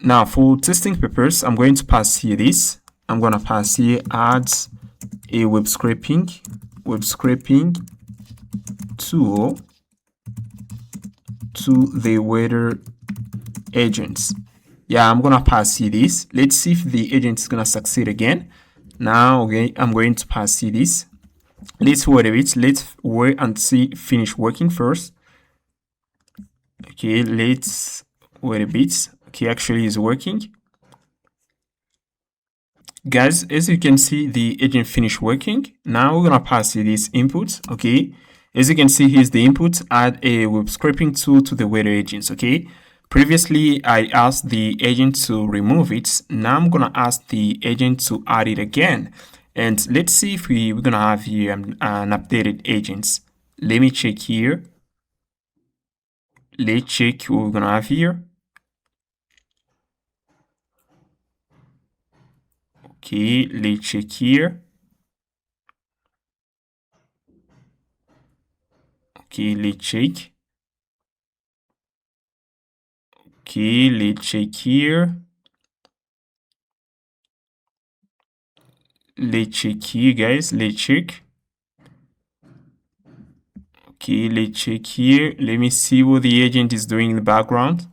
Now for testing purpose, I'm going to pass here this. I'm gonna pass here add a web scraping tool to the weather agents. Yeah, I'm gonna pass here this. Let's see if the agent is gonna succeed again. Now, okay, I'm going to pass here this. Let's wait a bit. Let's wait and see finish working first. Okay, let's wait a bit. Okay, actually is working. Guys, as you can see, the agent finished working. Now we're gonna pass this input. Okay, as you can see, here's the input. Add a web scraping tool to the weather agents. Okay, previously I asked the agent to remove it. Now I'm gonna ask the agent to add it again. And let's see if we're gonna have here an updated agents. Let me check here. Let's check what we're gonna have here. Okay, let's check here. Okay, let's check. Okay, let's check here. Let's check here, guys. Let's check. Okay, let's check here. Let me see what the agent is doing in the background.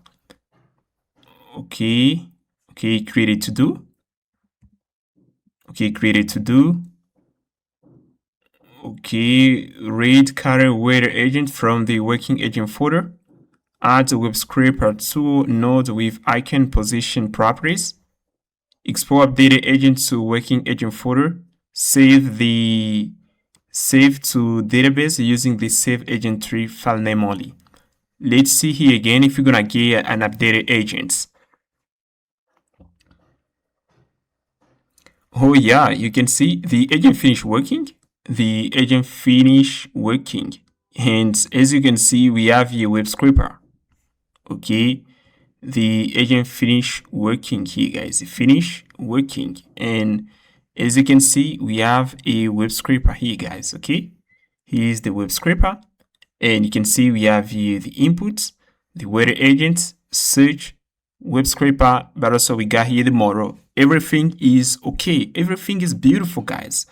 Okay, created to do. Okay, created to do. Okay, read current weather agent from the working agent folder. Add a web scraper tool node with icon position properties. Export updated agent to working agent folder. Save to database using the save agent tree file name only. Let's see here again if you're gonna get an updated agent. Oh yeah, you can see the agent finished working. And as you can see, we have a web scraper. Okay, the agent finished working here, guys. Finish working, and as you can see, we have a web scraper here, guys. Okay, here's the web scraper, and you can see we have here the inputs, the weather agent, search, web scraper, but also we got here the model. Everything is okay. Everything is beautiful, guys.